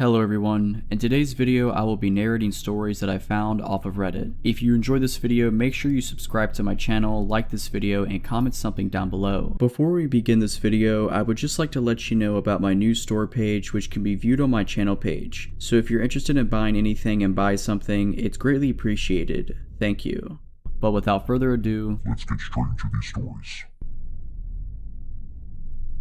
Hello everyone, in today's video I will be narrating stories that I found off of Reddit. If you enjoyed this video, make sure you subscribe to my channel, like this video, and comment something down below. Before we begin this video, I would just like to let you know about my new store page, which can be viewed on my channel page. So if you're interested in buying anything and buy something, it's greatly appreciated. Thank you. But without further ado, let's get straight into these stories.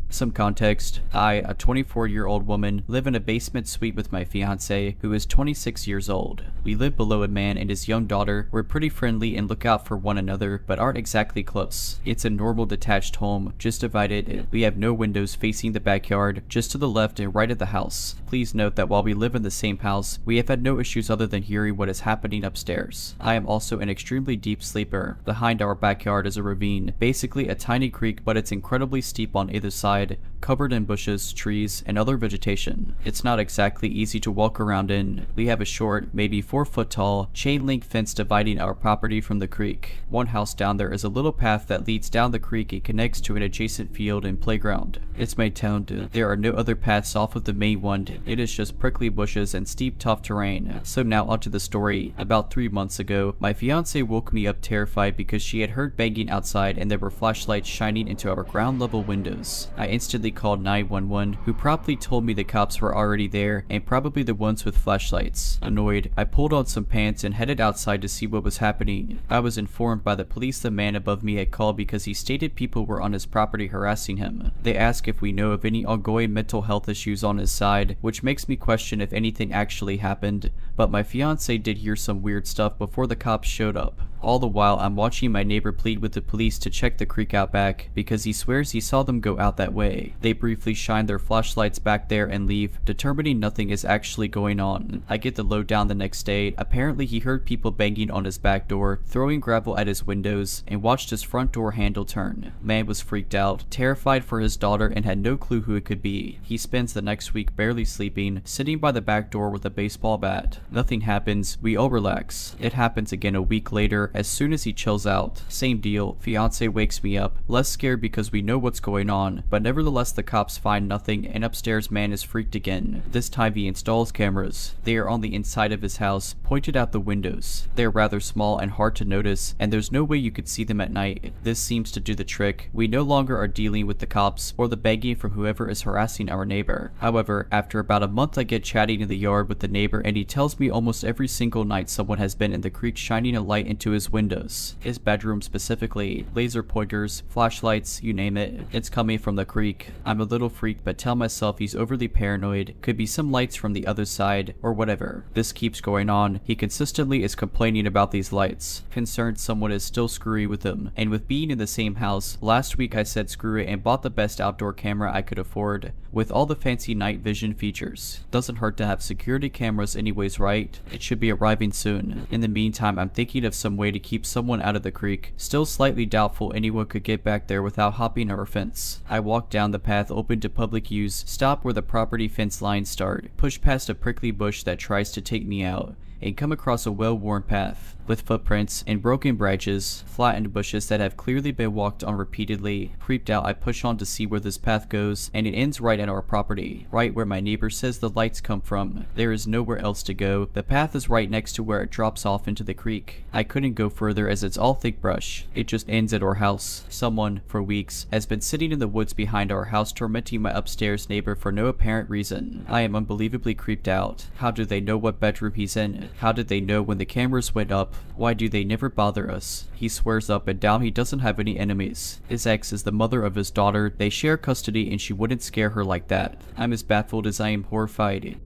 Some context. I, a 24-year-old woman, live in a basement suite with my fiance, who is 26 years old. We live below a man and his young daughter. We're pretty friendly and look out for one another, but aren't exactly close. It's a normal detached home, just divided. We have no windows facing the backyard, just to the left and right of the house. Please note that while we live in the same house, we have had no issues other than hearing what is happening upstairs. I am also an extremely deep sleeper. Behind our backyard is a ravine, basically a tiny creek, but it's incredibly steep on either side, covered in bushes, trees, and other vegetation. It's not exactly easy to walk around in. We have a short, maybe 4-foot tall, chain-link fence dividing our property from the creek. One house down there is a little path that leads down the creek and connects to an adjacent field and playground. It's maintained. There are no other paths off of the main one. It is just prickly bushes and steep, tough terrain. So now onto the story. About 3 months ago, my fiance woke me up terrified because she had heard banging outside and there were flashlights shining into our ground level windows. I instantly called 911, who promptly told me the cops were already there and probably the ones with flashlights. Annoyed, I pulled on some pants and headed outside to see what was happening. I was informed by the police the man above me had called because he stated people were on his property harassing him. They asked if we know of any ongoing mental health issues on his side, which makes me question if anything actually happened, but my fiance did hear some weird stuff before the cops showed up. All the while, I'm watching my neighbor plead with the police to check the creek out back because he swears he saw them go out that way. They briefly shine their flashlights back there and leave, determining nothing is actually going on. I get the lowdown the next day. Apparently he heard people banging on his back door, throwing gravel at his windows, and watched his front door handle turn. Man was freaked out, terrified for his daughter, and had no clue who it could be. He spends the next week barely sleeping, sitting by the back door with a baseball bat. Nothing happens, we all relax. It happens again a week later, as soon as he chills out. Same deal, fiance wakes me up, less scared because we know what's going on, but nevertheless the cops find nothing and upstairs man is freaked again. This time he installs cameras. They are on the inside of his house, pointed out the windows. They are rather small and hard to notice, and there's no way you could see them at night. This seems to do the trick. We no longer are dealing with the cops or the begging from whoever is harassing our neighbor. However, after about a month I get chatting in the yard with the neighbor and he tells me almost every single night someone has been in the creek shining a light into his windows. His bedroom specifically. Laser pointers, flashlights, you name it. It's coming from the creek. I'm a little freaked but tell myself he's overly paranoid. Could be some lights from the other side or whatever. This keeps going on. He consistently is complaining about these lights. Concerned someone is still screwy with him. And with being in the same house, last week I said screw it and bought the best outdoor camera I could afford, with all the fancy night vision features. Doesn't hurt to have security cameras anyways, right? It should be arriving soon. In the meantime, I'm thinking of some way to keep someone out of the creek. Still slightly doubtful anyone could get back there without hopping our fence. I walk down the path open to public use, stop where the property fence lines start, push past a prickly bush that tries to take me out, and come across a well-worn path with footprints and broken branches, flattened bushes that have clearly been walked on repeatedly. Creeped out, I push on to see where this path goes, and it ends right at our property, right where my neighbor says the lights come from. There is nowhere else to go. The path is right next to where it drops off into the creek. I couldn't go further as it's all thick brush. It just ends at our house. Someone, for weeks, has been sitting in the woods behind our house tormenting my upstairs neighbor for no apparent reason. I am unbelievably creeped out. How do they know what bedroom he's in? How did they know when the cameras went up? Why do they never bother us? He swears up and down he doesn't have any enemies. His ex is the mother of his daughter. They share custody and she wouldn't scare her like that. I'm as baffled as I am horrified.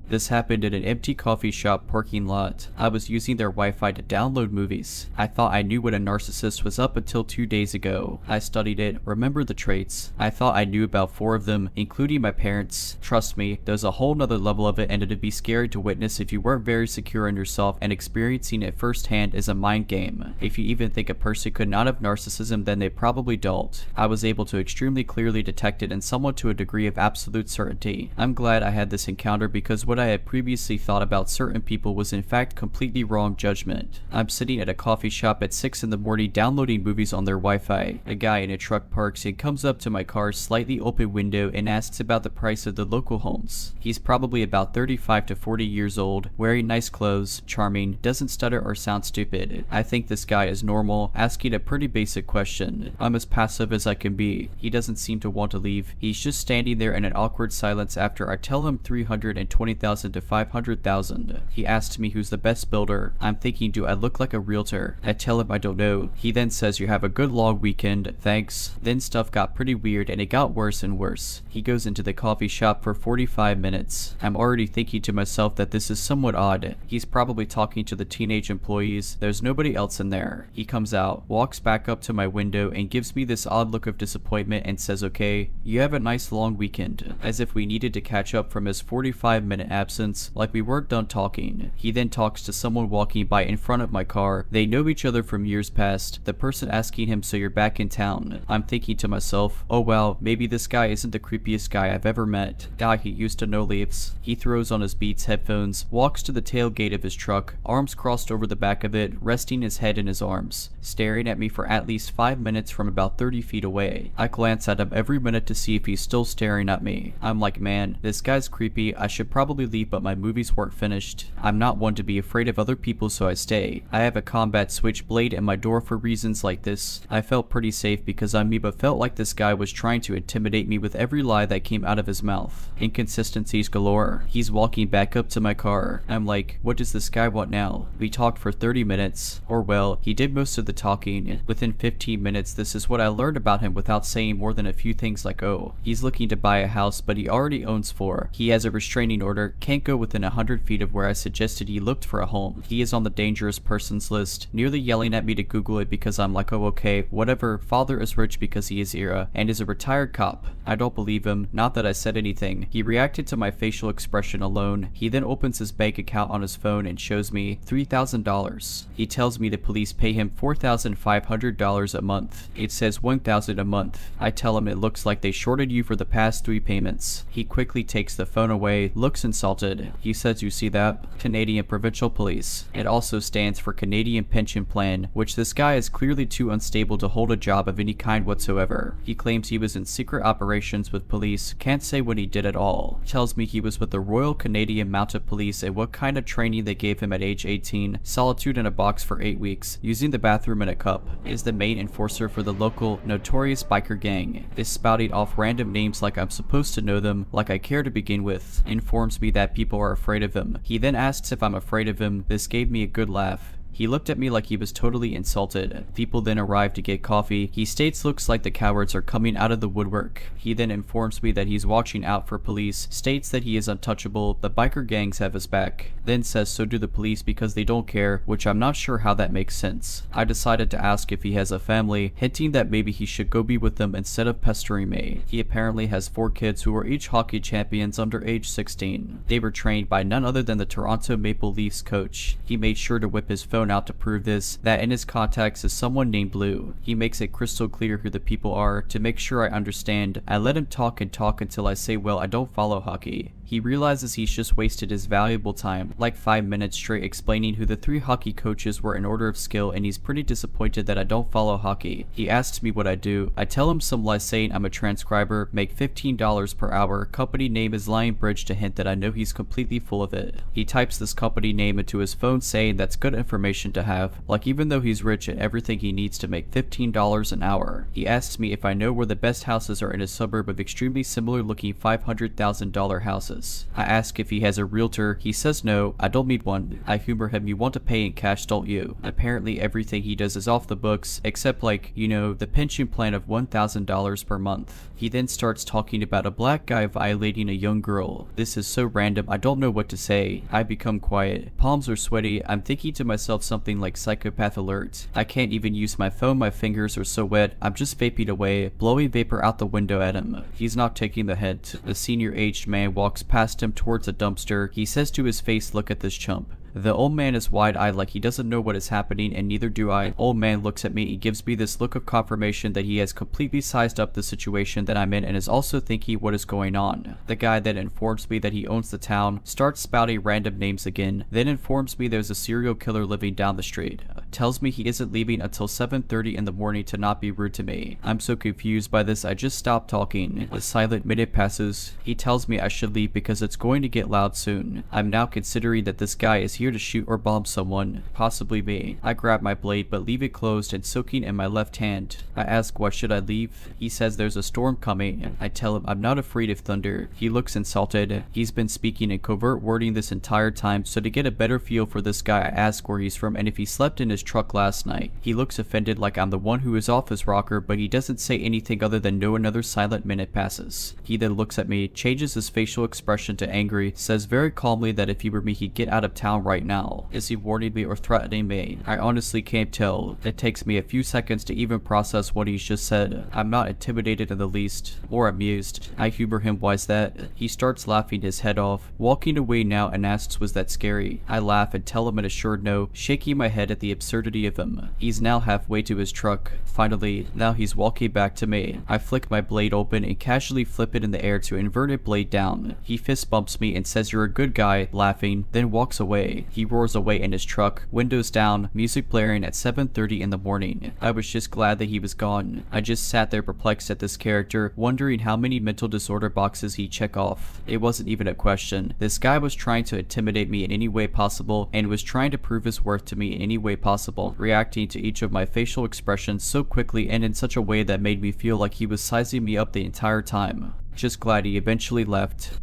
This happened in an empty coffee shop parking lot. I was using their Wi-Fi to download movies. I thought I knew what a narcissist was up until 2 days ago. I studied it, remembered the traits. I thought I knew about 4 of them, including my parents. Trust me, there's a whole nother level of it and it'd be scary to witness if you weren't very secure in yourself, and experiencing it firsthand is a mind game. If you even think a person could not have narcissism, then they probably don't. I was able to extremely clearly detect it in someone to a degree of absolute certainty. I'm glad I had this encounter because what what I had previously thought about certain people was in fact completely wrong judgment. I'm sitting at a coffee shop at 6 in the morning downloading movies on their Wi-Fi. A guy in a truck parks and comes up to my car's slightly open window and asks about the price of the local homes. He's probably about 35 to 40 years old, wearing nice clothes, charming, doesn't stutter or sound stupid. I think this guy is normal, asking a pretty basic question. I'm as passive as I can be. He doesn't seem to want to leave. He's just standing there in an awkward silence after I tell him 320,000 to 500,000. He asks me who's the best builder. I'm thinking, do I look like a realtor? I tell him I don't know. He then says, you have a good long weekend, thanks. Then stuff got pretty weird and it got worse and worse. He goes into the coffee shop for 45 minutes. I'm already thinking to myself that this is somewhat odd. He's probably talking to the teenage employees. There's nobody else in there. He comes out, walks back up to my window and gives me this odd look of disappointment and says, okay, you have a nice long weekend, as if we needed to catch up from his 45-minute absence, like we weren't done talking. He then talks to someone walking by in front of my car. They know each other from years past. The person asking him, so you're back in town. I'm thinking to myself, oh wow, maybe this guy isn't the creepiest guy I've ever met. Guy he used to know leaves. He throws on his Beats headphones, walks to the tailgate of his truck, arms crossed over the back of it, resting his head in his arms, staring at me for at least 5 minutes from about 30 feet away. I glance at him every minute to see if he's still staring at me. I'm like, man, this guy's creepy. I should probably leave, but my movies weren't finished. I'm not one to be afraid of other people, so I stay. I have a combat switchblade in my door for reasons like this. I felt pretty safe because I'm me, but felt like this guy was trying to intimidate me with every lie that came out of his mouth. Inconsistencies galore. He's walking back up to my car. I'm like, what does this guy want now? We talked for 30 minutes. Or well, he did most of the talking. Within 15 minutes, this is what I learned about him without saying more than a few things like, oh, he's looking to buy a house, but he already owns 4. He has a restraining order, can't go within 100 feet of where I suggested he looked for a home. He is on the dangerous persons list, nearly yelling at me to Google it because I'm like, oh okay, whatever, father is rich because he is era, and is a retired cop. I don't believe him, not that I said anything. He reacted to my facial expression alone. He then opens his bank account on his phone and shows me $3,000. He tells me the police pay him $4,500 a month. It says $1,000 a month. I tell him it looks like they shorted you for the past 3 payments. He quickly takes the phone away, looks insulted. He says, you see that? Canadian Provincial Police. It also stands for Canadian Pension Plan, which this guy is clearly too unstable to hold a job of any kind whatsoever. He claims he was in secret operations with police, can't say what he did at all. Tells me he was with the Royal Canadian Mounted Police and what kind of training they gave him at age 18, solitude in a box for 8 weeks, using the bathroom in a cup, is the main enforcer for the local notorious biker gang. Is spouting off random names like I'm supposed to know them, like I care to begin with, informs me that people are afraid of him. He then asks if I'm afraid of him. This gave me a good laugh. He looked at me like he was totally insulted. People then arrived to get coffee. He states looks like the cowards are coming out of the woodwork. He then informs me that he's watching out for police, states that he is untouchable, the biker gangs have his back, then says so do the police because they don't care, which I'm not sure how that makes sense. I decided to ask if he has a family, hinting that maybe he should go be with them instead of pestering me. He apparently has 4 kids who are each hockey champions under age 16. They were trained by none other than the Toronto Maple Leafs coach. He made sure to whip his phone out to prove this, that in his contacts is someone named Blue. He makes it crystal clear who the people are. To make sure I understand, I let him talk and talk until I say, well, I don't follow hockey. He realizes he's just wasted his valuable time, like 5 minutes straight explaining who the 3 hockey coaches were in order of skill, and he's pretty disappointed that I don't follow hockey. He asks me what I do. I tell him some lies saying I'm a transcriber, make $15 per hour, company name is Lion Bridge to hint that I know he's completely full of it. He types this company name into his phone saying that's good information to have, like even though he's rich and everything he needs to make $15 an hour. He asks me if I know where the best houses are in a suburb of extremely similar looking $500,000 houses. I ask if he has a realtor. He says no, I don't need one. I humor him, you want to pay in cash, don't you? Apparently everything he does is off the books, except like, you know, the pension plan of $1,000 per month. He then starts talking about a black guy violating a young girl. This is so random, I don't know what to say. I become quiet. Palms are sweaty. I'm thinking to myself something like psychopath alert. I can't even use my phone, my fingers are so wet. I'm just vaping away, blowing vapor out the window at him. He's not taking the hint. The senior aged man walks past him towards a dumpster. He says to his face, look at this chump. The old man is wide-eyed like he doesn't know what is happening, and neither do I. Old man looks at me, he gives me this look of confirmation that he has completely sized up the situation that I'm in and is also thinking what is going on. The guy that informs me that he owns the town starts spouting random names again, then informs me there's a serial killer living down the street. Tells me he isn't leaving until 7:30 in the morning to not be rude to me. I'm so confused by this I just stop talking. A silent minute passes. He tells me I should leave because it's going to get loud soon. I'm now considering that this guy is here to shoot or bomb someone, possibly me. I grab my blade but leave it closed and soaking in my left hand. I ask why should I leave? He says there's a storm coming. I tell him I'm not afraid of thunder. He looks insulted. He's been speaking in covert wording this entire time, so to get a better feel for this guy I ask where he's from and if he slept in his truck last night. He looks offended like I'm the one who is off his rocker, but he doesn't say anything other than no. Another silent minute passes. He then looks at me, changes his facial expression to angry, says very calmly that if he were me he'd get out of town right now. Is he warning me or threatening me? I honestly can't tell. It takes me a few seconds to even process what he's just said. I'm not intimidated in the least, or amused. I humor him, why's that? He starts laughing his head off, walking away now and asks was that scary? I laugh and tell him an assured no, shaking my head at the absurdity of him. He's now halfway to his truck. Finally, now he's walking back to me. I flick my blade open and casually flip it in the air to inverted blade down. He fist bumps me and says you're a good guy, laughing, then walks away. He roars away in his truck, windows down, music blaring at 7:30 in the morning. I was just glad that he was gone. I just sat there perplexed at this character, wondering how many mental disorder boxes he'd check off. It wasn't even a question. This guy was trying to intimidate me in any way possible and was trying to prove his worth to me in any way possible, reacting to each of my facial expressions so quickly and in such a way that made me feel like he was sizing me up the entire time. Just glad he eventually left.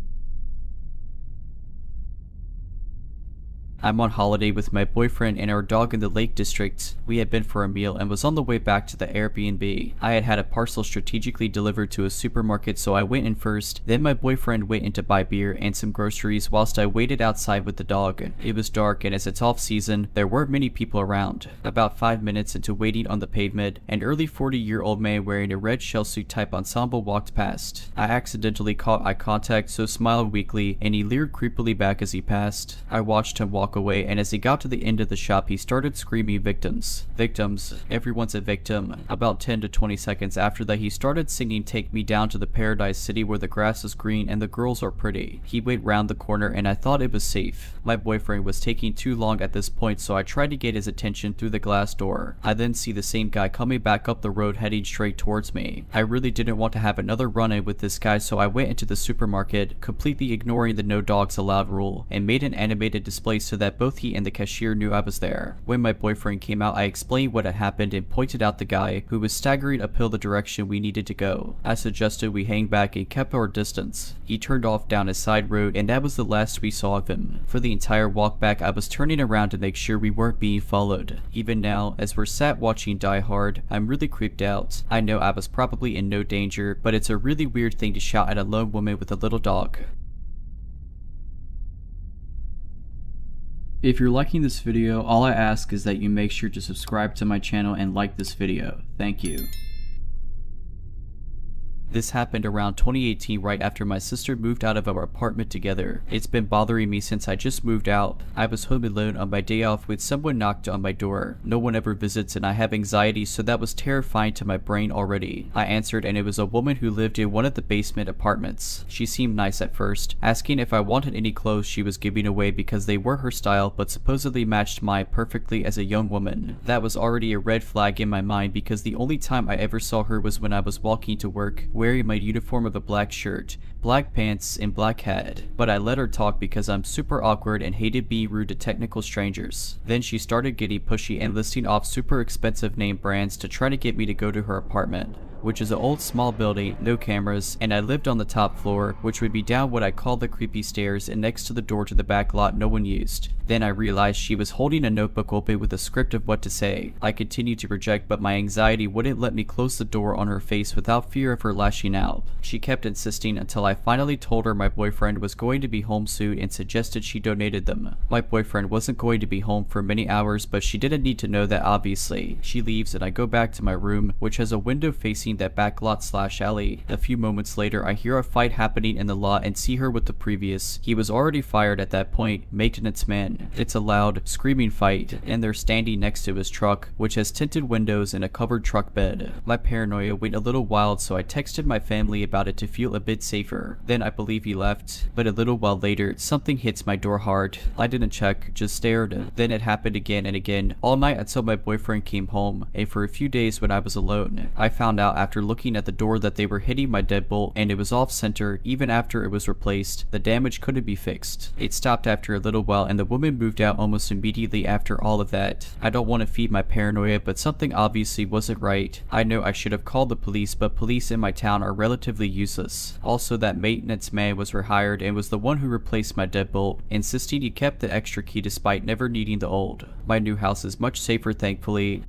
I'm on holiday with my boyfriend and our dog in the Lake District. We had been for a meal and was on the way back to the Airbnb. I had had a parcel strategically delivered to a supermarket, so I went in first. Then my boyfriend went in to buy beer and some groceries whilst I waited outside with the dog. It was dark and as it's off season, there weren't many people around. About 5 minutes into waiting on the pavement, an early 40-year-old man wearing a red shell suit type ensemble walked past. I accidentally caught eye contact, so smiled weakly and he leered creepily back as he passed. I watched him walk away, and as he got to the end of the shop he started screaming victims. Victims. Everyone's a victim. About 10 to 20 seconds after that he started singing Take Me Down to the Paradise City where the grass is green and the girls are pretty. He went round the corner and I thought it was safe. My boyfriend was taking too long at this point, so I tried to get his attention through the glass door. I then see the same guy coming back up the road heading straight towards me. I really didn't want to have another run-in with this guy, so I went into the supermarket, completely ignoring the no dogs allowed rule, and made an animated display so that both he and the cashier knew I was there. When my boyfriend came out I explained what had happened and pointed out the guy who was staggering uphill the direction we needed to go. I suggested we hang back and kept our distance. He turned off down a side road and that was the last we saw of him. For the entire walk back I was turning around to make sure we weren't being followed. Even now, as we're sat watching Die Hard, I'm really creeped out. I know I was probably in no danger, but it's a really weird thing to shout at a lone woman with a little dog. If you're liking this video, all I ask is that you make sure to subscribe to my channel and like this video. Thank you. This happened around 2018, right after my sister moved out of our apartment together. It's been bothering me since I just moved out. I was home alone on my day off when someone knocked on my door. No one ever visits and I have anxiety, so that was terrifying to my brain already. I answered and it was a woman who lived in one of the basement apartments. She seemed nice at first, asking if I wanted any clothes she was giving away because they were her style but supposedly matched mine perfectly as a young woman. That was already a red flag in my mind because the only time I ever saw her was when I was walking to work, wearing my uniform of a black shirt, black pants, and black hat. But I let her talk because I'm super awkward and hated being rude to technical strangers. Then she started getting pushy and listing off super expensive name brands to try to get me to go to her apartment, which is an old small building, no cameras, and I lived on the top floor, which would be down what I call the creepy stairs and next to the door to the back lot no one used. Then I realized she was holding a notebook open with a script of what to say. I continued to project, but my anxiety wouldn't let me close the door on her face without fear of her lashing out. She kept insisting until I finally told her my boyfriend was going to be home soon and suggested she donated them. My boyfriend wasn't going to be home for many hours, but she didn't need to know that obviously. She leaves and I go back to my room, which has a window facing parking that back lot / alley. A few moments later, I hear a fight happening in the lot and see her with the previous. He was already fired at that point, maintenance man. It's a loud, screaming fight, and they're standing next to his truck, which has tinted windows and a covered truck bed. My paranoia went a little wild, so I texted my family about it to feel a bit safer. Then I believe he left, but a little while later, something hits my door hard. I didn't check, just stared. Then it happened again and again, all night until my boyfriend came home, and for a few days when I was alone. I found out after looking at the door that they were hitting my deadbolt, and it was off center even after it was replaced. The damage couldn't be fixed. It stopped after a little while, and the woman moved out almost immediately after all of that. I don't want to feed my paranoia, but something obviously wasn't right. I know I should have called the police, but police in my town are relatively useless. Also, that maintenance man was rehired and was the one who replaced my deadbolt, insisting he kept the extra key despite never needing the old. My new house is much safer, thankfully.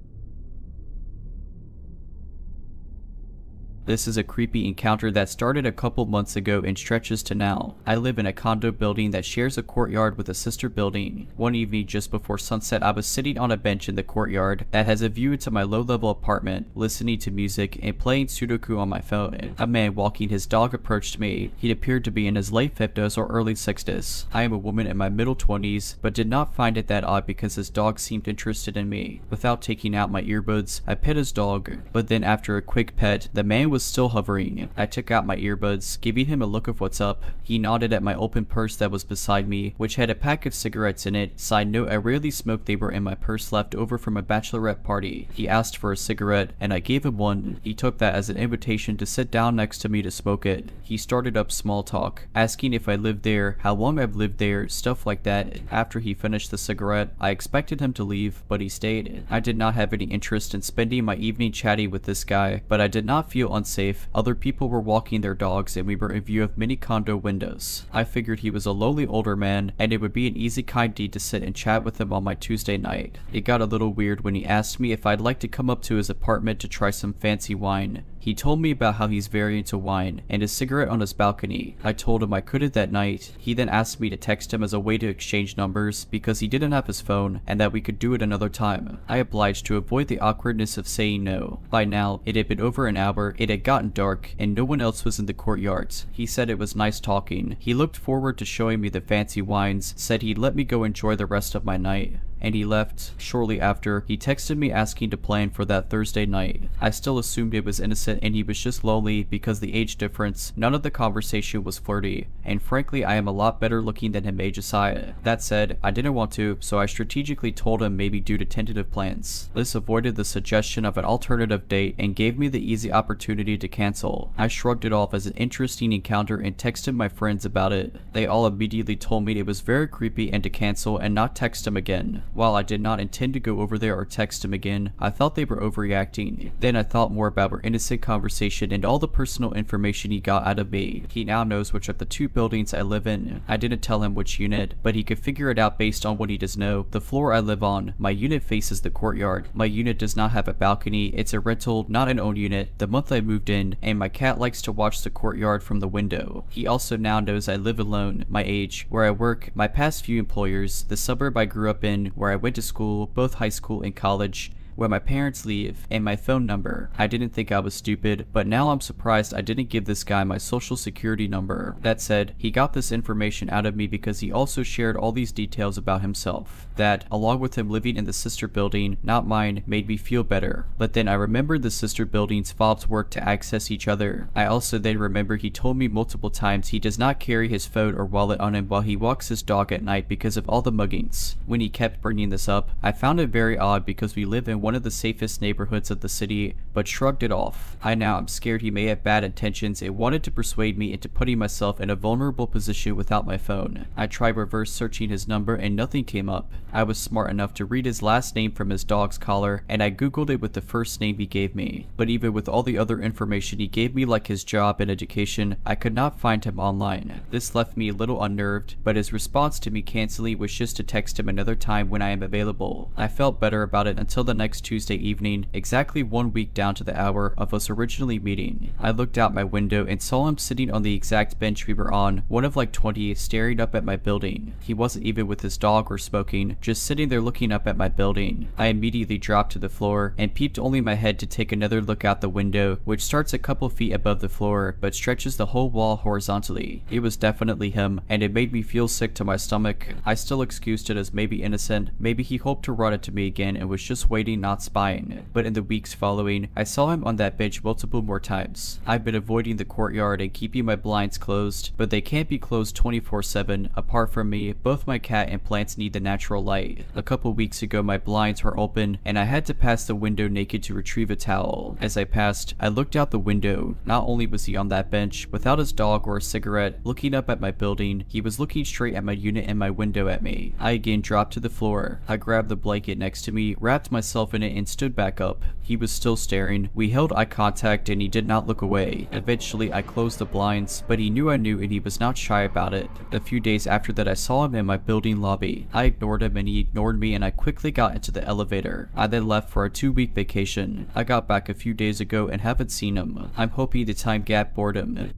This is a creepy encounter that started a couple months ago and stretches to now. I live in a condo building that shares a courtyard with a sister building. One evening just before sunset, I was sitting on a bench in the courtyard that has a view into my low-level apartment, listening to music and playing Sudoku on my phone. A man walking his dog approached me. He appeared to be in his late 50s or early 60s. I am a woman in my middle 20s, but did not find it that odd because his dog seemed interested in me. Without taking out my earbuds, I pet his dog, but then after a quick pet, the man was still hovering. I took out my earbuds, giving him a look of what's up. He nodded at my open purse that was beside me, which had a pack of cigarettes in it. Side note, I rarely smoke, they were in my purse left over from a bachelorette party. He asked for a cigarette, and I gave him one. He took that as an invitation to sit down next to me to smoke it. He started up small talk, asking if I lived there, how long I've lived there, stuff like that. After he finished the cigarette, I expected him to leave, but he stayed. I did not have any interest in spending my evening chatting with this guy, but I did not feel unsafe. Other people were walking their dogs and we were in view of many condo windows. I figured he was a lowly older man and it would be an easy kind deed to sit and chat with him on my Tuesday night. It got a little weird when he asked me if I'd like to come up to his apartment to try some fancy wine. He told me about how he's very into wine and a cigarette on his balcony. I told him I couldn't that night. He then asked me to text him as a way to exchange numbers because he didn't have his phone and that we could do it another time. I obliged to avoid the awkwardness of saying no. By now, it had been over an hour, it had gotten dark, and no one else was in the courtyards. He said it was nice talking. He looked forward to showing me the fancy wines, said he'd let me go enjoy the rest of my night, and he left. Shortly after, he texted me asking to plan for that Thursday night. I still assumed it was innocent and he was just lonely because the age difference. None of the conversation was flirty, and frankly I am a lot better looking than him age aside. That said, I didn't want to, so I strategically told him maybe due to tentative plans. This avoided the suggestion of an alternative date and gave me the easy opportunity to cancel. I shrugged it off as an interesting encounter and texted my friends about it. They all immediately told me it was very creepy and to cancel and not text him again. While I did not intend to go over there or text him again, I thought they were overreacting. Then I thought more about our innocent conversation and all the personal information he got out of me. He now knows which of the two buildings I live in. I didn't tell him which unit, but he could figure it out based on what he does know. The floor I live on, my unit faces the courtyard. My unit does not have a balcony, it's a rental, not an own unit. The month I moved in, and my cat likes to watch the courtyard from the window. He also now knows I live alone, my age, where I work, my past few employers, the suburb I grew up in, where I went to school, both high school and college, where my parents live, and my phone number. I didn't think I was stupid, but now I'm surprised I didn't give this guy my social security number. That said, he got this information out of me because he also shared all these details about himself. That, along with him living in the sister building, not mine, made me feel better. But then I remembered the sister building's fobs work to access each other. I also then remember he told me multiple times he does not carry his phone or wallet on him while he walks his dog at night because of all the muggings. When he kept bringing this up, I found it very odd because we live in one of the safest neighborhoods of the city, but shrugged it off. I now am scared he may have bad intentions and wanted to persuade me into putting myself in a vulnerable position without my phone. I tried reverse searching his number and nothing came up. I was smart enough to read his last name from his dog's collar, and I googled it with the first name he gave me. But even with all the other information he gave me, like his job and education, I could not find him online. This left me a little unnerved, but his response to me canceling was just to text him another time when I am available. I felt better about it until the next next Tuesday evening, exactly 1 week down to the hour of us originally meeting. I looked out my window and saw him sitting on the exact bench we were on, one of like 20, staring up at my building. He wasn't even with his dog or smoking, just sitting there looking up at my building. I immediately dropped to the floor and peeped only my head to take another look out the window, which starts a couple feet above the floor, but stretches the whole wall horizontally. It was definitely him, and it made me feel sick to my stomach. I still excused it as maybe innocent, maybe he hoped to run it to me again and was just waiting, not spying. But in the weeks following, I saw him on that bench multiple more times. I've been avoiding the courtyard and keeping my blinds closed, but they can't be closed 24/7. Apart from me, both my cat and plants need the natural light. A couple weeks ago, my blinds were open, and I had to pass the window naked to retrieve a towel. As I passed, I looked out the window. Not only was he on that bench, without his dog or a cigarette, looking up at my building, he was looking straight at my unit and my window at me. I again dropped to the floor. I grabbed the blanket next to me, wrapped myself in it, and stood back up. He was still staring. We held eye contact and he did not look away. Eventually, I closed the blinds, but he knew I knew and he was not shy about it. A few days after that, I saw him in my building lobby. I ignored him and he ignored me, and I quickly got into the elevator. I then left for a 2-week vacation. I got back a few days ago and haven't seen him. I'm hoping the time gap bored him.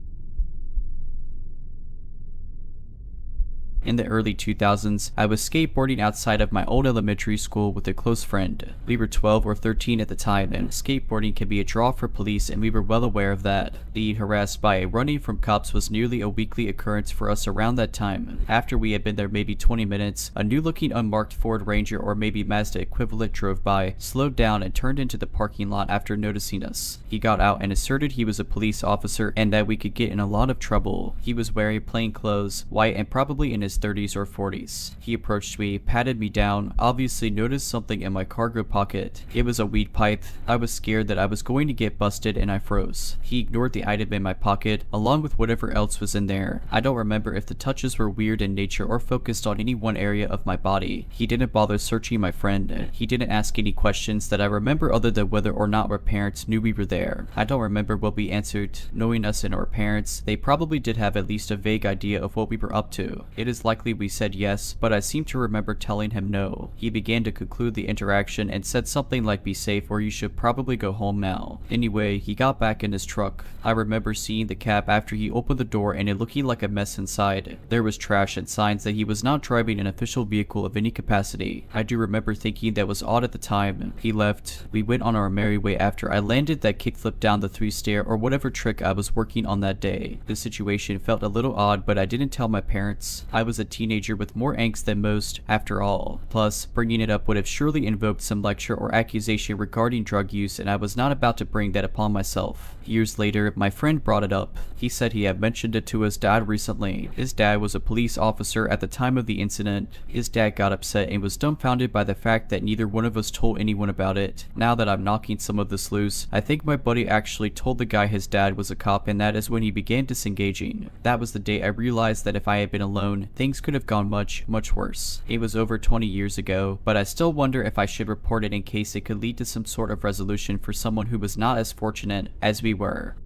In the early 2000s, I was skateboarding outside of my old elementary school with a close friend. We were 12 or 13 at the time, and skateboarding can be a draw for police, and we were well aware of that. Being harassed by running from cops was nearly a weekly occurrence for us around that time. After we had been there maybe 20 minutes, a new-looking unmarked Ford Ranger or maybe Mazda equivalent drove by, slowed down, and turned into the parking lot after noticing us. He got out and asserted he was a police officer and that we could get in a lot of trouble. He was wearing plain clothes, white, and probably in his 30s or 40s. He approached me, patted me down, obviously noticed something in my cargo pocket. It was a weed pipe. I was scared that I was going to get busted and I froze. He ignored the item in my pocket, along with whatever else was in there. I don't remember if the touches were weird in nature or focused on any one area of my body. He didn't bother searching my friend. He didn't ask any questions that I remember other than whether or not our parents knew we were there. I don't remember what we answered. Knowing us and our parents, they probably did have at least a vague idea of what we were up to. It is likely we said yes, but I seem to remember telling him no. He began to conclude the interaction and said something like be safe or you should probably go home now. Anyway, he got back in his truck. I remember seeing the cab after he opened the door and it looking like a mess inside. There was trash and signs that he was not driving an official vehicle of any capacity. I do remember thinking that was odd at the time. He left. We went on our merry way after I landed that kickflip down the 3-stair or whatever trick I was working on that day. The situation felt a little odd, but I didn't tell my parents. I was a teenager with more angst than most, after all. Plus, bringing it up would have surely invoked some lecture or accusation regarding drug use, and I was not about to bring that upon myself. Years later, my friend brought it up. He said he had mentioned it to his dad recently. His dad was a police officer at the time of the incident. His dad got upset and was dumbfounded by the fact that neither one of us told anyone about it. Now that I'm knocking some of this loose, I think my buddy actually told the guy his dad was a cop, and that is when he began disengaging. That was the day I realized that if I had been alone, things could have gone much, much worse. It was over 20 years ago, but I still wonder if I should report it in case it could lead to some sort of resolution for someone who was not as fortunate as we were.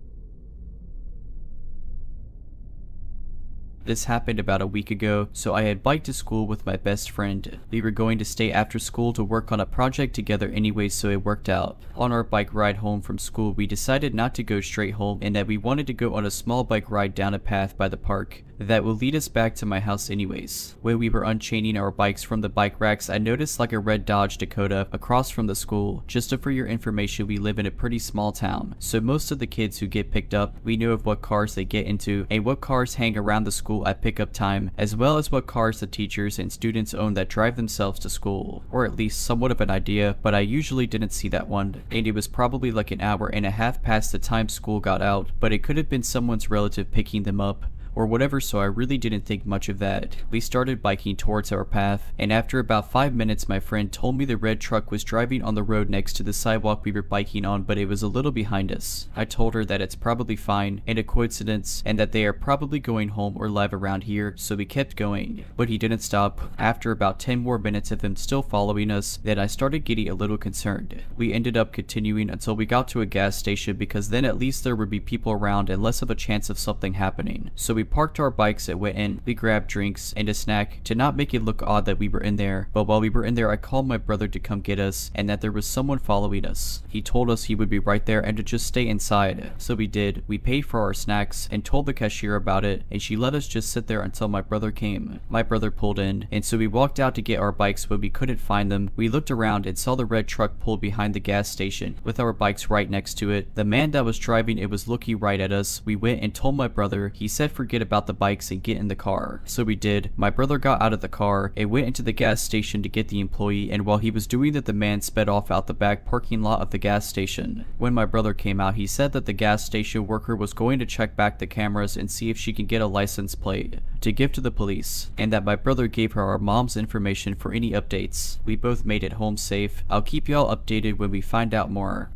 This happened about a week ago, so I had biked to school with my best friend. We were going to stay after school to work on a project together anyway, so it worked out. On our bike ride home from school, we decided not to go straight home and that we wanted to go on a small bike ride down a path by the park that will lead us back to my house anyways. When we were unchaining our bikes from the bike racks, I noticed like a red Dodge Dakota across from the school. Just for your information, we live in a pretty small town, so most of the kids who get picked up, we know of what cars they get into and what cars hang around the school at pickup time, as well as what cars the teachers and students own that drive themselves to school, or at least somewhat of an idea, but I usually didn't see that one, and it was probably like an hour and a half past the time school got out, but it could have been someone's relative picking them up or whatever, so I really didn't think much of that. We started biking towards our path, and after about 5 minutes my friend told me the red truck was driving on the road next to the sidewalk we were biking on, but it was a little behind us. I told her that it's probably fine and a coincidence and that they are probably going home or live around here, so we kept going. But he didn't stop. After about 10 more minutes of him still following us, then I started getting a little concerned. We ended up continuing until we got to a gas station because then at least there would be people around and less of a chance of something happening. So we we parked our bikes and went in. We grabbed drinks and a snack to not make it look odd that we were in there, but while we were in there I called my brother to come get us and that there was someone following us. He told us he would be right there and to just stay inside. So we did. We paid for our snacks and told the cashier about it, and she let us just sit there until my brother came. My brother pulled in, and so we walked out to get our bikes, but we couldn't find them. We looked around and saw the red truck pulled behind the gas station with our bikes right next to it. The man that was driving it was looking right at us. We went and told my brother. He said forget about the bikes and get in the car. So we did. My brother got out of the car and went into the gas station to get the employee, and while he was doing that, the man sped off out the back parking lot of the gas station. When my brother came out, he said that the gas station worker was going to check back the cameras and see if she can get a license plate to give to the police, and that my brother gave her our mom's information for any updates. We both made it home safe. I'll keep y'all updated when we find out more.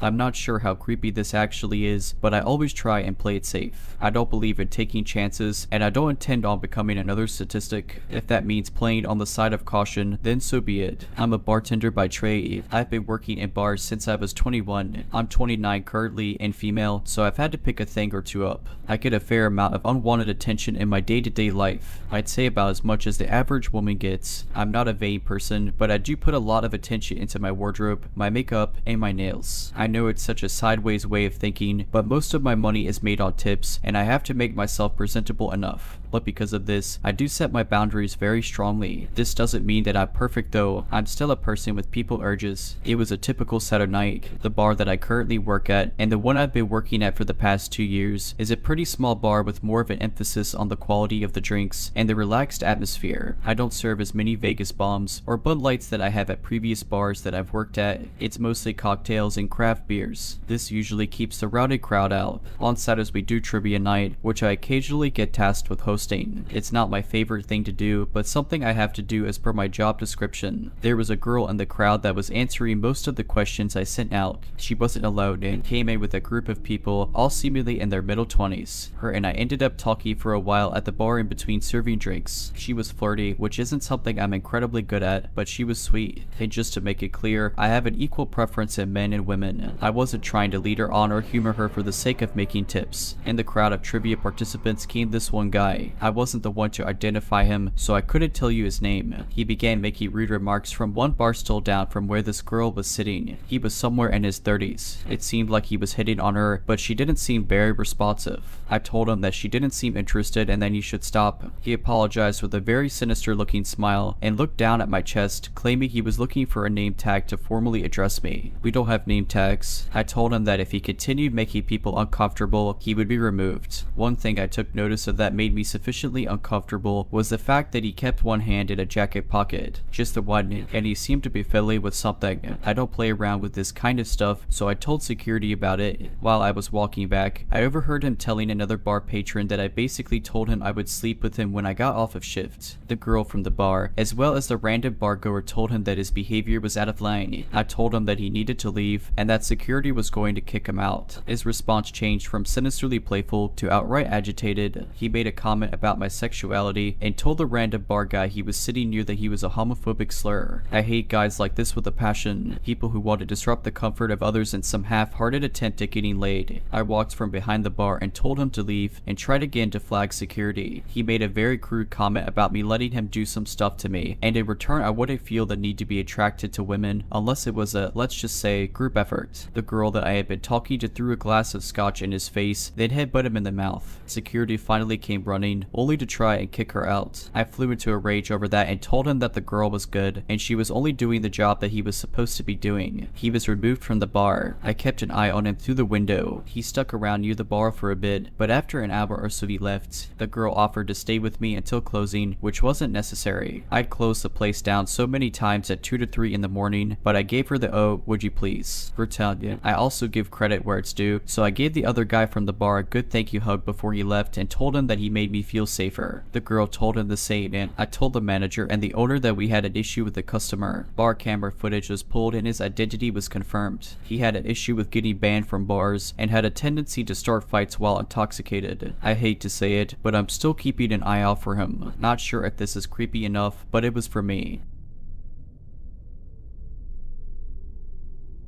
I'm not sure how creepy this actually is, but I always try and play it safe. I don't believe in taking chances, and I don't intend on becoming another statistic. If that means playing on the side of caution, then so be it. I'm a bartender by trade. I've been working in bars since I was 21. I'm 29 currently and female, so I've had to pick a thing or two up. I get a fair amount of unwanted attention in my day-to-day life. I'd say about as much as the average woman gets. I'm not a vain person, but I do put a lot of attention into my wardrobe, my makeup, and my nails. I know it's such a sideways way of thinking, but most of my money is made on tips, and I have to make myself presentable enough. But because of this, I do set my boundaries very strongly. This doesn't mean that I'm perfect though. I'm still a person with people urges. It was a typical Saturday night. The bar that I currently work at, and the one I've been working at for the past 2 years, is a pretty small bar with more of an emphasis on the quality of the drinks and the relaxed atmosphere. I don't serve as many Vegas bombs or Bud Lights that I have at previous bars that I've worked at. It's mostly cocktails and craft beers. This usually keeps the rowdy crowd out. On Saturdays we do trivia night, which I occasionally get tasked with hosting. It's not my favorite thing to do, but something I have to do as per my job description. There was a girl in the crowd that was answering most of the questions I sent out. She wasn't alone and came in with a group of people, all seemingly in their middle 20s. Her and I ended up talking for a while at the bar in between serving drinks. She was flirty, which isn't something I'm incredibly good at, but she was sweet. And just to make it clear, I have an equal preference in men and women. I wasn't trying to lead her on or humor her for the sake of making tips. In the crowd of trivia participants came this one guy. I wasn't the one to identify him, so I couldn't tell you his name. He began making rude remarks from one bar stool down from where this girl was sitting. He was somewhere in his 30s. It seemed like he was hitting on her, but she didn't seem very responsive. I told him that she didn't seem interested and then he should stop. He apologized with a very sinister looking smile and looked down at my chest, claiming he was looking for a name tag to formally address me. We don't have name tags. I told him that if he continued making people uncomfortable, he would be removed. One thing I took notice of that made me sufficiently uncomfortable was the fact that he kept one hand in a jacket pocket, just the one, and he seemed to be fiddling with something. I don't play around with this kind of stuff, so I told security about it. While I was walking back, I overheard him telling another bar patron that I basically told him I would sleep with him when I got off of shift. The girl from the bar, as well as the random bar goer, told him that his behavior was out of line. I told him that he needed to leave and that security was going to kick him out. His response changed from sinisterly playful to outright agitated. He made a comment about my sexuality and told the random bar guy he was sitting near that he was a homophobic slur. I hate guys like this with a passion, people who want to disrupt the comfort of others in some half-hearted attempt at getting laid. I walked from behind the bar and told him to leave and tried again to flag security. He made a very crude comment about me letting him do some stuff to me, and in return I wouldn't feel the need to be attracted to women unless it was a, let's just say, group effort. The girl that I had been talking to threw a glass of scotch in his face, then headbutt him in the mouth. Security finally came running, only to try and kick her out. I flew into a rage over that and told him that the girl was good and she was only doing the job that he was supposed to be doing. He was removed from the bar. I kept an eye on him through the window. He stuck around near the bar for a bit, but after an hour or so he left. The girl offered to stay with me until closing, which wasn't necessary. I'd closed the place down so many times at 2 to 3 in the morning, but I gave her the "oh, would you please" retaliation. I also give credit where it's due, so I gave the other guy from the bar a good thank you hug before he left and told him that he made me feel safer. The girl told him the same, and I told the manager and the owner that we had an issue with the customer. Bar camera footage was pulled and his identity was confirmed. He had an issue with getting banned from bars and had a tendency to start fights while intoxicated. I hate to say it, but I'm still keeping an eye out for him. Not sure if this is creepy enough, but it was for me.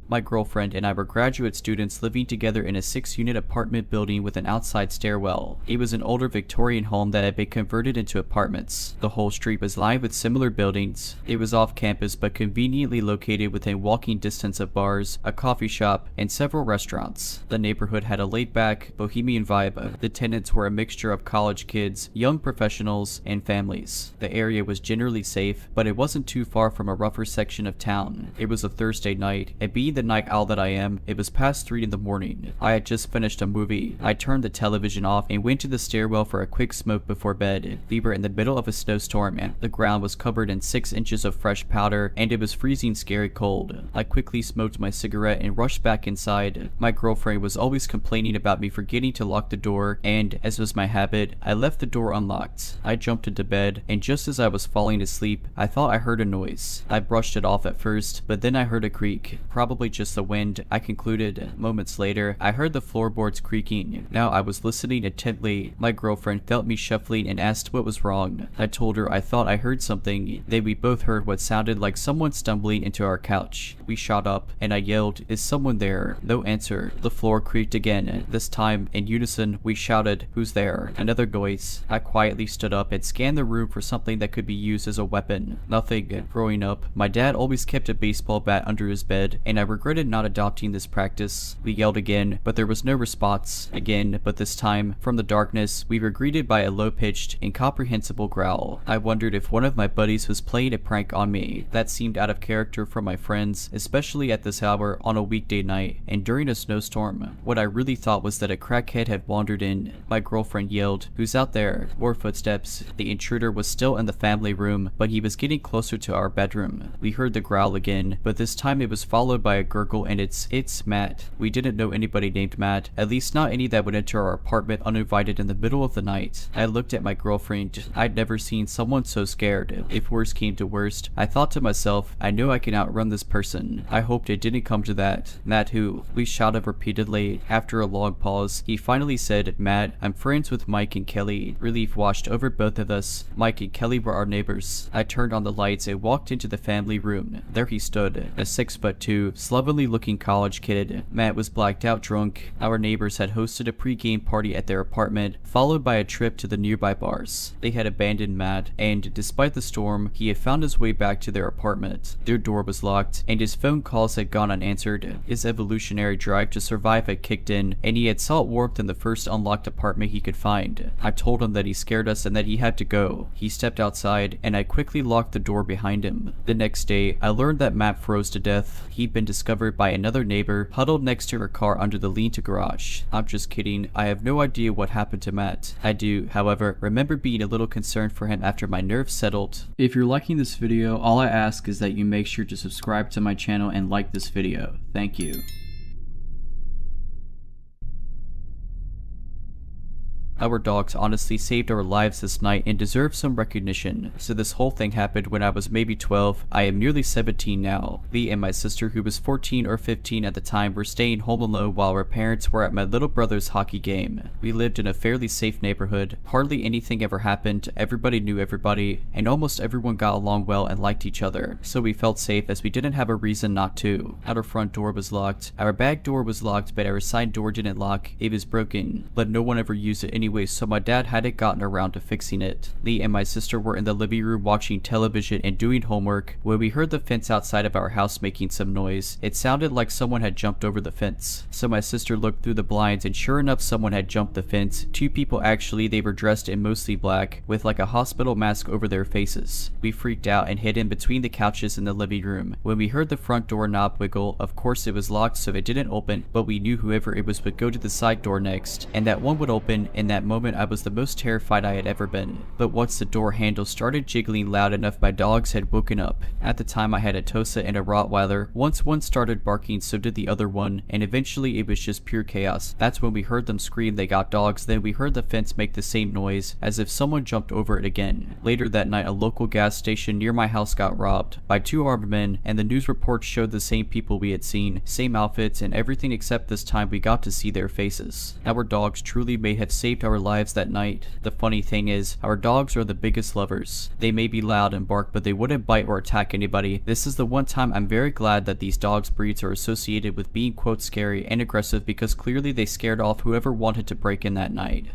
My girlfriend and I were graduate students living together in a 6-unit apartment building with an outside stairwell. It was an older Victorian home that had been converted into apartments. The whole street was lined with similar buildings. It was off campus but conveniently located within walking distance of bars, a coffee shop, and several restaurants. The neighborhood had a laid-back, bohemian vibe. The tenants were a mixture of college kids, young professionals, and families. The area was generally safe, but it wasn't too far from a rougher section of town. It was a Thursday night, and being the night owl that I am, it was past 3 in the morning. I had just finished a movie. I turned the television off and went to the stairwell for a quick smoke before bed. We were in the middle of a snowstorm, and the ground was covered in 6 inches of fresh powder, and it was freezing scary cold. I quickly smoked my cigarette and rushed back inside. My girlfriend was always complaining about me forgetting to lock the door, and, as was my habit, I left the door unlocked. I jumped into bed, and just as I was falling asleep, I thought I heard a noise. I brushed it off at first, but then I heard a creak. Probably just the wind, I concluded. Moments later, I heard the floorboards creaking. Now I was listening intently. My girlfriend felt me shuffling and asked what was wrong. I told her I thought I heard something. Then we both heard what sounded like someone stumbling into our couch. We shot up, and I yelled, "Is someone there?" No answer. The floor creaked again. This time, in unison, we shouted, "Who's there?" Another noise. I quietly stood up and scanned the room for something that could be used as a weapon. Nothing. Growing up, my dad always kept a baseball bat under his bed, and I regretted not adopting this practice. We yelled again, but there was no response. Again, but this time, from the darkness, we were greeted by a low-pitched, incomprehensible growl. I wondered if one of my buddies was playing a prank on me. That seemed out of character for my friends, especially at this hour on a weekday night, and during a snowstorm. What I really thought was that a crackhead had wandered in. My girlfriend yelled, "Who's out there?" More footsteps. The intruder was still in the family room, but he was getting closer to our bedroom. We heard the growl again, but this time it was followed by a gurgle, and it's Matt. We didn't know anybody named Matt, at least not any that would enter our apartment uninvited in the middle of the night. I looked at my girlfriend. I'd never seen someone so scared. If worst came to worst, I thought to myself, I know I can outrun this person. I hoped it didn't come to that. Matt who? We shouted repeatedly. After a long pause, he finally said, "Matt, I'm friends with Mike and Kelly." Relief washed over both of us. Mike and Kelly were our neighbors. I turned on the lights and walked into the family room. There he stood, a 6'2", slovenly looking college kid. Matt was blacked out drunk. Our neighbors had hosted a pre-game party at their apartment, followed by a trip to the nearby bars. They had abandoned Matt, and despite the storm, he had found his way back to their apartment. Their door was locked, and his phone calls had gone unanswered. His evolutionary drive to survive had kicked in, and he had sought warmth in the first unlocked apartment he could find. I told him that he scared us and that he had to go. He stepped outside, and I quickly locked the door behind him. The next day, I learned that Matt froze to death. He'd been discovered by another neighbor, huddled next to her car under the lean-to garage. I'm just kidding. I have no idea what happened to Matt. I do, however, remember being a little concerned for him after my nerves settled. If you're liking this video, all I ask is that you make sure to subscribe to my channel and like this video. Thank you. Our dogs honestly saved our lives this night and deserve some recognition. So this whole thing happened when I was maybe 12. I am nearly 17 now. Me and my sister, who was 14 or 15 at the time, were staying home alone while our parents were at my little brother's hockey game. We lived in a fairly safe neighborhood. Hardly anything ever happened. Everybody knew everybody, and almost everyone got along well and liked each other. So we felt safe as we didn't have a reason not to. Our front door was locked. Our back door was locked, but our side door didn't lock. It was broken, but no one ever used it anyway, so my dad hadn't gotten around to fixing it. Lee and my sister were in the living room watching television and doing homework when we heard the fence outside of our house making some noise. It sounded like someone had jumped over the fence. So my sister looked through the blinds, and sure enough, someone had jumped the fence. 2 people actually. They were dressed in mostly black, with like a hospital mask over their faces. We freaked out and hid in between the couches in the living room. When we heard the front door knob wiggle, of course it was locked so it didn't open, but we knew whoever it was would go to the side door next, and that one would open. In that moment, I was the most terrified I had ever been. But once the door handle started jiggling loud enough, my dogs had woken up. At the time, I had a Tosa and a Rottweiler. Once one started barking, so did the other one, and eventually it was just pure chaos. That's when we heard them scream they got dogs. Then we heard the fence make the same noise, as if someone jumped over it again. Later that night, a local gas station near my house got robbed by 2 armed men, and the news reports showed the same people we had seen, same outfits and everything, except this time we got to see their faces. Our dogs truly may have saved our lives that night. The funny thing is, our dogs are the biggest lovers. They may be loud and bark, but they wouldn't bite or attack anybody. This is the one time I'm very glad that these dogs breeds are associated with being quote scary and aggressive, because clearly they scared off whoever wanted to break in that night.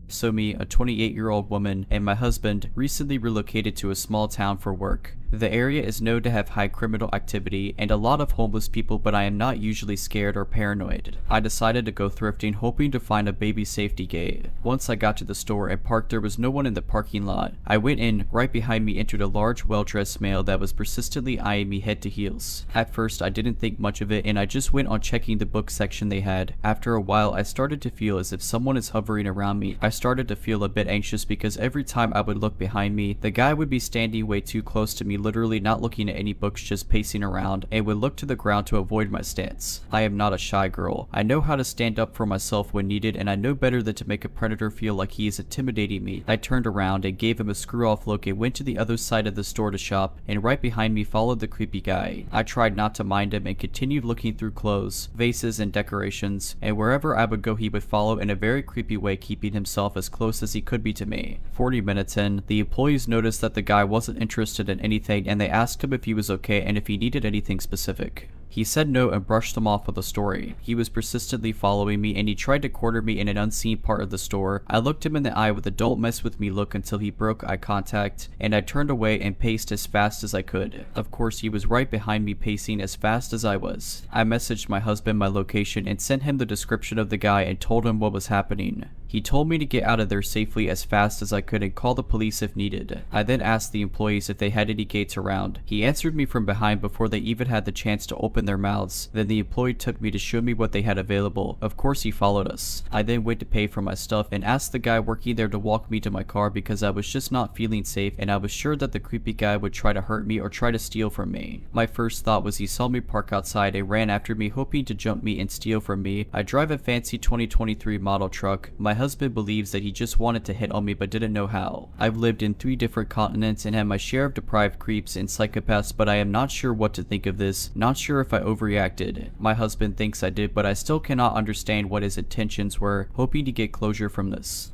So me, a 28-year-old woman, and my husband recently relocated to a small town for work. The area is known to have high criminal activity and a lot of homeless people, but I am not usually scared or paranoid. I decided to go thrifting, hoping to find a baby safety gate. Once I got to the store and parked, there was no one in the parking lot. I went in. Right behind me entered a large, well-dressed male that was persistently eyeing me head to heels. At first, I didn't think much of it and I just went on checking the book section they had. After a while, I started to feel as if someone is hovering around me. I started to feel a bit anxious because every time I would look behind me, the guy would be standing way too close to me, literally not looking at any books, just pacing around, and would look to the ground to avoid my stance. I am not a shy girl. I know how to stand up for myself when needed, and I know better than to make a predator feel like he is intimidating me. I turned around and gave him a screw-off look and went to the other side of the store to shop, and right behind me followed the creepy guy. I tried not to mind him and continued looking through clothes, vases, and decorations, and wherever I would go he would follow in a very creepy way, keeping himself as close as he could be to me. 40 minutes in, the employees noticed that the guy wasn't interested in anything, and they asked him if he was okay and if he needed anything specific. He said no and brushed them off with a story. He was persistently following me and he tried to corner me in an unseen part of the store. I looked him in the eye with a don't mess with me look until he broke eye contact, and I turned away and paced as fast as I could. Of course, he was right behind me, pacing as fast as I was. I messaged my husband my location and sent him the description of the guy and told him what was happening. He told me to get out of there safely as fast as I could and call the police if needed. I then asked the employees if they had any gates around. He answered me from behind before they even had the chance to open their mouths. Then the employee took me to show me what they had available. Of course he followed us. I then went to pay for my stuff and asked the guy working there to walk me to my car because I was just not feeling safe and I was sure that the creepy guy would try to hurt me or try to steal from me. My first thought was he saw me park outside and ran after me, hoping to jump me and steal from me. I drive a fancy 2023 model truck. My husband believes that he just wanted to hit on me but didn't know how. I've lived in 3 different continents and had my share of deprived creeps and psychopaths, but I am not sure what to think of this. Not sure if I overreacted. My husband thinks I did, but I still cannot understand what his intentions were, hoping to get closure from this.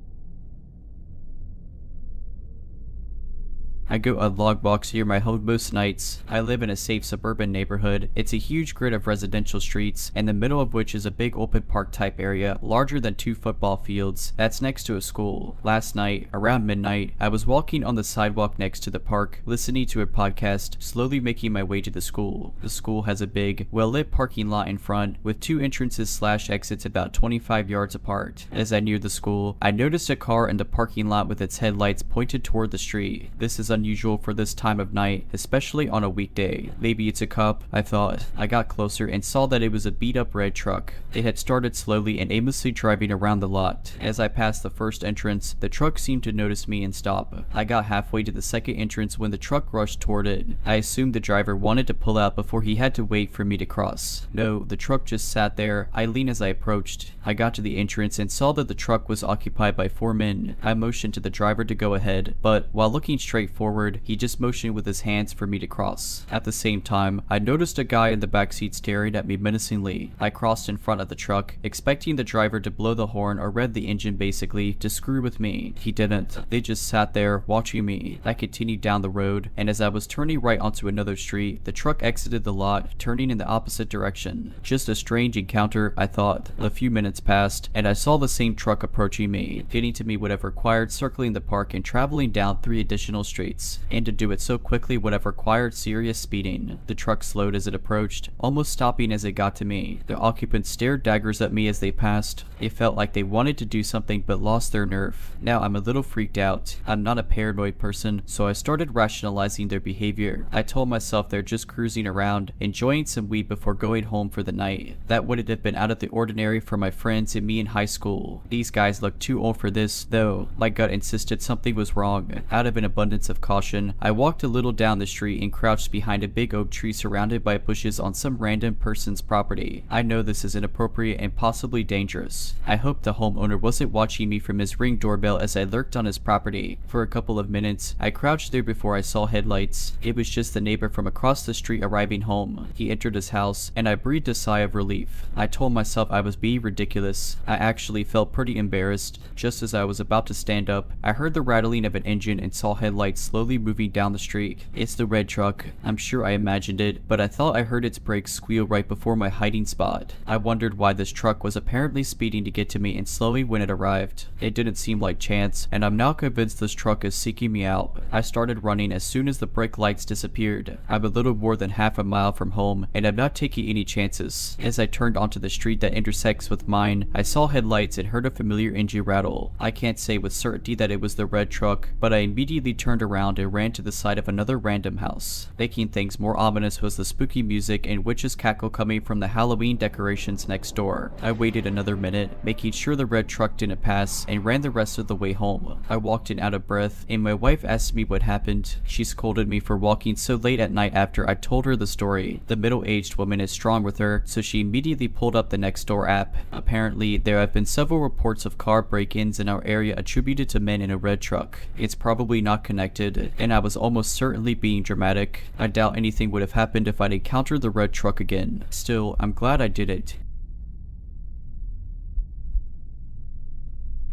I go unlog box here my home most nights. I live in a safe suburban neighborhood. It's a huge grid of residential streets, in the middle of which is a big open park type area, larger than 2 football fields, that's next to a school. Last night, around midnight, I was walking on the sidewalk next to the park, listening to a podcast, slowly making my way to the school. The school has a big, well-lit parking lot in front, with 2 entrances/exits about 25 yards apart. As I neared the school, I noticed a car in the parking lot with its headlights pointed toward the street. This is unusual for this time of night, especially on a weekday. Maybe it's a cop, I thought. I got closer and saw that it was a beat-up red truck. It had started slowly and aimlessly driving around the lot. As I passed the first entrance, the truck seemed to notice me and stop. I got halfway to the second entrance when the truck rushed toward it. I assumed the driver wanted to pull out before he had to wait for me to cross. No, the truck just sat there. I leaned as I approached. I got to the entrance and saw that the truck was occupied by 4 men. I motioned to the driver to go ahead, but while looking straight forward, he just motioned with his hands for me to cross. At the same time, I noticed a guy in the backseat staring at me menacingly. I crossed in front of the truck, expecting the driver to blow the horn or rev the engine, basically, to screw with me. He didn't. They just sat there, watching me. I continued down the road, and as I was turning right onto another street, the truck exited the lot, turning in the opposite direction. Just a strange encounter, I thought. A few minutes passed, and I saw the same truck approaching me. Getting to me would have required circling the park and traveling down 3 additional streets. And to do it so quickly would have required serious speeding. The truck slowed as it approached, almost stopping as it got to me. The occupants stared daggers at me as they passed. It felt like they wanted to do something but lost their nerve. Now I'm a little freaked out. I'm not a paranoid person, so I started rationalizing their behavior. I told myself they're just cruising around, enjoying some weed before going home for the night. That wouldn't have been out of the ordinary for my friends and me in high school. These guys looked too old for this, though. My gut insisted something was wrong. Out of an abundance of of caution, I walked a little down the street and crouched behind a big oak tree surrounded by bushes on some random person's property. I know this is inappropriate and possibly dangerous. I hope the homeowner wasn't watching me from his Ring doorbell as I lurked on his property. For a couple of minutes, I crouched there before I saw headlights. It was just the neighbor from across the street arriving home. He entered his house, and I breathed a sigh of relief. I told myself I was being ridiculous. I actually felt pretty embarrassed. Just as I was about to stand up, I heard the rattling of an engine and saw headlights slowly moving down the street. It's the red truck. I'm sure I imagined it, but I thought I heard its brakes squeal right before my hiding spot. I wondered why this truck was apparently speeding to get to me and slowing when it arrived. It didn't seem like chance, and I'm now convinced this truck is seeking me out. I started running as soon as the brake lights disappeared. I'm a little more than half a mile from home, and I'm not taking any chances. As I turned onto the street that intersects with mine, I saw headlights and heard a familiar engine rattle. I can't say with certainty that it was the red truck, but I immediately turned around and ran to the side of another random house. Making things more ominous was the spooky music and witches' cackle coming from the Halloween decorations next door. I waited another minute, making sure the red truck didn't pass, and ran the rest of the way home. I walked in out of breath, and my wife asked me what happened. She scolded me for walking so late at night after I told her the story. The middle-aged woman is strong with her, so she immediately pulled up the Nextdoor app. Apparently, there have been several reports of car break-ins in our area attributed to men in a red truck. It's probably not connected, and I was almost certainly being dramatic. I doubt anything would have happened if I'd encountered the red truck again. Still, I'm glad I did it.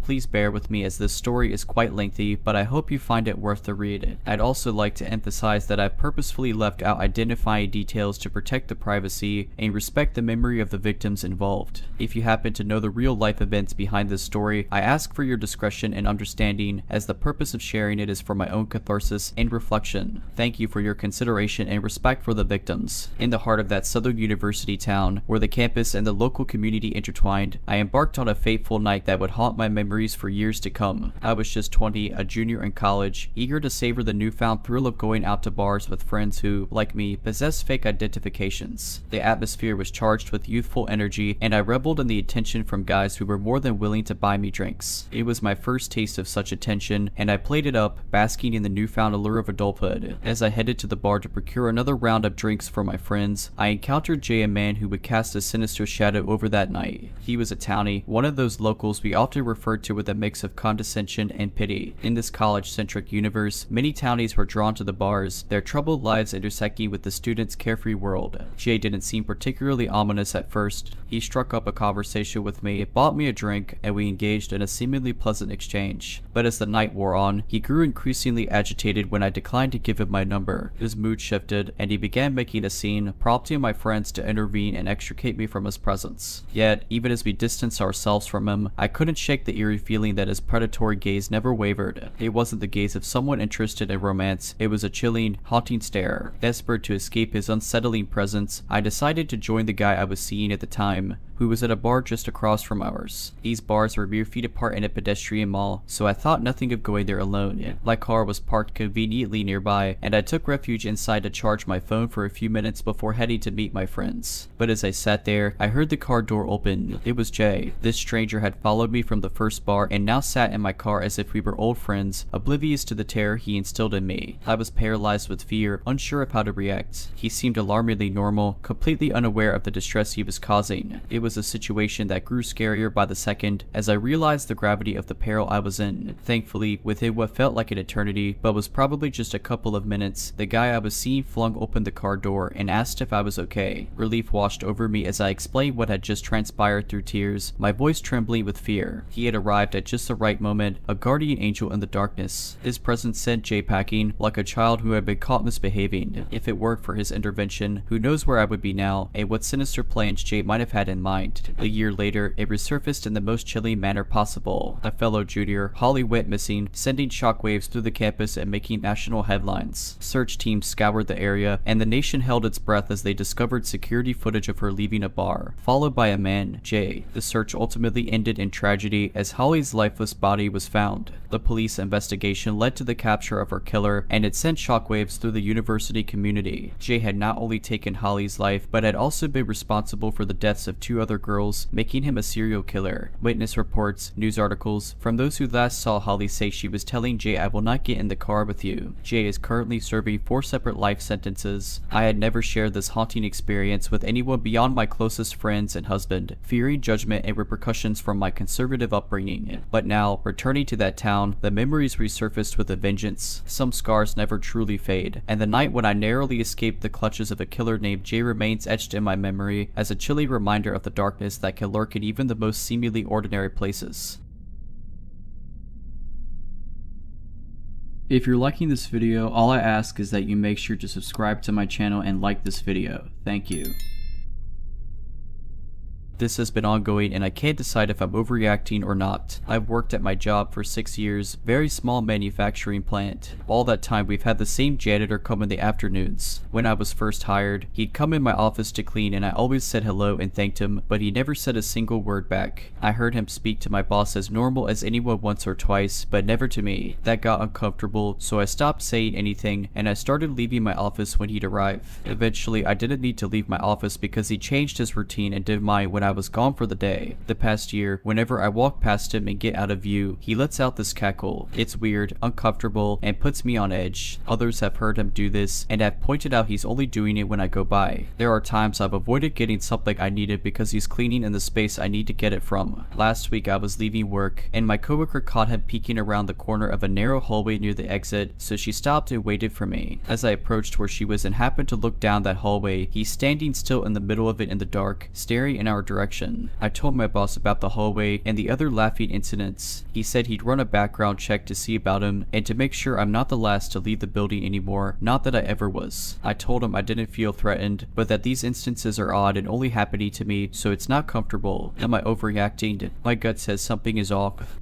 Please bear with me as this story is quite lengthy, but I hope you find it worth the read. I'd also like to emphasize that I've purposefully left out identifying details to protect the privacy and respect the memory of the victims involved. If you happen to know the real life events behind this story, I ask for your discretion and understanding, as the purpose of sharing it is for my own catharsis and reflection. Thank you for your consideration and respect for the victims. In the heart of that Southern University town, where the campus and the local community intertwined, I embarked on a fateful night that would haunt my memory for years to come. I was just 20, a junior in college, eager to savor the newfound thrill of going out to bars with friends who, like me, possessed fake identifications. The atmosphere was charged with youthful energy, and I reveled in the attention from guys who were more than willing to buy me drinks. It was my first taste of such attention, and I played it up, basking in the newfound allure of adulthood. As I headed to the bar to procure another round of drinks for my friends, I encountered Jay, a man who would cast a sinister shadow over that night. He was a townie, one of those locals we often referred to with a mix of condescension and pity. In this college-centric universe, many townies were drawn to the bars, their troubled lives intersecting with the students' carefree world. Jay didn't seem particularly ominous at first. He struck up a conversation with me, bought me a drink, and we engaged in a seemingly pleasant exchange. But as the night wore on, he grew increasingly agitated when I declined to give him my number. His mood shifted, and he began making a scene, prompting my friends to intervene and extricate me from his presence. Yet, even as we distanced ourselves from him, I couldn't shake the eerie feeling that his predatory gaze never wavered. It wasn't the gaze of someone interested in romance, it was a chilling, haunting stare. Desperate to escape his unsettling presence, I decided to join the guy I was seeing at the time, who was at a bar just across from ours. These bars were mere feet apart in a pedestrian mall, so I thought nothing of going there alone. My car was parked conveniently nearby, and I took refuge inside to charge my phone for a few minutes before heading to meet my friends. But as I sat there, I heard the car door open. It was Jay. This stranger had followed me from the first bar and now sat in my car as if we were old friends, oblivious to the terror he instilled in me. I was paralyzed with fear, unsure of how to react. He seemed alarmingly normal, completely unaware of the distress he was causing. It was a situation that grew scarier by the second as I realized the gravity of the peril I was in. Thankfully, within what felt like an eternity, but was probably just a couple of minutes, the guy I was seeing flung open the car door and asked if I was okay. Relief washed over me as I explained what had just transpired through tears, my voice trembling with fear. He had arrived at just the right moment, a guardian angel in the darkness. His presence sent Jay packing, like a child who had been caught misbehaving. If it weren't for his intervention, who knows where I would be now, and what sinister plans Jay might have had in mind. A year later, it resurfaced in the most chilling manner possible. A fellow junior, Holly, went missing, sending shockwaves through the campus and making national headlines. Search teams scoured the area, and the nation held its breath as they discovered security footage of her leaving a bar, followed by a man, Jay. The search ultimately ended in tragedy as Holly's lifeless body was found. The police investigation led to the capture of her killer, and it sent shockwaves through the university community. Jay had not only taken Holly's life, but had also been responsible for the deaths of 2 other girls, making him a serial killer. Witness reports, news articles from those who last saw Holly say she was telling Jay, "I will not get in the car with you." Jay is currently serving 4 separate life sentences. I had never shared this haunting experience with anyone beyond my closest friends and husband, fearing judgment and repercussions from my conservative upbringing. But now, returning to that town, the memories resurfaced with a vengeance. Some scars never truly fade, and the night when I narrowly escaped the clutches of a killer named Jay remains etched in my memory as a chilly reminder of the darkness that can lurk in even the most seemingly ordinary places. If you're liking this video, all I ask is that you make sure to subscribe to my channel and like this video. Thank you. This has been ongoing and I can't decide if I'm overreacting or not. I've worked at my job for 6 years, very small manufacturing plant. All that time we've had the same janitor come in the afternoons. When I was first hired, he'd come in my office to clean and I always said hello and thanked him, but he never said a single word back. I heard him speak to my boss as normal as anyone once or twice, but never to me. That got uncomfortable, so I stopped saying anything and I started leaving my office when he'd arrive. Eventually, I didn't need to leave my office because he changed his routine and did mine when I was gone for the day. The past year, whenever I walk past him and get out of view, he lets out this cackle. It's weird, uncomfortable, and puts me on edge. Others have heard him do this and have pointed out he's only doing it when I go by. There are times I've avoided getting something I needed because he's cleaning in the space I need to get it from. Last week I was leaving work and my coworker caught him peeking around the corner of a narrow hallway near the exit, so she stopped and waited for me. As I approached where she was and happened to look down that hallway, he's standing still in the middle of it in the dark, staring in our direction. I told my boss about the hallway and the other laughing incidents. He said he'd run a background check to see about him and to make sure I'm not the last to leave the building anymore, not that I ever was. I told him I didn't feel threatened, but that these instances are odd and only happening to me, so it's not comfortable. Am I overreacting? My gut says something is off.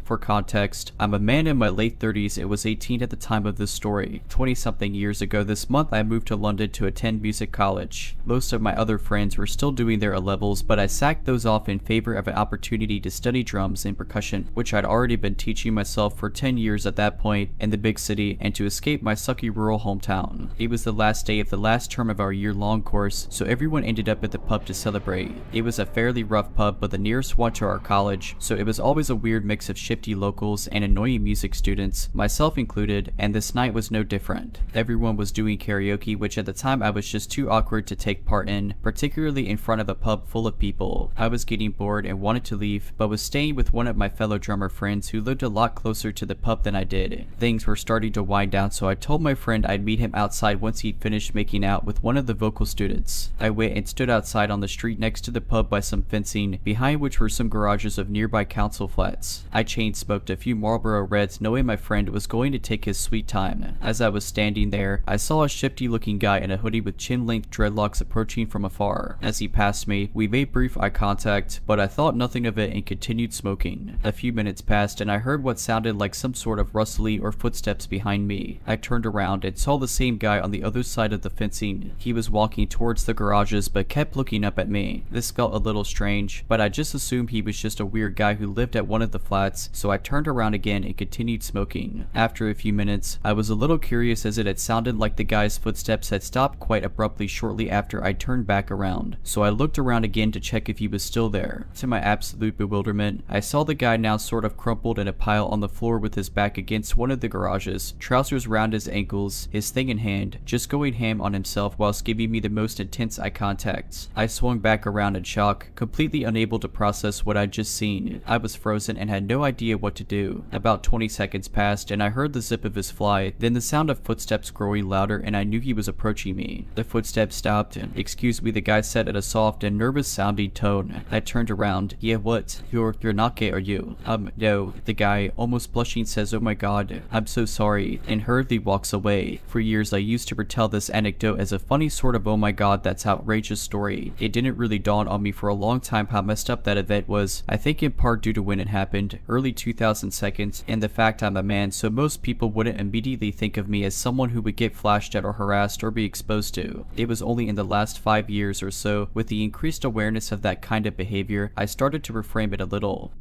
For context, I'm a man in my late 30s and was 18 at the time of this story. 20-something years ago this month I moved to London to attend music college. Most of my other friends were still doing their A-levels, but I sacked those off in favor of an opportunity to study drums and percussion, which I'd already been teaching myself for 10 years at that point in the big city, and to escape my sucky rural hometown. It was the last day of the last term of our year-long course, so everyone ended up at the pub to celebrate. It was a fairly rough pub, but the nearest one to our college, so it was always a weird mix of shifty locals and annoying music students, myself included, and this night was no different. Everyone was doing karaoke, which at the time I was just too awkward to take part in, particularly in front of a pub full of people. I was getting bored and wanted to leave, but was staying with one of my fellow drummer friends who lived a lot closer to the pub than I did. Things were starting to wind down, so I told my friend I'd meet him outside once he'd finished making out with one of the vocal students. I went and stood outside on the street next to the pub by some fencing, behind which were some garages of nearby council flats. I chain smoked a few Marlboro Reds, knowing my friend was going to take his sweet time. As I was standing there, I saw a shifty looking guy in a hoodie with chin-length dreadlocks approaching from afar. As he passed me, we made brief eye contact, but I thought nothing of it and continued smoking. A few minutes passed and I heard what sounded like some sort of rustling or footsteps behind me. I turned around and saw the same guy on the other side of the fencing. He was walking towards the garages but kept looking up at me. This felt a little strange, but I just assumed he was just a weird guy who lived at one of the flats, so I turned around again and continued smoking. After a few minutes, I was a little curious as it had sounded like the guy's footsteps had stopped quite abruptly shortly after I turned back around, so I looked around again to check if he was still there. To my absolute bewilderment, I saw the guy now sort of crumpled in a pile on the floor with his back against one of the garages, trousers round his ankles, his thing in hand, just going ham on himself whilst giving me the most intense eye contact. I swung back around in shock, completely unable to process what I'd just seen. I was frozen and had no idea what to do. About 20 seconds passed and I heard the zip of his fly, then the sound of footsteps growing louder and I knew he was approaching me. The footsteps stopped. "Excuse me," the guy said at a soft and nervous sounding tone. I turned around. "Yeah, what? You're not gay, are you?" No." The guy, almost blushing, says, "Oh my god, I'm so sorry," and hurriedly walks away. For years I used to retell this anecdote as a funny sort of "oh my god, that's outrageous" story. It didn't really dawn on me for a long time how messed up that event was, I think in part due to when it happened, early barely 2,000 seconds, and the fact I'm a man, so most people wouldn't immediately think of me as someone who would get flashed at or harassed or be exposed to. It was only in the last 5 years or so, with the increased awareness of that kind of behavior, I started to reframe it a little.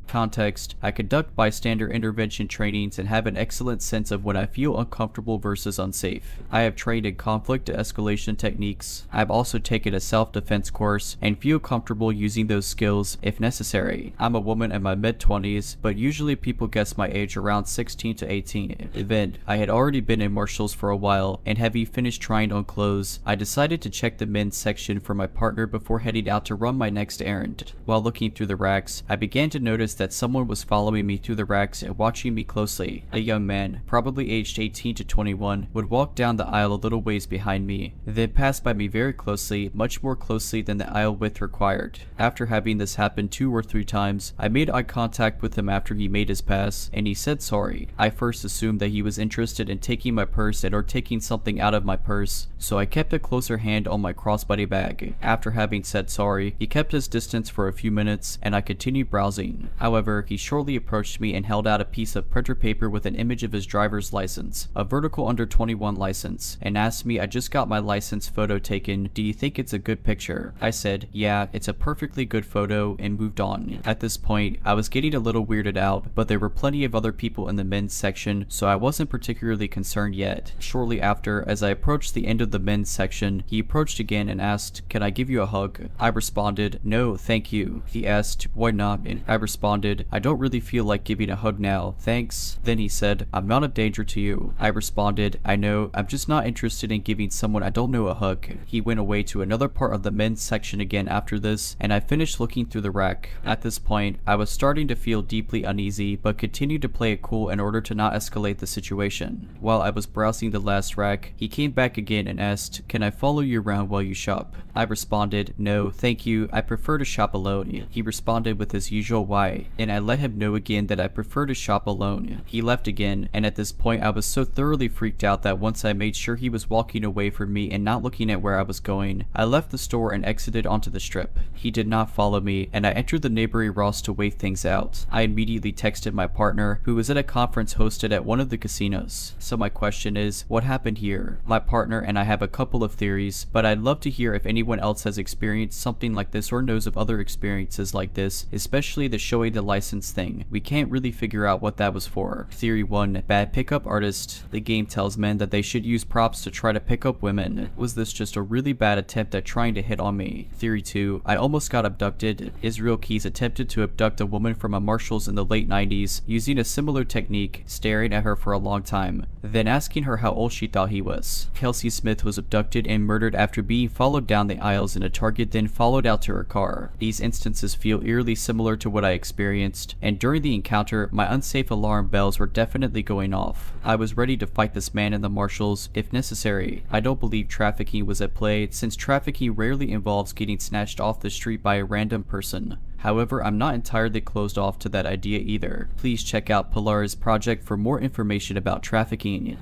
Context: I conduct bystander intervention trainings and have an excellent sense of when I feel uncomfortable versus unsafe. I have trained in conflict escalation techniques. I have also taken a self-defense course and feel comfortable using those skills if necessary. I'm a woman in my mid-20s, but usually people guess my age around 16 to 18. Event: I had already been in Marshalls for a while, and having finished trying on clothes, I decided to check the men's section for my partner before heading out to run my next errand. While looking through the racks, I began to notice that someone was following me through the racks and watching me closely. A young man, probably aged 18 to 21, would walk down the aisle a little ways behind me, then pass by me very closely, much more closely than the aisle width required. After having this happen 2 or 3 times, I made eye contact with him after he made his pass, and he said sorry. I first assumed that he was interested in taking my purse and or taking something out of my purse, so I kept a closer hand on my crossbody bag. After having said sorry, he kept his distance for a few minutes, and I continued browsing. However, he shortly approached me and held out a piece of printer paper with an image of his driver's license, a vertical under 21 license, and asked me, I just got my license photo taken, do you think it's a good picture? I said, yeah, it's a perfectly good photo, and moved on. At this point, I was getting a little weirded out, but there were plenty of other people in the men's section, so I wasn't particularly concerned yet. Shortly after, as I approached the end of the men's section, he approached again and asked, can I give you a hug? I responded, no, thank you. He asked, why not? And I responded, I don't really feel like giving a hug now, thanks. Then he said, I'm not a danger to you. I responded, I know, I'm just not interested in giving someone I don't know a hug. He went away to another part of the men's section again after this, and I finished looking through the rack. At this point, I was starting to feel deeply uneasy, but continued to play it cool in order to not escalate the situation. While I was browsing the last rack, he came back again and asked, can I follow you around while you shop? I responded, no, thank you, I prefer to shop alone. He responded with his usual why, and I let him know again that I prefer to shop alone. He left again, and at this point I was so thoroughly freaked out that once I made sure he was walking away from me and not looking at where I was going, I left the store and exited onto the strip. He did not follow me, and I entered the neighboring Ross to wait things out. I immediately texted my partner, who was at a conference hosted at one of the casinos. So my question is, what happened here? My partner and I have a couple of theories, but I'd love to hear if anyone else has experienced something like this or knows of other experiences like this, especially the showing the license thing. We can't really figure out what that was for. Theory 1, bad pickup artist. The game tells men that they should use props to try to pick up women. Was this just a really bad attempt at trying to hit on me? Theory 2, I almost got abducted. Israel Keys attempted to abduct a woman from a Marshalls in the late 90s using a similar technique, staring at her for a long time, then asking her how old she thought he was. Kelsey Smith was abducted and murdered after being followed down the aisles in a Target, then followed out to her car. These instances feel eerily similar to what I experienced, and during the encounter, my unsafe alarm bells were definitely going off. I was ready to fight this man in the Marshalls if necessary. I don't believe trafficking was at play, since trafficking rarely involves getting snatched off the street by a random person. However, I'm not entirely closed off to that idea either. Please check out Polaris Project for more information about trafficking.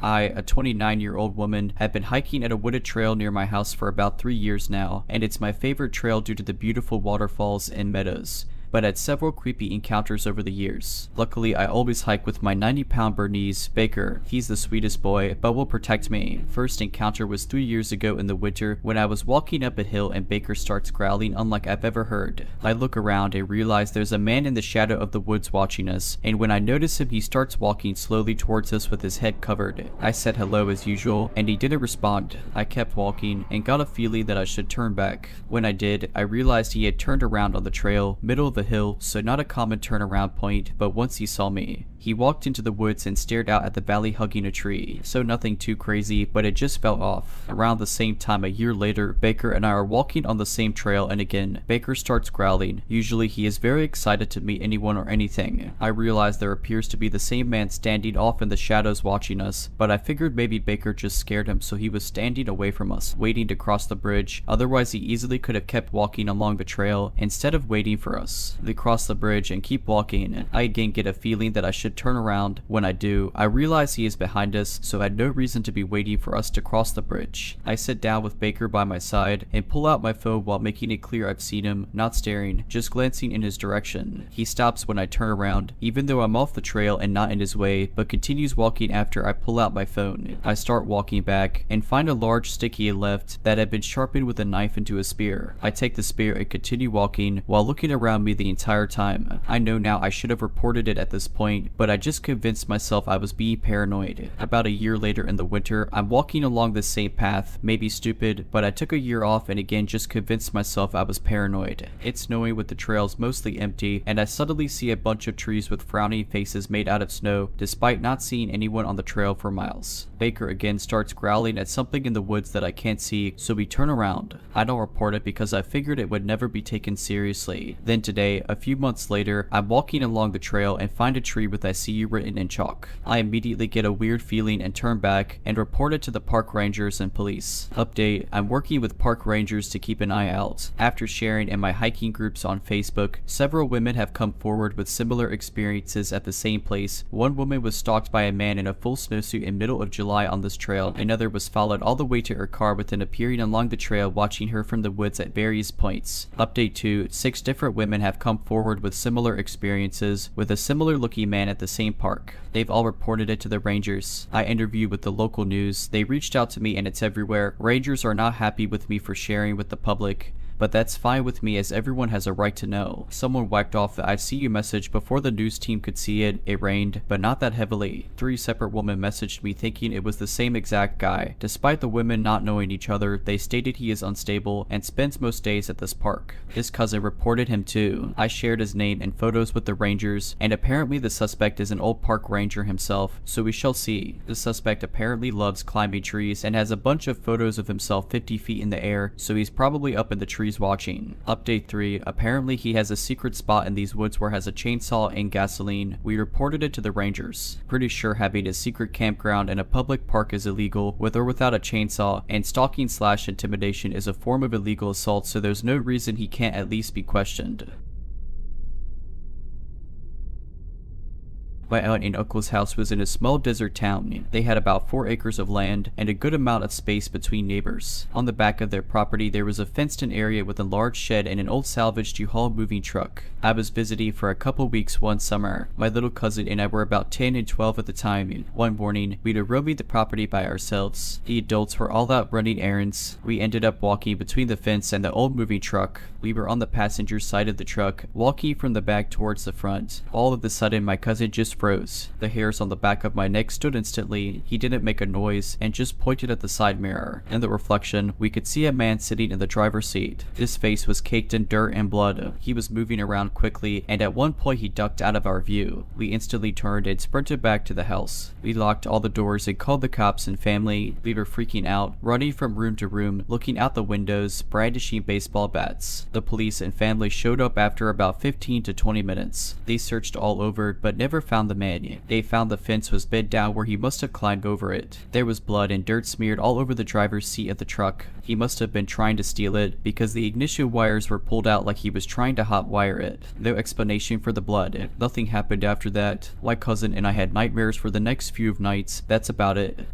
I, a 29-year-old woman, have been hiking at a wooded trail near my house for about 3 years now, and it's my favorite trail due to the beautiful waterfalls and meadows, but had several creepy encounters over the years. Luckily, I always hike with my 90-pound Bernese, Baker. He's the sweetest boy, but will protect me. First encounter was 3 years ago in the winter when I was walking up a hill and Baker starts growling unlike I've ever heard. I look around and realize there's a man in the shadow of the woods watching us, and when I notice him, he starts walking slowly towards us with his head covered. I said hello as usual, and he didn't respond. I kept walking and got a feeling that I should turn back. When I did, I realized he had turned around on the trail, middle of the hill, so not a common turnaround point, but once he saw me, he walked into the woods and stared out at the valley hugging a tree, so nothing too crazy, but it just felt off. Around the same time a year later, Baker and I are walking on the same trail, and again, Baker starts growling. Usually he is very excited to meet anyone or anything. I realize there appears to be the same man standing off in the shadows watching us, but I figured maybe Baker just scared him, so he was standing away from us, waiting to cross the bridge. Otherwise he easily could have kept walking along the trail instead of waiting for us. They cross the bridge and keep walking. I again get a feeling that I should to turn around. When I do, I realize he is behind us, so I had no reason to be waiting for us to cross the bridge. I sit down with Baker by my side and pull out my phone while making it clear I've seen him, not staring, just glancing in his direction. He stops when I turn around, even though I'm off the trail and not in his way, but continues walking after I pull out my phone. I start walking back and find a large stick he had left that had been sharpened with a knife into a spear. I take the spear and continue walking while looking around me the entire time. I know now I should have reported it at this point, but I just convinced myself I was being paranoid. About a year later in the winter, I'm walking along the same path, maybe stupid, but I took a year off and again just convinced myself I was paranoid. It's snowing with the trails mostly empty, and I suddenly see a bunch of trees with frowning faces made out of snow, despite not seeing anyone on the trail for miles. Baker again starts growling at something in the woods that I can't see, so we turn around. I don't report it because I figured it would never be taken seriously. Then today, a few months later, I'm walking along the trail and find a tree with "I see you" written in chalk. I immediately get a weird feeling and turn back and report it to the park rangers and police. Update: I'm working with park rangers to keep an eye out. After sharing in my hiking groups on Facebook, several women have come forward with similar experiences at the same place. One woman was stalked by a man in a full snowsuit in middle of July on this trail. Another was followed all the way to her car within appearing along the trail watching her from the woods at various points. Update 2, 6 different women have come forward with similar experiences with a similar looking man at the same park. They've all reported it to the rangers. I interviewed with the local news. They reached out to me and it's everywhere. Rangers are not happy with me for sharing with the public, but that's fine with me as everyone has a right to know. Someone whacked off the "I see you" message before the news team could see it. It rained, but not that heavily. 3 separate women messaged me thinking it was the same exact guy. Despite the women not knowing each other, they stated he is unstable and spends most days at this park. His cousin reported him too. I shared his name and photos with the rangers, and apparently the suspect is an old park ranger himself, so we shall see. The suspect apparently loves climbing trees and has a bunch of photos of himself 50 feet in the air, so he's probably up in the trees watching. Update 3, apparently he has a secret spot in these woods where has a chainsaw and gasoline. We reported it to the rangers. Pretty sure having a secret campground in a public park is illegal, with or without a chainsaw, and stalking/intimidation is a form of illegal assault, so there's no reason he can't at least be questioned. My aunt and uncle's house was in a small desert town. They had about 4 acres of land and a good amount of space between neighbors. On the back of their property there was a fenced-in area with a large shed and an old salvaged U-Haul moving truck. I was visiting for a couple weeks one summer. My little cousin and I were about 10 and 12 at the time. One morning, we were roaming the property by ourselves. The adults were all out running errands. We ended up walking between the fence and the old moving truck. We were on the passenger side of the truck, walking from the back towards the front. All of a sudden, my cousin just froze. The hairs on the back of my neck stood instantly. He didn't make a noise and just pointed at the side mirror. In the reflection, we could see a man sitting in the driver's seat. His face was caked in dirt and blood. He was moving around quickly, and at one point he ducked out of our view. We instantly turned and sprinted back to the house. We locked all the doors and called the cops and family. We were freaking out, running from room to room, looking out the windows, brandishing baseball bats. The police and family showed up after about 15 to 20 minutes. They searched all over, but never found the man. They found the fence was bent down where he must have climbed over it. There was blood and dirt smeared all over the driver's seat of the truck. He must have been trying to steal it because the ignition wires were pulled out like he was trying to hotwire it. No explanation for the blood. Nothing happened after that. My cousin and I had nightmares for the next few nights. That's about it.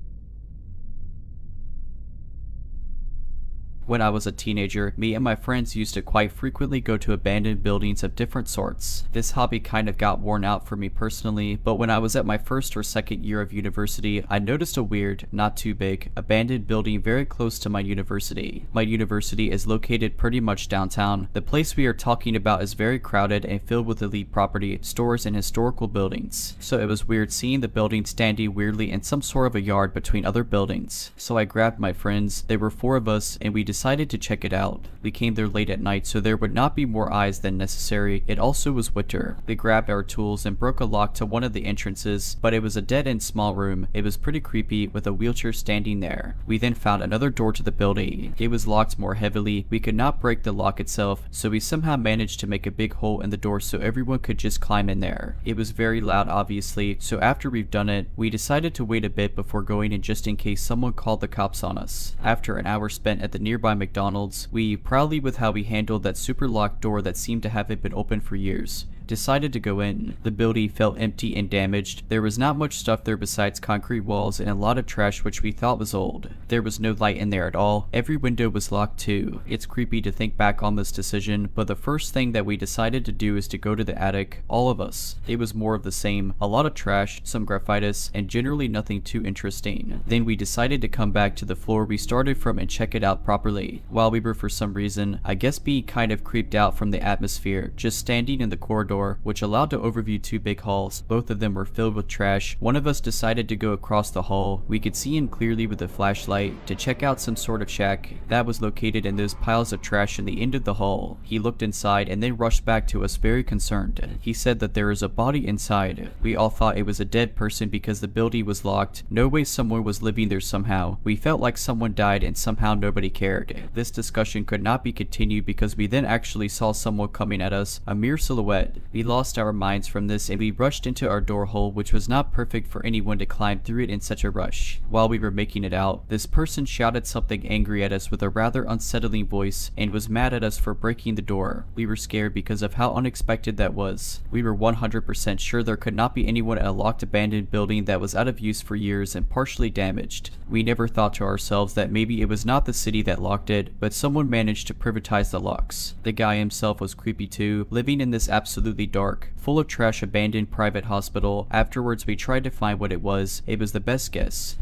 When I was a teenager, me and my friends used to quite frequently go to abandoned buildings of different sorts. This hobby kind of got worn out for me personally, but when I was at my first or second year of university, I noticed a weird, not too big, abandoned building very close to my university. My university is located pretty much downtown. The place we are talking about is very crowded and filled with elite property, stores, and historical buildings. So it was weird seeing the building standing weirdly in some sort of a yard between other buildings. So I grabbed my friends, there were 4 of us, and we decided to check it out. We came there late at night so there would not be more eyes than necessary. It also was winter. We grabbed our tools and broke a lock to one of the entrances, but it was a dead-end small room. It was pretty creepy with a wheelchair standing there. We then found another door to the building. It was locked more heavily. We could not break the lock itself, so we somehow managed to make a big hole in the door so everyone could just climb in there. It was very loud obviously, so after we've done it, we decided to wait a bit before going in just in case someone called the cops on us. After an hour spent at the nearby McDonald's, we, proudly with how we handled that super locked door that seemed to haven't been open for years, Decided to go in. The building felt empty and damaged. There was not much stuff there besides concrete walls and a lot of trash which we thought was old. There was no light in there at all. Every window was locked too. It's creepy to think back on this decision, but the first thing that we decided to do is to go to the attic, all of us. It was more of the same, a lot of trash, some graphitis, and generally nothing too interesting. Then we decided to come back to the floor we started from and check it out properly. While we were for some reason, I guess being kind of creeped out from the atmosphere, just standing in the corridor, which allowed to overview two big halls. Both of them were filled with trash. One of us decided to go across the hall. We could see in clearly with a flashlight to check out some sort of shack that was located in those piles of trash in the end of the hall. He looked inside and then rushed back to us very concerned. He said that there is a body inside. We all thought it was a dead person because the building was locked. No way someone was living there somehow. We felt like someone died and somehow nobody cared. This discussion could not be continued because we then actually saw someone coming at us, a mere silhouette. We lost our minds from this and we rushed into our door hole, which was not perfect for anyone to climb through it in such a rush. While we were making it out, this person shouted something angry at us with a rather unsettling voice and was mad at us for breaking the door. We were scared because of how unexpected that was. We were 100% sure there could not be anyone in a locked abandoned building that was out of use for years and partially damaged. We never thought to ourselves that maybe it was not the city that locked it, but someone managed to privatize the locks. The guy himself was creepy too, living in this absolutely dark, full of trash abandoned private hospital. Afterwards we tried to find what it was. It was the best guess.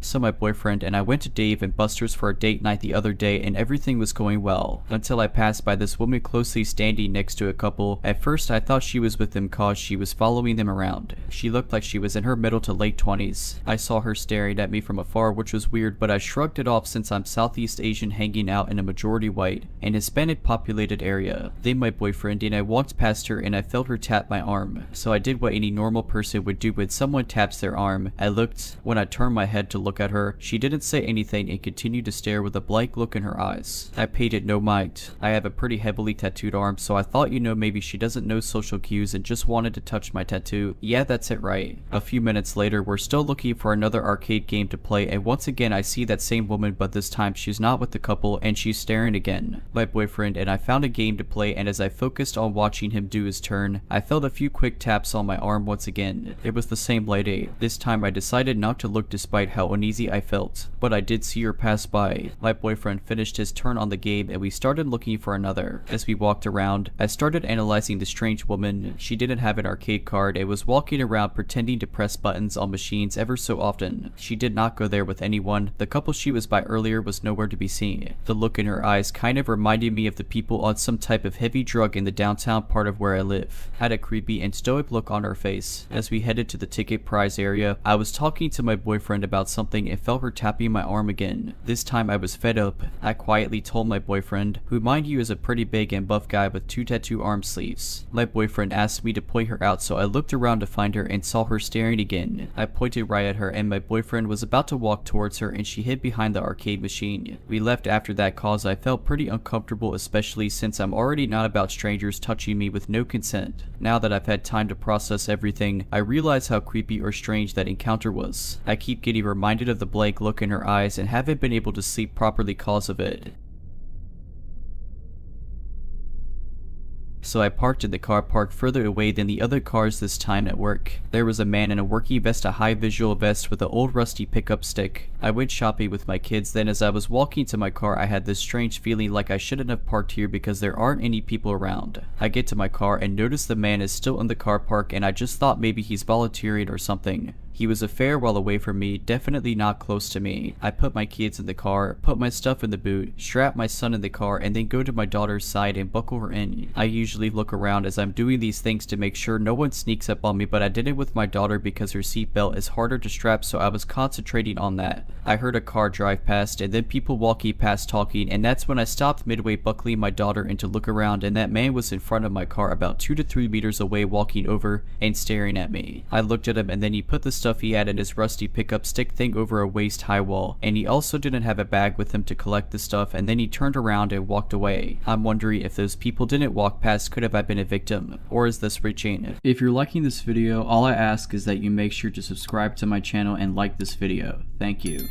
So my boyfriend and I went to Dave and Buster's for a date night the other day and everything was going well, until I passed by this woman closely standing next to a couple. At first I thought she was with them cause she was following them around. She looked like she was in her middle to late 20s. I saw her staring at me from afar, which was weird, but I shrugged it off since I'm Southeast Asian hanging out in a majority white and Hispanic populated area. Then my boyfriend and I walked past her and I felt her tap my arm. So I did what any normal person would do when someone taps their arm. I looked. When I turned my head to look at her, she didn't say anything and continued to stare with a blank look in her eyes. I paid it no mind. I have a pretty heavily tattooed arm, so I thought, maybe she doesn't know social cues and just wanted to touch my tattoo. Yeah, that's it right. A few minutes later, we're still looking for another arcade game to play, and once again I see that same woman, but this time she's not with the couple and she's staring again. My boyfriend and I found a game to play, and as I focused on watching him do his turn, I felt a few quick taps on my arm once again. It was the same lady. This time I decided not to look despite how uneasy I felt, but I did see her pass by. My boyfriend finished his turn on the game and we started looking for another. As we walked around, I started analyzing the strange woman. She didn't have an arcade card and was walking around pretending to press buttons on machines ever so often. She did not go there with anyone. The couple she was by earlier was nowhere to be seen. The look in her eyes kind of reminded me of the people on some type of heavy drug in the downtown part of where I live. Had a creepy and stoic look on her face. As we headed to the ticket prize area, I was talking to my boyfriend about something and felt her tapping my arm again. This time I was fed up. I quietly told my boyfriend, who mind you is a pretty big and buff guy with 2 tattoo arm sleeves. My boyfriend asked me to point her out, so I looked around to find her and saw her staring again. I pointed right at her and my boyfriend was about to walk towards her and she hid behind the arcade machine. We left after that cause I felt pretty uncomfortable, especially since I'm already not about strangers touching me with no consent. Now that I've had time to process everything, I realize how creepy or strange that encounter was. I keep getting reminded of the blank look in her eyes and haven't been able to sleep properly cause of it. So I parked in the car park further away than the other cars this time at work. There was a man in a worky vest, a high visual vest with an old rusty pickup stick. I went shopping with my kids, then as I was walking to my car I had this strange feeling like I shouldn't have parked here because there aren't any people around. I get to my car and notice the man is still in the car park and I just thought maybe he's volunteering or something. He was a fair while away from me, definitely not close to me. I put my kids in the car, put my stuff in the boot, strap my son in the car, and then go to my daughter's side and buckle her in. I usually look around as I'm doing these things to make sure no one sneaks up on me, but I did it with my daughter because her seatbelt is harder to strap, so I was concentrating on that. I heard a car drive past and then people walking past talking, and that's when I stopped midway buckling my daughter in to look around, and that man was in front of my car about 2 to 3 meters away walking over and staring at me. I looked at him and then he put the stuff he had in his rusty pickup stick thing over a waist high wall, and he also didn't have a bag with him to collect the stuff, and then he turned around and walked away. I'm wondering if those people didn't walk past, could have I been a victim, or is this reaching? If you're liking this video, all I ask is that you make sure to subscribe to my channel and like this video. Thank you.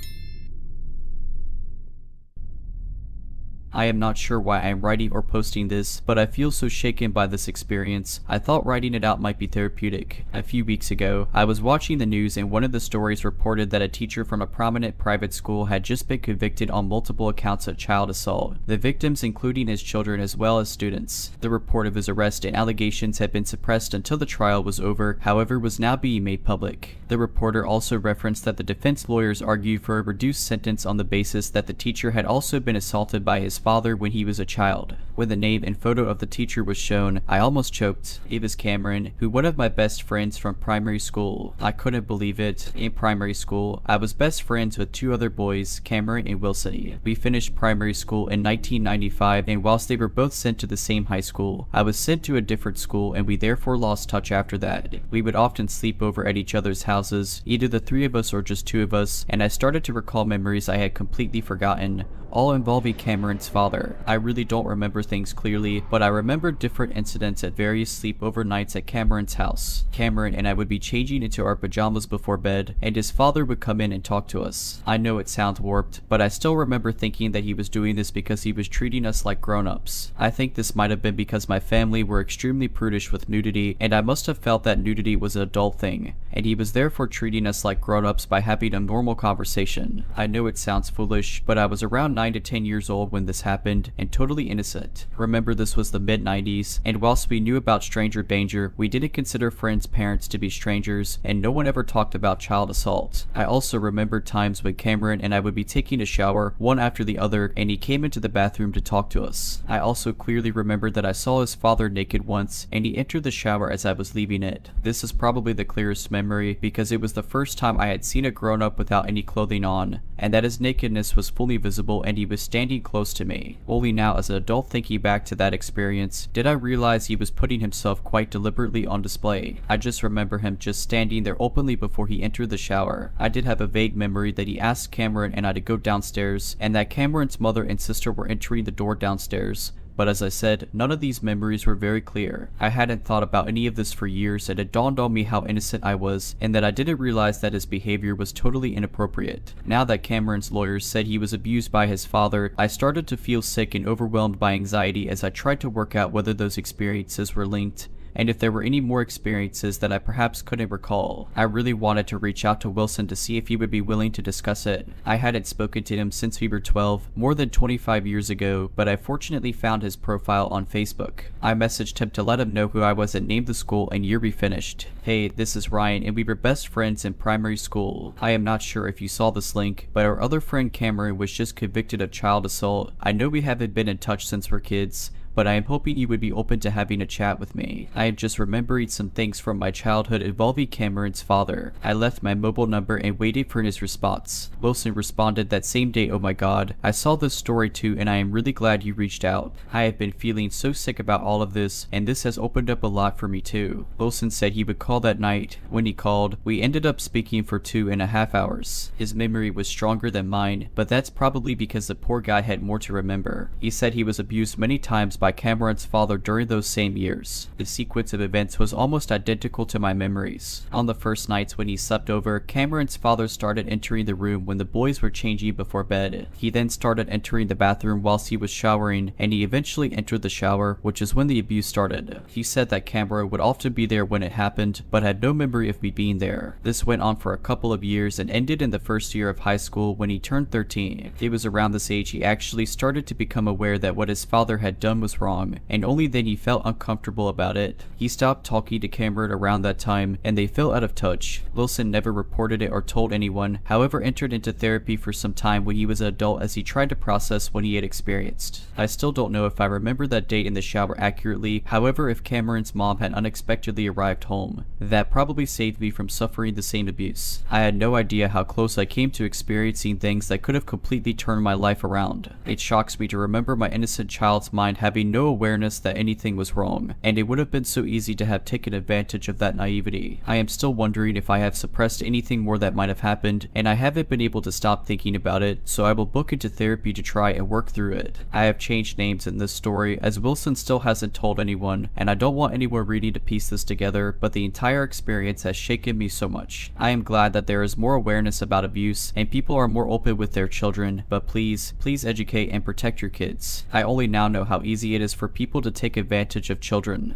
I am not sure why I am writing or posting this, but I feel so shaken by this experience. I thought writing it out might be therapeutic. A few weeks ago, I was watching the news and one of the stories reported that a teacher from a prominent private school had just been convicted on multiple accounts of child assault, the victims including his children as well as students. The report of his arrest and allegations had been suppressed until the trial was over, however was now being made public. The reporter also referenced that the defense lawyers argued for a reduced sentence on the basis that the teacher had also been assaulted by his father when he was a child. When the name and photo of the teacher was shown, I almost choked. It was Cameron, who one of my best friends from primary school. I couldn't believe it. In primary school, I was best friends with two other boys, Cameron and Wilson. We finished primary school in 1995, and whilst they were both sent to the same high school, I was sent to a different school and we therefore lost touch after that. We would often sleep over at each other's houses, either the three of us or just two of us, and I started to recall memories I had completely forgotten, all involving Cameron's father. I really don't remember things clearly, but I remember different incidents at various sleepover nights at Cameron's house. Cameron and I would be changing into our pajamas before bed, and his father would come in and talk to us. I know it sounds warped, but I still remember thinking that he was doing this because he was treating us like grown-ups. I think this might have been because my family were extremely prudish with nudity, and I must have felt that nudity was an adult thing, and he was therefore treating us like grown-ups by having a normal conversation. I know it sounds foolish, but I was around 9 to 10 years old when this happened, and totally innocent. Remember, this was the mid-90s, and whilst we knew about stranger danger, we didn't consider friends' parents to be strangers, and no one ever talked about child assault. I also remember times when Cameron and I would be taking a shower, one after the other, and he came into the bathroom to talk to us. I also clearly remember that I saw his father naked once, and he entered the shower as I was leaving it. This is probably the clearest memory, because it was the first time I had seen a grown-up without any clothing on, and that his nakedness was fully visible and he was standing close to me. Only now, as an adult thinking back to that experience, did I realize he was putting himself quite deliberately on display. I just remember him just standing there openly before he entered the shower. I did have a vague memory that he asked Cameron and I to go downstairs, and that Cameron's mother and sister were entering the door downstairs. But as I said, none of these memories were very clear. I hadn't thought about any of this for years, and it dawned on me how innocent I was, and that I didn't realize that his behavior was totally inappropriate. Now that Cameron's lawyers said he was abused by his father, I started to feel sick and overwhelmed by anxiety as I tried to work out whether those experiences were linked, and if there were any more experiences that I perhaps couldn't recall. I really wanted to reach out to Wilson to see if he would be willing to discuss it. I hadn't spoken to him since we were 12, more than 25 years ago, but I fortunately found his profile on Facebook. I messaged him to let him know who I was and named the school and year we finished. Hey, this is Ryan, and we were best friends in primary school. I am not sure if you saw this link, but our other friend Cameron was just convicted of child assault. I know we haven't been in touch since we're kids, but I am hoping you would be open to having a chat with me. I am just remembering some things from my childhood involving Cameron's father. I left my mobile number and waited for his response. Wilson responded that same day, "Oh my god, I saw this story too and I am really glad you reached out. I have been feeling so sick about all of this, and this has opened up a lot for me too." Wilson said he would call that night. When he called, we ended up speaking for 2.5 hours. His memory was stronger than mine, but that's probably because the poor guy had more to remember. He said he was abused many times by Cameron's father during those same years. The sequence of events was almost identical to my memories. On the first nights when he slept over, Cameron's father started entering the room when the boys were changing before bed. He then started entering the bathroom whilst he was showering, and he eventually entered the shower, which is when the abuse started. He said that Cameron would often be there when it happened, but had no memory of me being there. This went on for a couple of years and ended in the first year of high school when he turned 13. It was around this age he actually started to become aware that what his father had done was wrong, and only then he felt uncomfortable about it. He stopped talking to Cameron around that time, and they fell out of touch. Wilson never reported it or told anyone, however entered into therapy for some time when he was an adult as he tried to process what he had experienced. I still don't know if I remember that date in the shower accurately, however if Cameron's mom had unexpectedly arrived home, that probably saved me from suffering the same abuse. I had no idea how close I came to experiencing things that could have completely turned my life around. It shocks me to remember my innocent child's mind having having no awareness that anything was wrong, and it would have been so easy to have taken advantage of that naivety. I am still wondering if I have suppressed anything more that might have happened, and I haven't been able to stop thinking about it, so I will book into therapy to try and work through it. I have changed names in this story, as Wilson still hasn't told anyone, and I don't want anyone reading to piece this together, but the entire experience has shaken me so much. I am glad that there is more awareness about abuse, and people are more open with their children, but please educate and protect your kids. I only now know how easy it is for people to take advantage of children.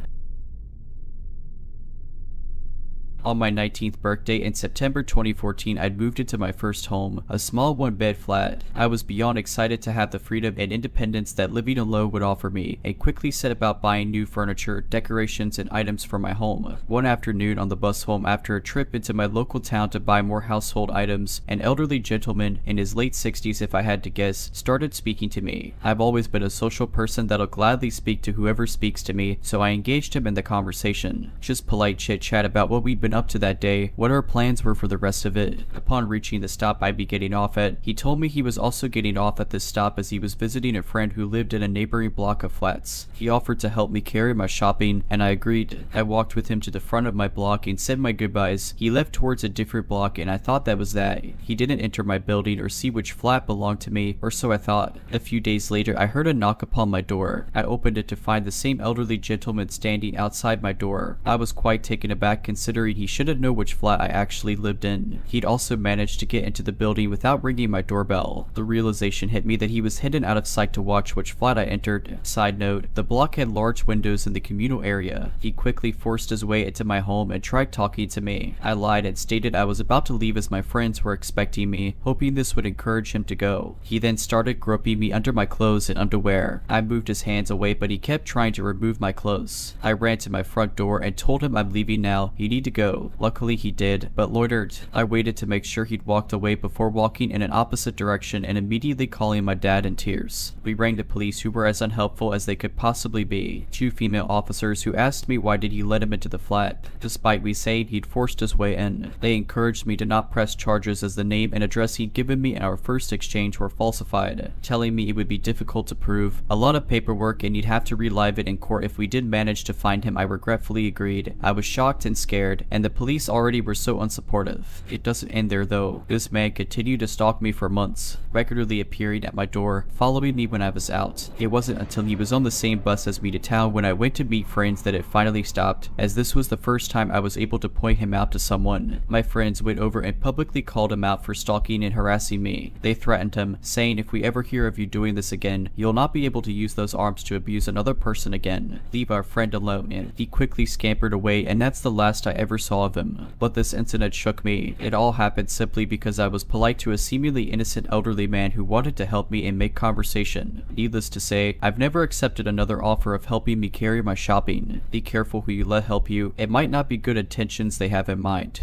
On my 19th birthday in September 2014, I'd moved into my first home, a small one-bed flat. I was beyond excited to have the freedom and independence that living alone would offer me, and quickly set about buying new furniture, decorations, and items for my home. One afternoon on the bus home after a trip into my local town to buy more household items, an elderly gentleman, in his late 60s if I had to guess, started speaking to me. I've always been a social person that'll gladly speak to whoever speaks to me, so I engaged him in the conversation. Just polite chit-chat about what we'd been up to that day, what our plans were for the rest of it. Upon reaching the stop I'd be getting off at, he told me he was also getting off at this stop as he was visiting a friend who lived in a neighboring block of flats. He offered to help me carry my shopping, and I agreed. I walked with him to the front of my block and said my goodbyes. He left towards a different block, and I thought that was that. He didn't enter my building or see which flat belonged to me, or so I thought. A few days later, I heard a knock upon my door. I opened it to find the same elderly gentleman standing outside my door. I was quite taken aback considering he should have known which flat I actually lived in. He'd also managed to get into the building without ringing my doorbell. The realization hit me that he was hidden out of sight to watch which flat I entered. Side note, the block had large windows in the communal area. He quickly forced his way into my home and tried talking to me. I lied and stated I was about to leave as my friends were expecting me, hoping this would encourage him to go. He then started groping me under my clothes and underwear. I moved his hands away, but he kept trying to remove my clothes. I ran to my front door and told him I'm leaving now, you need to go. Luckily he did, but loitered. I waited to make sure he'd walked away before walking in an opposite direction and immediately calling my dad in tears. We rang the police, who were as unhelpful as they could possibly be. 2 female officers who asked me why did he let him into the flat, despite me saying he'd forced his way in. They encouraged me to not press charges as the name and address he'd given me in our first exchange were falsified, telling me it would be difficult to prove, a lot of paperwork, and he'd have to relive it in court if we did manage to find him. I regretfully agreed. I was shocked and scared, and the police already were so unsupportive. It doesn't end there though. This man continued to stalk me for months, regularly appearing at my door, following me when I was out. It wasn't until he was on the same bus as me to town when I went to meet friends that it finally stopped, as this was the first time I was able to point him out to someone. My friends went over and publicly called him out for stalking and harassing me. They threatened him, saying if we ever hear of you doing this again, you'll not be able to use those arms to abuse another person again. Leave our friend alone. And he quickly scampered away, and that's the last I ever saw of him. But this incident shook me. It all happened simply because I was polite to a seemingly innocent elderly man who wanted to help me and make conversation. Needless to say, I've never accepted another offer of helping me carry my shopping. Be careful who you let help you. It might not be good intentions they have in mind.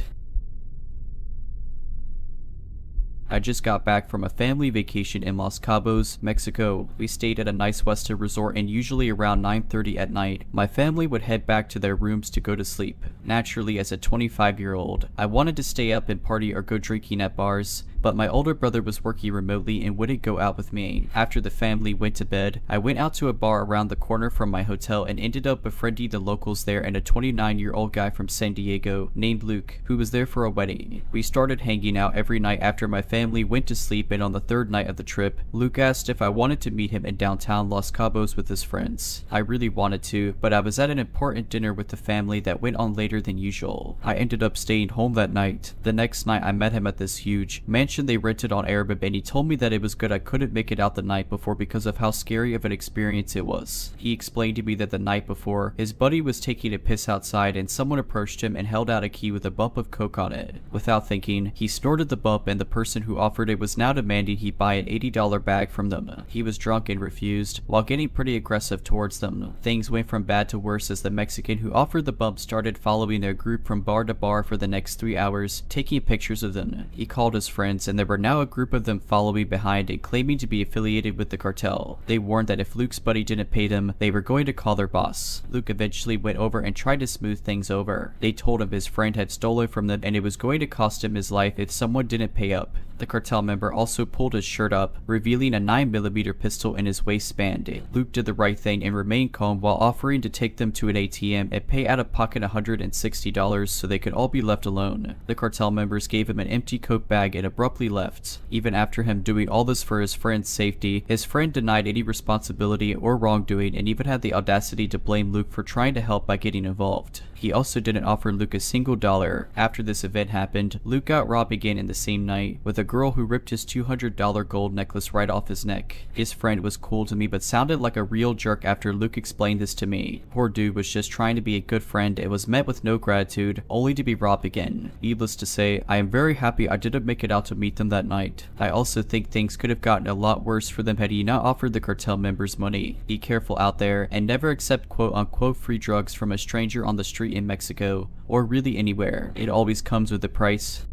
I just got back from a family vacation in Los Cabos, Mexico. We stayed at a nice Western resort, and usually around 9:30 at night, my family would head back to their rooms to go to sleep. Naturally, as a 25-year-old, I wanted to stay up and party or go drinking at bars, but my older brother was working remotely and wouldn't go out with me. After the family went to bed, I went out to a bar around the corner from my hotel and ended up befriending the locals there and a 29-year-old guy from San Diego named Luke, who was there for a wedding. We started hanging out every night after my family went to sleep, and on the 3rd night of the trip, Luke asked if I wanted to meet him in downtown Los Cabos with his friends. I really wanted to, but I was at an important dinner with the family that went on later than usual. I ended up staying home that night. The next night I met him at this huge mansion they rented on Airbnb, and he told me that it was good I couldn't make it out the night before because of how scary of an experience it was. He explained to me that the night before, his buddy was taking a piss outside and someone approached him and held out a key with a bump of coke on it. Without thinking, he snorted the bump, and the person who offered it was now demanding he buy an $80 bag from them. He was drunk and refused, while getting pretty aggressive towards them. Things went from bad to worse as the Mexican who offered the bump started following their group from bar to bar for the next 3 hours, taking pictures of them. He called his friends, friends, and there were now a group of them following behind and claiming to be affiliated with the cartel. They warned that if Luke's buddy didn't pay them, they were going to call their boss. Luke eventually went over and tried to smooth things over. They told him his friend had stolen from them and it was going to cost him his life if someone didn't pay up. The cartel member also pulled his shirt up, revealing a 9mm pistol in his waistband. Luke did the right thing and remained calm while offering to take them to an ATM and pay out of pocket $160 so they could all be left alone. The cartel members gave him an empty Coke bag and abruptly left. Even after him doing all this for his friend's safety, his friend denied any responsibility or wrongdoing and even had the audacity to blame Luke for trying to help by getting involved. He also didn't offer Luke a single dollar. After this event happened, Luke got robbed again in the same night, with a girl who ripped his $200 gold necklace right off his neck. His friend was cool to me but sounded like a real jerk after Luke explained this to me. Poor dude was just trying to be a good friend and was met with no gratitude, only to be robbed again. Needless to say, I am very happy I didn't make it out to meet them that night. I also think things could have gotten a lot worse for them had he not offered the cartel members money. Be careful out there and never accept quote-unquote free drugs from a stranger on the street in Mexico, or really anywhere. It always comes with a price.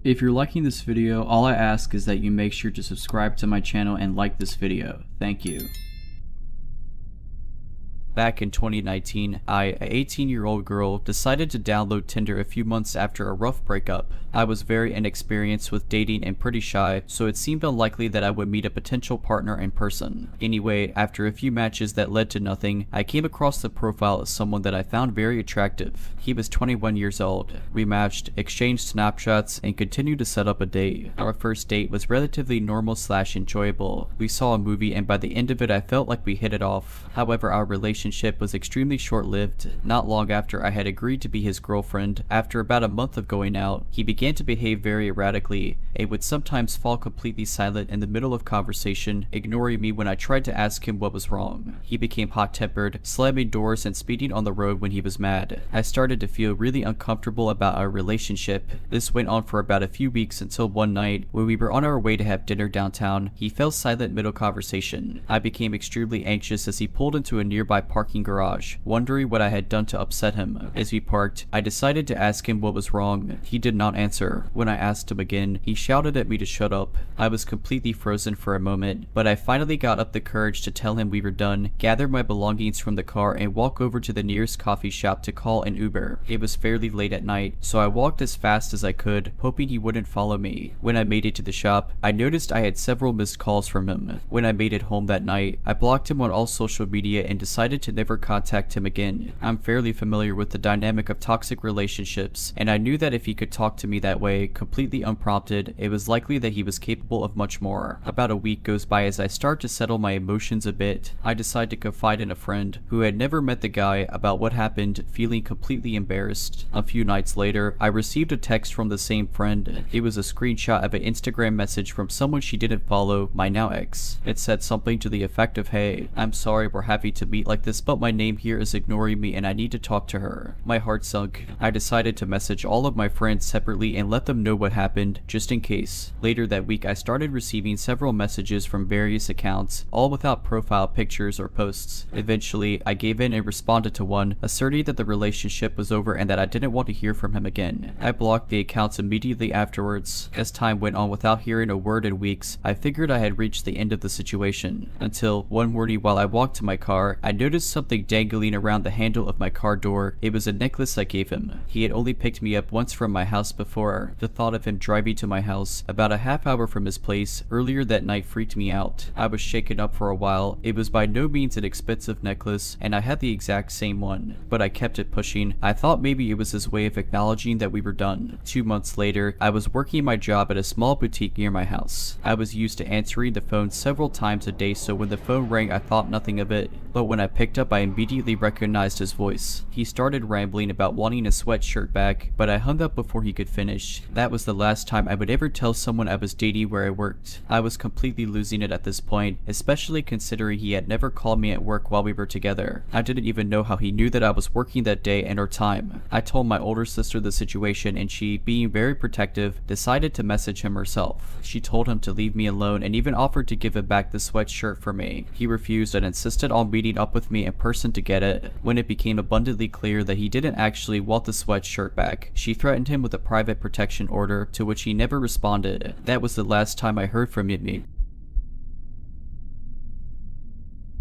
If you're liking this video, all I ask is that you make sure to subscribe to my channel and like this video. Thank you. Back in 2019, an 18-year-old girl, decided to download Tinder a few months after a rough breakup. I was very inexperienced with dating and pretty shy, so it seemed unlikely that I would meet a potential partner in person. Anyway, after a few matches that led to nothing, I came across the profile of someone that I found very attractive. He was 21 years old. We matched, exchanged snapshots, and continued to set up a date. Our first date was relatively normal/enjoyable. We saw a movie and by the end of it I felt like we hit it off. However, our relationship was extremely short-lived. Not long after I had agreed to be his girlfriend, after about a month of going out, he began to behave very erratically and would sometimes fall completely silent in the middle of conversation, ignoring me when I tried to ask him what was wrong. He became hot-tempered, slamming doors and speeding on the road when he was mad. I started to feel really uncomfortable about our relationship. This went on for about a few weeks until one night, when we were on our way to have dinner downtown, he fell silent mid-conversation. I became extremely anxious as he pulled into a nearby parking garage, wondering what I had done to upset him. As we parked, I decided to ask him what was wrong. He did not answer. When I asked him again, he shouted at me to shut up. I was completely frozen for a moment, but I finally got up the courage to tell him we were done, gather my belongings from the car, and walk over to the nearest coffee shop to call an Uber. It was fairly late at night, so I walked as fast as I could, hoping he wouldn't follow me. When I made it to the shop, I noticed I had several missed calls from him. When I made it home that night, I blocked him on all social media and decided to never contact him again. I'm fairly familiar with the dynamic of toxic relationships, and I knew that if he could talk to me that way, completely unprompted, it was likely that he was capable of much more. About a week goes by as I start to settle my emotions a bit. I decide to confide in a friend who had never met the guy about what happened, feeling completely embarrassed. A few nights later, I received a text from the same friend. It was a screenshot of an Instagram message from someone she didn't follow, my now ex. It said something to the effect of, "Hey, I'm sorry we're having to meet like this, but my name here is ignoring me and I need to talk to her." My heart sunk. I decided to message all of my friends separately and let them know what happened, just in case. Later that week, I started receiving several messages from various accounts, all without profile pictures or posts. Eventually, I gave in and responded to one, asserting that the relationship was over and that I didn't want to hear from him again. I blocked the accounts immediately afterwards. As time went on without hearing a word in weeks, I figured I had reached the end of the situation. Until one morning while I walked to my car, I noticed something dangling around the handle of my car door. It was a necklace I gave him. He had only picked me up once from my house before. The thought of him driving to my house about a half hour from his place earlier that night freaked me out. I was shaken up for a while. It was by no means an expensive necklace, and I had the exact same one, but I kept it pushing. I thought maybe it was his way of acknowledging that we were done. 2 months later, I was working my job at a small boutique near my house. I was used to answering the phone several times a day, so when the phone rang I thought nothing of it, but when I picked up I immediately recognized his voice. He started rambling about wanting a sweatshirt back, but I hung up before he could finish. That was the last time I would ever tell someone I was dating where I worked. I was completely losing it at this point, especially considering he had never called me at work while we were together. I didn't even know how he knew that I was working that day and or time. I told my older sister the situation and she, being very protective, decided to message him herself. She told him to leave me alone and even offered to give him back the sweatshirt for me. He refused and insisted on meeting up with me me in person to get it. When it became abundantly clear that he didn't actually want the sweatshirt back, she threatened him with a private protection order, to which he never responded. That was the last time I heard from Yemi.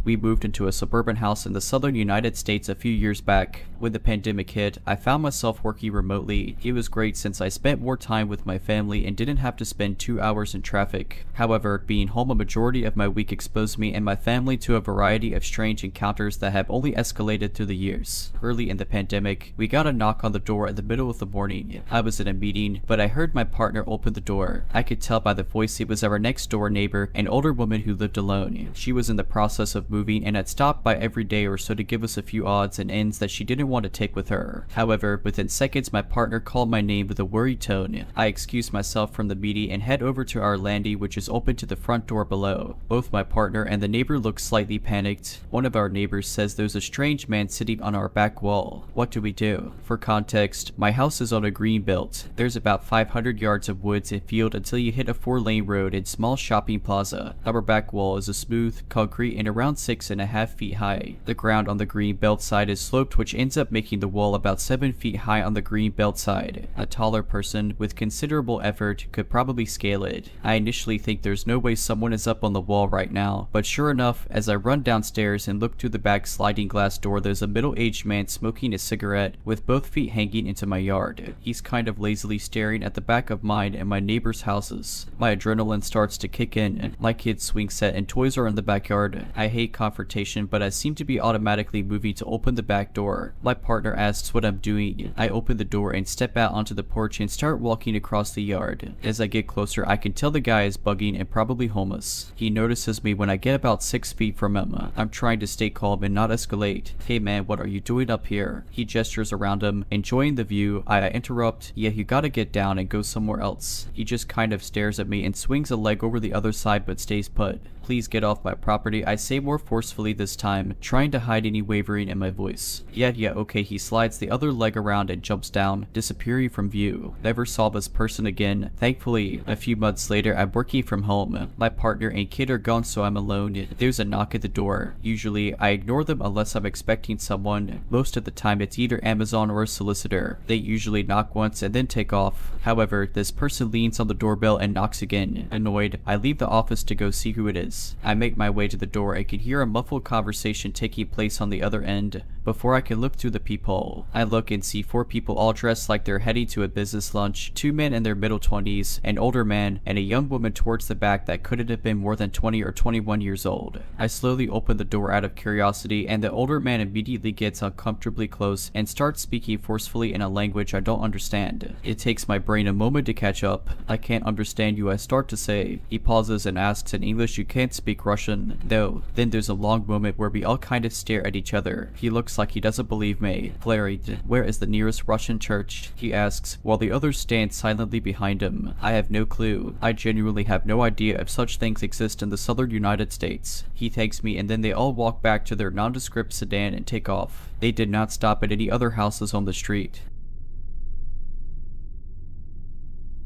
We moved into a suburban house in the southern United States a few years back. When the pandemic hit, I found myself working remotely. It was great since I spent more time with my family and didn't have to spend 2 hours in traffic. However, being home a majority of my week exposed me and my family to a variety of strange encounters that have only escalated through the years. Early in the pandemic, we got a knock on the door in the middle of the morning. I was in a meeting, but I heard my partner open the door. I could tell by the voice it was our next door neighbor, an older woman who lived alone. She was in the process of moving and had stopped by every day or so to give us a few odds and ends that she didn't want to take with her. However, within seconds my partner called my name with a worried tone. I excused myself from the meeting and head over to our landing, which is open to the front door below. Both my partner and the neighbor look slightly panicked. One of our neighbors says there's a strange man sitting on our back wall. What do we do? For context, my house is on a green belt. There's about 500 yards of woods and field until you hit a 4-lane road and small shopping plaza. Our back wall is a smooth concrete and around 6.5 feet high. The ground on the green belt side is sloped, which ends up making the wall about 7 feet high on the green belt side. A taller person with considerable effort could probably scale it. I initially think there's no way someone is up on the wall right now, but sure enough, as I run downstairs and look through the back sliding glass door, there's a middle-aged man smoking a cigarette with both feet hanging into my yard. He's kind of lazily staring at the back of mine and my neighbor's houses. My adrenaline starts to kick in. My kid's swing set and toys are in the backyard. I hate confrontation, but I seem to be automatically moving to open the back door. My partner asks what I'm doing. I open the door and step out onto the porch and start walking across the yard. As I get closer, I can tell the guy is bugging and probably homeless. He notices me when I get about 6 feet from him. I'm trying to stay calm and not escalate. Hey man, what are you doing up here? He gestures around him, enjoying the view. I interrupt. Yeah, you gotta get down and go somewhere else. He just kind of stares at me and swings a leg over the other side but stays put. Please get off my property, I say more forcefully this time, trying to hide any wavering in my voice. Yeah, okay, he slides the other leg around and jumps down, disappearing from view. Never saw this person again. Thankfully, a few months later, I'm working from home. My partner and kid are gone, so I'm alone. There's a knock at the door. Usually, I ignore them unless I'm expecting someone. Most of the time, it's either Amazon or a solicitor. They usually knock once and then take off. However, this person leans on the doorbell and knocks again. Annoyed, I leave the office to go see who it is. I make my way to the door and can hear a muffled conversation taking place on the other end. Before I can look through the peephole, I look and see 4 people all dressed like they're heading to a business lunch. 2 men in their middle 20s, an older man, and a young woman towards the back that couldn't have been more than 20 or 21 years old. I slowly open the door out of curiosity, and the older man immediately gets uncomfortably close and starts speaking forcefully in a language I don't understand. It takes my brain a moment to catch up. I can't understand you, I start to say. He pauses and asks in English, you can't speak Russian? No. Then there's a long moment where we all kind of stare at each other. He looks like he doesn't believe me. Flurried, where is the nearest Russian church? He asks, while the others stand silently behind him. I have no clue. I genuinely have no idea if such things exist in the southern United States. He thanks me and then they all walk back to their nondescript sedan and take off. They did not stop at any other houses on the street.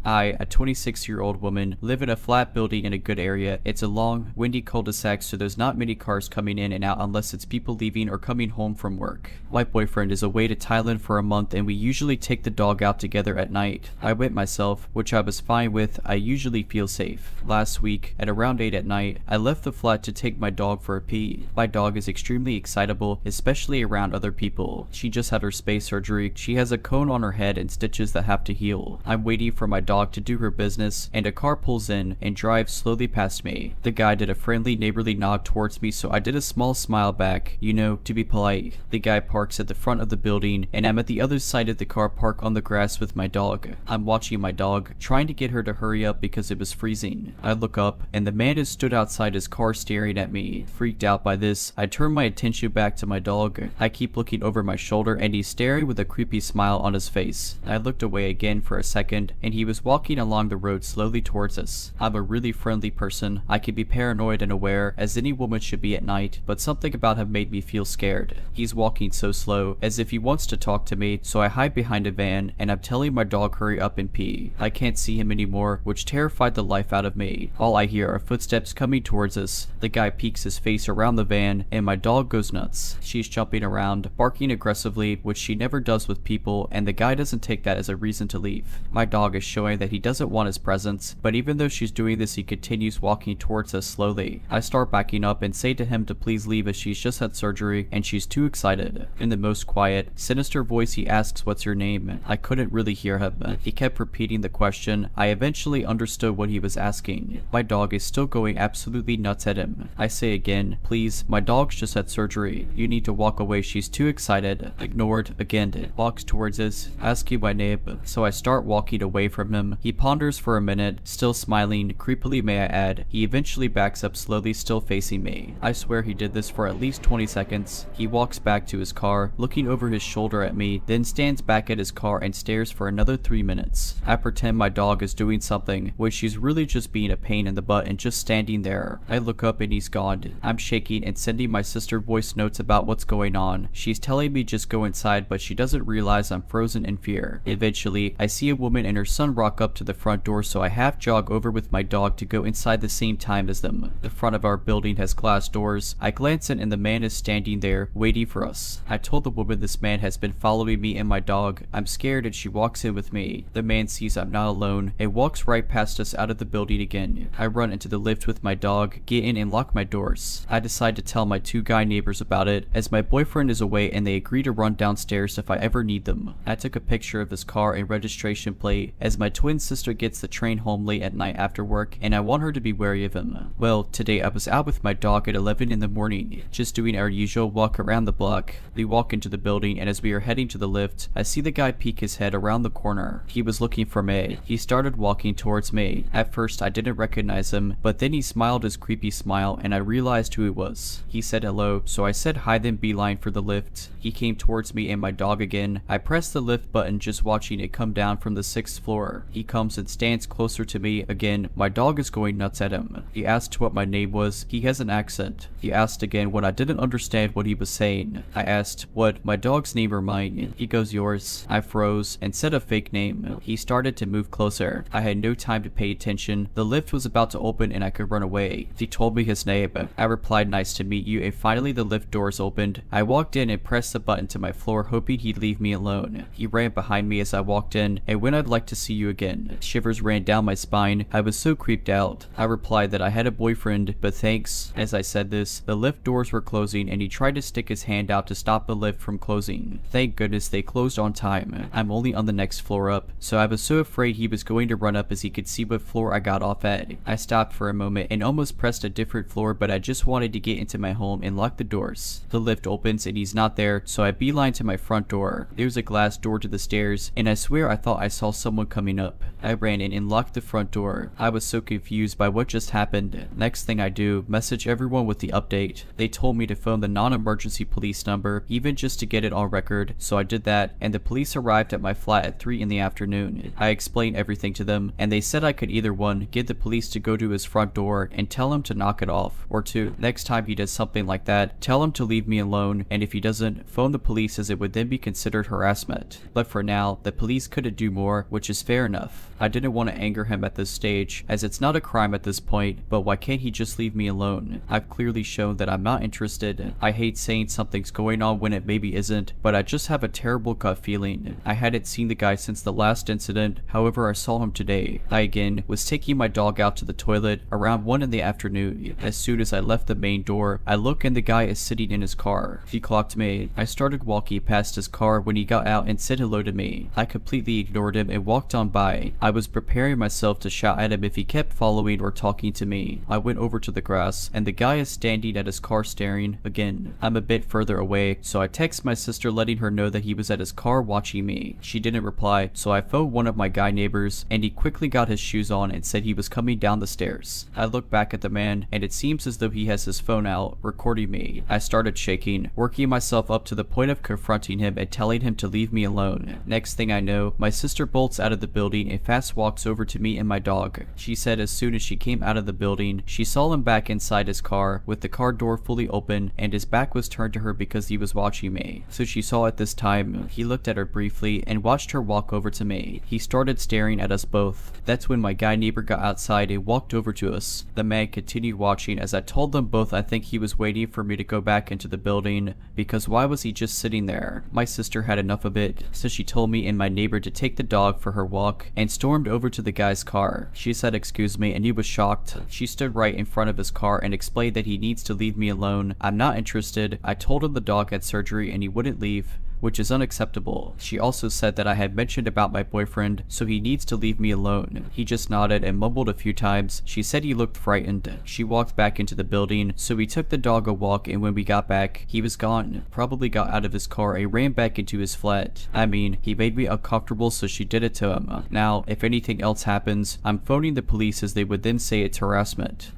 I, a 26-year-old woman, live in a flat building in a good area. It's a long, windy cul-de-sac, so there's not many cars coming in and out unless it's people leaving or coming home from work. My boyfriend is away to Thailand for a month and we usually take the dog out together at night. I went myself, which I was fine with. I usually feel safe. Last week, at around 8 at night, I left the flat to take my dog for a pee. My dog is extremely excitable, especially around other people. She just had her space surgery. She has a cone on her head and stitches that have to heal. I'm waiting for my dog to do her business, and a car pulls in and drives slowly past me. The guy did a friendly neighborly nod towards me, so I did a small smile back, you know, to be polite. The guy parks at the front of the building, and I'm at the other side of the car park on the grass with my dog. I'm watching my dog, trying to get her to hurry up because it was freezing. I look up, and the man has stood outside his car staring at me. Freaked out by this, I turn my attention back to my dog. I keep looking over my shoulder, and he's staring with a creepy smile on his face. I looked away again for a second, and he was walking along the road slowly towards us. I'm a really friendly person. I can be paranoid and aware, as any woman should be at night, but something about him made me feel scared. He's walking so slow, as if he wants to talk to me, so I hide behind a van, and I'm telling my dog hurry up and pee. I can't see him anymore, which terrified the life out of me. All I hear are footsteps coming towards us. The guy peeks his face around the van, and my dog goes nuts. She's jumping around, barking aggressively, which she never does with people, and the guy doesn't take that as a reason to leave. My dog is showing that he doesn't want his presence, but even though she's doing this, he continues walking towards us slowly. I start backing up and say to him to please leave as she's just had surgery and she's too excited. In the most quiet, sinister voice he asks what's your name. I couldn't really hear him. He kept repeating the question. I eventually understood what he was asking. My dog is still going absolutely nuts at him. I say again, please, my dog's just had surgery. You need to walk away, she's too excited. Ignored again. Walks towards us, asking my name, so I start walking away from him. He ponders for a minute, still smiling, creepily may I add. He eventually backs up slowly, still facing me. I swear he did this for at least 20 seconds. He walks back to his car, looking over his shoulder at me, then stands back at his car and stares for another 3 minutes. I pretend my dog is doing something, when she's really just being a pain in the butt and just standing there. I look up and he's gone. I'm shaking and sending my sister voice notes about what's going on. She's telling me just go inside, but she doesn't realize I'm frozen in fear. Eventually, I see a woman and her son rock up to the front door, so I half jog over with my dog to go inside the same time as them. The front of our building has glass doors. I glance in and the man is standing there, waiting for us. I told the woman this man has been following me and my dog. I'm scared and she walks in with me. The man sees I'm not alone and walks right past us out of the building again. I run into the lift with my dog, get in and lock my doors. I decide to tell my two guy neighbors about it, as my boyfriend is away and they agree to run downstairs if I ever need them. I took a picture of his car and registration plate, as my twin sister gets the train home late at night after work and I want her to be wary of him. Well, today I was out with my dog at 11 in the morning, just doing our usual walk around the block. We walk into the building and as we are heading to the lift, I see the guy peek his head around the corner. He was looking for me. He started walking towards me. At first I didn't recognize him, but then he smiled his creepy smile and I realized who it was. He said hello, so I said hi then beeline for the lift. He came towards me and my dog again. I pressed the lift button just watching it come down from the 6th floor. He comes and stands closer to me again. My dog is going nuts at him. He asked what my name was. He has an accent. He asked again when I didn't understand what he was saying. I asked, what, my dog's name or mine? He goes, yours. I froze and said a fake name. He started to move closer. I had no time to pay attention. The lift was about to open and I could run away. He told me his name. I replied, nice to meet you, and finally the lift doors opened. I walked in and pressed the button to my floor, hoping he'd leave me alone. He ran behind me as I walked in, and when I'd like to see you again. Shivers ran down my spine. I was so creeped out. I replied that I had a boyfriend, but thanks. As I said this, the lift doors were closing and he tried to stick his hand out to stop the lift from closing. Thank goodness they closed on time. I'm only on the next floor up, so I was so afraid he was going to run up as he could see what floor I got off at. I stopped for a moment and almost pressed a different floor, but I just wanted to get into my home and lock the doors. The lift opens and he's not there, so I beeline to my front door. There's a glass door to the stairs, and I swear I thought I saw someone coming up. I ran in and locked the front door. I was so confused by what just happened. Next thing I do, message everyone with the update. They told me to phone the non-emergency police number, even just to get it on record, so I did that, and the police arrived at my flat at 3 in the afternoon. I explained everything to them, and they said I could either 1, get the police to go to his front door and tell him to knock it off, or 2, next time he does something like that, tell him to leave me alone, and if he doesn't, phone the police as it would then be considered harassment. But for now, the police couldn't do more, which is fair enough. I didn't want to anger him at this stage, as it's not a crime at this point, but why can't he just leave me alone? I've clearly shown that I'm not interested. I hate saying something's going on when it maybe isn't, but I just have a terrible gut feeling. I hadn't seen the guy since the last incident, however I saw him today. I again was taking my dog out to the toilet around 1 in the afternoon. As soon as I left the main door, I look and the guy is sitting in his car. He clocked me. I started walking past his car when he got out and said hello to me. I completely ignored him and walked on by. I was preparing myself to shout at him if he kept following or talking to me. I went over to the grass and the guy is standing at his car staring. Again, I'm a bit further away, so I text my sister letting her know that he was at his car watching me. She didn't reply, so I phoned one of my guy neighbors and he quickly got his shoes on and said he was coming down the stairs. I look back at the man and it seems as though he has his phone out, recording me. I started shaking, working myself up to the point of confronting him and telling him to leave me alone. Next thing I know, my sister bolts out of the building building and fast walks over to me and my dog. She said as soon as she came out of the building, she saw him back inside his car with the car door fully open and his back was turned to her because he was watching me. So she saw at this time, he looked at her briefly and watched her walk over to me. He started staring at us both. That's when my guy neighbor got outside and walked over to us. The man continued watching as I told them both I think he was waiting for me to go back into the building because why was he just sitting there? My sister had enough of it, so she told me and my neighbor to take the dog for her walk and stormed over to the guy's car. She said excuse me and he was shocked. She stood right in front of his car and explained that he needs to leave me alone. I'm not interested. I told him the dog had surgery and he wouldn't leave, which is unacceptable. She also said that I had mentioned about my boyfriend, so he needs to leave me alone. He just nodded and mumbled a few times. She said he looked frightened. She walked back into the building, so we took the dog a walk and when we got back, he was gone. Probably got out of his car and ran back into his flat. I mean, he made me uncomfortable, so she did it to him. Now, if anything else happens, I'm phoning the police as they would then say it's harassment.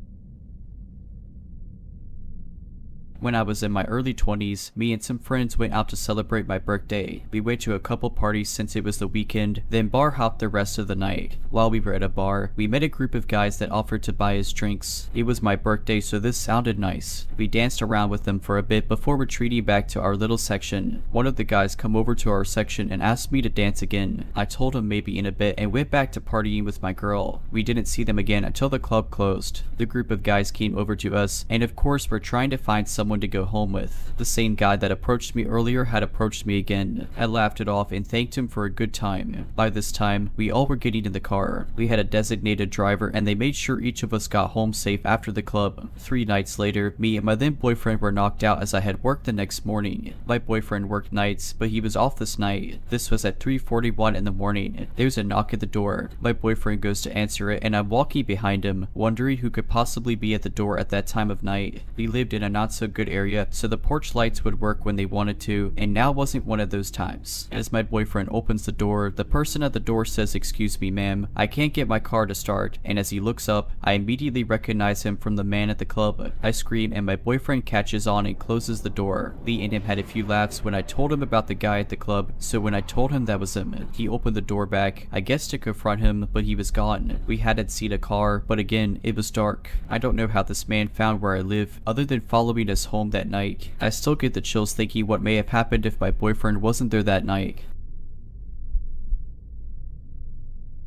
When I was in my early 20s, me and some friends went out to celebrate my birthday. We went to a couple parties since it was the weekend, then bar hopped the rest of the night. While we were at a bar, we met a group of guys that offered to buy us drinks. It was my birthday, so this sounded nice. We danced around with them for a bit before retreating back to our little section. One of the guys come over to our section and asked me to dance again. I told him maybe in a bit and went back to partying with my girl. We didn't see them again until the club closed. The group of guys came over to us, and of course we're trying to find someone to go home with. The same guy that approached me earlier had approached me again. I laughed it off and thanked him for a good time. By this time, we all were getting in the car. We had a designated driver and they made sure each of us got home safe after the club. 3 nights later, me and my then boyfriend were knocked out as I had work the next morning. My boyfriend worked nights, but he was off this night. This was at 3:41 in the morning. There's a knock at the door. My boyfriend goes to answer it and I'm walking behind him, wondering who could possibly be at the door at that time of night. We lived in a not so good area, so the porch lights would work when they wanted to, and now wasn't one of those times. As my boyfriend opens the door, the person at the door says, "Excuse me, ma'am, I can't get my car to start," and as he looks up, I immediately recognize him from the man at the club. I scream and my boyfriend catches on and closes the door. Lee and him had a few laughs when I told him about the guy at the club, so when I told him that was him, he opened the door back, I guess to confront him, but he was gone. We hadn't seen a car, but again, it was dark. I don't know how this man found where I live, other than following us home that night. I still get the chills thinking what may have happened if my boyfriend wasn't there that night.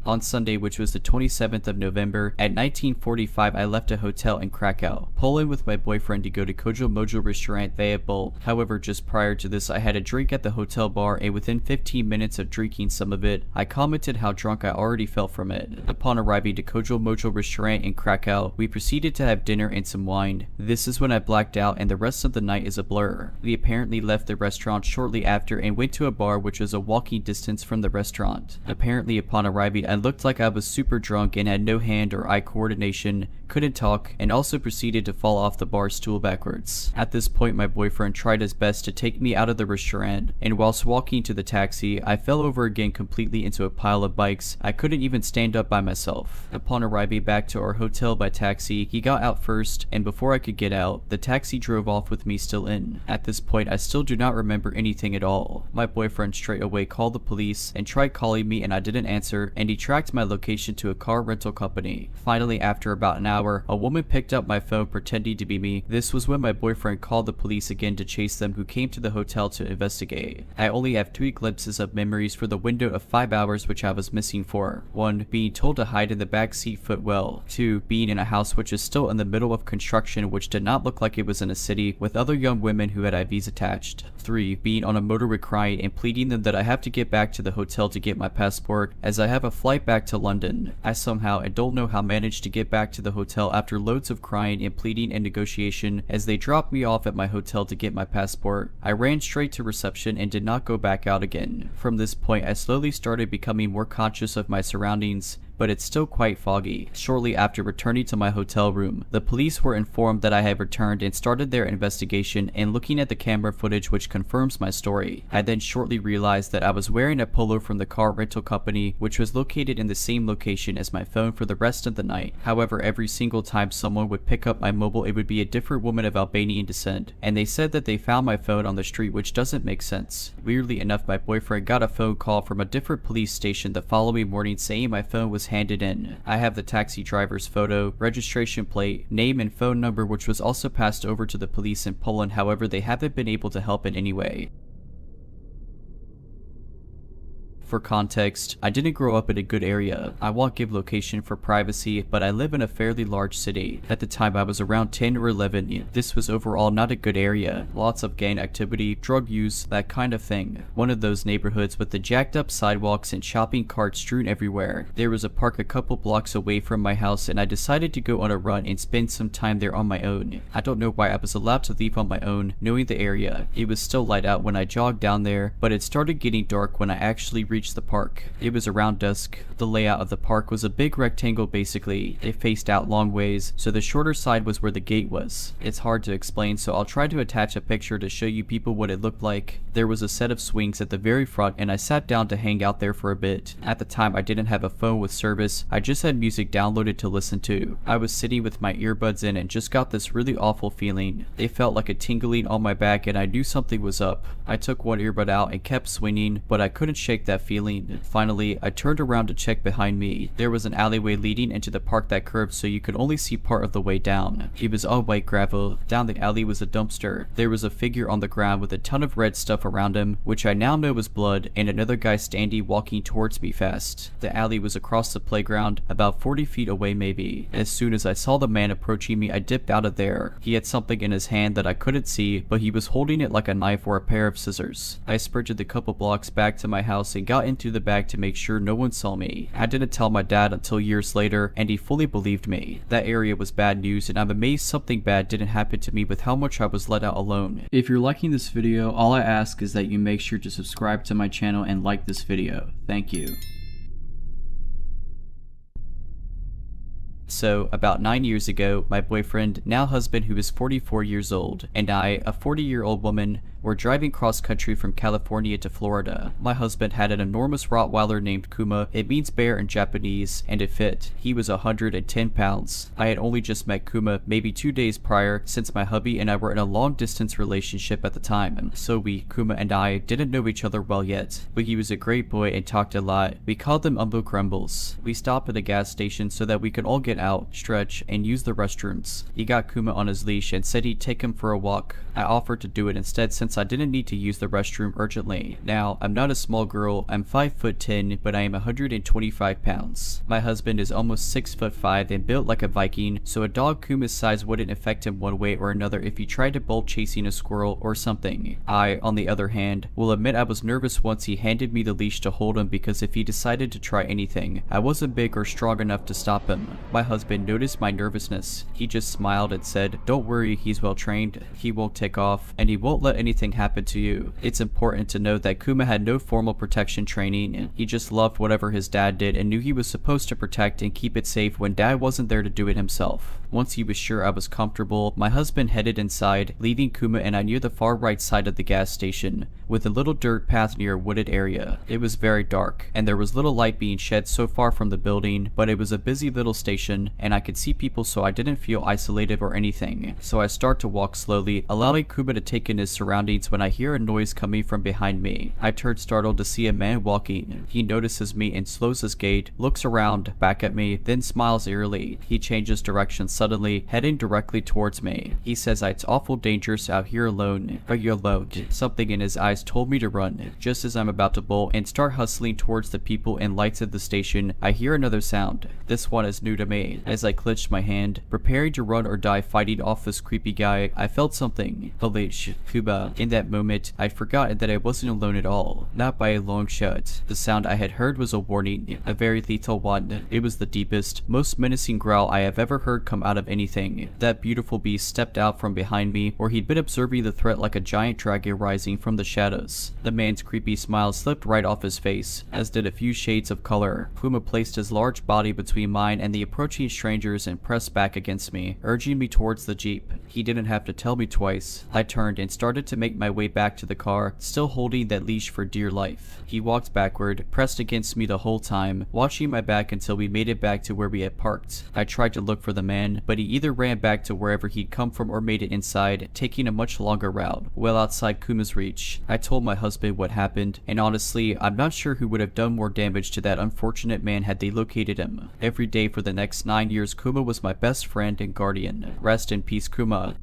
On Sunday, which was the 27th of November, at 19:45 I left a hotel in Krakow, Poland with my boyfriend to go to Kojo Mojo restaurant via Bolt. However, just prior to this I had a drink at the hotel bar and within 15 minutes of drinking some of it, I commented how drunk I already felt from it. Upon arriving to Kojo Mojo restaurant in Krakow, we proceeded to have dinner and some wine. This is when I blacked out and the rest of the night is a blur. We apparently left the restaurant shortly after and went to a bar which was a walking distance from the restaurant. Apparently upon arriving I looked like I was super drunk and had no hand or eye coordination, couldn't talk, and also proceeded to fall off the bar stool backwards. At this point my boyfriend tried his best to take me out of the restaurant, and whilst walking to the taxi, I fell over again completely into a pile of bikes. I couldn't even stand up by myself. Upon arriving back to our hotel by taxi, he got out first, and before I could get out, the taxi drove off with me still in. At this point I still do not remember anything at all. My boyfriend straight away called the police and tried calling me and I didn't answer, and he tracked my location to a car rental company. Finally, after about an hour, a woman picked up my phone pretending to be me. This was when my boyfriend called the police again to chase them, who came to the hotel to investigate. I only have 3 glimpses of memories for the window of 5 hours which I was missing for. 1. Being told to hide in the back seat footwell. 2. Being in a house which is still in the middle of construction which did not look like it was in a city, with other young women who had IVs attached. 3. Being on a motorway crying and pleading them that I have to get back to the hotel to get my passport, as I have a flight back to London. I somehow, and don't know how, managed to get back to the hotel after loads of crying and pleading and negotiation as they dropped me off at my hotel to get my passport. I ran straight to reception and did not go back out again. From this point I slowly started becoming more conscious of my surroundings, but it's still quite foggy. Shortly after returning to my hotel room, the police were informed that I had returned and started their investigation, and looking at the camera footage which confirms my story. I then shortly realized that I was wearing a polo from the car rental company, which was located in the same location as my phone for the rest of the night. However, every single time someone would pick up my mobile, it would be a different woman of Albanian descent, and they said that they found my phone on the street, which doesn't make sense. Weirdly enough, my boyfriend got a phone call from a different police station the following morning saying my phone was handed in. I have the taxi driver's photo, registration plate, name and phone number, which was also passed over to the police in Poland. However, they haven't been able to help in any way. For context, I didn't grow up in a good area. I won't give location for privacy, but I live in a fairly large city. At the time I was around 10 or 11. This was overall not a good area. Lots of gang activity, drug use, that kind of thing. One of those neighborhoods with the jacked up sidewalks and shopping carts strewn everywhere. There was a park a couple blocks away from my house, and I decided to go on a run and spend some time there on my own. I don't know why I was allowed to leave on my own, knowing the area. It was still light out when I jogged down there, but it started getting dark when I actually reached the park. It was around dusk. The layout of the park was a big rectangle basically. It faced out long ways, so the shorter side was where the gate was. It's hard to explain, so I'll try to attach a picture to show you people what it looked like. There was a set of swings at the very front, and I sat down to hang out there for a bit. At the time I didn't have a phone with service, I just had music downloaded to listen to. I was sitting with my earbuds in and just got this really awful feeling. It felt like a tingling on my back, and I knew something was up. I took one earbud out and kept swinging, but I couldn't shake that feeling. Finally, I turned around to check behind me. There was an alleyway leading into the park that curved, so you could only see part of the way down. It was all white gravel. Down the alley was a dumpster. There was a figure on the ground with a ton of red stuff around him, which I now know was blood, and another guy standing walking towards me fast. The alley was across the playground, about 40 feet away maybe. As soon as I saw the man approaching me, I dipped out of there. He had something in his hand that I couldn't see, but he was holding it like a knife or a pair of scissors. I sprinted the couple blocks back to my house and got into the bag to make sure no one saw me. I didn't tell my dad until years later, and he fully believed me. That area was bad news, and I'm amazed something bad didn't happen to me with how much I was let out alone. If you're liking this video, all I ask is that you make sure to subscribe to my channel and like this video. Thank you. So, about 9 years ago, my boyfriend, now husband who is 44 years old, and I, a 40-year-old woman, were driving cross-country from California to Florida. My husband had an enormous Rottweiler named Kuma. It means bear in Japanese, and it fit. He was 110 pounds. I had only just met Kuma maybe 2 days prior, since my hubby and I were in a long-distance relationship at the time. So Kuma and I, didn't know each other well yet. But he was a great boy and talked a lot. We called them Umbo Crumbles. We stopped at a gas station so that we could all get out, stretch, and use the restrooms. He got Kuma on his leash and said he'd take him for a walk. I offered to do it instead since I didn't need to use the restroom urgently. Now, I'm not a small girl, I'm 5'10", but I am 125 pounds. My husband is almost 6'5" and built like a Viking, so a dog Kuma's size wouldn't affect him one way or another if he tried to bolt chasing a squirrel or something. I, on the other hand, will admit I was nervous once he handed me the leash to hold him, because if he decided to try anything, I wasn't big or strong enough to stop him. My husband noticed my nervousness. He just smiled and said, "Don't worry, he's well trained. He won't take off, and he won't let anything happen to you." It's important to note that Kuma had no formal protection training. He just loved whatever his dad did and knew he was supposed to protect and keep it safe when dad wasn't there to do it himself. Once he was sure I was comfortable, my husband headed inside, leaving Kuma and I near the far right side of the gas station, with a little dirt path near a wooded area. It was very dark, and there was little light being shed so far from the building, but it was a busy little station, and I could see people, so I didn't feel isolated or anything. So I start to walk slowly, allowing Kuma to take in his surroundings, when I hear a noise coming from behind me. I turn startled to see a man walking. He notices me and slows his gait, looks around, back at me, then smiles eerily. He changes direction suddenly, heading directly towards me. He says it's awful dangerous out here alone. But you're alone. Something in his eyes told me to run. Just as I'm about to bolt and start hustling towards the people and lights of the station, I hear another sound. This one is new to me. As I clenched my hand, preparing to run or die fighting off this creepy guy, I felt something. The leash. Kuma. In that moment, I'd forgotten that I wasn't alone at all, not by a long shot. The sound I had heard was a warning, a very lethal one. It was the deepest, most menacing growl I have ever heard come out of anything. That beautiful beast stepped out from behind me, where he'd been observing the threat like a giant dragon rising from the shadows. The man's creepy smile slipped right off his face, as did a few shades of color. Puma placed his large body between mine and the approaching strangers and pressed back against me, urging me towards the Jeep. He didn't have to tell me twice. I turned and started to make my way back to the car, still holding that leash for dear life. He walked backward, pressed against me the whole time, watching my back until we made it back to where we had parked. I tried to look for the man, but he either ran back to wherever he'd come from or made it inside, taking a much longer route. Well outside Kuma's reach, I told my husband what happened, and honestly, I'm not sure who would have done more damage to that unfortunate man had they located him. Every day for the next 9 years, Kuma was my best friend and guardian. Rest in peace, Kuma.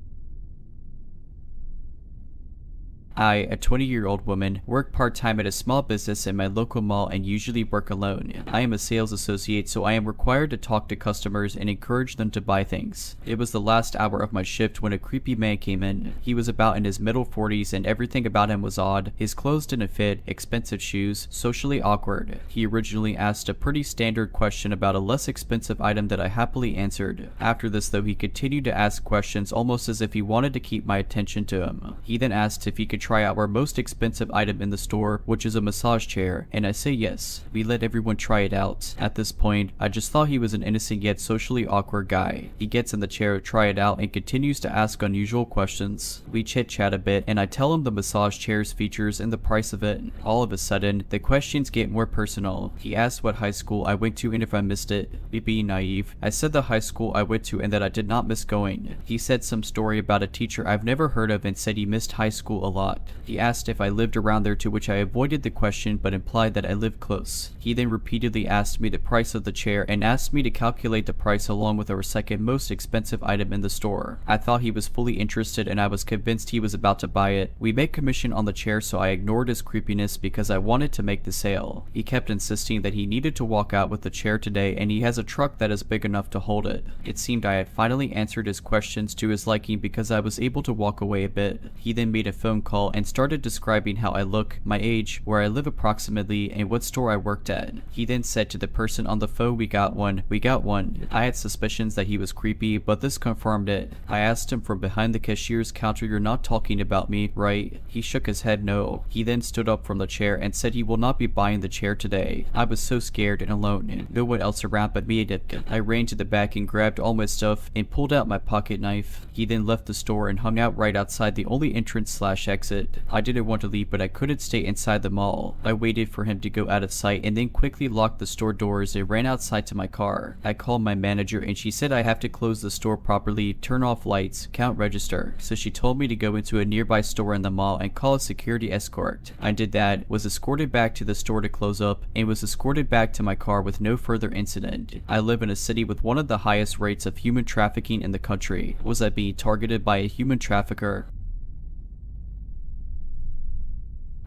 I, a 20-year-old woman, work part-time at a small business in my local mall and usually work alone. I am a sales associate, so I am required to talk to customers and encourage them to buy things. It was the last hour of my shift when a creepy man came in. He was about in his middle 40s and everything about him was odd. His clothes didn't fit, expensive shoes, socially awkward. He originally asked a pretty standard question about a less expensive item that I happily answered. After this though, he continued to ask questions almost as if he wanted to keep my attention to him. He then asked if he could try out our most expensive item in the store, which is a massage chair, and I say yes. We let everyone try it out. At this point, I just thought he was an innocent yet socially awkward guy. He gets in the chair to try it out and continues to ask unusual questions. We chit-chat a bit, and I tell him the massage chair's features and the price of it. All of a sudden, the questions get more personal. He asked what high school I went to and if I missed it. Me being naive, I said the high school I went to and that I did not miss going. He said some story about a teacher I've never heard of and said he missed high school a lot. He asked if I lived around there, to which I avoided the question but implied that I lived close. He then repeatedly asked me the price of the chair and asked me to calculate the price along with our second most expensive item in the store. I thought he was fully interested and I was convinced he was about to buy it. We made commission on the chair, so I ignored his creepiness because I wanted to make the sale. He kept insisting that he needed to walk out with the chair today and he has a truck that is big enough to hold it. It seemed I had finally answered his questions to his liking because I was able to walk away a bit. He then made a phone call and started describing how I look, my age, where I live approximately, and what store I worked at. He then said to the person on the phone, we got one. I had suspicions that he was creepy, but this confirmed it. I asked him from behind the cashier's counter, you're not talking about me, right? He shook his head no. He then stood up from the chair and said he will not be buying the chair today. I was so scared and alone, no one else around but me. I ran to the back and grabbed all my stuff and pulled out my pocket knife. He then left the store and hung out right outside the only entrance/exit. I didn't want to leave, but I couldn't stay inside the mall. I waited for him to go out of sight and then quickly locked the store doors and ran outside to my car. I called my manager and she said I have to close the store properly, turn off lights, count register. So she told me to go into a nearby store in the mall and call a security escort. I did that, was escorted back to the store to close up, and was escorted back to my car with no further incident. I live in a city with one of the highest rates of human trafficking in the country. Was I being targeted by a human trafficker?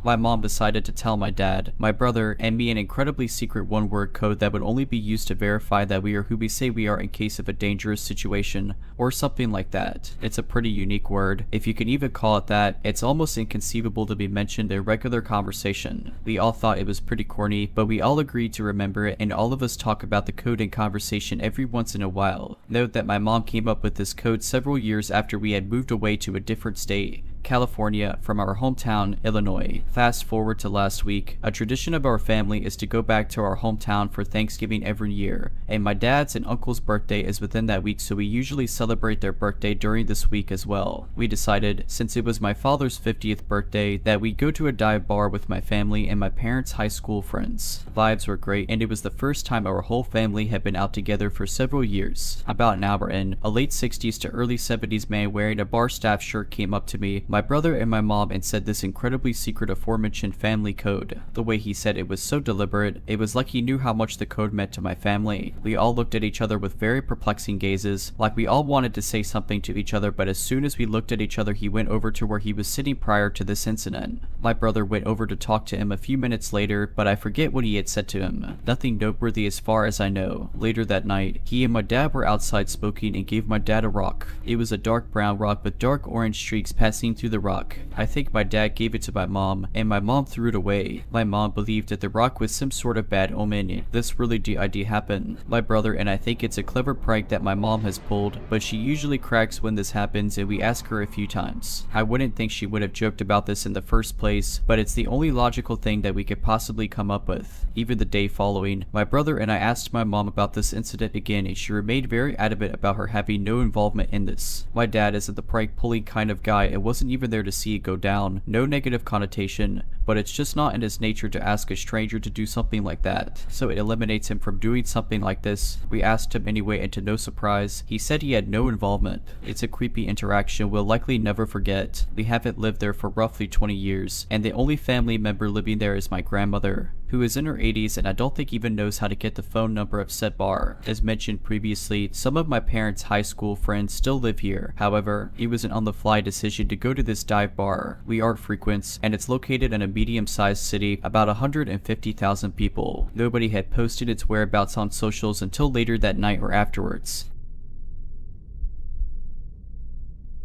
My mom decided to tell my dad, my brother, and me an incredibly secret one-word code that would only be used to verify that we are who we say we are in case of a dangerous situation, or something like that. It's a pretty unique word, if you can even call it that. It's almost inconceivable to be mentioned in regular conversation. We all thought it was pretty corny, but we all agreed to remember it, and all of us talk about the code in conversation every once in a while. Note that my mom came up with this code several years after we had moved away to a different state, California, from our hometown, Illinois. Fast forward to last week, a tradition of our family is to go back to our hometown for Thanksgiving every year, and my dad's and uncle's birthday is within that week, so we usually celebrate their birthday during this week as well. We decided, since it was my father's 50th birthday, that we'd go to a dive bar with my family and my parents' high school friends. Vibes were great, and it was the first time our whole family had been out together for several years. About an hour in, a late 60s to early 70s man wearing a bar staff shirt came up to me, my brother and my mom, and said this incredibly secret aforementioned family code. The way he said it was so deliberate, it was like he knew how much the code meant to my family. We all looked at each other with very perplexing gazes, like we all wanted to say something to each other, but as soon as we looked at each other, he went over to where he was sitting prior to this incident. My brother went over to talk to him a few minutes later, but I forget what he had said to him. Nothing noteworthy as far as I know. Later that night, he and my dad were outside smoking and gave my dad a rock. It was a dark brown rock with dark orange streaks passing through through the rock. I think my dad gave it to my mom, and my mom threw it away. My mom believed that the rock was some sort of bad omen. This really did happen. My brother and I think it's a clever prank that my mom has pulled, but she usually cracks when this happens and we ask her a few times. I wouldn't think she would have joked about this in the first place, but it's the only logical thing that we could possibly come up with. Even the day following, my brother and I asked my mom about this incident again and she remained very adamant about her having no involvement in this. My dad isn't the prank pulling kind of guy and wasn't even there to see it go down. No negative connotation, but it's just not in his nature to ask a stranger to do something like that, so it eliminates him from doing something like this. We asked him anyway, and to no surprise, he said he had no involvement. It's a creepy interaction we'll likely never forget. We haven't lived there for roughly 20 years, and the only family member living there is my grandmother, who is in her 80s and I don't think even knows how to get the phone number of said bar. As mentioned previously, some of my parents' high school friends still live here. However, it was an on-the-fly decision to go to this dive bar we are frequents, and it's located in a medium-sized city, about 150,000 people. Nobody had posted its whereabouts on socials until later that night or afterwards.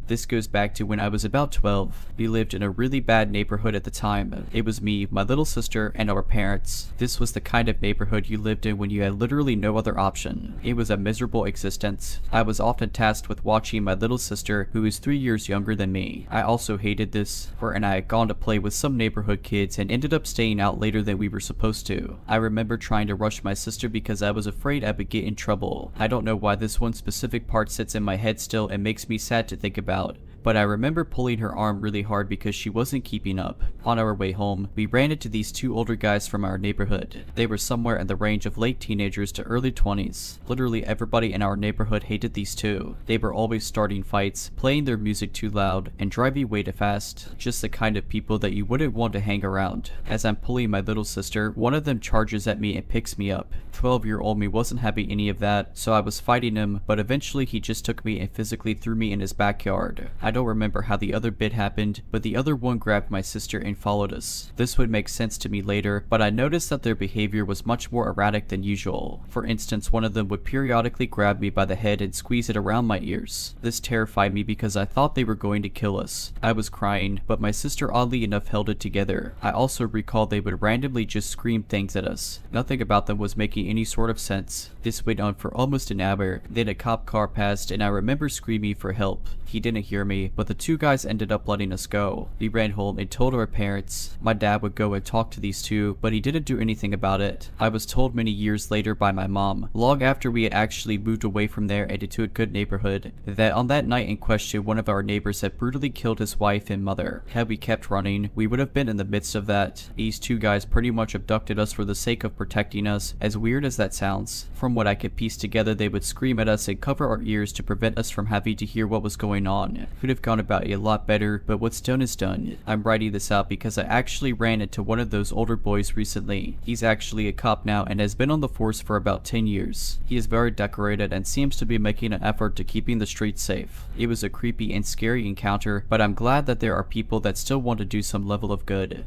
This goes back to when I was about 12. We lived in a really bad neighborhood at the time. It was me, my little sister, and our parents. This was the kind of neighborhood you lived in when you had literally no other option. It was a miserable existence. I was often tasked with watching my little sister, who is 3 years younger than me. I also hated this, and I had gone to play with some neighborhood kids and ended up staying out later than we were supposed to. I remember trying to rush my sister because I was afraid I would get in trouble. I don't know why this one specific part sits in my head still and makes me sad to think about, but I remember pulling her arm really hard because she wasn't keeping up. On our way home, we ran into these two older guys from our neighborhood. They were somewhere in the range of late teenagers to early 20s. Literally everybody in our neighborhood hated these two. They were always starting fights, playing their music too loud, and driving way too fast. Just the kind of people that you wouldn't want to hang around. As I'm pulling my little sister, one of them charges at me and picks me up. 12-year-old me wasn't having any of that, so I was fighting him, but eventually he just took me and physically threw me in his backyard. I don't remember how the other bit happened, but the other one grabbed my sister and followed us. This would make sense to me later, but I noticed that their behavior was much more erratic than usual. For instance, one of them would periodically grab me by the head and squeeze it around my ears. This terrified me because I thought they were going to kill us. I was crying, but my sister oddly enough held it together. I also recall they would randomly just scream things at us. Nothing about them was making any sort of sense. This went on for almost an hour, then a cop car passed and I remember screaming for help. He didn't hear me, but the two guys ended up letting us go. We ran home and told our parents. My dad would go and talk to these two, but he didn't do anything about it. I was told many years later by my mom, long after we had actually moved away from there and into a good neighborhood, that on that night in question one of our neighbors had brutally killed his wife and mother. Had we kept running, we would have been in the midst of that. These two guys pretty much abducted us for the sake of protecting us, as weird as that sounds. From what I could piece together, they would scream at us and cover our ears to prevent us from having to hear what was going on. Could have gone about it a lot better, but what's done is done. I'm writing this out because I actually ran into one of those older boys recently. He's actually a cop now and has been on the force for about 10 years. He is very decorated and seems to be making an effort to keeping the streets safe. It was a creepy and scary encounter, but I'm glad that there are people that still want to do some level of good.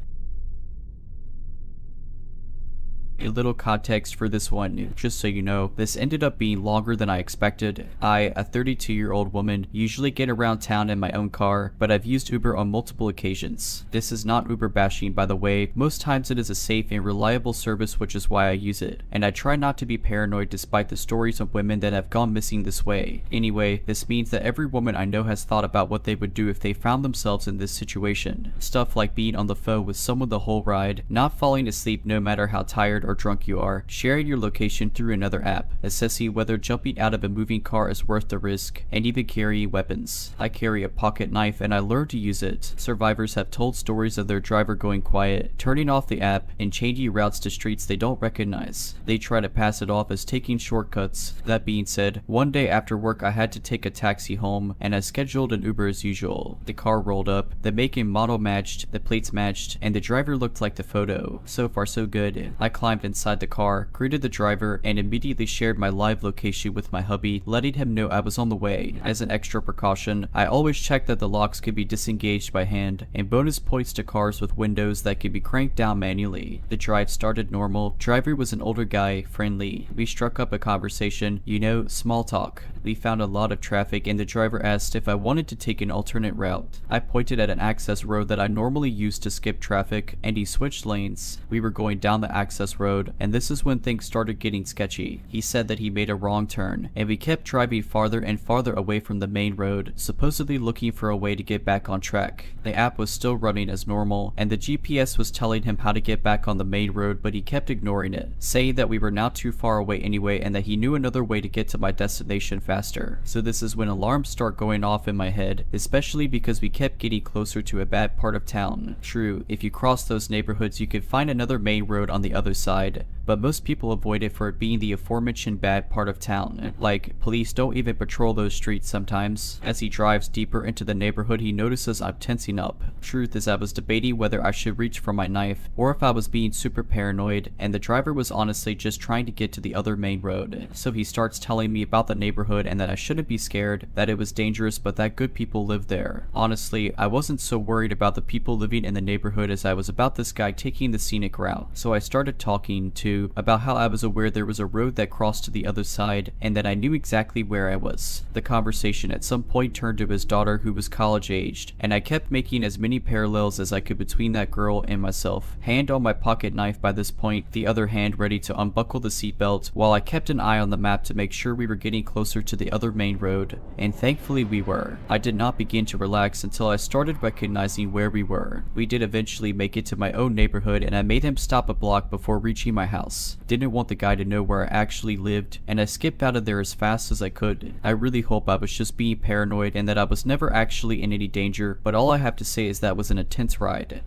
A little context for this one, just so you know, this ended up being longer than I expected. I, a 32-year-old woman, usually get around town in my own car, but I've used Uber on multiple occasions. This is not Uber bashing, by the way. Most times it is a safe and reliable service, which is why I use it. And I try not to be paranoid despite the stories of women that have gone missing this way. Anyway, this means that every woman I know has thought about what they would do if they found themselves in this situation. Stuff like being on the phone with someone the whole ride, not falling asleep no matter how tired or drunk you are, sharing your location through another app, assessing whether jumping out of a moving car is worth the risk, and even carrying weapons. I carry a pocket knife and I learned to use it. Survivors have told stories of their driver going quiet, turning off the app, and changing routes to streets they don't recognize. They try to pass it off as taking shortcuts. That being said, one day after work I had to take a taxi home, and I scheduled an Uber as usual. The car rolled up, the make and model matched, the plates matched, and the driver looked like the photo. So far so good. I climbed inside the car, greeted the driver, and immediately shared my live location with my hubby, letting him know I was on the way. As an extra precaution, I always check that the locks could be disengaged by hand, and bonus points to cars with windows that could be cranked down manually. The drive started normal. Driver was an older guy, friendly. We struck up a conversation, you know, small talk. We found a lot of traffic and the driver asked if I wanted to take an alternate route. I pointed at an access road that I normally use to skip traffic and he switched lanes. We were going down the access road and this is when things started getting sketchy. He said that he made a wrong turn and we kept driving farther and farther away from the main road, supposedly looking for a way to get back on track. The app was still running as normal and the GPS was telling him how to get back on the main road, but he kept ignoring it, saying that we were now too far away anyway and that he knew another way to get to my destination faster. So this is when alarms start going off in my head, especially because we kept getting closer to a bad part of town. True, if you cross those neighborhoods you could find another main road on the other side, but most people avoid it for it being the aforementioned bad part of town. Like, police don't even patrol those streets sometimes. As he drives deeper into the neighborhood, he notices I'm tensing up. Truth is I was debating whether I should reach for my knife or if I was being super paranoid, and the driver was honestly just trying to get to the other main road. So he starts telling me about the neighborhood and that I shouldn't be scared, that it was dangerous but that good people live there. Honestly, I wasn't so worried about the people living in the neighborhood as I was about this guy taking the scenic route. So I started talking to about how I was aware there was a road that crossed to the other side and that I knew exactly where I was. The conversation at some point turned to his daughter who was college aged, and I kept making as many parallels as I could between that girl and myself. Hand on my pocket knife by this point, the other hand ready to unbuckle the seatbelt, while I kept an eye on the map to make sure we were getting closer to the other main road, and thankfully we were. I did not begin to relax until I started recognizing where we were. We did eventually make it to my own neighborhood and I made him stop a block before reaching my house. Didn't want the guy to know where I actually lived, and I skipped out of there as fast as I could. I really hope I was just being paranoid and that I was never actually in any danger, but all I have to say is that was an intense ride.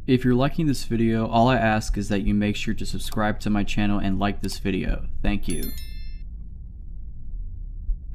If you're liking this video, all I ask is that you make sure to subscribe to my channel and like this video. Thank you.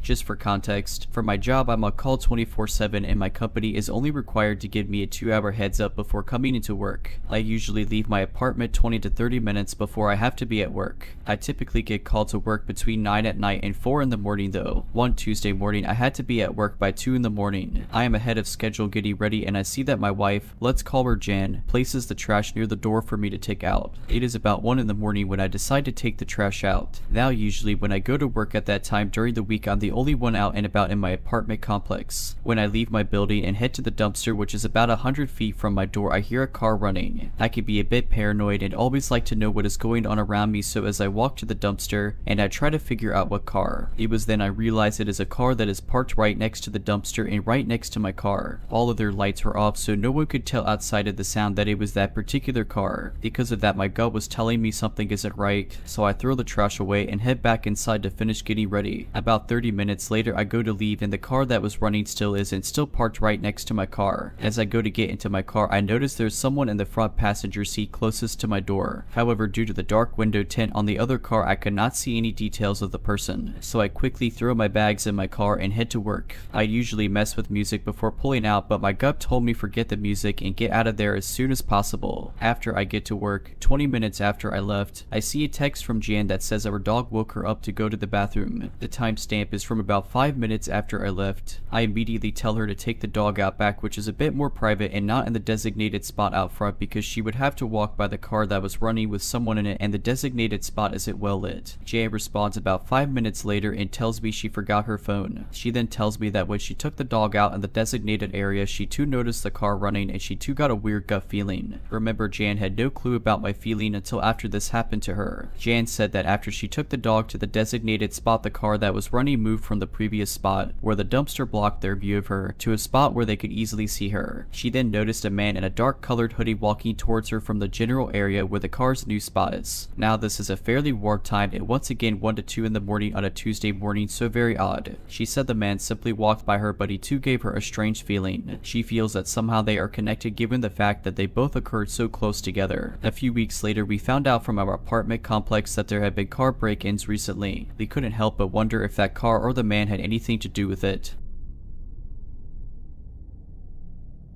Just for context, for my job I'm on call 24/7 and my company is only required to give me a 2-hour heads up before coming into work. I usually leave my apartment 20 to 30 minutes before I have to be at work. I typically get called to work between 9 at night and 4 in the morning though. One Tuesday morning I had to be at work by 2 in the morning. I am ahead of schedule getting ready and I see that my wife, let's call her Jan, places the trash near the door for me to take out. It is about 1 in the morning when I decide to take the trash out. Now usually when I go to work at that time during the week I'm the only one out and about in my apartment complex. When I leave my building and head to the dumpster, which is about 100 feet from my door, I hear a car running. I can be a bit paranoid and always like to know what is going on around me, so as I walk to the dumpster and I try to figure out what car. It was then I realized it is a car that is parked right next to the dumpster and right next to my car. All of their lights were off so no one could tell outside of the sound that it was that particular car. Because of that my gut was telling me something isn't right, so I throw the trash away and head back inside to finish getting ready. About 30 minutes later I go to leave and the car that was running still isn't, still parked right next to my car. As I go to get into my car I notice there's someone in the front passenger seat closest to my door. However, due to the dark window tint on the other car I could not see any details of the person, so I quickly throw my bags in my car and head to work. I usually mess with music before pulling out, but my gut told me forget the music and get out of there as soon as possible. After I get to work, 20 minutes after I left, I see a text from Jan that says our dog woke her up to go to the bathroom. The timestamp is from about 5 minutes after I left. I immediately tell her to take the dog out back, which is a bit more private and not in the designated spot out front because she would have to walk by the car that was running with someone in it and the designated spot isn't well lit. Jan responds about 5 minutes later and tells me she forgot her phone. She then tells me that when she took the dog out in the designated area she too noticed the car running and she too got a weird gut feeling. Remember, Jan had no clue about my feeling until after this happened to her. Jan said that after she took the dog to the designated spot the car that was running moved from the previous spot where the dumpster blocked their view of her to a spot where they could easily see her. She then noticed a man in a dark colored hoodie walking towards her from the general area where the car's new spot is. Now this is a fairly warm time and once again 1 to 2 in the morning on a Tuesday morning, so very odd. She said the man simply walked by her but he too gave her a strange feeling. She feels that somehow they are connected given the fact that they both occurred so close together. A few weeks later we found out from our apartment complex that there had been car break-ins recently. We couldn't help but wonder if that car or the man had anything to do with it.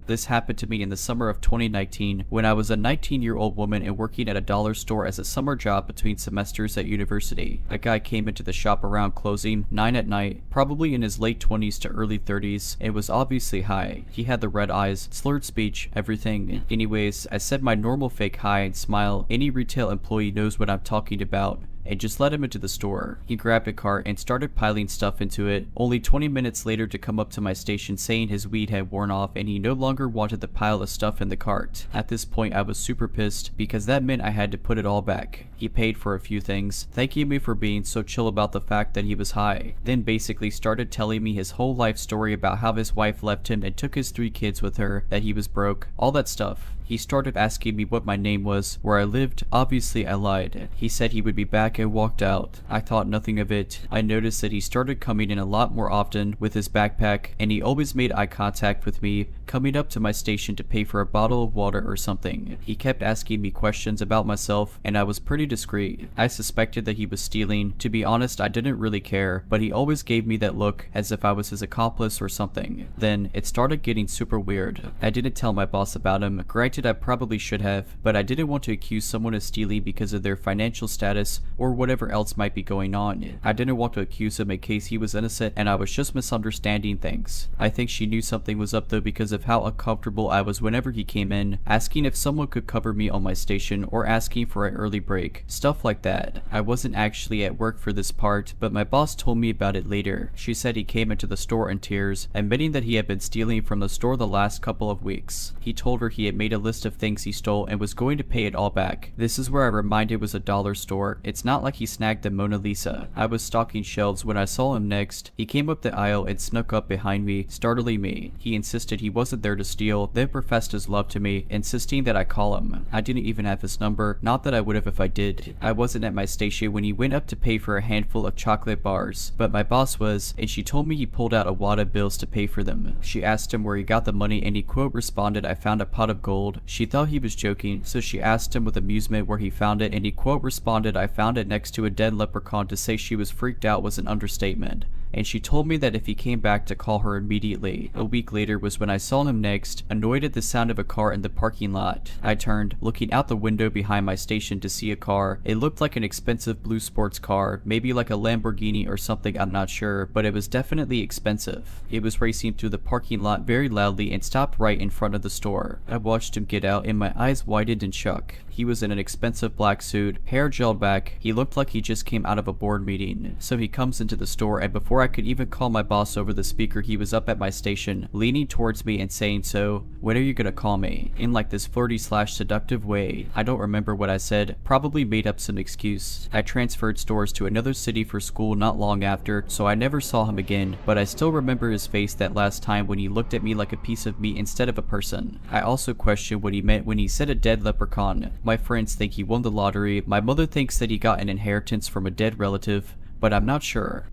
This happened to me in the summer of 2019 when I was a 19-year-old woman and working at a dollar store as a summer job between semesters at university. A guy came into the shop around closing, 9 at night, probably in his late 20s to early 30s, and was obviously high. He had the red eyes, slurred speech, everything. Anyways, I said my normal fake hi and smile. Any retail employee knows what I'm talking about. and just let him into the store. He grabbed a cart and started piling stuff into it, only 20 minutes later to come up to my station saying his weed had worn off and he no longer wanted the pile of stuff in the cart. At this point I was super pissed because that meant I had to put it all back. He paid for a few things, thanking me for being so chill about the fact that he was high, then basically started telling me his whole life story about how his wife left him and took his 3 kids with her, that he was broke, all that stuff. He started asking me what my name was, where I lived. Obviously I lied. He said he would be back and walked out. I thought nothing of it. I noticed that he started coming in a lot more often with his backpack, and he always made eye contact with me, coming up to my station to pay for a bottle of water or something. He kept asking me questions about myself, and I was pretty discreet. I suspected that he was stealing. To be honest, I didn't really care, but he always gave me that look as if I was his accomplice or something. Then it started getting super weird. I didn't tell my boss about him. Granted, I probably should have, but I didn't want to accuse someone of stealing because of their financial status or whatever else might be going on. I didn't want to accuse him in case he was innocent and I was just misunderstanding things. I think she knew something was up though because of how uncomfortable I was whenever he came in, asking if someone could cover me on my station or asking for an early break, stuff like that. I wasn't actually at work for this part, but my boss told me about it later. She said he came into the store in tears, admitting that he had been stealing from the store the last couple of weeks. He told her he had made a list of things he stole and was going to pay it all back. This is where I reminded it was a dollar store. It's not like he snagged the Mona Lisa. I was stocking shelves when I saw him next. He came up the aisle and snuck up behind me, startling me. He insisted he wasn't there to steal, then professed his love to me, insisting that I call him. I didn't even have his number, not that I would have if I did. I wasn't at my station when he went up to pay for a handful of chocolate bars, but my boss was, and she told me he pulled out a wad of bills to pay for them. She asked him where he got the money and he quote responded, "I found a pot of gold." She thought he was joking, so she asked him with amusement where he found it and he quote responded, "I found it next to a dead leprechaun." To say she was freaked out was an understatement. And she told me that if he came back to call her immediately. A week later was when I saw him next, annoyed at the sound of a car in the parking lot. I turned, looking out the window behind my station to see a car. It looked like an expensive blue sports car, maybe like a Lamborghini or something, I'm not sure, but it was definitely expensive. It was racing through the parking lot very loudly and stopped right in front of the store. I watched him get out and my eyes widened in shock. He was in an expensive black suit, hair gelled back. He looked like he just came out of a board meeting. So he comes into the store, and before I could even call my boss over the speaker, he was up at my station, leaning towards me and saying, "So, when are you gonna call me?" in like this flirty/seductive way. I don't remember what I said, probably made up some excuse. I transferred stores to another city for school not long after, so I never saw him again, but I still remember his face that last time when he looked at me like a piece of meat instead of a person. I also questioned what he meant when he said a dead leprechaun. My friends think he won the lottery. My mother thinks that he got an inheritance from a dead relative, but I'm not sure.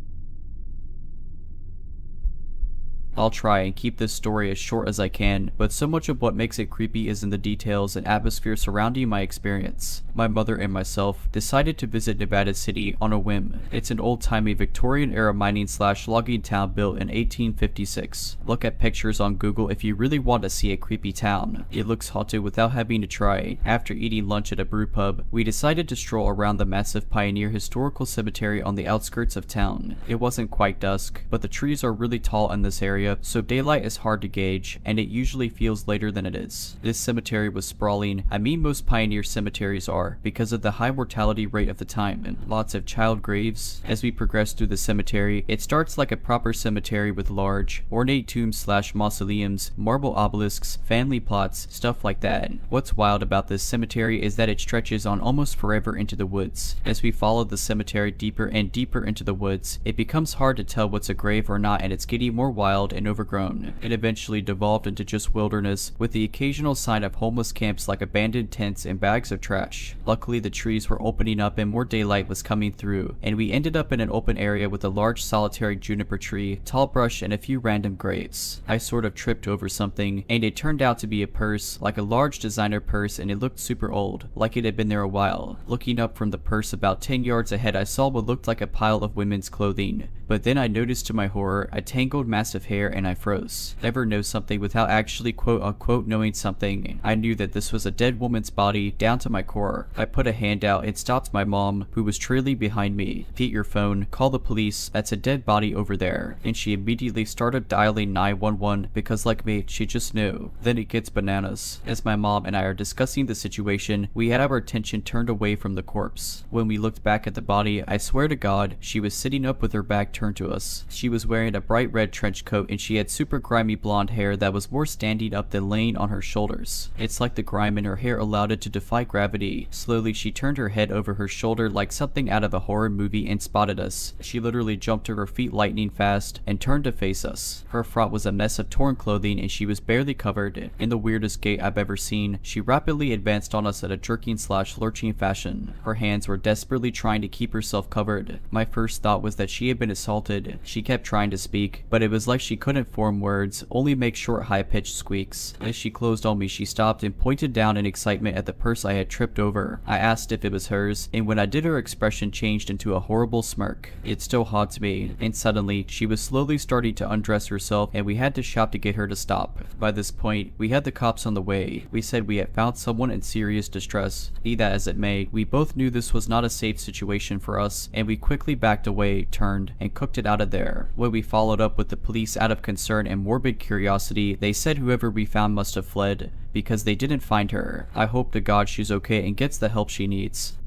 I'll try and keep this story as short as I can, but so much of what makes it creepy is in the details and atmosphere surrounding my experience. My mother and myself decided to visit Nevada City on a whim. It's an old-timey Victorian-era mining/logging town built in 1856. Look at pictures on Google if you really want to see a creepy town. It looks haunted without having to try. After eating lunch at a brew pub, we decided to stroll around the massive Pioneer Historical Cemetery on the outskirts of town. It wasn't quite dusk, but the trees are really tall in this area, so daylight is hard to gauge, and it usually feels later than it is. This cemetery was sprawling. I mean, most pioneer cemeteries are, because of the high mortality rate of the time, and lots of child graves. As we progress through the cemetery, it starts like a proper cemetery with large, ornate tombs/mausoleums, marble obelisks, family plots, stuff like that. What's wild about this cemetery is that it stretches on almost forever into the woods. As we follow the cemetery deeper and deeper into the woods, it becomes hard to tell what's a grave or not, and it's getting more wild and overgrown. It eventually devolved into just wilderness, with the occasional sign of homeless camps like abandoned tents and bags of trash. Luckily, the trees were opening up and more daylight was coming through, and we ended up in an open area with a large solitary juniper tree, tall brush, and a few random graves. I sort of tripped over something, and it turned out to be a purse, like a large designer purse, and it looked super old, like it had been there a while. Looking up from the purse about 10 yards ahead, I saw what looked like a pile of women's clothing, but then I noticed to my horror a tangled mass of hair hair and I froze. Never know something without actually quote unquote knowing something. I knew that this was a dead woman's body down to my core. I put a hand out and stopped my mom, who was trailing behind me. Get your phone, call the police, that's a dead body over there. And she immediately started dialing 911 because like me, she just knew. Then it gets bananas. As my mom and I are discussing the situation, we had our attention turned away from the corpse. When we looked back at the body, I swear to God, she was sitting up with her back turned to us. She was wearing a bright red trench coat and she had super grimy blonde hair that was more standing up than laying on her shoulders. It's like the grime in her hair allowed it to defy gravity. Slowly, she turned her head over her shoulder like something out of a horror movie and spotted us. She literally jumped to her feet lightning fast and turned to face us. Her front was a mess of torn clothing and she was barely covered. In the weirdest gait I've ever seen, she rapidly advanced on us at a jerking / lurching fashion. Her hands were desperately trying to keep herself covered. My first thought was that she had been assaulted. She kept trying to speak, but it was like she couldn't form words, only make short high-pitched squeaks. As she closed on me, she stopped and pointed down in excitement at the purse I had tripped over. I asked if it was hers, and when I did, her expression changed into a horrible smirk. It still haunts me, and suddenly, she was slowly starting to undress herself and we had to shout to get her to stop. By this point, we had the cops on the way. We said we had found someone in serious distress. Be that as it may, we both knew this was not a safe situation for us, and we quickly backed away, turned, and cooked it out of there. When we followed up with the police out of concern and morbid curiosity, they said whoever we found must have fled, because they didn't find her. I hope to God she's okay and gets the help she needs.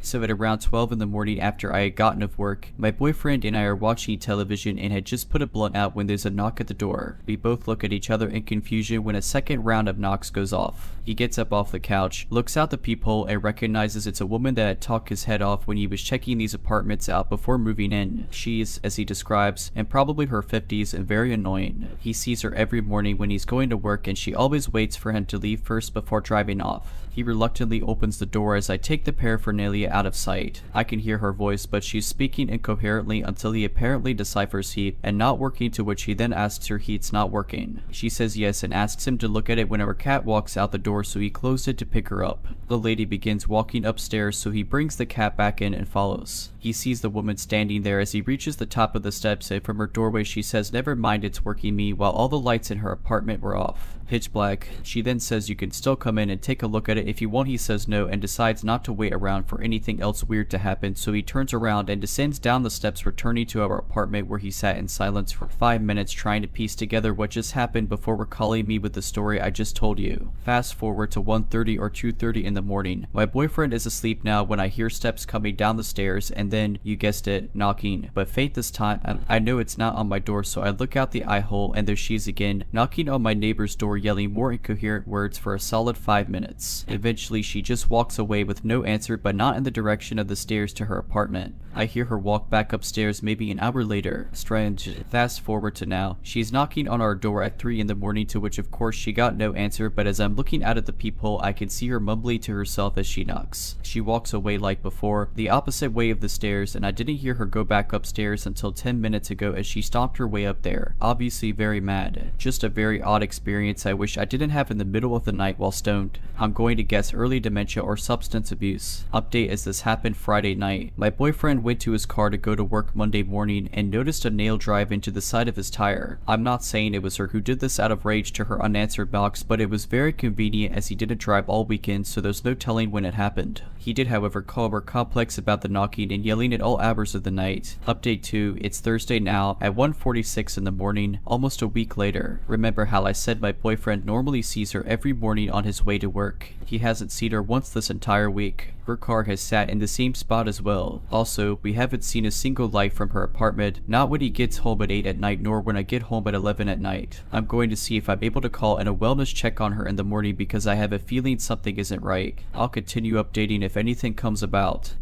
So at around 12 in the morning after I had gotten off work, my boyfriend and I are watching television and had just put a blunt out when there's a knock at the door. We both look at each other in confusion when a second round of knocks goes off. He gets up off the couch, looks out the peephole and recognizes it's a woman that had talked his head off when he was checking these apartments out before moving in. She's, as he describes, in probably her 50s and very annoying. He sees her every morning when he's going to work and she always waits for him to leave first before driving off. He reluctantly opens the door as I take the paraphernalia out of sight. I can hear her voice, but she's speaking incoherently until he apparently deciphers heat and not working, to which he then asks her heat's not working. She says yes and asks him to look at it when our cat walks out the door, so he closed it to pick her up. The lady begins walking upstairs, so he brings the cat back in and follows. He sees the woman standing there as he reaches the top of the steps, and from her doorway she says never mind, it's working me, while all the lights in her apartment were off. Pitch black. She then says you can still come in and take a look at it if you want. He says no and decides not to wait around for anything else weird to happen, so he turns around and descends down the steps, returning to our apartment where he sat in silence for 5 minutes trying to piece together what just happened before recalling me with the story I just told you. Fast forward to 1:30 or 2:30 in the morning. My boyfriend is asleep now when I hear steps coming down the stairs and then, you guessed it, knocking. But fate this time, I know it's not on my door, so I look out the eye hole and there she is again, knocking on my neighbor's door, yelling more incoherent words for a solid 5 minutes. Eventually she just walks away with no answer, but not in the direction of the stairs to her apartment. I hear her walk back upstairs maybe an hour later. Strange. Fast forward to now. She's knocking on our door at 3 in the morning, to which of course she got no answer, but as I'm looking out at the peephole I can see her mumbling to herself as she knocks. She walks away like before, the opposite way of the stairs, and I didn't hear her go back upstairs until 10 minutes ago as she stomped her way up there, obviously very mad. Just a very odd experience I wish I didn't have in the middle of the night while stoned. I'm going to guess early dementia or substance abuse. Update as this happened Friday night. My boyfriend went to his car to go to work Monday morning and noticed a nail drive into the side of his tire. I'm not saying it was her who did this out of rage to her unanswered box, but it was very convenient as he didn't drive all weekend, so there's no telling when it happened. He did however call her complex about the knocking and yelling at all hours of the night. Update 2, it's Thursday now at 1:46 in the morning, almost a week later. Remember how I said my boyfriend normally sees her every morning on his way to work? He hasn't seen her once this entire week. Her car has sat in the same spot as well. Also, we haven't seen a single light from her apartment, not when he gets home at 8 at night nor when I get home at 11 at night. I'm going to see if I'm able to call in a wellness check on her in the morning because I have a feeling something isn't right. I'll continue updating if anything comes about.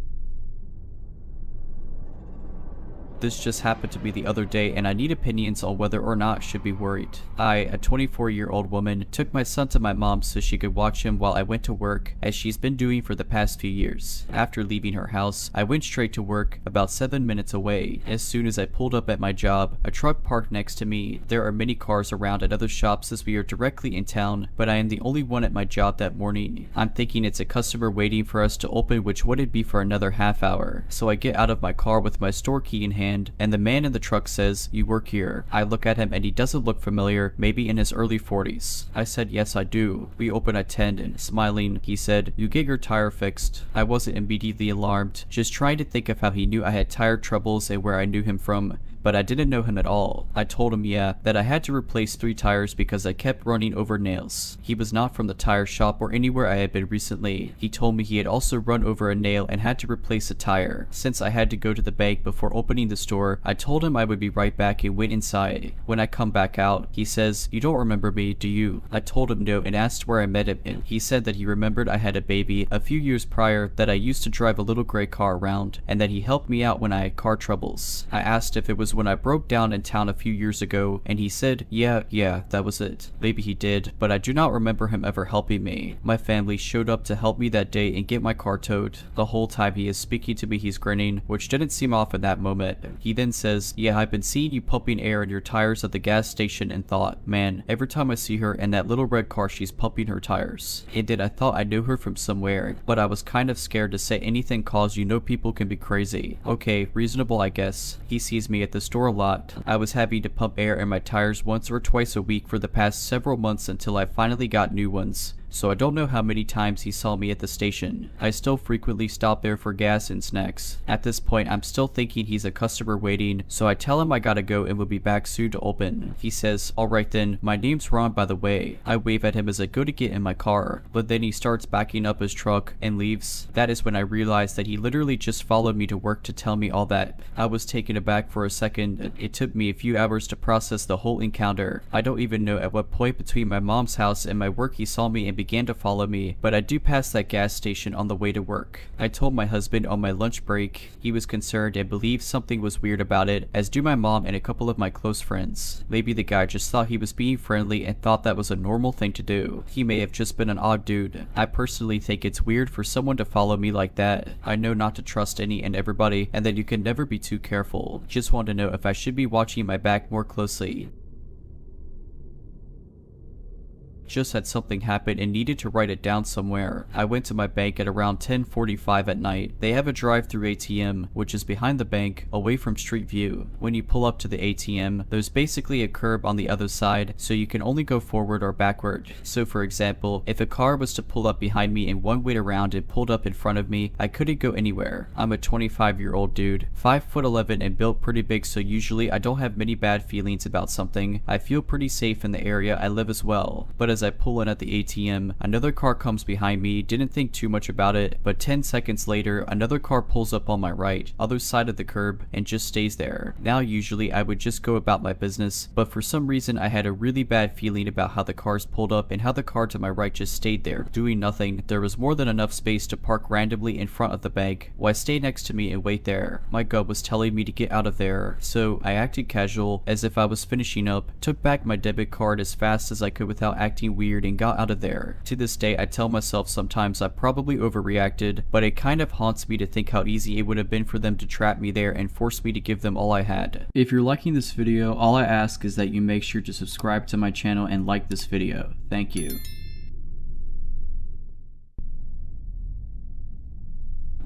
This just happened to me the other day and I need opinions on whether or not I should be worried. I, a 24-year-old woman, took my son to my mom so she could watch him while I went to work, as she's been doing for the past few years. After leaving her house, I went straight to work, about 7 minutes away. As soon as I pulled up at my job, a truck parked next to me. There are many cars around at other shops as we are directly in town, but I am the only one at my job that morning. I'm thinking it's a customer waiting for us to open, which wouldn't be for another half hour. So I get out of my car with my store key in hand hand, and the man in the truck says, "You work here." I look at him and he doesn't look familiar, maybe in his early 40s. I said, "Yes, I do." We open a tent and smiling, he said, "You get your tire fixed." I wasn't immediately alarmed, just trying to think of how he knew I had tire troubles and where I knew him from. But I didn't know him at all. I told him, yeah, that I had to replace 3 tires because I kept running over nails. He was not from the tire shop or anywhere I had been recently. He told me he had also run over a nail and had to replace a tire. Since I had to go to the bank before opening the store, I told him I would be right back and went inside. When I come back out, he says, "You don't remember me, do you?" I told him no and asked where I met him, and he said that he remembered I had a baby a few years prior, that I used to drive a little gray car around, and that he helped me out when I had car troubles. I asked if it was when I broke down in town a few years ago, and he said, yeah, that was it. Maybe he did, but I do not remember him ever helping me. My family showed up to help me that day and get my car towed. The whole time he is speaking to me, he's grinning, which didn't seem off in that moment. He then says, "Yeah, I've been seeing you pumping air in your tires at the gas station and thought, man, every time I see her in that little red car, she's pumping her tires." And then I thought I knew her from somewhere, but I was kind of scared to say anything cause you know people can be crazy. Okay, reasonable I guess. He sees me at the store a lot. I was having to pump air in my tires once or twice a week for the past several months until I finally got new ones. So I don't know how many times he saw me at the station. I still frequently stop there for gas and snacks. At this point, I'm still thinking he's a customer waiting, so I tell him I gotta go and will be back soon to open. He says, "Alright then, my name's Ron by the way." I wave at him as I go to get in my car, but then he starts backing up his truck and leaves. That is when I realized that he literally just followed me to work to tell me all that. I was taken aback for a second. It took me a few hours to process the whole encounter. I don't even know at what point between my mom's house and my work he saw me and began to follow me, but I do pass that gas station on the way to work. I told my husband on my lunch break. He was concerned and believed something was weird about it, as do my mom and a couple of my close friends. Maybe the guy just thought he was being friendly and thought that was a normal thing to do. He may have just been an odd dude. I personally think it's weird for someone to follow me like that. I know not to trust any and everybody, and that you can never be too careful. Just want to know if I should be watching my back more closely. Just had something happen and needed to write it down somewhere. I went to my bank at around 10:45 at night. They have a drive-through ATM, which is behind the bank, away from street view. When you pull up to the ATM, there's basically a curb on the other side, so you can only go forward or backward. So for example, if a car was to pull up behind me and one wait around and pulled up in front of me, I couldn't go anywhere. I'm a 25-year-old dude, 5'11" and built pretty big, so usually I don't have many bad feelings about something. I feel pretty safe in the area I live as well. But as I pull in at the ATM, another car comes behind me, didn't think too much about it, but 10 seconds later, another car pulls up on my right, other side of the curb, and just stays there. Now usually I would just go about my business, but for some reason I had a really bad feeling about how the cars pulled up and how the car to my right just stayed there, doing nothing. There was more than enough space to park randomly in front of the bank. Why stay next to me and wait there? My gut was telling me to get out of there, so I acted casual, as if I was finishing up, took back my debit card as fast as I could without acting weird, and got out of there. To this day, I tell myself sometimes I probably overreacted, but it kind of haunts me to think how easy it would have been for them to trap me there and force me to give them all I had. If you're liking this video, all I ask is that you make sure to subscribe to my channel and like this video. Thank you.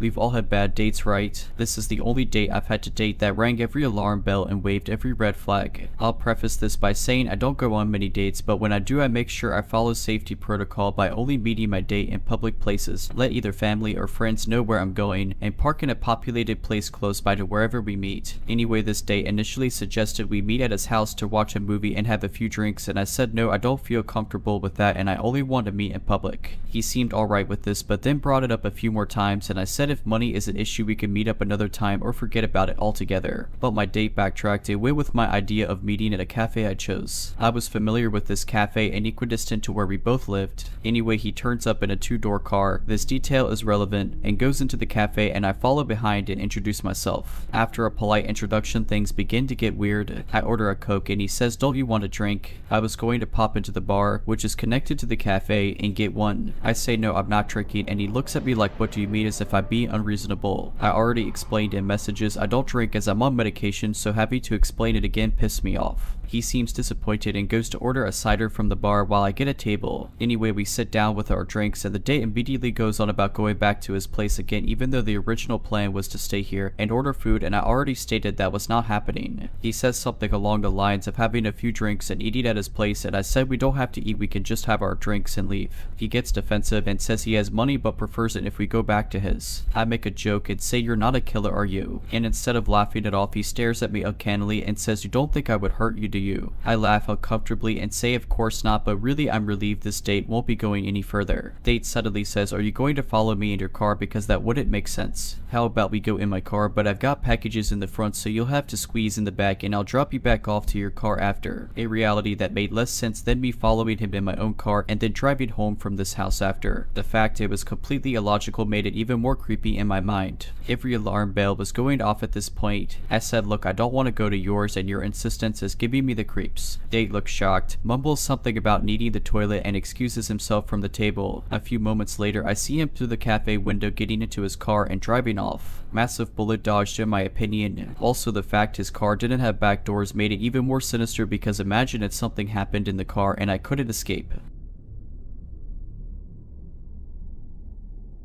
We've all had bad dates, right? This is the only date I've had to date that rang every alarm bell and waved every red flag. I'll preface this by saying I don't go on many dates, but when I do, I make sure I follow safety protocol by only meeting my date in public places, let either family or friends know where I'm going, and park in a populated place close by to wherever we meet. Anyway, this date initially suggested we meet at his house to watch a movie and have a few drinks, and I said no, I don't feel comfortable with that and I only want to meet in public. He seemed alright with this, but then brought it up a few more times, and I said if money is an issue we can meet up another time or forget about it altogether. But my date backtracked and went with my idea of meeting at a cafe I chose. I was familiar with this cafe and equidistant to where we both lived. Anyway, he turns up in a two-door car. This detail is relevant, and goes into the cafe, and I follow behind and introduce myself. After a polite introduction, things begin to get weird. I order a Coke and he says, "Don't you want a drink?" I was going to pop into the bar, which is connected to the cafe, and get one. I say no, I'm not drinking, and he looks at me like, "What do you mean?" as if I'm being being unreasonable. I already explained in messages I don't drink as I'm on medication, so having to explain it again pissed me off. He seems disappointed and goes to order a cider from the bar while I get a table. Anyway, we sit down with our drinks and the date immediately goes on about going back to his place again, even though the original plan was to stay here and order food, and I already stated that was not happening. He says something along the lines of having a few drinks and eating at his place, and I said we don't have to eat, we can just have our drinks and leave. He gets defensive and says he has money but prefers it if we go back to his. I make a joke and say, "You're not a killer, are you?" And instead of laughing it off, he stares at me uncannily and says, "You don't think I would hurt you, do you?" I laugh uncomfortably and say of course not, but really I'm relieved this date won't be going any further. Date suddenly says, "Are you going to follow me in your car, because that wouldn't make sense. How about we go in my car, but I've got packages in the front so you'll have to squeeze in the back and I'll drop you back off to your car after." A reality that made less sense than me following him in my own car and then driving home from this house after. The fact it was completely illogical made it even more creepy in my mind. Every alarm bell was going off at this point. I said, "Look, I don't want to go to yours and your insistence is giving me the creeps." Date looks shocked, mumbles something about needing the toilet and excuses himself from the table. A few moments later, I see him through the cafe window getting into his car and driving off. Massive bullet dodged in my opinion. Also, the fact his car didn't have back doors made it even more sinister, because imagine if something happened in the car and I couldn't escape.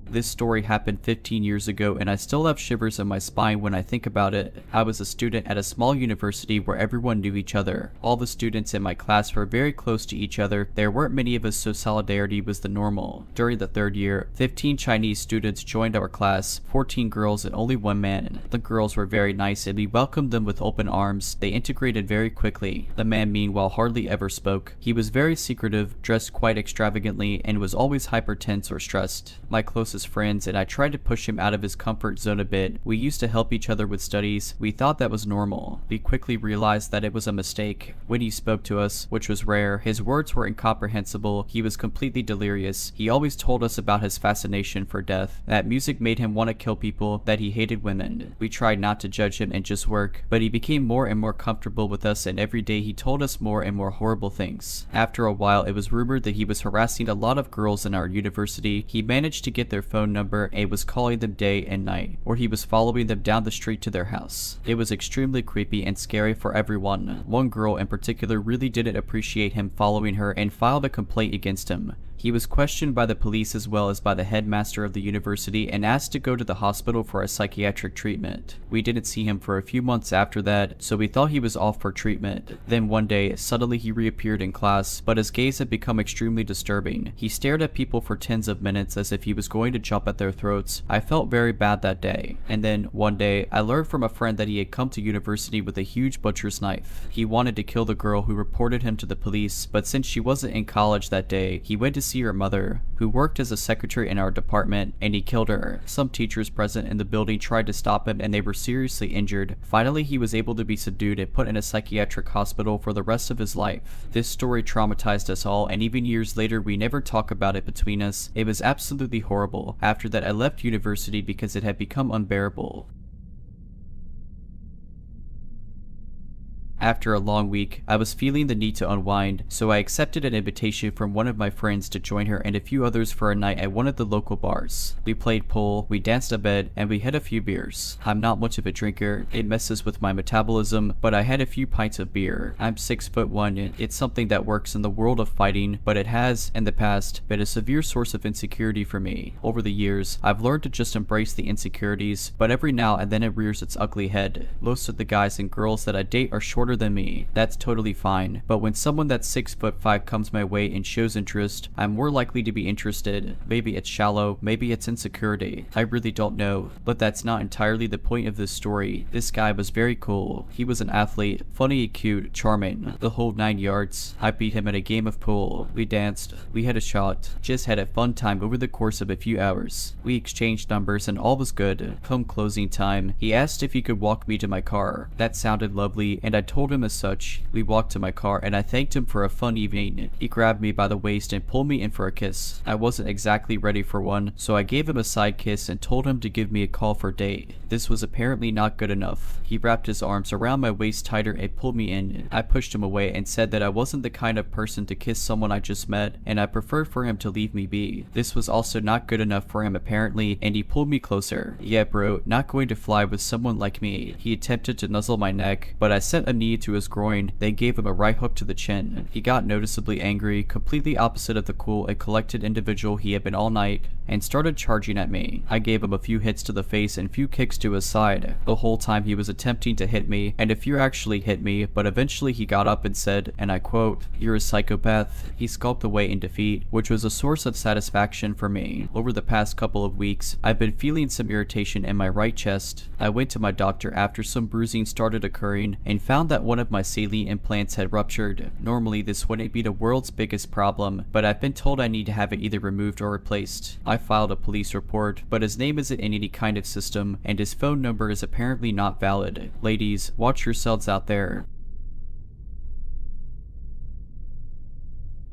This story happened 15 years ago and I still have shivers in my spine when I think about it. I was a student at a small university where everyone knew each other. All the students in my class were very close to each other. There weren't many of us, so solidarity was the normal. During the third year, 15 Chinese students joined our class, 14 girls and only one man. The girls were very nice and we welcomed them with open arms. They integrated very quickly. The man meanwhile hardly ever spoke. He was very secretive, dressed quite extravagantly, and was always hyper tense or stressed. My closest friends and I tried to push him out of his comfort zone a bit. We used to help each other with studies. We thought that was normal. We quickly realized that it was a mistake. When he spoke to us, which was rare, his words were incomprehensible. He was completely delirious. He always told us about his fascination for death, that music made him want to kill people, that he hated women. We tried not to judge him and just work, but he became more and more comfortable with us, and every day he told us more and more horrible things. After a while, it was rumored that he was harassing a lot of girls in our university. He managed to get their phone number and was calling them day and night, or he was following them down the street to their house. It was extremely creepy and scary for everyone. One girl in particular really didn't appreciate him following her and filed a complaint against him. He was questioned by the police as well as by the headmaster of the university and asked to go to the hospital for a psychiatric treatment. We didn't see him for a few months after that, so we thought he was off for treatment. Then one day, suddenly he reappeared in class, but his gaze had become extremely disturbing. He stared at people for tens of minutes as if he was going to jump at their throats. I felt very bad that day. And then, one day, I learned from a friend that he had come to university with a huge butcher's knife. He wanted to kill the girl who reported him to the police, but since she wasn't in college that day, he went to see her mother, who worked as a secretary in our department, and he killed her. Some teachers present in the building tried to stop him and they were seriously injured. Finally, he was able to be subdued and put in a psychiatric hospital for the rest of his life. This story traumatized us all, and even years later we never talk about it between us. It was absolutely horrible. After that, I left university because it had become unbearable. After a long week, I was feeling the need to unwind, so I accepted an invitation from one of my friends to join her and a few others for a night at one of the local bars. We played pool, we danced a bit, and we had a few beers. I'm not much of a drinker, it messes with my metabolism, but I had a few pints of beer. I'm 6'1", and it's something that works in the world of fighting, but it has, in the past, been a severe source of insecurity for me. Over the years, I've learned to just embrace the insecurities, but every now and then it rears its ugly head. Most of the guys and girls that I date are shorter than me. That's totally fine, but when someone that's 6'5" comes my way and shows interest, I'm more likely to be interested. Maybe it's shallow, maybe it's insecurity. I really don't know, but that's not entirely the point of this story. This guy was very cool. He was an athlete, funny, cute, charming, the whole 9 yards. I beat him at a game of pool. We danced, we had a shot, just had a fun time over the course of a few hours. We exchanged numbers and all was good. Come closing time, he asked if he could walk me to my car. That sounded lovely, and I told told him as such. We walked to my car and I thanked him for a fun evening. He grabbed me by the waist and pulled me in for a kiss. I wasn't exactly ready for one, so I gave him a side kiss and told him to give me a call for a date. This was apparently not good enough. He wrapped his arms around my waist tighter and pulled me in. I pushed him away and said that I wasn't the kind of person to kiss someone I just met, and I preferred for him to leave me be. This was also not good enough for him apparently, and he pulled me closer. Yeah bro, not going to fly with someone like me. He attempted to nuzzle my neck, but I sent a knee to his groin, then gave him a right hook to the chin. He got noticeably angry, completely opposite of the cool and collected individual he had been all night, and started charging at me. I gave him a few hits to the face and few kicks to his side. The whole time he was attempting to hit me, and a few actually hit me, but eventually he got up and said, and I quote, "You're a psychopath." He skulked away in defeat, which was a source of satisfaction for me. Over the past couple of weeks, I've been feeling some irritation in my right chest. I went to my doctor after some bruising started occurring and found that one of my saline implants had ruptured. Normally this wouldn't be the world's biggest problem, but I've been told I need to have it either removed or replaced. I filed a police report, but his name isn't in any kind of system, and his phone number is apparently not valid. Ladies, watch yourselves out there.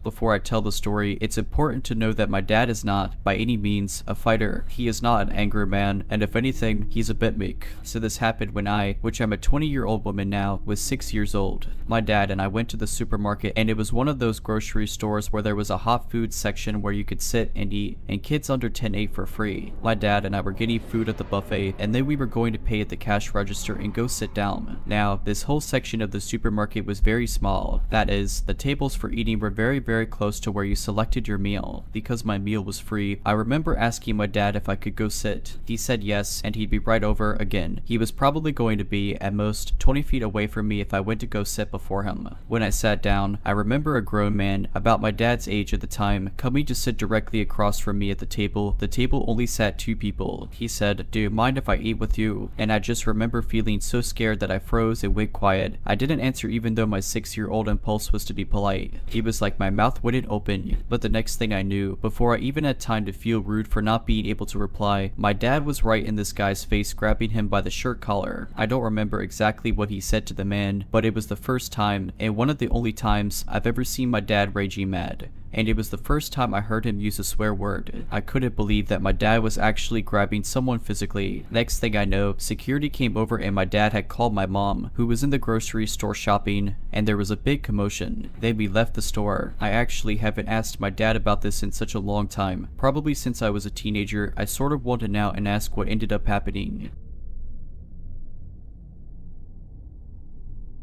Before I tell the story, it's important to know that my dad is not, by any means, a fighter. He is not an angry man, and if anything, he's a bit meek. So this happened when I, which I'm a 20-year-old woman now, was 6 years old. My dad and I went to the supermarket, and it was one of those grocery stores where there was a hot food section where you could sit and eat, and kids under 10 ate for free. My dad and I were getting food at the buffet, and then we were going to pay at the cash register and go sit down. Now, this whole section of the supermarket was very small. That is, the tables for eating were very close to where you selected your meal. Because my meal was free, I remember asking my dad if I could go sit. He said yes, and he'd be right over again. He was probably going to be, at most, 20 feet away from me if I went to go sit before him. When I sat down, I remember a grown man, about my dad's age at the time, coming to sit directly across from me at the table. The table only sat 2 people. He said, "Do you mind if I eat with you?" And I just remember feeling so scared that I froze and went quiet. I didn't answer even though my 6-year-old impulse was to be polite. He was like my mouth wouldn't open, but the next thing I knew, before I even had time to feel rude for not being able to reply, my dad was right in this guy's face, grabbing him by the shirt collar. I don't remember exactly what he said to the man, but it was the first time, and one of the only times, I've ever seen my dad raging mad. And it was the first time I heard him use a swear word. I couldn't believe that my dad was actually grabbing someone physically. Next thing I know, security came over and my dad had called my mom, who was in the grocery store shopping, and there was a big commotion. Then we left the store. I actually haven't asked my dad about this in such a long time. Probably since I was a teenager, I sort of want to now and ask what ended up happening.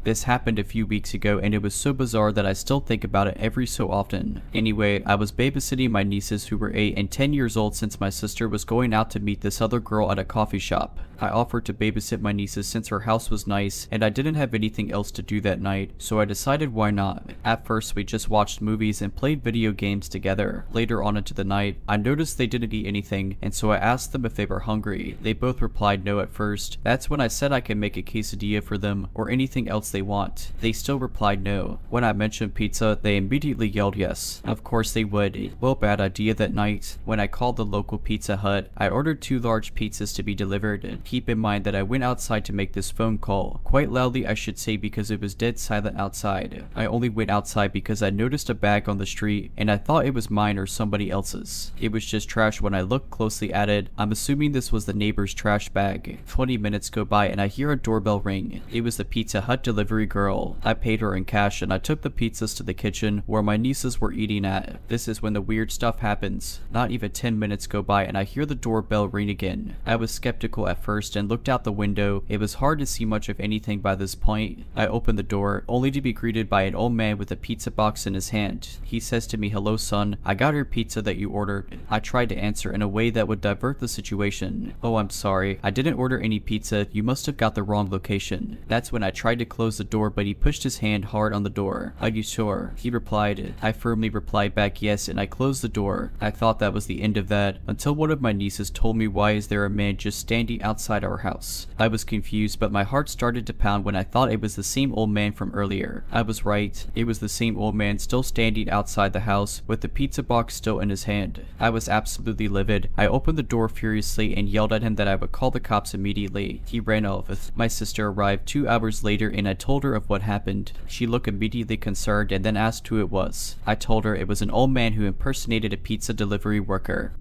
This happened a few weeks ago and it was so bizarre that I still think about it every so often. Anyway, I was babysitting my nieces who were 8 and 10 years old since my sister was going out to meet this other girl at a coffee shop. I offered to babysit my nieces since her house was nice and I didn't have anything else to do that night, so I decided why not. At first we just watched movies and played video games together. Later on into the night, I noticed they didn't eat anything, and so I asked them if they were hungry. They both replied no at first. That's when I said I can make a quesadilla for them or anything else they want. They still replied no. When I mentioned pizza, they immediately yelled yes. Of course they would. Well, bad idea that night. When I called the local Pizza Hut, I ordered 2 large pizzas to be delivered. Keep in mind that I went outside to make this phone call. Quite loudly I should say, because it was dead silent outside. I only went outside because I noticed a bag on the street and I thought it was mine or somebody else's. It was just trash when I looked closely at it. I'm assuming this was the neighbor's trash bag. 20 minutes go by and I hear a doorbell ring. It was the Pizza Hut delivery girl. I paid her in cash and I took the pizzas to the kitchen where my nieces were eating at. This is when the weird stuff happens. Not even 10 minutes go by and I hear the doorbell ring again. I was skeptical at first and looked out the window. It was hard to see much of anything by this point. I opened the door, only to be greeted by an old man with a pizza box in his hand. He says to me, "Hello son, I got your pizza that you ordered." I tried to answer in a way that would divert the situation. "Oh, I'm sorry, I didn't order any pizza, you must have got the wrong location." That's when I tried to close the door, but he pushed his hand hard on the door. "Are you sure?" he replied. I firmly replied back yes, and I closed the door. I thought that was the end of that, until one of my nieces told me, "Why is there a man just standing outside outside our house. I was confused, but my heart started to pound when I thought it was the same old man from earlier. I was right. It was the same old man still standing outside the house with the pizza box still in his hand. I was absolutely livid. I opened the door furiously and yelled at him that I would call the cops immediately. He ran off. My sister arrived 2 hours later and I told her of what happened. She looked immediately concerned and then asked who it was. I told her it was an old man who impersonated a pizza delivery worker.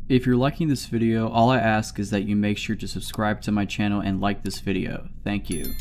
If you're liking this video, all I ask is that you make sure to subscribe to my channel and like this video. Thank you.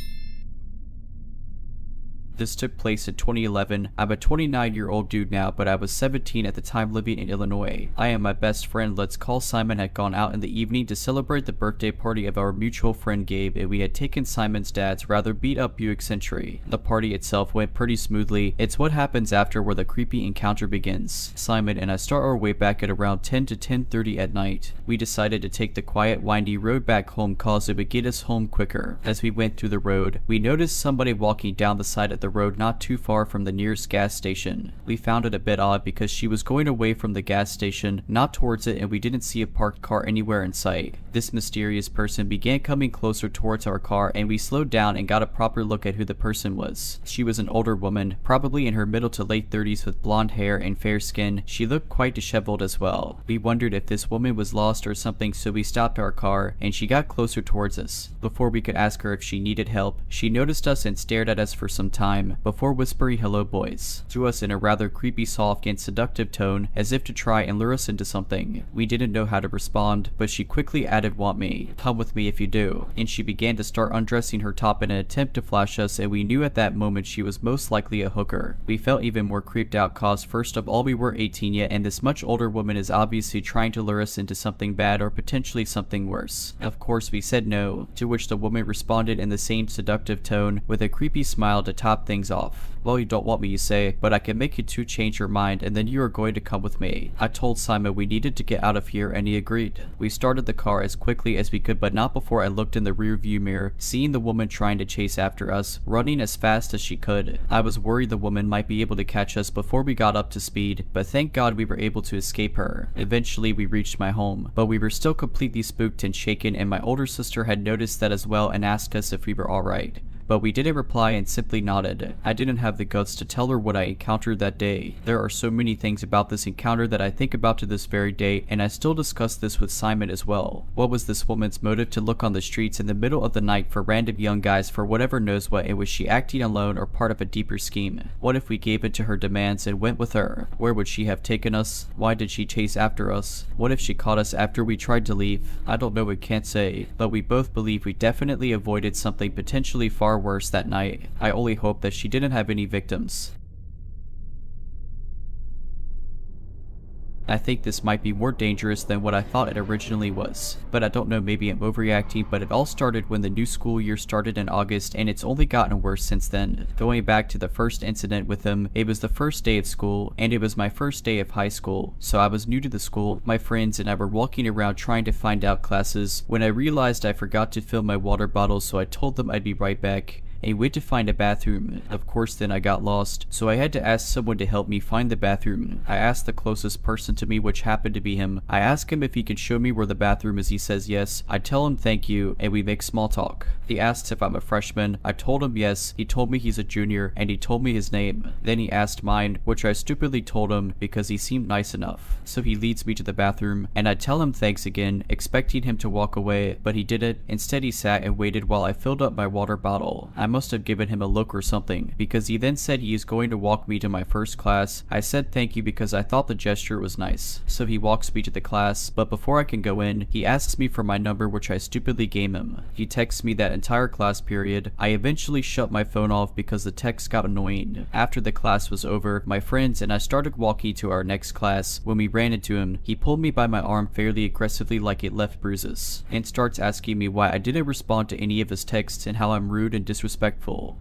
This took place in 2011. I'm a 29-year-old dude now, but I was 17 at the time living in Illinois. I and my best friend, let's call Simon, had gone out in the evening to celebrate the birthday party of our mutual friend Gabe, and we had taken Simon's dad's rather beat-up Buick Century. The party itself went pretty smoothly. It's what happens after where the creepy encounter begins. Simon and I start our way back at around 10 to 10:30 at night. We decided to take the quiet, windy road back home cause it would get us home quicker. As we went through the road, we noticed somebody walking down the side of the road not too far from the nearest gas station. We found it a bit odd because she was going away from the gas station, not towards it, and we didn't see a parked car anywhere in sight. This mysterious person began coming closer towards our car and we slowed down and got a proper look at who the person was. She was an older woman, probably in her middle to late 30s with blonde hair and fair skin. She looked quite disheveled as well. We wondered if this woman was lost or something, so we stopped our car and she got closer towards us. Before we could ask her if she needed help, she noticed us and stared at us for some time before whispering "hello boys" to us in a rather creepy, soft and seductive tone as if to try and lure us into something. We didn't know how to respond, but she quickly added, "Want me? Come with me if you do," and she began to start undressing her top in an attempt to flash us, and we knew at that moment she was most likely a hooker. We felt even more creeped out cause first of all we weren't 18 yet and this much older woman is obviously trying to lure us into something bad or potentially something worse. Of course we said no, to which the woman responded in the same seductive tone with a creepy smile to top things off. "Well, you don't want me, you say, but I can make you two change your mind and then you are going to come with me." I told Simon we needed to get out of here and he agreed. We started the car as quickly as we could, but not before I looked in the rear view mirror, seeing the woman trying to chase after us, running as fast as she could. I was worried the woman might be able to catch us before we got up to speed, but thank God we were able to escape her. Eventually we reached my home, but we were still completely spooked and shaken, and my older sister had noticed that as well and asked us if we were alright. But we didn't reply and simply nodded. I didn't have the guts to tell her what I encountered that day. There are so many things about this encounter that I think about to this very day, and I still discuss this with Simon as well. What was this woman's motive to look on the streets in the middle of the night for random young guys for whatever knows what, and was she acting alone or part of a deeper scheme? What if we gave in to her demands and went with her? Where would she have taken us? Why did she chase after us? What if she caught us after we tried to leave? I don't know, we can't say, but we both believe we definitely avoided something potentially far worse that night. I only hope that she didn't have any victims. I think this might be more dangerous than what I thought it originally was. But I don't know, maybe I'm overreacting, but it all started when the new school year started in August and it's only gotten worse since then. Going back to the first incident with him, it was the first day of school and it was my first day of high school. So I was new to the school. My friends and I were walking around trying to find out classes when I realized I forgot to fill my water bottle, so I told them I'd be right back and went to find a bathroom. Of course then I got lost, so I had to ask someone to help me find the bathroom. I asked the closest person to me, which happened to be him. I ask him if he can show me where the bathroom is. He says yes. I tell him thank you and we make small talk. He asks if I'm a freshman. I told him yes. He told me he's a junior and he told me his name. Then he asked mine, which I stupidly told him because he seemed nice enough. So he leads me to the bathroom and I tell him thanks again, expecting him to walk away, but he didn't. Instead he sat and waited while I filled up my water bottle. I must have given him a look or something, because he then said he is going to walk me to my first class. I said thank you because I thought the gesture was nice. So he walks me to the class, but before I can go in, he asks me for my number, which I stupidly gave him. He texts me that entire class period. I eventually shut my phone off because the text got annoying. After the class was over, my friends and I started walking to our next class. When we ran into him, he pulled me by my arm fairly aggressively like it left bruises, and starts asking me why I didn't respond to any of his texts and how I'm rude and disrespectful.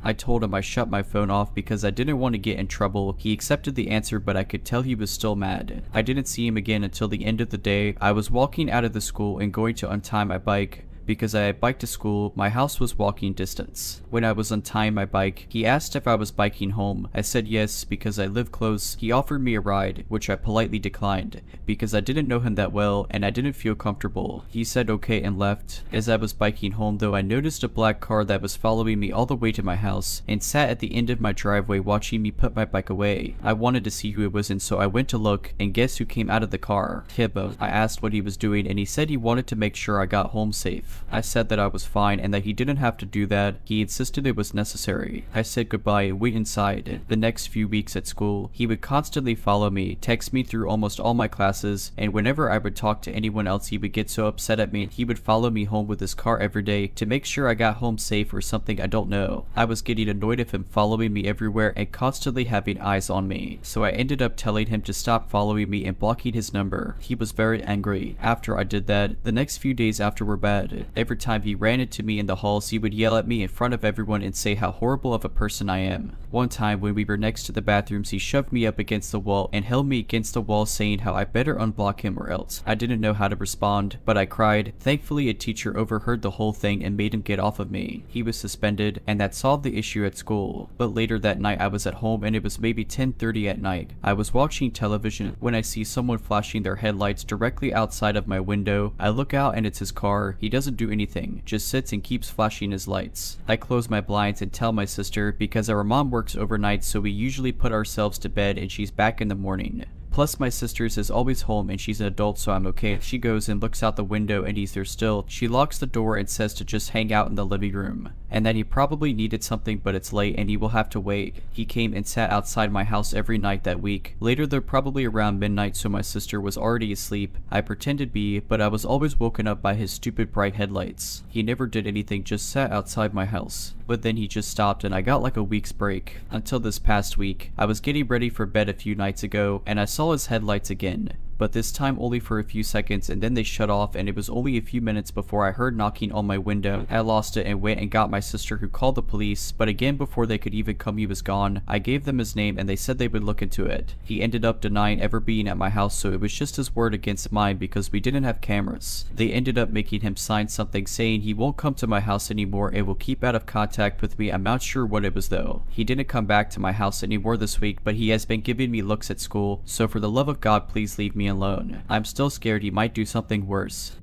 I told him I shut my phone off because I didn't want to get in trouble. He accepted the answer, but I could tell he was still mad. I didn't see him again until the end of the day. I was walking out of the school and going to untie my bike, Because I had biked to school, my house was walking distance. When I was untying my bike, he asked if I was biking home. I said yes because I live close. He offered me a ride, which I politely declined because I didn't know him that well and I didn't feel comfortable. He said okay and left. As I was biking home though, I noticed a black car that was following me all the way to my house and sat at the end of my driveway watching me put my bike away. I wanted to see who it was, and so I went to look, and guess who came out of the car? Hibbo. I asked what he was doing and he said he wanted to make sure I got home safe. I said that I was fine and that he didn't have to do that. He insisted it was necessary. I said goodbye and went inside. The next few weeks at school, he would constantly follow me, text me through almost all my classes, and whenever I would talk to anyone else he would get so upset at me he would follow me home with his car every day to make sure I got home safe or something I don't know. I was getting annoyed of him following me everywhere and constantly having eyes on me, so I ended up telling him to stop following me and blocking his number. He was very angry. After I did that, the next few days after were bad. Every time he ran into me in the halls he would yell at me in front of everyone and say how horrible of a person I am. One time when we were next to the bathrooms he shoved me up against the wall and held me against the wall saying how I better unblock him or else. I didn't know how to respond, but I cried. Thankfully a teacher overheard the whole thing and made him get off of me. He was suspended and that solved the issue at school. But later that night I was at home and it was maybe 10:30 at night. I was watching television when I see someone flashing their headlights directly outside of my window. I look out and it's his car. He doesn't do anything, just sits and keeps flashing his lights. I close my blinds and tell my sister because our mom works overnight, so we usually put ourselves to bed and she's back in the morning. Plus my sister's is always home and she's an adult, so I'm okay. She goes and looks out the window and he's there still. She locks the door and says to just hang out in the living room, and that he probably needed something but it's late and he will have to wait. He came and sat outside my house every night that week. Later they're probably around midnight, so my sister was already asleep. I pretended to be, but I was always woken up by his stupid bright headlights. He never did anything, just sat outside my house. But then he just stopped and I got like a week's break. Until this past week. I was getting ready for bed a few nights ago and I saw his headlights again. But this time only for a few seconds and then they shut off, and it was only a few minutes before I heard knocking on my window. I lost it and went and got my sister, who called the police, but again before they could even come he was gone. I gave them his name and they said they would look into it. He ended up denying ever being at my house, so it was just his word against mine because we didn't have cameras. They ended up making him sign something saying he won't come to my house anymore and will keep out of contact with me. I'm not sure what it was though. He didn't come back to my house anymore this week, but he has been giving me looks at school, so for the love of God please leave me alone. I'm still scared he might do something worse.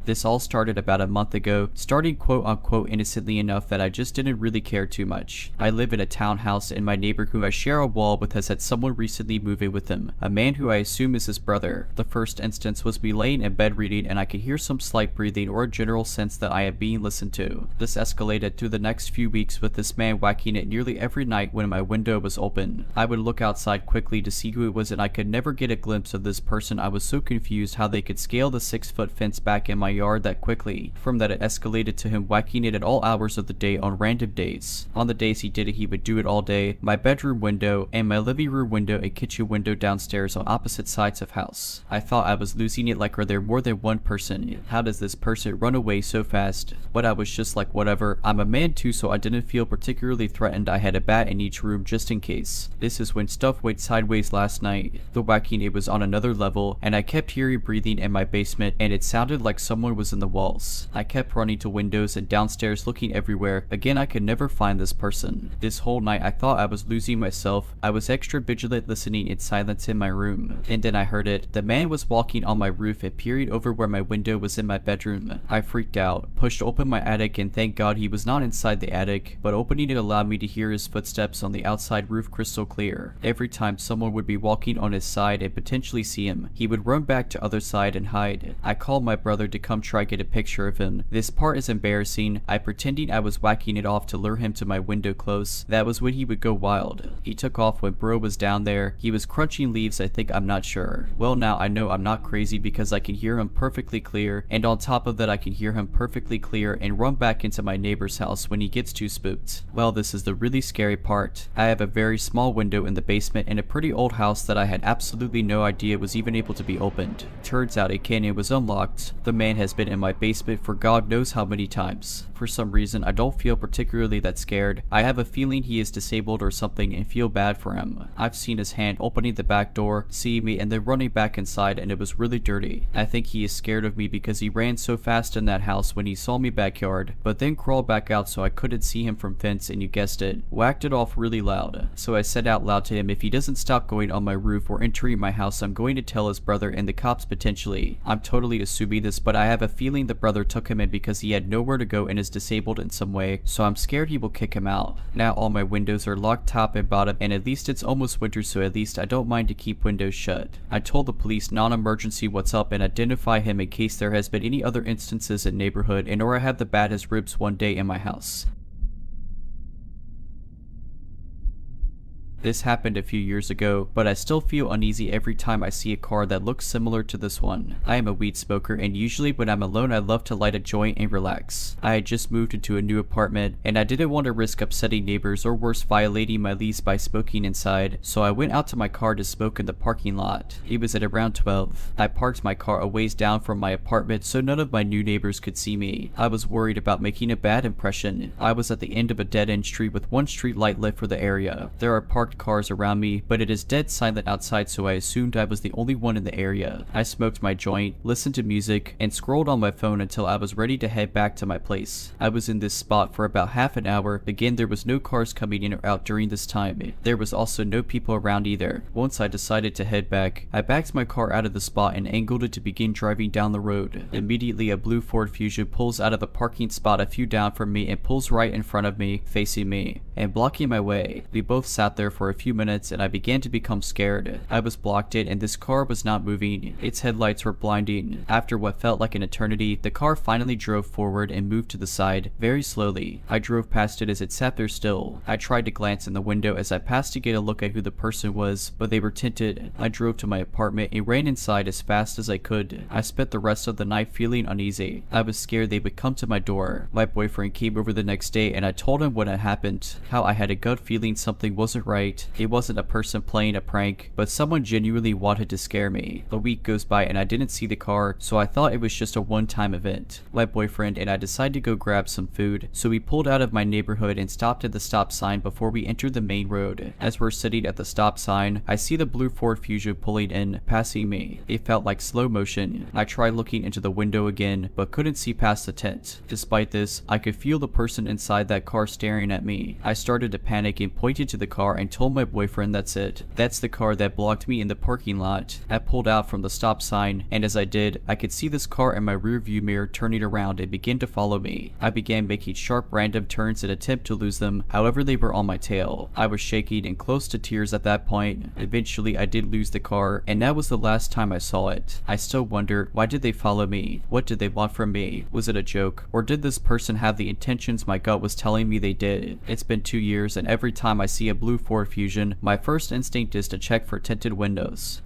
This all started about a month ago, starting quote unquote innocently enough that I just didn't really care too much. I live in a townhouse and my neighbor who I share a wall with has had someone recently move in with him, a man who I assume is his brother. The first instance was me laying in bed reading and I could hear some slight breathing or a general sense that I am being listened to. This escalated through the next few weeks with this man whacking it nearly every night when my window was open. I would look outside quickly to see who it was and I could never get a glimpse of this person. I was so confused how they could scale the 6-foot fence back in my yard that quickly. From that it escalated to him whacking it at all hours of the day on random days. On the days he did it he would do it all day. My bedroom window and my living room window and kitchen window downstairs on opposite sides of house. I thought I was losing it, like are there more than one person? How does this person run away so fast? But I was just like whatever. I'm a man too, so I didn't feel particularly threatened. I had a bat in each room just in case. This is when stuff went sideways last night. The whacking it was on another level and I kept hearing breathing in my basement and it sounded like someone was in the walls. I kept running to windows and downstairs looking everywhere. Again I could never find this person. This whole night I thought I was losing myself. I was extra vigilant, listening in silence in my room. And then I heard it. The man was walking on my roof and peering over where my window was in my bedroom. I freaked out, pushed open my attic, and thank God he was not inside the attic, but opening it allowed me to hear his footsteps on the outside roof crystal clear. Every time someone would be walking on his side and potentially see him, he would run back to other side and hide. I called my brother to come try get a picture of him. This part is embarrassing. I pretending I was whacking it off to lure him to my window close. That was when he would go wild. He took off when bro was down there. He was crunching leaves, I think, I'm not sure. Well, now I know I'm not crazy because I can hear him perfectly clear, and on top of that I can hear him perfectly clear and run back into my neighbor's house when he gets too spooked. Well, this is the really scary part. I have a very small window in the basement in a pretty old house that I had absolutely no idea was even able to be opened. Turns out it can and was unlocked. The man had has been in my basement for God knows how many times. For some reason, I don't feel particularly that scared. I have a feeling he is disabled or something and feel bad for him. I've seen his hand opening the back door, seeing me, and then running back inside, and it was really dirty. I think he is scared of me because he ran so fast in that house when he saw me backyard, but then crawled back out so I couldn't see him from fence, and you guessed it, whacked it off really loud. So I said out loud to him, if he doesn't stop going on my roof or entering my house, I'm going to tell his brother and the cops potentially. I'm totally assuming this, but I have a feeling the brother took him in because he had nowhere to go and is disabled in some way, so I'm scared he will kick him out. Now all my windows are locked top and bottom, and at least it's almost winter, so at least I don't mind to keep windows shut. I told the police non-emergency what's up and identify him in case there has been any other instances in neighborhood and or I have the bat as ribs one day in my house. This happened a few years ago, but I still feel uneasy every time I see a car that looks similar to this one. I am a weed smoker, and usually when I'm alone I love to light a joint and relax. I had just moved into a new apartment, and I didn't want to risk upsetting neighbors or worse violating my lease by smoking inside, so I went out to my car to smoke in the parking lot. It was at around 12. I parked my car a ways down from my apartment so none of my new neighbors could see me. I was worried about making a bad impression. I was at the end of a dead-end street with one street light lit for the area. There are parked cars around me, but it is dead silent outside, so I assumed I was the only one in the area. I smoked my joint, listened to music, and scrolled on my phone until I was ready to head back to my place. I was in this spot for about half an hour. Again, there was no cars coming in or out during this time. There was also no people around either. Once I decided to head back, I backed my car out of the spot and angled it to begin driving down the road. Immediately, a blue Ford Fusion pulls out of the parking spot a few down from me and pulls right in front of me, facing me, and blocking my way. We both sat there for a few minutes and I began to become scared. I was blocked in and this car was not moving. Its headlights were blinding. After what felt like an eternity, the car finally drove forward and moved to the side, very slowly. I drove past it as it sat there still. I tried to glance in the window as I passed to get a look at who the person was, but they were tinted. I drove to my apartment and ran inside as fast as I could. I spent the rest of the night feeling uneasy. I was scared they would come to my door. My boyfriend came over the next day and I told him what had happened, how I had a gut feeling something wasn't right. It wasn't a person playing a prank, but someone genuinely wanted to scare me. A week goes by and I didn't see the car, so I thought it was just a one-time event. My boyfriend and I decided to go grab some food, so we pulled out of my neighborhood and stopped at the stop sign before we entered the main road. As we're sitting at the stop sign, I see the blue Ford Fusion pulling in, passing me. It felt like slow motion. I tried looking into the window again, but couldn't see past the tent. Despite this, I could feel the person inside that car staring at me. I started to panic and pointed to the car and told my boyfriend that's it. That's the car that blocked me in the parking lot. I pulled out from the stop sign, and as I did, I could see this car in my rear view mirror turning around and begin to follow me. I began making sharp random turns in an attempt to lose them, however they were on my tail. I was shaking and close to tears at that point. Eventually I did lose the car, and that was the last time I saw it. I still wondered, why did they follow me? What did they want from me? Was it a joke? Or did this person have the intentions my gut was telling me they did? It's been 2 years, and every time I see a blue Ford Fusion, my first instinct is to check for tinted windows.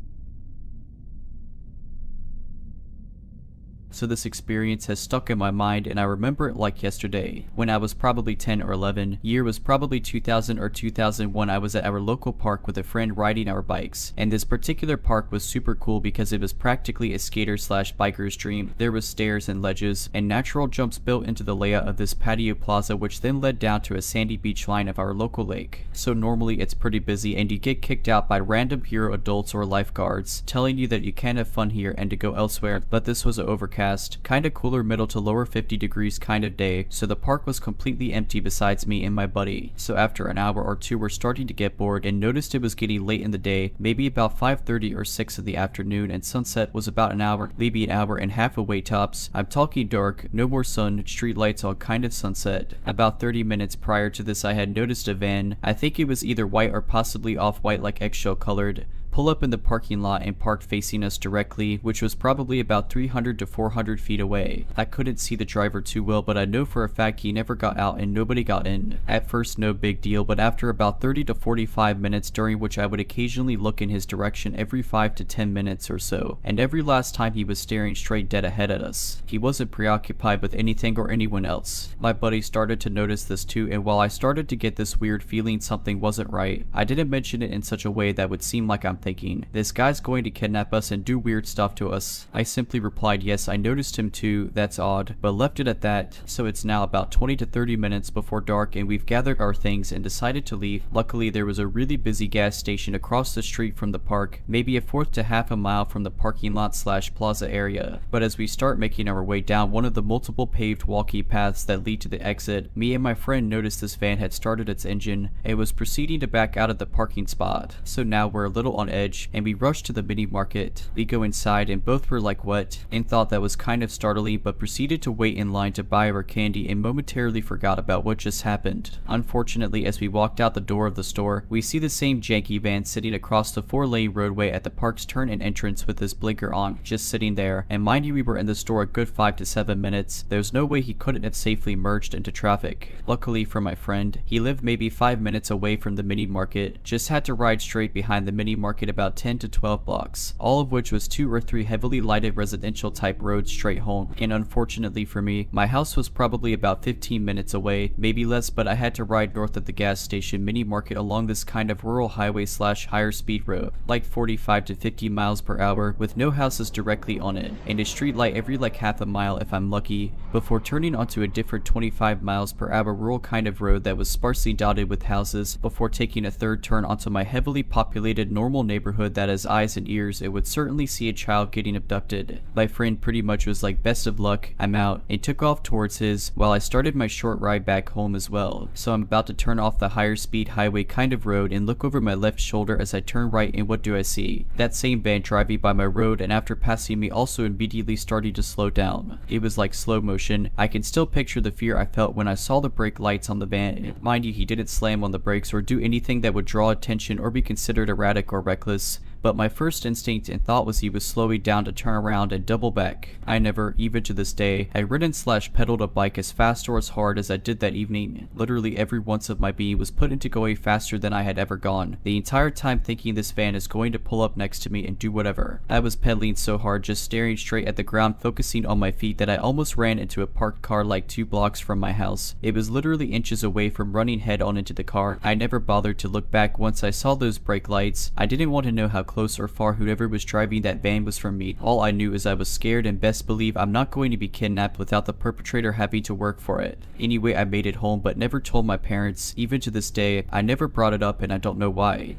So this experience has stuck in my mind and I remember it like yesterday. When I was probably 10 or 11, year was probably 2000 or 2001, I was at our local park with a friend riding our bikes. And this particular park was super cool because it was practically a skater/biker's dream. There was stairs and ledges and natural jumps built into the layout of this patio plaza, which then led down to a sandy beach line of our local lake. So normally it's pretty busy and you get kicked out by random hero adults or lifeguards telling you that you can't have fun here and to go elsewhere, but this was an overcast, kinda cooler middle to lower 50 degrees kind of day, so the park was completely empty besides me and my buddy. So after an hour or two we're starting to get bored and noticed it was getting late in the day, maybe about 5:30 or 6 of the afternoon, and sunset was about an hour, maybe an hour and half away tops. I'm talking dark, no more sun, street lights all kind of sunset. About 30 minutes prior to this I had noticed a van, I think it was either white or possibly off-white like eggshell colored, pull up in the parking lot and parked facing us directly, which was probably about 300 to 400 feet away. I couldn't see the driver too well, but I know for a fact he never got out and nobody got in. At first no big deal, but after about 30 to 45 minutes, during which I would occasionally look in his direction every 5 to 10 minutes or so, and every last time he was staring straight dead ahead at us. He wasn't preoccupied with anything or anyone else. My buddy started to notice this too, and while I started to get this weird feeling something wasn't right, I didn't mention it in such a way that would seem like I'm thinking, this guy's going to kidnap us and do weird stuff to us. I simply replied, yes, I noticed him too, that's odd, but left it at that. So it's now about 20 to 30 minutes before dark and we've gathered our things and decided to leave. Luckily, there was a really busy gas station across the street from the park, maybe a fourth to half a mile from the parking lot / plaza area. But as we start making our way down one of the multiple paved walkie paths that lead to the exit, me and my friend noticed this van had started its engine and was proceeding to back out of the parking spot. So now we're a little on edge and we rush to the mini market. We go inside and both were like, what? And thought that was kind of startling, but proceeded to wait in line to buy our candy and momentarily forgot about what just happened. Unfortunately, as we walked out the door of the store, we see the same janky van sitting across the 4-lane roadway at the park's turn and entrance with his blinker on, just sitting there. And mind you, we were in the store a good 5 to 7 minutes. There's no way he couldn't have safely merged into traffic. Luckily for my friend, he lived maybe 5 minutes away from the mini market, just had to ride straight behind the mini market about 10 to 12 blocks, all of which was 2 or 3 heavily lighted residential type roads straight home. And unfortunately for me, my house was probably about 15 minutes away, maybe less, but I had to ride north of the gas station mini market along this kind of rural highway / higher speed road, like 45 to 50 miles per hour with no houses directly on it, and a street light every like half a mile if I'm lucky, before turning onto a different 25 miles per hour rural kind of road that was sparsely dotted with houses, before taking a third turn onto my heavily populated normal neighborhood that has eyes and ears it would certainly see a child getting abducted. My friend pretty much was like, best of luck, I'm out, and took off towards his, while I started my short ride back home as well. So I'm about to turn off the higher speed highway kind of road and look over my left shoulder as I turn right, and what do I see? That same van driving by my road, and after passing me also immediately starting to slow down. It was like slow motion. I can still picture the fear I felt when I saw the brake lights on the van. Mind you, he didn't slam on the brakes or do anything that would draw attention or be considered erratic or reckless. But my first instinct and thought was he was slowing down to turn around and double back. I never, even to this day, had ridden / pedaled a bike as fast or as hard as I did that evening. Literally every once of my being was put into going faster than I had ever gone, the entire time thinking this van is going to pull up next to me and do whatever. I was pedaling so hard, just staring straight at the ground, focusing on my feet, that I almost ran into a parked car like 2 blocks from my house. It was literally inches away from running head on into the car. I never bothered to look back once I saw those brake lights. I didn't want to know how close or far whoever was driving that van was from me. All I knew is I was scared, and best believe I'm not going to be kidnapped without the perpetrator having to work for it. Anyway, I made it home but never told my parents. Even to this day, I never brought it up and I don't know why.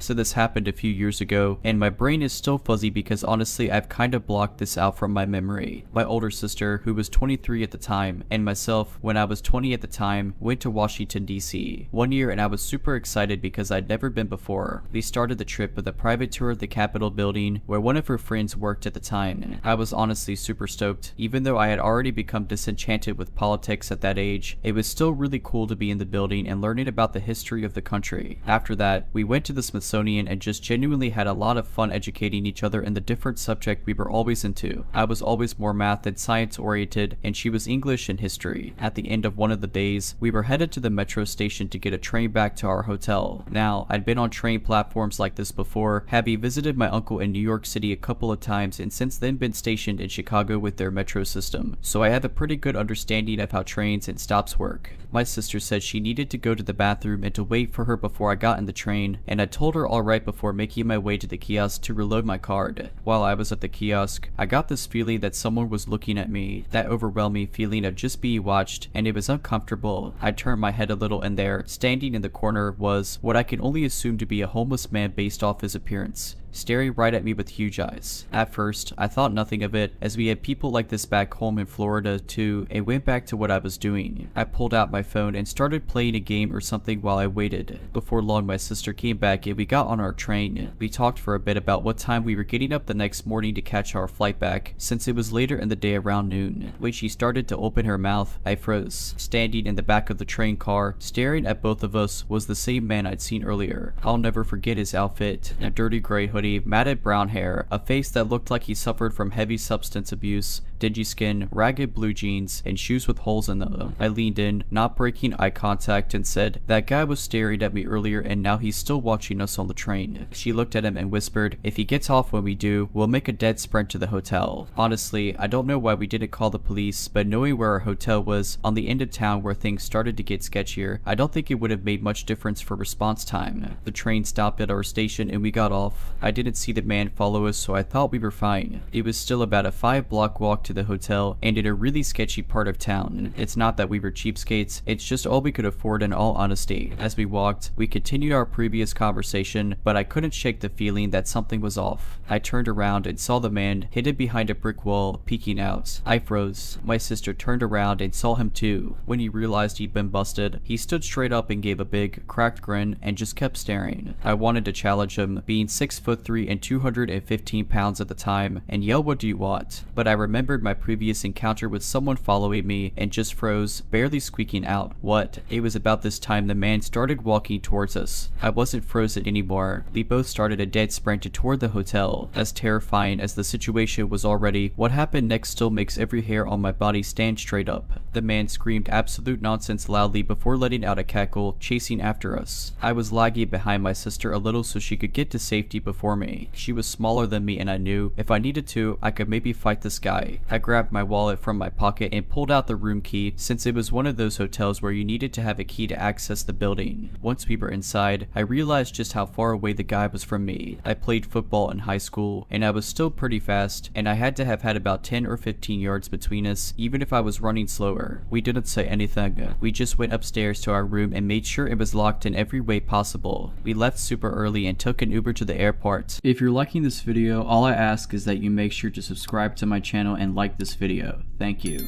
So this happened a few years ago, and my brain is still fuzzy because honestly I've kind of blocked this out from my memory. My older sister, who was 23 at the time, and myself, when I was 20 at the time, went to Washington DC one year, and I was super excited because I'd never been before. We started the trip with a private tour of the Capitol building where one of her friends worked at the time. I was honestly super stoked. Even though I had already become disenchanted with politics at that age, it was still really cool to be in the building and learning about the history of the country. After that, we went to the Smithsonian and just genuinely had a lot of fun educating each other in the different subject we were always into. I was always more math than science oriented, and she was English and history. At the end of one of the days, we were headed to the metro station to get a train back to our hotel. Now, I'd been on train platforms like this before, having visited my uncle in New York City a couple of times, and since then been stationed in Chicago with their metro system, so I have a pretty good understanding of how trains and stops work. My sister said she needed to go to the bathroom and to wait for her before I got in the train, and I told her alright before making my way to the kiosk to reload my card. While I was at the kiosk, I got this feeling that someone was looking at me, that overwhelming feeling of just being watched, and it was uncomfortable. I turned my head a little, and there, standing in the corner, was what I can only assume to be a homeless man based off his appearance, staring right at me with huge eyes. At first, I thought nothing of it, as we had people like this back home in Florida too, and went back to what I was doing. I pulled out my phone and started playing a game or something while I waited. Before long, my sister came back and we got on our train. We talked for a bit about what time we were getting up the next morning to catch our flight back, since it was later in the day around noon. When she started to open her mouth, I froze. Standing in the back of the train car, staring at both of us, was the same man I'd seen earlier. I'll never forget his outfit, a dirty gray hoodie hoodie, matted brown hair, a face that looked like he suffered from heavy substance abuse, dingy skin, ragged blue jeans, and shoes with holes in them. I leaned in, not breaking eye contact, and said, "That guy was staring at me earlier and now he's still watching us on the train." She looked at him and whispered, "If he gets off when we do, we'll make a dead sprint to the hotel." Honestly, I don't know why we didn't call the police, but knowing where our hotel was, on the end of town where things started to get sketchier, I don't think it would have made much difference for response time. The train stopped at our station and we got off. I didn't see the man follow us, so I thought we were fine. It was still about a 5-block walk to the hotel and in a really sketchy part of town. It's not that we were cheapskates, it's just all we could afford in all honesty. As we walked, we continued our previous conversation, but I couldn't shake the feeling that something was off. I turned around and saw the man hidden behind a brick wall, peeking out. I froze. My sister turned around and saw him too. When he realized he'd been busted, he stood straight up and gave a big, cracked grin and just kept staring. I wanted to challenge him, being 6'3" and 215 pounds at the time, and yell, "What do you want?" But I remembered my previous encounter with someone following me and just froze, barely squeaking out, "What?" It was about this time the man started walking towards us. I wasn't frozen anymore. We both started a dead sprint toward the hotel. As terrifying as the situation was already, what happened next still makes every hair on my body stand straight up. The man screamed absolute nonsense loudly before letting out a cackle, chasing after us. I was lagging behind my sister a little so she could get to safety before me. She was smaller than me and I knew, if I needed to, I could maybe fight this guy. I grabbed my wallet from my pocket and pulled out the room key, since it was one of those hotels where you needed to have a key to access the building. Once we were inside, I realized just how far away the guy was from me. I played football in high school, and I was still pretty fast, and I had to have had about 10 or 15 yards between us, even if I was running slower. We didn't say anything. We just went upstairs to our room and made sure it was locked in every way possible. We left super early and took an Uber to the airport. If you're liking this video, all I ask is that you make sure to subscribe to my channel and like this video. Thank you.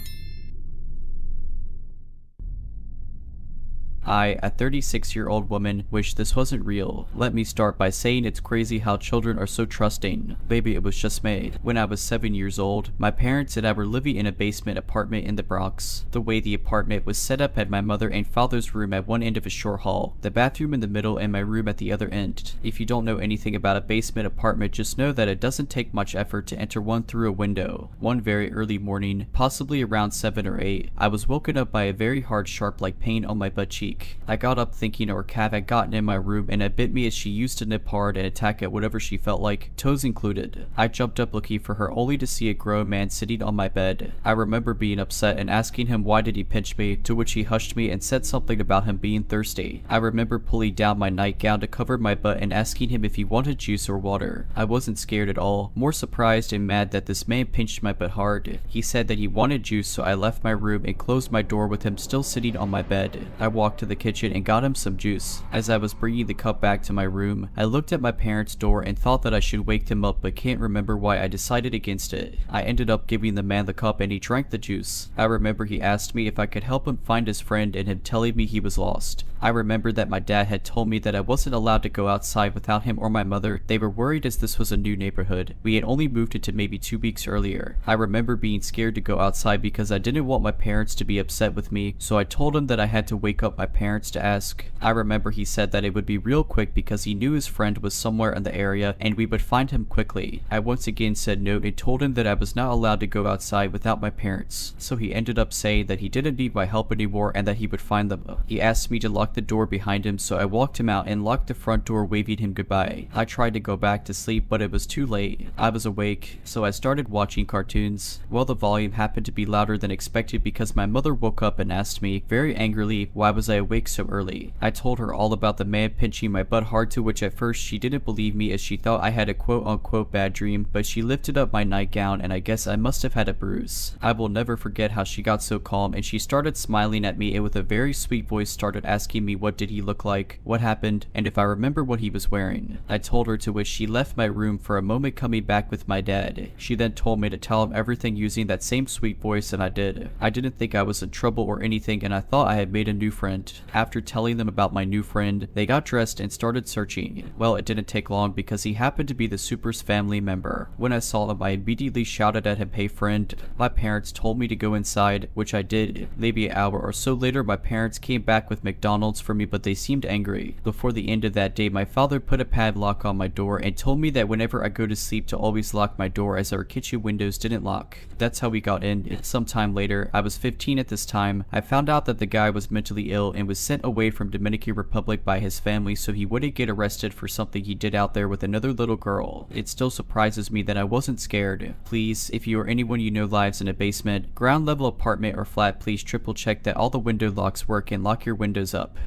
I, a 36-year-old woman, wish this wasn't real. Let me start by saying it's crazy how children are so trusting. Maybe it was just made. When I was 7 years old, my parents and I were living in a basement apartment in the Bronx. The way the apartment was set up had my mother and father's room at one end of a short hall, the bathroom in the middle, and my room at the other end. If you don't know anything about a basement apartment, just know that it doesn't take much effort to enter one through a window. One very early morning, possibly around 7 or 8, I was woken up by a very hard sharp-like pain on my butt cheek. I got up thinking our cat had gotten in my room and it bit me as she used to nip hard and attack at whatever she felt like, toes included. I jumped up looking for her only to see a grown man sitting on my bed. I remember being upset and asking him why did he pinch me, to which he hushed me and said something about him being thirsty. I remember pulling down my nightgown to cover my butt and asking him if he wanted juice or water. I wasn't scared at all, more surprised and mad that this man pinched my butt hard. He said that he wanted juice, so I left my room and closed my door with him still sitting on my bed. I walked to the kitchen and got him some juice. As I was bringing the cup back to my room, I looked at my parents' door and thought that I should wake them up, but can't remember why I decided against it. I ended up giving the man the cup and he drank the juice. I remember he asked me if I could help him find his friend and him telling me he was lost. I remember that my dad had told me that I wasn't allowed to go outside without him or my mother. They were worried as this was a new neighborhood. We had only moved into maybe 2 weeks earlier. I remember being scared to go outside because I didn't want my parents to be upset with me, so I told him that I had to wake up my parents to ask. I remember he said that it would be real quick because he knew his friend was somewhere in the area and we would find him quickly. I once again said no and told him that I was not allowed to go outside without my parents, so he ended up saying that he didn't need my help anymore and that he would find them. He asked me to lock the door behind him, so I walked him out and locked the front door, waving him goodbye. I tried to go back to sleep, but it was too late. I was awake, so I started watching cartoons. Well, the volume happened to be louder than expected because my mother woke up and asked me, very angrily, why was I awake so early. I told her all about the man pinching my butt hard, to which at first she didn't believe me as she thought I had a quote-unquote bad dream, but she lifted up my nightgown and I guess I must have had a bruise. I will never forget how she got so calm and she started smiling at me and with a very sweet voice started asking me what did he look like, what happened, and if I remember what he was wearing. I told her, to which she left my room for a moment, coming back with my dad. She then told me to tell him everything using that same sweet voice, and I did. I didn't think I was in trouble or anything and I thought I had made a new friend. After telling them about my new friend, they got dressed and started searching. Well, it didn't take long because he happened to be the Super's family member. When I saw him, I immediately shouted at him, "Hey friend." My parents told me to go inside, which I did. Maybe an hour or so later, my parents came back with McDonald's McDonald's for me, but they seemed angry. Before the end of that day, my father put a padlock on my door and told me that whenever I go to sleep to always lock my door as our kitchen windows didn't lock. That's how we got in. Sometime later, I was 15 at this time, I found out that the guy was mentally ill and was sent away from Dominican Republic by his family so he wouldn't get arrested for something he did out there with another little girl. It still surprises me that I wasn't scared. Please, if you or anyone you know lives in a basement, ground level apartment or flat, please triple check that all the window locks work and lock your windows up.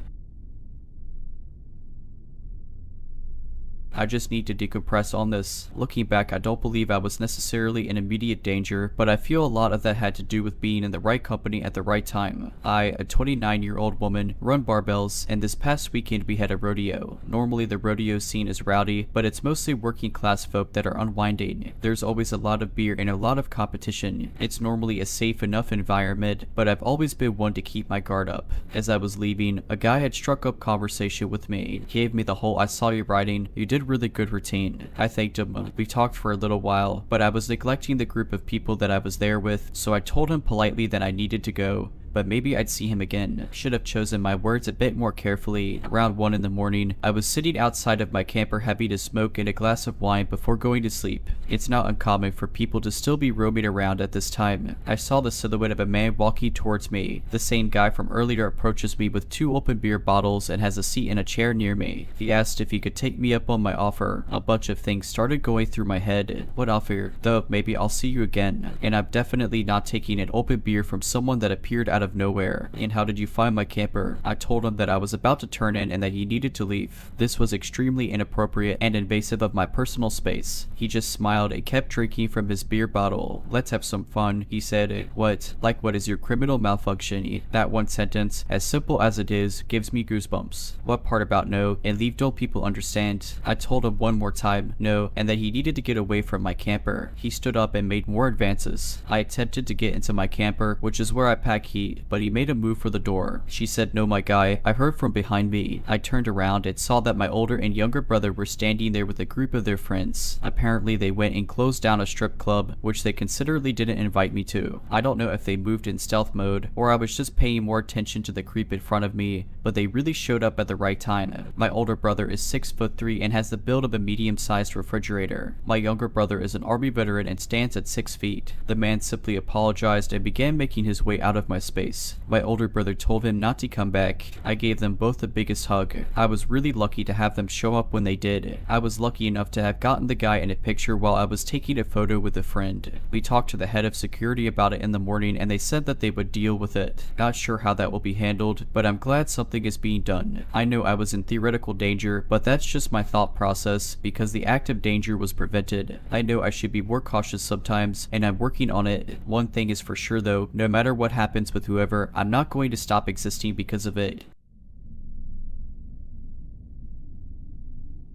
I just need to decompress on this. Looking back, I don't believe I was necessarily in immediate danger, but I feel a lot of that had to do with being in the right company at the right time. I, a 29-year-old woman, run barbells, and this past weekend we had a rodeo. Normally the rodeo scene is rowdy, but it's mostly working class folk that are unwinding. There's always a lot of beer and a lot of competition. It's normally a safe enough environment, but I've always been one to keep my guard up. As I was leaving, a guy had struck up conversation with me. He gave me the whole "I saw you riding, you did really good routine." I thanked him. We talked for a little while, but I was neglecting the group of people that I was there with, so I told him politely that I needed to go, but maybe I'd see him again. Should have chosen my words a bit more carefully. Around 1 in the morning, I was sitting outside of my camper having a smoke and a glass of wine before going to sleep. It's not uncommon for people to still be roaming around at this time. I saw the silhouette of a man walking towards me. The same guy from earlier approaches me with 2 open beer bottles and has a seat in a chair near me. He asked if he could take me up on my offer. A bunch of things started going through my head. What offer? Though maybe I'll see you again. And I'm definitely not taking an open beer from someone that appeared out of nowhere. And how did you find my camper? I told him that I was about to turn in and that he needed to leave. This was extremely inappropriate and invasive of my personal space. He just smiled and kept drinking from his beer bottle. "Let's have some fun," he said. What? Like what is your criminal malfunction? That one sentence, as simple as it is, gives me goosebumps. What part about no and leave don't people understand? I told him one more time, no, and that he needed to get away from my camper. He stood up and made more advances. I attempted to get into my camper, which is where I pack heat, but he made a move for the door. She said, "No, my guy." I heard from behind me. I turned around and saw that my older and younger brother were standing there with a group of their friends. Apparently they went and closed down a strip club, which they considerately didn't invite me to. I don't know if they moved in stealth mode, or I was just paying more attention to the creep in front of me, but they really showed up at the right time. My older brother is 6'3" and has the build of a medium-sized refrigerator. My younger brother is an army veteran and stands at 6 feet. The man simply apologized and began making his way out of my space. My older brother told him not to come back. I gave them both the biggest hug. I was really lucky to have them show up when they did. I was lucky enough to have gotten the guy in a picture while I was taking a photo with a friend. We talked to the head of security about it in the morning and they said that they would deal with it. Not sure how that will be handled, but I'm glad something is being done. I know I was in theoretical danger, but that's just my thought process because the active danger was prevented. I know I should be more cautious sometimes, and I'm working on it. One thing is for sure though, no matter what happens with whoever, I'm not going to stop existing because of it.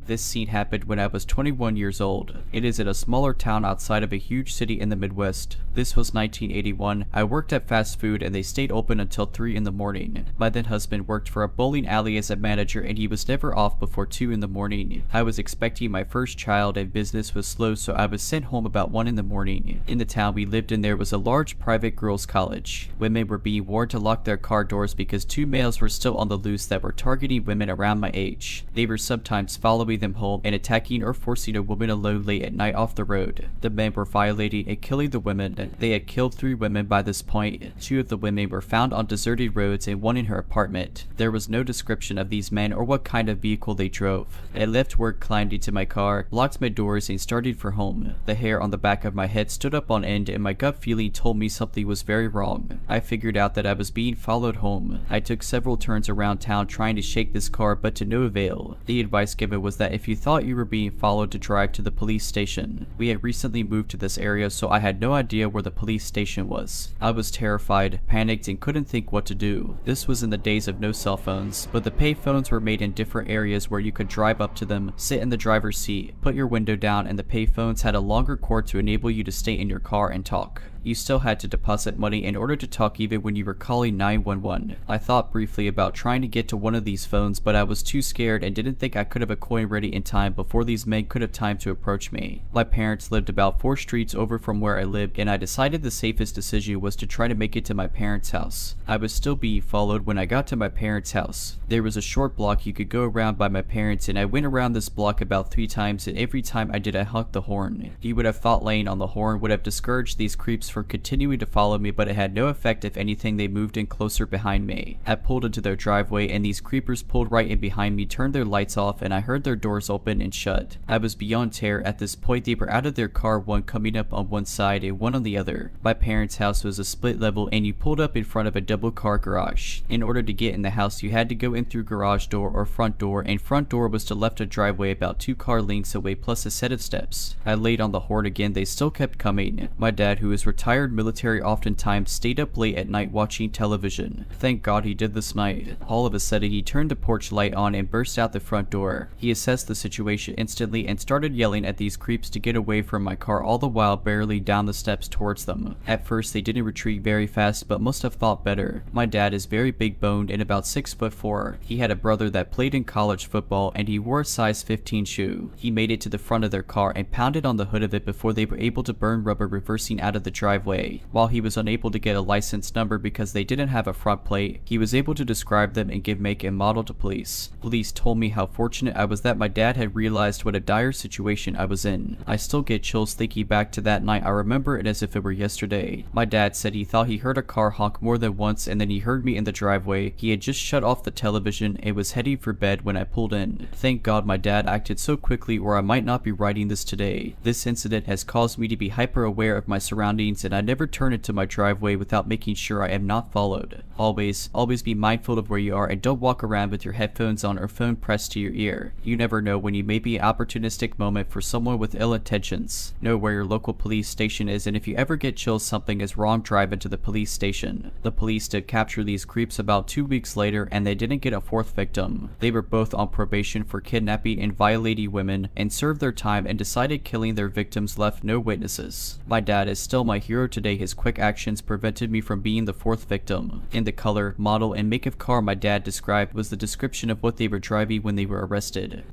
This scene happened when I was 21 years old. It is in a smaller town outside of a huge city in the Midwest. This was 1981. I worked at fast food and they stayed open until 3 in the morning. My then husband worked for a bowling alley as a manager and he was never off before 2 in the morning. I was expecting my first child and business was slow, so I was sent home about 1 in the morning. In the town we lived in there was a large private girls' college. Women were being warned to lock their car doors because 2 males were still on the loose that were targeting women around my age. They were sometimes following them home and attacking or forcing a woman alone late at night off the road. The men were violating and killing the women. They had killed 3 women by this point. 2 of the women were found on deserted roads and 1 in her apartment. There was no description of these men or what kind of vehicle they drove. I left work, climbed into my car, locked my doors, and started for home. The hair on the back of my head stood up on end and my gut feeling told me something was very wrong. I figured out that I was being followed home. I took several turns around town trying to shake this car, but to no avail. The advice given was that if you thought you were being followed, to drive to the police station. We had recently moved to this area, so I had no idea where the police station was. I was terrified, panicked, and couldn't think what to do. This was in the days of no cell phones, but the pay phones were made in different areas where you could drive up to them, sit in the driver's seat, put your window down, and the pay phones had a longer cord to enable you to stay in your car and talk. You still had to deposit money in order to talk even when you were calling 911. I thought briefly about trying to get to one of these phones, but I was too scared and didn't think I could have a coin ready in time before these men could have time to approach me. My parents lived about 4 streets over from where I lived, and I decided the safest decision was to try to make it to my parents' house. I was still being followed when I got to my parents' house. There was a short block you could go around by my parents, and I went around this block about 3 times, and every time I did I honked the horn. You would have thought laying on the horn would have discouraged these creeps from continuing to follow me, but it had no effect. If anything, they moved in closer behind me. I pulled into their driveway, and these creepers pulled right in behind me, turned their lights off, and I heard their doors open and shut. I was beyond terror. At this point, they were out of their car, one coming up on one side and one on the other. My parents' house was a split level, and you pulled up in front of a double car garage. In order to get in the house, you had to go in through garage door or front door, and front door was to left a driveway about 2 car lengths away plus a set of steps. I laid on the horn again. They still kept coming. My dad, who is retired military, oftentimes stayed up late at night watching television. Thank God he did this night. All of a sudden, he turned the porch light on and burst out the front door. He assessed the situation instantly and started yelling at these creeps to get away from my car, all the while barreling down the steps towards them. At first, they didn't retreat very fast, but must have thought better. My dad is very big boned and about 6'4". He had a brother that played in college football, and he wore a size 15 shoe. He made it to the front of their car and pounded on the hood of it before they were able to burn rubber reversing out of the driveway. While he was unable to get a license number because they didn't have a front plate, he was able to describe them and give make and model to police. Police told me how fortunate I was that my dad had realized what a dire situation I was in. I still get chills thinking back to that night. I remember it as if it were yesterday. My dad said he thought he heard a car honk more than once, and then he heard me in the driveway. He had just shut off the television and was heading for bed when I pulled in. Thank God my dad acted so quickly, or I might not be writing this today. This incident has caused me to be hyper aware of my surroundings, and I never turn into my driveway without making sure I am not followed. Always be mindful of where you are, and don't walk around with your headphones on or phone pressed to your ear. You never know when you may be an opportunistic moment for someone with ill intentions. Know where your local police station is, and if you ever get chills something is wrong, drive into the police station. The police did capture these creeps about 2 weeks later, and they didn't get a 4th victim. They were both on probation for kidnapping and violating women, and served their time and decided killing their victims left no witnesses. My dad is still my hero today. His quick actions prevented me from being the 4th victim. In the color, model, and make of car my dad described was the description of what they were driving when they were arrested.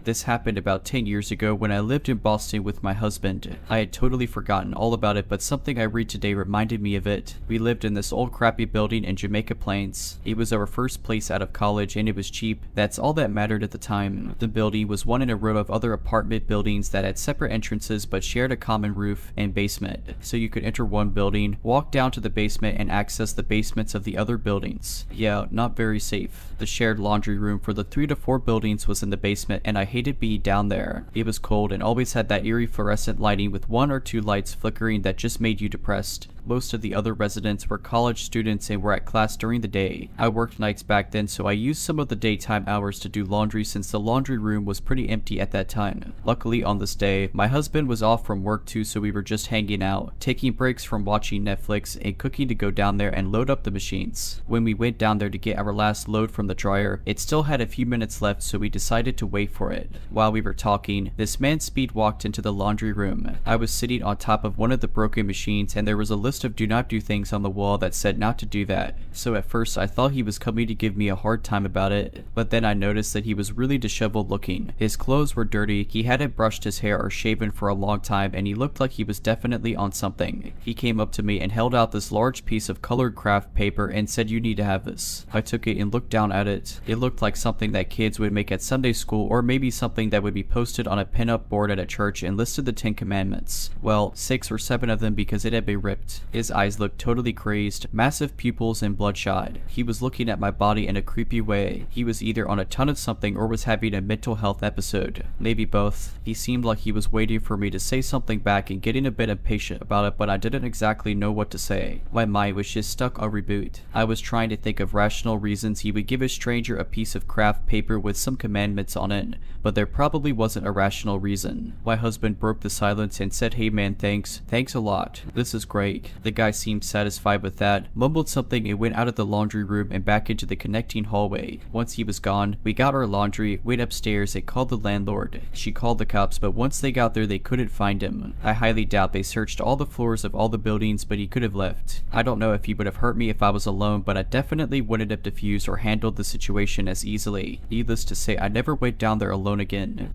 This happened about 10 years ago when I lived in Boston with my husband. I had totally forgotten all about it, but something I read today reminded me of it. We lived in this old crappy building in Jamaica Plains. It was our first place out of college, and it was cheap. That's all that mattered at the time. The building was one in a row of other apartment buildings that had separate entrances but shared a common roof and basement. So you could enter one building, walk down to the basement, and access the basements of the other buildings. Yeah, not very safe. The shared laundry room for the 3 to 4 buildings was in the basement, and I hated being down there. It was cold and always had that eerie fluorescent lighting with 1 or 2 lights flickering that just made you depressed. Most of the other residents were college students and were at class during the day. I worked nights back then, so I used some of the daytime hours to do laundry since the laundry room was pretty empty at that time. Luckily on this day, my husband was off from work too, so we were just hanging out, taking breaks from watching Netflix and cooking to go down there and load up the machines. When we went down there to get our last load from the dryer, it still had a few minutes left, so we decided to wait for it. While we were talking, this man speed walked into the laundry room. I was sitting on top of one of the broken machines, and there was a list of do not do things on the wall that said not to do that. So at first I thought he was coming to give me a hard time about it, but then I noticed that he was really disheveled looking. His clothes were dirty, he hadn't brushed his hair or shaven for a long time, and he looked like he was definitely on something. He came up to me and held out this large piece of colored craft paper and said, "You need to have this." I took it and looked down at it. It looked like something that kids would make at Sunday school, or maybe something that would be posted on a pin-up board at a church and listed the 10 Commandments. Well, 6 or 7 of them because it had been ripped. His eyes looked totally crazed, massive pupils and bloodshot. He was looking at my body in a creepy way. He was either on a ton of something or was having a mental health episode. Maybe both. He seemed like he was waiting for me to say something back and getting a bit impatient about it, but I didn't exactly know what to say. My mind was just stuck on reboot. I was trying to think of rational reasons he would give a stranger a piece of craft paper with some commandments on it, but there probably wasn't a rational reason. My husband broke the silence and said, "Hey man, thanks a lot. This is great. The guy seemed satisfied with that, mumbled something and went out of the laundry room and back into the connecting hallway. Once he was gone, we got our laundry, went upstairs and called the landlord. She called the cops, but once they got there they couldn't find him. I highly doubt they searched all the floors of all the buildings, but he could have left. I don't know if he would have hurt me if I was alone, but I definitely wouldn't have diffused or handled the situation as easily. Needless to say, I never went down there alone again.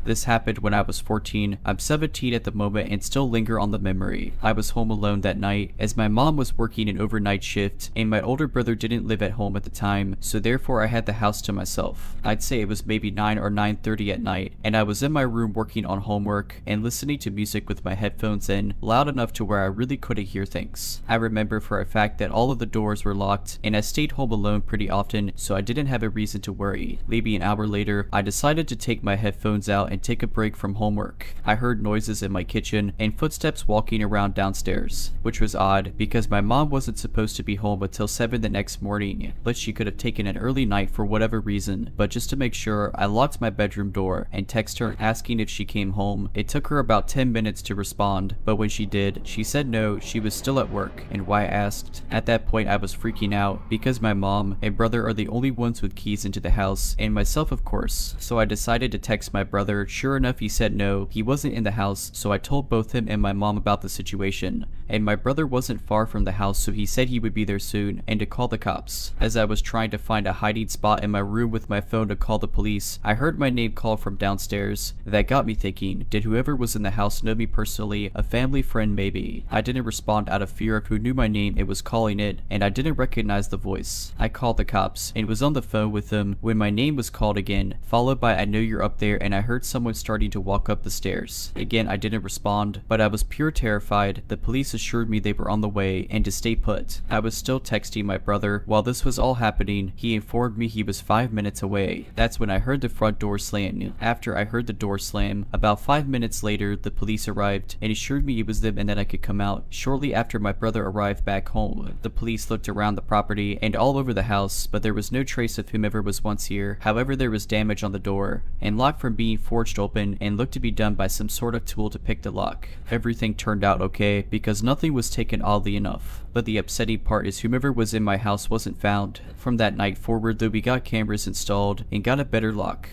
This happened when I was 14. I'm 17 at the moment and still linger on the memory. I was home alone that night as my mom was working an overnight shift and my older brother didn't live at home at the time, so therefore I had the house to myself. I'd say it was maybe 9 or 9:30 at night and I was in my room working on homework and listening to music with my headphones in, loud enough to where I really couldn't hear things. I remember for a fact that all of the doors were locked and I stayed home alone pretty often, so I didn't have a reason to worry. Maybe an hour later, I decided to take my headphones out and take a break from homework. I heard noises in my kitchen and footsteps walking around downstairs, which was odd because my mom wasn't supposed to be home until 7 the next morning, but she could have taken an early night for whatever reason. But just to make sure, I locked my bedroom door and texted her asking if she came home. It took her about 10 minutes to respond, but when she did, she said no, she was still at work, and why I asked. At that point I was freaking out because my mom and brother are the only ones with keys into the house, and myself of course, so I decided to text my brother. Sure enough, he said no, he wasn't in the house, so I told both him and my mom about the situation, and my brother wasn't far from the house, so he said he would be there soon and to call the cops. As I was trying to find a hiding spot in my room with my phone to call the police, I heard my name called from downstairs. That got me thinking, did whoever was in the house know me personally, a family friend maybe? I didn't respond out of fear of who knew my name and was calling it, and I didn't recognize the voice. I called the cops and was on the phone with them when my name was called again, followed by I know you're up there, and I heard someone starting to walk up the stairs. Again, I didn't respond, but I was pure terrified. The police assured me they were on the way and to stay put. I was still texting my brother while this was all happening. He informed me he was 5 minutes away. That's when I heard the front door slam. After I heard the door slam, about 5 minutes later, the police arrived and assured me it was them and that I could come out. Shortly after my brother arrived back home, the police looked around the property and all over the house, but there was no trace of whomever was once here. However, there was damage on the door and locked from being forged open and looked to be done by some sort of tool to pick the lock. Everything turned out okay because nothing was taken, oddly enough. But the upsetting part is whomever was in my house wasn't found. From that night forward though, we got cameras installed and got a better lock.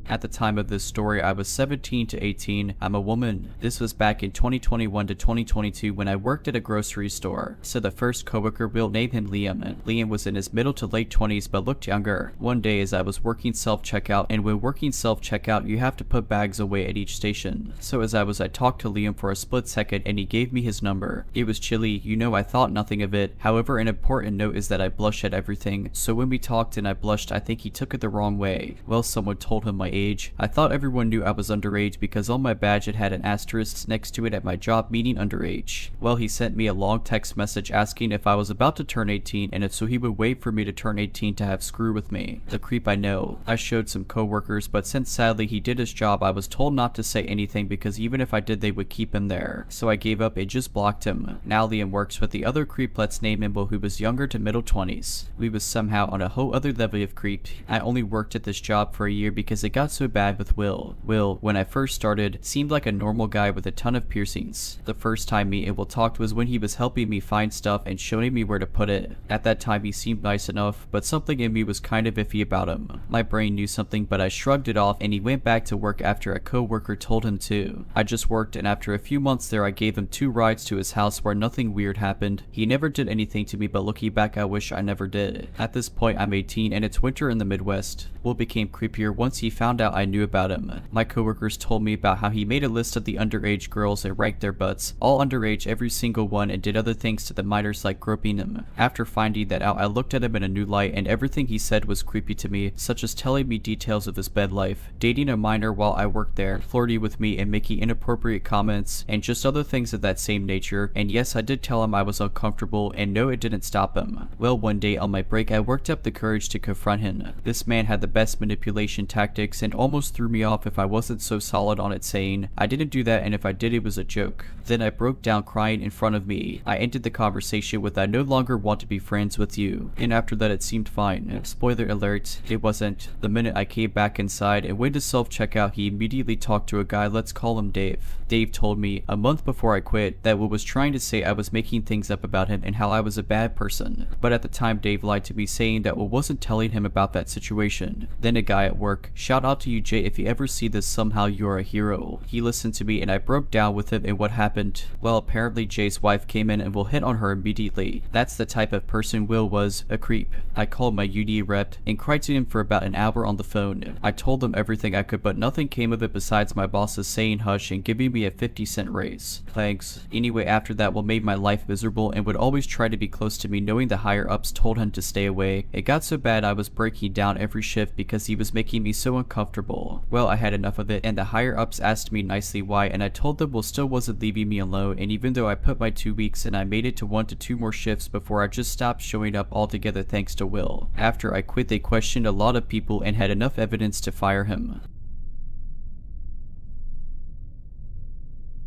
At the time of this story, I was 17 to 18. I'm a woman. This was back in 2021 to 2022 when I worked at a grocery store. So the first coworker, we'll name him Liam. Liam was in his middle to late 20s but looked younger. One day as I was working self-checkout, and when working self-checkout you have to put bags away at each station. So I talked to Liam for a split second and he gave me his number. It was chilly, you know, I thought nothing of it. However, an important note is that I blush at everything. So when we talked and I blushed, I think he took it the wrong way. Well, someone told him my age. I thought everyone knew I was underage because on my badge it had an asterisk next to it at my job meaning underage. Well, he sent me a long text message asking if I was about to turn 18 and if so he would wait for me to turn 18 to have screw with me. The creep, I know. I showed some coworkers, but since sadly he did his job, I was told not to say anything because even if I did they would keep him there. So I gave up and just blocked him. Now Liam works with the other creep, let's name him, who was younger to middle 20s. We was somehow on a whole other level of creep. I only worked at this job for a year because it got so bad with Will. Will, when I first started, seemed like a normal guy with a ton of piercings. The first time me and Will talked was when he was helping me find stuff and showing me where to put it. At that time he seemed nice enough, but something in me was kind of iffy about him. My brain knew something, but I shrugged it off and he went back to work after a co-worker told him to. I just worked, and after a few months there I gave him 2 rides to his house where nothing weird happened. He never did anything to me, but looking back I wish I never did. At this point I'm 18 and it's winter in the Midwest. Will became creepier once he found out I knew about him. My coworkers told me about how he made a list of the underage girls and ranked their butts, all underage every single one, and did other things to the minors like groping them. After finding that out, I looked at him in a new light and everything he said was creepy to me, such as telling me details of his bed life, dating a minor while I worked there, flirting with me and making inappropriate comments, and just other things of that same nature. And yes, I did tell him I was uncomfortable, and no, it didn't stop him. Well, one day on my break I worked up the courage to confront him. This man had the best manipulation tactics weeks and almost threw me off if I wasn't so solid on it, saying I didn't do that and if I did it was a joke. Then I broke down crying in front of me. I ended the conversation with I no longer want to be friends with you, and after that it seemed fine. Spoiler alert, it wasn't. The minute I came back inside and went to self-checkout, he immediately talked to a guy, let's call him Dave. Dave told me a month before I quit that was trying to say I was making things up about him and how I was a bad person. But at the time Dave lied to me, saying that wasn't telling him about that situation. Then a guy at work, shout out to you Jay, if you ever see this somehow you're a hero. He listened to me and I broke down with him and what happened. Well, apparently Jay's wife came in and Will hit on her immediately. That's the type of person Will was, a creep. I called my UD rep and cried to him for about an hour on the phone. I told them everything I could, but nothing came of it besides my bosses saying hush and giving me a 50-cent raise. Thanks. Anyway, after that Will made my life miserable and would always try to be close to me, knowing the higher ups told him to stay away. It got so bad I was breaking down every shift because he was making me so uncomfortable. Well, I had enough of it and the higher ups asked me nicely why, and I told them Will still wasn't leaving me alone, and even though I put my 2 weeks and I made it to 1 to 2 more shifts before I just stopped showing up altogether thanks to Will. After I quit they questioned a lot of people and had enough evidence to fire him.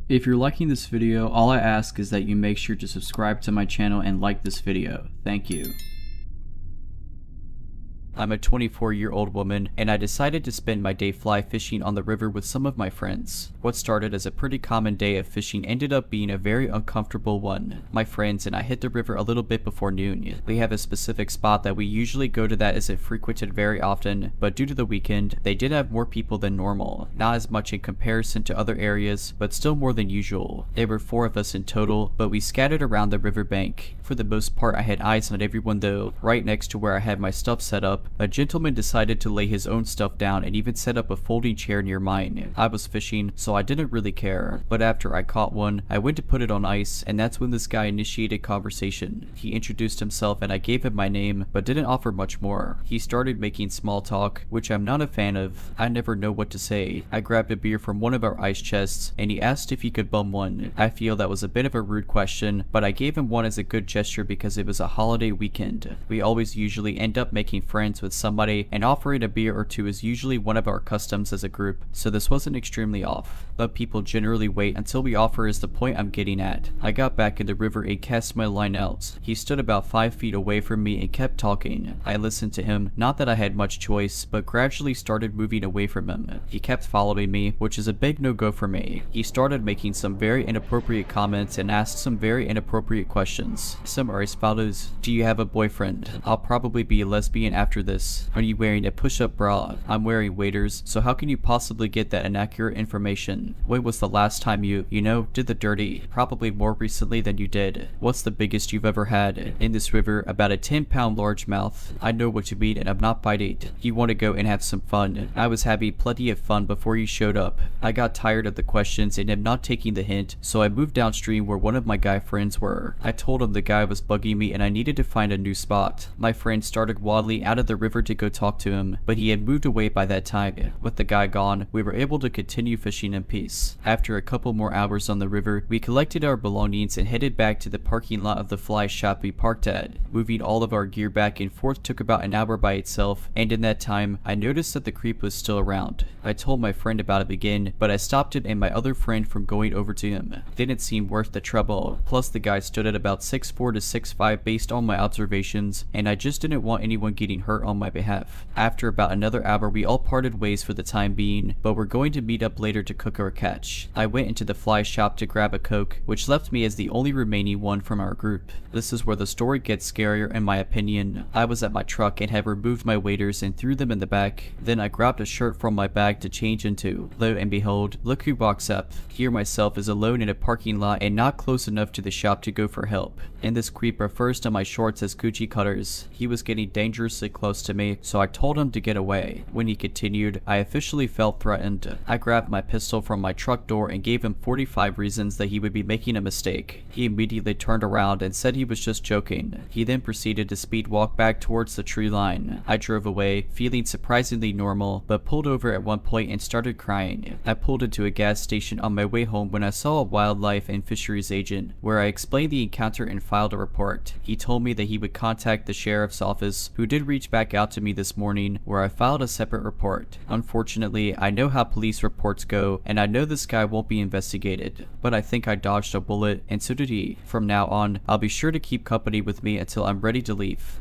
If you're liking this video, all I ask is that you make sure to subscribe to my channel and like this video. Thank you. I'm a 24-year-old woman, and I decided to spend my day fly fishing on the river with some of my friends. What started as a pretty common day of fishing ended up being a very uncomfortable one. My friends and I hit the river a little bit before noon. We have a specific spot that we usually go to that isn't frequented very often, but due to the weekend, they did have more people than normal. Not as much in comparison to other areas, but still more than usual. There were 4 of us in total, but we scattered around the riverbank. For the most part, I had eyes on everyone though. Right next to where I had my stuff set up, a gentleman decided to lay his own stuff down and even set up a folding chair near mine. I was fishing, so I didn't really care, but after I caught one, I went to put it on ice, and that's when this guy initiated conversation. He introduced himself and I gave him my name, but didn't offer much more. He started making small talk, which I'm not a fan of. I never know what to say. I grabbed a beer from one of our ice chests, and he asked if he could bum one. I feel that was a bit of a rude question, but I gave him one as a good gesture because it was a holiday weekend. We always usually end up making friends with somebody, and offering a beer or two is usually one of our customs as a group, so this wasn't extremely off. But people generally wait until we offer is the point I'm getting at. I got back in the river and cast my line out. He stood about 5 feet away from me and kept talking. I listened to him, not that I had much choice, but gradually started moving away from him. He kept following me, which is a big no-go for me. He started making some very inappropriate comments and asked some very inappropriate questions. Some are as follows: do you have a boyfriend? I'll probably be a lesbian after this. Are you wearing a push-up bra? I'm wearing waders, so how can you possibly get that inaccurate information? When was the last time you did the dirty? Probably more recently than you did. What's the biggest you've ever had? In this river, about a 10-pound largemouth. I know what you mean and I'm not biting. You want to go and have some fun. I was having plenty of fun before you showed up. I got tired of the questions and am not taking the hint, so I moved downstream where one of my guy friends were. I told him the guy was bugging me and I needed to find a new spot. My friend started waddling out of the river to go talk to him, but he had moved away by that time. With the guy gone, we were able to continue fishing in peace. After a couple more hours on the river, we collected our belongings and headed back to the parking lot of the fly shop we parked at. Moving all of our gear back and forth took about an hour by itself, and in that time, I noticed that the creep was still around. I told my friend about it again, but I stopped him and my other friend from going over to him. Didn't seem worth the trouble, plus the guy stood at about 6'4" to 6'5" based on my observations, and I just didn't want anyone getting hurt on my behalf. After about another hour, we all parted ways for the time being, but we're going to meet up later to cook our catch. I went into the fly shop to grab a Coke, which left me as the only remaining one from our group. This is where the story gets scarier in my opinion. I was at my truck and had removed my waders and threw them in the back. Then I grabbed a shirt from my bag to change into. Lo and behold, look who walks up. Here myself is alone in a parking lot and not close enough to the shop to go for help. And this creep refers to my shorts as coochie cutters. He was getting dangerously close to me, so I told him to get away. When he continued, I officially felt threatened. I grabbed my pistol from my truck door and gave him 45 reasons that he would be making a mistake. He immediately turned around and said he was just joking. He then proceeded to speed walk back towards the tree line. I drove away, feeling surprisingly normal, but pulled over at one point and started crying. I pulled into a gas station on my way home when I saw a wildlife and fisheries agent, where I explained the encounter and filed a report. He told me that he would contact the sheriff's office, who did reach back back out to me this morning where I filed a separate report. Unfortunately, I know how police reports go, and I know this guy won't be investigated, but I think I dodged a bullet, and so did he. From now on, I'll be sure to keep company with me until I'm ready to leave.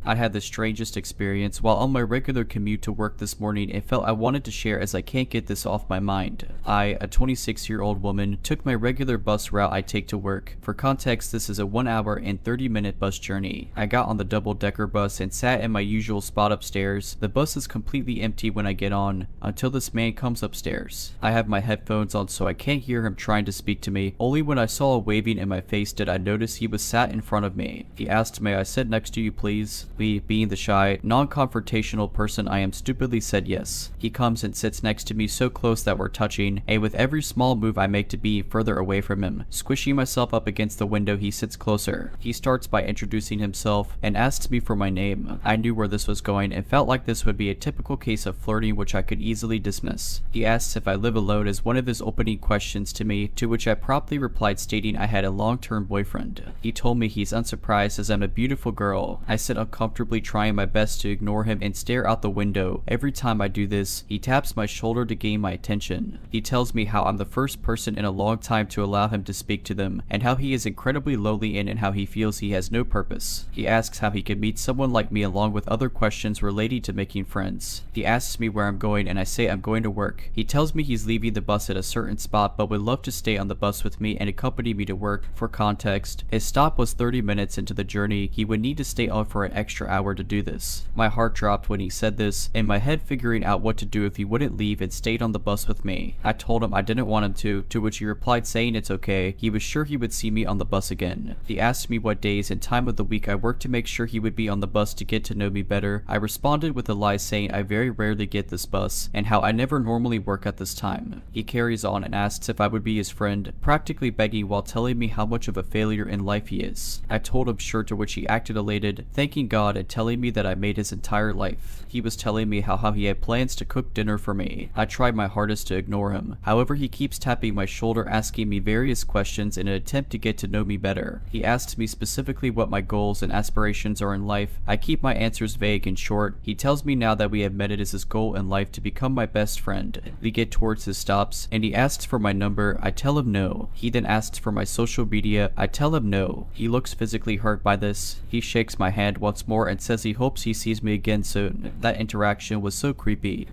I had the strangest experience while on my regular commute to work this morning and felt I wanted to share as I can't get this off my mind. I, a 26-year-old woman, took my regular bus route I take to work. For context, this is a 1 hour and 30-minute bus journey. I got on the double-decker bus and sat in my usual spot upstairs. The bus is completely empty when I get on, until this man comes upstairs. I have my headphones on so I can't hear him trying to speak to me. Only when I saw a waving in my face did I notice he was sat in front of me. He asked, "May I sit next to you, please?" Me, being the shy, non-confrontational person I am, stupidly said yes. He comes and sits next to me so close that we're touching, and with every small move I make to be further away from him, squishing myself up against the window, he sits closer. He starts by introducing himself and asks me for my name. I knew where this was going and felt like this would be a typical case of flirting which I could easily dismiss. He asks if I live alone as one of his opening questions to me, to which I promptly replied stating I had a long-term boyfriend. He told me he's unsurprised as I'm a beautiful girl. I sit uncomfortably trying my best to ignore him and stare out the window. Every time I do this, he taps my shoulder to gain my attention. He tells me how I'm the first person in a long time to allow him to speak to them, and how he is incredibly lonely and how he feels he has no purpose. He asks how he could meet someone like me along with other questions relating to making friends. He asks me where I'm going and I say I'm going to work. He tells me he's leaving the bus at a certain spot but would love to stay on the bus with me and accompany me to work. For context, his stop was 30 minutes into the journey. He would need to stay on for an extra hour to do this. My heart dropped when he said this, in my head figuring out what to do if he wouldn't leave and stayed on the bus with me. I told him I didn't want him to which he replied saying it's okay. He was sure he would see me on the bus again. He asked me what days and time of the week I worked to make sure he would be on the bus to get to know me better. I responded with a lie saying I very rarely get this bus and how I never normally work at this time. He carries on and asks if I would be his friend, practically begging while telling me how much of a failure in life he is. I told him sure, to which he acted elated, thanking God and telling me that I made his entire life. He was telling me how he had plans to cook dinner for me. I tried my hardest to ignore him. However, he keeps tapping my shoulder asking me various questions in an attempt to get to know me better. He asks me specifically what my goals and aspirations are in life. I keep my answers vague and short. He tells me now that we have met it is his goal in life to become my best friend. We get towards his stops and he asks for my number. I tell him no. He then asks for my social media. I tell him no. He looks physically hurt by this. He shakes my hand once more and says he hopes he sees me again soon. That interaction was so creepy.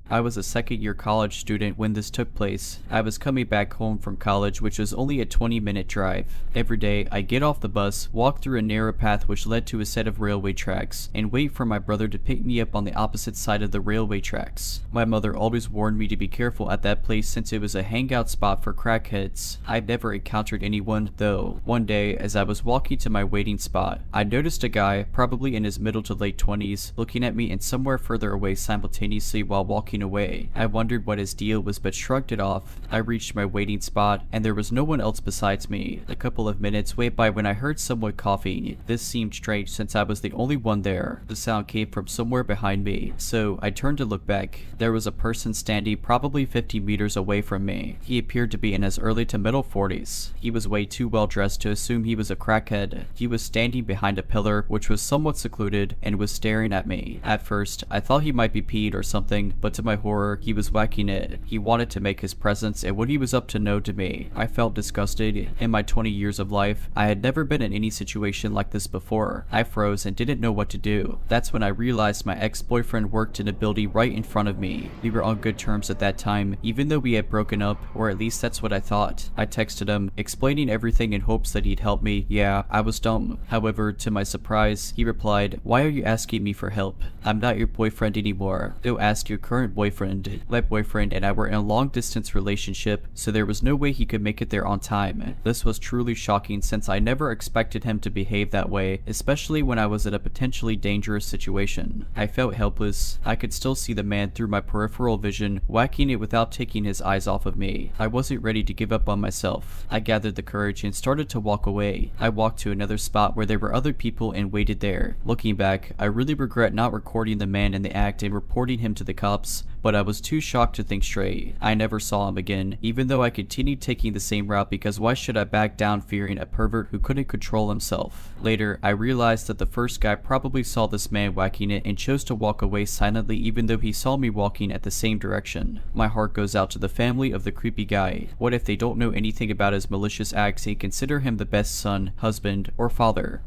I was a second-year college student when this took place. I was coming back home from college, which was only a 20-minute drive. Every day, I get off the bus, walk through a narrow path which led to a set of railway tracks, and wait for my brother to pick me up on the opposite side of the railway tracks. My mother always warned me to be careful at that place since it was a hangout spot for crackheads. I've never encountered anyone, though. One day, as I was walking to my waiting spot, I noticed a guy, probably in his middle to late 20s, looking at me and somewhere further away simultaneously while walking away. I wondered what his deal was but shrugged it off. I reached my waiting spot and there was no one else besides me. A couple of minutes went by when I heard someone coughing. This seemed strange since I was the only one there. The sound came from somewhere behind me, so I turned to look back. There was a person standing probably 50 meters away from me. He appeared to be in his early to middle 40s. He was way too well dressed to assume he was a crackhead. He was standing behind a pillar which was somewhat secluded and was staring at me. At first, I thought he might be peed or something, but to my horror, he was whacking it. He wanted to make his presence and what he was up to known to me. I felt disgusted. In my 20 years of life, I had never been in any situation like this before. I froze and didn't know what to do. That's when I realized my ex-boyfriend worked in a building right in front of me. We were on good terms at that time, even though we had broken up, or at least that's what I thought. I texted him, explaining everything in hopes that he'd help me. Yeah, I was dumb. However, to my surprise, he replied, "Why are you asking me for help? I'm not your boyfriend anymore. Go ask your current boyfriend." My boyfriend and I were in a long-distance relationship, so there was no way he could make it there on time. This was truly shocking since I never expected him to behave that way, especially when I was in a potentially dangerous situation. I felt helpless. I could still see the man through my peripheral vision, whacking it without taking his eyes off of me. I wasn't ready to give up on myself. I gathered the courage and started to walk away. I walked to another spot where there were other people and waited there. Looking back, I really regret not recording the man in the act and reporting him to the cops. but I was too shocked to think straight. I never saw him again, even though I continued taking the same route because why should I back down fearing a pervert who couldn't control himself? Later, I realized that the first guy probably saw this man whacking it and chose to walk away silently even though he saw me walking at the same direction. My heart goes out to the family of the creepy guy. What if they don't know anything about his malicious acts and consider him the best son, husband, or father?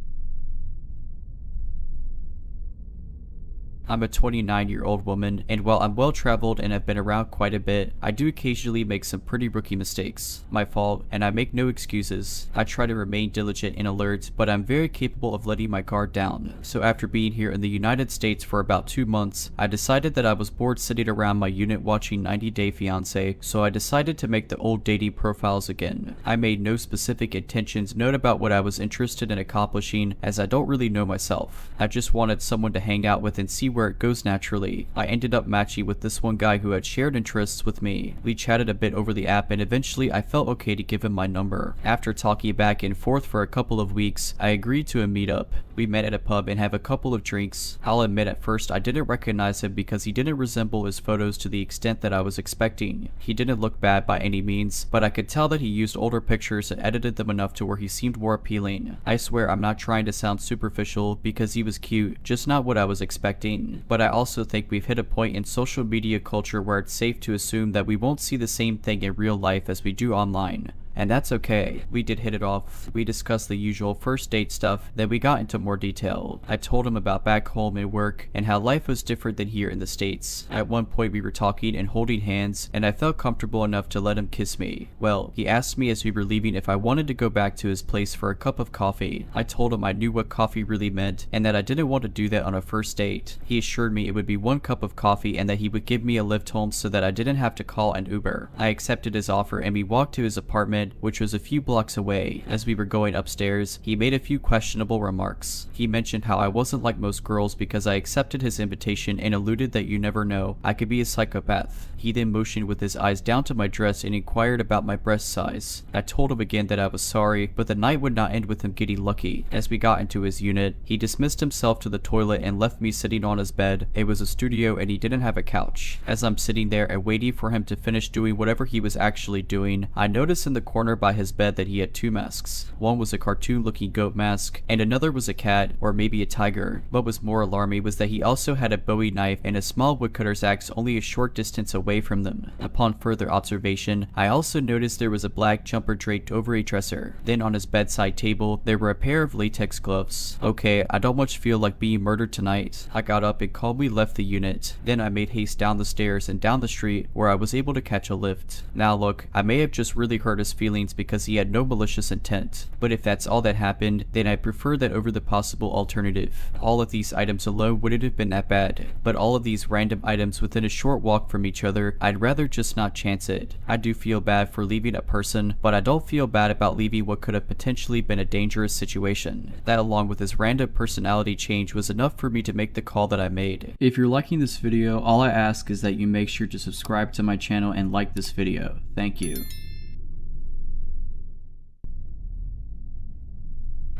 I'm a 29-year-old woman, and while I'm well traveled and have been around quite a bit, I do occasionally make some pretty rookie mistakes. My fault, and I make no excuses. I try to remain diligent and alert, but I'm very capable of letting my guard down. So after being here in the United States for about 2 months, I decided that I was bored sitting around my unit watching 90 Day Fiancé, so I decided to make the old dating profiles again. I made no specific intentions known about what I was interested in accomplishing, as I don't really know myself. I just wanted someone to hang out with and see where it goes naturally. I ended up matching with this one guy who had shared interests with me. We chatted a bit over the app and eventually I felt okay to give him my number. After talking back and forth for a couple of weeks, I agreed to a meetup. We met at a pub and have a couple of drinks. I'll admit at first I didn't recognize him because he didn't resemble his photos to the extent that I was expecting. He didn't look bad by any means, but I could tell that he used older pictures and edited them enough to where he seemed more appealing. I swear I'm not trying to sound superficial because he was cute, just not what I was expecting. But I also think we've hit a point in social media culture where it's safe to assume that we won't see the same thing in real life as we do online. And that's okay. We did hit it off. We discussed the usual first date stuff, then we got into more detail. I told him about back home and work, and how life was different than here in the States. At one point we were talking and holding hands, and I felt comfortable enough to let him kiss me. Well, he asked me as we were leaving if I wanted to go back to his place for a cup of coffee. I told him I knew what coffee really meant, and that I didn't want to do that on a first date. He assured me it would be 1 cup of coffee and that he would give me a lift home so that I didn't have to call an Uber. I accepted his offer and we walked to his apartment, which was a few blocks away. As we were going upstairs, he made a few questionable remarks. He mentioned how I wasn't like most girls because I accepted his invitation and alluded that you never know, I could be a psychopath. He then motioned with his eyes down to my dress and inquired about my breast size. I told him again that I was sorry, but the night would not end with him getting lucky. As we got into his unit, he dismissed himself to the toilet and left me sitting on his bed. It was a studio and he didn't have a couch. As I'm sitting there and waiting for him to finish doing whatever he was actually doing, I noticed in the corner by his bed that he had 2 masks. One was a cartoon looking goat mask and another was a cat or maybe a tiger. What was more alarming was that he also had a Bowie knife and a small woodcutter's axe only a short distance away from them. Upon further observation, I also noticed there was a black jumper draped over a dresser. Then on his bedside table, there were a pair of latex gloves. Okay, I don't much feel like being murdered tonight. I got up and calmly left the unit. Then I made haste down the stairs and down the street where I was able to catch a lift. Now look, I may have just really hurt his feelings because he had no malicious intent, but if that's all that happened, then I prefer that over the possible alternative. All of these items alone wouldn't have been that bad, but all of these random items within a short walk from each other, I'd rather just not chance it. I do feel bad for leaving a person, but I don't feel bad about leaving what could have potentially been a dangerous situation. That along with his random personality change was enough for me to make the call that I made. If you're liking this video, all I ask is that you make sure to subscribe to my channel and like this video. Thank you.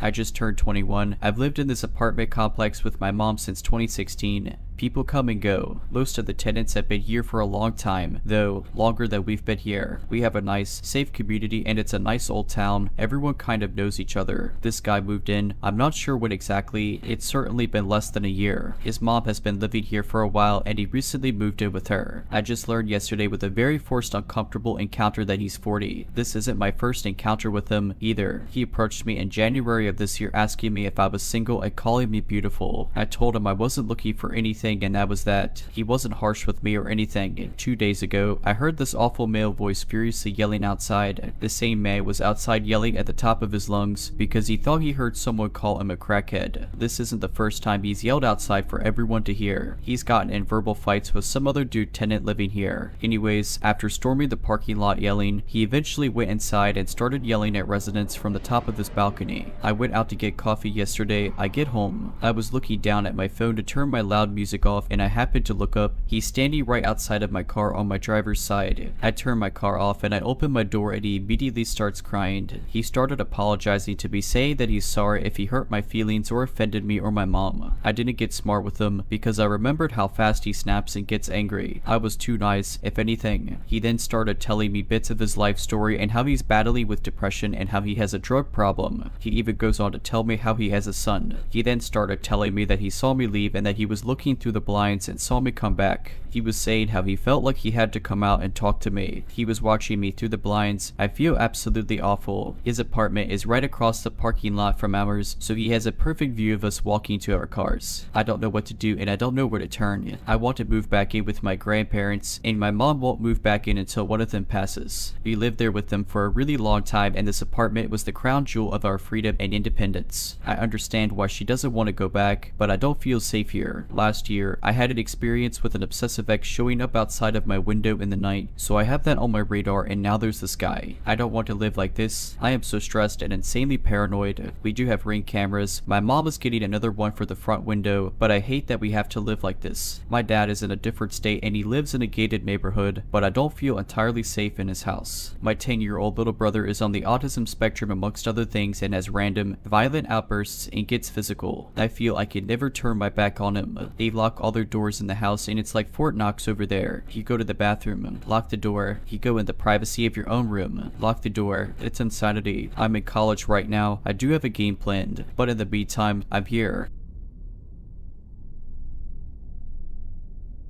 I just turned 21. I've lived in this apartment complex with my mom since 2016. People come and go. Most of the tenants have been here for a long time, though longer than we've been here. We have a nice, safe community and it's a nice old town. Everyone kind of knows each other. This guy moved in. I'm not sure when exactly. It's certainly been less than a year. His mom has been living here for a while and he recently moved in with her. I just learned yesterday with a very forced, uncomfortable encounter that he's 40. This isn't my first encounter with him either. He approached me in January of this year asking me if I was single and calling me beautiful. I told him I wasn't looking for anything and that was that. He wasn't harsh with me or anything. 2 days ago, I heard this awful male voice furiously yelling outside. The same man was outside yelling at the top of his lungs because he thought he heard someone call him a crackhead. This isn't the first time he's yelled outside for everyone to hear. He's gotten in verbal fights with some other dude tenant living here. Anyways, after storming the parking lot yelling, he eventually went inside and started yelling at residents from the top of his balcony. I went out to get coffee yesterday. I get home. I was looking down at my phone to turn my loud music music off and I happened to look up. He's standing right outside of my car on my driver's side. I turn my car off and I open my door and he immediately starts crying. He started apologizing to me, saying that he's sorry if he hurt my feelings or offended me or my mom. I didn't get smart with him because I remembered how fast he snaps and gets angry. I was too nice, if anything. He then started telling me bits of his life story and how he's battling with depression and how he has a drug problem. He even goes on to tell me how he has a son. He then started telling me that he saw me leave and that he was looking through the blinds and saw me come back. He was saying how he felt like he had to come out and talk to me. He was watching me through the blinds. I feel absolutely awful. His apartment is right across the parking lot from ours, so he has a perfect view of us walking to our cars. I don't know what to do and I don't know where to turn. I want to move back in with my grandparents and my mom won't move back in until one of them passes. We lived there with them for a really long time and this apartment was the crown jewel of our freedom and independence. I understand why she doesn't want to go back, but I don't feel safe here. Last year, I had an experience with an obsessive ex showing up outside of my window in the night, so I have that on my radar and now there's this guy. I don't want to live like this. I am so stressed and insanely paranoid. We do have Ring cameras. My mom is getting another one for the front window, but I hate that we have to live like this. My dad is in a different state and he lives in a gated neighborhood, but I don't feel entirely safe in his house. My 10-year-old little brother is on the autism spectrum amongst other things and has random, violent outbursts and gets physical. I feel I can never turn my back on him. They lock all their doors in the house and it's like Fort Knox over there. You go to the bathroom, lock the door. You go in the privacy of your own room, lock the door. It's insanity. I'm in college right now. I do have a game planned, but in the meantime, I'm here.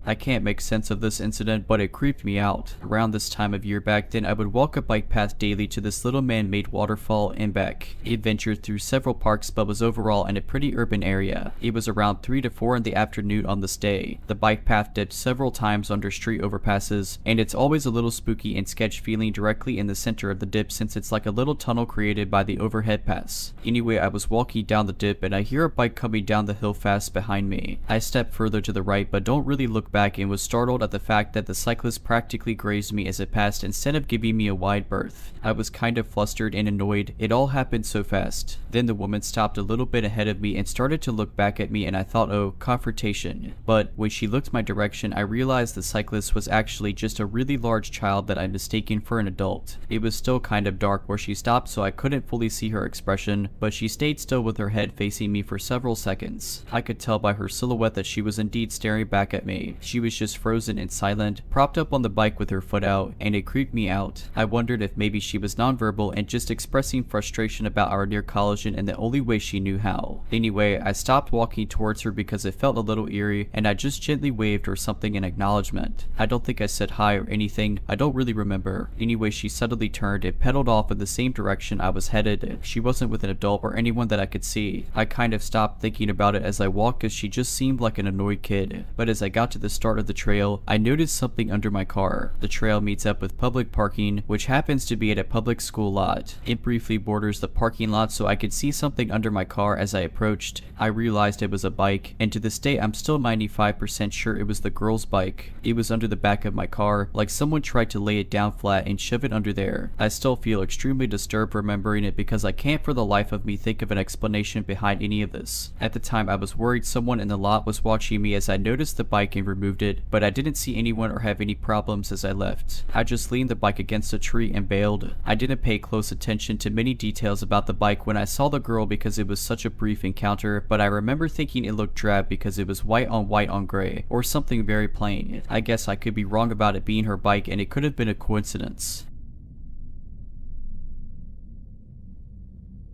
I can't make sense of this incident, but it creeped me out. Around this time of year back then, I would walk a bike path daily to this little man-made waterfall and back. It ventured through several parks but was overall in a pretty urban area. It was around 3 to 4 in the afternoon on this day. The bike path dipped several times under street overpasses, and it's always a little spooky and sketch feeling directly in the center of the dip since it's like a little tunnel created by the overhead pass. Anyway, I was walking down the dip and I hear a bike coming down the hill fast behind me. I step further to the right but don't really look back and was startled at the fact that the cyclist practically grazed me as it passed instead of giving me a wide berth. I was kind of flustered and annoyed. It all happened so fast. Then the woman stopped a little bit ahead of me and started to look back at me and I thought, oh, confrontation. But when she looked my direction, I realized the cyclist was actually just a really large child that I'd mistaken for an adult. It was still kind of dark where she stopped so I couldn't fully see her expression, but she stayed still with her head facing me for several seconds. I could tell by her silhouette that she was indeed staring back at me. She was just frozen and silent, propped up on the bike with her foot out, and it creeped me out. I wondered if maybe she was nonverbal and just expressing frustration about our near collision in the only way she knew how. Anyway, I stopped walking towards her because it felt a little eerie, and I just gently waved or something in acknowledgement. I don't think I said hi or anything. I don't really remember. Anyway, she suddenly turned and pedaled off in the same direction I was headed. She wasn't with an adult or anyone that I could see. I kind of stopped thinking about it as I walked as she just seemed like an annoyed kid. But as I got to the start of the trail, I noticed something under my car. The trail meets up with public parking, which happens to be at a public school lot. It briefly borders the parking lot so I could see something under my car as I approached. I realized it was a bike, and to this day I'm still 95% sure it was the girl's bike. It was under the back of my car, like someone tried to lay it down flat and shove it under there. I still feel extremely disturbed remembering it because I can't for the life of me think of an explanation behind any of this. At the time I was worried someone in the lot was watching me as I noticed the bike and removed it, but I didn't see anyone or have any problems as I left. I just leaned the bike against a tree and bailed. I didn't pay close attention to many details about the bike when I saw the girl because it was such a brief encounter, but I remember thinking it looked drab because it was white on gray, or something very plain. I guess I could be wrong about it being her bike and it could have been a coincidence.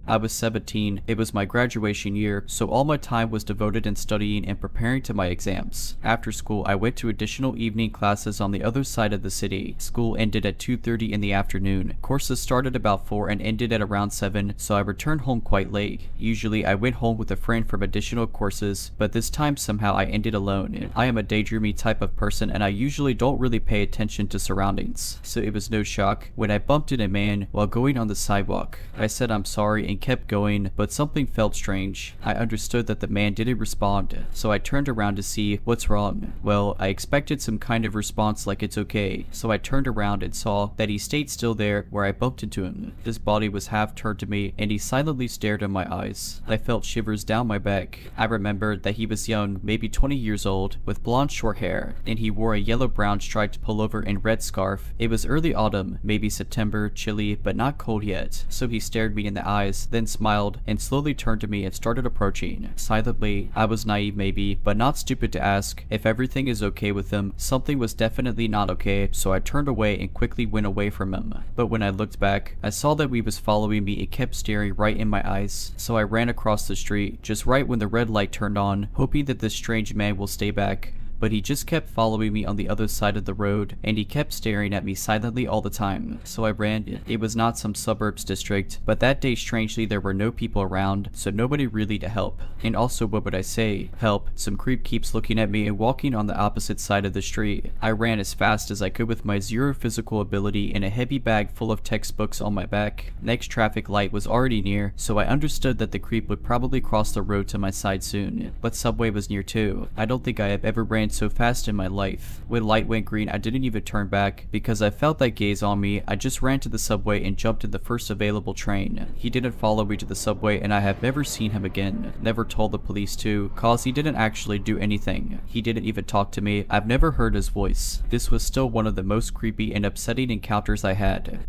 I was 17, it was my graduation year, so all my time was devoted in studying and preparing to my exams. After school, I went to additional evening classes on the other side of the city. School ended at 2:30 in the afternoon. Courses started about 4 and ended at around 7, so I returned home quite late. Usually, I went home with a friend from additional courses, but this time somehow I ended alone. I am a daydreamy type of person and I usually don't really pay attention to surroundings, so it was no shock when I bumped into a man while going on the sidewalk. I said I'm sorry and and kept going, but something felt strange. I understood that the man didn't respond, so I turned around to see what's wrong. Well, I expected some kind of response like it's okay, so I turned around and saw that he stayed still there where I bumped into him. His body was half turned to me and he silently stared in my eyes. I felt shivers down my back. I remembered that he was young, maybe 20 years old, with blonde short hair, and he wore a yellow-brown striped pullover and red scarf. It was early autumn, maybe September, chilly, but not cold yet, so he stared me in the eyes, then smiled, and slowly turned to me and started approaching. Silently, I was naive maybe, but not stupid to ask if everything is okay with him. Something was definitely not okay, so I turned away and quickly went away from him. But when I looked back, I saw that he was following me and kept staring right in my eyes, so I ran across the street, just right when the red light turned on, hoping that this strange man will stay back. But he just kept following me on the other side of the road, and he kept staring at me silently all the time, so I ran. It was not some suburbs district, but that day strangely there were no people around, so nobody really to help. And also, what would I say? Help. Some creep keeps looking at me and walking on the opposite side of the street. I ran as fast as I could with my zero physical ability and a heavy bag full of textbooks on my back. Next traffic light was already near, so I understood that the creep would probably cross the road to my side soon. But Subway was near too. I don't think I have ever ran so fast in my life. When light went green, I didn't even turn back because I felt that gaze on me. I just ran to the subway and jumped in the first available train. He didn't follow me to the subway, and I have never seen him again. Never told the police to, cause he didn't actually do anything. He didn't even talk to me. I've never heard his voice. This was still one of the most creepy and upsetting encounters I had.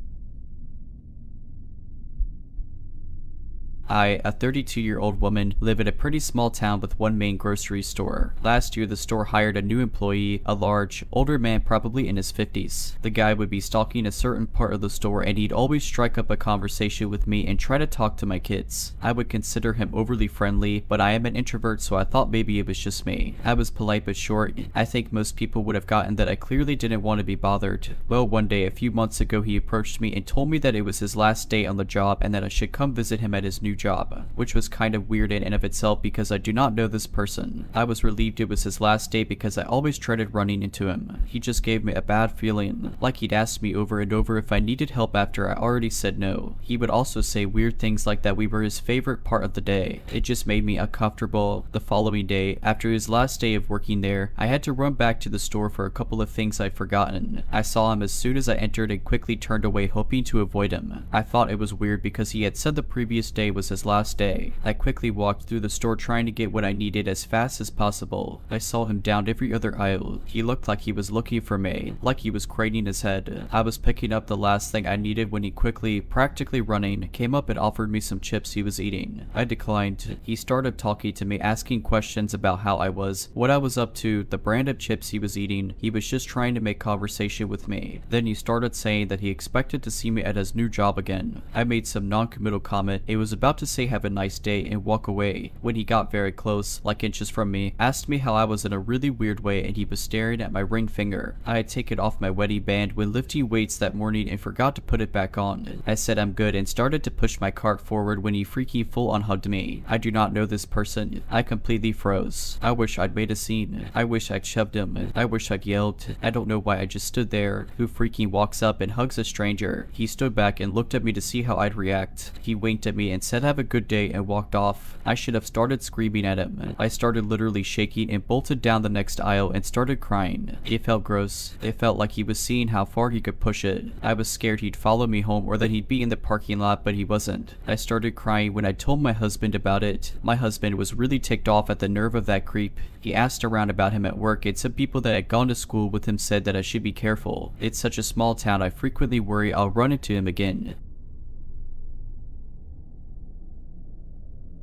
I, a 32-year-old woman, live in a pretty small town with one main grocery store. Last year, the store hired a new employee, a large, older man probably in his 50s. The guy would be stalking a certain part of the store, and he'd always strike up a conversation with me and try to talk to my kids. I would consider him overly friendly, but I am an introvert, so I thought maybe it was just me. I was polite but short. I think most people would have gotten that I clearly didn't want to be bothered. Well, one day, a few months ago, he approached me and told me that it was his last day on the job and that I should come visit him at his new job, which was kind of weird in and of itself because I do not know this person. I was relieved it was his last day because I always dreaded running into him. He just gave me a bad feeling, like he'd asked me over and over if I needed help after I already said no. He would also say weird things like that we were his favorite part of the day. It just made me uncomfortable. The following day, after his last day of working there, I had to run back to the store for a couple of things I'd forgotten. I saw him as soon as I entered and quickly turned away hoping to avoid him. I thought it was weird because he had said the previous day was his last day. I quickly walked through the store trying to get what I needed as fast as possible. I saw him down every other aisle. He looked like he was looking for me, like he was craning his head. I was picking up the last thing I needed when he quickly, practically running, came up and offered me some chips he was eating. I declined. He started talking to me, asking questions about how I was, what I was up to, the brand of chips he was eating. He was just trying to make conversation with me. Then he started saying that he expected to see me at his new job again. I made some non-committal comment. It was about to say have a nice day and walk away when he got very close, like inches from me, asked me how I was in a really weird way, and he was staring at my ring finger. I had taken off my wedding band when lifting weights that morning and forgot to put it back on. I said I'm good and started to push my cart forward when he freaking full on hugged me. I do not know this person. I completely froze. I wish I'd made a scene. I wish I'd shoved him. I wish I'd yelled. I don't know why I just stood there. Who freaking walks up and hugs a stranger? He stood back and looked at me to see how I'd react. He winked at me and said have a good day and walked off. I should have started screaming at him. I started literally shaking and bolted down the next aisle and started crying. It felt gross. It felt like he was seeing how far he could push it. I was scared he'd follow me home or that he'd be in the parking lot, but he wasn't. I started crying when I told my husband about it. My husband was really ticked off at the nerve of that creep. He asked around about him at work, and some people that had gone to school with him said that I should be careful. It's such a small town, I frequently worry I'll run into him again.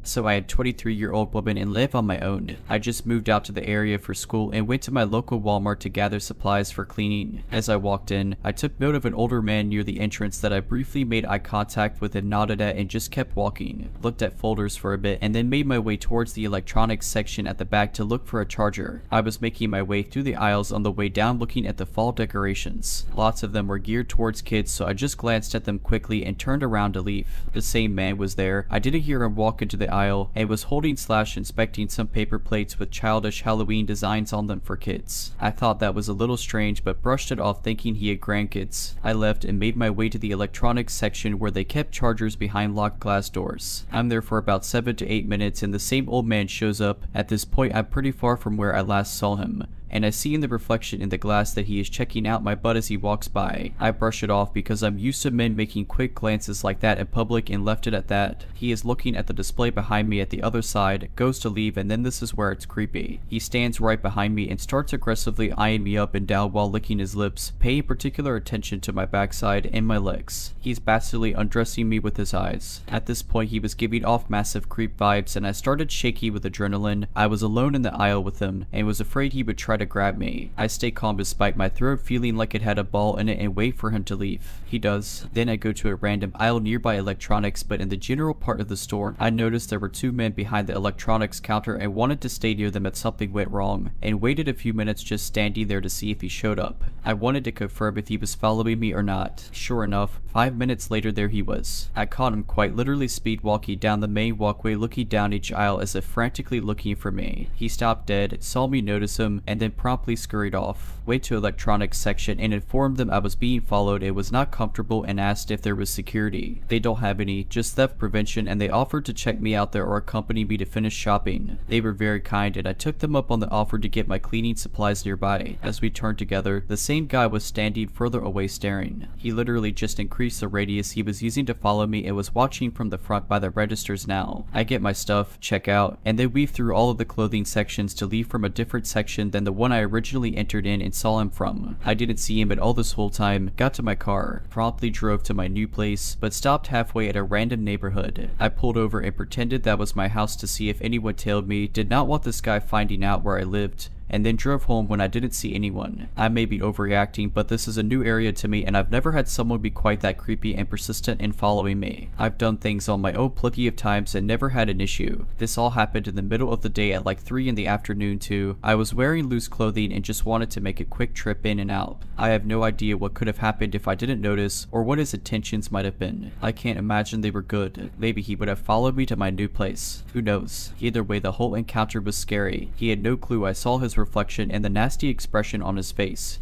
So I had a 23-year-old woman and live on my own. I just moved out to the area for school and went to my local Walmart to gather supplies for cleaning. As I walked in, I took note of an older man near the entrance that I briefly made eye contact with and nodded at and just kept walking. Looked at folders for a bit and then made my way towards the electronics section at the back to look for a charger. I was making my way through the aisles on the way down looking at the fall decorations. Lots of them were geared towards kids, so I just glanced at them quickly and turned around to leave. The same man was there. I didn't hear him walk into the aisle and was holding/inspecting some paper plates with childish Halloween designs on them for kids. I thought that was a little strange but brushed it off thinking he had grandkids. I left and made my way to the electronics section where they kept chargers behind locked glass doors. I'm there for about 7 to 8 minutes and the same old man shows up. At this point I'm pretty far from where I last saw him, and I see in the reflection in the glass that he is checking out my butt as he walks by. I brush it off because I'm used to men making quick glances like that in public and left it at that. He is looking at the display behind me at the other side, goes to leave, and then this is where it's creepy. He stands right behind me and starts aggressively eyeing me up and down while licking his lips, paying particular attention to my backside and my legs. He's bastardly undressing me with his eyes. At this point he was giving off massive creep vibes and I started shaky with adrenaline. I was alone in the aisle with him and was afraid he would try to grab me. I stay calm despite my throat feeling like it had a ball in it and wait for him to leave. He does. Then I go to a random aisle nearby electronics, but in the general part of the store, I noticed there were 2 men behind the electronics counter and wanted to stay near them if something went wrong, and waited a few minutes just standing there to see if he showed up. I wanted to confirm if he was following me or not. Sure enough, 5 minutes later there he was. I caught him quite literally speed walking down the main walkway, looking down each aisle as if frantically looking for me. He stopped dead, saw me notice him, and then promptly scurried off. Went to electronics section and informed them I was being followed and was not comfortable and asked if there was security. They don't have any, just theft prevention, and they offered to check me out there or accompany me to finish shopping. They were very kind and I took them up on the offer to get my cleaning supplies nearby. As we turned together, the same guy was standing further away staring. He literally just increased the radius he was using to follow me and was watching from the front by the registers now. I get my stuff, check out, and then weave through all of the clothing sections to leave from a different section than the one I originally entered in and saw him from. I didn't see him at all this whole time, got to my car, promptly drove to my new place, but stopped halfway at a random neighborhood. I pulled over and pretended that was my house to see if anyone tailed me, did not want this guy finding out where I lived, and then drove home when I didn't see anyone. I may be overreacting, but this is a new area to me and I've never had someone be quite that creepy and persistent in following me. I've done things on my own plenty of times and never had an issue. This all happened in the middle of the day at like 3 in the afternoon too. I was wearing loose clothing and just wanted to make a quick trip in and out. I have no idea what could have happened if I didn't notice or what his intentions might have been. I can't imagine they were good. Maybe he would have followed me to my new place. Who knows? Either way, the whole encounter was scary. He had no clue I saw his reflection and the nasty expression on his face.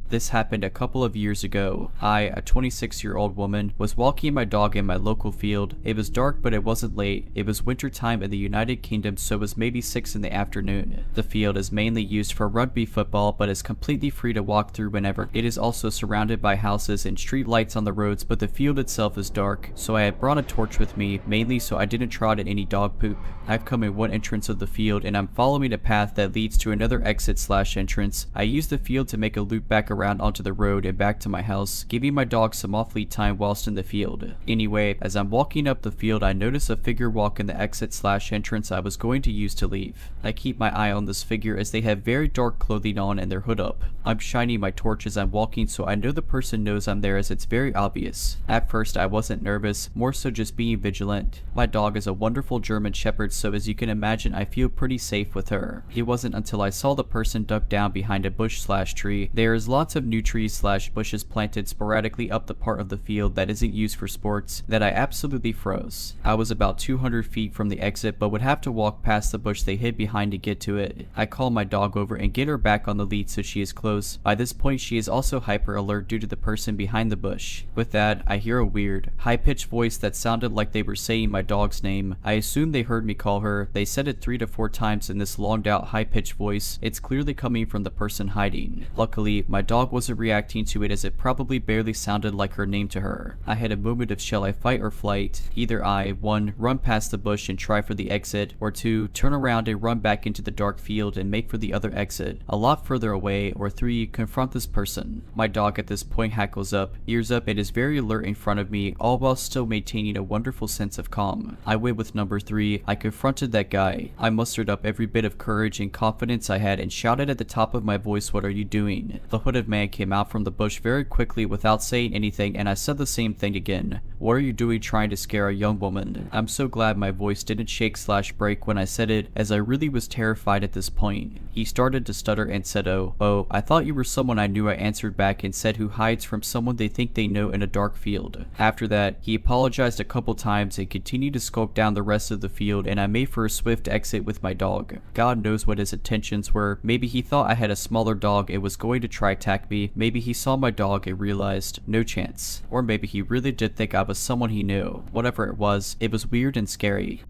This happened a couple of years ago. I, a 26-year-old woman, was walking my dog in my local field. It was dark, but it wasn't late. It was winter time in the United Kingdom, so it was maybe 6 in the afternoon. The field is mainly used for rugby football, but is completely free to walk through whenever. It is also surrounded by houses and street lights on the roads, but the field itself is dark, so I had brought a torch with me, mainly so I didn't trot in any dog poop. I've come in one entrance of the field, and I'm following a path that leads to another exit/entrance. I use the field to make a loop back around onto the road and back to my house, giving my dog some off-lead time whilst in the field. Anyway, as I'm walking up the field, I notice a figure walk in the exit/entrance I was going to use to leave. I keep my eye on this figure as they have very dark clothing on and their hood up. I'm shining my torch as I'm walking, so I know the person knows I'm there as it's very obvious. At first I wasn't nervous, more so just being vigilant. My dog is a wonderful German Shepherd, so as you can imagine I feel pretty safe with her. It wasn't until I saw the person duck down behind a bush/tree. There is lots of new trees/bushes planted sporadically up the part of the field that isn't used for sports that I absolutely froze. I was about 200 feet from the exit but would have to walk past the bush they hid behind to get to it. I call my dog over and get her back on the lead so she is close. By this point she is also hyper alert due to the person behind the bush. With that, I hear a weird, high-pitched voice that sounded like they were saying my dog's name. I assume they heard me call her. They said it 3 to 4 times in this longed out high-pitched voice. It's clearly coming from the person hiding. Luckily, my dog wasn't reacting to it as it probably barely sounded like her name to her. I had a moment of shall I fight or flight. Either I, 1, run past the bush and try for the exit, or 2, turn around and run back into the dark field and make for the other exit, a lot further away, or 3, confront this person. My dog at this point hackles up, ears up, and is very alert in front of me, all while still maintaining a wonderful sense of calm. I went with number 3. I confronted that guy. I mustered up every bit of courage and confidence I had and shouted at the top of my voice, "What are you doing?" The hood red-headed man came out from the bush very quickly without saying anything, and I said the same thing again. What are you doing trying to scare a young woman? I'm so glad my voice didn't shake/break when I said it, as I really was terrified at this point. He started to stutter and said, oh, I thought you were someone I knew. I answered back and said, who hides from someone they think they know in a dark field. After that, he apologized a couple times and continued to skulk down the rest of the field, and I made for a swift exit with my dog. God knows what his intentions were. Maybe he thought I had a smaller dog and was going to try attack me. Maybe he saw my dog and realized, no chance. Or maybe he really did think I was someone he knew. Whatever it was weird and scary.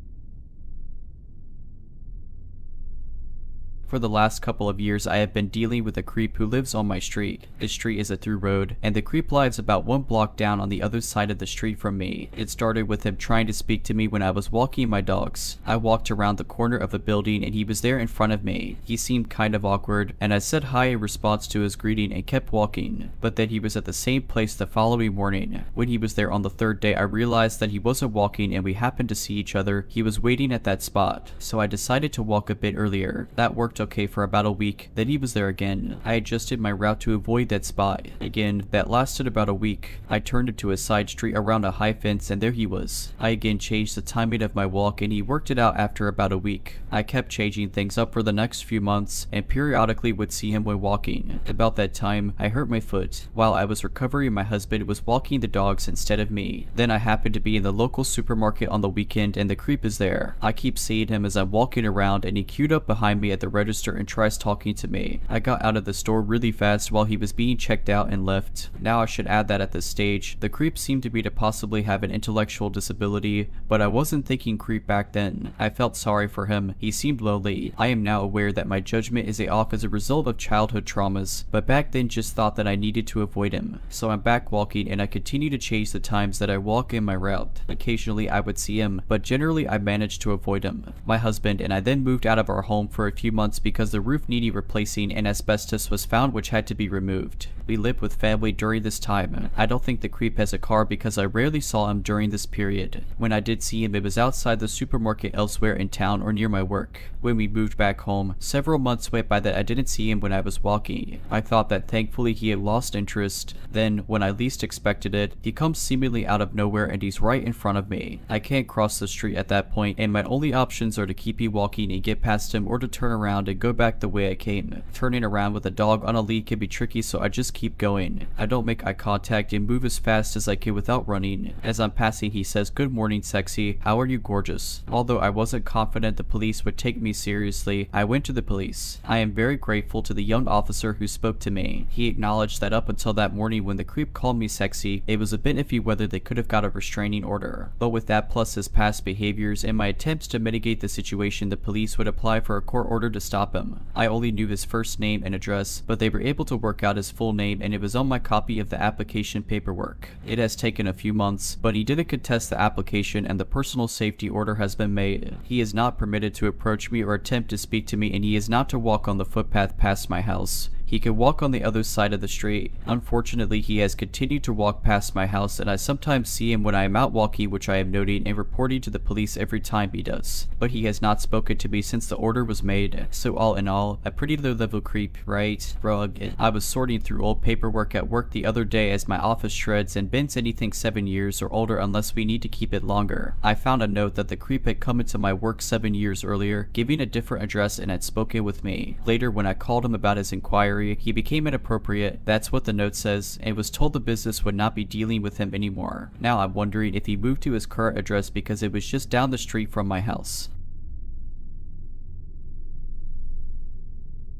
For the last couple of years, I have been dealing with a creep who lives on my street. This street is a through road, and the creep lives about 1 block down on the other side of the street from me. It started with him trying to speak to me when I was walking my dogs. I walked around the corner of a building and he was there in front of me. He seemed kind of awkward, and I said hi in response to his greeting and kept walking. But then he was at the same place the following morning. When he was there on the 3rd day, I realized that he wasn't walking and we happened to see each other. He was waiting at that spot, so I decided to walk a bit earlier. That worked okay for about a week. Then he was there again. I adjusted my route to avoid that spot. Again, that lasted about a week. I turned into a side street around a high fence, and there he was. I again changed the timing of my walk, and he worked it out after about a week. I kept changing things up for the next few months, and periodically would see him when walking. About that time, I hurt my foot. While I was recovering, my husband was walking the dogs instead of me. Then I happened to be in the local supermarket on the weekend, and the creep is there. I keep seeing him as I'm walking around, and he queued up behind me at the register and tries talking to me. I got out of the store really fast while he was being checked out and left. Now I should add that at this stage, the creep seemed to be to possibly have an intellectual disability, but I wasn't thinking creep back then. I felt sorry for him. He seemed lonely. I am now aware that my judgment is off as a result of childhood traumas, but back then just thought that I needed to avoid him. So I'm back walking, and I continue to change the times that I walk in my route. Occasionally I would see him, but generally I managed to avoid him. My husband and I then moved out of our home for a few months because the roof needed replacing and asbestos was found, which had to be removed. We lived with family during this time. I don't think the creep has a car because I rarely saw him during this period. When I did see him, it was outside the supermarket elsewhere in town or near my work. When we moved back home, several months went by that I didn't see him when I was walking. I thought that thankfully he had lost interest. Then, when I least expected it, he comes seemingly out of nowhere and he's right in front of me. I can't cross the street at that point, and my only options are to keep walking and get past him, or to turn around and go back the way I came. Turning around with a dog on a lead can be tricky, so I just keep going. I don't make eye contact and move as fast as I can without running. As I'm passing, he says, "Good morning, sexy. How are you, gorgeous?" Although I wasn't confident the police would take me seriously, I went to the police. I am very grateful to the young officer who spoke to me. He acknowledged that up until that morning when the creep called me sexy, it was a bit iffy whether they could have got a restraining order. But with that plus his past behaviors and my attempts to mitigate the situation, the police would apply for a court order to stop him. I only knew his first name and address, but they were able to work out his full name, and it was on my copy of the application paperwork. It has taken a few months, but he didn't contest the application and the personal safety order has been made. He is not permitted to approach me or attempt to speak to me, and he is not to walk on the footpath past my house. He could walk on the other side of the street. Unfortunately, he has continued to walk past my house, and I sometimes see him when I am out walking, which I am noting and reporting to the police every time he does. But he has not spoken to me since the order was made. So all in all, a pretty low level creep, right? Rug. I was sorting through old paperwork at work the other day as my office shreds and bins anything 7 years or older unless we need to keep it longer. I found a note that the creep had come into my work 7 years earlier, giving a different address, and had spoken with me. Later, when I called him about his inquiry, he became inappropriate, that's what the note says, and was told the business would not be dealing with him anymore. Now I'm wondering if he moved to his current address because it was just down the street from my house.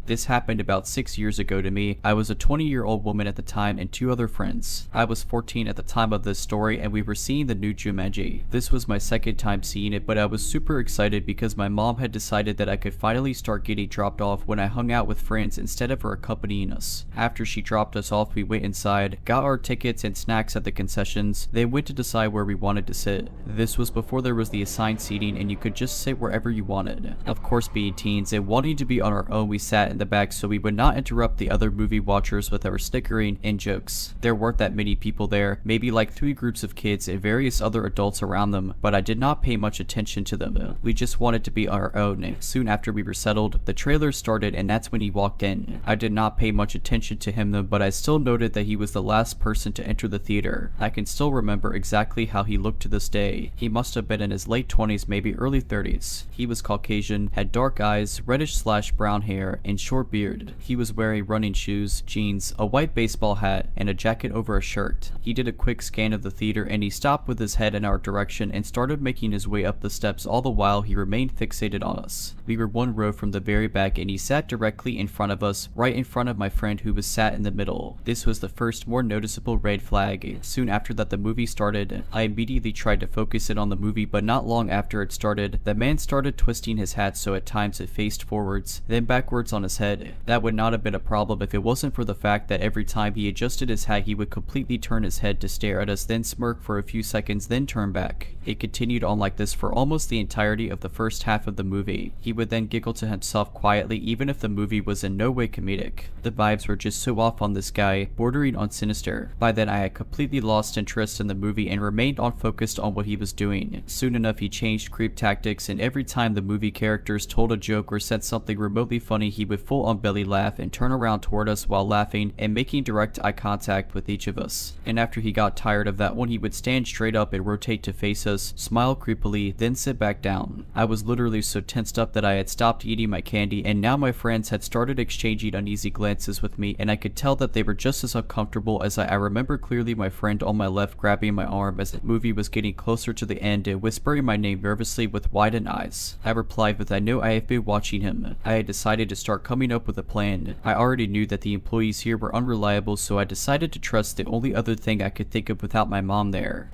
This happened about 6 years ago to me. I was a 20-year-old woman at the time and 2 other friends. I was 14 at the time of this story, and we were seeing the new Jumanji. This was my second time seeing it, but I was super excited because my mom had decided that I could finally start getting dropped off when I hung out with friends instead of her accompanying us. After she dropped us off, we went inside, got our tickets and snacks at the concessions, then went to decide where we wanted to sit. This was before there was the assigned seating and you could just sit wherever you wanted. Of course, being teens and wanting to be on our own, we sat in the back so we would not interrupt the other movie watchers with our snickering and jokes. There weren't that many people there, maybe like 3 groups of kids and various other adults around them, but I did not pay much attention to them. We just wanted to be our own. Soon after we were settled, the trailer started and that's when he walked in. I did not pay much attention to him though, but I still noted that he was the last person to enter the theater. I can still remember exactly how he looked to this day. He must have been in his late 20s, maybe early 30s. He was Caucasian, had dark eyes, reddish/brown hair, and short beard. He was wearing running shoes, jeans, a white baseball hat, and a jacket over a shirt. He did a quick scan of the theater and he stopped with his head in our direction and started making his way up the steps, all the while he remained fixated on us. We were 1 row from the very back and he sat directly in front of us, right in front of my friend who was sat in the middle. This was the first more noticeable red flag. Soon after that the movie started. I immediately tried to focus in on the movie, but not long after it started, the man started twisting his hat so at times it faced forwards, then backwards on his head. That would not have been a problem if it wasn't for the fact that every time he adjusted his hat he would completely turn his head to stare at us, then smirk for a few seconds, then turn back. It continued on like this for almost the entirety of the first half of the movie. He would then giggle to himself quietly even if the movie was in no way comedic. The vibes were just so off on this guy, bordering on sinister. By then I had completely lost interest in the movie and remained unfocused on what he was doing. Soon enough he changed creep tactics, and every time the movie characters told a joke or said something remotely funny he would full on belly laugh and turn around toward us while laughing and making direct eye contact with each of us. And after he got tired of that one he would stand straight up and rotate to face us, smile creepily, then sit back down. I was literally so tensed up that I had stopped eating my candy, and now my friends had started exchanging uneasy glances with me, and I could tell that they were just as uncomfortable as I remember clearly my friend on my left grabbing my arm as the movie was getting closer to the end and whispering my name nervously with widened eyes. I replied with, "I know, I have been watching him." I had decided to start coming up with a plan. I already knew that the employees here were unreliable, so I decided to trust the only other thing I could think of without my mom there.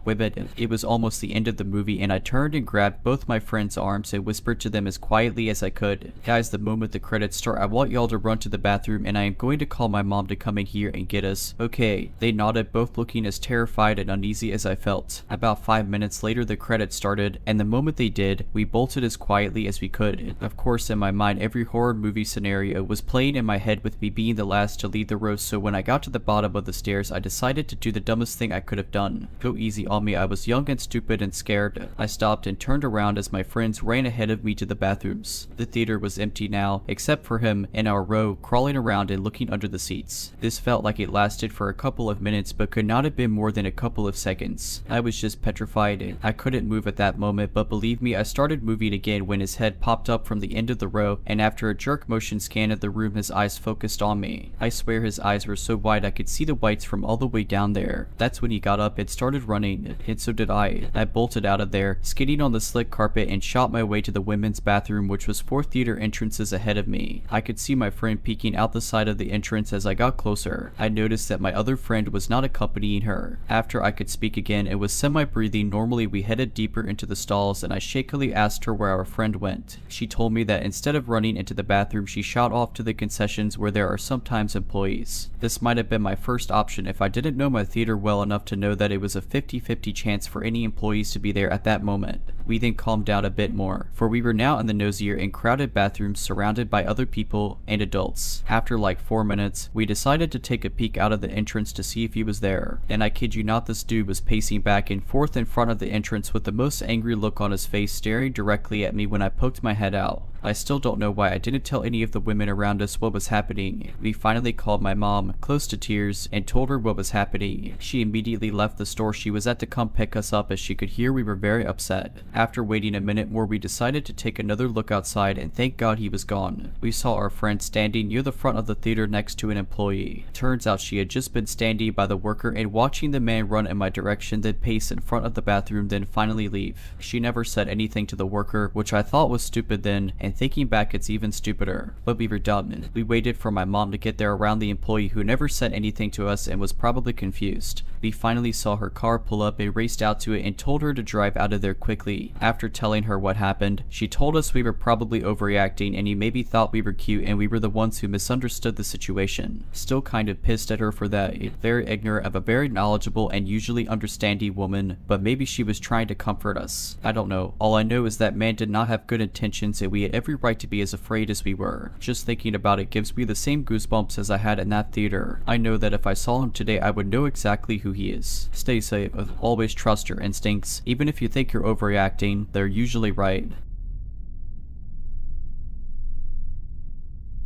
It was almost the end of the movie and I turned and grabbed both my friends' arms and whispered to them as quietly as I could, "Guys, the moment the credits start I want y'all to run to the bathroom and I am going to call my mom to come in here and get us." "Okay." They nodded, both looking as terrified and uneasy as I felt. About 5 minutes later the credits started, and the moment they did, we bolted as quietly as we could. Of course in my mind every horror movie scenario was playing in my head with me being the last to leave the roast, so when I got to the bottom of the stairs I decided to do the dumbest thing I could have done. Go easy on me, I was young and stupid and scared. I stopped and turned around as my friends ran ahead of me to the bathrooms. The theater was empty now, except for him in our row crawling around and looking under the seats. This felt like it lasted for a couple of minutes but could not have been more than a couple of seconds. I was just petrified. I couldn't move at that moment, but believe me I started moving again when his head popped up from the end of the row, and after a jerk motion scan of the room his eyes focused on me. I swear his eyes were so wide I could see the whites from all the way down there. That's when he got up and started running, and so did I. I bolted out of there, skidding on the slick carpet, and shot my way to the women's bathroom, which was 4 theater entrances ahead of me. I could see my friend peeking out the side of the entrance. As I got closer, I noticed that my other friend was not accompanying her. After I could speak again and was semi-breathing normally, we headed deeper into the stalls and I shakily asked her where our friend went. She told me that instead of running into the bathroom she shot off to the concessions where there are sometimes employees. This might have been my first option if I didn't know my theater well enough to know that it was a 50-50 chance for any employees to be there at that moment. We then calmed down a bit more, for we were now in the nosier and crowded bathrooms surrounded by other people and adults. After like 4 minutes, we decided to take a peek out of the entrance to see if he was there. And I kid you not, this dude was pacing back and forth in front of the entrance with the most angry look on his face, staring directly at me when I poked my head out. I still don't know why I didn't tell any of the women around us what was happening. We finally called my mom, close to tears, and told her what was happening. She immediately left the store she was at to come pick us up as she could hear we were very upset. After waiting a minute more, we decided to take another look outside, and thank God he was gone. We saw our friend standing near the front of the theater next to an employee. Turns out she had just been standing by the worker and watching the man run in my direction, then pace in front of the bathroom, then finally leave. She never said anything to the worker, which I thought was stupid then, and thinking back it's even stupider. But we were done. We waited for my mom to get there around the employee who never said anything to us and was probably confused. We finally saw her car pull up and raced out to it and told her to drive out of there quickly. me. After telling her what happened, she told us we were probably overreacting and he maybe thought we were cute and we were the ones who misunderstood the situation. Still kind of pissed at her for that. Very ignorant of a very knowledgeable and usually understanding woman, but maybe she was trying to comfort us. I don't know. All I know is that man did not have good intentions and we had every right to be as afraid as we were. Just thinking about it gives me the same goosebumps as I had in that theater. I know that if I saw him today I would know exactly who he is. Stay safe. Always trust your instincts. Even if you think you're overreacting, they're usually right.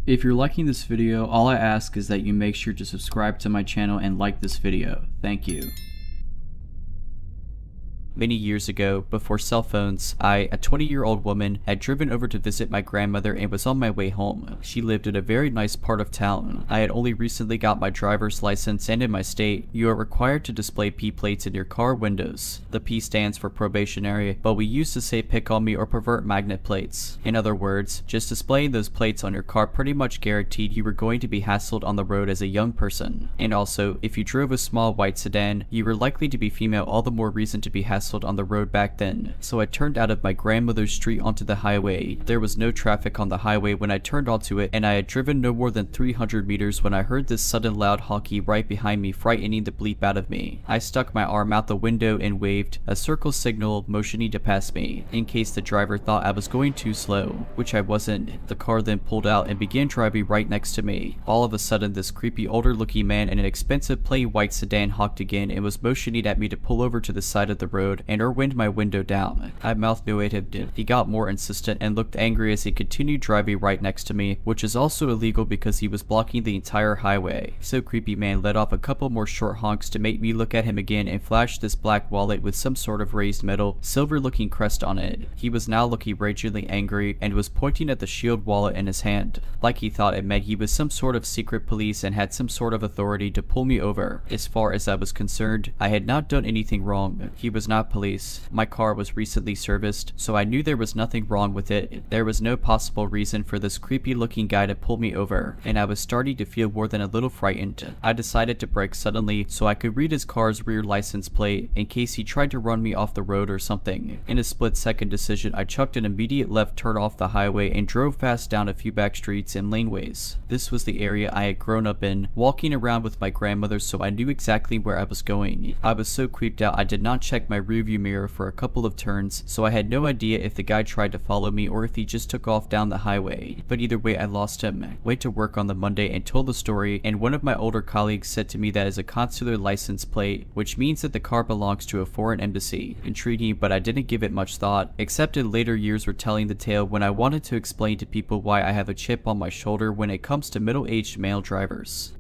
If you're liking this video, all I ask is that you make sure to subscribe to my channel and like this video. Thank you. Many years ago, before cell phones, I, a 20-year-old woman, had driven over to visit my grandmother and was on my way home. She lived in a very nice part of town. I had only recently got my driver's license, and in my state, you are required to display P plates in your car windows. The P stands for probationary, but we used to say pick on me or pervert magnet plates. In other words, just displaying those plates on your car pretty much guaranteed you were going to be hassled on the road as a young person. And also, if you drove a small white sedan, you were likely to be female, all the more reason to be hassled on the road back then. So I turned out of my grandmother's street onto the highway. There was no traffic on the highway when I turned onto it, and I had driven no more than 300 meters when I heard this sudden loud honky right behind me, frightening the bleep out of me. I stuck my arm out the window and waved a circle signal, motioning to pass me, in case the driver thought I was going too slow, which I wasn't. The car then pulled out and began driving right next to me. All of a sudden, this creepy older looking man in an expensive plain white sedan honked again and was motioning at me to pull over to the side of the road and or wind my window down. I mouthed no at him. He got more insistent and looked angry as he continued driving right next to me, which is also illegal because he was blocking the entire highway. So creepy man let off a couple more short honks to make me look at him again and flashed this black wallet with some sort of raised metal, silver looking crest on it. He was now looking ragingly angry and was pointing at the shield wallet in his hand, like he thought it meant he was some sort of secret police and had some sort of authority to pull me over. As far as I was concerned, I had not done anything wrong. He was not police. My car was recently serviced, so I knew there was nothing wrong with it. There was no possible reason for this creepy looking guy to pull me over, and I was starting to feel more than a little frightened. I decided to brake suddenly so I could read his car's rear license plate in case he tried to run me off the road or something. In a split-second decision, I chucked an immediate left turn off the highway and drove fast down a few back streets and laneways. This was the area I had grown up in, walking around with my grandmother, so I knew exactly where I was going. I was so creeped out I did not check my rearview mirror for a couple of turns, so I had no idea if the guy tried to follow me or if he just took off down the highway. But either way, I lost him. Went to work on the Monday and told the story, and one of my older colleagues said to me that is a consular license plate, which means that the car belongs to a foreign embassy. Intriguing, but I didn't give it much thought, except in later years retelling the tale when I wanted to explain to people why I have a chip on my shoulder when it comes to middle-aged male drivers.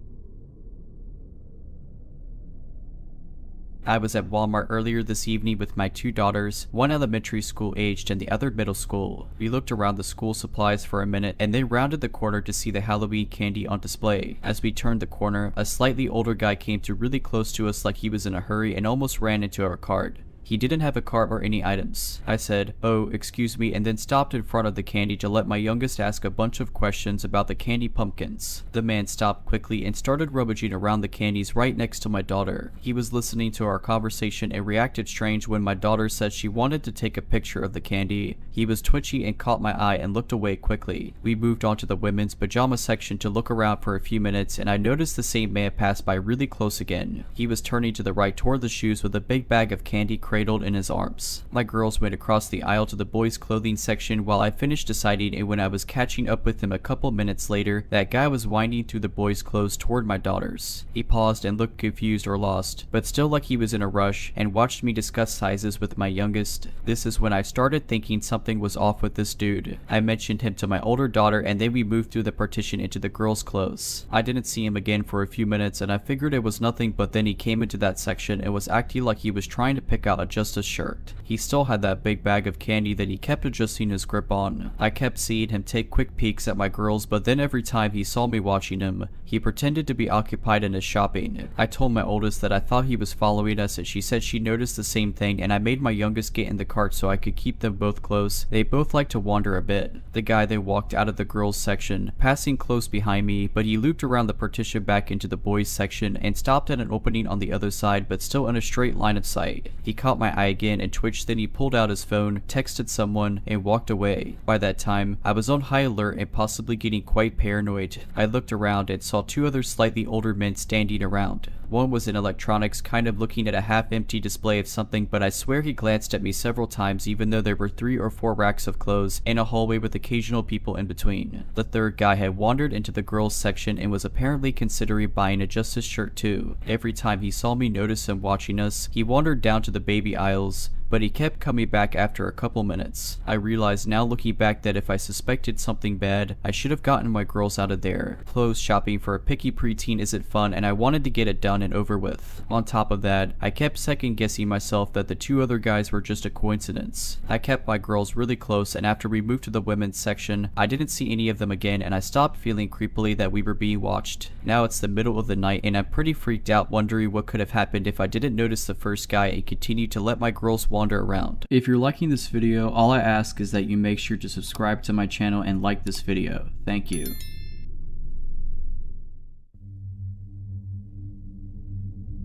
I was at Walmart earlier this evening with my two daughters, one elementary school aged and the other middle school. We looked around the school supplies for a minute and then rounded the corner to see the Halloween candy on display. As we turned the corner, a slightly older guy came to really close to us like he was in a hurry and almost ran into our cart. He didn't have a cart or any items. I said, "Oh, excuse me," and then stopped in front of the candy to let my youngest ask a bunch of questions about the candy pumpkins. The man stopped quickly and started rummaging around the candies right next to my daughter. He was listening to our conversation and reacted strange when my daughter said she wanted to take a picture of the candy. He was twitchy and caught my eye and looked away quickly. We moved on to the women's pajama section to look around for a few minutes, and I noticed the same man pass by really close again. He was turning to the right toward the shoes with a big bag of candy cradled in his arms. My girls went across the aisle to the boys' clothing section while I finished deciding, and when I was catching up with him a couple minutes later, that guy was winding through the boys' clothes toward my daughters. He paused and looked confused or lost, but still like he was in a rush, and watched me discuss sizes with my youngest. This is when I started thinking something was off with this dude. I mentioned him to my older daughter, and then we moved through the partition into the girls' clothes. I didn't see him again for a few minutes, and I figured it was nothing, but then he came into that section and was acting like he was trying to pick out just a shirt. He still had that big bag of candy that he kept adjusting his grip on. I kept seeing him take quick peeks at my girls, but then every time he saw me watching him, he pretended to be occupied in his shopping. I told my oldest that I thought he was following us, and she said she noticed the same thing, and I made my youngest get in the cart so I could keep them both close. They both like to wander a bit. The guy then walked out of the girls section, passing close behind me, but he looped around the partition back into the boys section and stopped at an opening on the other side, but still in a straight line of sight. He caught caught my eye again and twitched. Then he pulled out his phone, texted someone, and walked away. By that time, I was on high alert and possibly getting quite paranoid. I looked around and saw two other slightly older men standing around. One was in electronics, kind of looking at a half-empty display of something, but I swear he glanced at me several times even though there were 3 or 4 racks of clothes and a hallway with occasional people in between. The third guy had wandered into the girls section and was apparently considering buying a Justice shirt too. Every time he saw me notice him watching us, he wandered down to the baby aisles, but he kept coming back after a couple minutes. I realized now looking back that if I suspected something bad, I should have gotten my girls out of there. Clothes shopping for a picky preteen isn't fun, and I wanted to get it done and over with. On top of that, I kept second guessing myself that the 2 other guys were just a coincidence. I kept my girls really close, and after we moved to the women's section, I didn't see any of them again, and I stopped feeling creepily that we were being watched. Now it's the middle of the night, and I'm pretty freaked out wondering what could have happened if I didn't notice the first guy and continued to let my girls wander around. If you're liking this video, all I ask is that you make sure to subscribe to my channel and like this video. Thank you.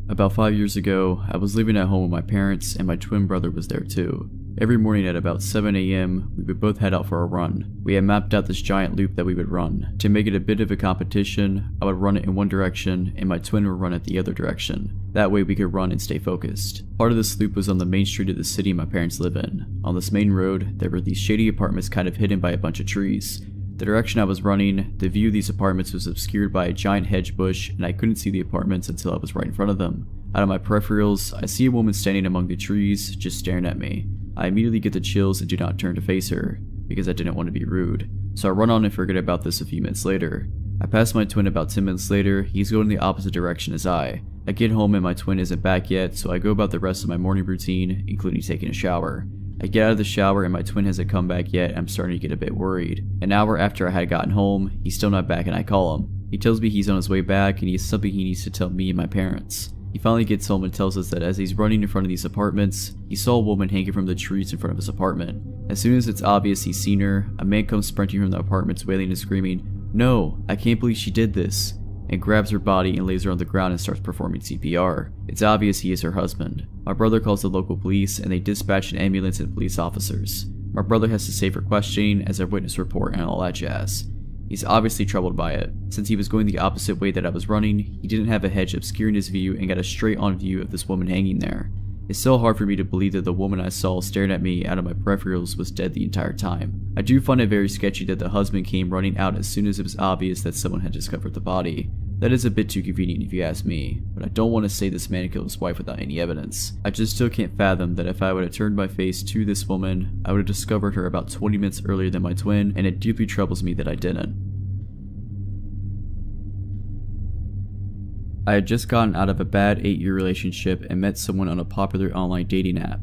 About 5 years ago, I was living at home with my parents and my twin brother was there too. Every morning at about 7 AM, we would both head out for a run. We had mapped out this giant loop that we would run. To make it a bit of a competition, I would run it in one direction and my twin would run it the other direction. That way we could run and stay focused. Part of this loop was on the main street of the city my parents live in. On this main road, there were these shady apartments kind of hidden by a bunch of trees. The direction I was running, the view of these apartments was obscured by a giant hedge bush and I couldn't see the apartments until I was right in front of them. Out of my peripherals, I see a woman standing among the trees, just staring at me. I immediately get the chills and do not turn to face her, because I didn't want to be rude. So I run on and forget about this a few minutes later. I pass my twin about 10 minutes later, he's going the opposite direction as I. I get home and my twin isn't back yet, so I go about the rest of my morning routine, including taking a shower. I get out of the shower and my twin hasn't come back yet and I'm starting to get a bit worried. An hour after I had gotten home, he's still not back and I call him. He tells me he's on his way back and he has something he needs to tell me and my parents. He finally gets home and tells us that as he's running in front of these apartments, he saw a woman hanging from the trees in front of his apartment. As soon as it's obvious he's seen her, a man comes sprinting from the apartments wailing and screaming, "No, I can't believe she did this," and grabs her body and lays her on the ground and starts performing CPR. It's obvious he is her husband. My brother calls the local police and they dispatch an ambulance and police officers. My brother has to stay for questioning as a witness report and all that jazz. He's obviously troubled by it. Since he was going the opposite way that I was running, he didn't have a hedge obscuring his view and got a straight on view of this woman hanging there. It's so hard for me to believe that the woman I saw staring at me out of my peripherals was dead the entire time. I do find it very sketchy that the husband came running out as soon as it was obvious that someone had discovered the body. That is a bit too convenient if you ask me, but I don't want to say this man killed his wife without any evidence. I just still can't fathom that if I would have turned my face to this woman, I would have discovered her about 20 minutes earlier than my twin, and it deeply troubles me that I didn't. I had just gotten out of a bad 8-year relationship and met someone on a popular online dating app.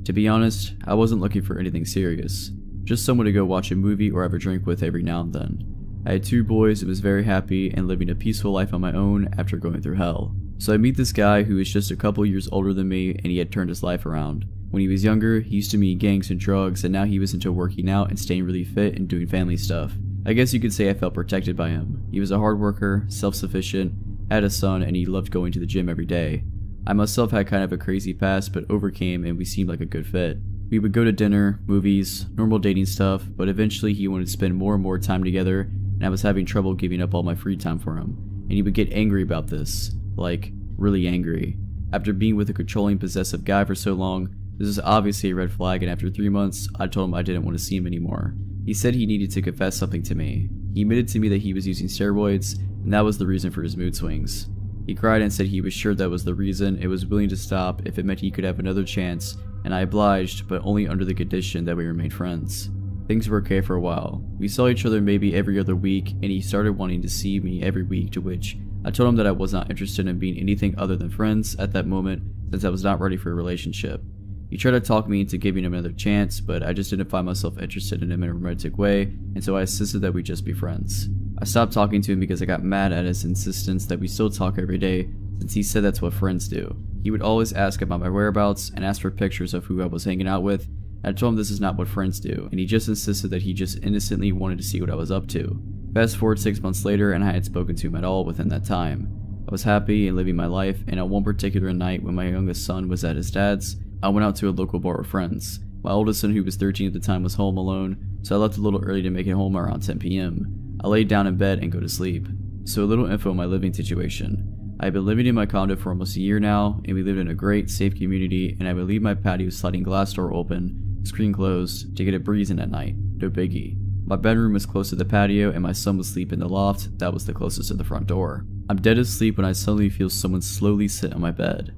To be honest, I wasn't looking for anything serious, just someone to go watch a movie or have a drink with every now and then. I had 2 boys and was very happy and living a peaceful life on my own after going through hell. So I meet this guy who is just a couple years older than me and he had turned his life around. When he was younger, he used to meet gangs and drugs and now he was into working out and staying really fit and doing family stuff. I guess you could say I felt protected by him. He was a hard worker, self-sufficient, had a son, and he loved going to the gym every day. I myself had kind of a crazy past but overcame and we seemed like a good fit. We would go to dinner, movies, normal dating stuff, but eventually he wanted to spend more and more time together and I was having trouble giving up all my free time for him. And he would get angry about this. Like, really angry. After being with a controlling, possessive guy for so long, this is obviously a red flag and after 3 months, I told him I didn't want to see him anymore. He said he needed to confess something to me. He admitted to me that he was using steroids and that was the reason for his mood swings. He cried and said he was sure that was the reason and was willing to stop if it meant he could have another chance, and I obliged, but only under the condition that we remained friends. Things were okay for a while. We saw each other maybe every other week and he started wanting to see me every week, to which I told him that I was not interested in being anything other than friends at that moment since I was not ready for a relationship. He tried to talk me into giving him another chance, but I just didn't find myself interested in him in a romantic way, and so I insisted that we just be friends. I stopped talking to him because I got mad at his insistence that we still talk every day, since he said that's what friends do. He would always ask about my whereabouts and ask for pictures of who I was hanging out with, and I told him this is not what friends do, and he just insisted that he just innocently wanted to see what I was up to. Fast forward 6 months later and I hadn't spoken to him at all within that time. I was happy and living my life, and on one particular night when my youngest son was at his dad's, I went out to a local bar with friends. My oldest son, who was 13 at the time, was home alone, so I left a little early to make it home around 10 p.m. I laid down in bed and go to sleep. So a little info on my living situation. I have been living in my condo for almost a year now, and we lived in a great, safe community, and I would leave my patio sliding glass door open, screen closed, to get a breeze in at night. No biggie. My bedroom was close to the patio, and my son would sleep in the loft that was the closest to the front door. I'm dead asleep when I suddenly feel someone slowly sit on my bed.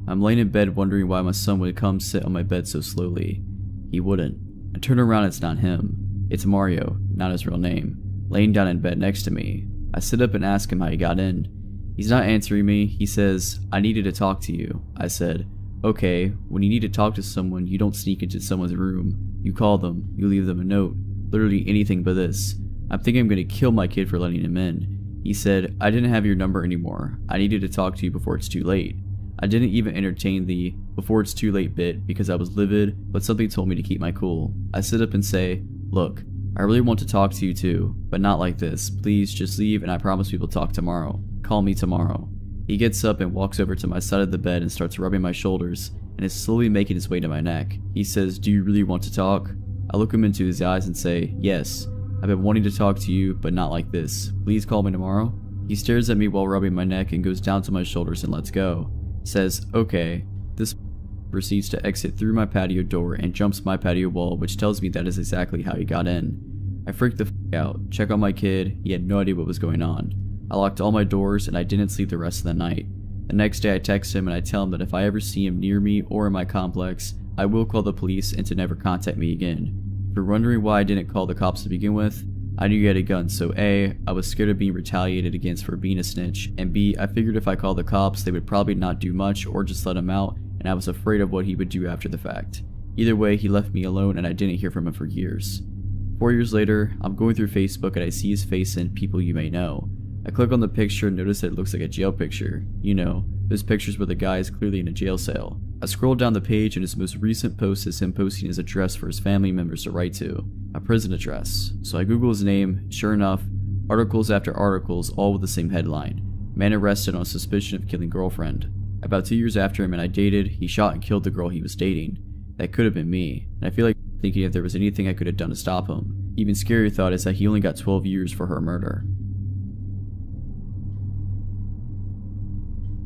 I'm laying in bed wondering why my son would come sit on my bed so slowly. He wouldn't. I turn around, it's not him. It's Mario, not his real name, laying down in bed next to me. I sit up and ask him how he got in. He's not answering me. He says, "I needed to talk to you." I said, "Okay, when you need to talk to someone, you don't sneak into someone's room. You call them, you leave them a note. Literally anything but this. I'm thinking I'm gonna kill my kid for letting him in." He said, "I didn't have your number anymore. I needed to talk to you before it's too late." I didn't even entertain the "before it's too late" bit because I was livid, but something told me to keep my cool. I sit up and say, "Look, I really want to talk to you too, but not like this. Please just leave and I promise we will talk tomorrow. Call me tomorrow." He gets up and walks over to my side of the bed and starts rubbing my shoulders and is slowly making his way to my neck. He says, "Do you really want to talk?" I look him into his eyes and say, "Yes, I've been wanting to talk to you, but not like this. Please call me tomorrow." He stares at me while rubbing my neck and goes down to my shoulders and lets go. Says, "Okay." This proceeds to exit through my patio door and jumps my patio wall, which tells me that is exactly how he got in. I freaked the f out, check on my kid, he had no idea what was going on. I locked all my doors and I didn't sleep the rest of the night. The next day I text him and I tell him that if I ever see him near me or in my complex, I will call the police and to never contact me again. If you're wondering why I didn't call the cops to begin with, I knew he had a gun, so A, I was scared of being retaliated against for being a snitch, and B, I figured if I called the cops, they would probably not do much or just let him out, and I was afraid of what he would do after the fact. Either way, he left me alone and I didn't hear from him for years. 4 years later, I'm going through Facebook and I see his face in People You May Know. I click on the picture and notice that it looks like a jail picture. You know, those pictures where the guy is clearly in a jail cell. I scroll down the page and his most recent post is him posting his address for his family members to write to. A prison address. So I Google his name. Sure enough, articles after articles, all with the same headline. Man arrested on suspicion of killing girlfriend. About 2 years after him and I dated, he shot and killed the girl he was dating. That could have been me. And I feel like thinking if there was anything I could have done to stop him. Even scarier thought is that he only got 12 years for her murder.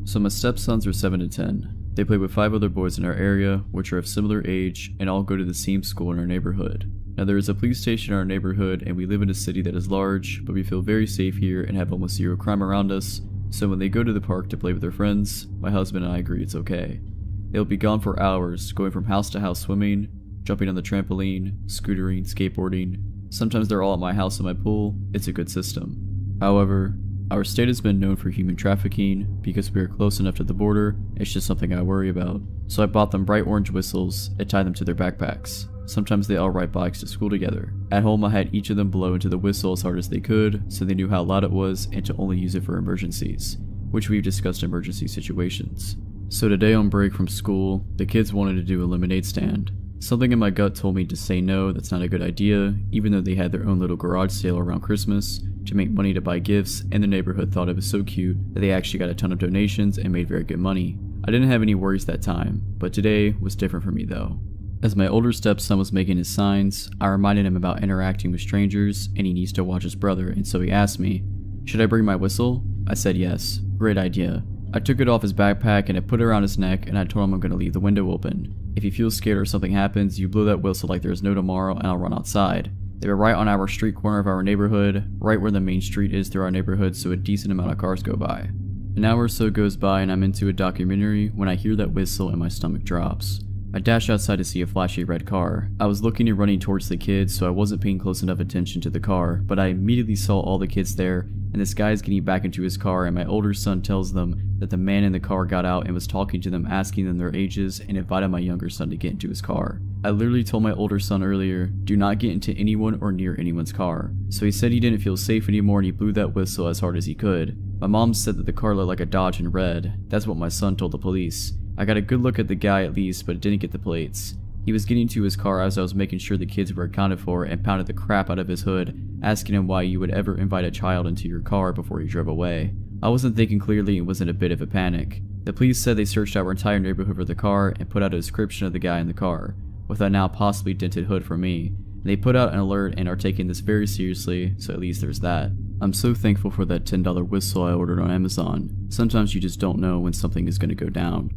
So my stepsons are 7 to 10. They play with 5 other boys in our area, which are of similar age, and all go to the same school in our neighborhood. Now there is a police station in our neighborhood, and we live in a city that is large, but we feel very safe here and have almost zero crime around us, so when they go to the park to play with their friends, my husband and I agree it's okay. They'll be gone for hours, going from house to house swimming, jumping on the trampoline, scootering, skateboarding. Sometimes they're all at my house and my pool. It's a good system. However, our state has been known for human trafficking. Because we are close enough to the border, it's just something I worry about. So I bought them bright orange whistles and tied them to their backpacks. Sometimes they all ride bikes to school together. At home I had each of them blow into the whistle as hard as they could, so they knew how loud it was and to only use it for emergencies, which we've discussed emergency situations. So today on break from school, the kids wanted to do a lemonade stand. Something in my gut told me to say no, that's not a good idea, even though they had their own little garage sale around Christmas to make money to buy gifts, and the neighborhood thought it was so cute that they actually got a ton of donations and made very good money. I didn't have any worries that time, but today was different for me though. As my older stepson was making his signs, I reminded him about interacting with strangers and he needs to watch his brother, and so he asked me, "Should I bring my whistle?" I said yes, great idea. I took it off his backpack and I put it around his neck, and I told him I'm going to leave the window open. If he feels scared or something happens, you blow that whistle like there's no tomorrow and I'll run outside. They were right on our street corner of our neighborhood, right where the main street is through our neighborhood, so a decent amount of cars go by. An hour or so goes by and I'm into a documentary when I hear that whistle and my stomach drops. I dash outside to see a flashy red car. I was looking and running towards the kids, so I wasn't paying close enough attention to the car, but I immediately saw all the kids there, and this guy is getting back into his car, and my older son tells them that the man in the car got out and was talking to them, asking them their ages, and invited my younger son to get into his car. I literally told my older son earlier, do not get into anyone or near anyone's car. So he said he didn't feel safe anymore and he blew that whistle as hard as he could. My mom said that the car looked like a Dodge in red. That's what my son told the police. I got a good look at the guy at least, but didn't get the plates. He was getting to his car as I was making sure the kids were accounted for and pounded the crap out of his hood, asking him why you would ever invite a child into your car before he drove away. I wasn't thinking clearly and was in a bit of a panic. The police said they searched our entire neighborhood for the car and put out a description of the guy in the car, with a now possibly dented hood for me. They put out an alert and are taking this very seriously, so at least there's that. I'm so thankful for that $10 whistle I ordered on Amazon. Sometimes you just don't know when something is going to go down.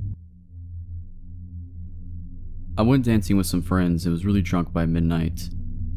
I went dancing with some friends and was really drunk by midnight.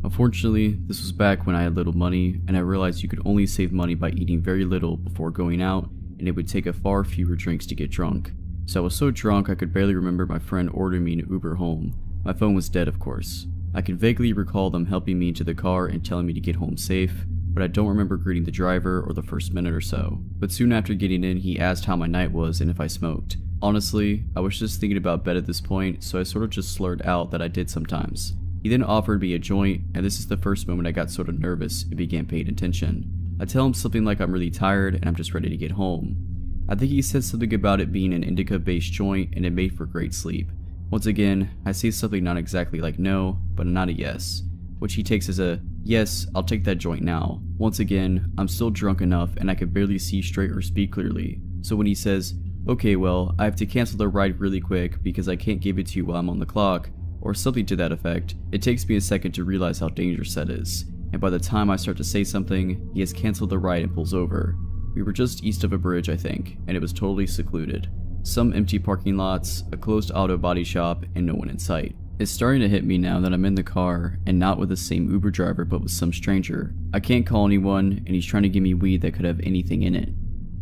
Unfortunately, this was back when I had little money, and I realized you could only save money by eating very little before going out, and it would take a far fewer drinks to get drunk. So I was so drunk I could barely remember my friend ordering me an Uber home. My phone was dead, of course. I can vaguely recall them helping me into the car and telling me to get home safe, but I don't remember greeting the driver or the first minute or so. But soon after getting in, he asked how my night was and if I smoked. Honestly, I was just thinking about bed at this point, so I sort of just slurred out that I did sometimes. He then offered me a joint, and this is the first moment I got sort of nervous and began paying attention. I tell him something like I'm really tired and I'm just ready to get home. I think he said something about it being an indica-based joint and it made for great sleep. Once again, I say something not exactly like no, but not a yes, which he takes as a yes, I'll take that joint now. Once again, I'm still drunk enough and I could barely see straight or speak clearly, so when he says, okay, well, I have to cancel the ride really quick because I can't give it to you while I'm on the clock, or something to that effect, it takes me a second to realize how dangerous that is, and by the time I start to say something, he has canceled the ride and pulls over. We were just east of a bridge, I think, and it was totally secluded. Some empty parking lots, a closed auto body shop, and no one in sight. It's starting to hit me now that I'm in the car, and not with the same Uber driver but with some stranger. I can't call anyone, and he's trying to give me weed that could have anything in it.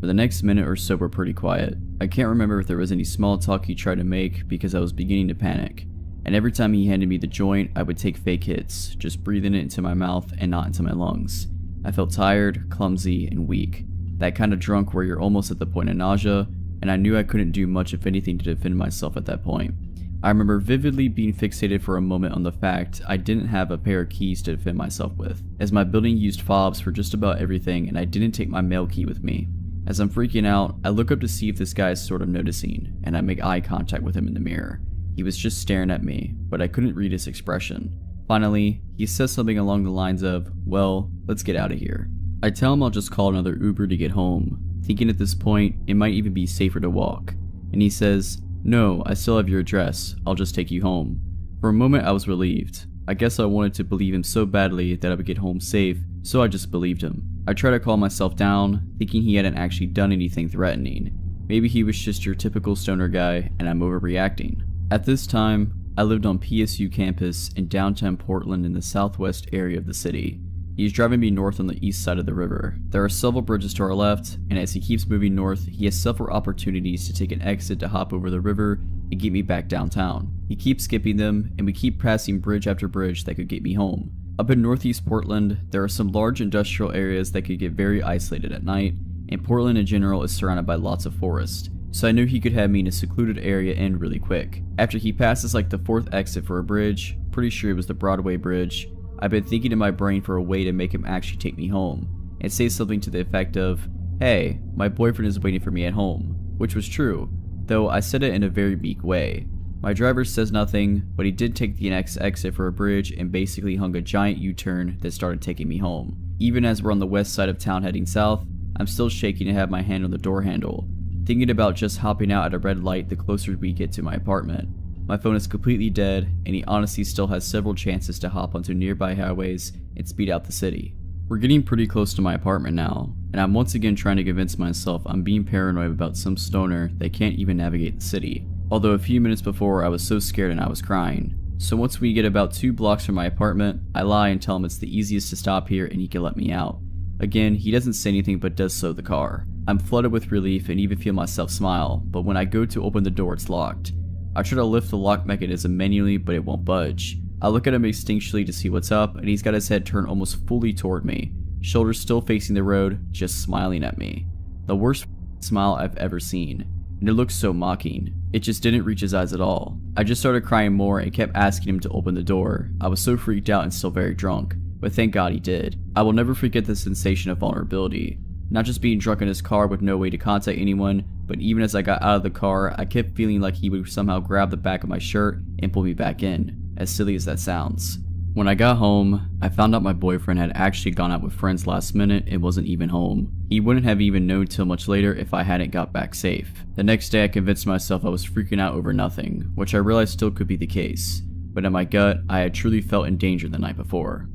For the next minute or so we're pretty quiet. I can't remember if there was any small talk he tried to make because I was beginning to panic. And every time he handed me the joint, I would take fake hits, just breathing it into my mouth and not into my lungs. I felt tired, clumsy, and weak. That kind of drunk where you're almost at the point of nausea, and I knew I couldn't do much if anything to defend myself at that point. I remember vividly being fixated for a moment on the fact I didn't have a pair of keys to defend myself with, as my building used fobs for just about everything and I didn't take my mail key with me. As I'm freaking out, I look up to see if this guy is sort of noticing, and I make eye contact with him in the mirror. He was just staring at me, but I couldn't read his expression. Finally, he says something along the lines of, well, let's get out of here. I tell him I'll just call another Uber to get home, thinking at this point it might even be safer to walk. And he says, no, I still have your address, I'll just take you home. For a moment I was relieved. I guess I wanted to believe him so badly that I would get home safe, so I just believed him. I try to calm myself down, thinking he hadn't actually done anything threatening. Maybe he was just your typical stoner guy and I'm overreacting. At this time, I lived on PSU campus in downtown Portland in the southwest area of the city. He's driving me north on the east side of the river. There are several bridges to our left, and as he keeps moving north, he has several opportunities to take an exit to hop over the river and get me back downtown. He keeps skipping them, and we keep passing bridge after bridge that could get me home. Up in northeast Portland, there are some large industrial areas that could get very isolated at night, and Portland in general is surrounded by lots of forest. So I knew he could have me in a secluded area in really quick. After he passes like the fourth exit for a bridge, pretty sure it was the Broadway Bridge, I've been thinking in my brain for a way to make him actually take me home, and say something to the effect of, hey, my boyfriend is waiting for me at home, which was true, though I said it in a very meek way. My driver says nothing, but he did take the next exit for a bridge and basically hung a giant U-turn that started taking me home. Even as we're on the west side of town heading south, I'm still shaking and have my hand on the door handle, thinking about just hopping out at a red light the closer we get to my apartment. My phone is completely dead, and he honestly still has several chances to hop onto nearby highways and speed out the city. We're getting pretty close to my apartment now, and I'm once again trying to convince myself I'm being paranoid about some stoner that can't even navigate the city. Although a few minutes before I was so scared and I was crying. So once we get about 2 blocks from my apartment, I lie and tell him it's the easiest to stop here and he can let me out. Again, he doesn't say anything but does slow the car. I'm flooded with relief and even feel myself smile, but when I go to open the door it's locked. I try to lift the lock mechanism manually, but it won't budge. I look at him instinctually to see what's up, and he's got his head turned almost fully toward me, shoulders still facing the road, just smiling at me. The worst smile I've ever seen, and it looked so mocking. It just didn't reach his eyes at all. I just started crying more and kept asking him to open the door. I was so freaked out and still very drunk, but thank God he did. I will never forget the sensation of vulnerability. Not just being drunk in his car with no way to contact anyone, but even as I got out of the car, I kept feeling like he would somehow grab the back of my shirt and pull me back in, as silly as that sounds. When I got home, I found out my boyfriend had actually gone out with friends last minute and wasn't even home. He wouldn't have even known till much later if I hadn't got back safe. The next day I convinced myself I was freaking out over nothing, which I realized still could be the case, but in my gut, I had truly felt in danger the night before.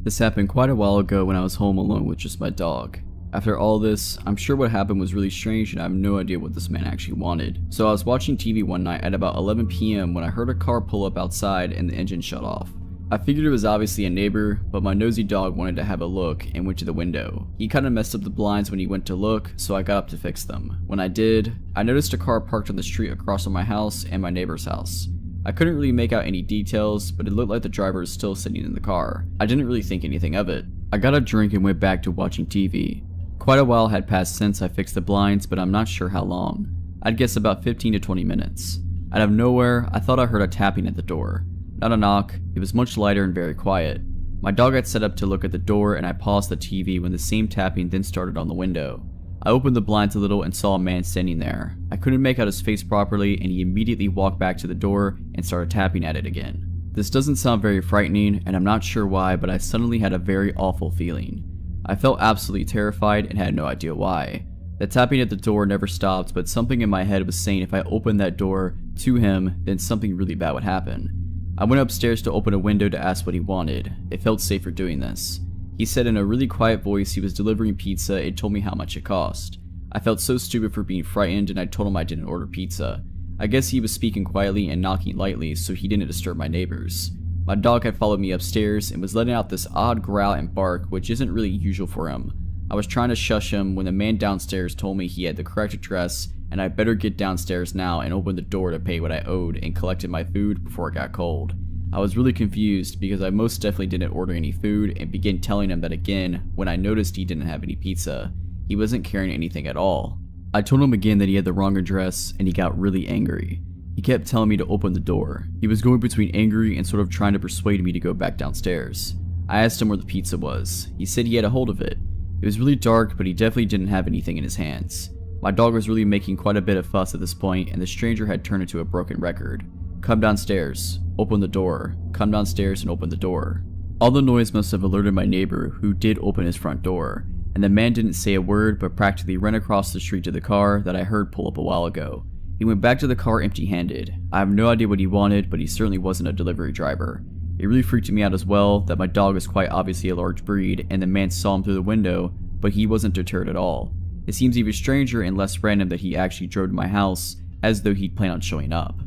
This happened quite a while ago when I was home alone with just my dog. After all this, I'm sure what happened was really strange and I have no idea what this man actually wanted. So I was watching TV one night at about 11 p.m. when I heard a car pull up outside and the engine shut off. I figured it was obviously a neighbor, but my nosy dog wanted to have a look and went to the window. He kinda messed up the blinds when he went to look, so I got up to fix them. When I did, I noticed a car parked on the street across from my house and my neighbor's house. I couldn't really make out any details, but it looked like the driver was still sitting in the car. I didn't really think anything of it. I got a drink and went back to watching TV. Quite a while had passed since I fixed the blinds, but I'm not sure how long. I'd guess about 15 to 20 minutes. Out of nowhere, I thought I heard a tapping at the door. Not a knock, it was much lighter and very quiet. My dog had set up to look at the door and I paused the TV when the same tapping then started on the window. I opened the blinds a little and saw a man standing there. I couldn't make out his face properly and he immediately walked back to the door and started tapping at it again. This doesn't sound very frightening and I'm not sure why, but I suddenly had a very awful feeling. I felt absolutely terrified and had no idea why. The tapping at the door never stopped, but something in my head was saying if I opened that door to him, then something really bad would happen. I went upstairs to open a window to ask what he wanted. It felt safer doing this. He said in a really quiet voice he was delivering pizza and told me how much it cost. I felt so stupid for being frightened and I told him I didn't order pizza. I guess he was speaking quietly and knocking lightly so he didn't disturb my neighbors. My dog had followed me upstairs and was letting out this odd growl and bark, which isn't really usual for him. I was trying to shush him when the man downstairs told me he had the correct address and I better get downstairs now and open the door to pay what I owed and collected my food before it got cold. I was really confused because I most definitely didn't order any food and began telling him that again when I noticed he didn't have any pizza. He wasn't carrying anything at all. I told him again that he had the wrong address and he got really angry. He kept telling me to open the door. He was going between angry and sort of trying to persuade me to go back downstairs. I asked him where the pizza was. He said he had a hold of it. It was really dark, but he definitely didn't have anything in his hands. My dog was really making quite a bit of fuss at this point, and the stranger had turned into a broken record. Come downstairs. Open the door. Come downstairs and open the door. All the noise must have alerted my neighbor, who did open his front door, and the man didn't say a word but practically ran across the street to the car that I heard pull up a while ago. He went back to the car empty-handed. I have no idea what he wanted, but he certainly wasn't a delivery driver. It really freaked me out as well that my dog is quite obviously a large breed and the man saw him through the window, but he wasn't deterred at all. It seems even stranger and less random that he actually drove to my house as though he'd planned on showing up.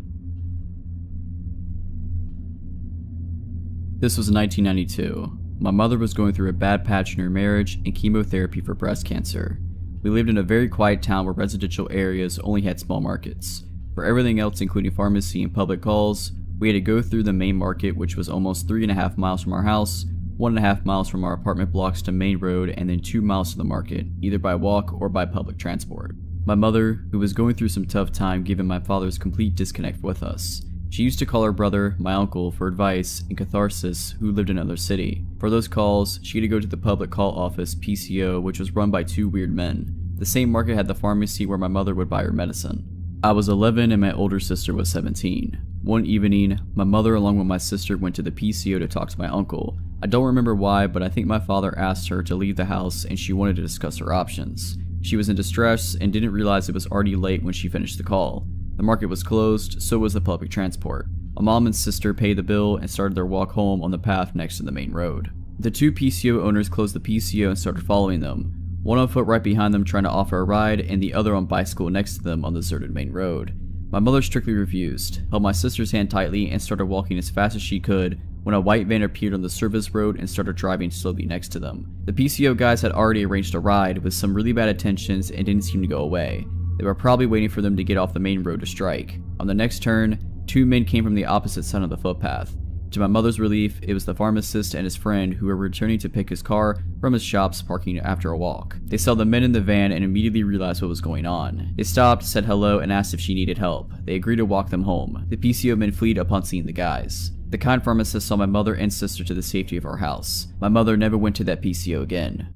This was 1992. My mother was going through a bad patch in her marriage and chemotherapy for breast cancer. We lived in a very quiet town where residential areas only had small markets. For everything else, including pharmacy and public calls, we had to go through the main market, which was almost 3.5 miles from our house, 1.5 miles from our apartment blocks to main road, and then 2 miles to the market, either by walk or by public transport. My mother, who was going through some tough time given my father's complete disconnect with us. She used to call her brother, my uncle, for advice and catharsis, who lived in another city. For those calls, she had to go to the public call office, PCO, which was run by 2 weird men. The same market had the pharmacy where my mother would buy her medicine. I was 11 and my older sister was 17. One evening, my mother along with my sister went to the PCO to talk to my uncle. I don't remember why, but I think my father asked her to leave the house and she wanted to discuss her options. She was in distress and didn't realize it was already late when she finished the call. The market was closed, so was the public transport. My mom and sister paid the bill and started their walk home on the path next to the main road. The 2 PCO owners closed the PCO and started following them. One on foot right behind them trying to offer a ride, and the other on bicycle next to them on the deserted main road. My mother strictly refused, held my sister's hand tightly, and started walking as fast as she could when a white van appeared on the service road and started driving slowly next to them. The PCO guys had already arranged a ride with some really bad intentions and didn't seem to go away. They were probably waiting for them to get off the main road to strike. On the next turn, 2 men came from the opposite side of the footpath. To my mother's relief, it was the pharmacist and his friend who were returning to pick his car from his shop's parking after a walk. They saw the men in the van and immediately realized what was going on. They stopped, said hello, and asked if she needed help. They agreed to walk them home. The PCO men fled upon seeing the guys. The kind pharmacist saw my mother and sister to the safety of our house. My mother never went to that PCO again.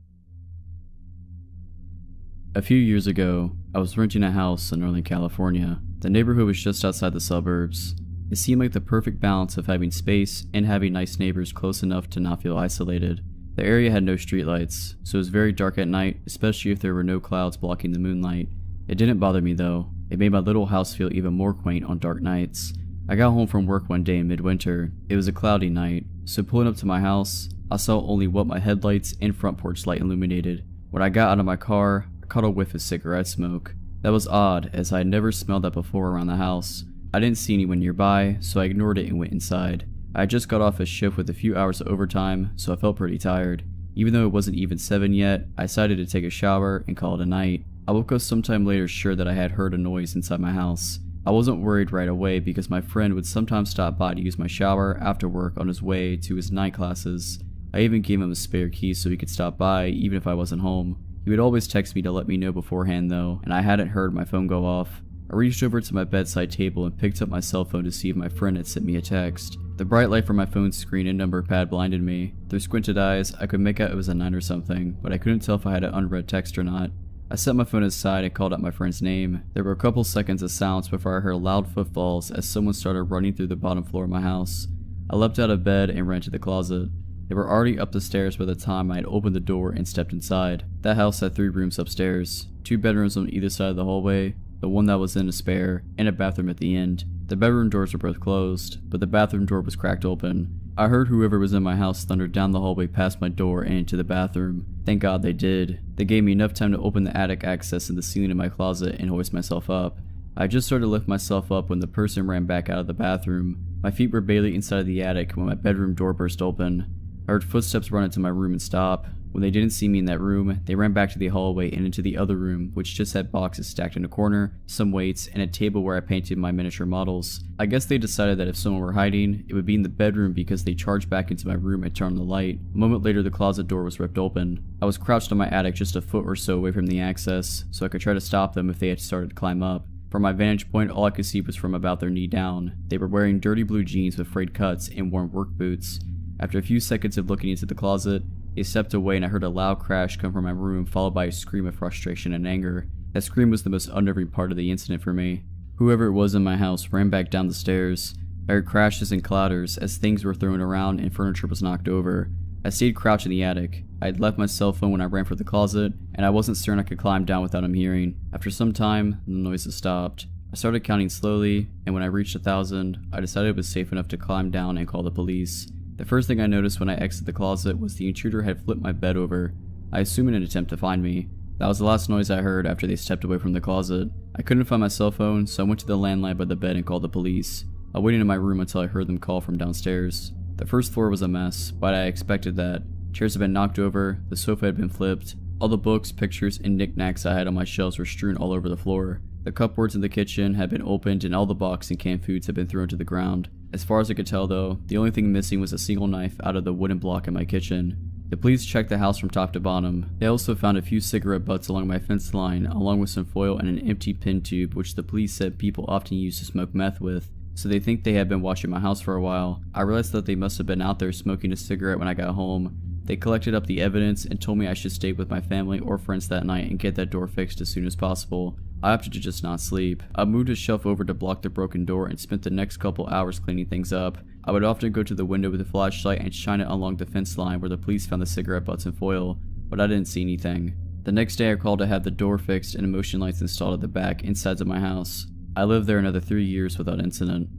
A few years ago, I was renting a house in Northern California. The neighborhood was just outside the suburbs. It seemed like the perfect balance of having space and having nice neighbors close enough to not feel isolated. The area had no streetlights, so it was very dark at night, especially if there were no clouds blocking the moonlight. It didn't bother me though. It made my little house feel even more quaint on dark nights. I got home from work one day in midwinter. It was a cloudy night, so pulling up to my house, I saw only what my headlights and front porch light illuminated. When I got out of my car, I caught a whiff of cigarette smoke. That was odd, as I had never smelled that before around the house. I didn't see anyone nearby, so I ignored it and went inside. I had just got off a shift with a few hours of overtime, so I felt pretty tired. Even though it wasn't even 7 yet, I decided to take a shower and call it a night. I woke up sometime later sure that I had heard a noise inside my house. I wasn't worried right away because my friend would sometimes stop by to use my shower after work on his way to his night classes. I even gave him a spare key so he could stop by even if I wasn't home. He would always text me to let me know beforehand though, and I hadn't heard my phone go off. I reached over to my bedside table and picked up my cell phone to see if my friend had sent me a text. The bright light from my phone's screen and number pad blinded me. Through squinted eyes, I could make out it was a 9 or something, but I couldn't tell if I had an unread text or not. I set my phone aside and called out my friend's name. There were a couple seconds of silence before I heard loud footfalls as someone started running through the bottom floor of my house. I leapt out of bed and ran to the closet. They were already up the stairs by the time I had opened the door and stepped inside. That house had 3 rooms upstairs, 2 bedrooms on either side of the hallway, the one that was in a spare, and a bathroom at the end. The bedroom doors were both closed, but the bathroom door was cracked open. I heard whoever was in my house thunder down the hallway past my door and into the bathroom. Thank God they did. They gave me enough time to open the attic access in the ceiling of my closet and hoist myself up. I just started to lift myself up when the person ran back out of the bathroom. My feet were barely inside of the attic when my bedroom door burst open. I heard footsteps run into my room and stop. When they didn't see me in that room, they ran back to the hallway and into the other room, which just had boxes stacked in a corner, some weights, and a table where I painted my miniature models. I guess they decided that if someone were hiding, it would be in the bedroom because they charged back into my room and turned on the light. A moment later, the closet door was ripped open. I was crouched in my attic just a foot or so away from the access, so I could try to stop them if they had started to climb up. From my vantage point, all I could see was from about their knee down. They were wearing dirty blue jeans with frayed cuts and worn work boots. After a few seconds of looking into the closet, they stepped away and I heard a loud crash come from my room, followed by a scream of frustration and anger. That scream was the most unnerving part of the incident for me. Whoever it was in my house ran back down the stairs. I heard crashes and clatters as things were thrown around and furniture was knocked over. I stayed crouched in the attic. I had left my cell phone when I ran for the closet, and I wasn't certain I could climb down without him hearing. After some time, the noises stopped. I started counting slowly, and when I reached 1,000, I decided it was safe enough to climb down and call the police. The first thing I noticed when I exited the closet was the intruder had flipped my bed over, I assume in an attempt to find me. That was the last noise I heard after they stepped away from the closet. I couldn't find my cell phone, so I went to the landline by the bed and called the police. I waited in my room until I heard them call from downstairs. The first floor was a mess, but I expected that. Chairs had been knocked over, the sofa had been flipped, all the books, pictures, and knickknacks I had on my shelves were strewn all over the floor. The cupboards in the kitchen had been opened and all the boxed and canned foods had been thrown to the ground. As far as I could tell though, the only thing missing was a single knife out of the wooden block in my kitchen. The police checked the house from top to bottom. They also found a few cigarette butts along my fence line, along with some foil and an empty pin tube which the police said people often use to smoke meth with. So they think they had been watching my house for a while. I realized that they must have been out there smoking a cigarette when I got home. They collected up the evidence and told me I should stay with my family or friends that night and get that door fixed as soon as possible. I opted to just not sleep. I moved a shelf over to block the broken door and spent the next couple hours cleaning things up. I would often go to the window with a flashlight and shine it along the fence line where the police found the cigarette butts and foil, but I didn't see anything. The next day I called to have the door fixed and motion lights installed at the back and sides of my house. I lived there another 3 years without incident.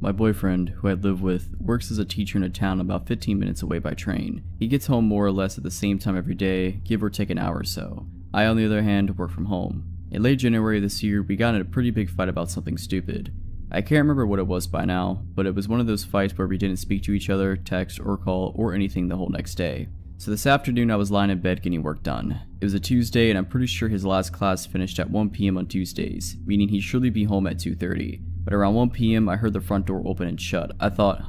My boyfriend, who I live with, works as a teacher in a town about 15 minutes away by train. He gets home more or less at the same time every day, give or take an hour or so. I, on the other hand, work from home. In late January this year, we got in a pretty big fight about something stupid. I can't remember what it was by now, but it was one of those fights where we didn't speak to each other, text, or call, or anything the whole next day. So this afternoon I was lying in bed getting work done. It was a Tuesday and I'm pretty sure his last class finished at 1 p.m. on Tuesdays, meaning he'd surely be home at 2:30. But around 1 p.m. I heard the front door open and shut. I thought,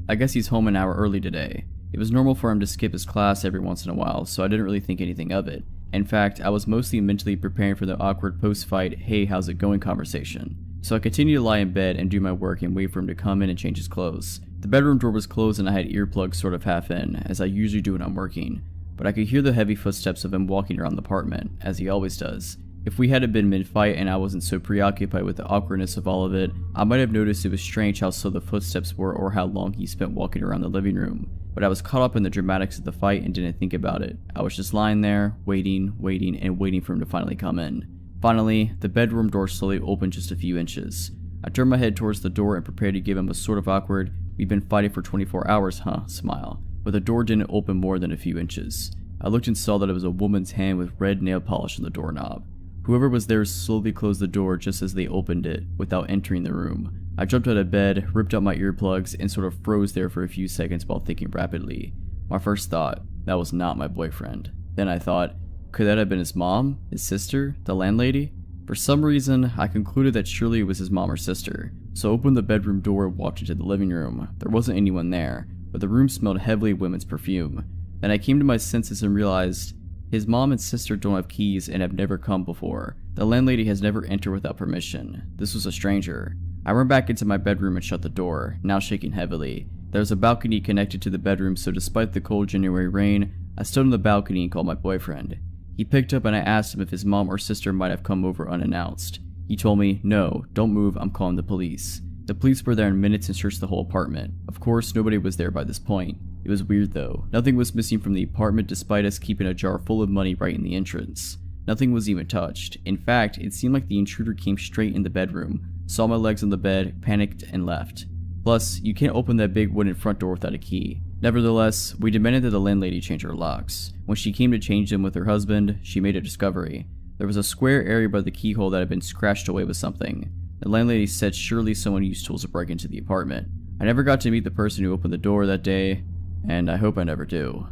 I guess he's home an hour early today. It was normal for him to skip his class every once in a while, so I didn't really think anything of it. In fact, I was mostly mentally preparing for the awkward post-fight, hey, how's it going conversation. So I continued to lie in bed and do my work and wait for him to come in and change his clothes. The bedroom door was closed and I had earplugs sort of half in, as I usually do when I'm working. But I could hear the heavy footsteps of him walking around the apartment, as he always does. If we hadn't been mid-fight and I wasn't so preoccupied with the awkwardness of all of it, I might have noticed it was strange how slow the footsteps were or how long he spent walking around the living room. But I was caught up in the dramatics of the fight and didn't think about it. I was just lying there, waiting for him to finally come in. Finally, the bedroom door slowly opened just a few inches. I turned my head towards the door and prepared to give him a sort of awkward, "We've been fighting for 24 hours, huh?" smile. But the door didn't open more than a few inches. I looked and saw that it was a woman's hand with red nail polish on the doorknob. Whoever was there slowly closed the door just as they opened it, without entering the room. I jumped out of bed, ripped out my earplugs, and sort of froze there for a few seconds while thinking rapidly. My first thought, that was not my boyfriend. Then I thought, could that have been his mom? His sister? The landlady? For some reason, I concluded that surely it was his mom or sister. So I opened the bedroom door and walked into the living room. There wasn't anyone there, but the room smelled heavily of women's perfume. Then I came to my senses and realized, his mom and sister don't have keys and have never come before. The landlady has never entered without permission. This was a stranger. I ran back into my bedroom and shut the door, now shaking heavily. There was a balcony connected to the bedroom, so despite the cold January rain, I stood on the balcony and called my boyfriend. He picked up and I asked him if his mom or sister might have come over unannounced. He told me, "No, don't move, I'm calling the police." The police were there in minutes and searched the whole apartment. Of course, nobody was there by this point. It was weird though. Nothing was missing from the apartment despite us keeping a jar full of money right in the entrance. Nothing was even touched. In fact, it seemed like the intruder came straight in the bedroom, saw my legs on the bed, panicked, and left. Plus, you can't open that big wooden front door without a key. Nevertheless, we demanded that the landlady change her locks. When she came to change them with her husband, she made a discovery. There was a square area by the keyhole that had been scratched away with something. The landlady said surely someone used tools to break into the apartment. I never got to meet the person who opened the door that day, and I hope I never do.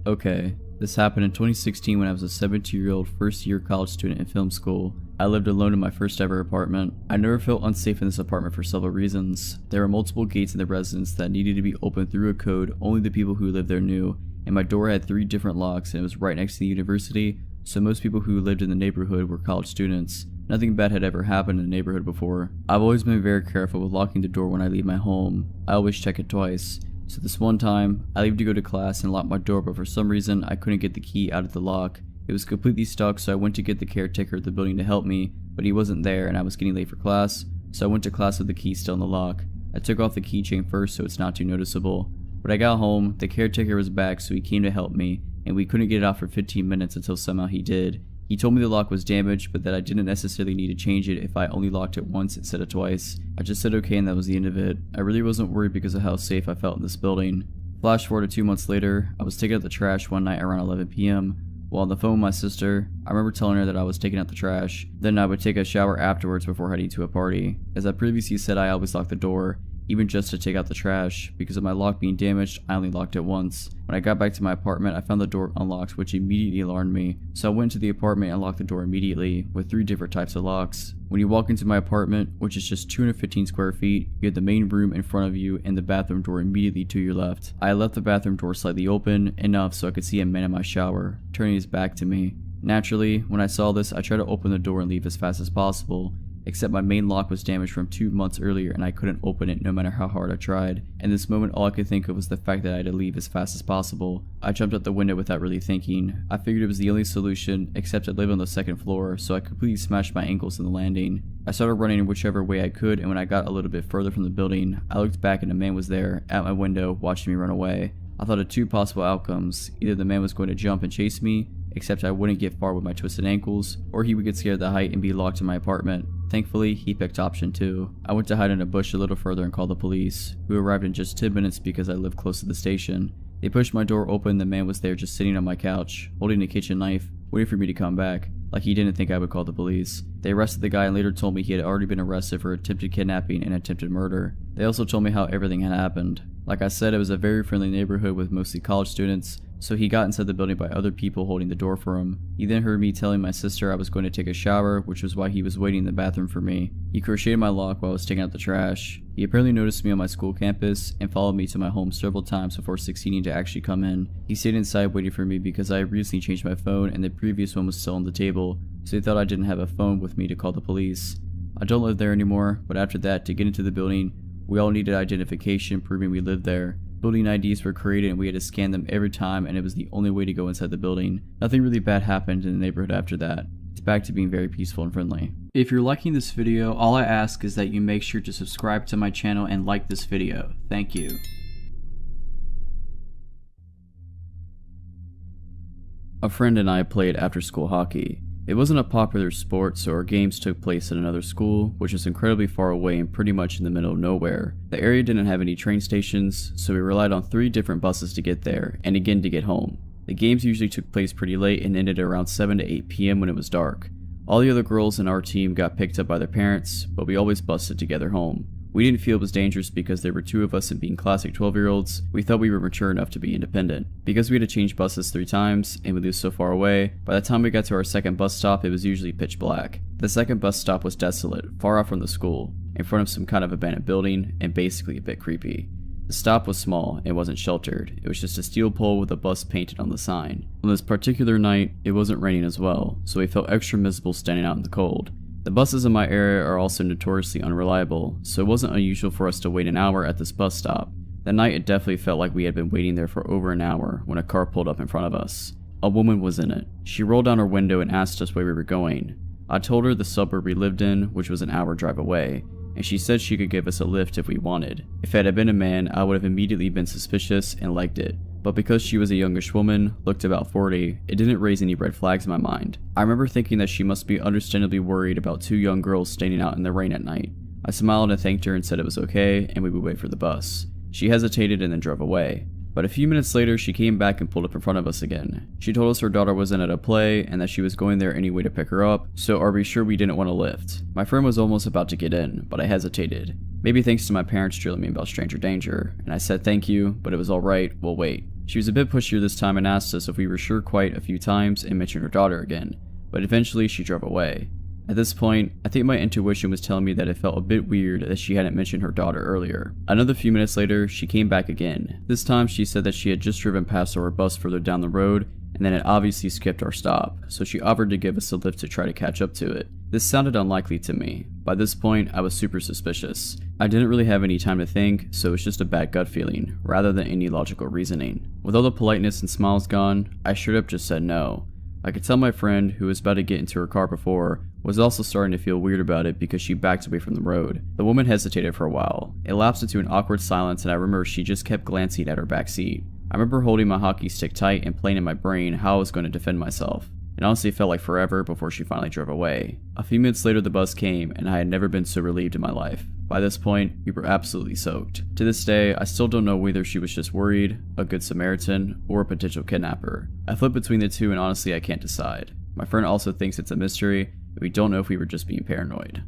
Okay, this happened in 2016 when I was a 17-year-old first-year college student in film school. I lived alone in my first ever apartment. I never felt unsafe in this apartment for several reasons. There were multiple gates in the residence that needed to be opened through a code only the people who lived there knew, and my door had 3 different locks and it was right next to the university, so most people who lived in the neighborhood were college students. Nothing bad had ever happened in the neighborhood before. I've always been very careful with locking the door when I leave my home. I always check it twice. So this one time, I leave to go to class and locked my door, but for some reason, I couldn't get the key out of the lock. It was completely stuck, so I went to get the caretaker of the building to help me, but he wasn't there and I was getting late for class, so I went to class with the key still in the lock. I took off the keychain first so it's not too noticeable. When I got home, the caretaker was back, so he came to help me, and we couldn't get it out for 15 minutes until somehow he did. He told me the lock was damaged, but that I didn't necessarily need to change it if I only locked it once instead of twice. I just said okay and that was the end of it. I really wasn't worried because of how safe I felt in this building. Flash forward to 2 months later, I was taking out the trash one night around 11 p.m. While on the phone with my sister, I remember telling her that I was taking out the trash. Then I would take a shower afterwards before heading to a party. As I previously said, I always lock the door, even just to take out the trash. Because of my lock being damaged, I only locked it once. When I got back to my apartment, I found the door unlocked, which immediately alarmed me. So I went to the apartment and locked the door immediately, with 3 different types of locks. When you walk into my apartment, which is just 215 square feet, you have the main room in front of you and the bathroom door immediately to your left. I left the bathroom door slightly open, enough so I could see a man in my shower, turning his back to me. Naturally, when I saw this, I tried to open the door and leave as fast as possible. Except my main lock was damaged from 2 months earlier and I couldn't open it no matter how hard I tried. In this moment, all I could think of was the fact that I had to leave as fast as possible. I jumped out the window without really thinking. I figured it was the only solution, except I live on the 2nd floor, so I completely smashed my ankles in the landing. I started running whichever way I could, and when I got a little bit further from the building, I looked back and a man was there, at my window, watching me run away. I thought of 2 possible outcomes. Either the man was going to jump and chase me, except I wouldn't get far with my twisted ankles, or he would get scared of the height and be locked in my apartment. Thankfully, he picked option 2. I went to hide in a bush a little further and called the police, who arrived in just 10 minutes because I lived close to the station. They pushed my door open and the man was there just sitting on my couch, holding a kitchen knife, waiting for me to come back, like he didn't think I would call the police. They arrested the guy and later told me he had already been arrested for attempted kidnapping and attempted murder. They also told me how everything had happened. Like I said, it was a very friendly neighborhood with mostly college students, so he got inside the building by other people holding the door for him. He then heard me telling my sister I was going to take a shower, which was why he was waiting in the bathroom for me. He crocheted my lock while I was taking out the trash. He apparently noticed me on my school campus and followed me to my home several times before succeeding to actually come in. He stayed inside waiting for me because I had recently changed my phone and the previous one was still on the table, so he thought I didn't have a phone with me to call the police. I don't live there anymore, but after that, to get into the building, we all needed identification proving we lived there. Building IDs were created and we had to scan them every time, and it was the only way to go inside the building. Nothing really bad happened in the neighborhood after that. It's back to being very peaceful and friendly. If you're liking this video, all I ask is that you make sure to subscribe to my channel and like this video. Thank you. A friend and I played after-school hockey. It wasn't a popular sport, so our games took place at another school, which was incredibly far away and pretty much in the middle of nowhere. The area didn't have any train stations, so we relied on 3 different buses to get there, and again to get home. The games usually took place pretty late and ended around 7 to 8 p.m. when it was dark. All the other girls in our team got picked up by their parents, but we always busted together home. We didn't feel it was dangerous because there were 2 of us, and being classic 12-year-olds, we thought we were mature enough to be independent. Because we had to change buses 3 times, and we lived so far away, by the time we got to our second bus stop, it was usually pitch black. The second bus stop was desolate, far off from the school, in front of some kind of abandoned building, and basically a bit creepy. The stop was small and wasn't sheltered. It was just a steel pole with a bus painted on the sign. On this particular night, it wasn't raining as well, so we felt extra miserable standing out in the cold. The buses in my area are also notoriously unreliable, so it wasn't unusual for us to wait an hour at this bus stop. That night it definitely felt like we had been waiting there for over an hour when a car pulled up in front of us. A woman was in it. She rolled down her window and asked us where we were going. I told her the suburb we lived in, which was an hour drive away, and she said she could give us a lift if we wanted. If it had been a man, I would have immediately been suspicious and liked it. But because she was a youngish woman, looked about 40, it didn't raise any red flags in my mind. I remember thinking that she must be understandably worried about 2 young girls standing out in the rain at night. I smiled and thanked her and said it was okay and we would wait for the bus. She hesitated and then drove away. But a few minutes later, she came back and pulled up in front of us again. She told us her daughter wasn't at a play and that she was going there anyway to pick her up, so are we sure we didn't want a lift? My friend was almost about to get in, but I hesitated. Maybe thanks to my parents drilling me about stranger danger, and I said thank you, but it was alright, we'll wait. She was a bit pushier this time and asked us if we were sure quite a few times and mentioned her daughter again, but eventually she drove away. At this point, I think my intuition was telling me that it felt a bit weird that she hadn't mentioned her daughter earlier. Another few minutes later, she came back again. This time she said that she had just driven past our bus further down the road and then it obviously skipped our stop, so she offered to give us a lift to try to catch up to it. This sounded unlikely to me. By this point, I was super suspicious. I didn't really have any time to think, so it was just a bad gut feeling, rather than any logical reasoning. With all the politeness and smiles gone, I straight up just said no. I could tell my friend, who was about to get into her car before, was also starting to feel weird about it because she backed away from the road. The woman hesitated for a while. It lapsed into an awkward silence and I remember she just kept glancing at her back seat. I remember holding my hockey stick tight and playing in my brain how I was going to defend myself. It honestly felt like forever before she finally drove away. A few minutes later the bus came and I had never been so relieved in my life. By this point, we were absolutely soaked. To this day, I still don't know whether she was just worried, a good Samaritan, or a potential kidnapper. I flip between the two and honestly I can't decide. My friend also thinks it's a mystery, and we don't know if we were just being paranoid.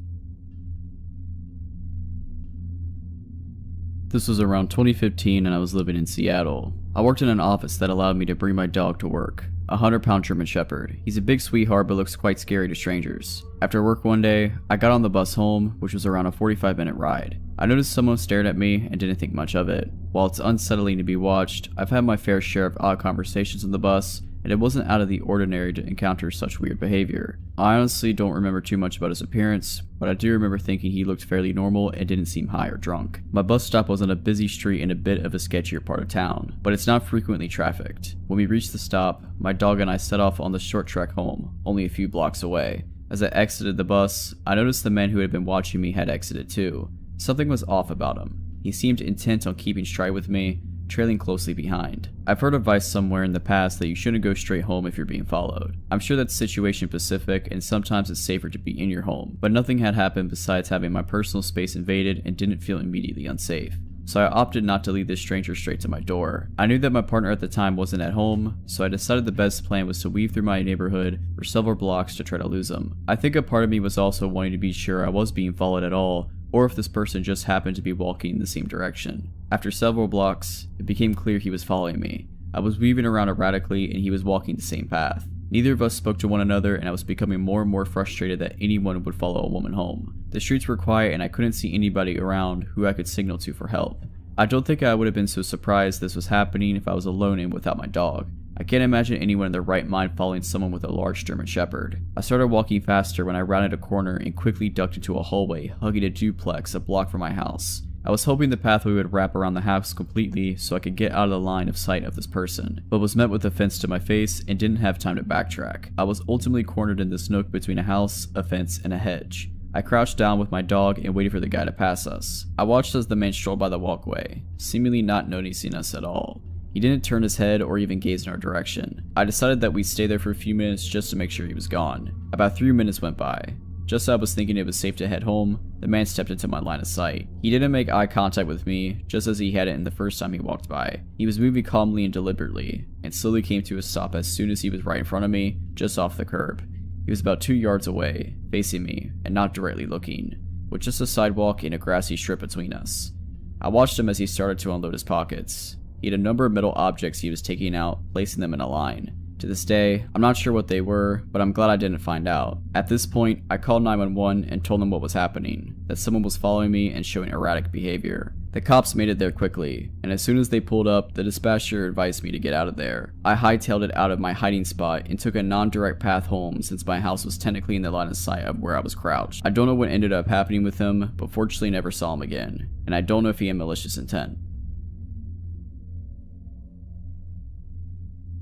This was around 2015 and I was living in Seattle. I worked in an office that allowed me to bring my dog to work. A 100-pound German Shepherd. He's a big sweetheart but looks quite scary to strangers. After work one day, I got on the bus home, which was around a 45-minute ride. I noticed someone stared at me and didn't think much of it. While it's unsettling to be watched, I've had my fair share of odd conversations on the bus, and it wasn't out of the ordinary to encounter such weird behavior. I honestly don't remember too much about his appearance, but I do remember thinking he looked fairly normal and didn't seem high or drunk. My bus stop was on a busy street in a bit of a sketchier part of town, but it's not frequently trafficked. When we reached the stop, my dog and I set off on the short trek home, only a few blocks away. As I exited the bus, I noticed the man who had been watching me had exited too. Something was off about him. He seemed intent on keeping stride with me, trailing closely behind. I've heard advice somewhere in the past that you shouldn't go straight home if you're being followed. I'm sure that's situation specific and sometimes it's safer to be in your home, but nothing had happened besides having my personal space invaded and didn't feel immediately unsafe. So I opted not to lead this stranger straight to my door. I knew that my partner at the time wasn't at home, so I decided the best plan was to weave through my neighborhood for several blocks to try to lose him. I think a part of me was also wanting to be sure I was being followed at all, or if this person just happened to be walking in the same direction. After several blocks, it became clear he was following me. I was weaving around erratically and he was walking the same path. Neither of us spoke to one another and I was becoming more and more frustrated that anyone would follow a woman home. The streets were quiet and I couldn't see anybody around who I could signal to for help. I don't think I would have been so surprised this was happening if I was alone and without my dog. I can't imagine anyone in their right mind following someone with a large German Shepherd. I started walking faster when I rounded a corner and quickly ducked into a hallway hugging a duplex a block from my house. I was hoping the pathway would wrap around the house completely so I could get out of the line of sight of this person, but was met with a fence to my face and didn't have time to backtrack. I was ultimately cornered in this nook between a house, a fence, and a hedge. I crouched down with my dog and waited for the guy to pass us. I watched as the man strolled by the walkway, seemingly not noticing us at all. He didn't turn his head or even gaze in our direction. I decided that we'd stay there for a few minutes just to make sure he was gone. About 3 minutes went by. Just as I was thinking it was safe to head home, the man stepped into my line of sight. He didn't make eye contact with me, just as he hadn't the first time he walked by. He was moving calmly and deliberately, and slowly came to a stop as soon as he was right in front of me, just off the curb. He was about 2 yards away, facing me, and not directly looking, with just a sidewalk and a grassy strip between us. I watched him as he started to unload his pockets. He had a number of metal objects he was taking out, placing them in a line. To this day, I'm not sure what they were, but I'm glad I didn't find out. At this point, I called 911 and told them what was happening, that someone was following me and showing erratic behavior. The cops made it there quickly, and as soon as they pulled up, the dispatcher advised me to get out of there. I hightailed it out of my hiding spot and took a non-direct path home since my house was technically in the line of sight of where I was crouched. I don't know what ended up happening with him, but fortunately never saw him again, and I don't know if he had malicious intent.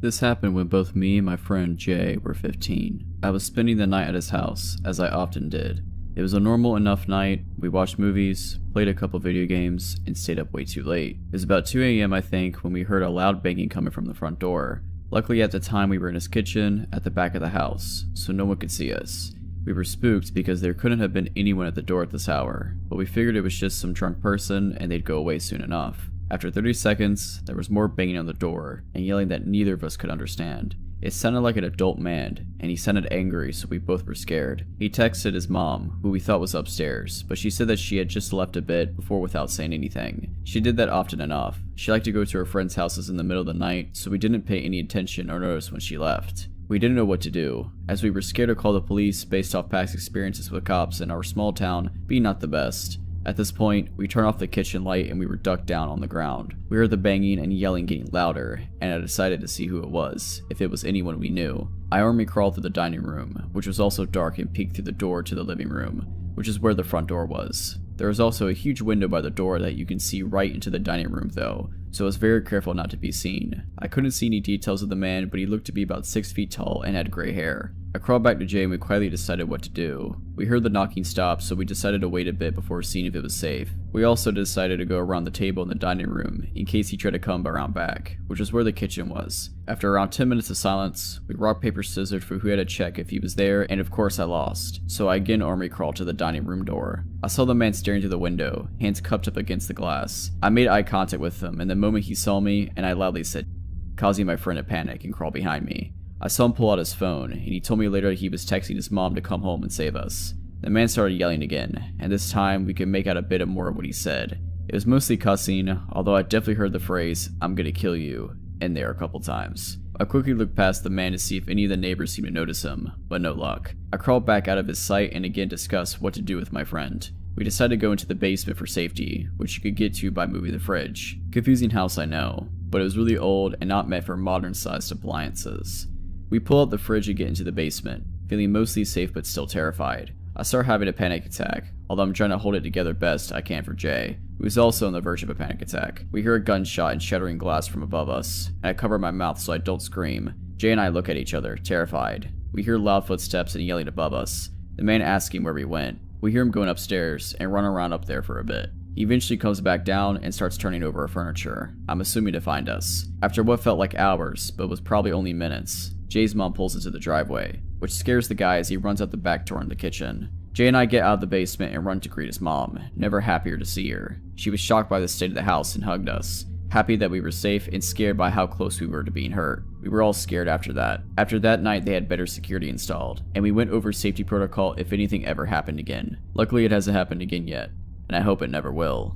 This happened when both me and my friend Jay were 15. I was spending the night at his house, as I often did. It was a normal enough night. We watched movies, played a couple video games, and stayed up way too late. It was about 2 AM I think when we heard a loud banging coming from the front door. Luckily at the time we were in his kitchen at the back of the house, so no one could see us. We were spooked because there couldn't have been anyone at the door at this hour, but we figured it was just some drunk person and they'd go away soon enough. After 30 seconds, there was more banging on the door and yelling that neither of us could understand. It sounded like an adult man, and he sounded angry, so we both were scared. He texted his mom, who we thought was upstairs, but she said that she had just left a bit before without saying anything. She did that often enough. She liked to go to her friends' houses in the middle of the night, so we didn't pay any attention or notice when she left. We didn't know what to do, as we were scared to call the police based off past experiences with cops in our small town being not the best. At this point, we turned off the kitchen light and we were ducked down on the ground. We heard the banging and yelling getting louder, and I decided to see who it was, if it was anyone we knew. I army crawled through the dining room, which was also dark, and peeked through the door to the living room, which is where the front door was. There was also a huge window by the door that you can see right into the dining room though, so I was very careful not to be seen. I couldn't see any details of the man, but he looked to be about 6 feet tall and had gray hair. I crawled back to Jay and we quietly decided what to do. We heard the knocking stop, so we decided to wait a bit before seeing if it was safe. We also decided to go around the table in the dining room in case he tried to come around back, which is where the kitchen was. After around 10 minutes of silence, we rock paper scissored for who had to check if he was there, and of course I lost, so I again army crawled to the dining room door. I saw the man staring through the window, hands cupped up against the glass. I made eye contact with him, and the moment he saw me, and I loudly said, causing my friend to panic and crawl behind me. I saw him pull out his phone, and he told me later he was texting his mom to come home and save us. The man started yelling again, and this time we could make out a bit more of what he said. It was mostly cussing, although I definitely heard the phrase, "I'm gonna kill you," in there a couple times. I quickly looked past the man to see if any of the neighbors seemed to notice him, but no luck. I crawled back out of his sight and again discussed what to do with my friend. We decided to go into the basement for safety, which you could get to by moving the fridge. Confusing house, I know, but it was really old and not meant for modern-sized appliances. We pull out the fridge and get into the basement, feeling mostly safe but still terrified. I start having a panic attack, although I'm trying to hold it together best I can for Jay, who is also on the verge of a panic attack. We hear a gunshot and shattering glass from above us, and I cover my mouth so I don't scream. Jay and I look at each other, terrified. We hear loud footsteps and yelling above us, the man asking where we went. We hear him going upstairs and run around up there for a bit. He eventually comes back down and starts turning over our furniture, I'm assuming to find us. After what felt like hours, but was probably only minutes, Jay's mom pulls into the driveway, which scares the guy as he runs out the back door in the kitchen. Jay and I get out of the basement and run to greet his mom, never happier to see her. She was shocked by the state of the house and hugged us, happy that we were safe and scared by how close we were to being hurt. We were all scared after that. After that night they had better security installed, and we went over safety protocol if anything ever happened again. Luckily it hasn't happened again yet, and I hope it never will.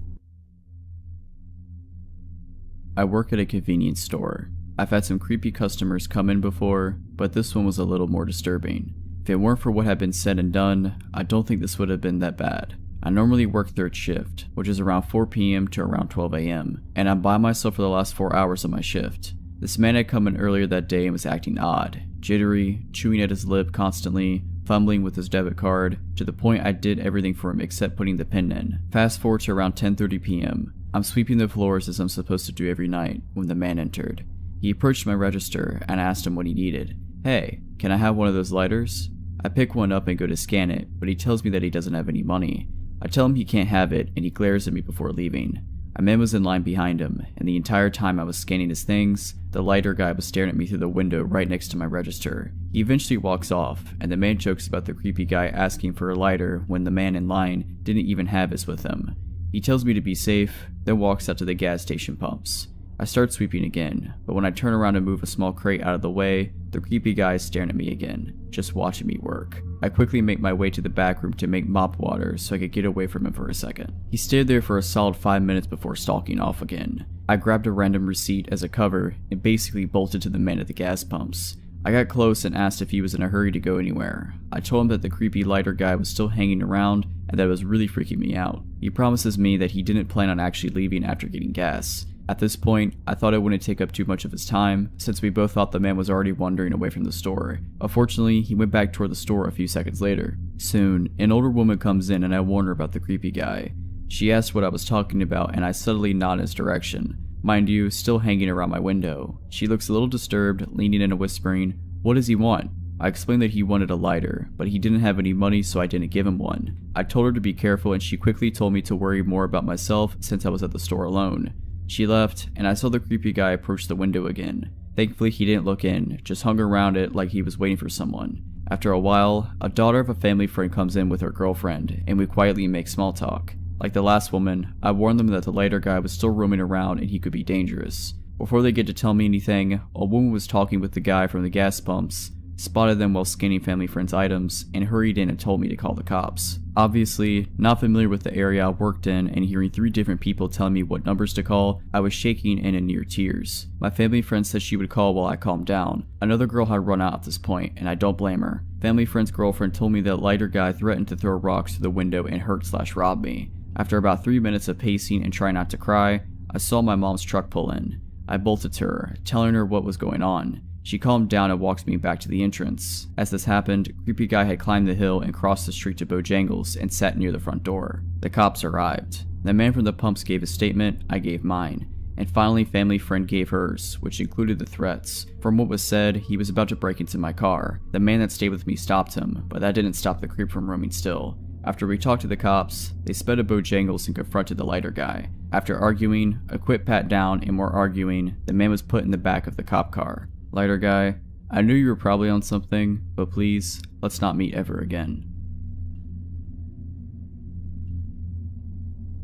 I work at a convenience store. I've had some creepy customers come in before, but this one was a little more disturbing. If it weren't for what had been said and done, I don't think this would have been that bad. I normally work third shift, which is around 4 PM to around 12 AM, and I'm by myself for the last 4 hours of my shift. This man had come in earlier that day and was acting odd, jittery, chewing at his lip constantly, fumbling with his debit card, to the point I did everything for him except putting the pin in. Fast forward to around 10:30 p.m. I'm sweeping the floors as I'm supposed to do every night when the man entered. He approached my register and asked him what he needed. "Hey, can I have one of those lighters?" I pick one up and go to scan it, but he tells me that he doesn't have any money. I tell him he can't have it, and he glares at me before leaving. A man was in line behind him, and the entire time I was scanning his things, the lighter guy was staring at me through the window right next to my register. He eventually walks off, and the man jokes about the creepy guy asking for a lighter when the man in line didn't even have his with him. He tells me to be safe, then walks out to the gas station pumps. I start sweeping again, but when I turn around to move a small crate out of the way, the creepy guy is staring at me again, just watching me work. I quickly make my way to the back room to make mop water so I could get away from him for a second. He stayed there for a solid 5 minutes before stalking off again. I grabbed a random receipt as a cover and basically bolted to the man at the gas pumps. I got close and asked if he was in a hurry to go anywhere. I told him that the creepy lighter guy was still hanging around and that it was really freaking me out. He promises me that he didn't plan on actually leaving after getting gas. At this point, I thought it wouldn't take up too much of his time, since we both thought the man was already wandering away from the store. Unfortunately, he went back toward the store a few seconds later. Soon, an older woman comes in and I warn her about the creepy guy. She asked what I was talking about and I subtly nod in his direction. Mind you, still hanging around my window. She looks a little disturbed, leaning in and whispering, "What does he want?" I explained that he wanted a lighter, but he didn't have any money so I didn't give him one. I told her to be careful and she quickly told me to worry more about myself since I was at the store alone. She left, and I saw the creepy guy approach the window again. Thankfully, he didn't look in, just hung around it like he was waiting for someone. After a while, a daughter of a family friend comes in with her girlfriend, and we quietly make small talk. Like the last woman, I warned them that the lighter guy was still roaming around and he could be dangerous. Before they get to tell me anything, a woman was talking with the guy from the gas pumps, spotted them while scanning family friend's items, and hurried in and told me to call the cops. Obviously, not familiar with the area I worked in and hearing 3 different people telling me what numbers to call, I was shaking and in near tears. My family friend said she would call while I calmed down. Another girl had run out at this point, and I don't blame her. Family friend's girlfriend told me that lighter guy threatened to throw rocks through the window and hurt/rob me. After about 3 minutes of pacing and trying not to cry, I saw my mom's truck pull in. I bolted to her, telling her what was going on. She calmed down and walked me back to the entrance. As this happened, creepy guy had climbed the hill and crossed the street to Bojangles and sat near the front door. The cops arrived. The man from the pumps gave his statement, I gave mine. And finally family friend gave hers, which included the threats. From what was said, he was about to break into my car. The man that stayed with me stopped him, but that didn't stop the creep from roaming still. After we talked to the cops, they sped to Bojangles and confronted the lighter guy. After arguing, a quick pat down, and more arguing, the man was put in the back of the cop car. Lighter guy, I knew you were probably on something, but please, let's not meet ever again.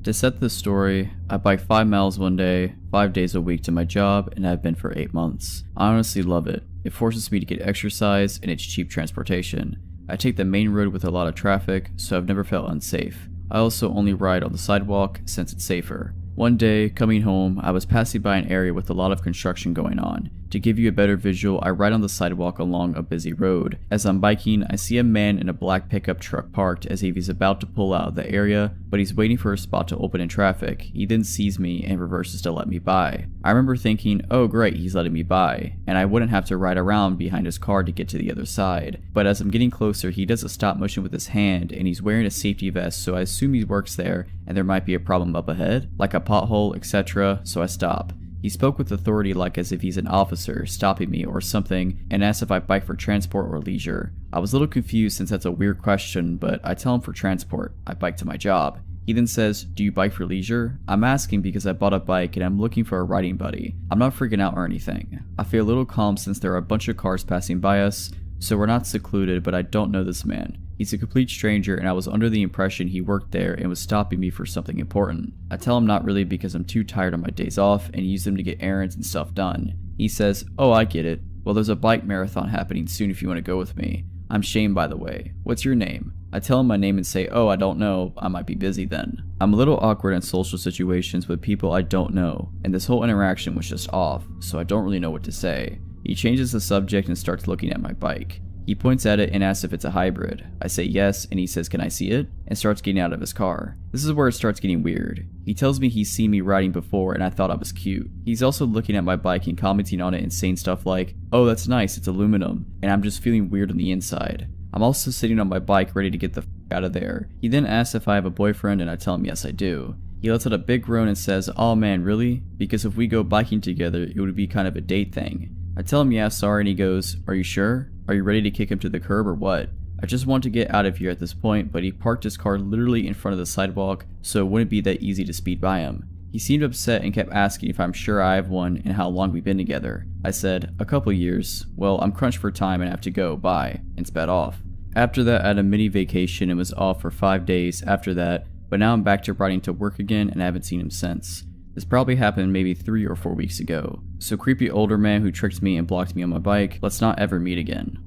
To set this story, I bike 5 miles one day, 5 days a week to my job, and I've been for 8 months. I honestly love it. It forces me to get exercise and it's cheap transportation. I take the main road with a lot of traffic, so I've never felt unsafe. I also only ride on the sidewalk since it's safer. One day, coming home, I was passing by an area with a lot of construction going on. To give you a better visual, I ride on the sidewalk along a busy road. As I'm biking, I see a man in a black pickup truck parked as if he's about to pull out of the area, but he's waiting for a spot to open in traffic. He then sees me and reverses to let me by. I remember thinking, oh great, he's letting me by, and I wouldn't have to ride around behind his car to get to the other side. But as I'm getting closer, he does a stop motion with his hand, and he's wearing a safety vest, so I assume he works there and there might be a problem up ahead, like a pothole, etc., so I stop. He spoke with authority like as if he's an officer stopping me or something and asked if I bike for transport or leisure. I was a little confused since that's a weird question, but I tell him for transport. I bike to my job. He then says, do you bike for leisure? I'm asking because I bought a bike and I'm looking for a riding buddy. I'm not freaking out or anything. I feel a little calm since there are a bunch of cars passing by us, so we're not secluded, but I don't know this man. He's a complete stranger and I was under the impression he worked there and was stopping me for something important. I tell him not really because I'm too tired on my days off and use them to get errands and stuff done. He says, oh I get it. Well there's a bike marathon happening soon if you want to go with me. I'm Shane by the way. What's your name? I tell him my name and say, oh I don't know, I might be busy then. I'm a little awkward in social situations with people I don't know, and this whole interaction was just off, so I don't really know what to say. He changes the subject and starts looking at my bike. He points at it and asks if it's a hybrid. I say yes, and he says, can I see it? And starts getting out of his car. This is where it starts getting weird. He tells me he's seen me riding before and I thought I was cute. He's also looking at my bike and commenting on it and saying stuff like, oh that's nice, it's aluminum, and I'm just feeling weird on the inside. I'm also sitting on my bike ready to get the f out of there. He then asks if I have a boyfriend and I tell him yes I do. He lets out a big groan and says, "Oh man, really? Because if we go biking together, it would be kind of a date thing." I tell him yeah, sorry, and he goes, "Are you sure? Are you ready to kick him to the curb or what?" I just want to get out of here at this point, but he parked his car literally in front of the sidewalk, so it wouldn't be that easy to speed by him. He seemed upset and kept asking if I'm sure I have one and how long we've been together. I said, "A couple years. Well, I'm crunched for time and have to go, bye," and sped off. After that, I had a mini vacation and was off for 5 days after that, but now I'm back to riding to work again and I haven't seen him since. This probably happened maybe 3 or 4 weeks ago. So creepy older man who tricked me and blocked me on my bike, let's not ever meet again.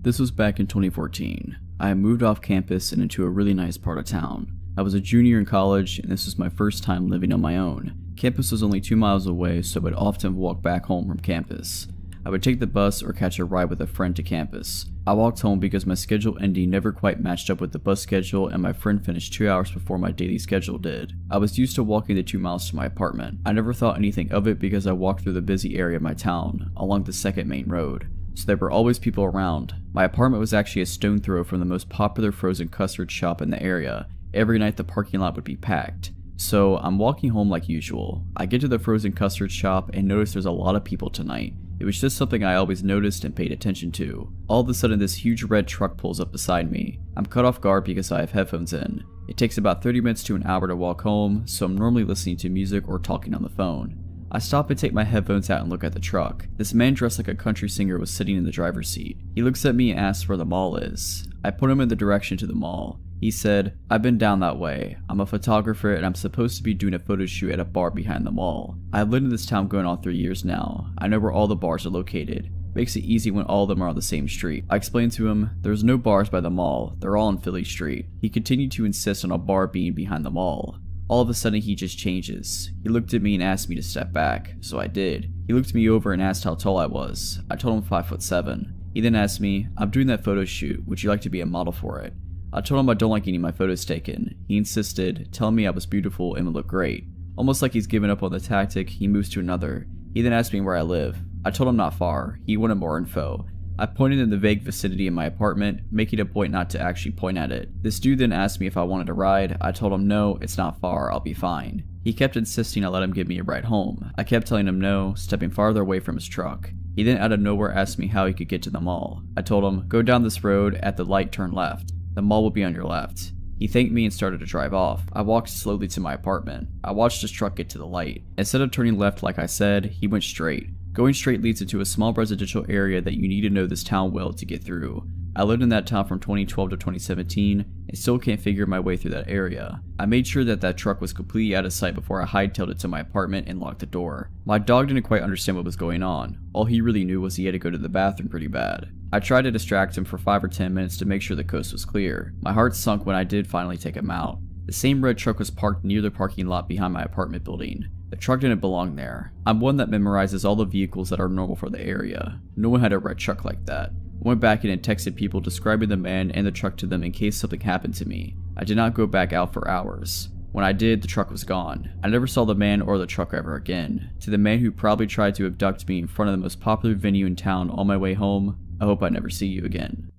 This was back in 2014. I had moved off campus and into a really nice part of town. I was a junior in college and this was my first time living on my own. Campus was only 2 miles away, so I would often walk back home from campus. I would take the bus or catch a ride with a friend to campus. I walked home because my schedule ending never quite matched up with the bus schedule and my friend finished 2 hours before my daily schedule did. I was used to walking the 2 miles to my apartment. I never thought anything of it because I walked through the busy area of my town, along the second main road. So there were always people around. My apartment was actually a stone throw from the most popular frozen custard shop in the area. Every night the parking lot would be packed. So I'm walking home like usual. I get to the frozen custard shop and notice there's a lot of people tonight. It was just something I always noticed and paid attention to. All of a sudden this huge red truck pulls up beside me. I'm caught off guard because I have headphones in. It takes about 30 minutes to an hour to walk home, so I'm normally listening to music or talking on the phone. I stop and take my headphones out and look at the truck. This man dressed like a country singer was sitting in the driver's seat. He looks at me and asks where the mall is. I point him in the direction to the mall. He said, "I've been down that way. I'm a photographer and I'm supposed to be doing a photo shoot at a bar behind the mall. I've lived in this town going on 3 years now. I know where all the bars are located. Makes it easy when all of them are on the same street." I explained to him, "There's no bars by the mall. They're all on Philly Street." He continued to insist on a bar being behind the mall. All of a sudden he just changes. He looked at me and asked me to step back, so I did. He looked me over and asked how tall I was. I told him 5'7". He then asked me, "I'm doing that photo shoot. Would you like to be a model for it?" I told him I don't like getting my photos taken. He insisted, telling me I was beautiful and would look great. Almost like he's given up on the tactic, he moves to another. He then asked me where I live. I told him not far. He wanted more info. I pointed in the vague vicinity of my apartment, making a point not to actually point at it. This dude then asked me if I wanted a ride. I told him no, it's not far, I'll be fine. He kept insisting I let him give me a ride home. I kept telling him no, stepping farther away from his truck. He then out of nowhere asked me how he could get to the mall. I told him, "Go down this road, at the light turn left. The mall will be on your left." He thanked me and started to drive off. I walked slowly to my apartment. I watched his truck get to the light. Instead of turning left like I said, he went straight. Going straight leads into a small residential area that you need to know this town well to get through. I lived in that town from 2012 to 2017 and still can't figure my way through that area. I made sure that that truck was completely out of sight before I hightailed it to my apartment and locked the door. My dog didn't quite understand what was going on. All he really knew was he had to go to the bathroom pretty bad. I tried to distract him for 5 or 10 minutes to make sure the coast was clear. My heart sunk when I did finally take him out. The same red truck was parked near the parking lot behind my apartment building. The truck didn't belong there. I'm one that memorizes all the vehicles that are normal for the area. No one had a red truck like that. I went back in and texted people describing the man and the truck to them in case something happened to me. I did not go back out for hours. When I did, the truck was gone. I never saw the man or the truck ever again. To the man who probably tried to abduct me in front of the most popular venue in town on my way home, I hope I never see you again.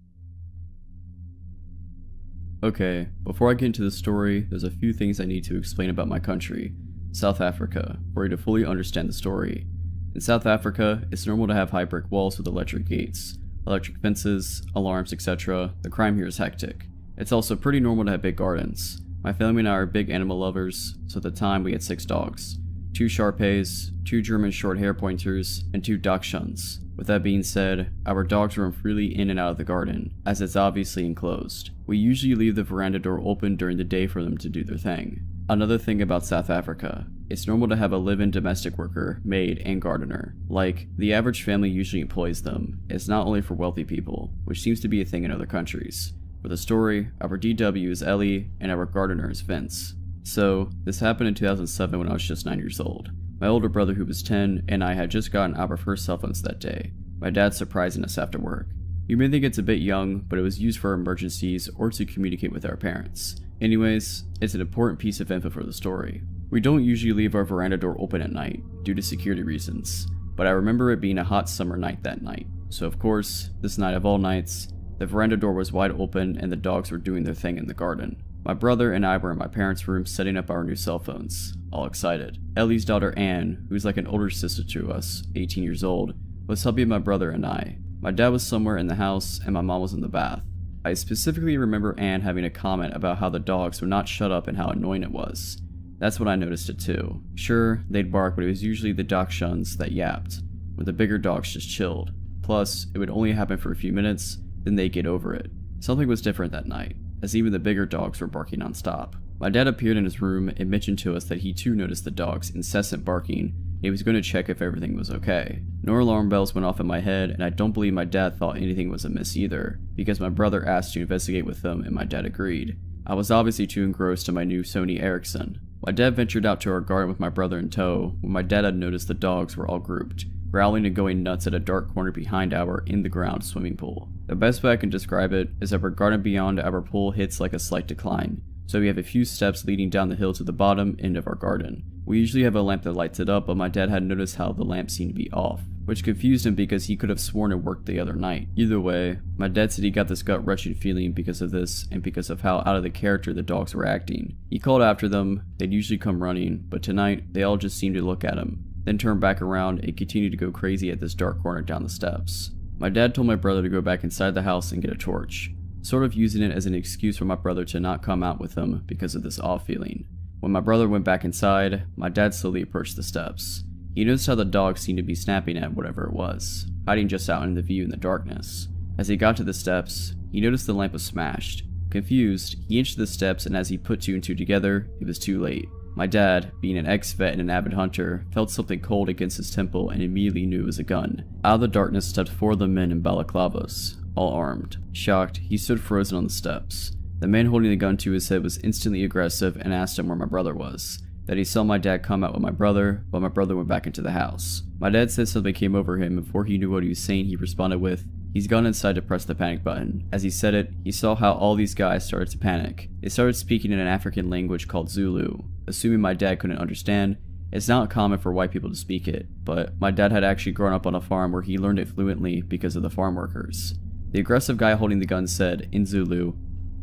Okay, before I get into the story, there's a few things I need to explain about my country, South Africa, for you to fully understand the story. In South Africa, it's normal to have high brick walls with electric gates, electric fences, alarms, etc. The crime here is hectic. It's also pretty normal to have big gardens. My family and I are big animal lovers, so at the time we had 6 dogs. 2 Shar-Peis, 2 German short hair pointers, and 2 Dachshunds. With that being said, our dogs roam freely in and out of the garden, as it's obviously enclosed. We usually leave the veranda door open during the day for them to do their thing. Another thing about South Africa, it's normal to have a live-in domestic worker, maid, and gardener. Like, the average family usually employs them. It's not only for wealthy people, which seems to be a thing in other countries. For the story, our DW is Ellie, and our gardener is Vince. So, this happened in 2007 when I was just 9 years old. My older brother, who was 10, and I had just gotten our first cell phones that day. My dad surprising us after work. You may think it's a bit young, but it was used for emergencies or to communicate with our parents. Anyways, it's an important piece of info for the story. We don't usually leave our veranda door open at night, due to security reasons. but I remember it being a hot summer night that night. So of course, this night of all nights, the veranda door was wide open and the dogs were doing their thing in the garden. My brother and I were in my parents' room setting up our new cell phones, all excited. Ellie's daughter Anne, who's like an older sister to us, 18 years old, was helping my brother and I. My dad was somewhere in the house and my mom was in the bath. I specifically remember Anne having a comment about how the dogs would not shut up and how annoying it was. That's when I noticed it too. Sure, they'd bark, but it was usually the dachshunds that yapped, where the bigger dogs just chilled. Plus, it would only happen for a few minutes, then they'd get over it. Something was different that night, as even the bigger dogs were barking non-stop. My dad appeared in his room and mentioned to us that he too noticed the dog's incessant barking, and he was going to check if everything was okay. No alarm bells went off in my head, and I don't believe my dad thought anything was amiss either, because my brother asked to investigate with them and my dad agreed. I was obviously too engrossed in my new Sony Ericsson. My dad ventured out to our garden with my brother in tow when my dad had noticed the dogs were all grouped, growling and going nuts at a dark corner behind our in-the-ground swimming pool. The best way I can describe it is that our garden beyond our pool hits like a slight decline, so we have a few steps leading down the hill to the bottom end of our garden. We usually have a lamp that lights it up, but my dad had noticed how the lamp seemed to be off, which confused him because he could have sworn it worked the other night. Either way, my dad said he got this gut-wrenching feeling because of this and because of how out of the character the dogs were acting. He called after them, they'd usually come running, but tonight they all just seemed to look at him, then turn back around and continue to go crazy at this dark corner down the steps. My dad told my brother to go back inside the house and get a torch, sort of using it as an excuse for my brother to not come out with him because of this off feeling. When my brother went back inside, my dad slowly approached the steps. He noticed how the dog seemed to be snapping at whatever it was, hiding just out in the view in the darkness. As he got to the steps, he noticed the lamp was smashed. Confused, he inched the steps, and as he put two and two together, it was too late. My dad, being an ex-vet and an avid hunter, felt something cold against his temple and immediately knew it was a gun. Out of the darkness stepped four of the men in balaclavas, all armed. Shocked, he stood frozen on the steps. The man holding the gun to his head was instantly aggressive and asked him where my brother was, that he saw my dad come out with my brother, but my brother went back into the house. My dad said something came over him, and before he knew what he was saying, he responded with, "He's gone inside to press the panic button." As he said it, he saw how all these guys started to panic. They started speaking in an African language called Zulu. Assuming my dad couldn't understand, it's not common for white people to speak it, but my dad had actually grown up on a farm where he learned it fluently because of the farm workers. The aggressive guy holding the gun said, in Zulu,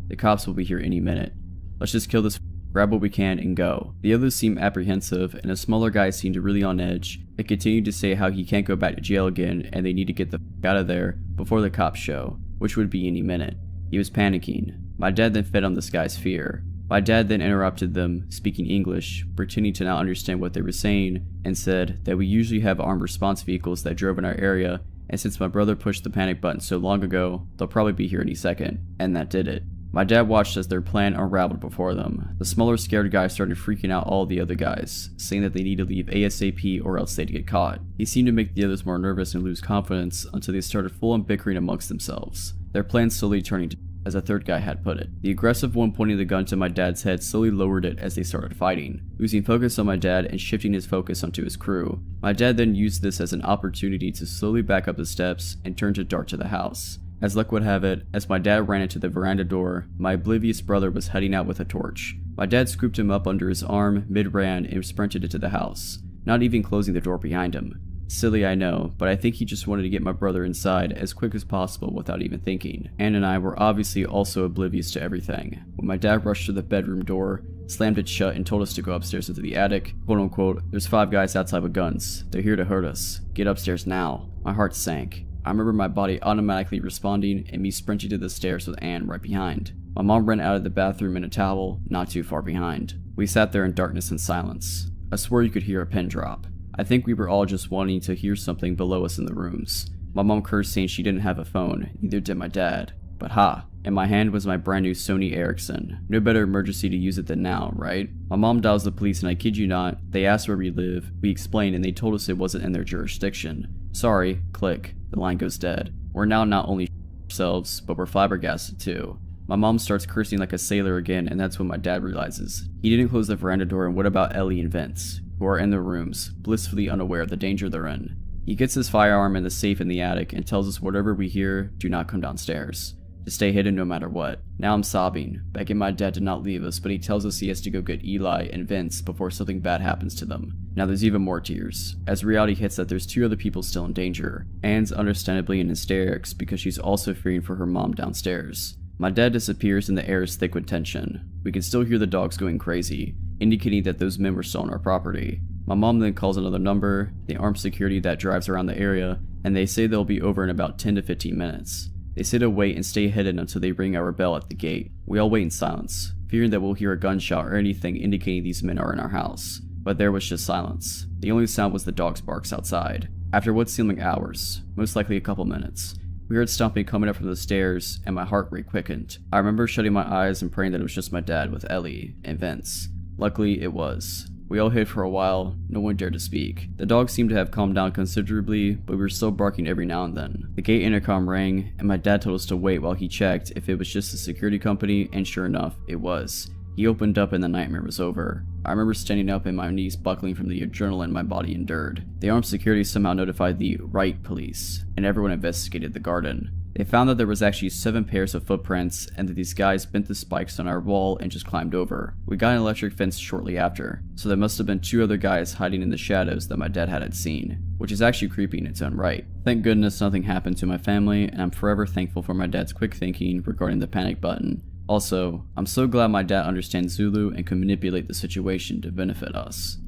"The cops will be here any minute. Let's just kill this, grab what we can, and go." The others seemed apprehensive, and a smaller guy seemed really on edge, and continued to say how he can't go back to jail again and they need to get the out of there before the cops show, which would be any minute. He was panicking. My dad then fed on this guy's fear. My dad then interrupted them, speaking English, pretending to not understand what they were saying, and said that we usually have armed response vehicles that drove in our area, and since my brother pushed the panic button so long ago, they'll probably be here any second. And that did it. My dad watched as their plan unraveled before them. The smaller scared guy started freaking out all the other guys, saying that they need to leave ASAP or else they'd get caught. He seemed to make the others more nervous and lose confidence until they started full-on bickering amongst themselves, their plan slowly turning to, as a third guy had put it. The aggressive one pointing the gun to my dad's head slowly lowered it as they started fighting, losing focus on my dad and shifting his focus onto his crew. My dad then used this as an opportunity to slowly back up the steps and turn to dart to the house. As luck would have it, as my dad ran into the veranda door, my oblivious brother was heading out with a torch. My dad scooped him up under his arm mid-ran and sprinted into the house, not even closing the door behind him. Silly, I know, but I think he just wanted to get my brother inside as quick as possible without even thinking. Anne and I were obviously also oblivious to everything. When my dad rushed to the bedroom door, slammed it shut, and told us to go upstairs into the attic, quote unquote, "There's 5 guys outside with guns. They're here to hurt us. Get upstairs now." My heart sank. I remember my body automatically responding and me sprinting to the stairs with Anne right behind. My mom ran out of the bathroom in a towel, not too far behind. We sat there in darkness and silence. I swore you could hear a pin drop. I think we were all just wanting to hear something below us in the rooms. My mom cursed saying she didn't have a phone, neither did my dad. But ha, in my hand was my brand new Sony Ericsson. No better emergency to use it than now, right? My mom dials the police and I kid you not, they asked where we live, we explained and they told us it wasn't in their jurisdiction. Sorry, click, the line goes dead. We're now not only ourselves, but we're flabbergasted too. My mom starts cursing like a sailor again and that's when my dad realizes. He didn't close the veranda door and what about Ellie and Vince, who are in their rooms, blissfully unaware of the danger they're in. He gets his firearm in the safe in the attic and tells us whatever we hear, do not come downstairs. to stay hidden no matter what. Now I'm sobbing, begging my dad to not leave us, but he tells us he has to go get Eli and Vince before something bad happens to them. Now there's even more tears, as reality hits that there's 2 other people still in danger. Anne's understandably in hysterics because she's also fearing for her mom downstairs. My dad disappears and the air is thick with tension. We can still hear the dogs going crazy, indicating that those men were still on our property. My mom then calls another number, the armed security that drives around the area, and they say they'll be over in about 10 to 15 minutes. They say to wait and stay hidden until they ring our bell at the gate. We all wait in silence, fearing that we'll hear a gunshot or anything indicating these men are in our house. But there was just silence. The only sound was the dog's barks outside. After what seemed like hours, most likely a couple minutes, we heard stomping coming up from the stairs and my heart rate quickened. I remember shutting my eyes and praying that it was just my dad with Ellie and Vince. Luckily, it was. We all hid for a while, no one dared to speak. The dogs seemed to have calmed down considerably, but we were still barking every now and then. The gate intercom rang, and my dad told us to wait while he checked if it was just the security company, and sure enough, it was. He opened up and the nightmare was over. I remember standing up and my knees buckling from the adrenaline my body endured. The armed security somehow notified the Wright police, and everyone investigated the garden. They found that there was actually 7 pairs of footprints and that these guys bent the spikes on our wall and just climbed over. We got an electric fence shortly after, so there must have been 2 other guys hiding in the shadows that my dad hadn't seen, which is actually creepy in its own right. Thank goodness nothing happened to my family, and I'm forever thankful for my dad's quick thinking regarding the panic button. Also, I'm so glad my dad understands Zulu and can manipulate the situation to benefit us.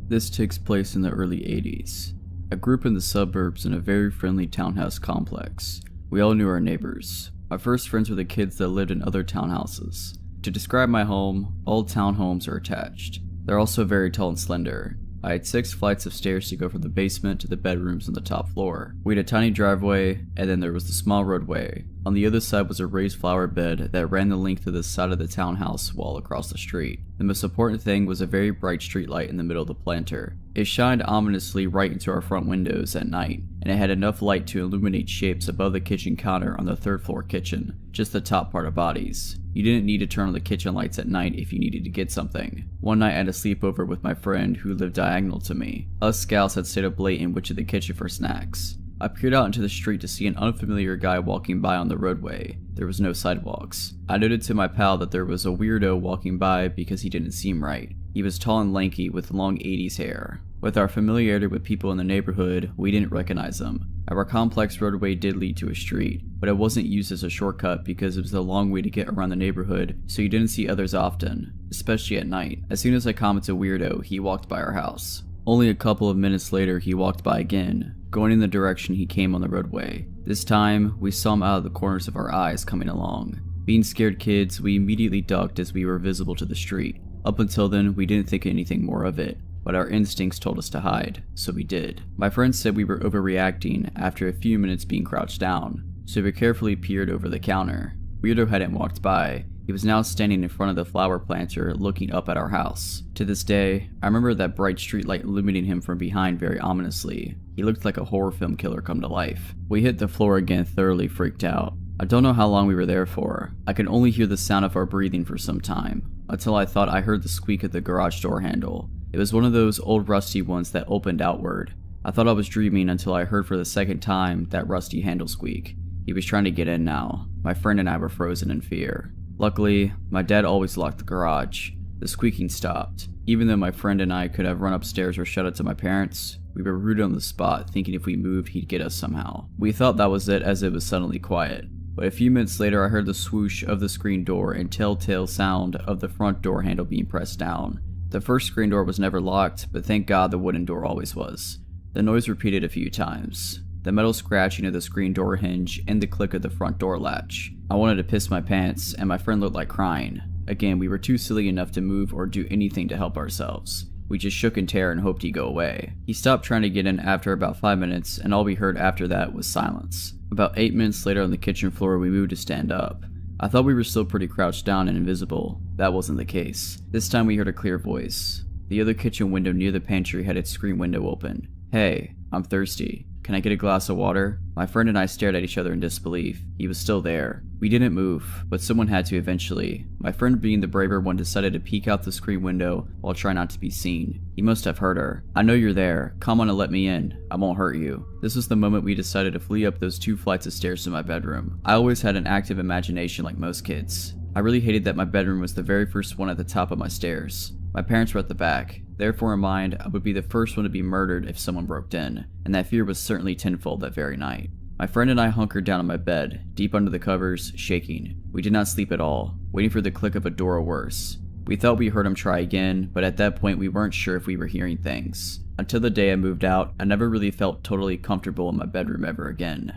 This takes place in the early 80s. I grew up in the suburbs in a very friendly townhouse complex. We all knew our neighbors. My first friends were the kids that lived in other townhouses. To describe my home, all townhomes are attached. They're also very tall and slender. I had 6 flights of stairs to go from the basement to the bedrooms on the top floor. We had a tiny driveway, and then there was the small roadway. On the other side was a raised flower bed that ran the length of the side of the townhouse wall across the street. The most important thing was a very bright street light in the middle of the planter. It shined ominously right into our front windows at night, and it had enough light to illuminate shapes above the kitchen counter on the 3rd floor kitchen, just the top part of bodies. You didn't need to turn on the kitchen lights at night if you needed to get something. One night I had a sleepover with my friend who lived diagonal to me. Us scouts had stayed up late and went to the kitchen for snacks. I peered out into the street to see an unfamiliar guy walking by on the roadway. There was no sidewalks. I noted to my pal that there was a weirdo walking by because he didn't seem right. He was tall and lanky with long 80s hair. With our familiarity with people in the neighborhood, we didn't recognize him. Our complex roadway did lead to a street, but it wasn't used as a shortcut because it was a long way to get around the neighborhood, so you didn't see others often, especially at night. As soon as I commented weirdo, he walked by our house. Only a couple of minutes later, he walked by again, going in the direction he came on the roadway. This time, we saw him out of the corners of our eyes coming along. Being scared kids, we immediately ducked as we were visible to the street. Up until then, we didn't think anything more of it, but our instincts told us to hide, so we did. My friends said we were overreacting after a few minutes being crouched down, so we carefully peered over the counter. Weirdo hadn't walked by. He was now standing in front of the flower planter looking up at our house. To this day, I remember that bright streetlight illuminating him from behind very ominously. He looked like a horror film killer come to life. We hit the floor again, thoroughly freaked out. I don't know how long we were there for. I could only hear the sound of our breathing for some time, until I thought I heard the squeak of the garage door handle. It was one of those old rusty ones that opened outward. I thought I was dreaming until I heard for the second time that rusty handle squeak. He was trying to get in now. My friend and I were frozen in fear. Luckily, my dad always locked the garage. The squeaking stopped. Even though my friend and I could have run upstairs or shut it to my parents, we were rooted on the spot, thinking if we moved, he'd get us somehow. We thought that was it as it was suddenly quiet. But a few minutes later, I heard the swoosh of the screen door and telltale sound of the front door handle being pressed down. The first screen door was never locked, but thank God the wooden door always was. The noise repeated a few times. The metal scratching of the screen door hinge and the click of the front door latch. I wanted to piss my pants, and my friend looked like crying. Again, we were too silly enough to move or do anything to help ourselves. We just shook in terror and hoped he'd go away. He stopped trying to get in after about 5 minutes, and all we heard after that was silence. About 8 minutes later on the kitchen floor, we moved to stand up. I thought we were still pretty crouched down and invisible. That wasn't the case. This time we heard a clear voice. The other kitchen window near the pantry had its screen window open. "Hey, I'm thirsty. "Can I get a glass of water?" My friend and I stared at each other in disbelief. He was still there. We didn't move, but someone had to eventually. My friend, being the braver one, decided to peek out the screen window while trying not to be seen. He must have heard her. "I know you're there. Come on and let me in. I won't hurt you." This was the moment we decided to flee up those 2 flights of stairs to my bedroom. I always had an active imagination like most kids. I really hated that my bedroom was the very first one at the top of my stairs. My parents were at the back. Therefore, in mind, I would be the first one to be murdered if someone broke in, and that fear was certainly tenfold that very night. My friend and I hunkered down on my bed, deep under the covers, shaking. We did not sleep at all, waiting for the click of a door or worse. We thought we heard him try again, but at that point we weren't sure if we were hearing things. Until the day I moved out, I never really felt totally comfortable in my bedroom ever again.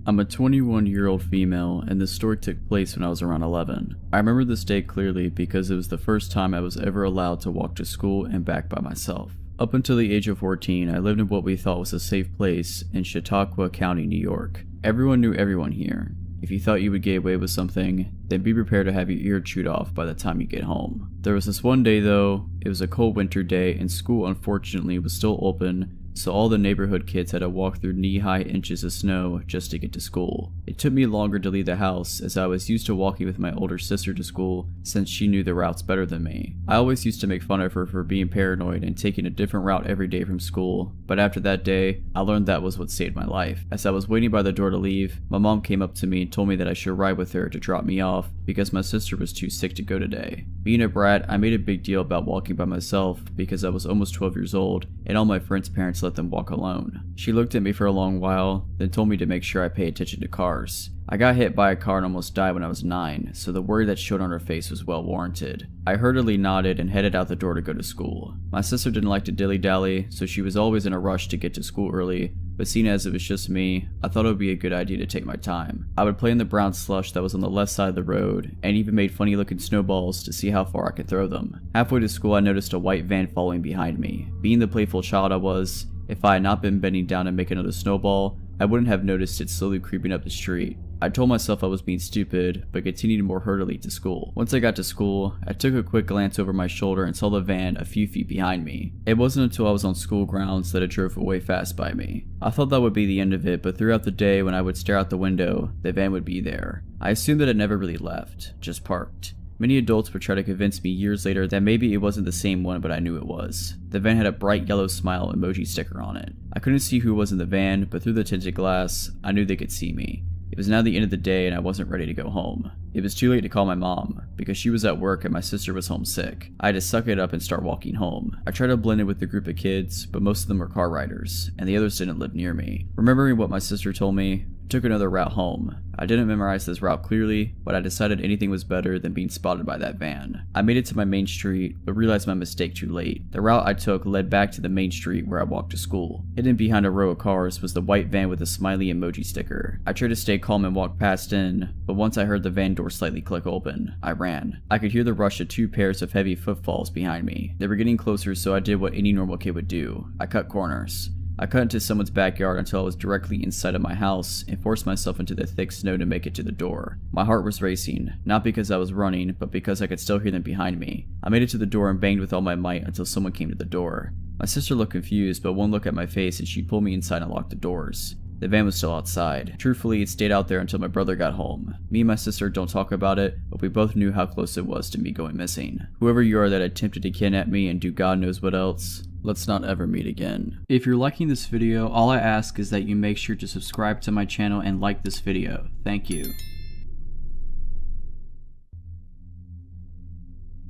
I'm a 21-year-old female, and this story took place when I was around 11. I remember this day clearly because it was the first time I was ever allowed to walk to school and back by myself. Up until the age of 14, I lived in what we thought was a safe place in Chautauqua County, New York. Everyone knew everyone here. If you thought you would get away with something, then be prepared to have your ear chewed off by the time you get home. There was this one day though, it was a cold winter day and school unfortunately was still open, so all the neighborhood kids had to walk through knee-high inches of snow just to get to school. It took me longer to leave the house as I was used to walking with my older sister to school since she knew the routes better than me. I always used to make fun of her for being paranoid and taking a different route every day from school, but after that day, I learned that was what saved my life. As I was waiting by the door to leave, my mom came up to me and told me that I should ride with her to drop me off because my sister was too sick to go today. Being a brat, I made a big deal about walking by myself because I was almost 12 years old and all my friends' parents let them walk alone. She looked at me for a long while, then told me to make sure I pay attention to cars. I got hit by a car and almost died when I was 9, so the worry that showed on her face was well warranted. I hurriedly nodded and headed out the door to go to school. My sister didn't like to dilly-dally, so she was always in a rush to get to school early, but seeing as it was just me, I thought it would be a good idea to take my time. I would play in the brown slush that was on the left side of the road, and even made funny looking snowballs to see how far I could throw them. Halfway to school I noticed a white van following behind me. Being the playful child I was, if I had not been bending down to make another snowball, I wouldn't have noticed it slowly creeping up the street. I told myself I was being stupid, but continued more hurriedly to school. Once I got to school, I took a quick glance over my shoulder and saw the van a few feet behind me. It wasn't until I was on school grounds that it drove away fast by me. I thought that would be the end of it, but throughout the day when I would stare out the window, the van would be there. I assumed that it never really left, just parked. Many adults would try to convince me years later that maybe it wasn't the same one, but I knew it was. The van had a bright yellow smile emoji sticker on it. I couldn't see who was in the van, but through the tinted glass, I knew they could see me. It was now the end of the day and I wasn't ready to go home. It was too late to call my mom, because she was at work and my sister was home sick. I had to suck it up and start walking home. I tried to blend in with the group of kids, but most of them were car riders, and the others didn't live near me. Remembering what my sister told me, I took another route home. I didn't memorize this route clearly, but I decided anything was better than being spotted by that van. I made it to my main street, but realized my mistake too late. The route I took led back to the main street where I walked to school. Hidden behind a row of cars was the white van with a smiley emoji sticker. I tried to stay calm and walk past in, but once I heard the van door slightly click open, I ran. I could hear the rush of 2 pairs of heavy footfalls behind me. They were getting closer, so I did what any normal kid would do. I cut corners. I cut into someone's backyard until I was directly inside of my house and forced myself into the thick snow to make it to the door. My heart was racing, not because I was running, but because I could still hear them behind me. I made it to the door and banged with all my might until someone came to the door. My sister looked confused, but one look at my face and she pulled me inside and locked the doors. The van was still outside. Truthfully, it stayed out there until my brother got home. Me and my sister don't talk about it, but we both knew how close it was to me going missing. Whoever you are that attempted to kidnap me and do God knows what else, let's not ever meet again. If you're liking this video, all I ask is that you make sure to subscribe to my channel and like this video. Thank you.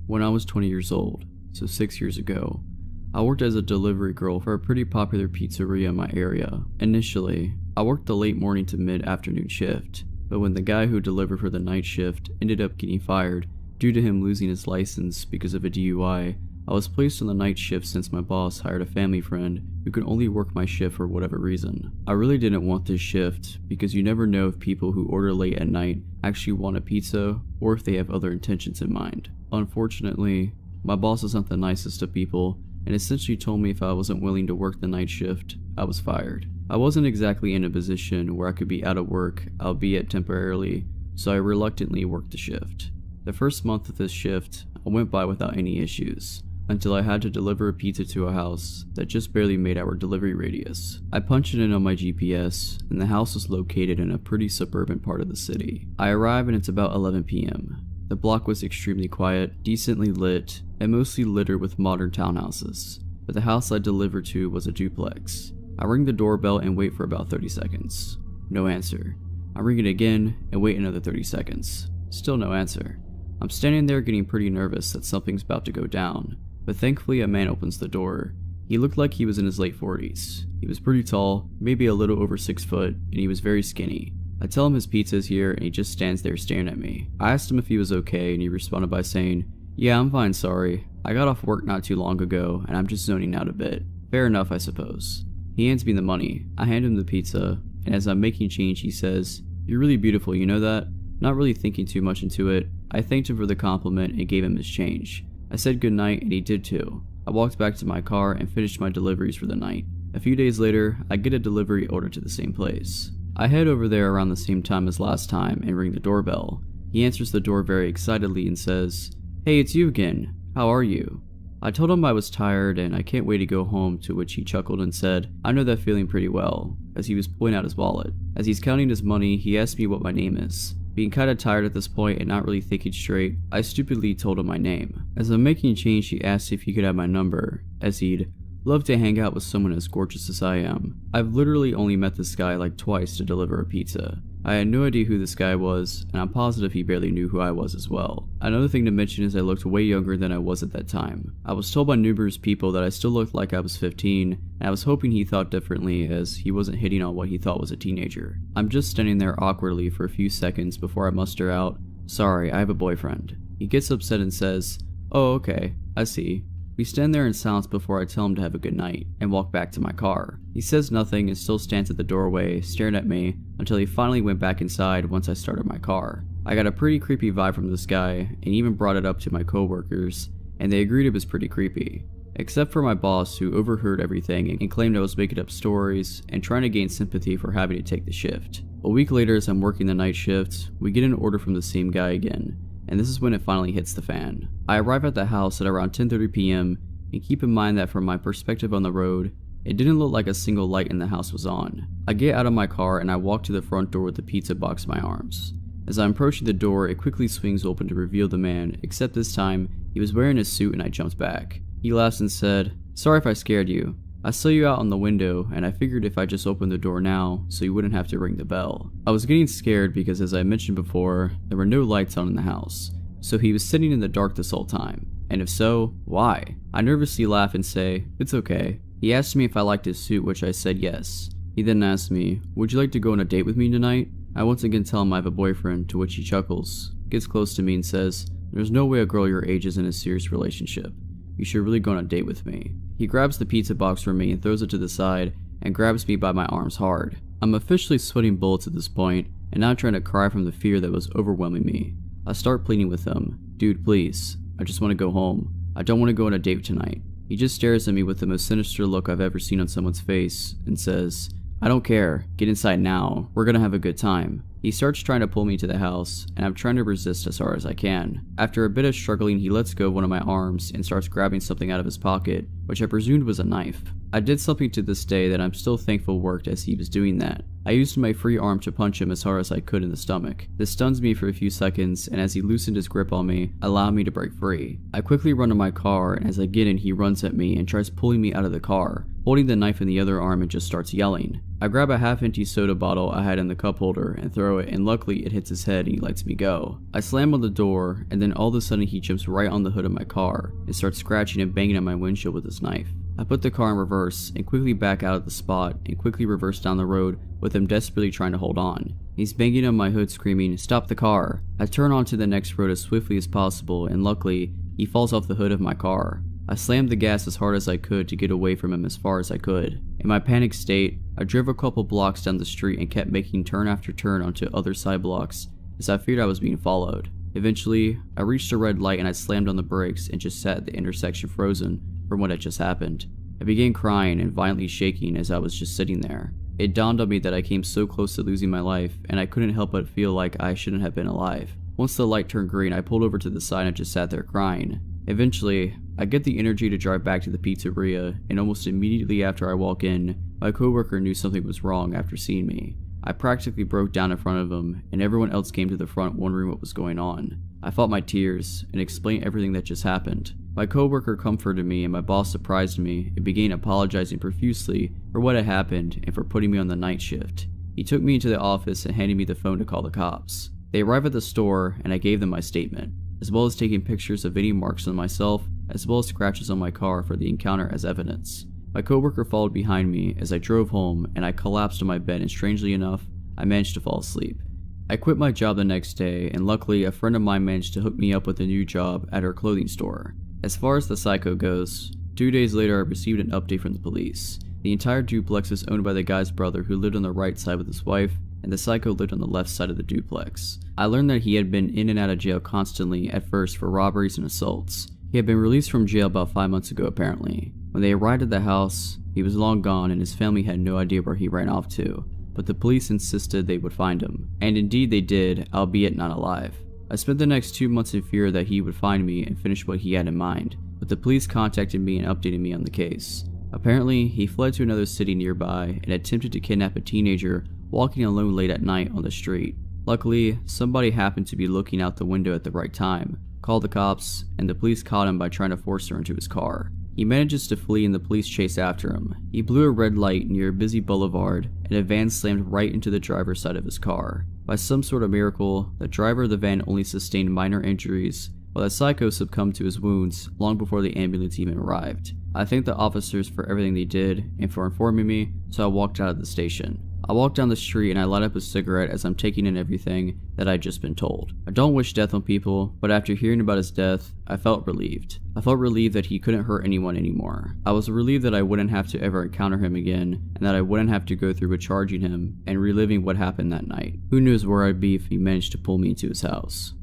When I was 20 years old, so 6 years ago, I worked as a delivery girl for a pretty popular pizzeria in my area. Initially, I worked the late morning to mid-afternoon shift, but when the guy who delivered for the night shift ended up getting fired due to him losing his license because of a DUI, I was placed on the night shift since my boss hired a family friend who could only work my shift for whatever reason. I really didn't want this shift because you never know if people who order late at night actually want a pizza or if they have other intentions in mind. Unfortunately, my boss is not the nicest of people and essentially told me if I wasn't willing to work the night shift, I was fired. I wasn't exactly in a position where I could be out of work, albeit temporarily, so I reluctantly worked the shift. The first month of this shift, I went by without any issues. until I had to deliver a pizza to a house that just barely made our delivery radius. I punched it in on my GPS, and the house was located in a pretty suburban part of the city. I arrive and it's about 11 p.m. The block was extremely quiet, decently lit, and mostly littered with modern townhouses, but the house I delivered to was a duplex. I ring the doorbell and wait for about 30 seconds. No answer. I ring it again and wait another 30 seconds. Still no answer. I'm standing there getting pretty nervous that something's about to go down, but thankfully a man opens the door. He looked like he was in his late 40s. He was pretty tall, maybe a little over 6 foot, and he was very skinny. I tell him his pizza is here and he just stands there staring at me. I asked him if he was okay and he responded by saying, "Yeah, I'm fine, sorry. I got off work not too long ago and I'm just zoning out a bit." Fair enough, I suppose. He hands me the money. I hand him the pizza, and as I'm making change he says, "You're really beautiful, you know that?" Not really thinking too much into it, I thanked him for the compliment and gave him his change. I said goodnight and he did too. I walked back to my car and finished my deliveries for the night. A few days later, I get a delivery order to the same place. I head over there around the same time as last time and ring the doorbell. He answers the door very excitedly and says, "Hey, it's you again. How are you?" I told him I was tired and I can't wait to go home, to which he chuckled and said, "I know that feeling pretty well," as he was pulling out his wallet. As he's counting his money, he asked me what my name is. Being kinda tired at this point and not really thinking straight, I stupidly told him my name. As I'm making change, he asked if he could have my number, as he'd love to hang out with someone as gorgeous as I am. I've literally only met this guy like twice to deliver a pizza. I had no idea who this guy was, and I'm positive he barely knew who I was as well. Another thing to mention is I looked way younger than I was at that time. I was told by numerous people that I still looked like I was 15, and I was hoping he thought differently as he wasn't hitting on what he thought was a teenager. I'm just standing there awkwardly for a few seconds before I muster out, "Sorry, I have a boyfriend." He gets upset and says, "Oh, okay, I see." We stand there in silence before I tell him to have a good night, and walk back to my car. He says nothing and still stands at the doorway, staring at me, until he finally went back inside once I started my car. I got a pretty creepy vibe from this guy, and even brought it up to my coworkers, and they agreed it was pretty creepy. Except for my boss, who overheard everything and claimed I was making up stories, and trying to gain sympathy for having to take the shift. A week later, as I'm working the night shift, we get an order from the same guy again, and this is when it finally hits the fan. I arrive at the house at around 10:30 p.m. and keep in mind that from my perspective on the road, it didn't look like a single light in the house was on. I get out of my car and I walk to the front door with the pizza box in my arms. As I'm approaching the door, it quickly swings open to reveal the man, except this time, he was wearing a suit and I jumped back. He laughs and said, "Sorry if I scared you. I saw you out on the window and I figured if I just opened the door now, so you wouldn't have to ring the bell." I was getting scared because, as I mentioned before, there were no lights on in the house, so he was sitting in the dark this whole time. And if so, why? I nervously laugh and say, "It's okay." He asked me if I liked his suit, which I said yes. He then asked me, "Would you like to go on a date with me tonight?" I once again tell him I have a boyfriend, to which he chuckles, gets close to me and says, "There's no way a girl your age is in a serious relationship. You should really go on a date with me." He grabs the pizza box from me and throws it to the side and grabs me by my arms hard. I'm officially sweating bullets at this point and now trying to cry from the fear that was overwhelming me. I start pleading with him, "Dude, please. I just want to go home. I don't want to go on a date tonight." He just stares at me with the most sinister look I've ever seen on someone's face and says, "I don't care. Get inside now. We're gonna have a good time." He starts trying to pull me to the house, and I'm trying to resist as hard as I can. After a bit of struggling, he lets go of one of my arms and starts grabbing something out of his pocket, which I presumed was a knife. I did something to this day that I'm still thankful worked as he was doing that. I used my free arm to punch him as hard as I could in the stomach. This stuns me for a few seconds, and as he loosened his grip on me, allowed me to break free. I quickly run to my car, and as I get in, he runs at me and tries pulling me out of the car, holding the knife in the other arm and just starts yelling. I grab a half-empty soda bottle I had in the cup holder and throw it, and luckily it hits his head and he lets me go. I slam on the door, and then all of a sudden he jumps right on the hood of my car and starts scratching and banging at my windshield with his knife. I put the car in reverse and quickly back out of the spot and quickly reverse down the road with him desperately trying to hold on. He's banging on my hood screaming, "Stop the car!" I turn onto the next road as swiftly as possible, and luckily, he falls off the hood of my car. I slammed the gas as hard as I could to get away from him as far as I could. In my panicked state, I drove a couple blocks down the street and kept making turn after turn onto other side blocks as I feared I was being followed. Eventually, I reached a red light and I slammed on the brakes and just sat at the intersection frozen from what had just happened. I began crying and violently shaking as I was just sitting there. It dawned on me that I came so close to losing my life, and I couldn't help but feel like I shouldn't have been alive. Once the light turned green, I pulled over to the side and just sat there crying. Eventually, I get the energy to drive back to the pizzeria, and almost immediately after I walk in, my coworker knew something was wrong after seeing me. I practically broke down in front of him, and everyone else came to the front wondering what was going on. I fought my tears and explained everything that just happened. My coworker comforted me, and my boss surprised me and began apologizing profusely for what had happened and for putting me on the night shift. He took me into the office and handed me the phone to call the cops. They arrived at the store, and I gave them my statement, as well as taking pictures of any marks on myself, as well as scratches on my car for the encounter as evidence. My coworker followed behind me as I drove home, and I collapsed on my bed, and strangely enough, I managed to fall asleep. I quit my job the next day, and luckily a friend of mine managed to hook me up with a new job at her clothing store. As far as the psycho goes, 2 days later I received an update from the police. The entire duplex is owned by the guy's brother, who lived on the right side with his wife, and the psycho lived on the left side of the duplex. I learned that he had been in and out of jail constantly at first for robberies and assaults. He had been released from jail about 5 months ago apparently. When they arrived at the house, he was long gone and his family had no idea where he ran off to, but the police insisted they would find him. And indeed they did, albeit not alive. I spent the next 2 months in fear that he would find me and finish what he had in mind, but the police contacted me and updated me on the case. Apparently, he fled to another city nearby and attempted to kidnap a teenager walking alone late at night on the street. Luckily, somebody happened to be looking out the window at the right time, called the cops, and the police caught him by trying to force her into his car. He manages to flee and the police chase after him. He blew a red light near a busy boulevard and a van slammed right into the driver's side of his car. By some sort of miracle, the driver of the van only sustained minor injuries, while the psycho succumbed to his wounds long before the ambulance even arrived. I thank the officers for everything they did and for informing me, so I walked out of the station. I walked down the street and I light up a cigarette as I'm taking in everything that I'd just been told. I don't wish death on people, but after hearing about his death, I felt relieved. I felt relieved that he couldn't hurt anyone anymore. I was relieved that I wouldn't have to ever encounter him again, and that I wouldn't have to go through with charging him and reliving what happened that night. Who knows where I'd be if he managed to pull me into his house.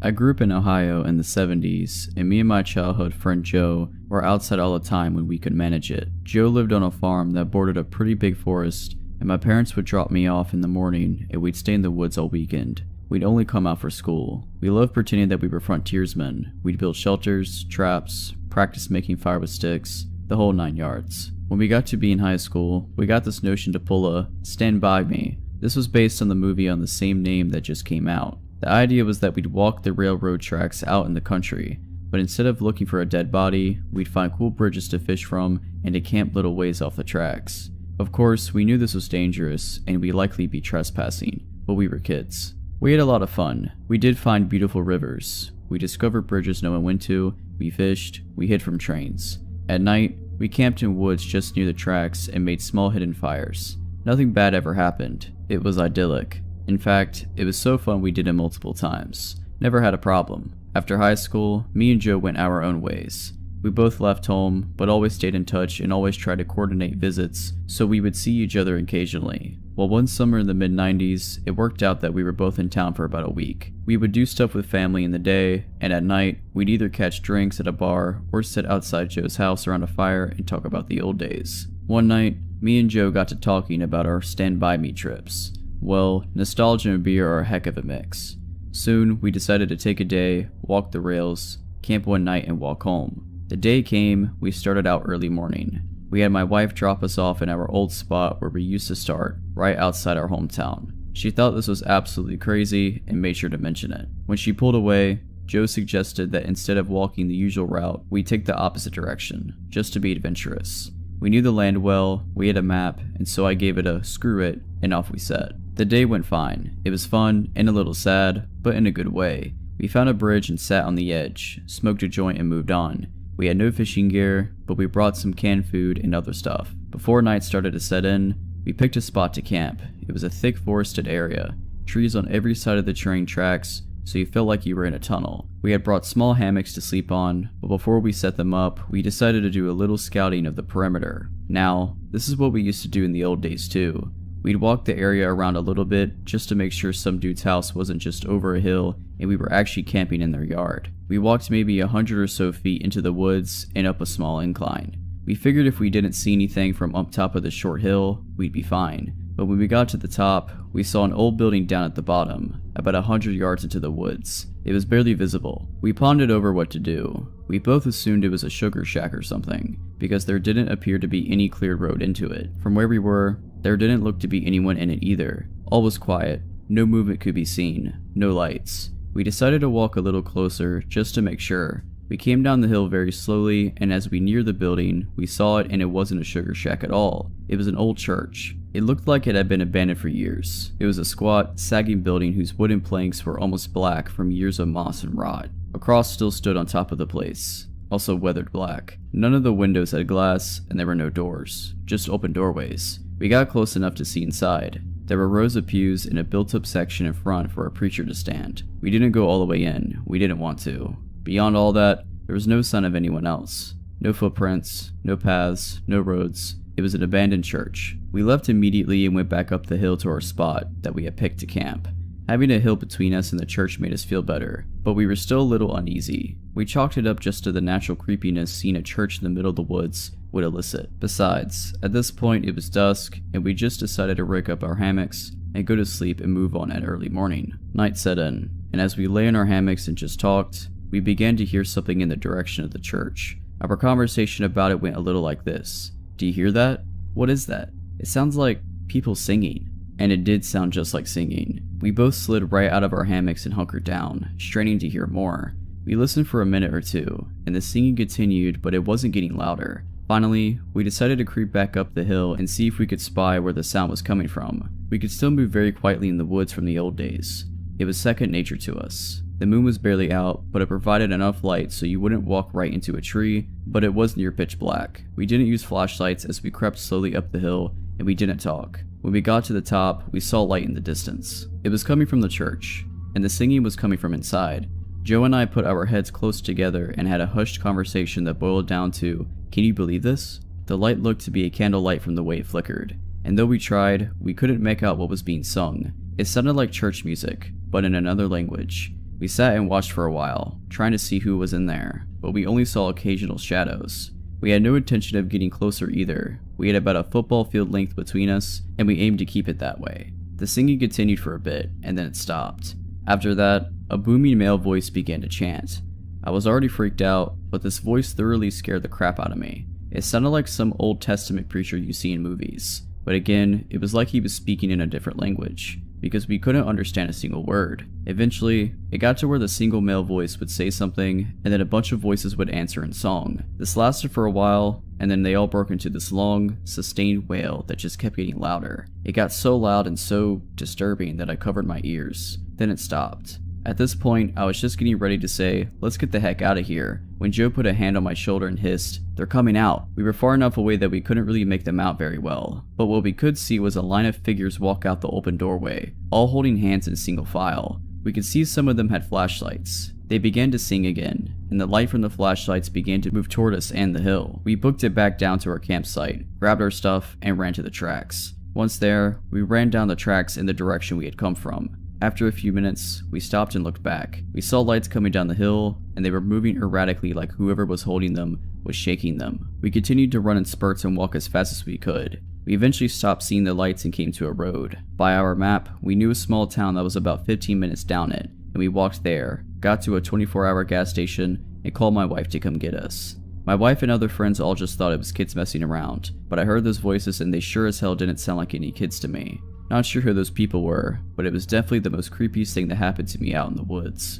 I grew up in Ohio in the 70s, and me and my childhood friend Joe were outside all the time when we could manage it. Joe lived on a farm that bordered a pretty big forest, and my parents would drop me off in the morning and we'd stay in the woods all weekend. We'd only come out for school. We loved pretending that we were frontiersmen. We'd build shelters, traps, practice making fire with sticks, the whole 9 yards. When we got to be in high school, we got this notion to pull a "Stand By Me." This was based on the movie on the same name that just came out. The idea was that we'd walk the railroad tracks out in the country, but instead of looking for a dead body, we'd find cool bridges to fish from and to camp little ways off the tracks. Of course, we knew this was dangerous and we'd likely be trespassing, but we were kids. We had a lot of fun. We did find beautiful rivers. We discovered bridges no one went to, we fished, we hid from trains. At night, we camped in woods just near the tracks and made small hidden fires. Nothing bad ever happened. It was idyllic. In fact, it was so fun we did it multiple times. Never had a problem. After high school, me and Joe went our own ways. We both left home, but always stayed in touch and always tried to coordinate visits, so we would see each other occasionally. Well, one summer in the mid-90s, it worked out that we were both in town for about a week. We would do stuff with family in the day, and at night, we'd either catch drinks at a bar or sit outside Joe's house around a fire and talk about the old days. One night, me and Joe got to talking about our Stand By Me trips. Well, nostalgia and beer are a heck of a mix. Soon, we decided to take a day, walk the rails, camp one night, and walk home. The day came, we started out early morning. We had my wife drop us off in our old spot where we used to start, right outside our hometown. She thought this was absolutely crazy and made sure to mention it. When she pulled away, Joe suggested that instead of walking the usual route, we take the opposite direction, just to be adventurous. We knew the land well, we had a map, and so I gave it a "screw it," and off we set. The day went fine. It was fun and a little sad, but in a good way. We found a bridge and sat on the edge, smoked a joint and moved on. We had no fishing gear, but we brought some canned food and other stuff. Before night started to set in, we picked a spot to camp. It was a thick forested area, trees on every side of the train tracks, so you felt like you were in a tunnel. We had brought small hammocks to sleep on, but before we set them up, we decided to do a little scouting of the perimeter. Now, this is what we used to do in the old days too. We'd walk the area around a little bit just to make sure some dude's house wasn't just over a hill and we were actually camping in their yard. We walked maybe 100 or so feet into the woods and up a small incline. We figured if we didn't see anything from up top of the short hill, we'd be fine. but when we got to the top, we saw an old building down at the bottom, about 100 yards into the woods. It was barely visible. We pondered over what to do. We both assumed it was a sugar shack or something, because there didn't appear to be any clear road into it. From where we were, there didn't look to be anyone in it either. All was quiet. No movement could be seen. No lights. We decided to walk a little closer just to make sure. We came down the hill very slowly, and as we neared the building, we saw it and it wasn't a sugar shack at all. It was an old church. It looked like it had been abandoned for years. It was a squat, sagging building whose wooden planks were almost black from years of moss and rot. A cross still stood on top of the place, also weathered black. None of the windows had glass, and there were no doors, just open doorways. We got close enough to see inside. There were rows of pews and a built-up section in front for a preacher to stand. We didn't go all the way in. We didn't want to. Beyond all that, there was no sign of anyone else. No footprints, no paths, no roads. It was an abandoned church. We left immediately and went back up the hill to our spot that we had picked to camp. Having a hill between us and the church made us feel better, but we were still a little uneasy. We chalked it up just to the natural creepiness seeing a church in the middle of the woods would elicit. Besides, at this point it was dusk, and we just decided to rake up our hammocks and go to sleep and move on at early morning. Night set in, and as we lay in our hammocks and just talked, we began to hear something in the direction of the church. Our conversation about it went a little like this. Do you hear that? What is that? It sounds like people singing. And it did sound just like singing. We both slid right out of our hammocks and hunkered down, straining to hear more. We listened for a minute or two, and the singing continued, but it wasn't getting louder. Finally, we decided to creep back up the hill and see if we could spy where the sound was coming from. We could still move very quietly in the woods from the old days. It was second nature to us. The moon was barely out, but it provided enough light so you wouldn't walk right into a tree, but it was near pitch black. We didn't use flashlights as we crept slowly up the hill, and we didn't talk. When we got to the top, we saw light in the distance. It was coming from the church, and the singing was coming from inside. Joe and I put our heads close together and had a hushed conversation that boiled down to, "Can you believe this?" The light looked to be a candlelight from the way it flickered, and though we tried, we couldn't make out what was being sung. It sounded like church music, but in another language. We sat and watched for a while, trying to see who was in there, but we only saw occasional shadows. We had no intention of getting closer either. We had about a football field length between us, and we aimed to keep it that way. The singing continued for a bit, and then it stopped. After that, a booming male voice began to chant. I was already freaked out, but this voice thoroughly scared the crap out of me. It sounded like some Old Testament preacher you see in movies, but again, it was like he was speaking in a different language, because we couldn't understand a single word. Eventually, it got to where the single male voice would say something, and then a bunch of voices would answer in song. This lasted for a while, and then they all broke into this long, sustained wail that just kept getting louder. It got so loud and so disturbing that I covered my ears. Then it stopped. At this point, I was just getting ready to say, "Let's get the heck out of here," when Joe put a hand on my shoulder and hissed, "They're coming out." We were far enough away that we couldn't really make them out very well, but what we could see was a line of figures walk out the open doorway, all holding hands in single file. We could see some of them had flashlights. They began to sing again, and the light from the flashlights began to move toward us and the hill. We booked it back down to our campsite, grabbed our stuff, and ran to the tracks. Once there, we ran down the tracks in the direction we had come from. After a few minutes, we stopped and looked back. We saw lights coming down the hill, and they were moving erratically like whoever was holding them was shaking them. We continued to run in spurts and walk as fast as we could. We eventually stopped seeing the lights and came to a road. By our map, we knew a small town that was about 15 minutes down it, and we walked there, got to a 24-hour gas station, and called my wife to come get us. My wife and other friends all just thought it was kids messing around, but I heard those voices and they sure as hell didn't sound like any kids to me. Not sure who those people were, but it was definitely the most creepiest thing that happened to me out in the woods.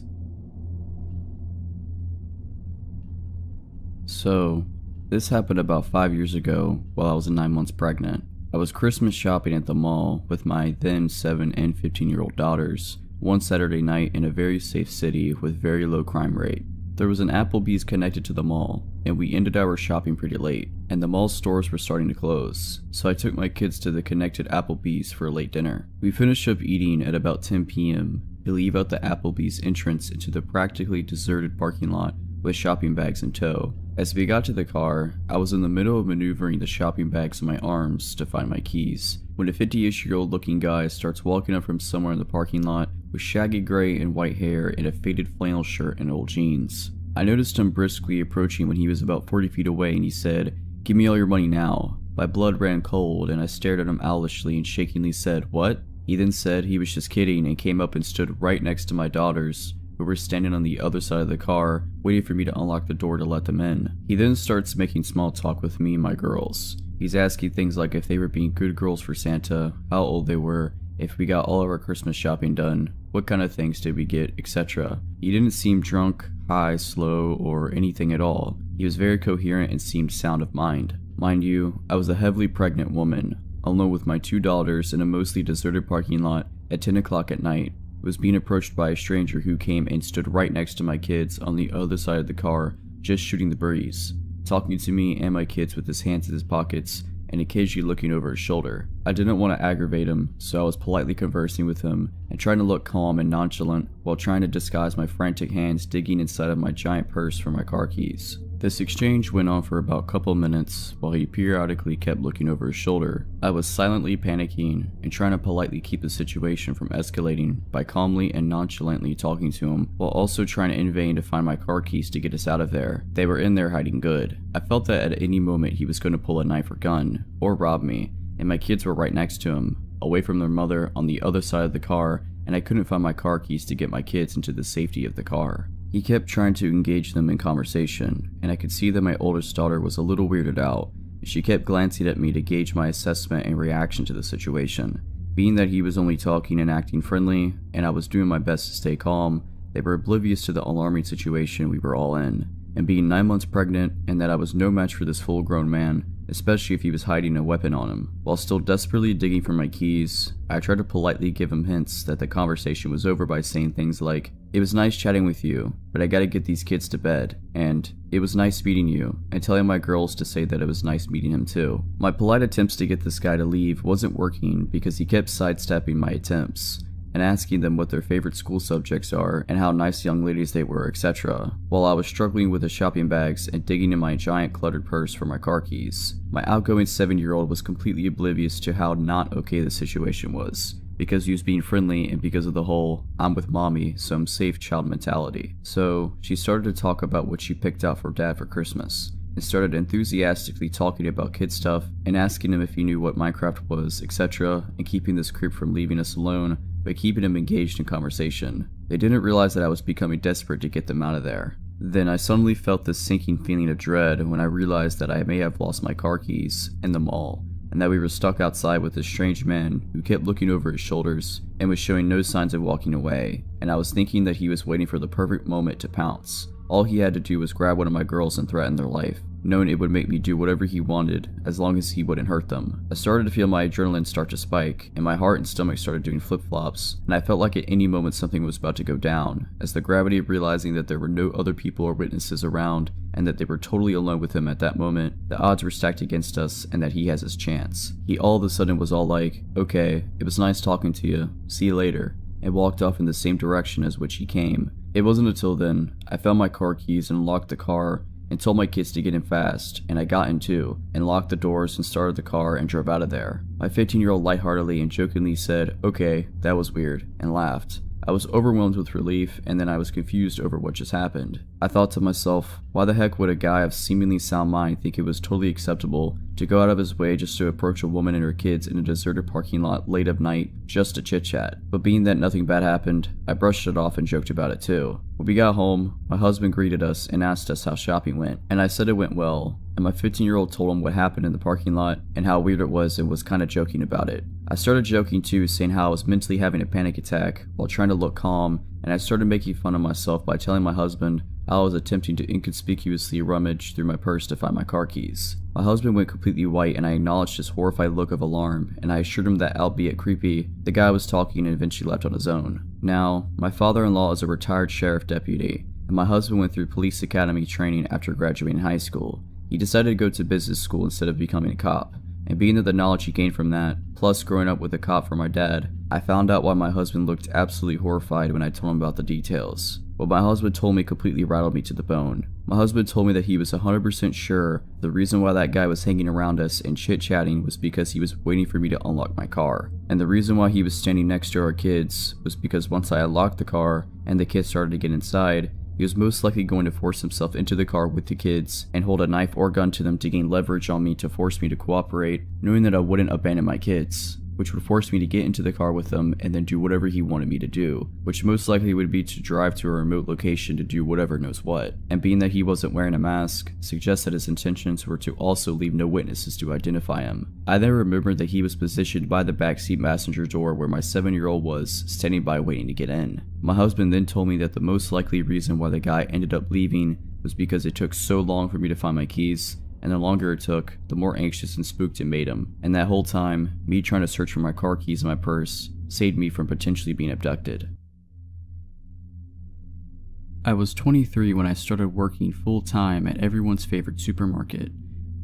So, this happened about 5 years ago while I was 9 months pregnant. I was Christmas shopping at the mall with my then 7 and 15-year-old daughters one Saturday night in a very safe city with very low crime rate. There was an Applebee's connected to the mall, and we ended our shopping pretty late, and the mall stores were starting to close, so I took my kids to the connected Applebee's for a late dinner. We finished up eating at about 10 p.m. to leave out the Applebee's entrance into the practically deserted parking lot with shopping bags in tow. As we got to the car, I was in the middle of maneuvering the shopping bags in my arms to find my keys, when a 50-ish-year-old looking guy starts walking up from somewhere in the parking lot with shaggy gray and white hair and a faded flannel shirt and old jeans. I noticed him briskly approaching when he was about 40 feet away, and he said, "Give me all your money now." My blood ran cold and I stared at him owlishly and shakingly said, "What?" He then said he was just kidding and came up and stood right next to my daughters, who were standing on the other side of the car, waiting for me to unlock the door to let them in. He then starts making small talk with me and my girls. He's asking things like if they were being good girls for Santa, how old they were, if we got all of our Christmas shopping done, what kind of things did we get, etc. He didn't seem drunk, high, slow, or anything at all. He was very coherent and seemed sound of mind. Mind you, I was a heavily pregnant woman, alone with my 2 daughters in a mostly deserted parking lot at 10 o'clock at night. I was being approached by a stranger who came and stood right next to my kids on the other side of the car, just shooting the breeze, talking to me and my kids with his hands in his pockets and occasionally looking over his shoulder. I didn't want to aggravate him, so I was politely conversing with him and trying to look calm and nonchalant while trying to disguise my frantic hands digging inside of my giant purse for my car keys. This exchange went on for about a couple minutes while he periodically kept looking over his shoulder. I was silently panicking and trying to politely keep the situation from escalating by calmly and nonchalantly talking to him while also trying in vain to find my car keys to get us out of there. They were in there hiding good. I felt that at any moment he was going to pull a knife or gun or rob me, and my kids were right next to him, away from their mother on the other side of the car, and I couldn't find my car keys to get my kids into the safety of the car. He kept trying to engage them in conversation, and I could see that my oldest daughter was a little weirded out. She kept glancing at me to gauge my assessment and reaction to the situation. Being that he was only talking and acting friendly, and I was doing my best to stay calm, they were oblivious to the alarming situation we were all in, and being 9 months pregnant, and that I was no match for this full-grown man, especially if he was hiding a weapon on him. While still desperately digging for my keys, I tried to politely give him hints that the conversation was over by saying things like, "It was nice chatting with you, but I gotta get these kids to bed," and "It was nice meeting you," and telling my girls to say that it was nice meeting him too. My polite attempts to get this guy to leave wasn't working because he kept sidestepping my attempts and asking them what their favorite school subjects are and how nice young ladies they were, etc., while I was struggling with the shopping bags and digging in my giant cluttered purse for my car keys. My outgoing 7-year-old was completely oblivious to how not okay the situation was, because he was being friendly and because of the whole "I'm with mommy, so I'm safe" child mentality. So she started to talk about what she picked out for dad for Christmas, and started enthusiastically talking about kid stuff and asking him if he knew what Minecraft was, etc., and keeping this creep from leaving us alone by keeping him engaged in conversation. They didn't realize that I was becoming desperate to get them out of there. Then I suddenly felt this sinking feeling of dread when I realized that I may have lost my car keys in the mall, and that we were stuck outside with this strange man who kept looking over his shoulders and was showing no signs of walking away, and I was thinking that he was waiting for the perfect moment to pounce. All he had to do was grab one of my girls and threaten their life, knowing it would make me do whatever he wanted as long as he wouldn't hurt them. I started to feel my adrenaline start to spike, and my heart and stomach started doing flip-flops, and I felt like at any moment something was about to go down, as the gravity of realizing that there were no other people or witnesses around, and that they were totally alone with him at that moment, the odds were stacked against us and that he has his chance. He all of a sudden was all like, "Okay, it was nice talking to you, see you later," and walked off in the same direction as which he came. It wasn't until then I found my car keys and locked the car and told my kids to get in fast, and I got in too, and locked the doors and started the car and drove out of there. My 15-year-old lightheartedly and jokingly said, "Okay, that was weird," and laughed. I was overwhelmed with relief, and then I was confused over what just happened. I thought to myself, why the heck would a guy of seemingly sound mind think it was totally acceptable to go out of his way just to approach a woman and her kids in a deserted parking lot late of night just to chit-chat? But being that nothing bad happened, I brushed it off and joked about it too. When we got home, my husband greeted us and asked us how shopping went, and I said it went well, and my 15-year-old told him what happened in the parking lot and how weird it was and was kinda joking about it. I started joking too, saying how I was mentally having a panic attack while trying to look calm, and I started making fun of myself by telling my husband how I was attempting to inconspicuously rummage through my purse to find my car keys. My husband went completely white, and I acknowledged his horrified look of alarm, and I assured him that, albeit creepy, the guy was talking and eventually left on his own. Now, my father-in-law is a retired sheriff deputy, and my husband went through police academy training after graduating high school. He decided to go to business school instead of becoming a cop, and being that the knowledge he gained from that, plus growing up with a cop from my dad, I found out why my husband looked absolutely horrified when I told him about the details. What my husband told me completely rattled me to the bone. My husband told me that he was 100% sure the reason why that guy was hanging around us and chit-chatting was because he was waiting for me to unlock my car. And the reason why he was standing next to our kids was because once I unlocked the car and the kids started to get inside, he he was most likely going to force himself into the car with the kids and hold a knife or gun to them to gain leverage on me to force me to cooperate, knowing that I wouldn't abandon my kids, which would force me to get into the car with them and then do whatever he wanted me to do, which most likely would be to drive to a remote location to do whatever knows what. And being that he wasn't wearing a mask, suggests that his intentions were to also leave no witnesses to identify him. I then remembered that he was positioned by the backseat passenger door where my 7-year-old was, standing by waiting to get in. My husband then told me that the most likely reason why the guy ended up leaving was because it took so long for me to find my keys, and the longer it took, the more anxious and spooked it made him. And that whole time, me trying to search for my car keys in my purse saved me from potentially being abducted. I was 23 when I started working full-time at everyone's favorite supermarket.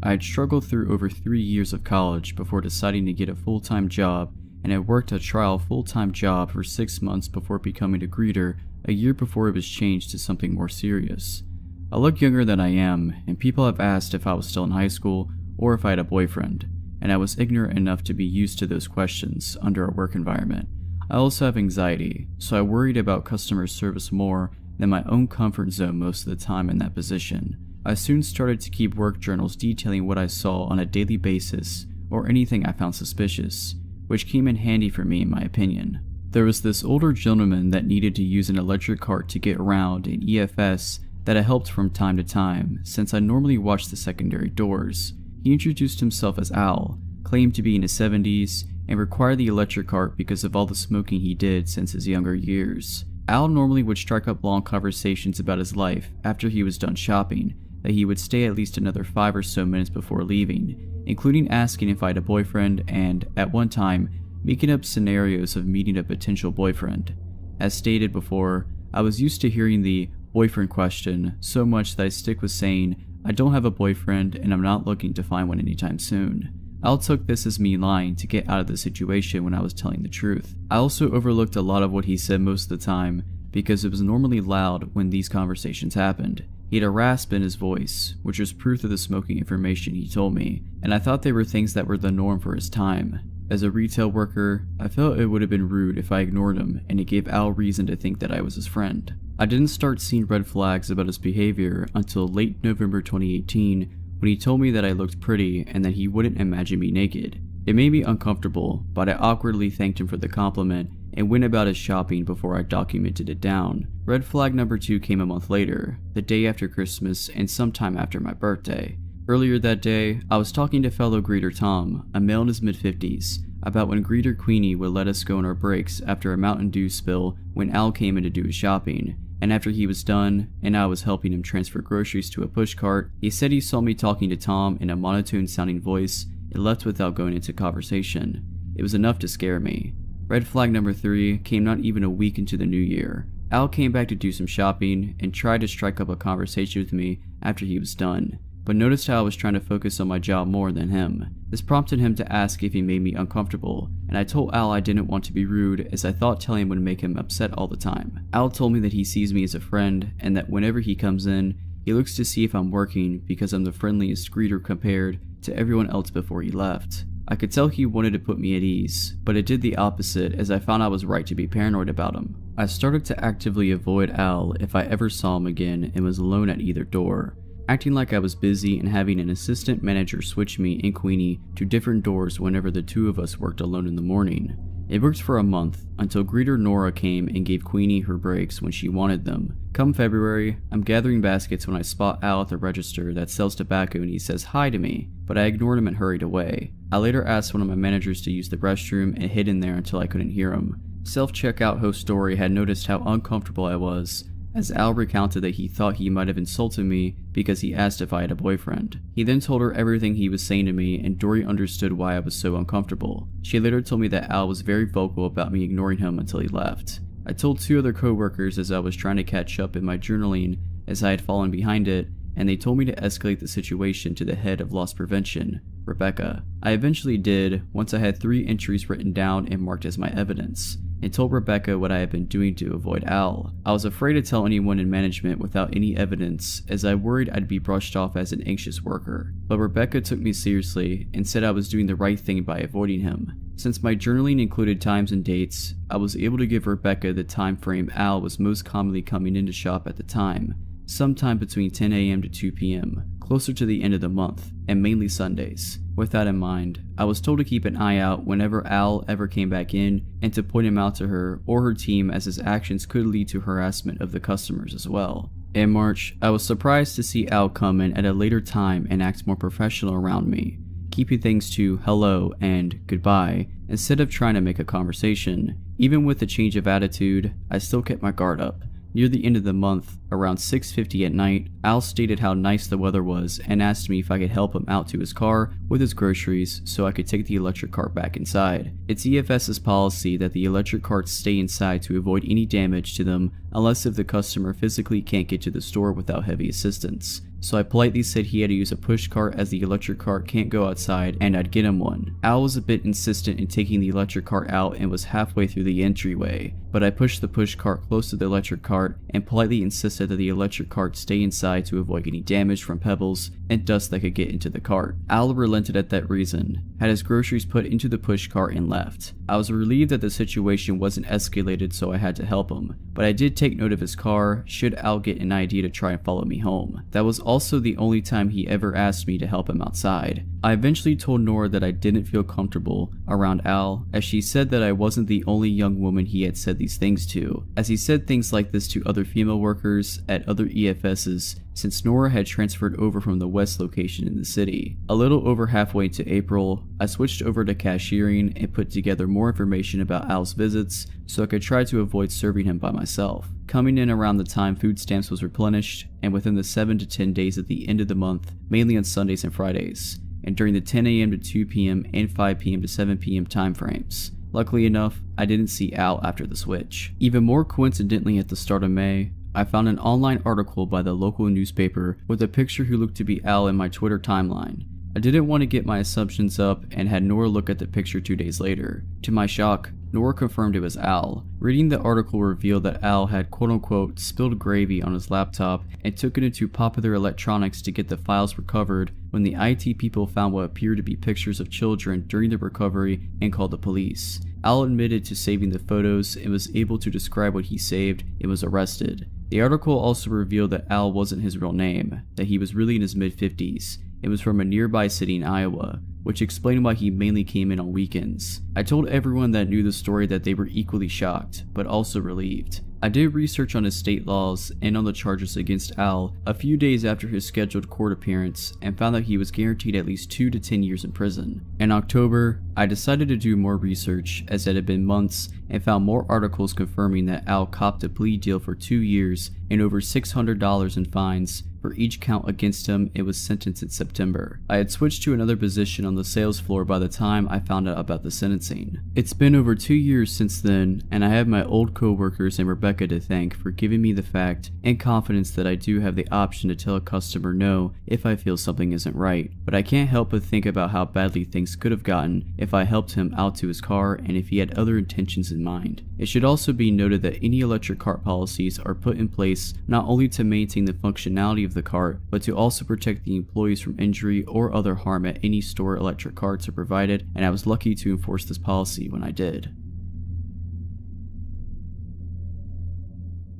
I had struggled through over 3 years of college before deciding to get a full-time job, and had worked a trial full-time job for 6 months before becoming a greeter a year before it was changed to something more serious. I look younger than I am, and people have asked if I was still in high school or if I had a boyfriend, and I was ignorant enough to be used to those questions under a work environment. I also have anxiety, so I worried about customer service more than my own comfort zone most of the time in that position. I soon started to keep work journals detailing what I saw on a daily basis or anything I found suspicious, which came in handy for me in my opinion. There was this older gentleman that needed to use an electric cart to get around in EFS that I helped from time to time, since I normally watched the secondary doors. He introduced himself as Al, claimed to be in his 70s, and required the electric cart because of all the smoking he did since his younger years. Al normally would strike up long conversations about his life after he was done shopping, that he would stay at least another 5 or so minutes before leaving, including asking if I had a boyfriend and, at one time, making up scenarios of meeting a potential boyfriend. As stated before, I was used to hearing the boyfriend question so much that I stick with saying I don't have a boyfriend and I'm not looking to find one anytime soon. Al took this as me lying to get out of the situation when I was telling the truth. I also overlooked a lot of what he said most of the time because it was normally loud when these conversations happened. He had a rasp in his voice, which was proof of the smoking information he told me, and I thought they were things that were the norm for his time. As a retail worker, I felt it would have been rude if I ignored him, and it gave Al reason to think that I was his friend. I didn't start seeing red flags about his behavior until late November 2018 when he told me that I looked pretty and that he wouldn't imagine me naked. It made me uncomfortable, but I awkwardly thanked him for the compliment and went about his shopping before I documented it down. Red flag number 2 came a month later, the day after Christmas and sometime after my birthday. Earlier that day, I was talking to fellow greeter Tom, a male in his mid-50s, about when greeter Queenie would let us go on our breaks after a Mountain Dew spill when Al came in to do his shopping. And after he was done, and I was helping him transfer groceries to a pushcart, he said he saw me talking to Tom in a monotone sounding voice and left without going into conversation. It was enough to scare me. Red flag number 3 came not even a week into the new year. Al came back to do some shopping and tried to strike up a conversation with me after he was done, but noticed how I was trying to focus on my job more than him. This prompted him to ask if he made me uncomfortable, and I told Al I didn't want to be rude as I thought telling him would make him upset all the time. Al told me that he sees me as a friend and that whenever he comes in, he looks to see if I'm working because I'm the friendliest greeter compared to everyone else before he left. I could tell he wanted to put me at ease, but it did the opposite as I found I was right to be paranoid about him. I started to actively avoid Al if I ever saw him again and was alone at either door, acting like I was busy and having an assistant manager switch me and Queenie to different doors whenever the two of us worked alone in the morning. It worked for a month, until greeter Nora came and gave Queenie her breaks when she wanted them. Come February, I'm gathering baskets when I spot Al at the register that sells tobacco and he says hi to me, but I ignored him and hurried away. I later asked one of my managers to use the restroom and hid in there until I couldn't hear him. Self-checkout host Story had noticed how uncomfortable I was, as Al recounted that he thought he might have insulted me because he asked if I had a boyfriend. He then told her everything he was saying to me, and Dory understood why I was so uncomfortable. She later told me that Al was very vocal about me ignoring him until he left. I told 2 other co-workers as I was trying to catch up in my journaling as I had fallen behind it, and they told me to escalate the situation to the head of loss prevention, Rebecca. I eventually did once I had 3 entries written down and marked as my evidence. and told Rebecca what I had been doing to avoid Al. I was afraid to tell anyone in management without any evidence, as I worried I'd be brushed off as an anxious worker. But Rebecca took me seriously and said I was doing the right thing by avoiding him. Since my journaling included times and dates, I was able to give Rebecca the time frame Al was most commonly coming into shop at the time, sometime between 10 a.m. to 2 p.m., closer to the end of the month, and mainly Sundays. With that in mind, I was told to keep an eye out whenever Al ever came back in and to point him out to her or her team, as his actions could lead to harassment of the customers as well. In March, I was surprised to see Al come in at a later time and act more professional around me, keeping things to hello and goodbye instead of trying to make a conversation. Even with the change of attitude, I still kept my guard up. Near the end of the month, around 6:50 at night, Al stated how nice the weather was and asked me if I could help him out to his car with his groceries so I could take the electric cart back inside. It's EFS's policy that the electric carts stay inside to avoid any damage to them unless if the customer physically can't get to the store without heavy assistance. So I politely said he had to use a push cart as the electric cart can't go outside and I'd get him one. Al was a bit insistent in taking the electric cart out and was halfway through the entryway, but I pushed the push cart close to the electric cart and politely insisted that the electric cart stay inside to avoid any damage from pebbles and dust that could get into the cart. Al relented at that reason, had his groceries put into the push cart and left. I was relieved that the situation wasn't escalated, so I had to help him, but I did take note of his car should Al get an idea to try and follow me home. That was also the only time he ever asked me to help him outside. I eventually told Nora that I didn't feel comfortable around Al, as she said that I wasn't the only young woman he had said these things to, as he said things like this to other female workers at other EFSs since Nora had transferred over from the west location in the city. A little over halfway into April, I switched over to cashiering and put together more information about Al's visits so I could try to avoid serving him by myself. Coming in around the time food stamps was replenished, and within the 7 to 10 days at the end of the month, mainly on Sundays and Fridays, and during the 10 a.m. to 2 p.m. and 5 p.m. to 7 p.m. time frames. Luckily enough, I didn't see Al after the switch. Even more coincidentally, at the start of May, I found an online article by the local newspaper with a picture who looked to be Al in my Twitter timeline. I didn't want to get my assumptions up and had Nora look at the picture 2 days later. To my shock, Nora confirmed it was Al. Reading the article revealed that Al had quote-unquote spilled gravy on his laptop and took it into Popular Electronics to get the files recovered when the IT people found what appeared to be pictures of children during the recovery and called the police. Al admitted to saving the photos and was able to describe what he saved and was arrested. The article also revealed that Al wasn't his real name, that he was really in his mid-50s. It was from a nearby city in Iowa, which explained why he mainly came in on weekends. I told everyone that knew the story that they were equally shocked, but also relieved. I did research on his state laws and on the charges against Al a few days after his scheduled court appearance and found that he was guaranteed at least 2 to 10 years in prison. In October, I decided to do more research as it had been months and found more articles confirming that Al copped a plea deal for 2 years and over $600 in fines for each count against him. It was sentenced in September. I had switched to another position on the sales floor by the time I found out about the sentencing. It's been over 2 years since then, and I have my old co-workers and Rebecca to thank for giving me the fact and confidence that I do have the option to tell a customer no if I feel something isn't right. But I can't help but think about how badly things could have gotten if I helped him out to his car and if he had other intentions in mind. It should also be noted that any electric cart policies are put in place not only to maintain the functionality of the cart, but to also protect the employees from injury or other harm at any store electric carts are provided, and I was lucky to enforce this policy when I did.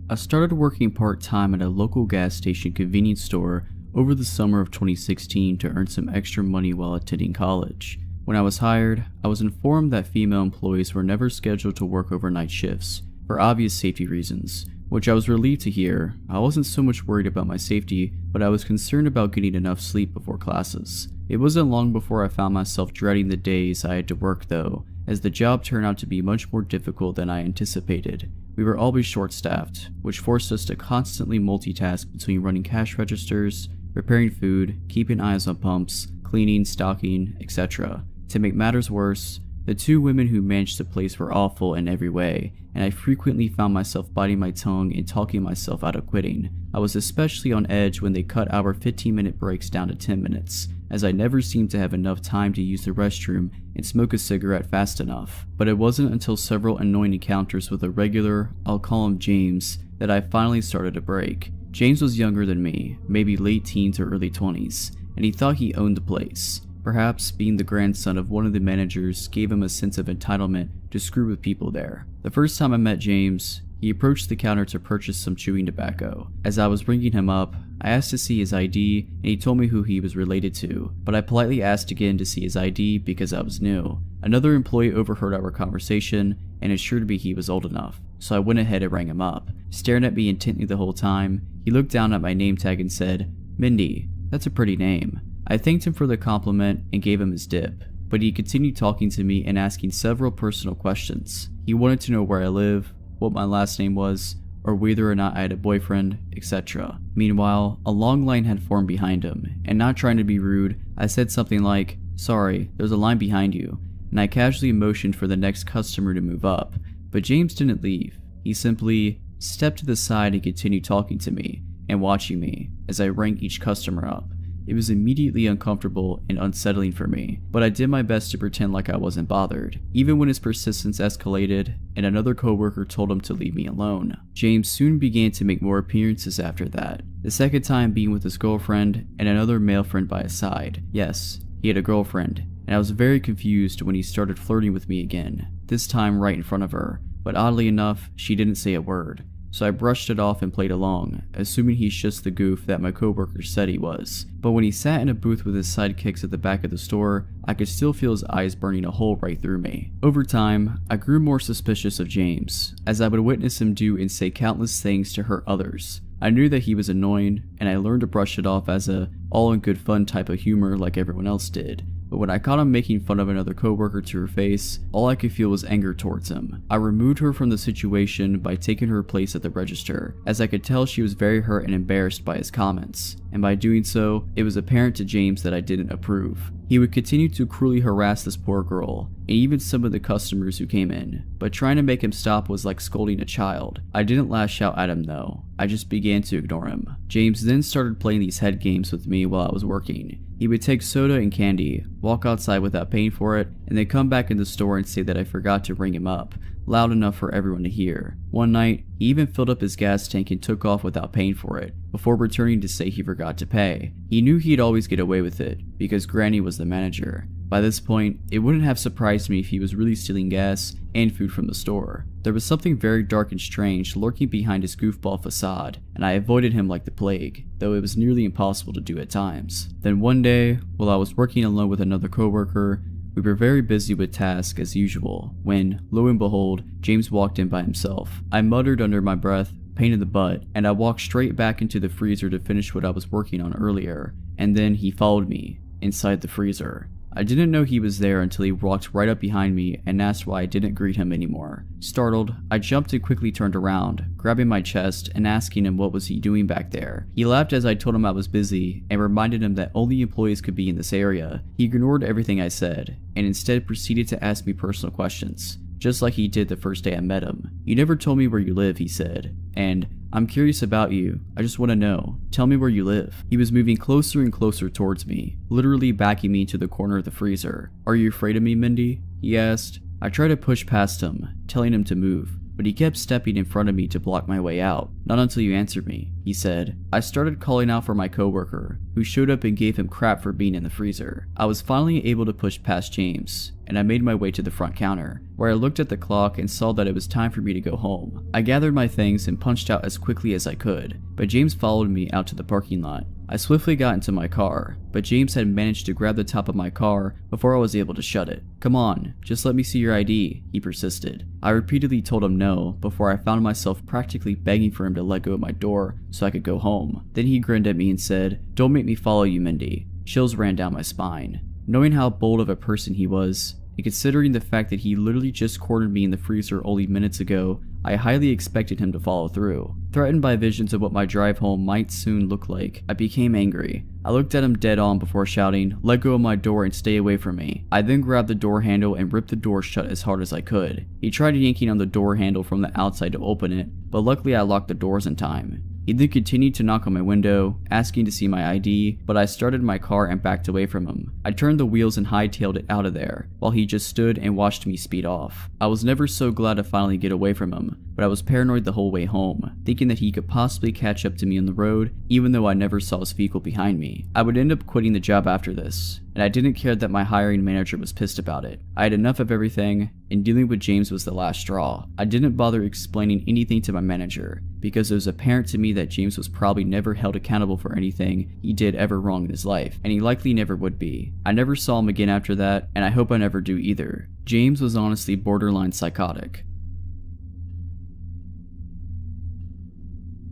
I started working part-time at a local gas station convenience store over the summer of 2016 to earn some extra money while attending college. When I was hired, I was informed that female employees were never scheduled to work overnight shifts, for obvious safety reasons, which I was relieved to hear. I wasn't so much worried about my safety, but I was concerned about getting enough sleep before classes. It wasn't long before I found myself dreading the days I had to work though, as the job turned out to be much more difficult than I anticipated. We were always short-staffed, which forced us to constantly multitask between running cash registers, preparing food, keeping eyes on pumps, cleaning, stocking, etc. To make matters worse, the 2 women who managed the place were awful in every way, and I frequently found myself biting my tongue and talking myself out of quitting. I was especially on edge when they cut our 15-minute breaks down to 10 minutes. as I never seemed to have enough time to use the restroom and smoke a cigarette fast enough. But it wasn't until several annoying encounters with a regular, I'll call him James, that I finally started to break. James was younger than me, maybe late teens or early 20s, and he thought he owned the place. Perhaps being the grandson of one of the managers gave him a sense of entitlement to screw with people there. The first time I met James, he approached the counter to purchase some chewing tobacco. As I was ringing him up, I asked to see his ID and he told me who he was related to, but I politely asked again to see his ID because I was new. Another employee overheard our conversation and assured me he was old enough, so I went ahead and rang him up. Staring at me intently the whole time, he looked down at my name tag and said, "Mindy, that's a pretty name." I thanked him for the compliment and gave him his dip, but he continued talking to me and asking several personal questions. He wanted to know where I live, what my last name was, or whether or not I had a boyfriend, etc. Meanwhile, a long line had formed behind him, and not trying to be rude, I said something like, "Sorry, there's a line behind you," and I casually motioned for the next customer to move up, but James didn't leave. He simply stepped to the side and continued talking to me and watching me as I rang each customer up. It was immediately uncomfortable and unsettling for me, but I did my best to pretend like I wasn't bothered, even when his persistence escalated and another coworker told him to leave me alone. James soon began to make more appearances after that, the second time being with his girlfriend and another male friend by his side. Yes, he had a girlfriend, and I was very confused when he started flirting with me again, this time right in front of her, but oddly enough, she didn't say a word. So I brushed it off and played along, assuming he's just the goof that my coworker said he was. But when he sat in a booth with his sidekicks at the back of the store, I could still feel his eyes burning a hole right through me. Over time, I grew more suspicious of James, as I would witness him do and say countless things to hurt others. I knew that he was annoying, and I learned to brush it off as a all-in-good-fun type of humor like everyone else did. But when I caught him making fun of another coworker to her face, all I could feel was anger towards him. I removed her from the situation by taking her place at the register, as I could tell she was very hurt and embarrassed by his comments, and by doing so, it was apparent to James that I didn't approve. He would continue to cruelly harass this poor girl, and even some of the customers who came in, but trying to make him stop was like scolding a child. I didn't lash out at him though, I just began to ignore him. James then started playing these head games with me while I was working. He would take soda and candy, walk outside without paying for it, and then come back in the store and say that I forgot to ring him up, loud enough for everyone to hear. One night, he even filled up his gas tank and took off without paying for it, before returning to say he forgot to pay. He knew he'd always get away with it, because Granny was the manager. By this point, it wouldn't have surprised me if he was really stealing gas and food from the store. There was something very dark and strange lurking behind his goofball facade, and I avoided him like the plague, though it was nearly impossible to do at times. Then one day, while I was working alone with another coworker, we were very busy with tasks as usual, when, lo and behold, James walked in by himself. I muttered under my breath, "Pain in the butt," and I walked straight back into the freezer to finish what I was working on earlier, and then he followed me, inside the freezer. I didn't know he was there until he walked right up behind me and asked why I didn't greet him anymore. Startled, I jumped and quickly turned around, grabbing my chest and asking him what was he doing back there. He laughed as I told him I was busy and reminded him that only employees could be in this area. He ignored everything I said and instead proceeded to ask me personal questions, just like he did the first day I met him. "You never told me where you live," he said, and "I'm curious about you. I just want to know. Tell me where you live." He was moving closer and closer towards me, literally backing me to the corner of the freezer. "Are you afraid of me, Mindy?" he asked. I tried to push past him, telling him to move, but he kept stepping in front of me to block my way out. "Not until you answer me," he said. I started calling out for my coworker, who showed up and gave him crap for being in the freezer. I was finally able to push past James, and I made my way to the front counter, where I looked at the clock and saw that it was time for me to go home. I gathered my things and punched out as quickly as I could, but James followed me out to the parking lot. I swiftly got into my car, but James had managed to grab the top of my car before I was able to shut it. "Come on, just let me see your ID," he persisted. I repeatedly told him no before I found myself practically begging for him to let go of my door so I could go home. Then he grinned at me and said, "Don't make me follow you, Mindy." Chills ran down my spine. Knowing how bold of a person he was, and considering the fact that he literally just cornered me in the freezer only minutes ago, I highly expected him to follow through. Threatened by visions of what my drive home might soon look like, I became angry. I looked at him dead on before shouting, "Let go of my door and stay away from me." I then grabbed the door handle and ripped the door shut as hard as I could. He tried yanking on the door handle from the outside to open it, but luckily I locked the doors in time. He then continued to knock on my window, asking to see my ID, but I started my car and backed away from him. I turned the wheels and hightailed it out of there, while he just stood and watched me speed off. I was never so glad to finally get away from him, but I was paranoid the whole way home, thinking that he could possibly catch up to me on the road, even though I never saw his vehicle behind me. I would end up quitting the job after this, and I didn't care that my hiring manager was pissed about it. I had enough of everything, and dealing with James was the last straw. I didn't bother explaining anything to my manager, because it was apparent to me that James was probably never held accountable for anything he did ever wrong in his life, and he likely never would be. I never saw him again after that, and I hope I never do either. James was honestly borderline psychotic.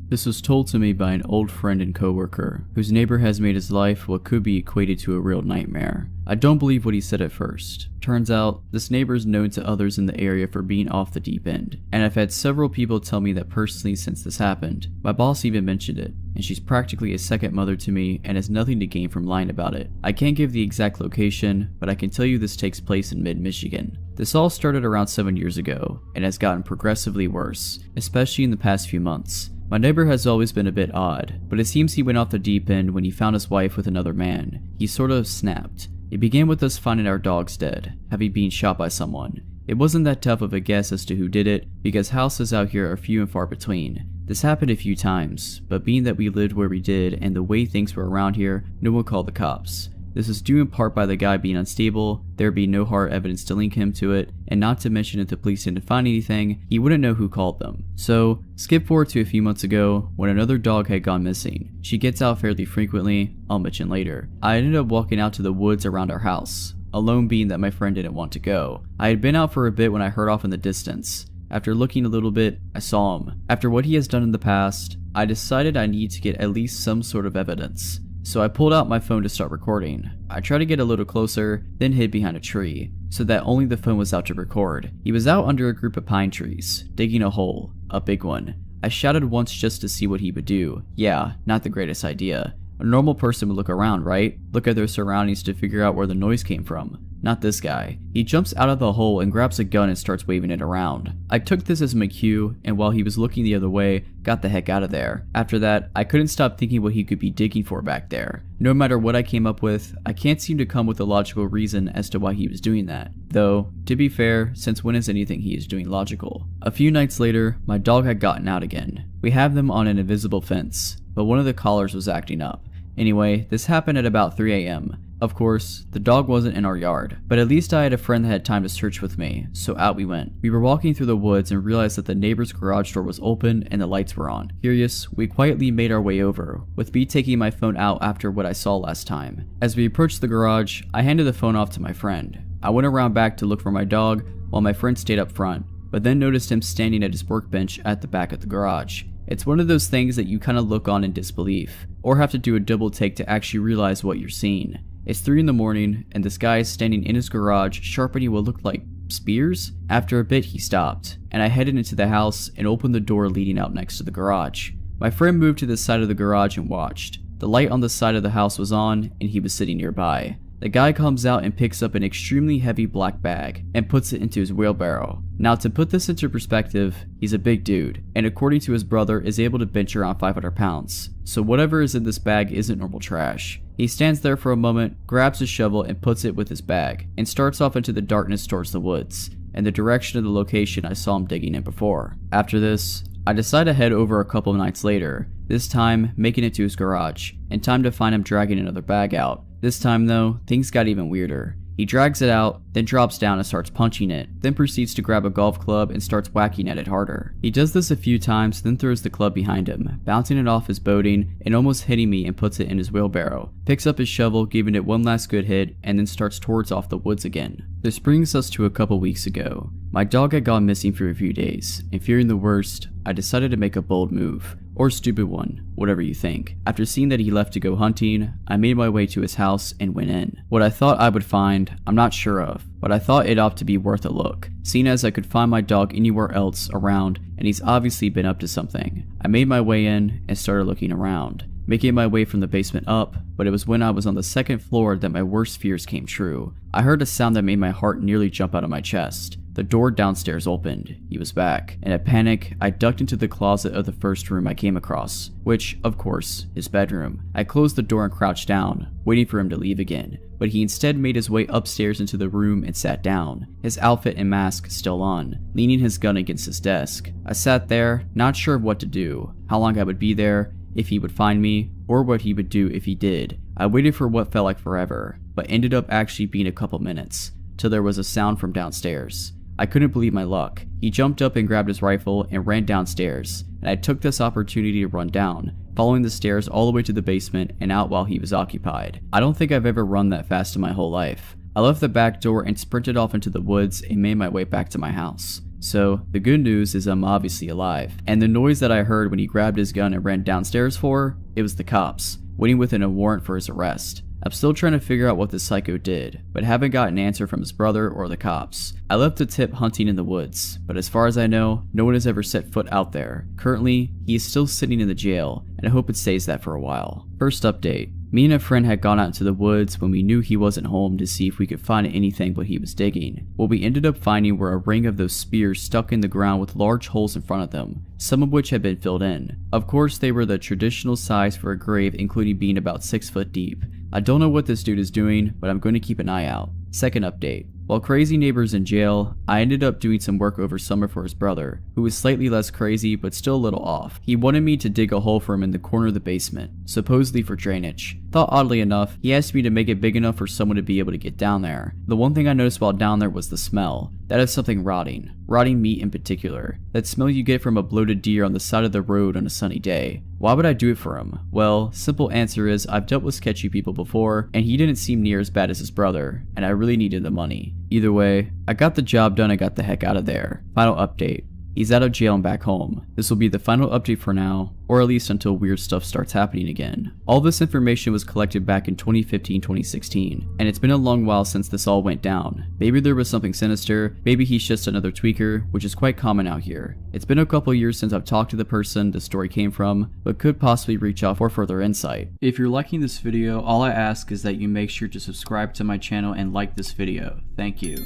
This was told to me by an old friend and coworker, whose neighbor has made his life what could be equated to a real nightmare. I don't believe what he said at first. Turns out, this neighbor is known to others in the area for being off the deep end, and I've had several people tell me that personally since this happened. My boss even mentioned it, and she's practically a second mother to me and has nothing to gain from lying about it. I can't give the exact location, but I can tell you this takes place in mid-Michigan. This all started around 7 years ago, and has gotten progressively worse, especially in the past few months. My neighbor has always been a bit odd, but it seems he went off the deep end when he found his wife with another man. He sort of snapped. It began with us finding our dogs dead, having been shot by someone. It wasn't that tough of a guess as to who did it, because houses out here are few and far between. This happened a few times, but being that we lived where we did and the way things were around here, no one called the cops. This is due in part by the guy being unstable, there being no hard evidence to link him to it, and not to mention if the police didn't find anything, he wouldn't know who called them. So, skip forward to a few months ago, when another dog had gone missing. She gets out fairly frequently, I'll mention later. I ended up walking out to the woods around our house, alone being that my friend didn't want to go. I had been out for a bit when I heard off in the distance. After looking a little bit, I saw him. After what he has done in the past, I decided I need to get at least some sort of evidence. So I pulled out my phone to start recording. I tried to get a little closer, then hid behind a tree, so that only the phone was out to record. He was out under a group of pine trees, digging a hole, a big one. I shouted once just to see what he would do. Yeah, not the greatest idea. A normal person would look around, right? Look at their surroundings to figure out where the noise came from. Not this guy. He jumps out of the hole and grabs a gun and starts waving it around. I took this as my cue, and while he was looking the other way, got the heck out of there. After that, I couldn't stop thinking what he could be digging for back there. No matter what I came up with, I can't seem to come with a logical reason as to why he was doing that. Though, to be fair, since when is anything he is doing logical? A few nights later, my dog had gotten out again. We have them on an invisible fence, but one of the collars was acting up. Anyway, this happened at about 3 a.m. Of course, the dog wasn't in our yard, but at least I had a friend that had time to search with me, so out we went. We were walking through the woods and realized that the neighbor's garage door was open and the lights were on. Curious, we quietly made our way over, with me taking my phone out after what I saw last time. As we approached the garage, I handed the phone off to my friend. I went around back to look for my dog, while my friend stayed up front, but then noticed him standing at his workbench at the back of the garage. It's one of those things that you kind of look on in disbelief, or have to do a double take to actually realize what you're seeing. It's 3 in the morning, and this guy is standing in his garage sharpening what looked like spears? After a bit he stopped, and I headed into the house and opened the door leading out next to the garage. My friend moved to the side of the garage and watched. The light on the side of the house was on, and he was sitting nearby. The guy comes out and picks up an extremely heavy black bag and puts it into his wheelbarrow. Now to put this into perspective, he's a big dude, and according to his brother is able to bench around 500 pounds. So whatever is in this bag isn't normal trash. He stands there for a moment, grabs a shovel and puts it with his bag, and starts off into the darkness towards the woods, and the direction of the location I saw him digging in before. After this, I decide to head over a couple of nights later, this time making it to his garage, in time to find him dragging another bag out. This time though, things got even weirder. He drags it out, then drops down and starts punching it, then proceeds to grab a golf club and starts whacking at it harder. He does this a few times, then throws the club behind him, bouncing it off his boating and almost hitting me, and puts it in his wheelbarrow, picks up his shovel, giving it one last good hit, and then starts towards off the woods again. This brings us to a couple weeks ago. My dog had gone missing for a few days, and fearing the worst, I decided to make a bold move. Or stupid one, whatever you think. After seeing that he left to go hunting, I made my way to his house and went in. What I thought I would find, I'm not sure of, but I thought it ought to be worth a look, seeing as I could find my dog anywhere else around and he's obviously been up to something. I made my way in and started looking around, making my way from the basement up, but it was when I was on the second floor that my worst fears came true. I heard a sound that made my heart nearly jump out of my chest. The door downstairs opened. He was back. In a panic, I ducked into the closet of the first room I came across, which, of course, his bedroom. I closed the door and crouched down, waiting for him to leave again, but he instead made his way upstairs into the room and sat down, his outfit and mask still on, leaning his gun against his desk. I sat there, not sure of what to do, how long I would be there, if he would find me, or what he would do if he did. I waited for what felt like forever, but ended up actually being a couple minutes, till there was a sound from downstairs. I couldn't believe my luck. He jumped up and grabbed his rifle and ran downstairs, and I took this opportunity to run down, following the stairs all the way to the basement and out while he was occupied. I don't think I've ever run that fast in my whole life. I left the back door and sprinted off into the woods and made my way back to my house. So, the good news is I'm obviously alive, and the noise that I heard when he grabbed his gun and ran downstairs it was the cops, waiting within a warrant for his arrest. I'm still trying to figure out what this psycho did, but haven't got an answer from his brother or the cops. I left a tip hunting in the woods, but as far as I know, no one has ever set foot out there. Currently, he is still sitting in the jail, and I hope it stays that for a while. First update. Me and a friend had gone out into the woods when we knew he wasn't home to see if we could find anything what he was digging. What we ended up finding were a ring of those spears stuck in the ground with large holes in front of them, some of which had been filled in. Of course, they were the traditional size for a grave, including being about 6 foot deep. I don't know what this dude is doing, but I'm going to keep an eye out. Second update. While crazy neighbor's in jail, I ended up doing some work over summer for his brother, who was slightly less crazy but still a little off. He wanted me to dig a hole for him in the corner of the basement, supposedly for drainage. Thought oddly enough, he asked me to make it big enough for someone to be able to get down there. The one thing I noticed while down there was the smell. That is something rotting meat in particular. That smell you get from a bloated deer on the side of the road on a sunny day. Why would I do it for him? Well, simple answer is I've dealt with sketchy people before, and he didn't seem near as bad as his brother, and I really needed the money. Either way, I got the job done and got the heck out of there. Final update. He's out of jail and back home. This will be the final update for now, or at least until weird stuff starts happening again. All this information was collected back in 2015-2016, and it's been a long while since this all went down. Maybe there was something sinister, maybe he's just another tweaker, which is quite common out here. It's been a couple years since I've talked to the person the story came from, but could possibly reach out for further insight. If you're liking this video, all I ask is that you make sure to subscribe to my channel and like this video. Thank you.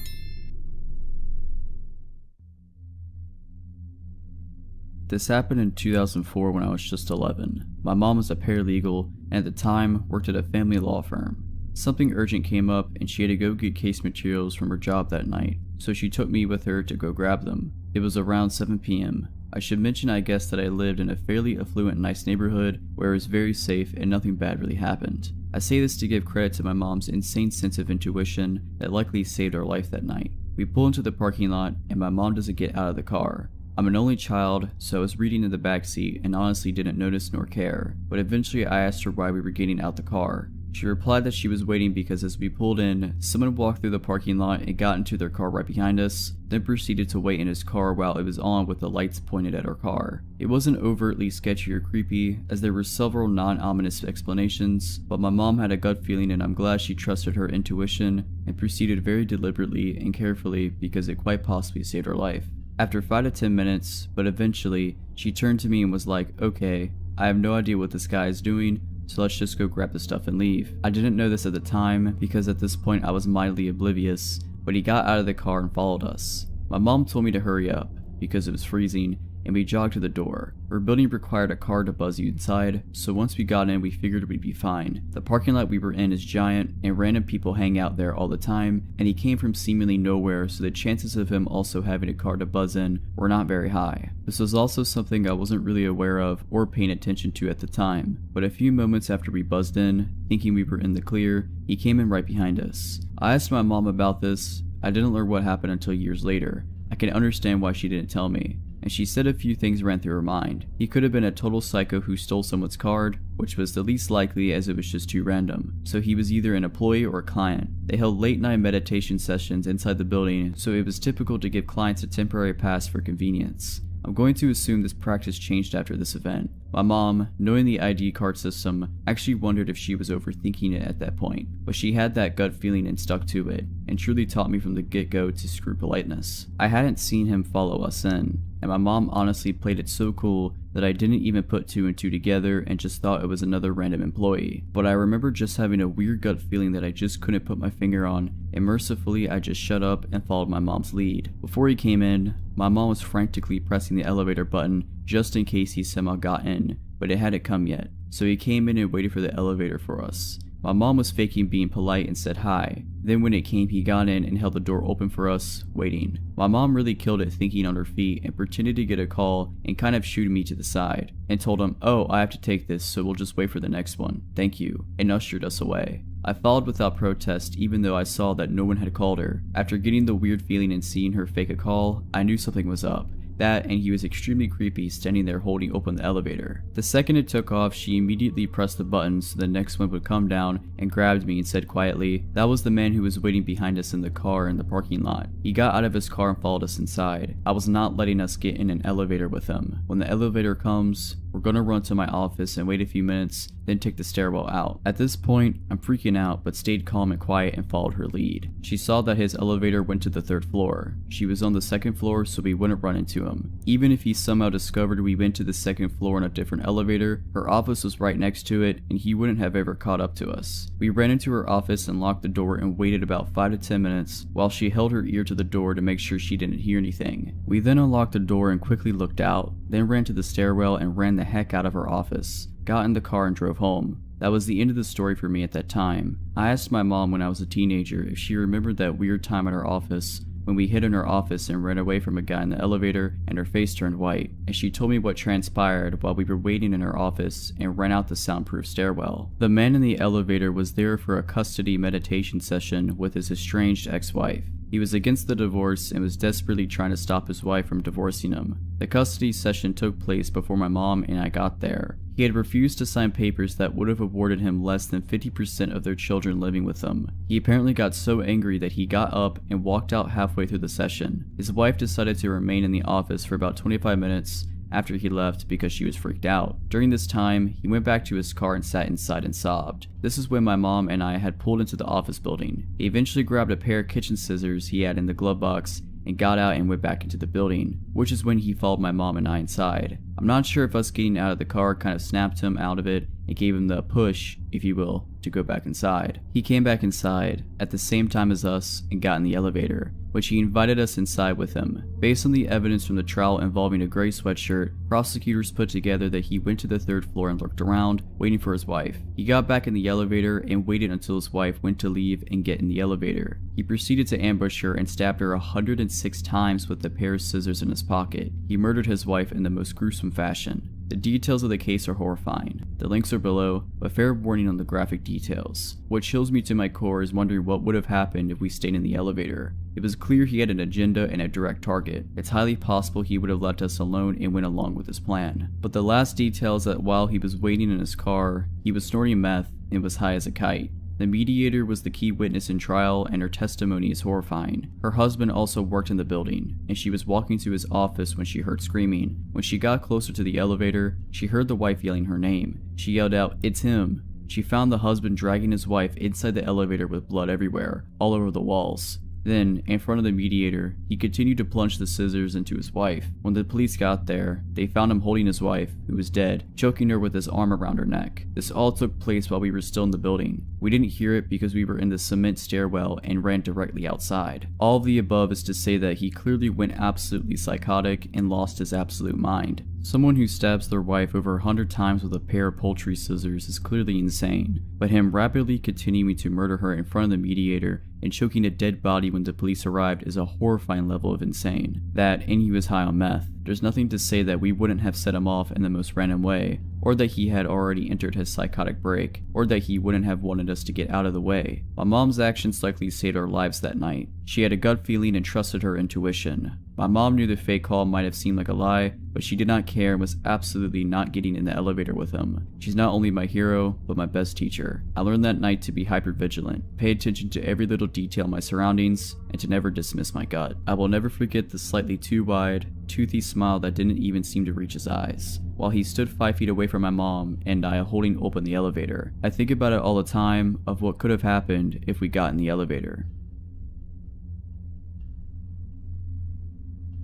This happened in 2004 when I was just 11. My mom was a paralegal and at the time worked at a family law firm. Something urgent came up and she had to go get case materials from her job that night, so she took me with her to go grab them. It was around 7 p.m. I should mention I guess that I lived in a fairly affluent nice neighborhood where it was very safe and nothing bad really happened. I say this to give credit to my mom's insane sense of intuition that likely saved our life that night. We pull into the parking lot and my mom doesn't get out of the car. I'm an only child, so I was reading in the back seat and honestly didn't notice nor care, but eventually I asked her why we were getting out the car. She replied that she was waiting because as we pulled in, someone walked through the parking lot and got into their car right behind us, then proceeded to wait in his car while it was on with the lights pointed at our car. It wasn't overtly sketchy or creepy, as there were several non-ominous explanations, but my mom had a gut feeling and I'm glad she trusted her intuition and proceeded very deliberately and carefully because it quite possibly saved her life. After 5 to 10 minutes, but eventually, she turned to me and was like, okay, I have no idea what this guy is doing, so let's just go grab the stuff and leave. I didn't know this at the time, because at this point I was mildly oblivious, but he got out of the car and followed us. My mom told me to hurry up, because it was freezing, and we jogged to the door. Our building required a car to buzz you inside, so once we got in we figured we'd be fine. The parking lot we were in is giant, and random people hang out there all the time, and he came from seemingly nowhere, so the chances of him also having a car to buzz in were not very high. This was also something I wasn't really aware of or paying attention to at the time, but a few moments after we buzzed in, thinking we were in the clear, he came in right behind us. I asked my mom about this. I didn't learn what happened until years later. I can understand why she didn't tell me, and she said a few things ran through her mind. He could have been a total psycho who stole someone's card, which was the least likely as it was just too random. So he was either an employee or a client. They held late night meditation sessions inside the building, so it was typical to give clients a temporary pass for convenience. I'm going to assume this practice changed after this event. My mom, knowing the ID card system, actually wondered if she was overthinking it at that point, but she had that gut feeling and stuck to it, and truly taught me from the get-go to screw politeness. I hadn't seen him follow us in, and my mom honestly played it so cool that I didn't even put two and two together and just thought it was another random employee. But I remember just having a weird gut feeling that I just couldn't put my finger on, and mercifully I just shut up and followed my mom's lead. Before he came in, my mom was frantically pressing the elevator button just in case he somehow got in, but it hadn't come yet. So he came in and waited for the elevator for us. My mom was faking being polite and said hi. Then when it came, he got in and held the door open for us, waiting. My mom really killed it thinking on her feet and pretended to get a call and kind of shooed me to the side and told him, "Oh, I have to take this, so we'll just wait for the next one. Thank you," and ushered us away. I followed without protest even though I saw that no one had called her. After getting the weird feeling and seeing her fake a call, I knew something was up. That, and he was extremely creepy standing there holding open the elevator. The second it took off, she immediately pressed the button so the next one would come down and grabbed me and said quietly, "That was the man who was waiting behind us in the car in the parking lot. He got out of his car and followed us inside. I was not letting us get in an elevator with him. When the elevator comes, we're gonna run to my office and wait a few minutes, then take the stairwell out." At this point, I'm freaking out but stayed calm and quiet and followed her lead. She saw that his elevator went to the 3rd floor. She was on the 2nd floor so we wouldn't run into him. Even if he somehow discovered we went to the 2nd floor in a different elevator, her office was right next to it and he wouldn't have ever caught up to us. We ran into her office and locked the door and waited about 5 to 10 minutes while she held her ear to the door to make sure she didn't hear anything. We then unlocked the door and quickly looked out, then ran to the stairwell and ran the heck out of her office, got in the car and drove home. That was the end of the story for me at that time. I asked my mom when I was a teenager if she remembered that weird time at her office when we hid in her office and ran away from a guy in the elevator and her face turned white, and she told me what transpired while we were waiting in her office and ran out the soundproof stairwell. The man in the elevator was there for a custody meditation session with his estranged ex-wife. He was against the divorce and was desperately trying to stop his wife from divorcing him. The custody session took place before my mom and I got there. He had refused to sign papers that would have awarded him less than 50% of their children living with him. He apparently got so angry that he got up and walked out halfway through the session. His wife decided to remain in the office for about 25 minutes after he left because she was freaked out. During this time, he went back to his car and sat inside and sobbed. This is when my mom and I had pulled into the office building. He eventually grabbed a pair of kitchen scissors he had in the glove box and got out and went back into the building, which is when he followed my mom and I inside. I'm not sure if us getting out of the car kind of snapped him out of it and gave him the push, if you will, to go back inside. He came back inside at the same time as us and got in the elevator, which he invited us inside with him. Based on the evidence from the trial involving a gray sweatshirt, prosecutors put together that he went to the 3rd floor and looked around, waiting for his wife. He got back in the elevator and waited until his wife went to leave and get in the elevator. He proceeded to ambush her and stabbed her 106 times with a pair of scissors in his pocket. He murdered his wife in the most gruesome fashion. The details of the case are horrifying. The links are below, but fair warning on the graphic details. What chills me to my core is wondering what would have happened if we stayed in the elevator. It was clear he had an agenda and a direct target. It's highly possible he would have left us alone and went along with his plan. But the last detail is that while he was waiting in his car, he was snorting meth and was high as a kite. The mediator was the key witness in trial and her testimony is horrifying. Her husband also worked in the building, and she was walking to his office when she heard screaming. When she got closer to the elevator, she heard the wife yelling her name. She yelled out, "It's him." She found the husband dragging his wife inside the elevator with blood everywhere, all over the walls. Then, in front of the mediator, he continued to plunge the scissors into his wife. When the police got there, they found him holding his wife, who was dead, choking her with his arm around her neck. This all took place while we were still in the building. We didn't hear it because we were in the cement stairwell and ran directly outside. All of the above is to say that he clearly went absolutely psychotic and lost his absolute mind. Someone who stabs their wife over 100 times with a pair of poultry scissors is clearly insane, but him rapidly continuing to murder her in front of the mediator and choking a dead body when the police arrived is a horrifying level of insane. That, and he was high on meth. There's nothing to say that we wouldn't have set him off in the most random way, or that he had already entered his psychotic break, or that he wouldn't have wanted us to get out of the way. My mom's actions likely saved our lives that night. She had a gut feeling and trusted her intuition. My mom knew the fake call might have seemed like a lie, but she did not care and was absolutely not getting in the elevator with him. She's not only my hero, but my best teacher. I learned that night to be hyper-vigilant, pay attention to every little detail in my surroundings, and to never dismiss my gut. I will never forget the slightly too wide, toothy smile that didn't even seem to reach his eyes, while he stood 5 feet away from my mom and I holding open the elevator. I think about it all the time of what could have happened if we got in the elevator.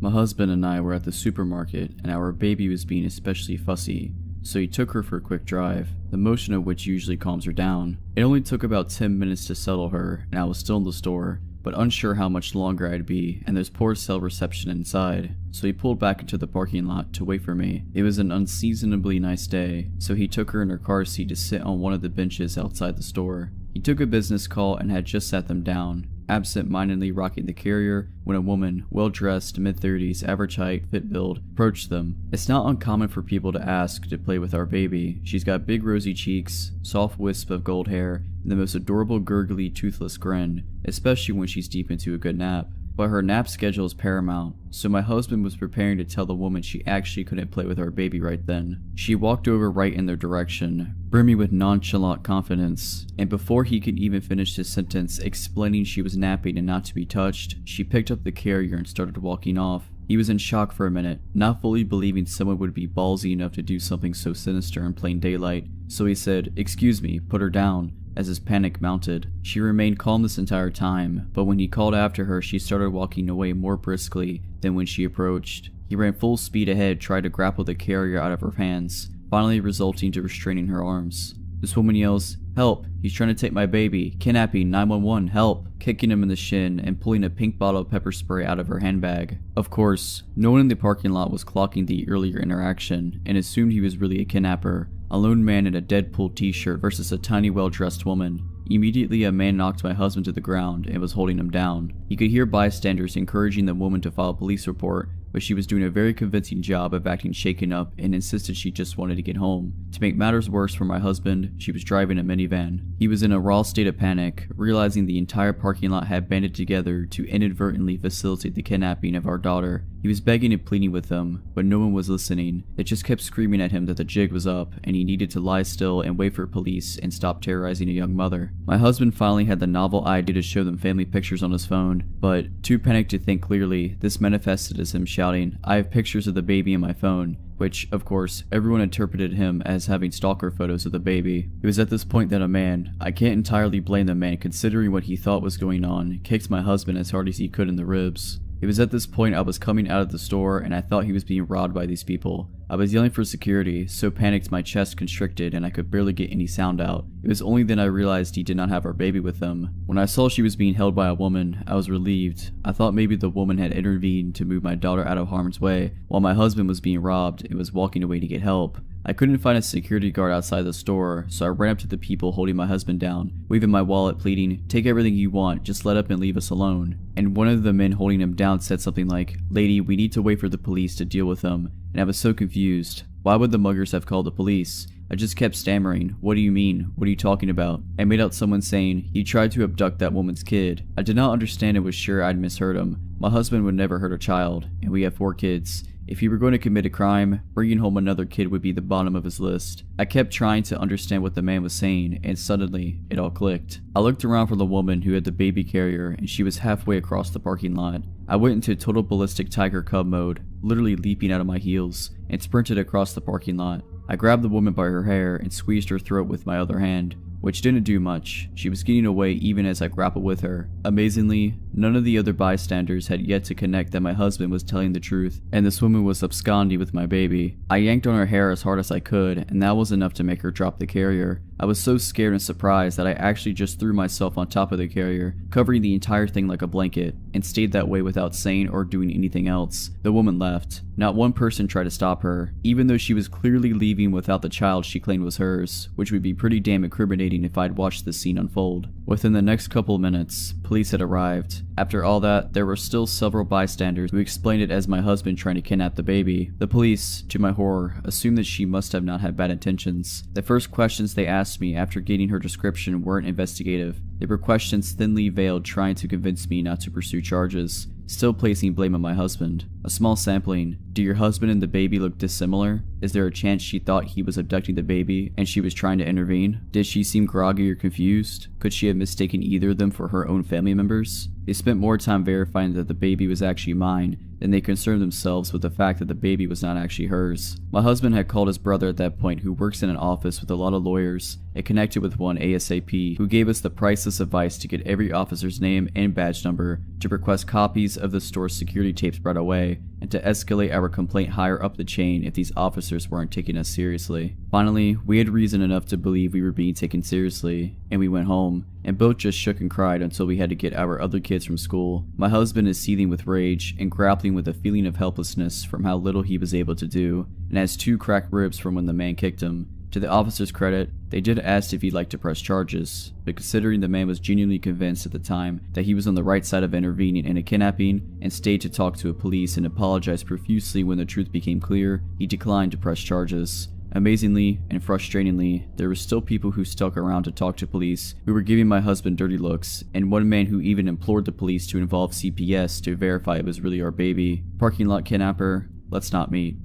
My husband and I were at the supermarket and our baby was being especially fussy, so he took her for a quick drive, the motion of which usually calms her down. It only took about 10 minutes to settle her and I was still in the store, but unsure how much longer I'd be, and there's poor cell reception inside, so he pulled back into the parking lot to wait for me. It was an unseasonably nice day, so he took her in her car seat to sit on one of the benches outside the store. He took a business call and had just sat them down, absent-mindedly rocking the carrier, when a woman, well-dressed, mid-30s, average height, fit build, approached them. It's not uncommon for people to ask to play with our baby. She's got big rosy cheeks, soft wisp of gold hair, and the most adorable gurgly toothless grin, especially when she's deep into a good nap. But her nap schedule is paramount, so my husband was preparing to tell the woman she actually couldn't play with our baby right then. She walked over right in their direction, brimming with nonchalant confidence, and before he could even finish his sentence explaining she was napping and not to be touched, she picked up the carrier and started walking off. He was in shock for a minute, not fully believing someone would be ballsy enough to do something so sinister in plain daylight, so he said, "Excuse me, put her down," as his panic mounted. She remained calm this entire time, but when he called after her, she started walking away more briskly than when she approached. He ran full speed ahead, tried to grapple the carrier out of her hands, finally resulting to restraining her arms. This woman yells, "Help! He's trying to take my baby! Kidnapping! 911! Help!" kicking him in the shin and pulling a pink bottle of pepper spray out of her handbag. Of course, no one in the parking lot was clocking the earlier interaction and assumed he was really a kidnapper. A lone man in a Deadpool t-shirt versus a tiny well-dressed woman. Immediately a man knocked my husband to the ground and was holding him down. He could hear bystanders encouraging the woman to file a police report, but she was doing a very convincing job of acting shaken up and insisted she just wanted to get home. To make matters worse for my husband, she was driving a minivan. He was in a raw state of panic, realizing the entire parking lot had banded together to inadvertently facilitate the kidnapping of our daughter. He was begging and pleading with them, but no one was listening. They just kept screaming at him that the jig was up and he needed to lie still and wait for police and stop terrorizing a young mother. My husband finally had the novel idea to show them family pictures on his phone, but too panicked to think clearly, this manifested as him shouting, "I have pictures of the baby in my phone," which, of course, everyone interpreted him as having stalker photos of the baby. It was at this point that a man, I can't entirely blame the man considering what he thought was going on, kicked my husband as hard as he could in the ribs. It was at this point I was coming out of the store and I thought he was being robbed by these people. I was yelling for security, so panicked my chest constricted and I could barely get any sound out. It was only then I realized he did not have our baby with him. When I saw she was being held by a woman, I was relieved. I thought maybe the woman had intervened to move my daughter out of harm's way, while my husband was being robbed and was walking away to get help. I couldn't find a security guard outside the store, so I ran up to the people holding my husband down, waving my wallet pleading, "Take everything you want, just let up and leave us alone." And one of the men holding him down said something like, "Lady, we need to wait for the police to deal with him." And I was so confused. Why would the muggers have called the police? I just kept stammering, "What do you mean? What are you talking about?" I made out someone saying, "He tried to abduct that woman's kid." I did not understand and was sure I'd misheard him. My husband would never hurt a child, and we have 4 kids. If he were going to commit a crime, bringing home another kid would be the bottom of his list. I kept trying to understand what the man was saying, and suddenly, it all clicked. I looked around for the woman who had the baby carrier, and she was halfway across the parking lot. I went into total ballistic tiger cub mode, literally leaping out of my heels, and sprinted across the parking lot. I grabbed the woman by her hair and squeezed her throat with my other hand, which didn't do much. She was getting away even as I grappled with her. Amazingly, none of the other bystanders had yet to connect that my husband was telling the truth, and this woman was absconding with my baby. I yanked on her hair as hard as I could, and that was enough to make her drop the carrier. I was so scared and surprised that I actually just threw myself on top of the carrier, covering the entire thing like a blanket, and stayed that way without saying or doing anything else. The woman left. Not one person tried to stop her, even though she was clearly leaving without the child she claimed was hers, which would be pretty damn incriminating if I'd watched this scene unfold. Within the next couple minutes, police had arrived. After all that, there were still several bystanders who explained it as my husband trying to kidnap the baby. The police, to my horror, assumed that she must have not had bad intentions. The first questions they asked me after getting her description weren't investigative. They were questions thinly veiled trying to convince me not to pursue charges, still placing blame on my husband. A small sampling. Do your husband and the baby look dissimilar? Is there a chance she thought he was abducting the baby and she was trying to intervene? Did she seem groggy or confused? Could she have mistaken either of them for her own family members? They spent more time verifying that the baby was actually mine than they concerned themselves with the fact that the baby was not actually hers. My husband had called his brother at that point, who works in an office with a lot of lawyers, and connected with one ASAP, who gave us the priceless advice to get every officer's name and badge number, to request copies of the store's security tapes right away. away and to escalate our complaint higher up the chain if these officers weren't taking us seriously. Finally, we had reason enough to believe we were being taken seriously, and we went home, and both just shook and cried until we had to get our other kids from school. My husband is seething with rage and grappling with a feeling of helplessness from how little he was able to do, and has 2 cracked ribs from when the man kicked him. To the officer's credit, they did ask if he'd like to press charges, but considering the man was genuinely convinced at the time that he was on the right side of intervening in a kidnapping and stayed to talk to a police and apologize profusely when the truth became clear, he declined to press charges. Amazingly and frustratingly, there were still people who stuck around to talk to police who were giving my husband dirty looks, and one man who even implored the police to involve CPS to verify it was really our baby. Parking lot kidnapper, let's not meet.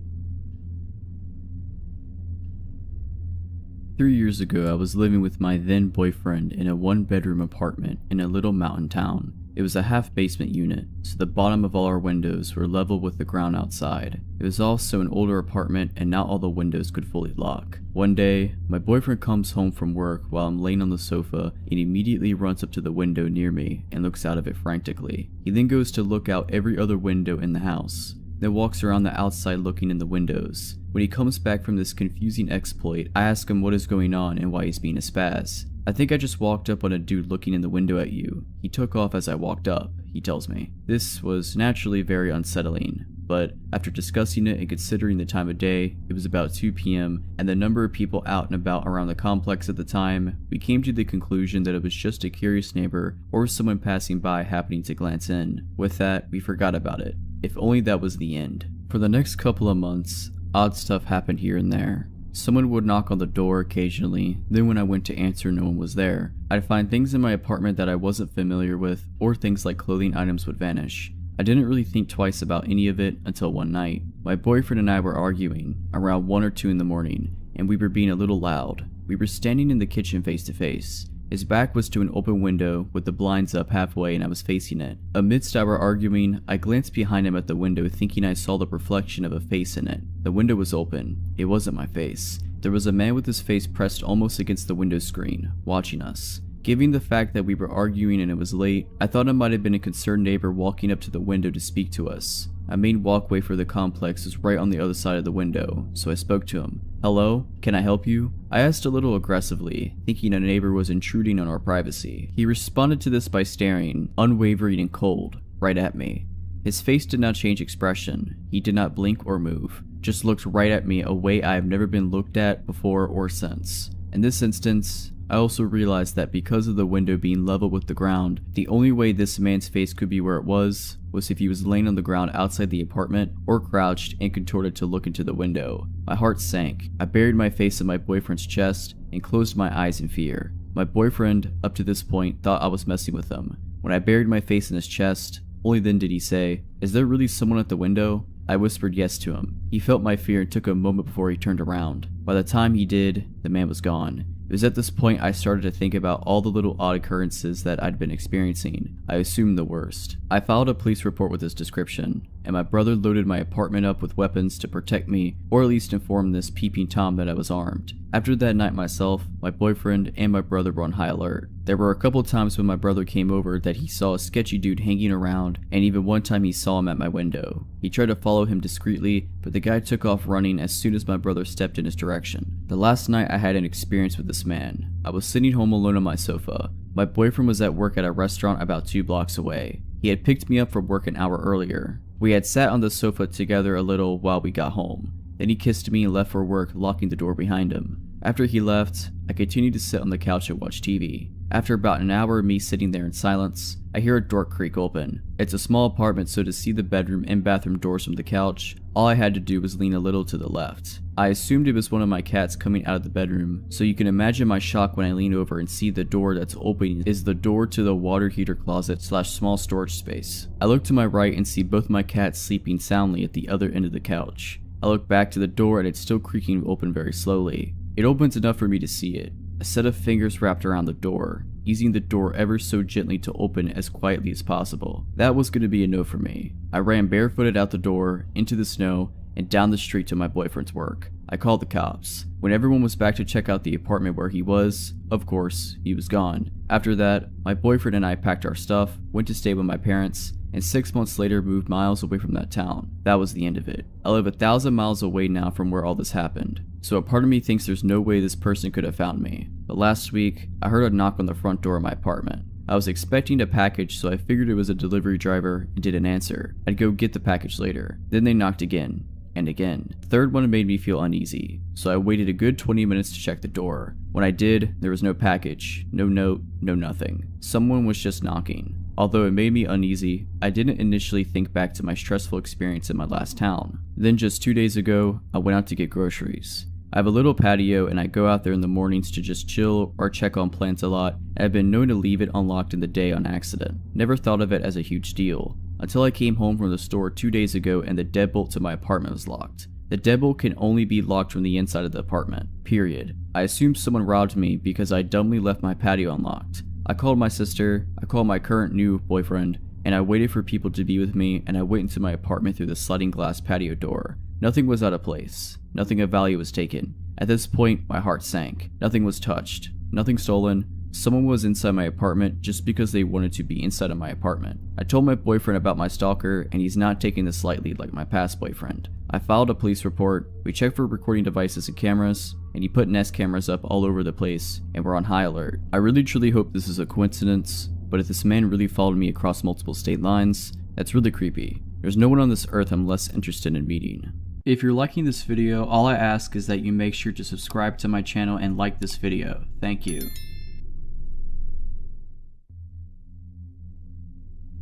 3 years ago, I was living with my then boyfriend in a 1-bedroom apartment in a little mountain town. It was a half-basement unit, so the bottom of all our windows were level with the ground outside. It was also an older apartment and not all the windows could fully lock. One day, my boyfriend comes home from work while I'm laying on the sofa and immediately runs up to the window near me and looks out of it frantically. He then goes to look out every other window in the house, then walks around the outside looking in the windows. When he comes back from this confusing exploit, I ask him what is going on and why he's being a spaz. I think I just walked up on a dude looking in the window at you. He took off as I walked up, he tells me. This was naturally very unsettling, but after discussing it and considering the time of day, it was about 2 p.m. and the number of people out and about around the complex at the time, we came to the conclusion that it was just a curious neighbor or someone passing by happening to glance in. With that, we forgot about it. If only that was the end. For the next couple of months, odd stuff happened here and there. Someone would knock on the door occasionally, then when I went to answer no one was there. I'd find things in my apartment that I wasn't familiar with, or things like clothing items would vanish. I didn't really think twice about any of it until one night. My boyfriend and I were arguing, around 1 or 2 in the morning, and we were being a little loud. We were standing in the kitchen face to face. His back was to an open window with the blinds up halfway and I was facing it. Amidst our arguing, I glanced behind him at the window thinking I saw the reflection of a face in it. The window was open. It wasn't my face. There was a man with his face pressed almost against the window screen, watching us. Given the fact that we were arguing and it was late, I thought it might have been a concerned neighbor walking up to the window to speak to us. Our main walkway for the complex was right on the other side of the window, so I spoke to him. "Hello? Can I help you?" I asked a little aggressively, thinking a neighbor was intruding on our privacy. He responded to this by staring, unwavering and cold, right at me. His face did not change expression. He did not blink or move, just looked right at me a way I have never been looked at before or since. In this instance, I also realized that because of the window being level with the ground, the only way this man's face could be where it was if he was laying on the ground outside the apartment or crouched and contorted to look into the window. My heart sank. I buried my face in my boyfriend's chest and closed my eyes in fear. My boyfriend, up to this point, thought I was messing with him. When I buried my face in his chest, only then did he say, "Is there really someone at the window?" I whispered yes to him. He felt my fear and took a moment before he turned around. By the time he did, the man was gone. It was at this point I started to think about all the little odd occurrences that I'd been experiencing. I assumed the worst. I filed a police report with this description, and my brother loaded my apartment up with weapons to protect me, or at least inform this peeping Tom that I was armed. After that night myself, my boyfriend, and my brother were on high alert. There were a couple times when my brother came over that he saw a sketchy dude hanging around, and even one time he saw him at my window. He tried to follow him discreetly, but the guy took off running as soon as my brother stepped in his direction. The last night I had an experience with this man. I was sitting home alone on my sofa. My boyfriend was at work at a restaurant about 2 blocks away. He had picked me up from work an hour earlier. We had sat on the sofa together a little while we got home. Then he kissed me and left for work, locking the door behind him. After he left, I continued to sit on the couch and watch TV. After about an hour of me sitting there in silence, I hear a door creak open. It's a small apartment, so to see the bedroom and bathroom doors from the couch, all I had to do was lean a little to the left. I assumed it was one of my cats coming out of the bedroom, so you can imagine my shock when I lean over and see the door that's open is the door to the water heater closet / small storage space. I look to my right and see both my cats sleeping soundly at the other end of the couch. I look back to the door and it's still creaking open very slowly. It opens enough for me to see it. A set of fingers wrapped around the door, easing the door ever so gently to open as quietly as possible. That was going to be a no for me. I ran barefooted out the door, into the snow, and down the street to my boyfriend's work. I called the cops. When everyone was back to check out the apartment where he was, of course, he was gone. After that, my boyfriend and I packed our stuff, went to stay with my parents, and 6 months later moved miles away from that town. That was the end of it. I live 1,000 miles away now from where all this happened, so a part of me thinks there's no way this person could have found me. But last week, I heard a knock on the front door of my apartment. I was expecting a package, so I figured it was a delivery driver and didn't answer. I'd go get the package later. Then they knocked again and again. The third one made me feel uneasy, so I waited a good 20 minutes to check the door. When I did, there was no package, no note, no nothing. Someone was just knocking. Although it made me uneasy, I didn't initially think back to my stressful experience in my last town. Then just 2 days ago, I went out to get groceries. I have a little patio and I go out there in the mornings to just chill or check on plants a lot, and I've been known to leave it unlocked in the day on accident. Never thought of it as a huge deal, until I came home from the store 2 days ago and the deadbolt to my apartment was locked. The deadbolt can only be locked from the inside of the apartment, period. I assumed someone robbed me because I dumbly left my patio unlocked. I called my sister, I called my current new boyfriend, and I waited for people to be with me, and I went into my apartment through the sliding glass patio door. Nothing was out of place. Nothing of value was taken. At this point, my heart sank. Nothing was touched. Nothing stolen. Someone was inside my apartment just because they wanted to be inside of my apartment. I told my boyfriend about my stalker, and he's not taking this lightly like my past boyfriend. I filed a police report, we checked for recording devices and cameras, and he put Nest cameras up all over the place, and we're on high alert. I really truly hope this is a coincidence, but if this man really followed me across multiple state lines, that's really creepy. There's no one on this earth I'm less interested in meeting. If you're liking this video, all I ask is that you make sure to subscribe to my channel and like this video. Thank you.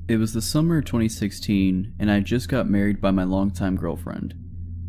It was the summer of 2016, and I just got married by my longtime girlfriend.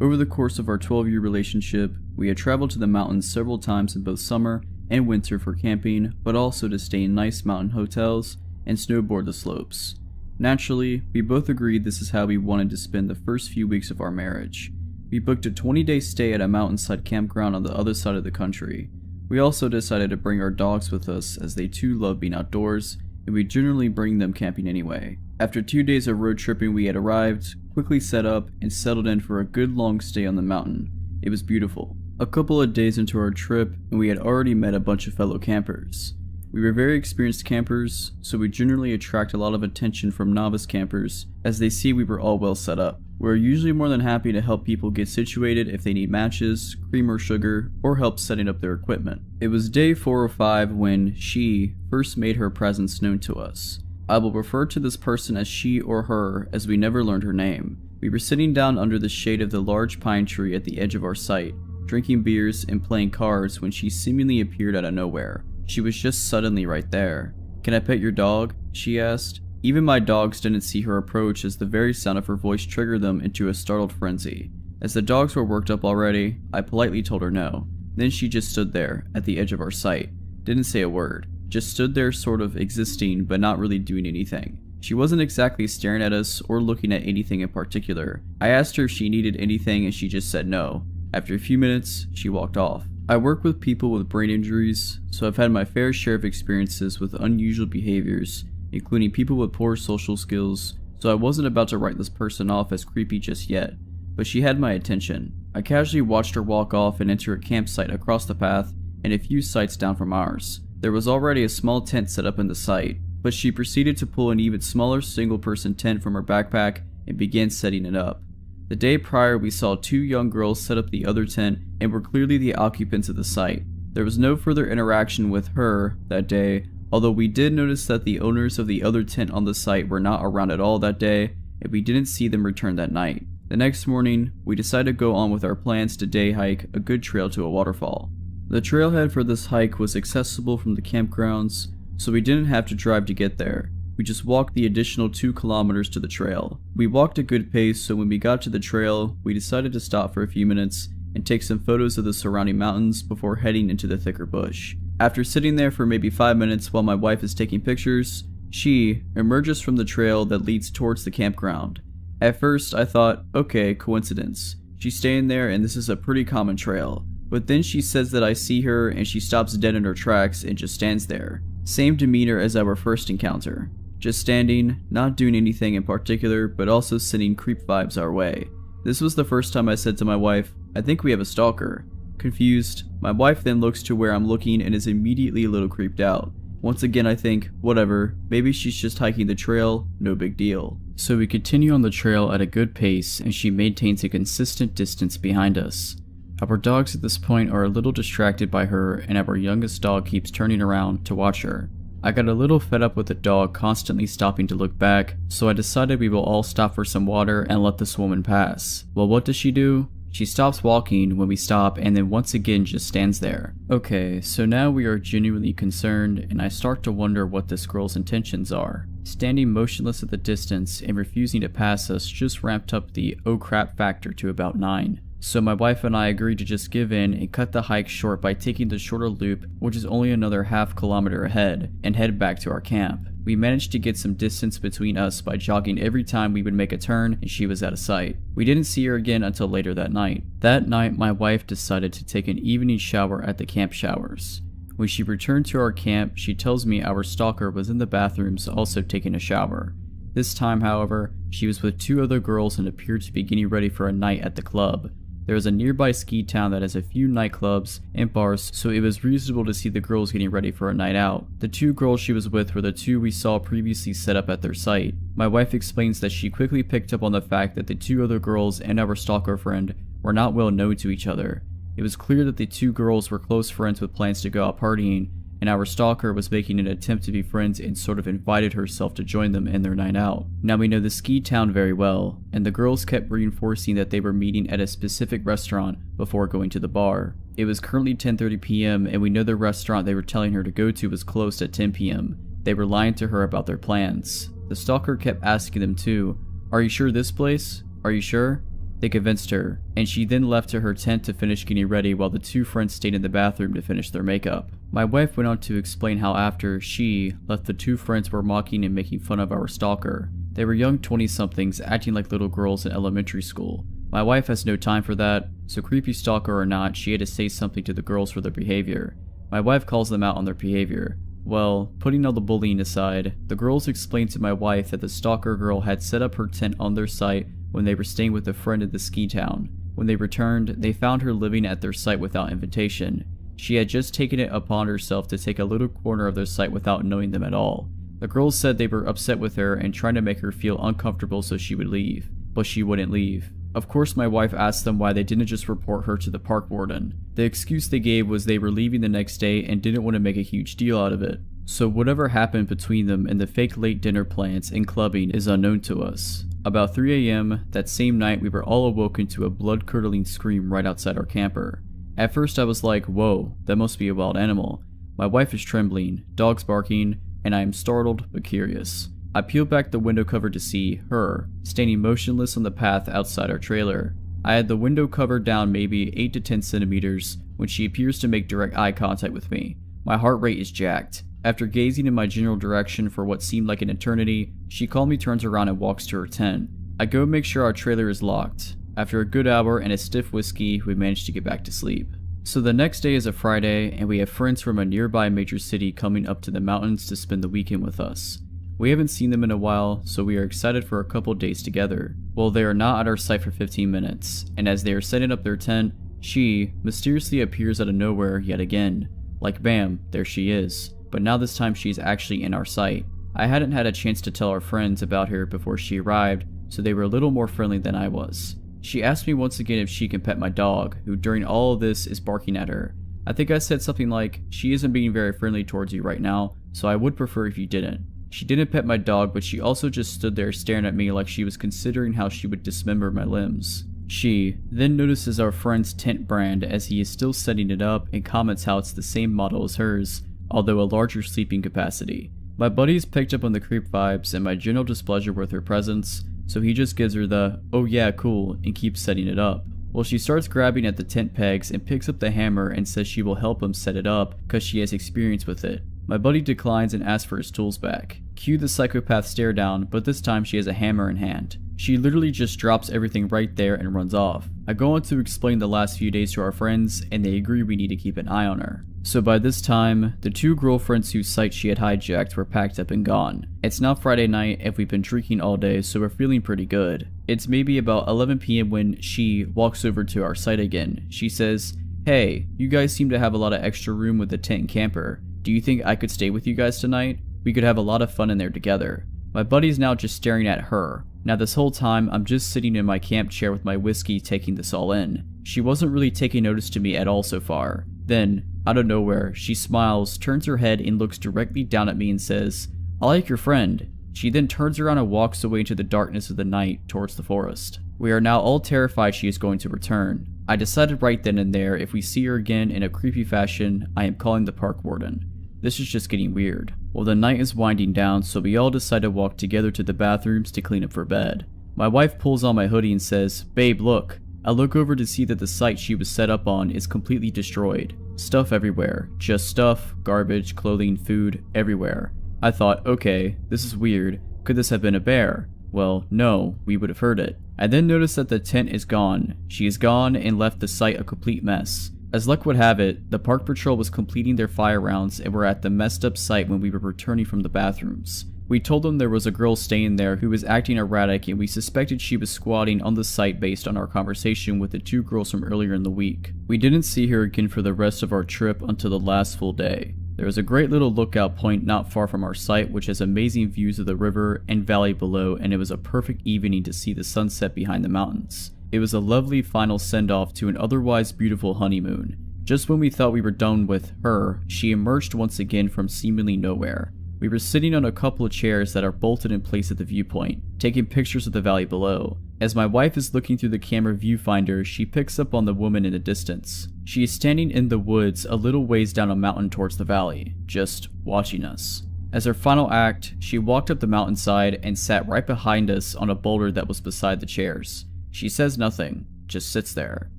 Over the course of our 12-year relationship, we had traveled to the mountains several times in both summer and winter for camping, but also to stay in nice mountain hotels and snowboard the slopes. Naturally, we both agreed this is how we wanted to spend the first few weeks of our marriage. We booked a 20-day stay at a mountainside campground on the other side of the country. We also decided to bring our dogs with us as they too love being outdoors, and we generally bring them camping anyway. After 2 days of road tripping, we had arrived, quickly set up, and settled in for a good long stay on the mountain. It was beautiful. A couple of days into our trip, and we had already met a bunch of fellow campers. We were very experienced campers, so we generally attract a lot of attention from novice campers as they see we were all well set up. We're usually more than happy to help people get situated if they need matches, cream or sugar, or help setting up their equipment. It was day 4 or 5 when she first made her presence known to us. I will refer to this person as she or her as we never learned her name. We were sitting down under the shade of the large pine tree at the edge of our site, drinking beers and playing cards when she seemingly appeared out of nowhere. She was just suddenly right there. "Can I pet your dog?" she asked. Even my dogs didn't see her approach as the very sound of her voice triggered them into a startled frenzy. As the dogs were worked up already, I politely told her no. Then she just stood there, at the edge of our site. Didn't say a word. Just stood there sort of existing but not really doing anything. She wasn't exactly staring at us or looking at anything in particular. I asked her if she needed anything and she just said no. After a few minutes, she walked off. I work with people with brain injuries, so I've had my fair share of experiences with unusual behaviors, including people with poor social skills, so I wasn't about to write this person off as creepy just yet, but she had my attention. I casually watched her walk off and enter a campsite across the path and a few sites down from ours. There was already a small tent set up in the site, but she proceeded to pull an even smaller single-person tent from her backpack and began setting it up. The day prior, we saw 2 young girls set up the other tent and were clearly the occupants of the site. There was no further interaction with her that day, although we did notice that the owners of the other tent on the site were not around at all that day, and we didn't see them return that night. The next morning, we decided to go on with our plans to day hike a good trail to a waterfall. The trailhead for this hike was accessible from the campgrounds, so we didn't have to drive to get there. We just walked the additional 2 kilometers to the trail. We walked a good pace, so when we got to the trail, we decided to stop for a few minutes and take some photos of the surrounding mountains before heading into the thicker bush. After sitting there for maybe 5 minutes while my wife is taking pictures, she emerges from the trail that leads towards the campground. At first, I thought, okay, coincidence. She's staying there and this is a pretty common trail. But then she says that I see her and she stops dead in her tracks and just stands there. Same demeanor as our first encounter. Just standing, not doing anything in particular, but also sending creep vibes our way. This was the first time I said to my wife, I think we have a stalker. Confused, my wife then looks to where I'm looking and is immediately a little creeped out. Once again I think, whatever, maybe she's just hiking the trail, no big deal. So we continue on the trail at a good pace and she maintains a consistent distance behind us. Our dogs at this point are a little distracted by her and our youngest dog keeps turning around to watch her. I got a little fed up with the dog constantly stopping to look back, so I decided we will all stop for some water and let this woman pass. Well, what does she do? She stops walking when we stop and then once again just stands there. Okay, so now we are genuinely concerned and I start to wonder what this girl's intentions are. Standing motionless at the distance and refusing to pass us just ramped up the oh crap factor to about 9. So my wife and I agreed to just give in and cut the hike short by taking the shorter loop, which is only another half kilometer ahead, and head back to our camp. We managed to get some distance between us by jogging every time we would make a turn and she was out of sight. We didn't see her again until later that night. That night my wife decided to take an evening shower at the camp showers. When she returned to our camp, she tells me our stalker was in the bathrooms also taking a shower. This time, however, she was with 2 other girls and appeared to be getting ready for a night at the club. There is a nearby ski town that has a few nightclubs and bars, so it was reasonable to see the girls getting ready for a night out. The 2 girls she was with were the 2 we saw previously set up at their site. My wife explains that she quickly picked up on the fact that the 2 other girls and our stalker friend were not well known to each other. It was clear that the 2 girls were close friends with plans to go out partying, and our stalker was making an attempt to be friends and sort of invited herself to join them in their night out. Now we know the ski town very well, and the girls kept reinforcing that they were meeting at a specific restaurant before going to the bar. It was currently 10:30 p.m. and we know the restaurant they were telling her to go to was closed at 10 p.m. They were lying to her about their plans. The stalker kept asking them too, "Are you sure this place? Are you sure?" They convinced her, and she then left to her tent to finish getting ready while the 2 friends stayed in the bathroom to finish their makeup. My wife went on to explain how after she left, the 2 friends were mocking and making fun of our stalker. They were young 20-somethings acting like little girls in elementary school. My wife has no time for that, so creepy stalker or not, she had to say something to the girls for their behavior. My wife calls them out on their behavior. Well, putting all the bullying aside, the girls explained to my wife that the stalker girl had set up her tent on their site when they were staying with a friend in the ski town. When they returned, they found her living at their site without invitation. She had just taken it upon herself to take a little corner of their site without knowing them at all. The girls said they were upset with her and trying to make her feel uncomfortable so she would leave, but she wouldn't leave. Of course my wife asked them why they didn't just report her to the park warden. The excuse they gave was they were leaving the next day and didn't want to make a huge deal out of it. So whatever happened between them and the fake late dinner plans and clubbing is unknown to us. About 3 a.m. that same night we were all awoken to a blood-curdling scream right outside our camper. At first I was like, whoa, that must be a wild animal. My wife is trembling, dogs barking, and I am startled but curious. I peel back the window cover to see her, standing motionless on the path outside our trailer. I had the window cover down maybe 8 to 10 centimeters when she appears to make direct eye contact with me. My heart rate is jacked. After gazing in my general direction for what seemed like an eternity, she calmly turns around and walks to her tent. I go make sure our trailer is locked. After a good hour and a stiff whiskey, we manage to get back to sleep. So the next day is a Friday, and we have friends from a nearby major city coming up to the mountains to spend the weekend with us. We haven't seen them in a while, so we are excited for a couple days together. Well, they are not at our site for 15 minutes, and as they are setting up their tent, she mysteriously appears out of nowhere yet again. Like bam, there she is. But now this time she's actually in our site. I hadn't had a chance to tell our friends about her before she arrived, so they were a little more friendly than I was. She asked me once again if she can pet my dog, who during all of this is barking at her. I think I said something like, she isn't being very friendly towards you right now, so I would prefer if you didn't. She didn't pet my dog, but she also just stood there staring at me like she was considering how she would dismember my limbs. She then notices our friend's tent brand as he is still setting it up and comments how it's the same model as hers, although a larger sleeping capacity. My buddies picked up on the creep vibes and my general displeasure with her presence, so he just gives her the, oh yeah, cool, and keeps setting it up. Well, she starts grabbing at the tent pegs and picks up the hammer and says she will help him set it up because she has experience with it. My buddy declines and asks for his tools back. Cue the psychopath stare down, but this time she has a hammer in hand. She literally just drops everything right there and runs off. I go on to explain the last few days to our friends, and they agree we need to keep an eye on her. So by this time, the 2 girlfriends whose site she had hijacked were packed up and gone. It's now Friday night and we've been drinking all day, so we're feeling pretty good. It's maybe about 11 p.m. when she walks over to our site again. She says, "Hey, you guys seem to have a lot of extra room with the tent and camper. Do Do you think I could stay with you guys tonight? We could have a lot of fun in there together. My buddy's now just staring at her. Now this whole time, I'm just sitting in my camp chair with my whiskey taking this all in. She wasn't really taking notice to me at all so far. Then, out of nowhere, she smiles, turns her head and looks directly down at me and says, "I like your friend." She then turns around and walks away into the darkness of the night towards the forest. We are now all terrified she is going to return. I decided right then and there, if we see her again in a creepy fashion, I am calling the park warden. This is just getting weird. Well, the night is winding down, so we all decide to walk together to the bathrooms to clean up for bed. My wife pulls on my hoodie and says, "Babe, look." I look over to see that the site she was set up on is completely destroyed. Stuff everywhere. Just stuff, garbage, clothing, food, everywhere. I thought, okay, this is weird. Could this have been a bear? Well, no, we would have heard it. I then noticed that the tent is gone. She is gone and left the site a complete mess. As luck would have it, the park patrol was completing their fire rounds and were at the messed up site when we were returning from the bathrooms. We told them there was a girl staying there who was acting erratic and we suspected she was squatting on the site based on our conversation with the two girls from earlier in the week. We didn't see her again for the rest of our trip until the last full day. There is a great little lookout point not far from our site which has amazing views of the river and valley below, and it was a perfect evening to see the sunset behind the mountains. It was a lovely final send-off to an otherwise beautiful honeymoon. Just when we thought we were done with her, she emerged once again from seemingly nowhere. We were sitting on a couple of chairs that are bolted in place at the viewpoint, taking pictures of the valley below. As my wife is looking through the camera viewfinder, she picks up on the woman in the distance. She is standing in the woods a little ways down a mountain towards the valley, just watching us. As her final act, she walked up the mountainside and sat right behind us on a boulder that was beside the chairs. She says nothing, just sits there.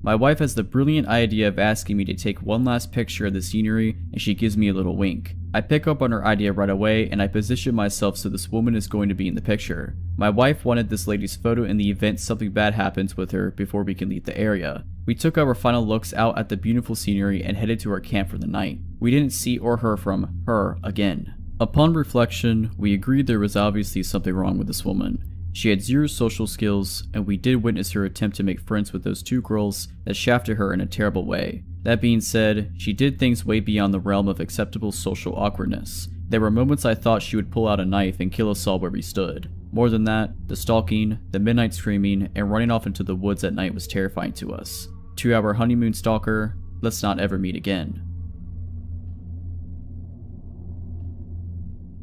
My wife has the brilliant idea of asking me to take one last picture of the scenery, and she gives me a little wink. I pick up on her idea right away and I position myself so this woman is going to be in the picture. My wife wanted this lady's photo in the event something bad happens with her before we can leave the area. We took our final looks out at the beautiful scenery and headed to our camp for the night. We didn't see or hear from her again. Upon reflection, we agreed there was obviously something wrong with this woman. She had zero social skills, and we did witness her attempt to make friends with those two girls that shafted her in a terrible way. That being said, she did things way beyond the realm of acceptable social awkwardness. There were moments I thought she would pull out a knife and kill us all where we stood. More than that, the stalking, the midnight screaming, and running off into the woods at night was terrifying to us. To our honeymoon stalker, let's not ever meet again.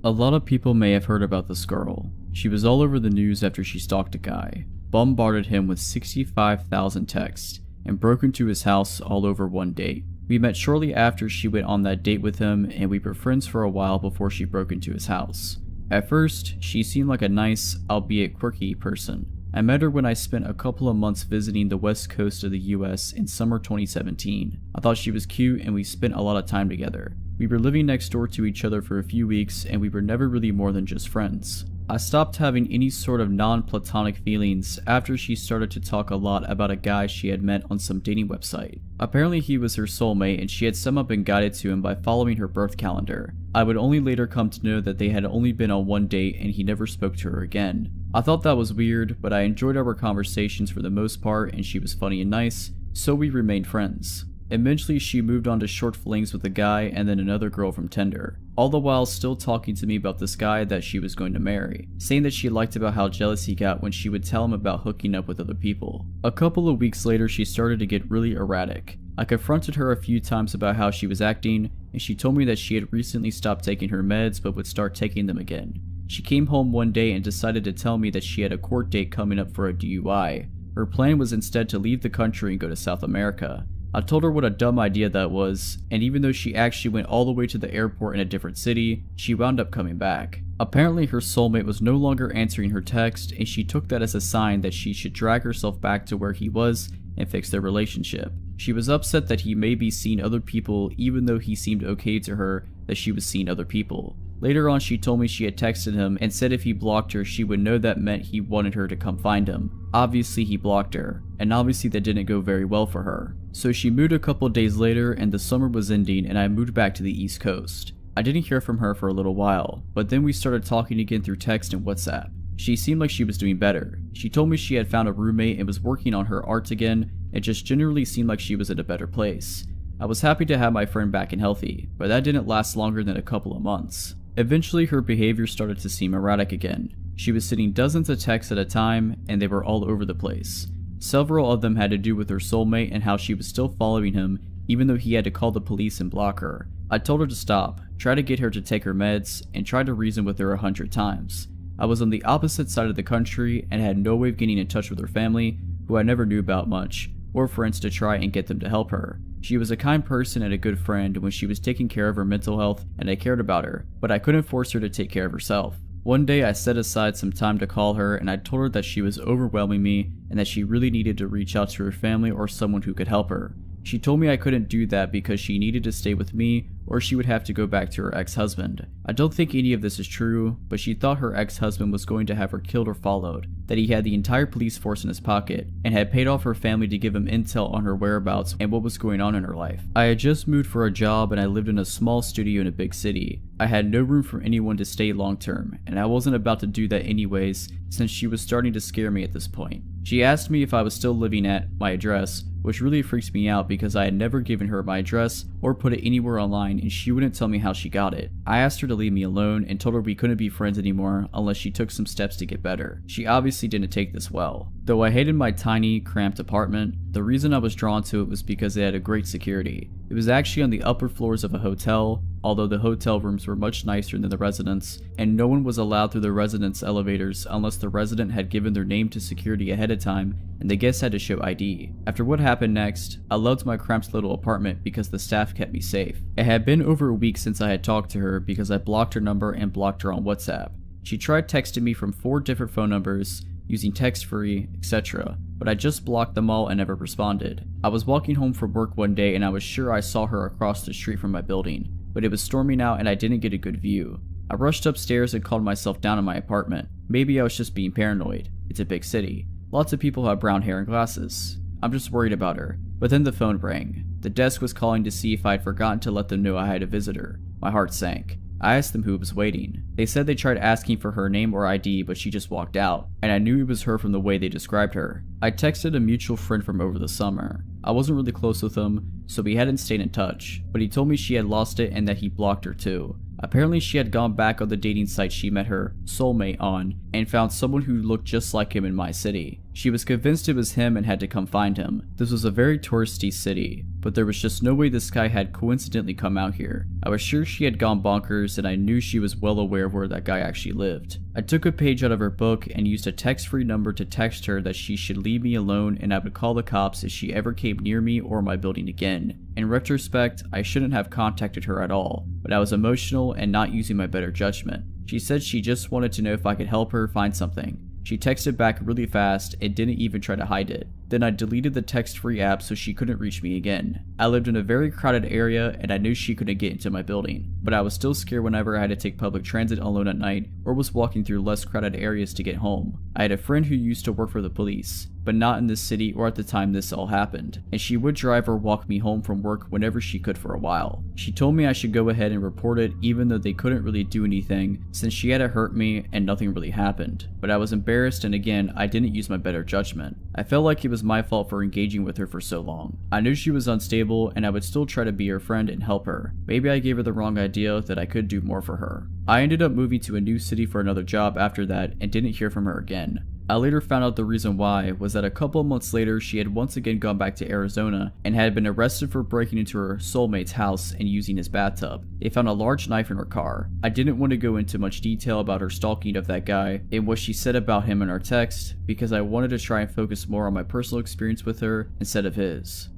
A lot of people may have heard about this girl. She was all over the news after she stalked a guy, bombarded him with 65,000 texts, and broke into his house all over one date. We met shortly after she went on that date with him, and we were friends for a while before she broke into his house. At first, she seemed like a nice, albeit quirky, person. I met her when I spent a couple of months visiting the west coast of the US in summer 2017. I thought she was cute and we spent a lot of time together. We were living next door to each other for a few weeks and we were never really more than just friends. I stopped having any sort of non-platonic feelings after she started to talk a lot about a guy she had met on some dating website. Apparently he was her soulmate and she had somehow been guided to him by following her birth calendar. I would only later come to know that they had only been on one date and he never spoke to her again. I thought that was weird, but I enjoyed our conversations for the most part and she was funny and nice, so we remained friends. Eventually she moved on to short flings with a guy and then another girl from Tinder, all the while still talking to me about this guy that she was going to marry, saying that she liked about how jealous he got when she would tell him about hooking up with other people. A couple of weeks later she started to get really erratic. I confronted her a few times about how she was acting, and she told me that she had recently stopped taking her meds but would start taking them again. She came home one day and decided to tell me that she had a court date coming up for a DUI. Her plan was instead to leave the country and go to South America. I told her what a dumb idea that was, and even though she actually went all the way to the airport in a different city, she wound up coming back. Apparently her soulmate was no longer answering her text, and she took that as a sign that she should drag herself back to where he was and fix their relationship. She was upset that he may be seeing other people even though he seemed okay to her that she was seeing other people. Later on she told me she had texted him and said if he blocked her she would know that meant he wanted her to come find him. Obviously he blocked her, and obviously that didn't go very well for her. So she moved a couple days later and the summer was ending and I moved back to the East Coast. I didn't hear from her for a little while, but then we started talking again through text and WhatsApp. She seemed like she was doing better. She told me she had found a roommate and was working on her art again, and just generally seemed like she was at a better place. I was happy to have my friend back and healthy, but that didn't last longer than a couple of months. Eventually, her behavior started to seem erratic again. She was sending dozens of texts at a time, and they were all over the place. Several of them had to do with her soulmate and how she was still following him even though he had to call the police and block her. I told her to stop, try to get her to take her meds, and tried to reason with her 100 times. I was on the opposite side of the country and had no way of getting in touch with her family, who I never knew about much, or friends to try and get them to help her. She was a kind person and a good friend when she was taking care of her mental health, and I cared about her, but I couldn't force her to take care of herself. One day I set aside some time to call her, and I told her that she was overwhelming me and that she really needed to reach out to her family or someone who could help her. She told me I couldn't do that because she needed to stay with me or she would have to go back to her ex-husband. I don't think any of this is true, but she thought her ex-husband was going to have her killed or followed, that he had the entire police force in his pocket, and had paid off her family to give him intel on her whereabouts and what was going on in her life. I had just moved for a job and I lived in a small studio in a big city. I had no room for anyone to stay long term, and I wasn't about to do that anyways since she was starting to scare me at this point. She asked me if I was still living at my address, which really freaks me out because I had never given her my address or put it anywhere online and she wouldn't tell me how she got it. I asked her to leave me alone and told her we couldn't be friends anymore unless she took some steps to get better. She obviously didn't take this well. Though I hated my tiny, cramped apartment, the reason I was drawn to it was because it had a great security. It was actually on the upper floors of a hotel, although the hotel rooms were much nicer than the residence, and no one was allowed through the residence elevators unless the resident had given their name to security ahead of time and the guests had to show ID. After what happened next, I loved my cramped little apartment because the staff kept me safe. It had been over a week since I had talked to her because I blocked her number and blocked her on WhatsApp. She tried texting me from 4 different phone numbers, using text-free, etc., but I just blocked them all and never responded. I was walking home from work one day and I was sure I saw her across the street from my building, but it was storming out and I didn't get a good view. I rushed upstairs and calmed myself down in my apartment. Maybe I was just being paranoid. It's a big city. Lots of people have brown hair and glasses. I'm just worried about her. But then the phone rang. The desk was calling to see if I had forgotten to let them know I had a visitor. My heart sank. I asked them who was waiting. They said they tried asking for her name or ID, but she just walked out, and I knew it was her from the way they described her. I texted a mutual friend from over the summer. I wasn't really close with him, so we hadn't stayed in touch, but he told me she had lost it and that he blocked her too. Apparently she had gone back on the dating site she met her soulmate on and found someone who looked just like him in my city. She was convinced it was him and had to come find him. This was a very touristy city, but there was just no way this guy had coincidentally come out here. I was sure she had gone bonkers and I knew she was well aware of where that guy actually lived. I took a page out of her book and used a text-free number to text her that she should leave me alone and I would call the cops if she ever came near me or my building again. In retrospect, I shouldn't have contacted her at all, but I was emotional and not using my better judgment. She said she just wanted to know if I could help her find something. She texted back really fast and didn't even try to hide it. Then I deleted the text-free app so she couldn't reach me again. I lived in a very crowded area and I knew she couldn't get into my building, but I was still scared whenever I had to take public transit alone at night or was walking through less crowded areas to get home. I had a friend who used to work for the police, but not in this city or at the time this all happened, and she would drive or walk me home from work whenever she could for a while. She told me I should go ahead and report it even though they couldn't really do anything since she had to hurt me and nothing really happened, but I was embarrassed and again I didn't use my better judgment. I felt like it was my fault for engaging with her for so long. I knew she was unstable and I would still try to be her friend and help her. Maybe I gave her the wrong idea that I could do more for her. I ended up moving to a new city for another job after that and didn't hear from her again. I later found out the reason why was that a couple of months later she had once again gone back to Arizona and had been arrested for breaking into her soulmate's house and using his bathtub. They found a large knife in her car. I didn't want to go into much detail about her stalking of that guy and what she said about him in our text because I wanted to try and focus more on my personal experience with her instead of his.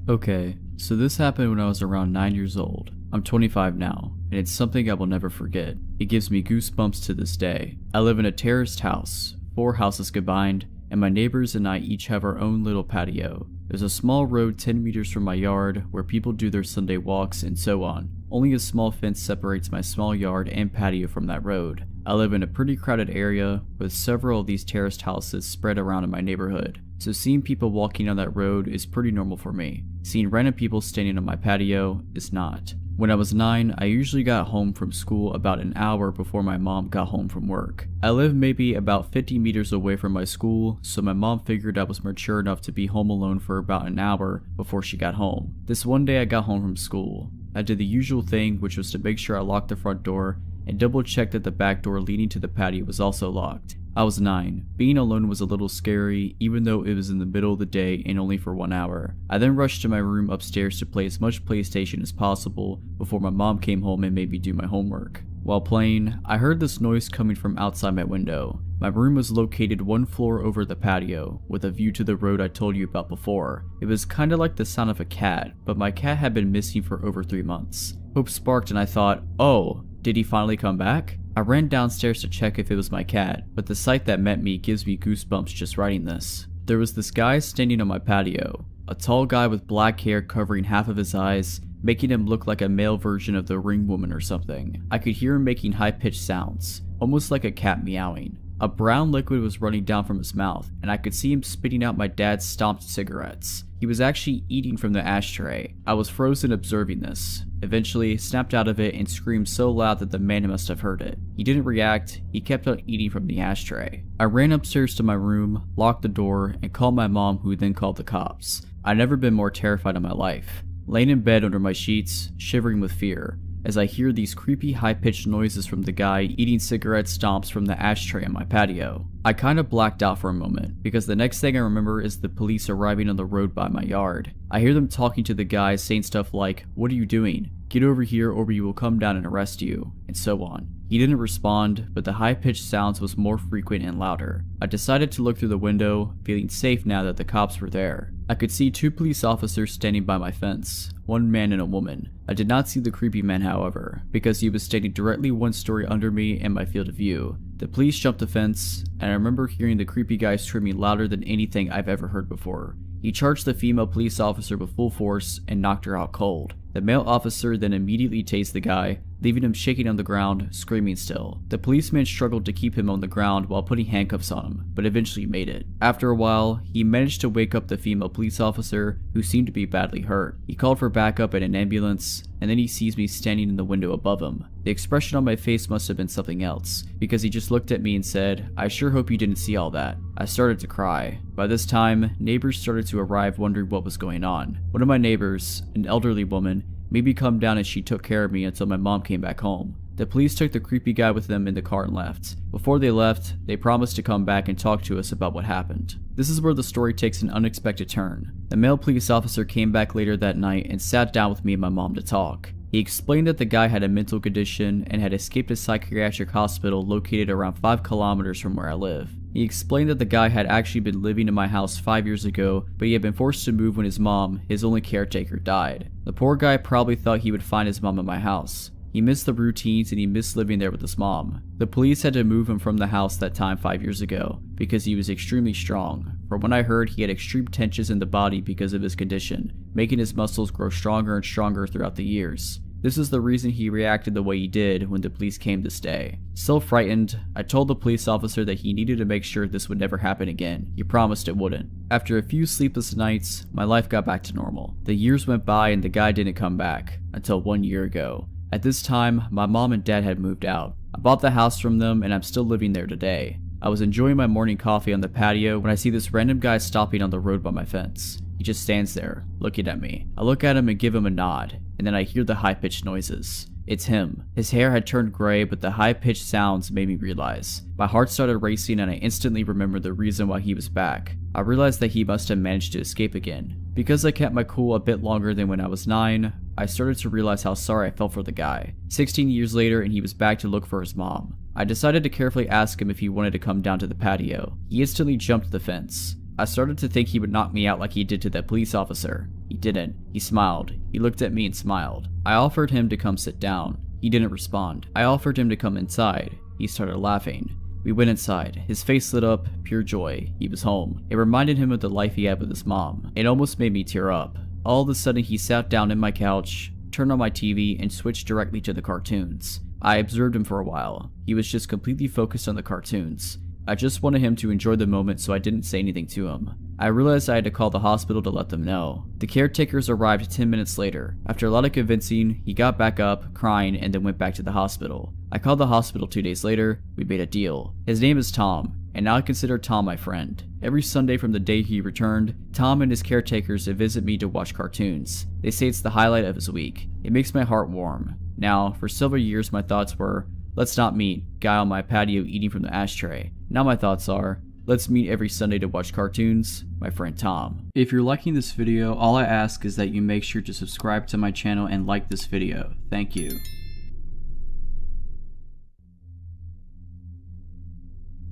Okay, so this happened when I was around 9 years old. I'm 25 now, and it's something I will never forget. It gives me goosebumps to this day. I live in a terraced house, 4 houses combined, and my neighbors and I each have our own little patio. There's a small road 10 meters from my yard where people do their Sunday walks and so on. Only a small fence separates my small yard and patio from that road. I live in a pretty crowded area with several of these terraced houses spread around in my neighborhood, so seeing people walking on that road is pretty normal for me. Seeing random people standing on my patio is not. When I was 9, I usually got home from school about an hour before my mom got home from work. I lived maybe about 50 meters away from my school, so my mom figured I was mature enough to be home alone for about an hour before she got home. This one day I got home from school. I did the usual thing, which was to make sure I locked the front door and double check that the back door leading to the patio was also locked. I was 9. Being alone was a little scary, even though it was in the middle of the day and only for 1 hour. I then rushed to my room upstairs to play as much PlayStation as possible before my mom came home and made me do my homework. While playing, I heard this noise coming from outside my window. My room was located 1 floor over the patio, with a view to the road I told you about before. It was kinda like the sound of a cat, but my cat had been missing for over 3 months. Hope sparked and I thought, oh, did he finally come back? I ran downstairs to check if it was my cat, but the sight that met me gives me goosebumps just writing this. There was this guy standing on my patio, a tall guy with black hair covering half of his eyes, making him look like a male version of the Ring Woman or something. I could hear him making high-pitched sounds, almost like a cat meowing. A brown liquid was running down from his mouth, and I could see him spitting out my dad's stomped cigarettes. He was actually eating from the ashtray. I was frozen observing this. Eventually, snapped out of it and screamed so loud that the man must have heard it. He didn't react, he kept on eating from the ashtray. I ran upstairs to my room, locked the door, and called my mom, who then called the cops. I'd never been more terrified in my life. Laying in bed under my sheets, shivering with fear, as I hear these creepy high-pitched noises from the guy eating cigarette stomps from the ashtray on my patio. I kinda blacked out for a moment, because the next thing I remember is the police arriving on the road by my yard. I hear them talking to the guy, saying stuff like, "What are you doing? Get over here or we will come down and arrest you," and so on. He didn't respond, but the high-pitched sounds was more frequent and louder. I decided to look through the window, feeling safe now that the cops were there. I could see 2 police officers standing by my fence, 1 man and a woman. I did not see the creepy man, however, because he was standing directly 1 story under me in my field of view. The police jumped the fence, and I remember hearing the creepy guy screaming louder than anything I've ever heard before. He charged the female police officer with full force and knocked her out cold. The male officer then immediately tased the guy, leaving him shaking on the ground, screaming still. The policeman struggled to keep him on the ground while putting handcuffs on him, but eventually made it. After a while, he managed to wake up the female police officer, who seemed to be badly hurt. He called for backup and an ambulance, and then he sees me standing in the window above him. The expression on my face must have been something else, because he just looked at me and said, "I sure hope you didn't see all that." I started to cry. By this time, neighbors started to arrive wondering what was going on. One of my neighbors, an elderly woman, made me come down and she took care of me until my mom came back home. The police took the creepy guy with them in the car and left. Before they left, they promised to come back and talk to us about what happened. This is where the story takes an unexpected turn. The male police officer came back later that night and sat down with me and my mom to talk. He explained that the guy had a mental condition and had escaped a psychiatric hospital located around 5 kilometers from where I live. He explained that the guy had actually been living in my house 5 years ago, but he had been forced to move when his mom, his only caretaker, died. The poor guy probably thought he would find his mom at my house. He missed the routines and he missed living there with his mom. The police had to move him from the house that time 5 years ago, because he was extremely strong. From what I heard, he had extreme tensions in the body because of his condition, making his muscles grow stronger and stronger throughout the years. This is the reason he reacted the way he did when the police came to stay. Still frightened, I told the police officer that he needed to make sure this would never happen again. He promised it wouldn't. After a few sleepless nights, my life got back to normal. The years went by and the guy didn't come back, until 1 year ago. At this time, my mom and dad had moved out. I bought the house from them and I'm still living there today. I was enjoying my morning coffee on the patio when I see this random guy stopping on the road by my fence. He just stands there, looking at me. I look at him and give him a nod, and then I hear the high-pitched noises. It's him. His hair had turned gray, but the high-pitched sounds made me realize. My heart started racing and I instantly remembered the reason why he was back. I realized that he must have managed to escape again. Because I kept my cool a bit longer than when I was 9, I started to realize how sorry I felt for the guy. 16 years later and he was back to look for his mom. I decided to carefully ask him if he wanted to come down to the patio. He instantly jumped the fence. I started to think he would knock me out like he did to that police officer. He didn't. He smiled. He looked at me and smiled. I offered him to come sit down. He didn't respond. I offered him to come inside. He started laughing. We went inside. His face lit up, pure joy. He was home. It reminded him of the life he had with his mom. It almost made me tear up. All of a sudden he sat down in my couch, turned on my TV, and switched directly to the cartoons. I observed him for a while. He was just completely focused on the cartoons. I just wanted him to enjoy the moment, so I didn't say anything to him. I realized I had to call the hospital to let them know. The caretakers arrived 10 minutes later. After a lot of convincing, he got back up, crying, and then went back to the hospital. I called the hospital 2 days later. We made a deal. His name is Tom, and now I consider Tom my friend. Every Sunday from the day he returned, Tom and his caretakers visit me to watch cartoons. They say it's the highlight of his week. It makes my heart warm. Now, for several years my thoughts were, let's not meet, guy on my patio eating from the ashtray. Now my thoughts are, let's meet every Sunday to watch cartoons, my friend Tom. If you're liking this video, all I ask is that you make sure to subscribe to my channel and like this video. Thank you.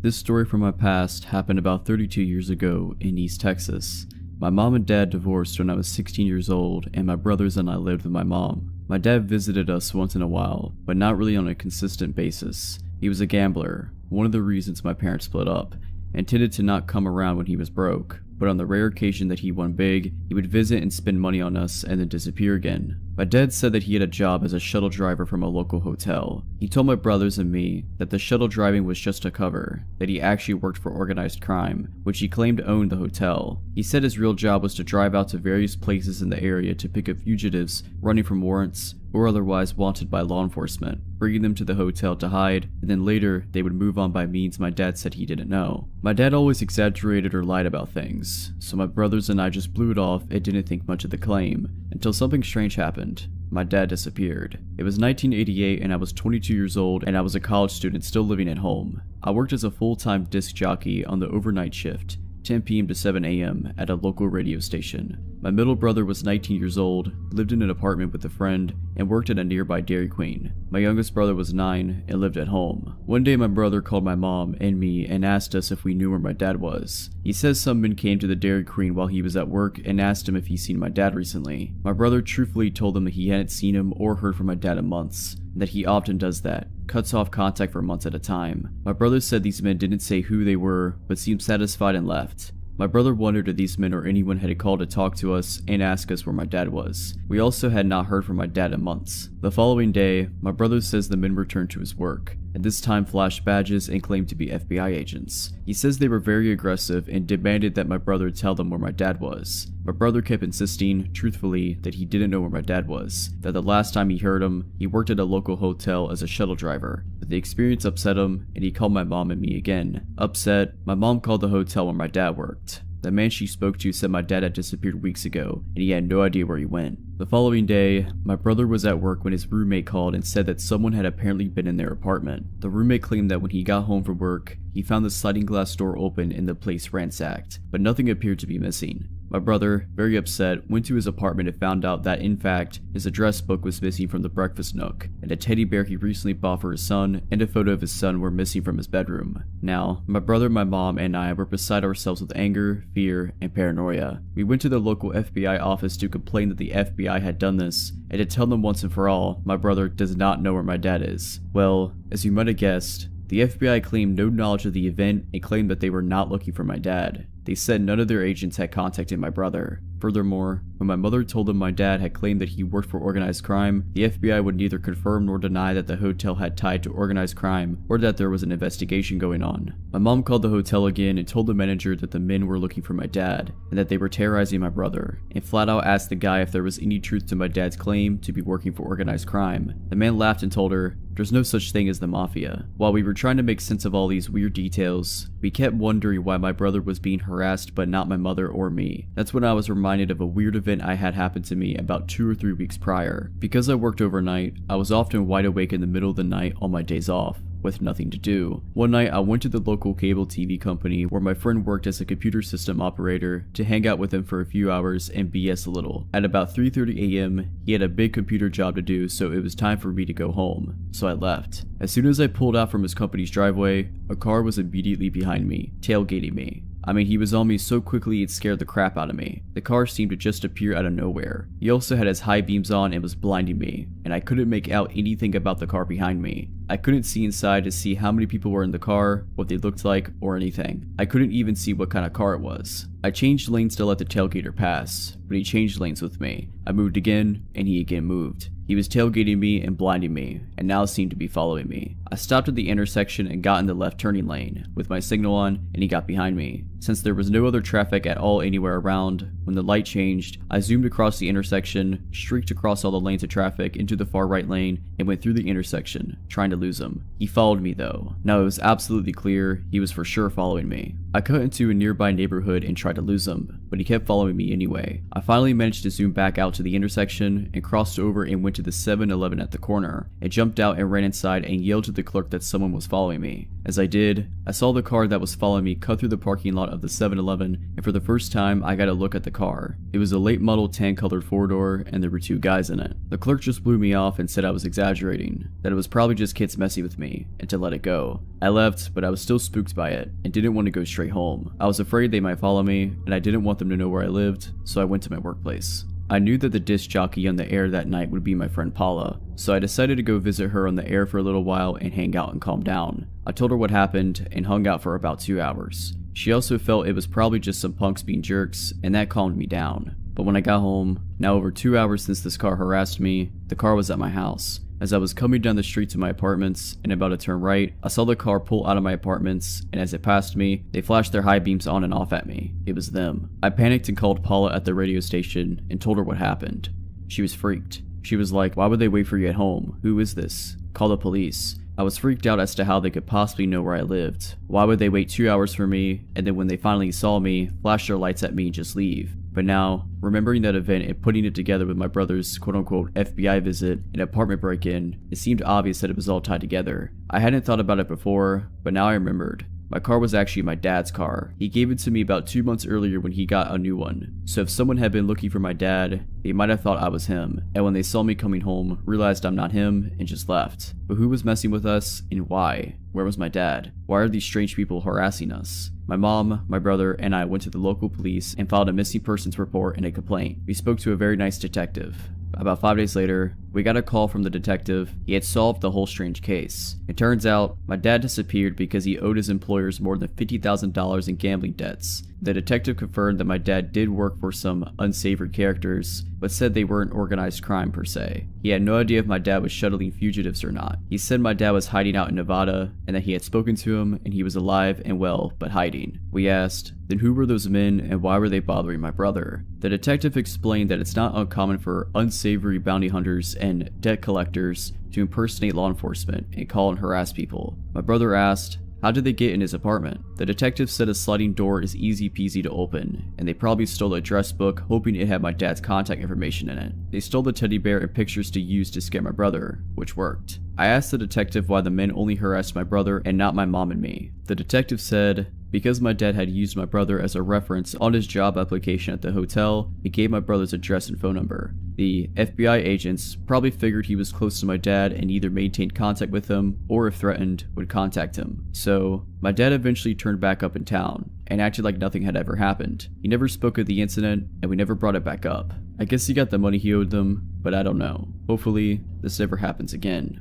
This story from my past happened about 32 years ago in East Texas. My mom and dad divorced when I was 16 years old, and my brothers and I lived with my mom. My dad visited us once in a while, but not really on a consistent basis. He was a gambler, one of the reasons my parents split up, and tended to not come around when he was broke. But on the rare occasion that he won big, he would visit and spend money on us and then disappear again. My dad said that he had a job as a shuttle driver from a local hotel. He told my brothers and me that the shuttle driving was just a cover, that he actually worked for organized crime, which he claimed owned the hotel. He said his real job was to drive out to various places in the area to pick up fugitives running from warrants or otherwise wanted by law enforcement, bringing them to the hotel to hide, and then later they would move on by means my dad said he didn't know. My dad always exaggerated or lied about things, so my brothers and I just blew it off and didn't think much of the claim, until something strange happened. My dad disappeared. It was 1988 and I was 22 years old and I was a college student still living at home. I worked as a full-time disc jockey on the overnight shift, 10 p.m. to 7 a.m. at a local radio station. My middle brother was 19 years old, lived in an apartment with a friend, and worked at a nearby Dairy Queen. My youngest brother was 9 and lived at home. One day my brother called my mom and me and asked us if we knew where my dad was. He says some men came to the Dairy Queen while he was at work and asked him if he'd seen my dad recently. My brother truthfully told them that he hadn't seen him or heard from my dad in months, and that he often does that, cuts off contact for months at a time. My brother said these men didn't say who they were, but seemed satisfied and left. My brother wondered if these men or anyone had called to talk to us and ask us where my dad was. We also had not heard from my dad in months. The following day, my brother says the men returned to his work, and this time flashed badges and claimed to be FBI agents. He says they were very aggressive and demanded that my brother tell them where my dad was. My brother kept insisting, truthfully, that he didn't know where my dad was, that the last time he heard him, he worked at a local hotel as a shuttle driver. But the experience upset him, and he called my mom and me again. Upset, my mom called the hotel where my dad worked. The man she spoke to said my dad had disappeared weeks ago, and he had no idea where he went. The following day, my brother was at work when his roommate called and said that someone had apparently been in their apartment. The roommate claimed that when he got home from work, he found the sliding glass door open and the place ransacked, but nothing appeared to be missing. My brother, very upset, went to his apartment and found out that, in fact, his address book was missing from the breakfast nook, and a teddy bear he recently bought for his son and a photo of his son were missing from his bedroom. Now, my brother, my mom, and I were beside ourselves with anger, fear, and paranoia. We went to the local FBI office to complain that the FBI had done this, and to tell them once and for all, my brother does not know where my dad is. Well, as you might have guessed, the FBI claimed no knowledge of the event and claimed that they were not looking for my dad. They said none of their agents had contacted my brother. Furthermore, when my mother told them my dad had claimed that he worked for organized crime, the FBI would neither confirm nor deny that the hotel had tied to organized crime or that there was an investigation going on. My mom called the hotel again and told the manager that the men were looking for my dad and that they were terrorizing my brother, and flat out asked the guy if there was any truth to my dad's claim to be working for organized crime. The man laughed and told her, "There's no such thing as the mafia." While we were trying to make sense of all these weird details, we kept wondering why my brother was being harassed but not my mother or me. That's when I was reminded of a weird event I had happened to me about 2 or 3 weeks prior. Because I worked overnight, I was often wide awake in the middle of the night on my days off, with nothing to do. One night I went to the local cable TV company where my friend worked as a computer system operator to hang out with him for a few hours and BS a little. At about 3:30 a.m. he had a big computer job to do, so it was time for me to go home. So I left. As soon as I pulled out from his company's driveway, a car was immediately behind me, tailgating me. I mean, he was on me so quickly it scared the crap out of me. The car seemed to just appear out of nowhere. He also had his high beams on and was blinding me, and I couldn't make out anything about the car behind me. I couldn't see inside to see how many people were in the car, what they looked like, or anything. I couldn't even see what kind of car it was. I changed lanes to let the tailgater pass, but he changed lanes with me. I moved again, and he again moved. He was tailgating me and blinding me, and now seemed to be following me. I stopped at the intersection and got in the left turning lane with my signal on, and he got behind me. Since there was no other traffic at all anywhere around, when the light changed, I zoomed across the intersection, streaked across all the lanes of traffic into the far right lane, and went through the intersection, trying to lose him. He followed me though. Now it was absolutely clear he was for sure following me. I cut into a nearby neighborhood and tried to lose him, but he kept following me anyway. I finally managed to zoom back out to the intersection and crossed over and went to the 7-Eleven at the corner. I jumped out and ran inside and yelled to the clerk that someone was following me. As I did, I saw the car that was following me cut through the parking lot of the 7-Eleven, and for the first time I got a look at the car. It was a late model tan colored 4-door, and there were 2 guys in it. The clerk just blew me off and said I was exaggerating, that it was probably just kids messing with me, and to let it go. I left, but I was still spooked by it, and didn't want to go straight home. I was afraid they might follow me, and I didn't want them to know where I lived, so I went to my workplace. I knew that the disc jockey on the air that night would be my friend Paula, so I decided to go visit her on the air for a little while and hang out and calm down. I told her what happened and hung out for about 2 hours. She also felt it was probably just some punks being jerks, and that calmed me down. But when I got home, now over 2 hours since this car harassed me, the car was at my house. As I was coming down the street to my apartments and about to turn right, I saw the car pull out of my apartments, and as it passed me, they flashed their high beams on and off at me. It was them. I panicked and called Paula at the radio station and told her what happened. She was freaked. She was like, "Why would they wait for you at home? Who is this? Call the police." I was freaked out as to how they could possibly know where I lived. Why would they wait 2 hours for me, and then when they finally saw me, flash their lights at me and just leave? But now, remembering that event and putting it together with my brother's quote-unquote FBI visit and apartment break-in, it seemed obvious that it was all tied together. I hadn't thought about it before, but now I remembered. My car was actually my dad's car. He gave it to me about 2 months earlier when he got a new one. So if someone had been looking for my dad, they might have thought I was him, and when they saw me coming home, realized I'm not him and just left. But who was messing with us and why? Where was my dad? Why are these strange people harassing us? My mom, my brother, and I went to the local police and filed a missing persons report and a complaint. We spoke to a very nice detective. About 5 days later, we got a call from the detective. He had solved the whole strange case. It turns out, my dad disappeared because he owed his employers more than $50,000 in gambling debts. The detective confirmed that my dad did work for some unsavory characters, but said they weren't organized crime per se. He had no idea if my dad was shuttling fugitives or not. He said my dad was hiding out in Nevada, and that he had spoken to him and he was alive and well, but hiding. We asked, then who were those men and why were they bothering my brother? The detective explained that it's not uncommon for unsavory bounty hunters and debt collectors to impersonate law enforcement and call and harass people. My brother asked, how did they get in his apartment? The detective said a sliding door is easy peasy to open, and they probably stole a address book hoping it had my dad's contact information in it. They stole the teddy bear and pictures to use to scare my brother, which worked. I asked the detective why the men only harassed my brother and not my mom and me. The detective said, because my dad had used my brother as a reference on his job application at the hotel, he gave my brother's address and phone number. The FBI agents probably figured he was close to my dad and either maintained contact with him or if threatened, would contact him. So, my dad eventually turned back up in town and acted like nothing had ever happened. He never spoke of the incident and we never brought it back up. I guess he got the money he owed them, but I don't know. Hopefully, this never happens again.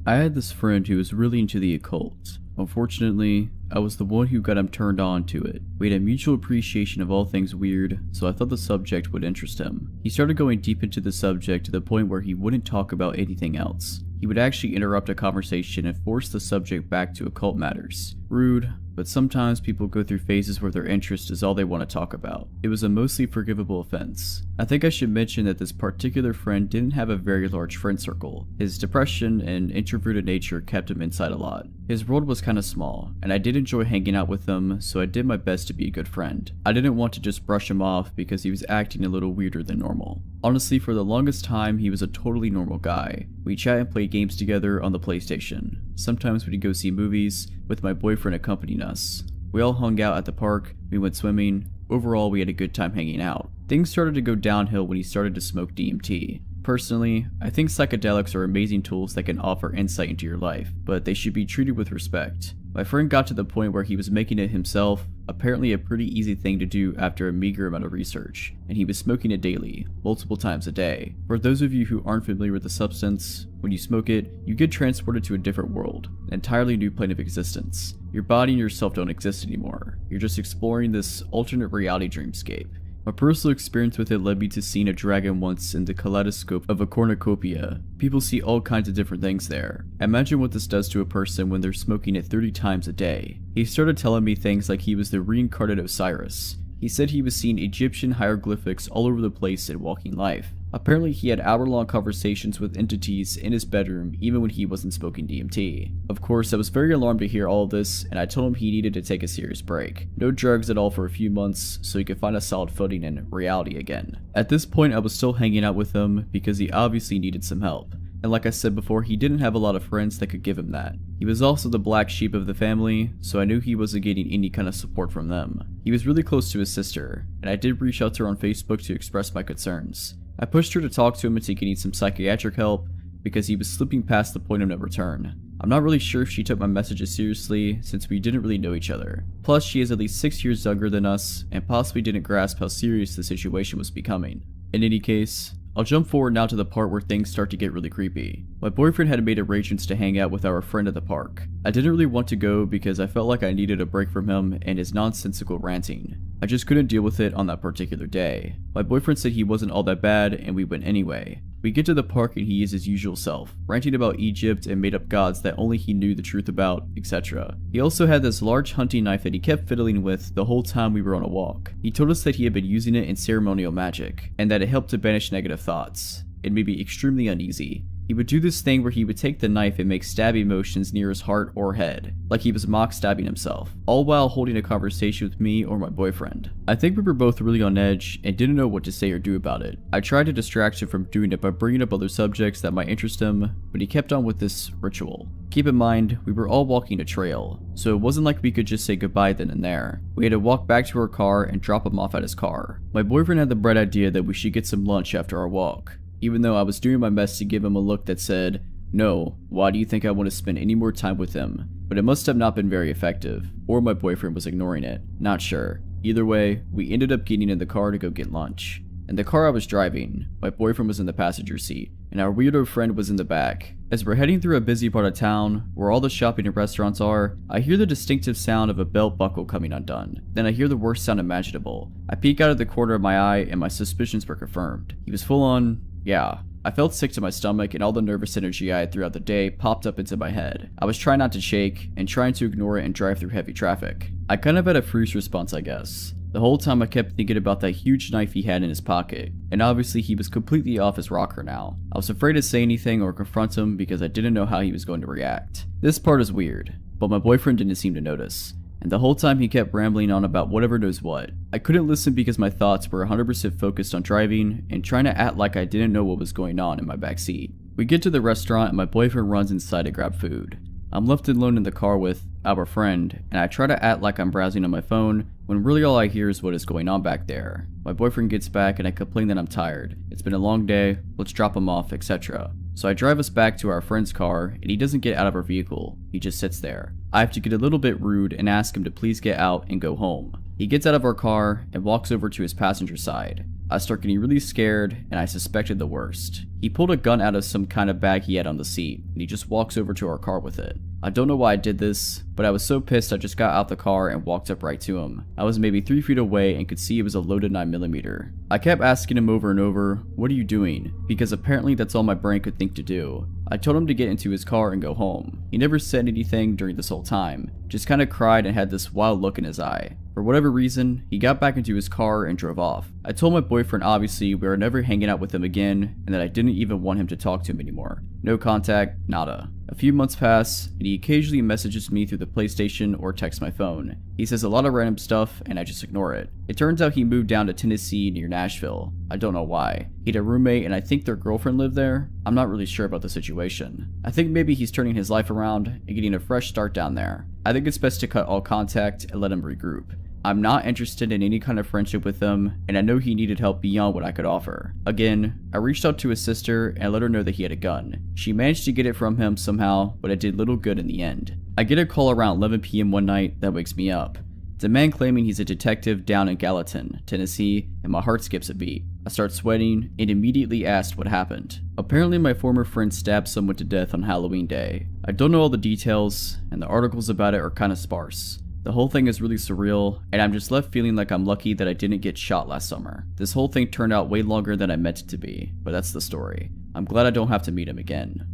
I had this friend who was really into the occult. Unfortunately, I was the one who got him turned on to it. We had a mutual appreciation of all things weird, so I thought the subject would interest him. He started going deep into the subject to the point where he wouldn't talk about anything else. He would actually interrupt a conversation and force the subject back to occult matters. Rude, but sometimes people go through phases where their interest is all they want to talk about. It was a mostly forgivable offense. I think I should mention that this particular friend didn't have a very large friend circle. His depression and introverted nature kept him inside a lot. His world was kind of small, and I did enjoy hanging out with him, so I did my best to be a good friend. I didn't want to just brush him off because he was acting a little weirder than normal. Honestly, for the longest time, he was a totally normal guy. We chat and play games together on the PlayStation. Sometimes we'd go see movies, with my boyfriend accompanying us. We all hung out at the park, we went swimming. Overall, we had a good time hanging out. Things started to go downhill when he started to smoke DMT. Personally, I think psychedelics are amazing tools that can offer insight into your life, but they should be treated with respect. My friend got to the point where he was making it himself, apparently a pretty easy thing to do after a meager amount of research, and he was smoking it daily, multiple times a day. For those of you who aren't familiar with the substance, when you smoke it, you get transported to a different world, an entirely new plane of existence. Your body and yourself don't exist anymore. You're just exploring this alternate reality dreamscape. My personal experience with it led me to seeing a dragon once in the kaleidoscope of a cornucopia. People see all kinds of different things there. Imagine what this does to a person when they're smoking it 30 times a day. He started telling me things like he was the reincarnated Osiris. He said he was seeing Egyptian hieroglyphics all over the place in Walking Life. Apparently he had hour-long conversations with entities in his bedroom even when he wasn't smoking DMT. Of course, I was very alarmed to hear all of this, and I told him he needed to take a serious break. No drugs at all for a few months so he could find a solid footing in reality again. At this point I was still hanging out with him because he obviously needed some help. And like I said before, he didn't have a lot of friends that could give him that. He was also the black sheep of the family, so I knew he wasn't getting any kind of support from them. He was really close to his sister, and I did reach out to her on Facebook to express my concerns. I pushed her to talk to him into getting some psychiatric help because he was slipping past the point of no return. I'm not really sure if she took my messages seriously since we didn't really know each other. Plus, she is at least 6 years younger than us and possibly didn't grasp how serious the situation was becoming. In any case, I'll jump forward now to the part where things start to get really creepy. My boyfriend had made arrangements to hang out with our friend at the park. I didn't really want to go because I felt like I needed a break from him and his nonsensical ranting. I just couldn't deal with it on that particular day. My boyfriend said he wasn't all that bad and we went anyway. We get to the park and he is his usual self, ranting about Egypt and made up gods that only he knew the truth about, etc. He also had this large hunting knife that he kept fiddling with the whole time we were on a walk. He told us that he had been using it in ceremonial magic, and that it helped to banish negative thoughts. It made me extremely uneasy. He would do this thing where he would take the knife and make stabbing motions near his heart or head, like he was mock stabbing himself, all while holding a conversation with me or my boyfriend. I think we were both really on edge and didn't know what to say or do about it. I tried to distract him from doing it by bringing up other subjects that might interest him, but he kept on with this ritual. Keep in mind, we were all walking a trail, so it wasn't like we could just say goodbye then and there. We had to walk back to our car and drop him off at his car. My boyfriend had the bright idea that we should get some lunch after our walk, even though I was doing my best to give him a look that said, "No, why do you think I want to spend any more time with him?" But it must have not been very effective, or my boyfriend was ignoring it. Not sure. Either way, we ended up getting in the car to go get lunch. In the car I was driving, my boyfriend was in the passenger seat, and our weirdo friend was in the back. As we're heading through a busy part of town, where all the shopping and restaurants are, I hear the distinctive sound of a belt buckle coming undone. Then I hear the worst sound imaginable. I peek out of the corner of my eye and my suspicions were confirmed. He was full on, yeah. I felt sick to my stomach and all the nervous energy I had throughout the day popped up into my head. I was trying not to shake and trying to ignore it and drive through heavy traffic. I kind of had a freeze response, I guess. The whole time I kept thinking about that huge knife he had in his pocket, and obviously he was completely off his rocker now. I was afraid to say anything or confront him because I didn't know how he was going to react. This part is weird, but my boyfriend didn't seem to notice. And the whole time he kept rambling on about whatever knows what. I couldn't listen because my thoughts were 100% focused on driving and trying to act like I didn't know what was going on in my backseat. We get to the restaurant and my boyfriend runs inside to grab food. I'm left alone in the car with our friend, and I try to act like I'm browsing on my phone when really all I hear is what is going on back there. My boyfriend gets back and I complain that I'm tired. It's been a long day, let's drop him off, etc. So I drive us back to our friend's car and he doesn't get out of our vehicle, he just sits there. I have to get a little bit rude and ask him to please get out and go home. He gets out of our car and walks over to his passenger side. I start getting really scared and I suspected the worst. He pulled a gun out of some kind of bag he had on the seat and he just walks over to our car with it. I don't know why I did this, but I was so pissed I just got out the car and walked up right to him. I was maybe 3 feet away and could see it was a loaded 9mm. I kept asking him over and over, "What are you doing?" because apparently that's all my brain could think to do. I told him to get into his car and go home. He never said anything during this whole time, just kinda cried and had this wild look in his eye. For whatever reason, he got back into his car and drove off. I told my boyfriend obviously we were never hanging out with him again and that I didn't even want him to talk to him anymore. No contact, nada. A few months pass, and he occasionally messages me through the PlayStation or texts my phone. He says a lot of random stuff, and I just ignore it. It turns out he moved down to Tennessee near Nashville. I don't know why. He had a roommate, and I think their girlfriend lived there. I'm not really sure about the situation. I think maybe he's turning his life around and getting a fresh start down there. I think it's best to cut all contact and let him regroup. I'm not interested in any kind of friendship with him, and I know he needed help beyond what I could offer. Again, I reached out to his sister and let her know that he had a gun. She managed to get it from him somehow, but it did little good in the end. I get a call around 11 p.m. one night that wakes me up. It's a man claiming he's a detective down in Gallatin, Tennessee, and my heart skips a beat. I start sweating and immediately asked what happened. Apparently my former friend stabbed someone to death on Halloween Day. I don't know all the details, and the articles about it are kinda sparse. The whole thing is really surreal, and I'm just left feeling like I'm lucky that I didn't get shot last summer. This whole thing turned out way longer than I meant it to be, but that's the story. I'm glad I don't have to meet him again.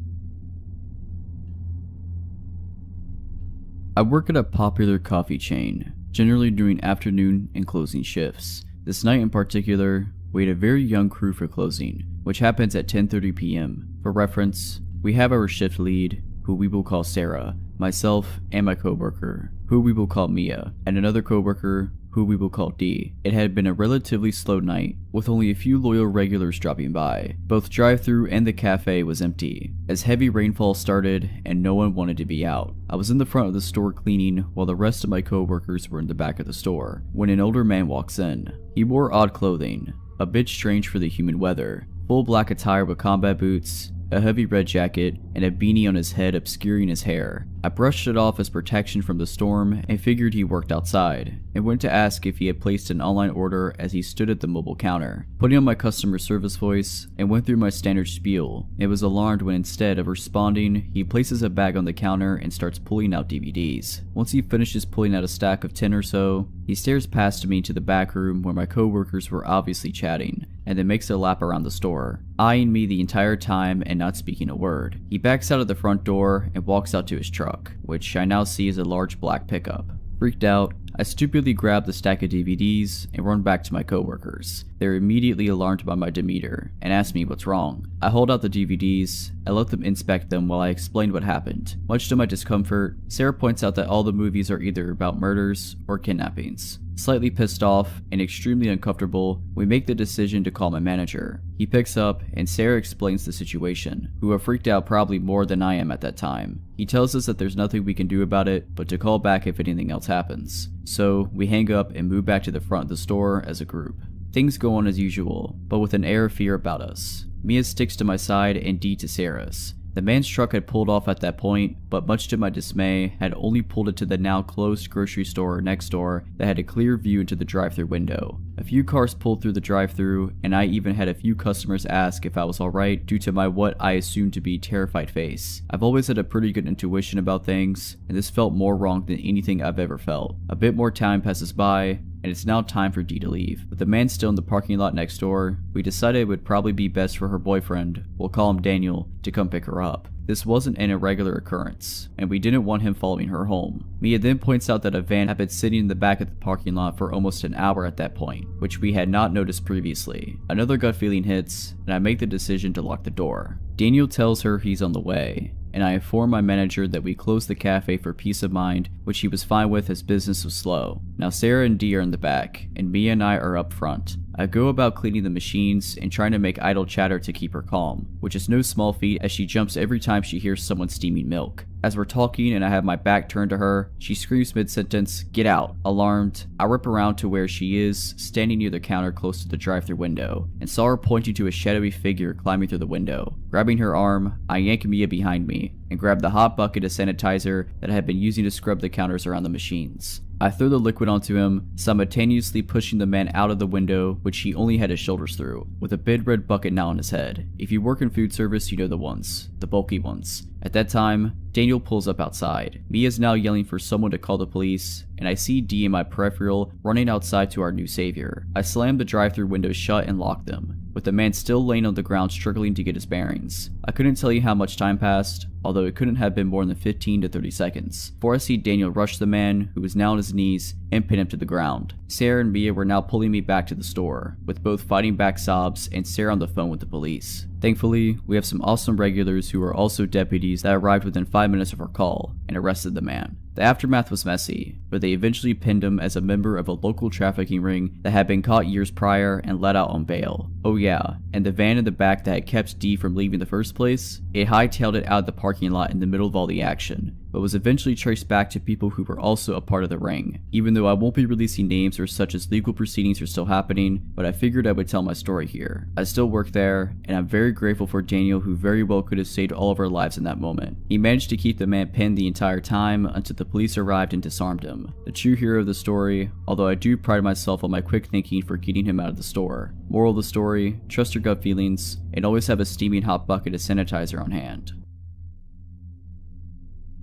I work at a popular coffee chain, generally doing afternoon and closing shifts. This night in particular, we had a very young crew for closing, which happens at 10:30 p.m. For reference, we have our shift lead, who we will call Sarah, myself and my coworker, who we will call Mia, and another coworker, who we will call D. It had been a relatively slow night, with only a few loyal regulars dropping by. Both drive-thru and the cafe was empty, as heavy rainfall started and no one wanted to be out. I was in the front of the store cleaning while the rest of my coworkers were in the back of the store, when an older man walks in. He wore odd clothing, a bit strange for the humid weather, full black attire with combat boots, a heavy red jacket, and a beanie on his head obscuring his hair. I brushed it off as protection from the storm and figured he worked outside, and went to ask if he had placed an online order as he stood at the mobile counter. Putting on my customer service voice and went through my standard spiel, it was alarmed when instead of responding, he places a bag on the counter and starts pulling out DVDs. Once he finishes pulling out a stack of 10 or so, he stares past me to the back room where my coworkers were obviously chatting, and then makes a lap around the store, eyeing me the entire time and not speaking a word. He backs out of the front door and walks out to his truck, which I now see is a large black pickup. Freaked out, I stupidly grab the stack of DVDs and run back to my coworkers. They're immediately alarmed by my demeanor and ask me what's wrong. I hold out the DVDs and let them inspect them while I explain what happened. Much to my discomfort, Sarah points out that all the movies are either about murders or kidnappings. Slightly pissed off and extremely uncomfortable, we make the decision to call my manager. He picks up and Sarah explains the situation, who are freaked out probably more than I am at that time. He tells us that there's nothing we can do about it, but to call back if anything else happens. So we hang up and move back to the front of the store as a group. Things go on as usual, but with an air of fear about us. Mia sticks to my side and D to Sarah's. The man's truck had pulled off at that point, but much to my dismay, had only pulled it to the now closed grocery store next door that had a clear view into the drive-thru window. A few cars pulled through the drive-thru, and I even had a few customers ask if I was alright due to my what I assumed to be terrified face. I've always had a pretty good intuition about things, and this felt more wrong than anything I've ever felt. A bit more time passes by, and it's now time for D to leave. With the man still in the parking lot next door, we decided it would probably be best for her boyfriend, we'll call him Daniel, to come pick her up. This wasn't an irregular occurrence, and we didn't want him following her home. Mia then points out that a van had been sitting in the back of the parking lot for almost an hour at that point, which we had not noticed previously. Another gut feeling hits, and I make the decision to lock the door. Daniel tells her he's on the way, and I inform my manager that we closed the cafe for peace of mind, which he was fine with as business was slow. Now Sarah and D are in the back, and Mia and I are up front. I go about cleaning the machines and trying to make idle chatter to keep her calm, which is no small feat as she jumps every time she hears someone steaming milk. As we're talking and I have my back turned to her, she screams mid-sentence, "Get out!" Alarmed, I rip around to where she is, standing near the counter close to the drive-thru window, and saw her pointing to a shadowy figure climbing through the window. Grabbing her arm, I yank Mia behind me, and grab the hot bucket of sanitizer that I had been using to scrub the counters around the machines. I throw the liquid onto him, simultaneously pushing the man out of the window, which he only had his shoulders through, with a big red bucket now on his head. If you work in food service, you know the ones. The bulky ones. At that time, Daniel pulls up outside. Mia's now yelling for someone to call the police, and I see D in my peripheral running outside to our new savior. I slam the drive-thru windows shut and lock them, with the man still laying on the ground struggling to get his bearings. I couldn't tell you how much time passed, although it couldn't have been more than 15 to 30 seconds, before I see Daniel rush the man, who was now on his knees, and pin him to the ground. Sarah and Mia were now pulling me back to the store, with both fighting back sobs and Sarah on the phone with the police. Thankfully, we have some awesome regulars who are also deputies that arrived within 5 minutes of our call and arrested the man. The aftermath was messy, but they eventually pinned him as a member of a local trafficking ring that had been caught years prior and let out on bail. Oh yeah, and the van in the back that had kept D from leaving in the first place, it hightailed it out of the parking lot in the middle of all the action, but was eventually traced back to people who were also a part of the ring. Even though I won't be releasing names or such as legal proceedings are still happening, but I figured I would tell my story here. I still work there, and I'm very grateful for Daniel, who very well could have saved all of our lives in that moment. He managed to keep the man pinned the entire time until the police arrived and disarmed him. The true hero of the story, although I do pride myself on my quick thinking for getting him out of the store. Moral of the story, trust your gut feelings, and always have a steaming hot bucket of sanitizer on hand.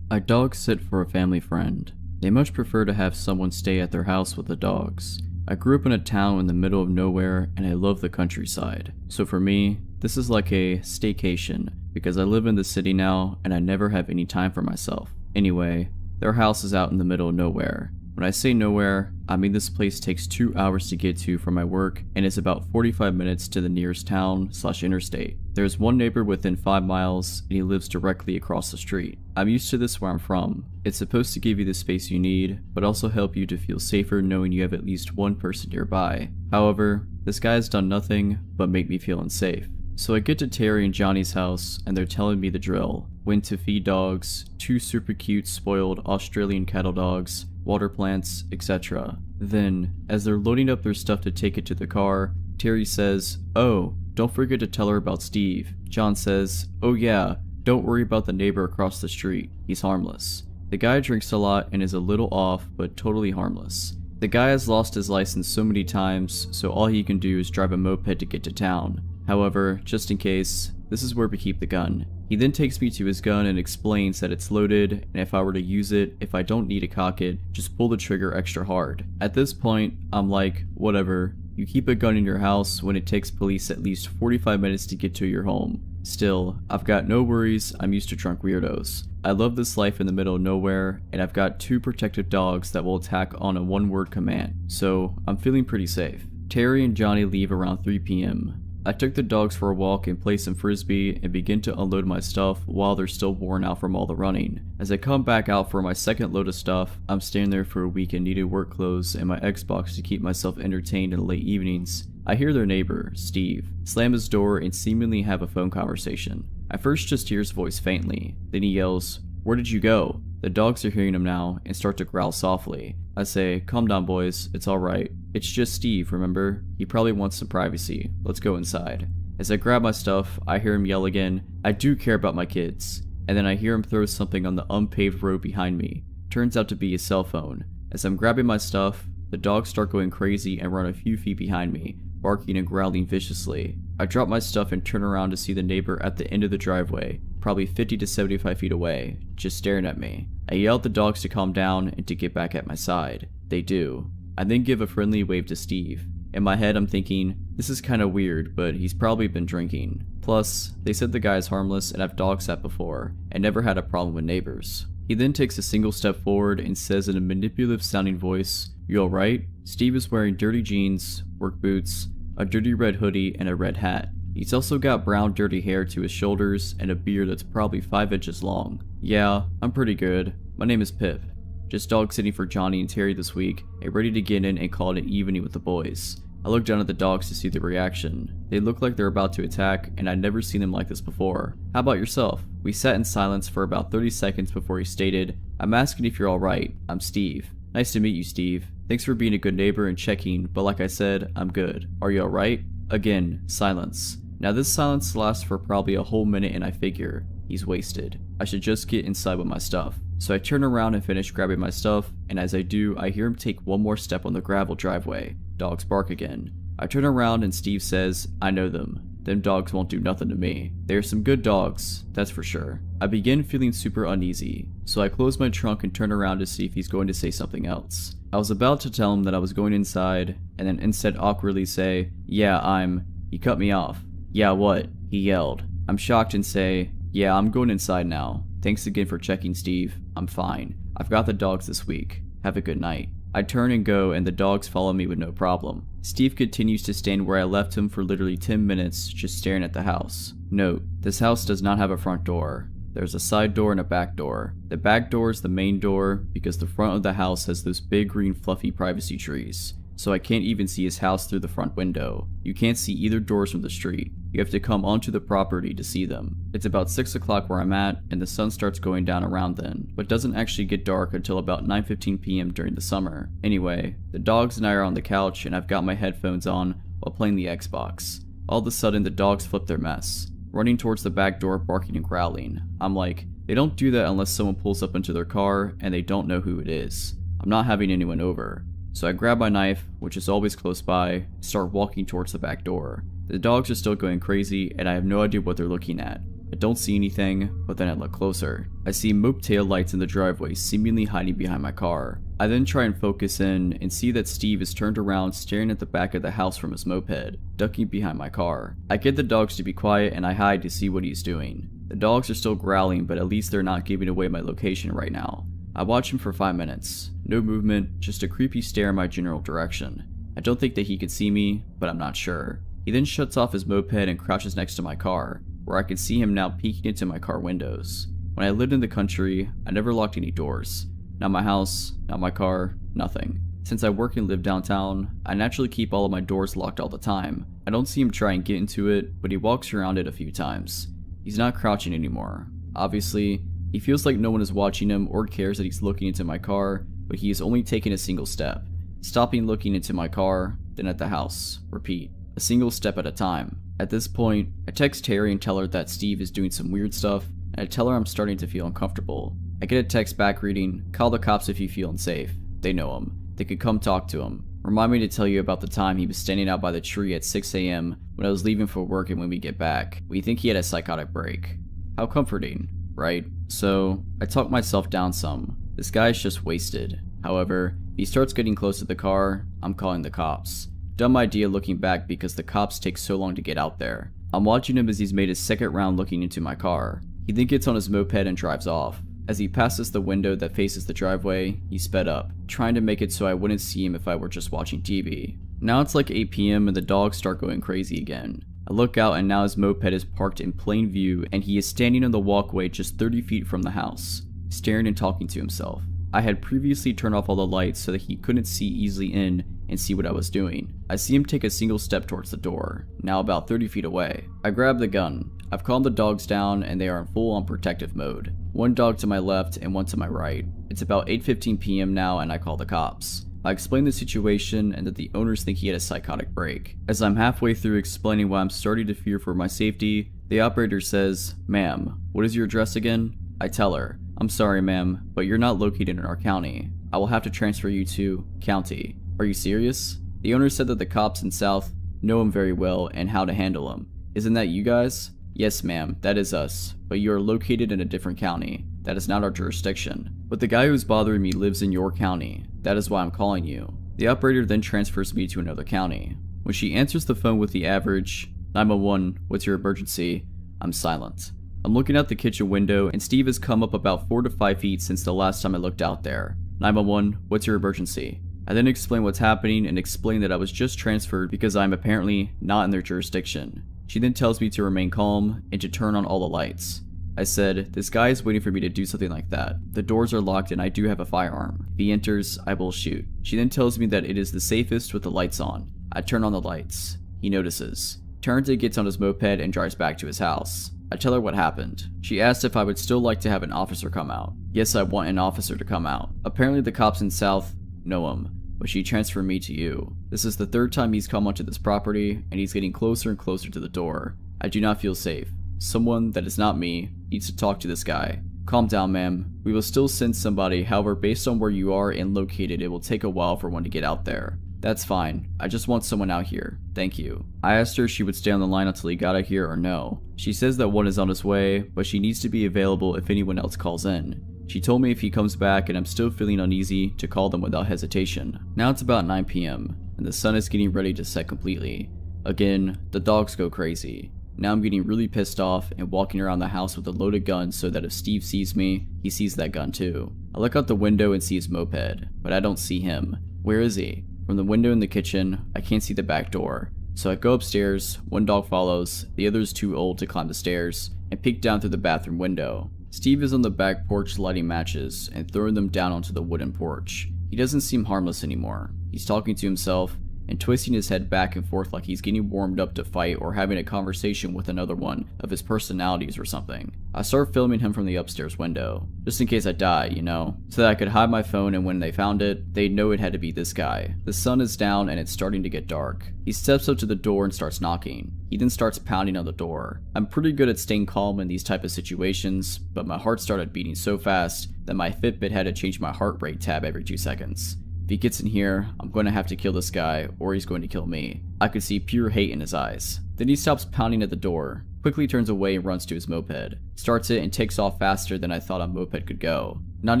I dog sit for a family friend. They much prefer to have someone stay at their house with the dogs. I grew up in a town in the middle of nowhere and I love the countryside. So for me, this is like a staycation because I live in the city now and I never have any time for myself. Anyway, their house is out in the middle of nowhere. When I say nowhere, I mean this place takes 2 hours to get to from my work and is about 45 minutes to the nearest town/interstate. There's one neighbor within 5 miles and he lives directly across the street. I'm used to this where I'm from. It's supposed to give you the space you need, but also help you to feel safer knowing you have at least one person nearby. However, this guy has done nothing but make me feel unsafe. So I get to Terry and Johnny's house and they're telling me the drill. When to feed dogs, 2 super cute spoiled Australian cattle dogs, water plants, etc. Then, as they're loading up their stuff to take it to the car, Terry says, "Oh, don't forget to tell her about Steve." John says, "Oh yeah, don't worry about the neighbor across the street, he's harmless." The guy drinks a lot and is a little off, but totally harmless. The guy has lost his license so many times, so all he can do is drive a moped to get to town. However, just in case, this is where we keep the gun. He then takes me to his gun and explains that it's loaded, and if I were to use it, if I don't need to cock it, just pull the trigger extra hard. At this point, I'm like, whatever. You keep a gun in your house when it takes police at least 45 minutes to get to your home. Still, I've got no worries, I'm used to drunk weirdos. I love this life in the middle of nowhere, and I've got 2 protective dogs that will attack on a 1-word command, so I'm feeling pretty safe. Terry and Johnny leave around 3 p.m. I took the dogs for a walk and play some frisbee and begin to unload my stuff while they're still worn out from all the running. As I come back out for my second load of stuff, I'm staying there for a week in needed work clothes and my Xbox to keep myself entertained in the late evenings. I hear their neighbor, Steve, slam his door and seemingly have a phone conversation. I first just hear his voice faintly, then he yells, "Where did you go?" The dogs are hearing him now and start to growl softly. I say, "Calm down boys, it's alright. It's just Steve, remember? He probably wants some privacy. Let's go inside." As I grab my stuff, I hear him yell again, "I do care about my kids." And then I hear him throw something on the unpaved road behind me. Turns out to be his cell phone. As I'm grabbing my stuff, the dogs start going crazy and run a few feet behind me, barking and growling viciously. I drop my stuff and turn around to see the neighbor at the end of the driveway, probably 50 to 75 feet away, just staring at me. I yell at the dogs to calm down and to get back at my side. They do. I then give a friendly wave to Steve. In my head I'm thinking, this is kinda weird, but he's probably been drinking. Plus, they said the guy is harmless and I've dog sat before, and never had a problem with neighbors. He then takes a single step forward and says in a manipulative sounding voice, "You alright?" Steve is wearing dirty jeans, work boots, a dirty red hoodie, and a red hat. He's also got brown dirty hair to his shoulders and a beard that's probably 5 inches long. "Yeah, I'm pretty good. My name is Pip. Just dog sitting for Johnny and Terry this week, and ready to get in and call it an evening with the boys." I look down at the dogs to see the reaction. They look like they're about to attack, and I'd never seen them like this before. "How about yourself?" We sat in silence for about 30 seconds before he stated, "I'm asking if you're alright. I'm Steve." "Nice to meet you, Steve. Thanks for being a good neighbor and checking, but like I said, I'm good. Are you alright?" Again, silence. Now this silence lasts for probably a whole minute and I figure, he's wasted. I should just get inside with my stuff. So I turn around and finish grabbing my stuff, and as I do, I hear him take one more step on the gravel driveway. Dogs bark again. I turn around and Steve says, "I know them. Them dogs won't do nothing to me. They are some good dogs, that's for sure." I begin feeling super uneasy, so I close my trunk and turn around to see if he's going to say something else. I was about to tell him that I was going inside, and then instead awkwardly say, "Yeah, He cut me off. "Yeah, what?" he yelled. I'm shocked and say, "Yeah, I'm going inside now. Thanks again for checking, Steve. I'm fine. I've got the dogs this week. Have a good night." I turn and go, and the dogs follow me with no problem. Steve continues to stand where I left him for literally 10 minutes, just staring at the house. Note, this house does not have a front door. There's a side door and a back door. The back door is the main door because the front of the house has those big green fluffy privacy trees. So I can't even see his house through the front window. You can't see either doors from the street. You have to come onto the property to see them. It's about 6 o'clock where I'm at, and the sun starts going down around then, but doesn't actually get dark until about 9:15 p.m. during the summer. Anyway, the dogs and I are on the couch and I've got my headphones on while playing the Xbox. All of a sudden the dogs flip their mess, running towards the back door barking and growling. I'm like, they don't do that unless someone pulls up into their car and they don't know who it is. I'm not having anyone over. So I grab my knife, which is always close by, and start walking towards the back door. The dogs are still going crazy and I have no idea what they're looking at. I don't see anything, but then I look closer. I see moped tail lights in the driveway seemingly hiding behind my car. I then try and focus in and see that Steve is turned around staring at the back of the house from his moped, ducking behind my car. I get the dogs to be quiet and I hide to see what he's doing. The dogs are still growling, but at least they're not giving away my location right now. I watch him for 5 minutes. No movement, just a creepy stare in my general direction. I don't think that he could see me, but I'm not sure. He then shuts off his moped and crouches next to my car, where I can see him now peeking into my car windows. When I lived in the country, I never locked any doors. Not my house, not my car, nothing. Since I work and live downtown, I naturally keep all of my doors locked all the time. I don't see him try and get into it, but he walks around it a few times. He's not crouching anymore. Obviously, he feels like no one is watching him or cares that he's looking into my car, but he is only taking a single step. Stopping looking into my car, then at the house. Repeat. A single step at a time. At this point, I text Terry and tell her that Steve is doing some weird stuff, and I tell her I'm starting to feel uncomfortable. I get a text back reading, "Call the cops if you feel unsafe. They know him. They could come talk to him. Remind me to tell you about the time he was standing out by the tree at 6 a.m. when I was leaving for work and when we get back. We think he had a psychotic break." How comforting, right? So, I talk myself down some. This guy's just wasted. However, if he starts getting close to the car, I'm calling the cops. Dumb idea looking back because the cops take so long to get out there. I'm watching him as he's made his second round looking into my car. He then gets on his moped and drives off. As he passes the window that faces the driveway, he sped up, trying to make it so I wouldn't see him if I were just watching TV. Now it's like 8 p.m. and the dogs start going crazy again. I look out and now his moped is parked in plain view and he is standing on the walkway just 30 feet from the house, staring and talking to himself. I had previously turned off all the lights so that he couldn't see easily in and see what I was doing. I see him take a single step towards the door, now about 30 feet away. I grab the gun. I've calmed the dogs down and they are in full on protective mode. One dog to my left and one to my right. It's about 8:15 p.m. now and I call the cops. I explain the situation and that the owners think he had a psychotic break. As I'm halfway through explaining why I'm starting to fear for my safety, the operator says, "Ma'am, what is your address again?" I tell her, "I'm sorry ma'am, but you're not located in our county. I will have to transfer you to county." Are you serious? The owner said that the cops in South know him very well and how to handle him. Isn't that you guys? Yes ma'am, that is us, but you are located in a different county. That is not our jurisdiction. But the guy who's bothering me lives in your county. That is why I'm calling you. The operator then transfers me to another county. When she answers the phone with the average, 911, what's your emergency? I'm silent. I'm looking out the kitchen window and Steve has come up about 4 to 5 feet since the last time I looked out there. 911, what's your emergency? I then explain what's happening and explain that I was just transferred because I'm apparently not in their jurisdiction. She then tells me to remain calm and to turn on all the lights. I said, this guy is waiting for me to do something like that. The doors are locked and I do have a firearm. If he enters, I will shoot. She then tells me that it is the safest with the lights on. I turn on the lights. He notices. Turns and gets on his moped and drives back to his house. I tell her what happened. She asked if I would still like to have an officer come out. Yes, I want an officer to come out. Apparently the cops in South know him, but she transferred me to you. This is the 3rd time he's come onto this property, and he's getting closer and closer to the door. I do not feel safe. Someone that is not me needs to talk to this guy. Calm down, ma'am. We will still send somebody, however, based on where you are and located, it will take a while for one to get out there. That's fine. I just want someone out here. Thank you. I asked her if she would stay on the line until he got out here or no. She says that one is on his way, but she needs to be available if anyone else calls in. She told me if he comes back and I'm still feeling uneasy to call them without hesitation. Now it's about 9 p.m. and the sun is getting ready to set completely. Again, the dogs go crazy. Now I'm getting really pissed off and walking around the house with a loaded gun so that if Steve sees me, he sees that gun too. I look out the window and see his moped, but I don't see him. Where is he? From the window in the kitchen, I can't see the back door. So I go upstairs, one dog follows, the other is too old to climb the stairs, and peek down through the bathroom window. Steve is on the back porch lighting matches and throwing them down onto the wooden porch. He doesn't seem harmless anymore. He's talking to himself and twisting his head back and forth like he's getting warmed up to fight or having a conversation with another one of his personalities or something. I start filming him from the upstairs window, just in case I die, you know, so that I could hide my phone and when they found it, they'd know it had to be this guy. The sun is down and it's starting to get dark. He steps up to the door and starts knocking. He then starts pounding on the door. I'm pretty good at staying calm in these type of situations, but my heart started beating so fast that my Fitbit had to change my heart rate tab every 2 seconds. If he gets in here, I'm going to have to kill this guy or he's going to kill me. I could see pure hate in his eyes. Then he stops pounding at the door, quickly turns away and runs to his moped, starts it and takes off faster than I thought a moped could go. Not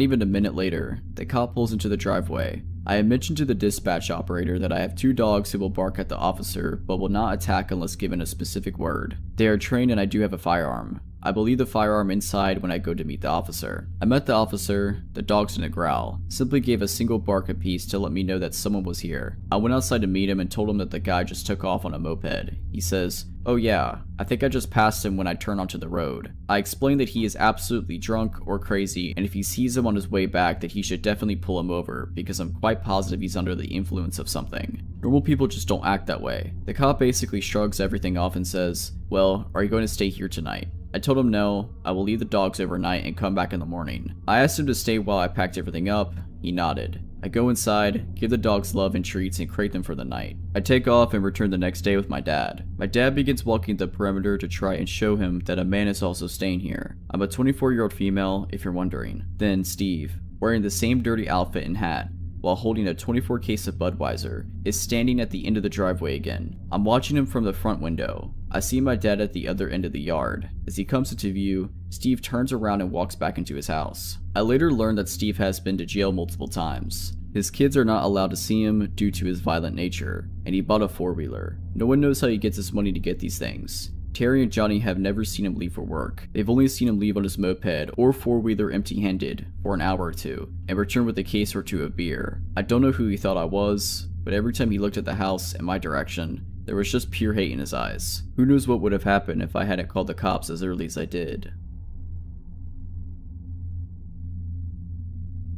even a minute later, the cop pulls into the driveway. I had mentioned to the dispatch operator that I have 2 dogs who will bark at the officer but will not attack unless given a specific word. They are trained and I do have a firearm. I will leave the firearm inside when I go to meet the officer. I met the officer, the dogs didn't growl, simply gave a single bark apiece to let me know that someone was here. I went outside to meet him and told him that the guy just took off on a moped. He says, "Oh yeah, I think I just passed him when I turned onto the road." I explained that he is absolutely drunk or crazy, and if he sees him on his way back that he should definitely pull him over because I'm quite positive he's under the influence of something. Normal people just don't act that way. The cop basically shrugs everything off and says, "Well, are you going to stay here tonight?" I told him no, I will leave the dogs overnight and come back in the morning. I asked him to stay while I packed everything up. He nodded. I go inside, give the dogs love and treats and crate them for the night. I take off and return the next day with my dad. My dad begins walking the perimeter to try and show him that a man is also staying here. I'm a 24-year-old female, if you're wondering. Then Steve, wearing the same dirty outfit and hat, while holding a 24 case of Budweiser, is standing at the end of the driveway again. I'm watching him from the front window. I see my dad at the other end of the yard. As he comes into view, Steve turns around and walks back into his house. I later learned that Steve has been to jail multiple times. His kids are not allowed to see him due to his violent nature, and he bought a 4-wheeler. No one knows how he gets his money to get these things. Terry and Johnny have never seen him leave for work. They've only seen him leave on his moped or 4-wheeler empty-handed for an hour or two, and return with a case or 2 of beer. I don't know who he thought I was, but every time he looked at the house in my direction, there was just pure hate in his eyes. Who knows what would have happened if I hadn't called the cops as early as I did.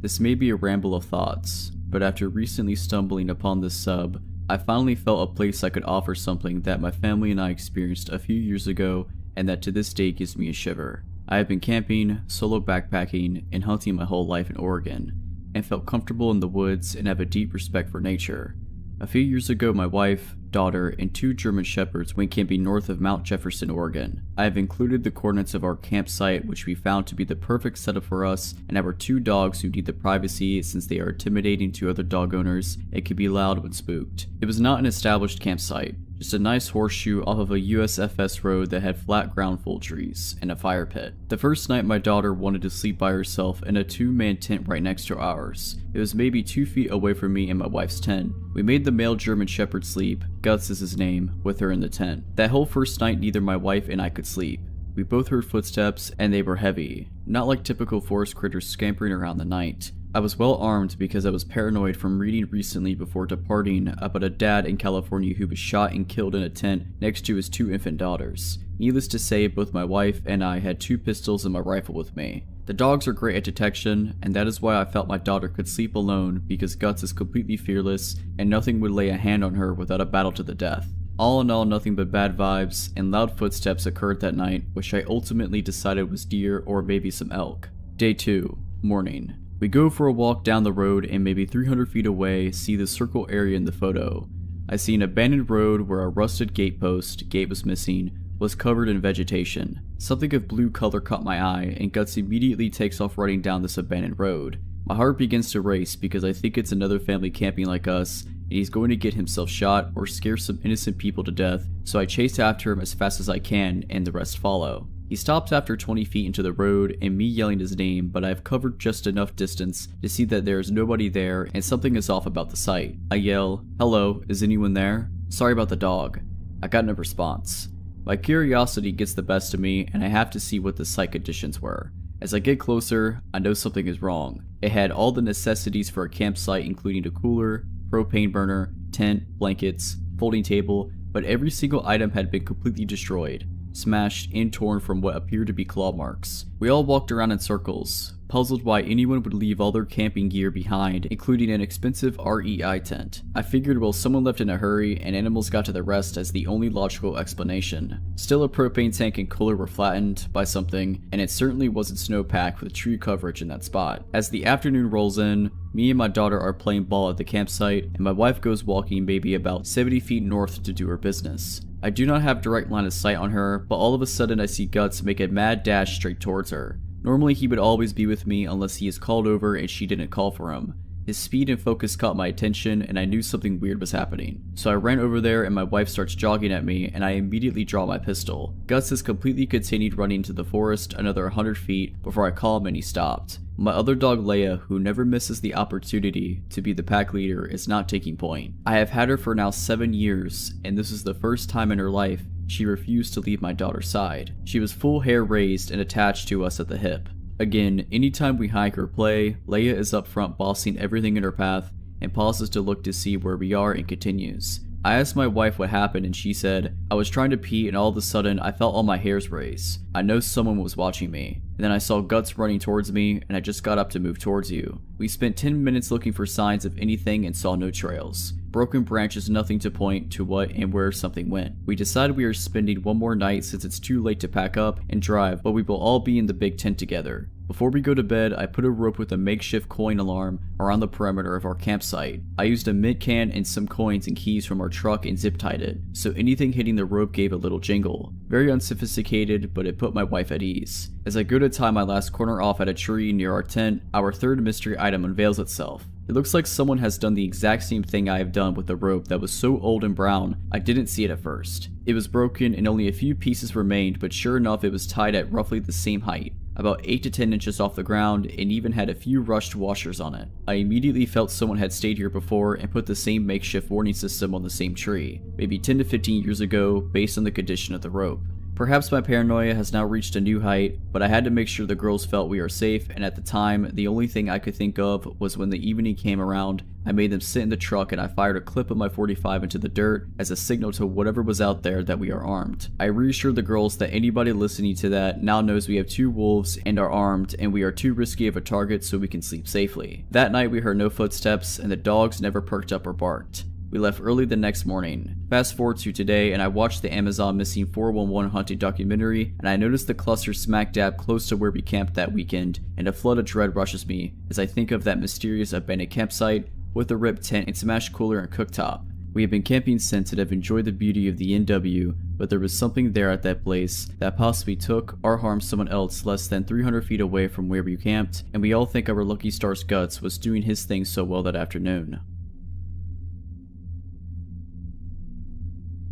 This may be a ramble of thoughts, but after recently stumbling upon this sub, I finally felt a place I could offer something that my family and I experienced a few years ago and that to this day gives me a shiver. I have been camping, solo backpacking, and hunting my whole life in Oregon, and felt comfortable in the woods and have a deep respect for nature. A few years ago, my wife, daughter, and 2 German Shepherds went camping north of Mount Jefferson, Oregon. I have included the coordinates of our campsite, which we found to be the perfect setup for us, and our 2 dogs who need the privacy since they are intimidating to other dog owners and can be loud when spooked. It was not an established campsite, just a nice horseshoe off of a USFS road that had flat ground full trees, and a fire pit. The first night my daughter wanted to sleep by herself in a 2-man tent right next to ours. It was maybe 2 feet away from me and my wife's tent. We made the male German Shepherd sleep, Guts is his name, with her in the tent. That whole first night neither my wife and I could sleep. We both heard footsteps and they were heavy, not like typical forest critters scampering around the night. I was well armed because I was paranoid from reading recently before departing about a dad in California who was shot and killed in a tent next to his 2 infant daughters. Needless to say, both my wife and I had 2 pistols and my rifle with me. The dogs are great at detection, and that is why I felt my daughter could sleep alone because Guts is completely fearless and nothing would lay a hand on her without a battle to the death. All in all, nothing but bad vibes, and loud footsteps occurred that night, which I ultimately decided was deer or maybe some elk. Day 2, morning. We go for a walk down the road and maybe 300 feet away see the circle area in the photo. I see an abandoned road where a rusted gate was missing, was covered in vegetation. Something of blue color caught my eye and Guts immediately takes off riding down this abandoned road. My heart begins to race because I think it's another family camping like us and he's going to get himself shot or scare some innocent people to death, so I chase after him as fast as I can and the rest follow. He stops after 20 feet into the road and me yelling his name, but I've covered just enough distance to see that there is nobody there and something is off about the site. I yell, "Hello, is anyone there? Sorry about the dog." I got no response. My curiosity gets the best of me and I have to see what the site conditions were. As I get closer, I know something is wrong. It had all the necessities for a campsite including a cooler, propane burner, tent, blankets, folding table, but every single item had been completely destroyed, smashed and torn from what appeared to be claw marks. We all walked around in circles, puzzled why anyone would leave all their camping gear behind, including an expensive REI tent. I figured well someone left in a hurry and animals got to the rest as the only logical explanation. Still, a propane tank and cooler were flattened by something, and it certainly wasn't snowpack with tree coverage in that spot. As the afternoon rolls in, me and my daughter are playing ball at the campsite, and my wife goes walking maybe about 70 feet north to do her business. I do not have direct line of sight on her, but all of a sudden I see Guts make a mad dash straight towards her. Normally he would always be with me unless he is called over and she didn't call for him. His speed and focus caught my attention, and I knew something weird was happening. So I ran over there, and my wife starts jogging at me, and I immediately draw my pistol. Guts has completely continued running into the forest another 100 feet before I call him and he stopped. My other dog Leia, who never misses the opportunity to be the pack leader, is not taking point. I have had her for now 7 years, and this is the first time in her life she refused to leave my daughter's side. She was full hair raised and attached to us at the hip. Again, anytime we hike or play, Leia is up front bossing everything in her path and pauses to look to see where we are and continues. I asked my wife what happened and she said, I was trying to pee and all of a sudden I felt all my hairs raise. I know someone was watching me. And then I saw Guts running towards me and I just got up to move towards you. We spent 10 minutes looking for signs of anything and saw no trails. Broken branches, nothing to point to what and where something went. We decided we are spending one more night since it's too late to pack up and drive, but we will all be in the big tent together. Before we go to bed, I put a rope with a makeshift coin alarm around the perimeter of our campsite. I used a mint can and some coins and keys from our truck and zip tied it, so anything hitting the rope gave a little jingle. Very unsophisticated, but it put my wife at ease. As I go to tie my last corner off at a tree near our tent, our third mystery item unveils itself. It looks like someone has done the exact same thing I have done with the rope that was so old and brown, I didn't see it at first. It was broken and only a few pieces remained, but sure enough it was tied at roughly the same height, about 8 to 10 inches off the ground, and even had a few rushed washers on it. I immediately felt someone had stayed here before and put the same makeshift warning system on the same tree, maybe 10 to 15 years ago based on the condition of the rope. Perhaps my paranoia has now reached a new height, but I had to make sure the girls felt we are safe, and at the time, the only thing I could think of was when the evening came around, I made them sit in the truck and I fired a clip of my .45 into the dirt as a signal to whatever was out there that we are armed. I reassured the girls that anybody listening to that now knows we have 2 wolves and are armed and we are too risky of a target so we can sleep safely. That night we heard no footsteps and the dogs never perked up or barked. We left early the next morning. Fast forward to today and I watched the Amazon Missing 411 hunting documentary and I noticed the cluster smack dab close to where we camped that weekend and a flood of dread rushes me as I think of that mysterious abandoned campsite with a ripped tent and smashed cooler and cooktop. We have been camping since and have enjoyed the beauty of the NW, but there was something there at that place that possibly took or harmed someone else less than 300 feet away from where we camped, and we all think our lucky star's Guts was doing his thing so well that afternoon.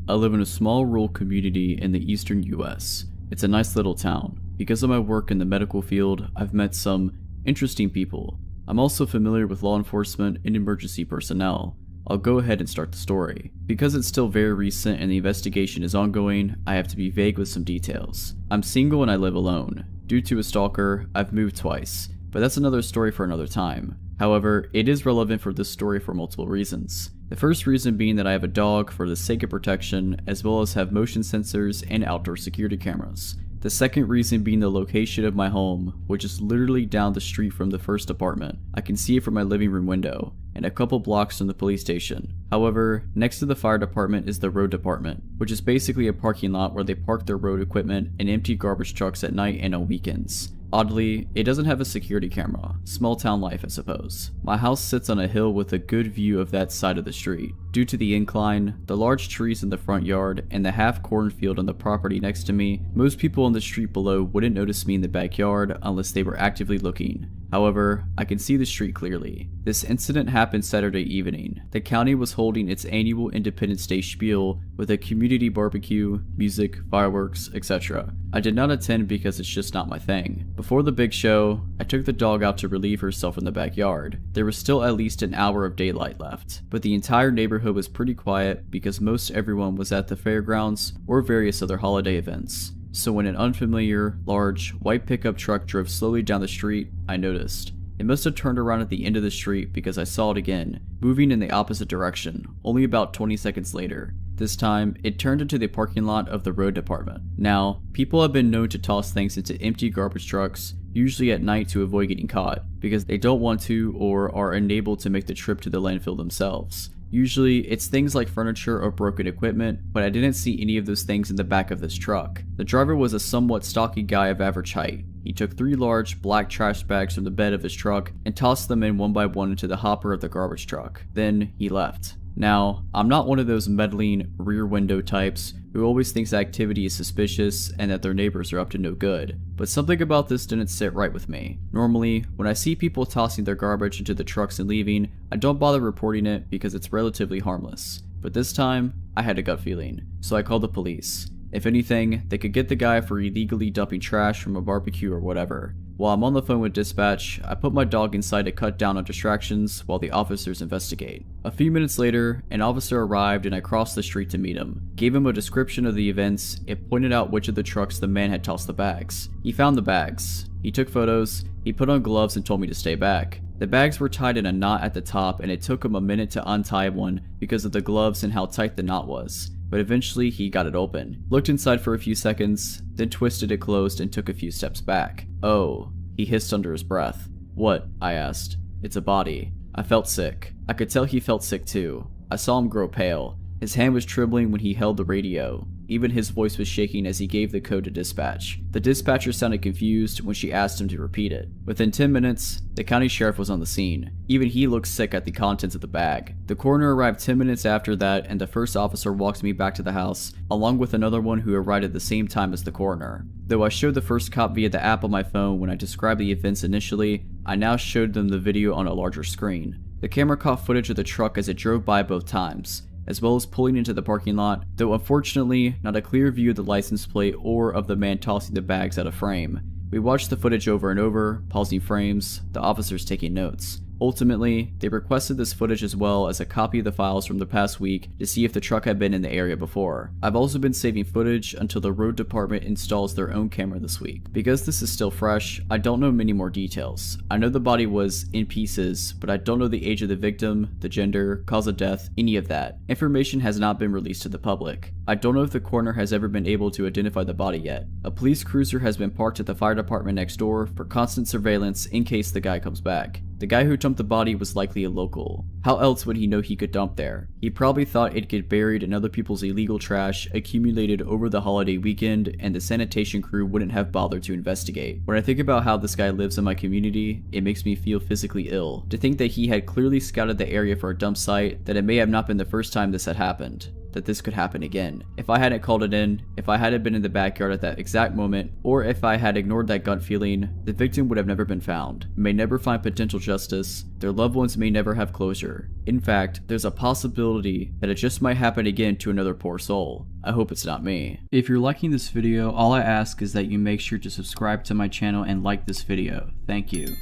I live in a small rural community in the eastern US. It's a nice little town. Because of my work in the medical field, I've met some interesting people. I'm also familiar with law enforcement and emergency personnel. I'll go ahead and start the story. Because it's still very recent and the investigation is ongoing, I have to be vague with some details. I'm single and I live alone. Due to a stalker, I've moved twice, but that's another story for another time. However, it is relevant for this story for multiple reasons. The first reason being that I have a dog for the sake of protection, as well as have motion sensors and outdoor security cameras. The second reason being the location of my home, which is literally down the street from the first apartment. I can see it from my living room window, and a couple blocks from the police station. However, next to the fire department is the road department, which is basically a parking lot where they park their road equipment and empty garbage trucks at night and on weekends. Oddly, it doesn't have a security camera. Small town life, I suppose. My house sits on a hill with a good view of that side of the street. Due to the incline, the large trees in the front yard, and the half cornfield on the property next to me, most people on the street below wouldn't notice me in the backyard unless they were actively looking. However, I can see the street clearly. This incident happened Saturday evening. The county was holding its annual Independence Day spiel with a community barbecue, music, fireworks, etc. I did not attend because it's just not my thing. Before the big show, I took the dog out to relieve herself in the backyard. There was still at least an hour of daylight left, but the entire neighborhood was pretty quiet because most everyone was at the fairgrounds or various other holiday events. So when an unfamiliar, large, white pickup truck drove slowly down the street, I noticed. It must have turned around at the end of the street because I saw it again, moving in the opposite direction, only about 20 seconds later. This time, it turned into the parking lot of the road department. Now, people have been known to toss things into empty garbage trucks, usually at night to avoid getting caught, because they don't want to or are unable to make the trip to the landfill themselves. Usually, it's things like furniture or broken equipment, but I didn't see any of those things in the back of this truck. The driver was a somewhat stocky guy of average height. He took 3 large black trash bags from the bed of his truck and tossed them in one by one into the hopper of the garbage truck. Then he left. Now, I'm not one of those meddling rear window types who always thinks activity is suspicious and that their neighbors are up to no good. But something about this didn't sit right with me. Normally, when I see people tossing their garbage into the trucks and leaving, I don't bother reporting it because it's relatively harmless. But this time, I had a gut feeling, so I called the police. If anything, they could get the guy for illegally dumping trash from a barbecue or whatever. While I'm on the phone with dispatch, I put my dog inside to cut down on distractions while the officers investigate. A few minutes later, an officer arrived and I crossed the street to meet him. Gave him a description of the events and pointed out which of the trucks the man had tossed the bags. He found the bags. He took photos, he put on gloves and told me to stay back. The bags were tied in a knot at the top and it took him a minute to untie one because of the gloves and how tight the knot was. But eventually he got it open, looked inside for a few seconds, then twisted it closed and took a few steps back. Oh, he hissed under his breath. What? I asked. It's a body. I felt sick. I could tell he felt sick too. I saw him grow pale. His hand was trembling when he held the radio. Even his voice was shaking as he gave the code to dispatch. The dispatcher sounded confused when she asked him to repeat it. Within 10 minutes, the county sheriff was on the scene. Even he looked sick at the contents of the bag. The coroner arrived 10 minutes after that and the first officer walked me back to the house, along with another one who arrived at the same time as the coroner. Though I showed the first cop via the app on my phone when I described the events initially, I now showed them the video on a larger screen. The camera caught footage of the truck as it drove by both times, as well as pulling into the parking lot, though unfortunately not a clear view of the license plate or of the man tossing the bags out of frame. We watched the footage over and over, pausing frames, the officers taking notes. Ultimately, they requested this footage as well as a copy of the files from the past week to see if the truck had been in the area before. I've also been saving footage until the road department installs their own camera this week. Because this is still fresh, I don't know many more details. I know the body was in pieces, but I don't know the age of the victim, the gender, cause of death, any of that. Information has not been released to the public. I don't know if the coroner has ever been able to identify the body yet. A police cruiser has been parked at the fire department next door for constant surveillance in case the guy comes back. The guy who dumped the body was likely a local. How else would he know he could dump there? He probably thought it'd get buried in other people's illegal trash accumulated over the holiday weekend and the sanitation crew wouldn't have bothered to investigate. When I think about how this guy lives in my community, it makes me feel physically ill. To think that he had clearly scouted the area for a dump site, that it may have not been the first time this had happened. That this could happen again. If I hadn't called it in, if I hadn't been in the backyard at that exact moment, or if I had ignored that gut feeling, the victim would have never been found, may never find potential justice, their loved ones may never have closure. In fact, there's a possibility that it just might happen again to another poor soul. I hope it's not me. If you're liking this video, all I ask is that you make sure to subscribe to my channel and like this video. Thank you.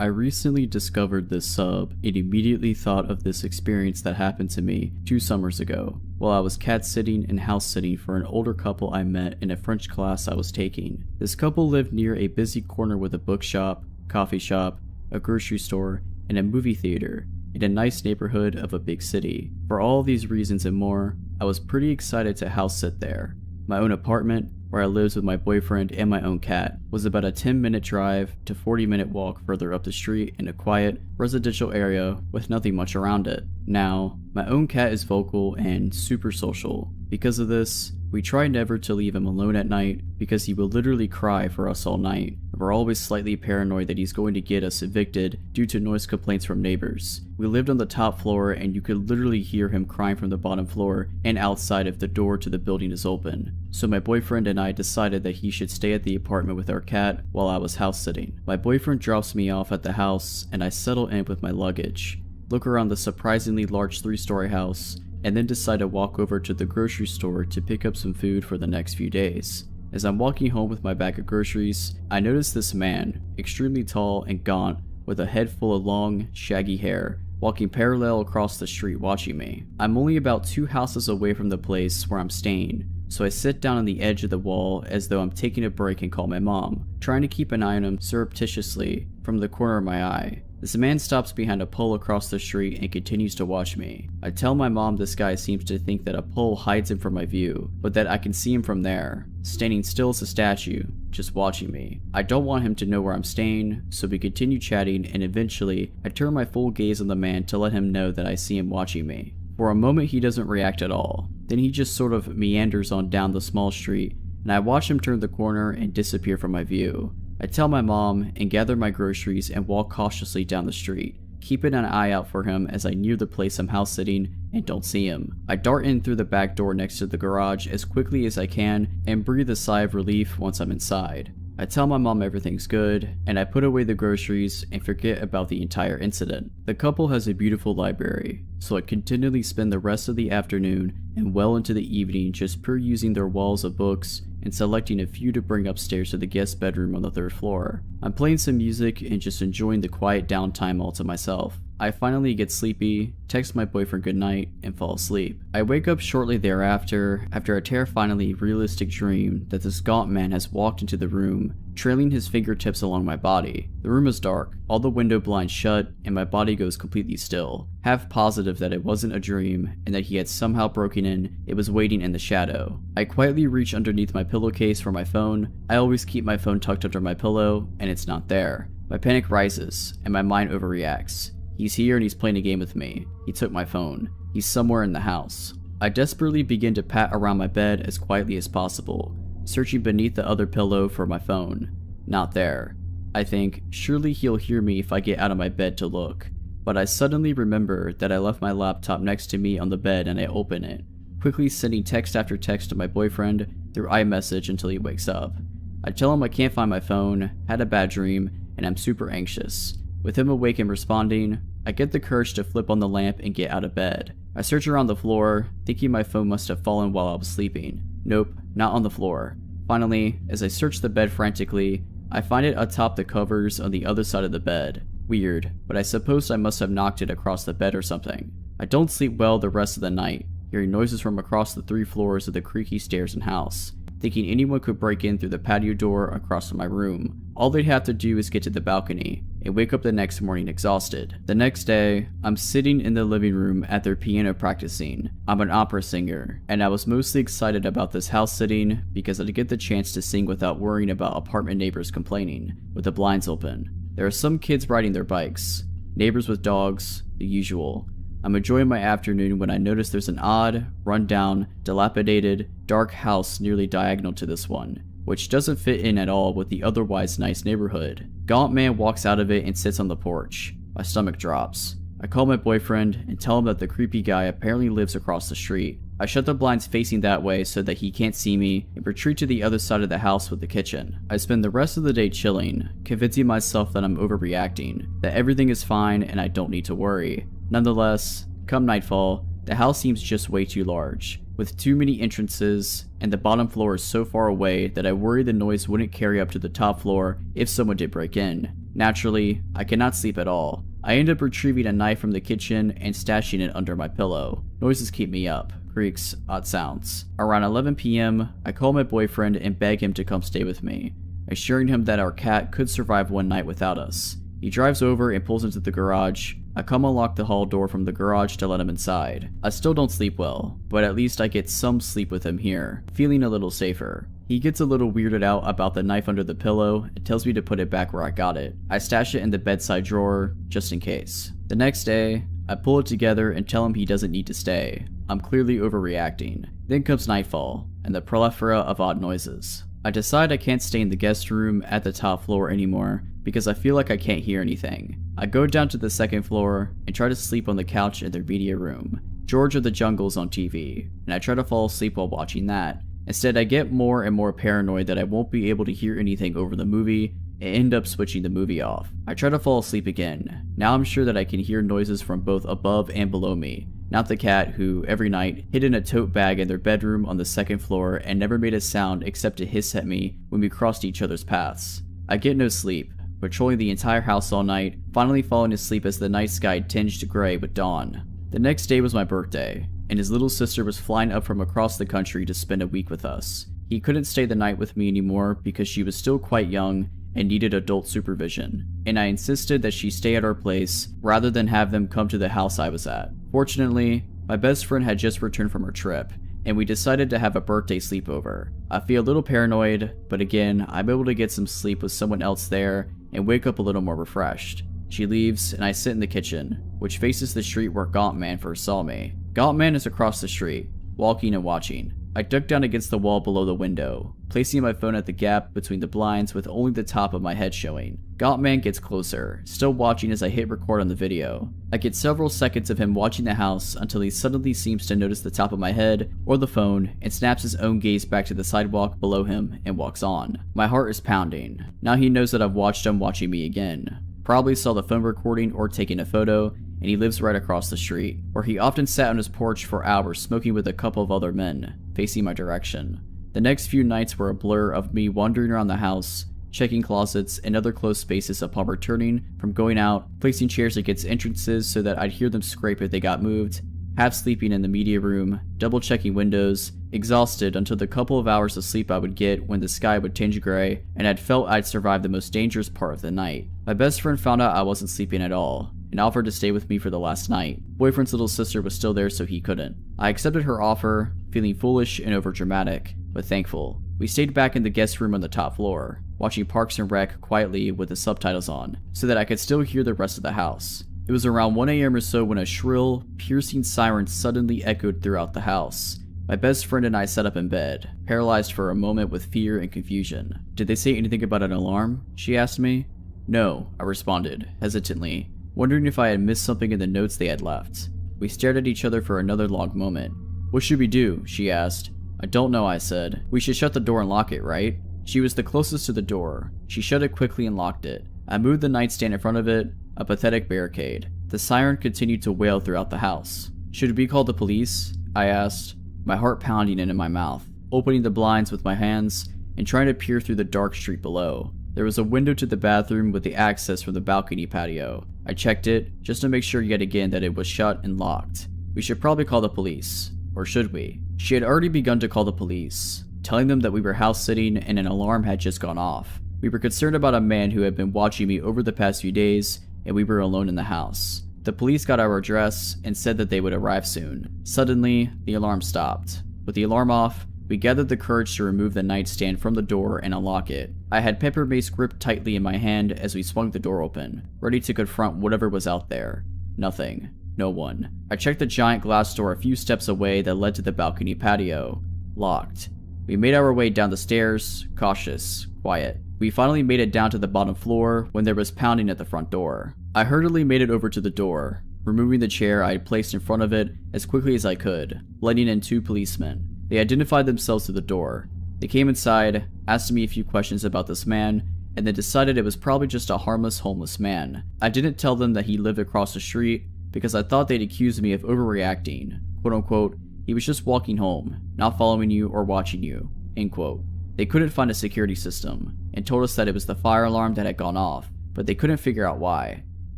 I recently discovered this sub and immediately thought of this experience that happened to me 2 summers ago while I was cat sitting and house sitting for an older couple I met in a French class I was taking. This couple lived near a busy corner with a bookshop, coffee shop, a grocery store, and a movie theater in a nice neighborhood of a big city. For all these reasons and more, I was pretty excited to house sit there. My own apartment, where I lived with my boyfriend and my own cat, was about a 10-minute drive to 40-minute walk further up the street in a quiet, residential area with nothing much around it. Now, my own cat is vocal and super social. Because of this, we try never to leave him alone at night because he will literally cry for us all night. We're always slightly paranoid that he's going to get us evicted due to noise complaints from neighbors. We lived on the top floor and you could literally hear him crying from the bottom floor and outside if the door to the building is open. So my boyfriend and I decided that he should stay at the apartment with our cat while I was house sitting. My boyfriend drops me off at the house and I settle in with my luggage, look around the surprisingly large 3-story house, and then decide to walk over to the grocery store to pick up some food for the next few days. As I'm walking home with my bag of groceries, I notice this man, extremely tall and gaunt, with a head full of long, shaggy hair, walking parallel across the street watching me. I'm only about 2 houses away from the place where I'm staying, so I sit down on the edge of the wall as though I'm taking a break and call my mom, trying to keep an eye on him surreptitiously from the corner of my eye. This man stops behind a pole across the street and continues to watch me. I tell my mom this guy seems to think that a pole hides him from my view, but that I can see him from there, standing still as a statue, just watching me. I don't want him to know where I'm staying, so we continue chatting and eventually I turn my full gaze on the man to let him know that I see him watching me. For a moment he doesn't react at all, then he just sort of meanders on down the small street and I watch him turn the corner and disappear from my view. I tell my mom and gather my groceries and walk cautiously down the street, keeping an eye out for him as I near the place I'm house sitting and don't see him. I dart in through the back door next to the garage as quickly as I can and breathe a sigh of relief once I'm inside. I tell my mom everything's good, and I put away the groceries and forget about the entire incident. The couple has a beautiful library, so I continually spend the rest of the afternoon and well into the evening just perusing their walls of books and selecting a few to bring upstairs to the guest bedroom on the 3rd floor. I'm playing some music and just enjoying the quiet downtime all to myself. I finally get sleepy, text my boyfriend goodnight, and fall asleep. I wake up shortly thereafter after a terrifyingly realistic dream that this gaunt man has walked into the room, trailing his fingertips along my body. The room is dark, all the window blinds shut, and my body goes completely still. Half positive that it wasn't a dream and that he had somehow broken in, it was waiting in the shadow. I quietly reach underneath my pillowcase for my phone. I always keep my phone tucked under my pillow, and it's not there. My panic rises, and my mind overreacts. He's here and he's playing a game with me. He took my phone. He's somewhere in the house. I desperately begin to pat around my bed as quietly as possible, searching beneath the other pillow for my phone. Not there. I think, surely he'll hear me if I get out of my bed to look. But I suddenly remember that I left my laptop next to me on the bed and I open it, quickly sending text after text to my boyfriend through iMessage until he wakes up. I tell him I can't find my phone, had a bad dream, and I'm super anxious. With him awake and responding, I get the courage to flip on the lamp and get out of bed. I search around the floor, thinking my phone must have fallen while I was sleeping. Nope, not on the floor. Finally, as I search the bed frantically, I find it atop the covers on the other side of the bed. Weird, but I suppose I must have knocked it across the bed or something. I don't sleep well the rest of the night, hearing noises from across the 3 floors of the creaky stairs and house, thinking anyone could break in through the patio door across from my room. All they'd have to do is get to the balcony, and wake up the next morning exhausted. The next day, I'm sitting in the living room at their piano practicing. I'm an opera singer, and I was mostly excited about this house sitting because I'd get the chance to sing without worrying about apartment neighbors complaining, with the blinds open. There are some kids riding their bikes, neighbors with dogs, the usual. I'm enjoying my afternoon when I notice there's an odd, run-down, dilapidated, dark house nearly diagonal to this one, which doesn't fit in at all with the otherwise nice neighborhood. Gaunt man walks out of it and sits on the porch. My stomach drops. I call my boyfriend and tell him that the creepy guy apparently lives across the street. I shut the blinds facing that way so that he can't see me and retreat to the other side of the house with the kitchen. I spend the rest of the day chilling, convincing myself that I'm overreacting, that everything is fine and I don't need to worry. Nonetheless, come nightfall, the house seems just way too large, with too many entrances, and the bottom floor is so far away that I worry the noise wouldn't carry up to the top floor if someone did break in. Naturally, I cannot sleep at all. I end up retrieving a knife from the kitchen and stashing it under my pillow. Noises keep me up. Creaks, odd sounds. Around 11 p.m., I call my boyfriend and beg him to come stay with me, assuring him that our cat could survive one night without us. He drives over and pulls into the garage. I come unlock the hall door from the garage to let him inside. I still don't sleep well, but at least I get some sleep with him here, feeling a little safer. He gets a little weirded out about the knife under the pillow and tells me to put it back where I got it. I stash it in the bedside drawer, just in case. The next day, I pull it together and tell him he doesn't need to stay. I'm clearly overreacting. Then comes nightfall, and the plethora of odd noises. I decide I can't stay in the guest room at the top floor anymore because I feel like I can't hear anything. I go down to the 2nd floor and try to sleep on the couch in their media room. George of the Jungle's on TV, and I try to fall asleep while watching that. Instead, I get more and more paranoid that I won't be able to hear anything over the movie and end up switching the movie off. I try to fall asleep again. Now I'm sure that I can hear noises from both above and below me. Not the cat who, every night, hid in a tote bag in their bedroom on the 2nd floor and never made a sound except to hiss at me when we crossed each other's paths. I get no sleep, patrolling the entire house all night, finally falling asleep as the night sky tinged gray with dawn. The next day was my birthday, and his little sister was flying up from across the country to spend a week with us. He couldn't stay the night with me anymore because she was still quite young and needed adult supervision, and I insisted that she stay at our place rather than have them come to the house I was at. Fortunately, my best friend had just returned from her trip, and we decided to have a birthday sleepover. I feel a little paranoid, but again, I'm able to get some sleep with someone else there and wake up a little more refreshed. She leaves, and I sit in the kitchen, which faces the street where Gaunt Man first saw me. Gaunt Man is across the street, walking and watching. I ducked down against the wall below the window, placing my phone at the gap between the blinds with only the top of my head showing. Gottman gets closer, still watching as I hit record on the video. I get several seconds of him watching the house until he suddenly seems to notice the top of my head or the phone and snaps his own gaze back to the sidewalk below him and walks on. My heart is pounding. Now he knows that I've watched him watching me again. Probably saw the phone recording or taking a photo, and he lives right across the street, where he often sat on his porch for hours smoking with a couple of other men, facing my direction. The next few nights were a blur of me wandering around the house, checking closets and other closed spaces upon returning from going out, placing chairs against entrances so that I'd hear them scrape if they got moved, half sleeping in the media room, double checking windows, exhausted until the couple of hours of sleep I would get when the sky would tinge gray, and I'd felt I'd survived the most dangerous part of the night. My best friend found out I wasn't sleeping at all, and offered to stay with me for the last night. Boyfriend's little sister was still there, so he couldn't. I accepted her offer, feeling foolish and overdramatic, but thankful. We stayed back in the guest room on the top floor, watching Parks and Rec quietly with the subtitles on, so that I could still hear the rest of the house. It was around 1 a.m. or so when a shrill, piercing siren suddenly echoed throughout the house. My best friend and I sat up in bed, paralyzed for a moment with fear and confusion. "Did they say anything about an alarm?" she asked me. "No," I responded, hesitantly, wondering if I had missed something in the notes they had left. We stared at each other for another long moment. "What should we do?" she asked. "I don't know," I said. "We should shut the door and lock it, right?" She was the closest to the door. She shut it quickly and locked it. I moved the nightstand in front of it, a pathetic barricade. The siren continued to wail throughout the house. "Should we call the police?" I asked, my heart pounding into my mouth, opening the blinds with my hands and trying to peer through the dark street below. There was a window to the bathroom with the access from the balcony patio. I checked it, just to make sure yet again that it was shut and locked. "We should probably call the police. Or should we?" She had already begun to call the police, telling them that we were house sitting and an alarm had just gone off. We were concerned about a man who had been watching me over the past few days, and we were alone in the house. The police got our address and said that they would arrive soon. Suddenly, the alarm stopped. With the alarm off, we gathered the courage to remove the nightstand from the door and unlock it. I had pepper mace gripped tightly in my hand as we swung the door open, ready to confront whatever was out there. Nothing. No one. I checked the giant glass door a few steps away that led to the balcony patio. Locked. We made our way down the stairs, cautious, quiet. We finally made it down to the bottom floor when there was pounding at the front door. I hurriedly made it over to the door, removing the chair I had placed in front of it as quickly as I could, letting in 2 policemen. They identified themselves to the door. They came inside, asked me a few questions about this man, and then decided it was probably just a harmless homeless man. I didn't tell them that he lived across the street because I thought they'd accuse me of overreacting. "Quote unquote, he was just walking home, not following you or watching you." End quote. They couldn't find a security system and told us that it was the fire alarm that had gone off, but they couldn't figure out why.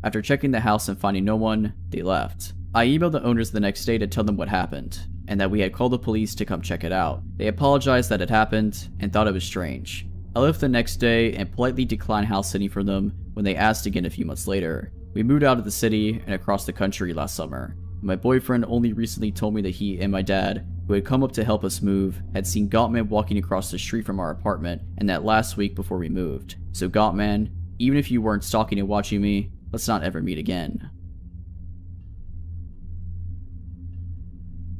After checking the house and finding no one, they left. I emailed the owners the next day to tell them what happened, and that we had called the police to come check it out. They apologized that it happened and thought it was strange. I left the next day and politely declined house sitting for them when they asked again a few months later. We moved out of the city and across the country last summer. My boyfriend only recently told me that he and my dad, who had come up to help us move, had seen Gottman walking across the street from our apartment, and that last week before we moved. So Gottman, even if you weren't stalking and watching me, let's not ever meet again.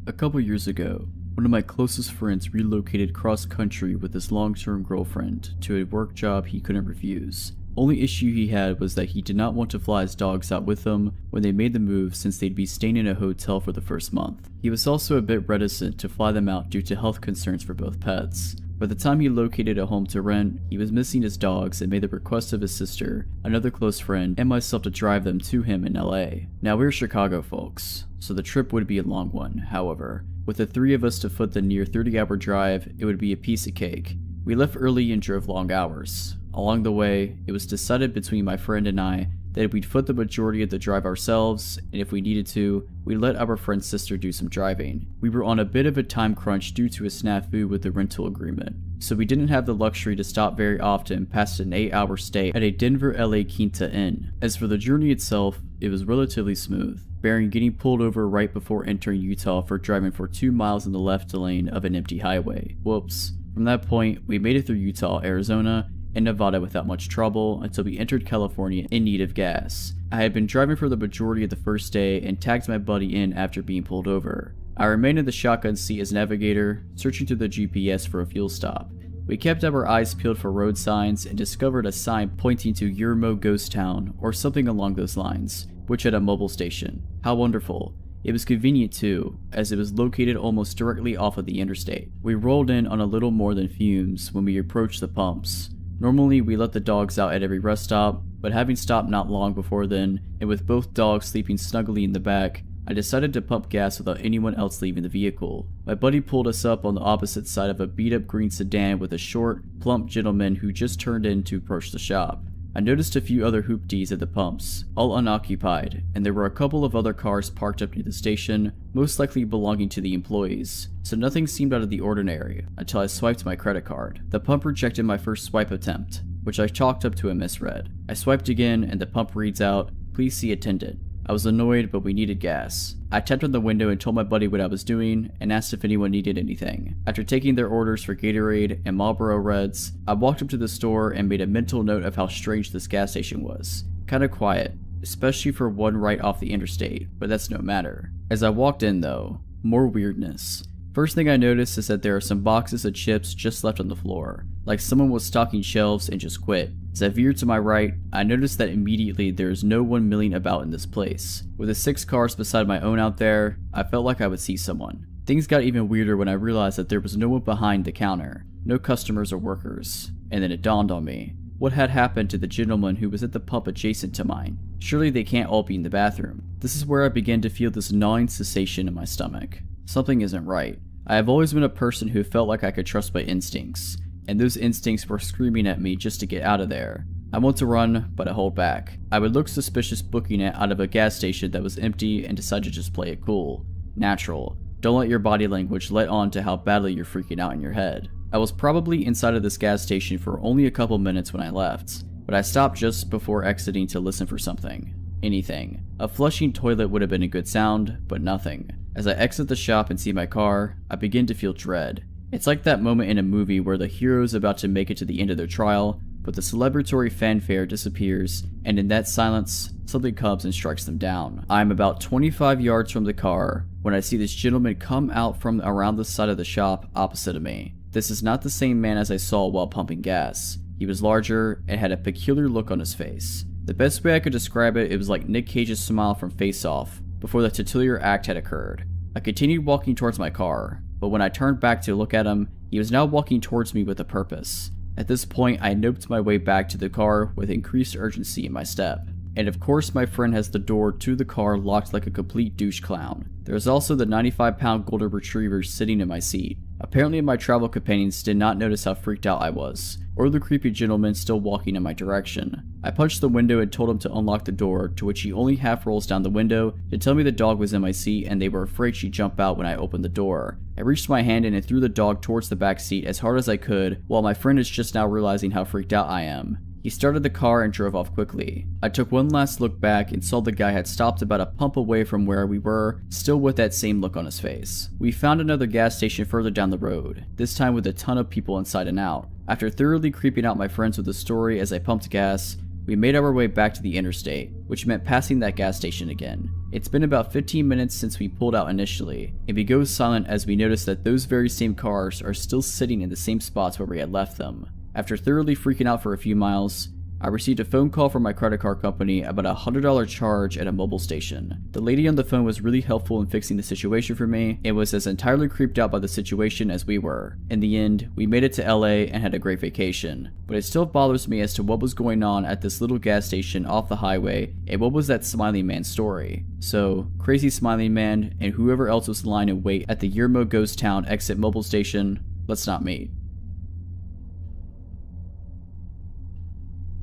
A couple years ago, one of my closest friends relocated cross-country with his long-term girlfriend to a work job he couldn't refuse. Only issue he had was that he did not want to fly his dogs out with them when they made the move, since they'd be staying in a hotel for the first month. He was also a bit reticent to fly them out due to health concerns for both pets. By the time he located a home to rent, he was missing his dogs and made the request of his sister, another close friend, and myself to drive them to him in LA. Now we're Chicago folks, so the trip would be a long one. However, with the 3 of us to foot the near 30-hour drive, it would be a piece of cake. We left early and drove long hours. Along the way, it was decided between my friend and I that we'd foot the majority of the drive ourselves, and if we needed to, we'd let our friend's sister do some driving. We were on a bit of a time crunch due to a snafu with the rental agreement, so we didn't have the luxury to stop very often past an 8-hour stay at a Denver LA Quinta Inn. As for the journey itself, it was relatively smooth, barring getting pulled over right before entering Utah for driving for 2 miles in the left lane of an empty highway. Whoops. From that point, we made it through Utah, Arizona, and Nevada without much trouble until we entered California in need of gas. I had been driving for the majority of the first day and tagged my buddy in after being pulled over. I remained in the shotgun seat as navigator, searching through the GPS for a fuel stop. We kept our eyes peeled for road signs and discovered a sign pointing to Yermo Ghost Town or something along those lines, which had a mobile station. How wonderful. It was convenient too, as it was located almost directly off of the interstate. We rolled in on a little more than fumes when we approached the pumps. Normally we let the dogs out at every rest stop, but having stopped not long before then, and with both dogs sleeping snugly in the back, I decided to pump gas without anyone else leaving the vehicle. My buddy pulled us up on the opposite side of a beat-up green sedan with a short, plump gentleman who just turned in to approach the shop. I noticed a few other hoopties at the pumps, all unoccupied, and there were a couple of other cars parked up near the station, most likely belonging to the employees, so nothing seemed out of the ordinary until I swiped my credit card. The pump rejected my first swipe attempt, which I chalked up to a misread. I swiped again and the pump reads out, "Please see attendant." I was annoyed, but we needed gas. I tapped on the window and told my buddy what I was doing and asked if anyone needed anything. After taking their orders for Gatorade and Marlboro Reds, I walked up to the store and made a mental note of how strange this gas station was. Kinda quiet, especially for one right off the interstate, but that's no matter. As I walked in though, more weirdness. First thing I noticed is that there are some boxes of chips just left on the floor, like someone was stocking shelves and just quit. As I veered to my right, I noticed that immediately there is no one milling about in this place. With the 6 cars beside my own out there, I felt like I would see someone. Things got even weirder when I realized that there was no one behind the counter, no customers or workers. And then it dawned on me, what had happened to the gentleman who was at the pump adjacent to mine? Surely they can't all be in the bathroom. This is where I began to feel this gnawing sensation in my stomach. Something isn't right. I have always been a person who felt like I could trust my instincts, and those instincts were screaming at me just to get out of there. I want to run, but I hold back. I would look suspicious booking it out of a gas station that was empty and decide to just play it cool. Natural. Don't let your body language let on to how badly you're freaking out in your head. I was probably inside of this gas station for only a couple minutes when I left, but I stopped just before exiting to listen for something. Anything. A flushing toilet would have been a good sound, but nothing. As I exit the shop and see my car, I begin to feel dread. It's like that moment in a movie where the hero is about to make it to the end of their trial, but the celebratory fanfare disappears, and in that silence, something comes and strikes them down. I am about 25 yards from the car when I see this gentleman come out from around the side of the shop opposite of me. This is not the same man as I saw while pumping gas. He was larger and had a peculiar look on his face. The best way I could describe it, it was like Nick Cage's smile from Face Off before the titular act had occurred. I continued walking towards my car, but when I turned back to look at him, he was now walking towards me with a purpose. At this point, I noped my way back to the car with increased urgency in my step. And of course my friend has the door to the car locked like a complete douche clown. There is also the 95-pound golden retriever sitting in my seat. Apparently my travel companions did not notice how freaked out I was, or the creepy gentleman still walking in my direction. I punched the window and told him to unlock the door, to which he only half rolls down the window to tell me the dog was in my seat and they were afraid she'd jump out when I opened the door. I reached my hand in and threw the dog towards the back seat as hard as I could, while my friend is just now realizing how freaked out I am. He started the car and drove off quickly. I took one last look back and saw the guy had stopped about a pump away from where we were, still with that same look on his face. We found another gas station further down the road, this time with a ton of people inside and out. After thoroughly creeping out my friends with the story as I pumped gas, we made our way back to the interstate, which meant passing that gas station again. It's been about 15 minutes since we pulled out initially, and we go silent as we notice that those very same cars are still sitting in the same spots where we had left them. After thoroughly freaking out for a few miles, I received a phone call from my credit card company about a $100 charge at a mobile station. The lady on the phone was really helpful in fixing the situation for me and was as entirely creeped out by the situation as we were. In the end, we made it to LA and had a great vacation, but it still bothers me as to what was going on at this little gas station off the highway and what was that Smiling Man story. So, crazy Smiling Man and whoever else was lying in wait at the Yermo Ghost Town exit mobile station, let's not meet.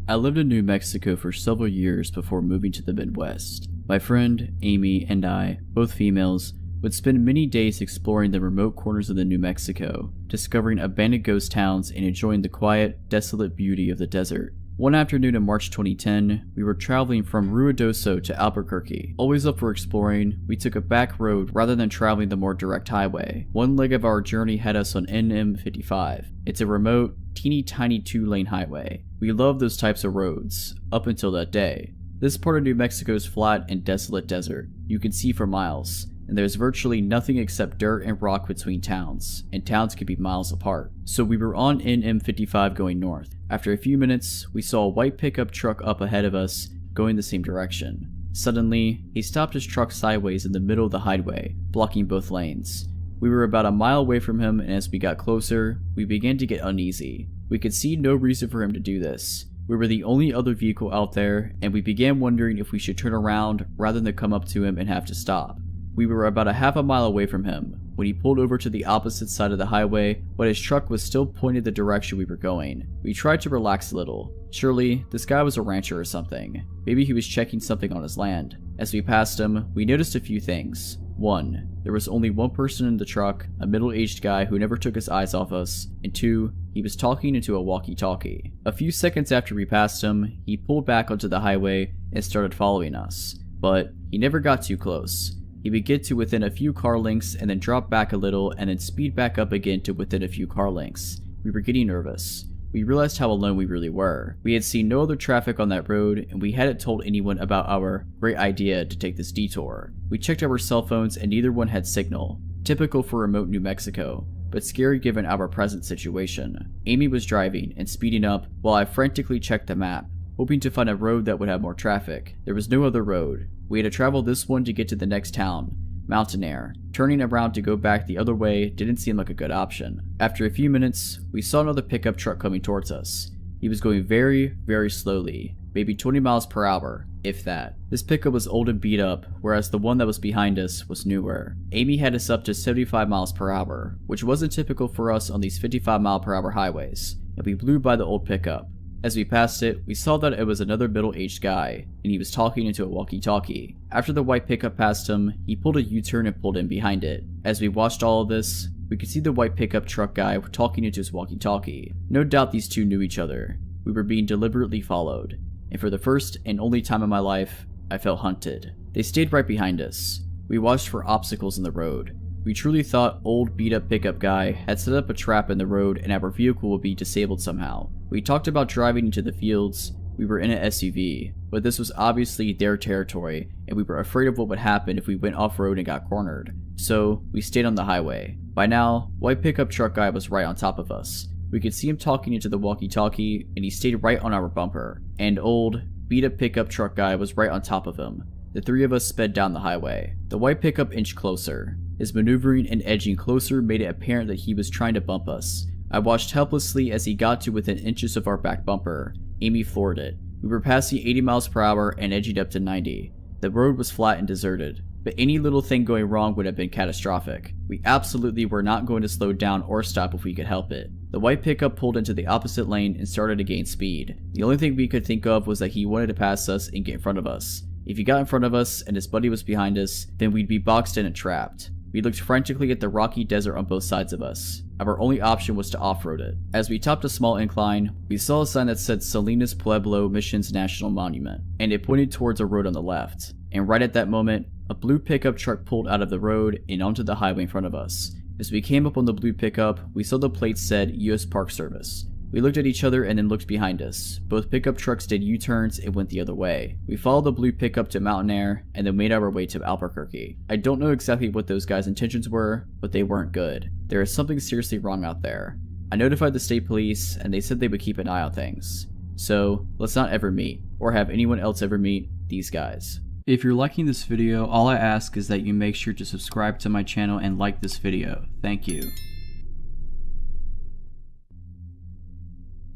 I lived in New Mexico for several years before moving to the Midwest. My friend, Amy, and I, both females, would spend many days exploring the remote corners of the New Mexico, discovering abandoned ghost towns and enjoying the quiet, desolate beauty of the desert. One afternoon in March 2010, we were traveling from Ruidoso to Albuquerque. Always up for exploring, we took a back road rather than traveling the more direct highway. One leg of our journey had us on NM55. It's a remote, teeny tiny 2-lane highway. We love those types of roads, up until that day. This part of New Mexico is flat and desolate desert. You can see for miles. and there's virtually nothing except dirt and rock between towns, and towns could be miles apart. So we were on NM55 going north. After a few minutes, we saw a white pickup truck up ahead of us, going the same direction. Suddenly, he stopped his truck sideways in the middle of the highway, blocking both lanes. We were about a mile away from him, and as we got closer, we began to get uneasy. We could see no reason for him to do this. We were the only other vehicle out there, and we began wondering if we should turn around rather than come up to him and have to stop. We were about a half a mile away from him when he pulled over to the opposite side of the highway, but his truck was still pointed the direction we were going. We tried to relax a little. Surely, this guy was a rancher or something. Maybe he was checking something on his land. As we passed him, we noticed a few things. 1. There was only one person in the truck, a middle-aged guy who never took his eyes off us, and 2. He was talking into a walkie-talkie. A few seconds after we passed him, he pulled back onto the highway and started following us, but he never got too close. He would get to within a few car lengths and then drop back a little and then speed back up again to within a few car lengths. We were getting nervous. We realized how alone we really were. We had seen no other traffic on that road, and we hadn't told anyone about our great idea to take this detour. We checked our cell phones and neither one had signal. Typical for remote New Mexico, but scary given our present situation. Amy was driving and speeding up while I frantically checked the map, hoping to find a road that would have more traffic. There was no other road. We had to travel this one to get to the next town, Mountain Air. Turning around to go back the other way didn't seem like a good option. After a few minutes, we saw another pickup truck coming towards us. He was going very, very slowly, maybe 20 miles per hour, if that. This pickup was old and beat up, whereas the one that was behind us was newer. Amy had us up to 75 miles per hour, which wasn't typical for us on these 55-mile-per-hour highways, and we blew by the old pickup. As we passed it, we saw that it was another middle-aged guy, and he was talking into a walkie-talkie. After the white pickup passed him, he pulled a U-turn and pulled in behind it. As we watched all of this, we could see the white pickup truck guy talking into his walkie-talkie. No doubt these two knew each other. We were being deliberately followed, and for the first and only time in my life, I felt hunted. They stayed right behind us. We watched for obstacles in the road. We truly thought old beat-up pickup guy had set up a trap in the road and our vehicle would be disabled somehow. We talked about driving into the fields. We were in an SUV, but this was obviously their territory, and we were afraid of what would happen if we went off-road and got cornered. So, we stayed on the highway. By now, white pickup truck guy was right on top of us. We could see him talking into the walkie-talkie, and he stayed right on our bumper. And old, beat-up pickup truck guy was right on top of him. The three of us sped down the highway. The white pickup inched closer. His maneuvering and edging closer made it apparent that he was trying to bump us. I watched helplessly as he got to within inches of our back bumper. Amy floored it. We were passing 80 miles per hour and edging up to 90. The road was flat and deserted, but any little thing going wrong would have been catastrophic. We absolutely were not going to slow down or stop if we could help it. The white pickup pulled into the opposite lane and started to gain speed. The only thing we could think of was that he wanted to pass us and get in front of us. If he got in front of us and his buddy was behind us, then we'd be boxed in and trapped. We looked frantically at the rocky desert on both sides of us. Our only option was to off-road it. As we topped a small incline, we saw a sign that said Salinas Pueblo Missions National Monument, and it pointed towards a road on the left. And right at that moment, a blue pickup truck pulled out of the road and onto the highway in front of us. As we came up on the blue pickup, we saw the plate said U.S. Park Service. We looked at each other and then looked behind us. Both pickup trucks did U-turns and went the other way. We followed the blue pickup to Mountain Air and then made our way to Albuquerque. I don't know exactly what those guys' intentions were, but they weren't good. There is something seriously wrong out there. I notified the state police and they said they would keep an eye on things. So, let's not ever meet, or have anyone else ever meet, these guys. If you're liking this video, all I ask is that you make sure to subscribe to my channel and like this video. Thank you.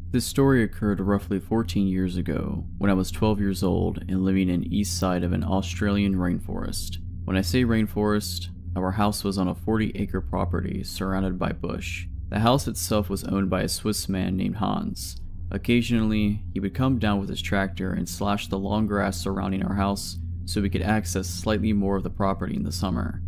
This story occurred roughly 14 years ago, when I was 12 years old and living in east side of an Australian rainforest. When I say rainforest, our house was on a 40-acre property surrounded by bush. The house itself was owned by a Swiss man named Hans. Occasionally, he would come down with his tractor and slash the long grass surrounding our house so we could access slightly more of the property in the summer.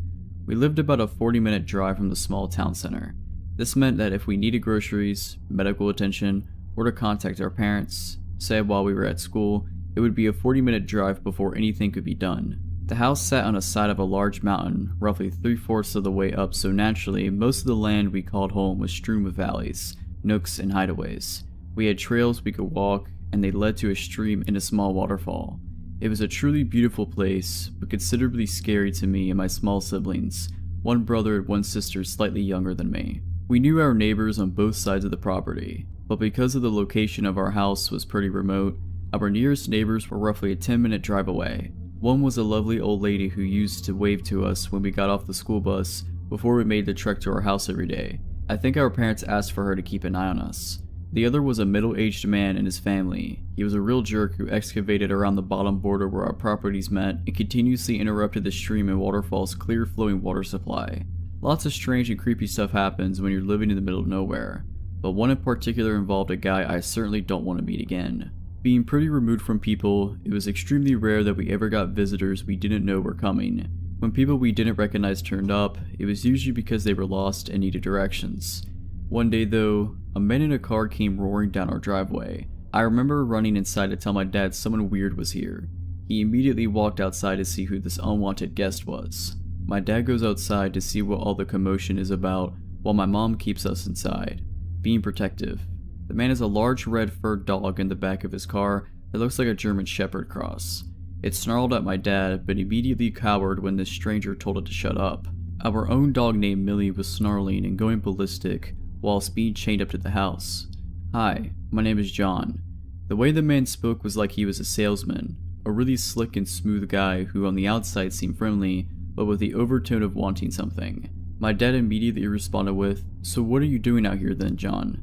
We lived about a 40-minute drive from the small town center. This meant that if we needed groceries, medical attention, or to contact our parents, say while we were at school, it would be a 40-minute drive before anything could be done. The house sat on a side of a large mountain, roughly 3/4 of the way up, so naturally, most of the land we called home was strewn with valleys, nooks, and hideaways. We had trails we could walk, and they led to a stream and a small waterfall. It was a truly beautiful place, but considerably scary to me and my small siblings, one brother and one sister slightly younger than me. We knew our neighbors on both sides of the property, but because of the location of our house was pretty remote, our nearest neighbors were roughly a 10-minute drive away. One was a lovely old lady who used to wave to us when we got off the school bus before we made the trek to our house every day. I think our parents asked for her to keep an eye on us. The other was a middle-aged man and his family. He was a real jerk who excavated around the bottom border where our properties met and continuously interrupted the stream and waterfall's clear flowing water supply. Lots of strange and creepy stuff happens when you're living in the middle of nowhere, but one in particular involved a guy I certainly don't want to meet again. Being pretty removed from people, it was extremely rare that we ever got visitors we didn't know were coming. When people we didn't recognize turned up, it was usually because they were lost and needed directions. One day though, a man in a car came roaring down our driveway. I remember running inside to tell my dad someone weird was here. He immediately walked outside to see who this unwanted guest was. My dad goes outside to see what all the commotion is about, while my mom keeps us inside, being protective. The man has a large red furred dog in the back of his car that looks like a German Shepherd cross. It snarled at my dad, but immediately cowered when this stranger told it to shut up. Our own dog named Millie was snarling and going ballistic whilst being chained up to the house. "Hi, my name is John." The way the man spoke was like he was a salesman, a really slick and smooth guy who on the outside seemed friendly, but with the overtone of wanting something. My dad immediately responded with, "So what are you doing out here then, John?"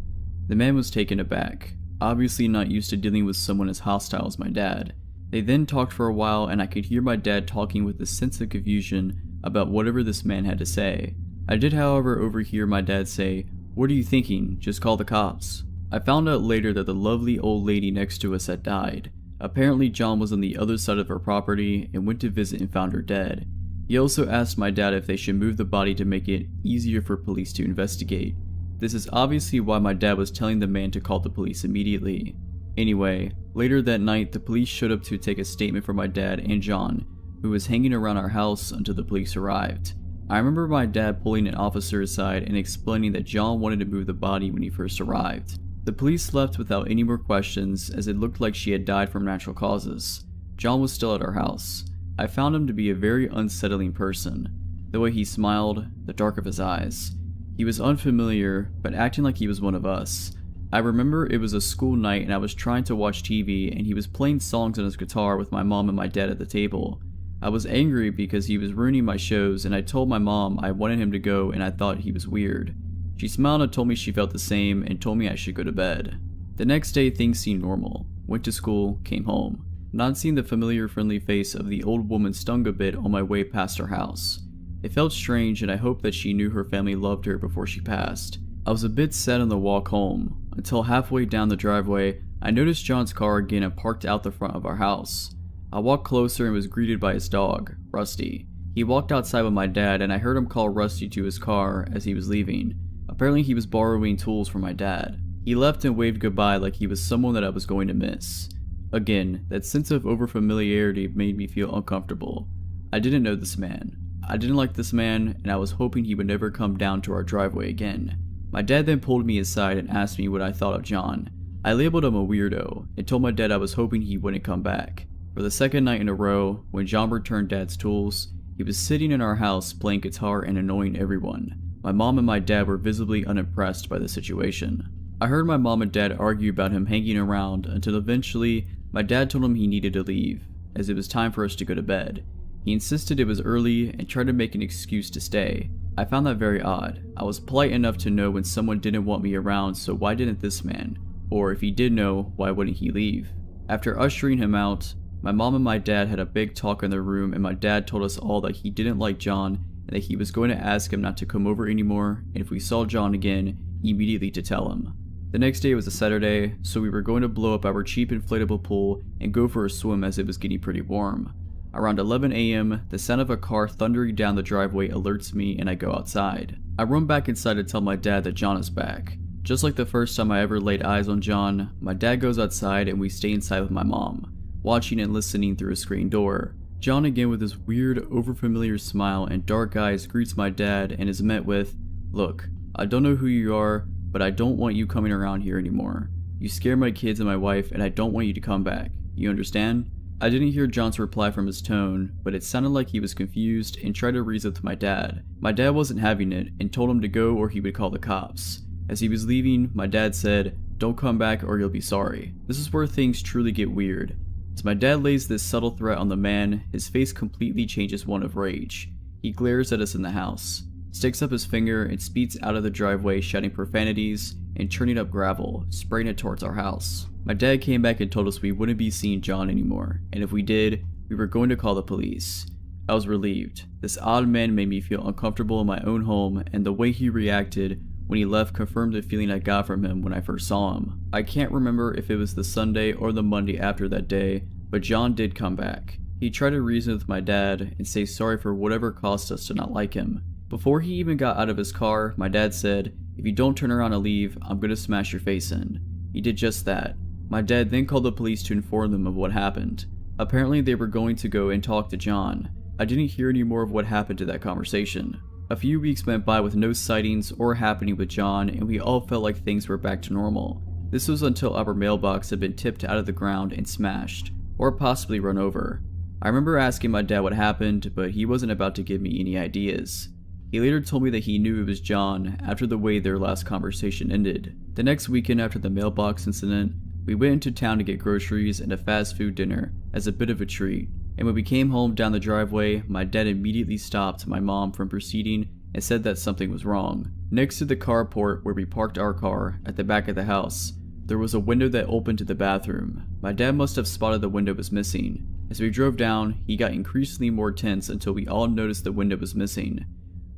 The man was taken aback, obviously not used to dealing with someone as hostile as my dad. They then talked for a while and I could hear my dad talking with a sense of confusion about whatever this man had to say. I did however overhear my dad say, "What are you thinking? Just call the cops." I found out later that the lovely old lady next to us had died. Apparently John was on the other side of her property and went to visit and found her dead. He also asked my dad if they should move the body to make it easier for police to investigate. This is obviously why my dad was telling the man to call the police immediately. Anyway, later that night the police showed up to take a statement from my dad and John, who was hanging around our house until the police arrived. I remember my dad pulling an officer aside and explaining that John wanted to move the body when he first arrived. The police left without any more questions as it looked like she had died from natural causes. John was still at our house. I found him to be a very unsettling person. The way he smiled, the dark of his eyes. He was unfamiliar, but acting like he was one of us. I remember it was a school night and I was trying to watch TV and he was playing songs on his guitar with my mom and my dad at the table. I was angry because he was ruining my shows and I told my mom I wanted him to go and I thought he was weird. She smiled and told me she felt the same and told me I should go to bed. The next day things seemed normal. Went to school, came home. Not seeing the familiar friendly face of the old woman stung a bit on my way past her house. It felt strange and I hoped that she knew her family loved her before she passed. I was a bit sad on the walk home, until halfway down the driveway, I noticed John's car again and parked out the front of our house. I walked closer and was greeted by his dog, Rusty. He walked outside with my dad and I heard him call Rusty to his car as he was leaving. Apparently he was borrowing tools from my dad. He left and waved goodbye like he was someone that I was going to miss. Again, that sense of overfamiliarity made me feel uncomfortable. I didn't know this man. I didn't like this man and I was hoping he would never come down to our driveway again. My dad then pulled me aside and asked me what I thought of John. I labeled him a weirdo and told my dad I was hoping he wouldn't come back. For the second night in a row, when John returned Dad's tools, he was sitting in our house playing guitar and annoying everyone. My mom and my dad were visibly unimpressed by the situation. I heard my mom and dad argue about him hanging around until eventually my dad told him he needed to leave, as it was time for us to go to bed. He insisted it was early and tried to make an excuse to stay. I found that very odd. I was polite enough to know when someone didn't want me around, so why didn't this man? Or if he did know, why wouldn't he leave? After ushering him out, my mom and my dad had a big talk in their room and my dad told us all that he didn't like John and that he was going to ask him not to come over anymore and if we saw John again, immediately to tell him. The next day was a Saturday, so we were going to blow up our cheap inflatable pool and go for a swim as it was getting pretty warm. Around 11 a.m., the sound of a car thundering down the driveway alerts me and I go outside. I run back inside to tell my dad that John is back. Just like the first time I ever laid eyes on John, my dad goes outside and we stay inside with my mom, watching and listening through a screen door. John again with his weird, overfamiliar smile and dark eyes greets my dad and is met with, "Look, I don't know who you are, but I don't want you coming around here anymore. You scare my kids and my wife and I don't want you to come back. You understand?" I didn't hear John's reply from his tone, but it sounded like he was confused and tried to reason with my dad. My dad wasn't having it and told him to go or he would call the cops. As he was leaving, my dad said, "Don't come back or you'll be sorry." This is where things truly get weird. As my dad lays this subtle threat on the man, his face completely changes one of rage. He glares at us in the house, sticks up his finger and speeds out of the driveway shouting profanities and churning up gravel, spraying it towards our house. My dad came back and told us we wouldn't be seeing John anymore, and if we did, we were going to call the police. I was relieved. This odd man made me feel uncomfortable in my own home, and the way he reacted when he left confirmed the feeling I got from him when I first saw him. I can't remember if it was the Sunday or the Monday after that day, but John did come back. He tried to reason with my dad and say sorry for whatever caused us to not like him. Before he even got out of his car, my dad said, "If you don't turn around and leave, I'm gonna smash your face in." He did just that. My dad then called the police to inform them of what happened. Apparently they were going to go and talk to John. I didn't hear any more of what happened to that conversation. A few weeks went by with no sightings or happening with John, and we all felt like things were back to normal. This was until our mailbox had been tipped out of the ground and smashed, or possibly run over. I remember asking my dad what happened, but he wasn't about to give me any ideas. He later told me that he knew it was John after the way their last conversation ended. The next weekend after the mailbox incident, we went into town to get groceries and a fast food dinner as a bit of a treat, and when we came home down the driveway, my dad immediately stopped my mom from proceeding and said that something was wrong. Next to the carport where we parked our car, at the back of the house, there was a window that opened to the bathroom. My dad must have spotted the window was missing. As we drove down, he got increasingly more tense until we all noticed the window was missing.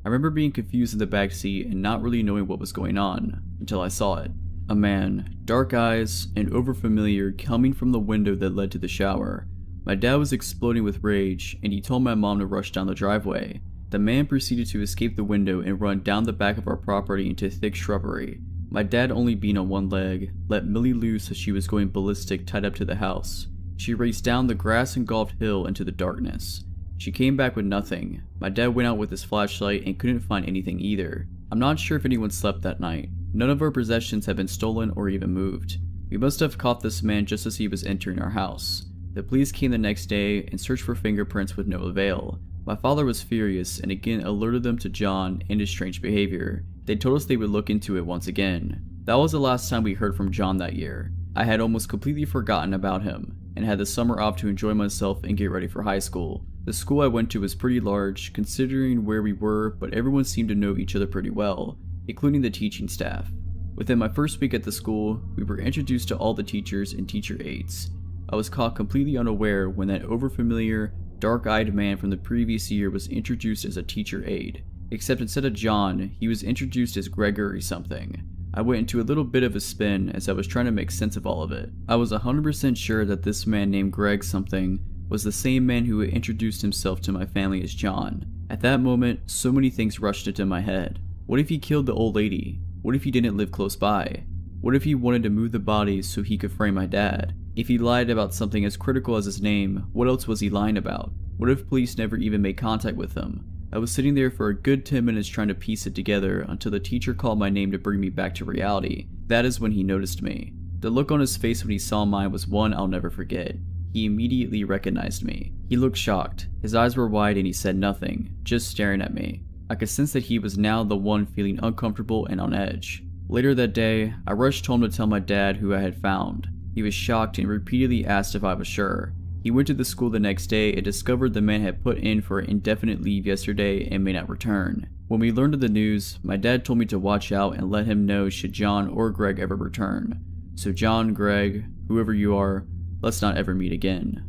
I remember being confused in the back seat and not really knowing what was going on, until I saw it. A man, dark eyes, and overfamiliar, coming from the window that led to the shower. My dad was exploding with rage, and he told my mom to rush down the driveway. The man proceeded to escape the window and run down the back of our property into thick shrubbery. My dad, only being on one leg, let Millie loose as she was going ballistic tied up to the house. She raced down the grass-engulfed hill into the darkness. She came back with nothing. My dad went out with his flashlight and couldn't find anything either. I'm not sure if anyone slept that night. None of our possessions had been stolen or even moved. We must have caught this man just as he was entering our house. The police came the next day and searched for fingerprints with no avail. My father was furious and again alerted them to John and his strange behavior. They told us they would look into it once again. That was the last time we heard from John that year. I had almost completely forgotten about him and had the summer off to enjoy myself and get ready for high school. The school I went to was pretty large considering where we were, but everyone seemed to know each other pretty well, including the teaching staff. Within my first week at the school, we were introduced to all the teachers and teacher aides. I was caught completely unaware when that overfamiliar, dark-eyed man from the previous year was introduced as a teacher aide. Except instead of John, he was introduced as Gregory something. I went into a little bit of a spin as I was trying to make sense of all of it. I was 100% sure that this man named Greg something was the same man who had introduced himself to my family as John. At that moment, so many things rushed into my head. What if he killed the old lady? What if he didn't live close by? What if he wanted to move the bodies so he could frame my dad? If he lied about something as critical as his name, what else was he lying about? What if police never even made contact with him? I was sitting there for a good 10 minutes trying to piece it together until the teacher called my name to bring me back to reality. That is when he noticed me. The look on his face when he saw mine was one I'll never forget. He immediately recognized me. He looked shocked. His eyes were wide and he said nothing, just staring at me. I could sense that he was now the one feeling uncomfortable and on edge. Later that day, I rushed home to tell my dad who I had found. He was shocked and repeatedly asked if I was sure. He went to the school the next day and discovered the man had put in for an indefinite leave yesterday and may not return. When we learned of the news, my dad told me to watch out and let him know should John or Greg ever return. So John, Greg, whoever you are, let's not ever meet again.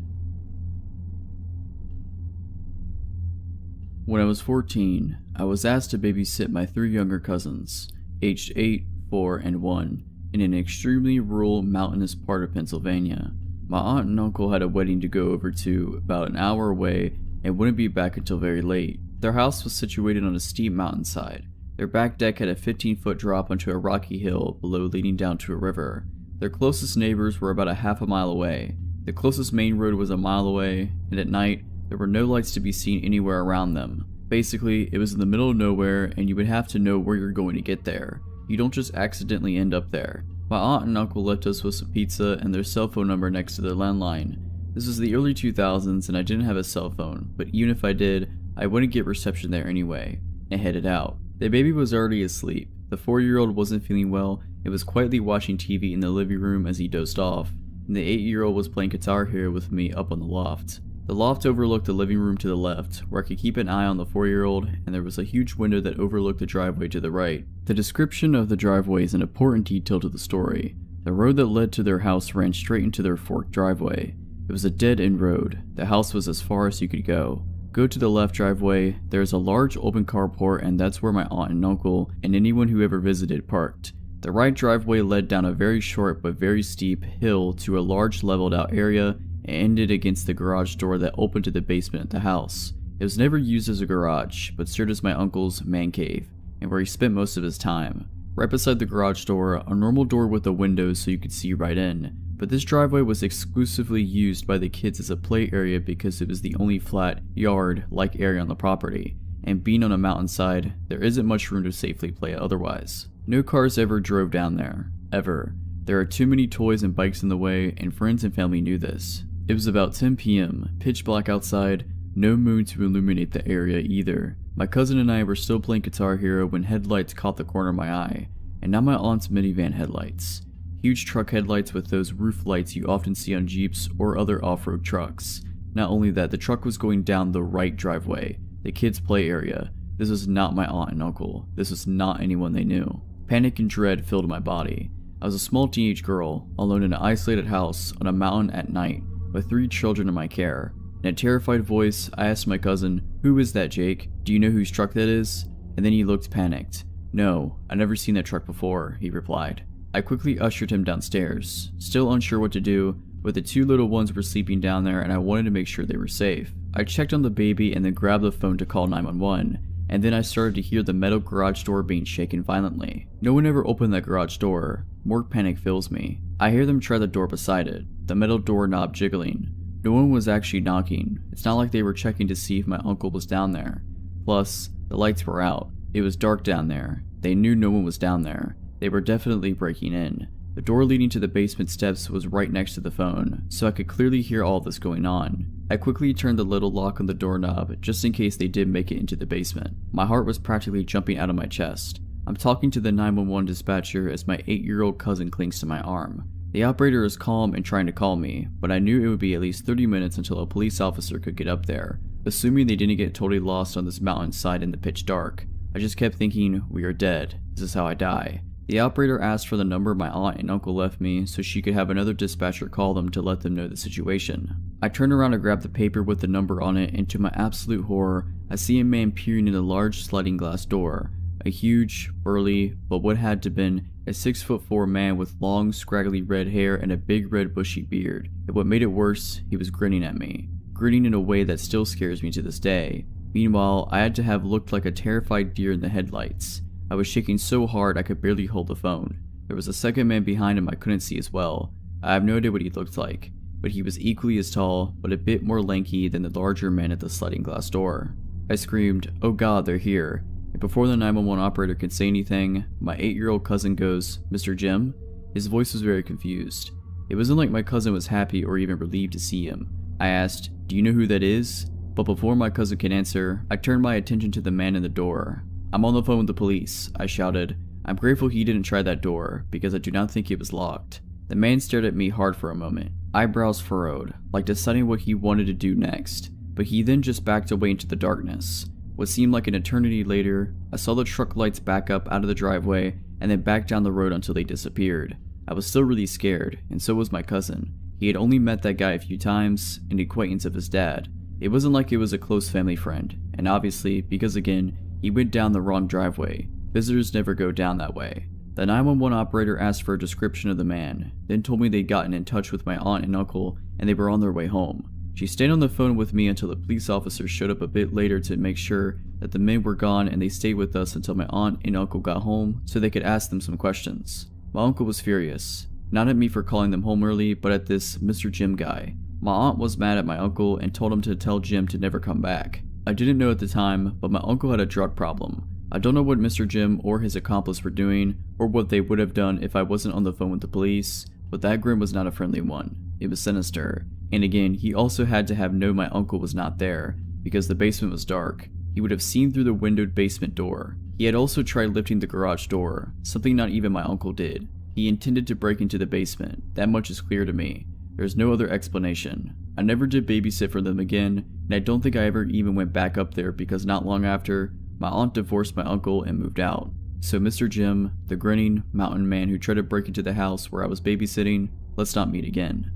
When I was 14, I was asked to babysit my 3 younger cousins, aged 8, 4, and 1, in an extremely rural, mountainous part of Pennsylvania. My aunt and uncle had a wedding to go over to about an hour away and wouldn't be back until very late. Their house was situated on a steep mountainside. Their back deck had a 15-foot drop onto a rocky hill below leading down to a river. Their closest neighbors were about a half a mile away. The closest main road was a mile away, and at night, there were no lights to be seen anywhere around them. Basically, it was in the middle of nowhere and you would have to know where you're going to get there. You don't just accidentally end up there. My aunt and uncle left us with some pizza and their cell phone number next to their landline. This was the early 2000s and I didn't have a cell phone, but even if I did, I wouldn't get reception there anyway, and headed out. The baby was already asleep. The 4-year-old wasn't feeling well and was quietly watching TV in the living room as he dozed off, and the 8-year-old was playing Guitar Hero with me up on the loft. The loft overlooked the living room to the left, where I could keep an eye on the 4-year-old, and there was a huge window that overlooked the driveway to the right. The description of the driveway is an important detail to the story. The road that led to their house ran straight into their forked driveway. It was a dead-end road. The house was as far as you could go. Go to the left driveway, there is a large open carport, and that's where my aunt and uncle and anyone who ever visited parked. The right driveway led down a very short but very steep hill to a large leveled out area and ended against the garage door that opened to the basement of the house. It was never used as a garage, but served as my uncle's man cave, and where he spent most of his time. Right beside the garage door, a normal door with a window so you could see right in, but this driveway was exclusively used by the kids as a play area because it was the only flat, yard-like area on the property, and being on a mountainside, there isn't much room to safely play otherwise. No cars ever drove down there, ever. There are too many toys and bikes in the way, and friends and family knew this. It was about 10 p.m., pitch black outside, no moon to illuminate the area either. My cousin and I were still playing Guitar Hero when headlights caught the corner of my eye, and not my aunt's minivan headlights. Huge truck headlights with those roof lights you often see on Jeeps or other off-road trucks. Not only that, the truck was going down the right driveway, the kids' play area. This was not my aunt and uncle. This was not anyone they knew. Panic and dread filled my body. I was a small teenage girl, alone in an isolated house on a mountain at night, with 3 children in my care. In a terrified voice, I asked my cousin, "Who is that, Jake? Do you know whose truck that is?" And then he looked panicked. "No, I've never seen that truck before," he replied. I quickly ushered him downstairs, still unsure what to do, but the 2 little ones were sleeping down there and I wanted to make sure they were safe. I checked on the baby and then grabbed the phone to call 911, and then I started to hear the metal garage door being shaken violently. No one ever opened that garage door. More panic fills me. I hear them try the door beside it, the metal doorknob jiggling. No one was actually knocking. It's not like they were checking to see if my uncle was down there. Plus, the lights were out. It was dark down there. They knew no one was down there. They were definitely breaking in. The door leading to the basement steps was right next to the phone, so I could clearly hear all this going on. I quickly turned the little lock on the doorknob just in case they did make it into the basement. My heart was practically jumping out of my chest. I'm talking to the 911 dispatcher as my 8-year-old cousin clings to my arm. The operator is calm and trying to call me, but I knew it would be at least 30 minutes until a police officer could get up there, assuming they didn't get totally lost on this mountainside in the pitch dark. I just kept thinking, we are dead. This is how I die. The operator asked for the number my aunt and uncle left me so she could have another dispatcher call them to let them know the situation. I turned around to grab the paper with the number on it, and to my absolute horror, I see a man peering in a large sliding glass door. A huge, burly, but what had to been a 6'4" man with long, scraggly red hair and a big red bushy beard. And what made it worse, he was grinning at me. Grinning in a way that still scares me to this day. Meanwhile, I had to have looked like a terrified deer in the headlights. I was shaking so hard I could barely hold the phone. There was a second man behind him I couldn't see as well. I have no idea what he looked like, but he was equally as tall, but a bit more lanky than the larger man at the sliding glass door. I screamed, "Oh God, they're here." And before the 911 operator could say anything, my 8-year-old cousin goes, "Mr. Jim?" His voice was very confused. It wasn't like my cousin was happy or even relieved to see him. I asked, "Do you know who that is?" But before my cousin could answer, I turned my attention to the man in the door. "I'm on the phone with the police," I shouted. I'm grateful he didn't try that door, because I do not think it was locked. The man stared at me hard for a moment, eyebrows furrowed, like deciding what he wanted to do next, but he then just backed away into the darkness. What seemed like an eternity later, I saw the truck lights back up out of the driveway and then back down the road until they disappeared. I was still really scared, and so was my cousin. He had only met that guy a few times, an acquaintance of his dad. It wasn't like it was a close family friend, and obviously, because again, he went down the wrong driveway. Visitors never go down that way. The 911 operator asked for a description of the man, then told me they'd gotten in touch with my aunt and uncle and they were on their way home. She stayed on the phone with me until the police officer showed up a bit later to make sure that the men were gone, and they stayed with us until my aunt and uncle got home so they could ask them some questions. My uncle was furious, not at me for calling them home early, but at this Mr. Jim guy. My aunt was mad at my uncle and told him to tell Jim to never come back. I didn't know at the time, but my uncle had a drug problem. I don't know what Mr. Jim or his accomplice were doing, or what they would have done if I wasn't on the phone with the police, but that grin was not a friendly one. It was sinister, And again, he also had to have known my uncle was not there, because the basement was dark. He would have seen through the windowed basement door. He had also tried lifting the garage door, something not even my uncle did. He intended to break into the basement, that much is clear to me. There's no other explanation. I never did babysit for them again, and I don't think I ever even went back up there because not long after, my aunt divorced my uncle and moved out. So Mr. Jim, the grinning mountain man who tried to break into the house where I was babysitting, let's not meet again.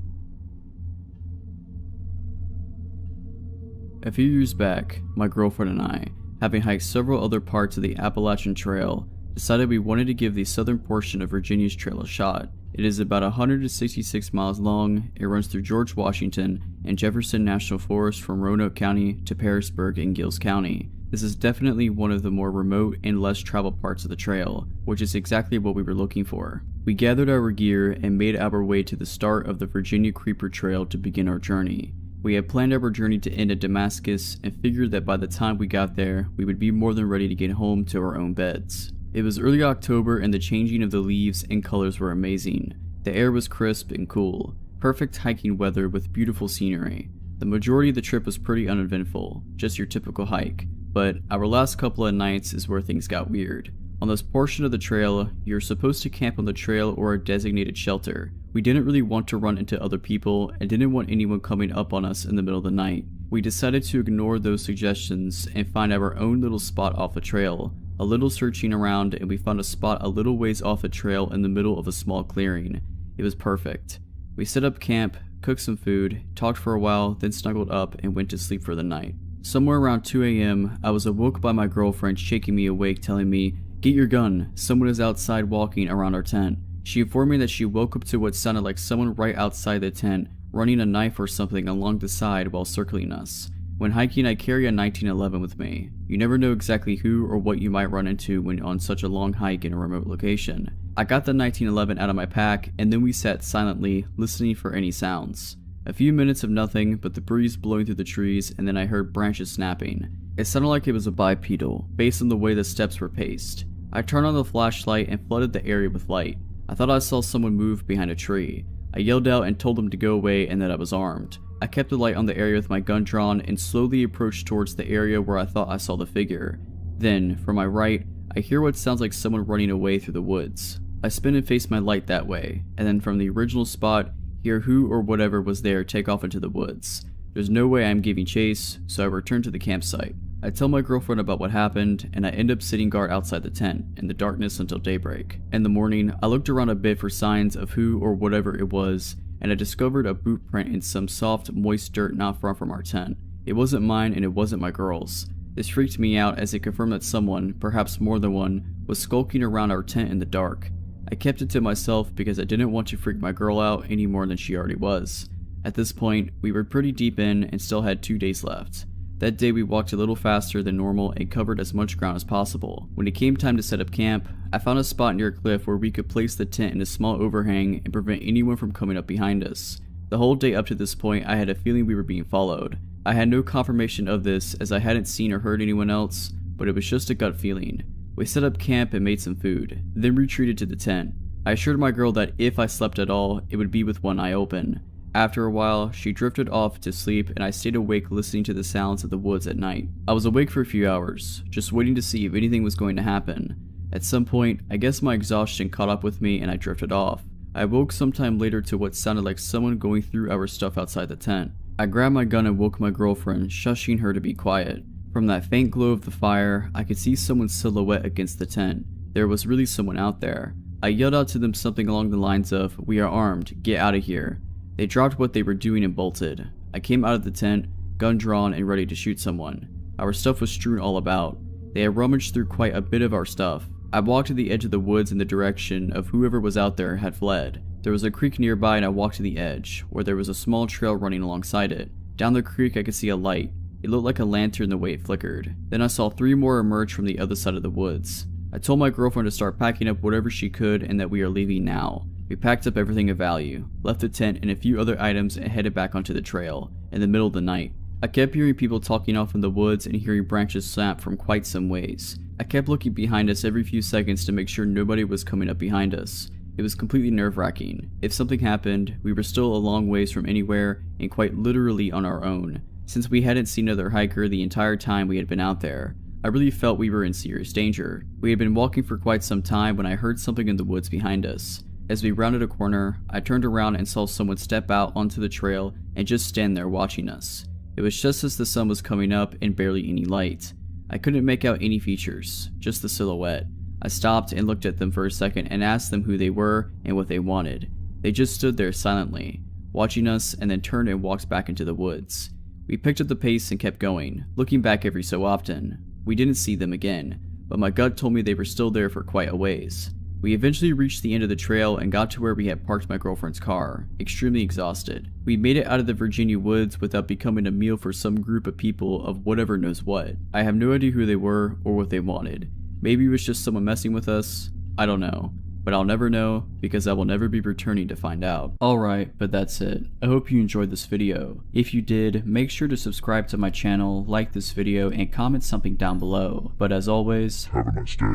A few years back, my girlfriend and I, having hiked several other parts of the Appalachian Trail, decided we wanted to give the southern portion of Virginia's trail a shot. It is about 166 miles long. It runs through George Washington and Jefferson National Forest from Roanoke County to Pearisburg in Giles County. This is definitely one of the more remote and less traveled parts of the trail, which is exactly what we were looking for. We gathered our gear and made our way to the start of the Virginia Creeper Trail to begin our journey. We had planned our journey to end at Damascus and figured that by the time we got there, we would be more than ready to get home to our own beds. It was early October and the changing of the leaves and colors were amazing. The air was crisp and cool, perfect hiking weather with beautiful scenery. The majority of the trip was pretty uneventful, just your typical hike, but our last couple of nights is where things got weird. On this portion of the trail, you're supposed to camp on the trail or a designated shelter. We didn't really want to run into other people and didn't want anyone coming up on us in the middle of the night. We decided to ignore those suggestions and find our own little spot off the trail. A little searching around and we found a spot a little ways off the trail in the middle of a small clearing. It was perfect. We set up camp, cooked some food, talked for a while, then snuggled up and went to sleep for the night. Somewhere around 2 a.m., I was awoke by my girlfriend shaking me awake telling me, "Get your gun, someone is outside walking around our tent." She informed me that she woke up to what sounded like someone right outside the tent, running a knife or something along the side while circling us. When hiking, I carry a 1911 with me. You never know exactly who or what you might run into when on such a long hike in a remote location. I got the 1911 out of my pack, and then we sat silently, listening for any sounds. A few minutes of nothing but the breeze blowing through the trees, and then I heard branches snapping. It sounded like it was a bipedal, based on the way the steps were paced. I turned on the flashlight and flooded the area with light. I thought I saw someone move behind a tree. I yelled out and told them to go away and that I was armed. I kept the light on the area with my gun drawn and slowly approached towards the area where I thought I saw the figure. Then, from my right, I hear what sounds like someone running away through the woods. I spin and face my light that way, and then from the original spot, hear who or whatever was there take off into the woods. There's no way I'm giving chase, so I return to the campsite. I tell my girlfriend about what happened, and I end up sitting guard outside the tent, in the darkness until daybreak. In the morning, I looked around a bit for signs of who or whatever it was, and I discovered a boot print in some soft, moist dirt not far from our tent. It wasn't mine and it wasn't my girl's. This freaked me out as it confirmed that someone, perhaps more than one, was skulking around our tent in the dark. I kept it to myself because I didn't want to freak my girl out any more than she already was. At this point, we were pretty deep in and still had 2 days left. That day we walked a little faster than normal and covered as much ground as possible. When it came time to set up camp, I found a spot near a cliff where we could place the tent in a small overhang and prevent anyone from coming up behind us. The whole day up to this point I had a feeling we were being followed. I had no confirmation of this as I hadn't seen or heard anyone else, but it was just a gut feeling. We set up camp and made some food, then retreated to the tent. I assured my girl that if I slept at all, it would be with one eye open. After a while, she drifted off to sleep and I stayed awake listening to the sounds of the woods at night. I was awake for a few hours, just waiting to see if anything was going to happen. At some point, I guess my exhaustion caught up with me and I drifted off. I woke sometime later to what sounded like someone going through our stuff outside the tent. I grabbed my gun and woke my girlfriend, shushing her to be quiet. From that faint glow of the fire, I could see someone's silhouette against the tent. There was really someone out there. I yelled out to them something along the lines of, "We are armed, get out of here." They dropped what they were doing and bolted. I came out of the tent, gun drawn and ready to shoot someone. Our stuff was strewn all about. They had rummaged through quite a bit of our stuff. I walked to the edge of the woods in the direction of whoever was out there had fled. There was a creek nearby and I walked to the edge, where there was a small trail running alongside it. Down the creek I could see a light. It looked like a lantern the way it flickered. Then I saw 3 more emerge from the other side of the woods. I told my girlfriend to start packing up whatever she could and that we are leaving now. We packed up everything of value, left the tent and a few other items and headed back onto the trail, in the middle of the night. I kept hearing people talking off in the woods and hearing branches snap from quite some ways. I kept looking behind us every few seconds to make sure nobody was coming up behind us. It was completely nerve-wracking. If something happened, we were still a long ways from anywhere and quite literally on our own, since we hadn't seen another hiker the entire time we had been out there. I really felt we were in serious danger. We had been walking for quite some time when I heard something in the woods behind us. As we rounded a corner, I turned around and saw someone step out onto the trail and just stand there watching us. It was just as the sun was coming up and barely any light. I couldn't make out any features, just the silhouette. I stopped and looked at them for a second and asked them who they were and what they wanted. They just stood there silently, watching us, and then turned and walked back into the woods. We picked up the pace and kept going, looking back every so often. We didn't see them again, but my gut told me they were still there for quite a ways. We eventually reached the end of the trail and got to where we had parked my girlfriend's car, extremely exhausted. We made it out of the Virginia woods without becoming a meal for some group of people of whatever knows what. I have no idea who they were or what they wanted. Maybe it was just someone messing with us. I don't know. But I'll never know, because I will never be returning to find out. Alright, but that's it. I hope you enjoyed this video. If you did, make sure to subscribe to my channel, like this video, and comment something down below. But as always, Have a nice day.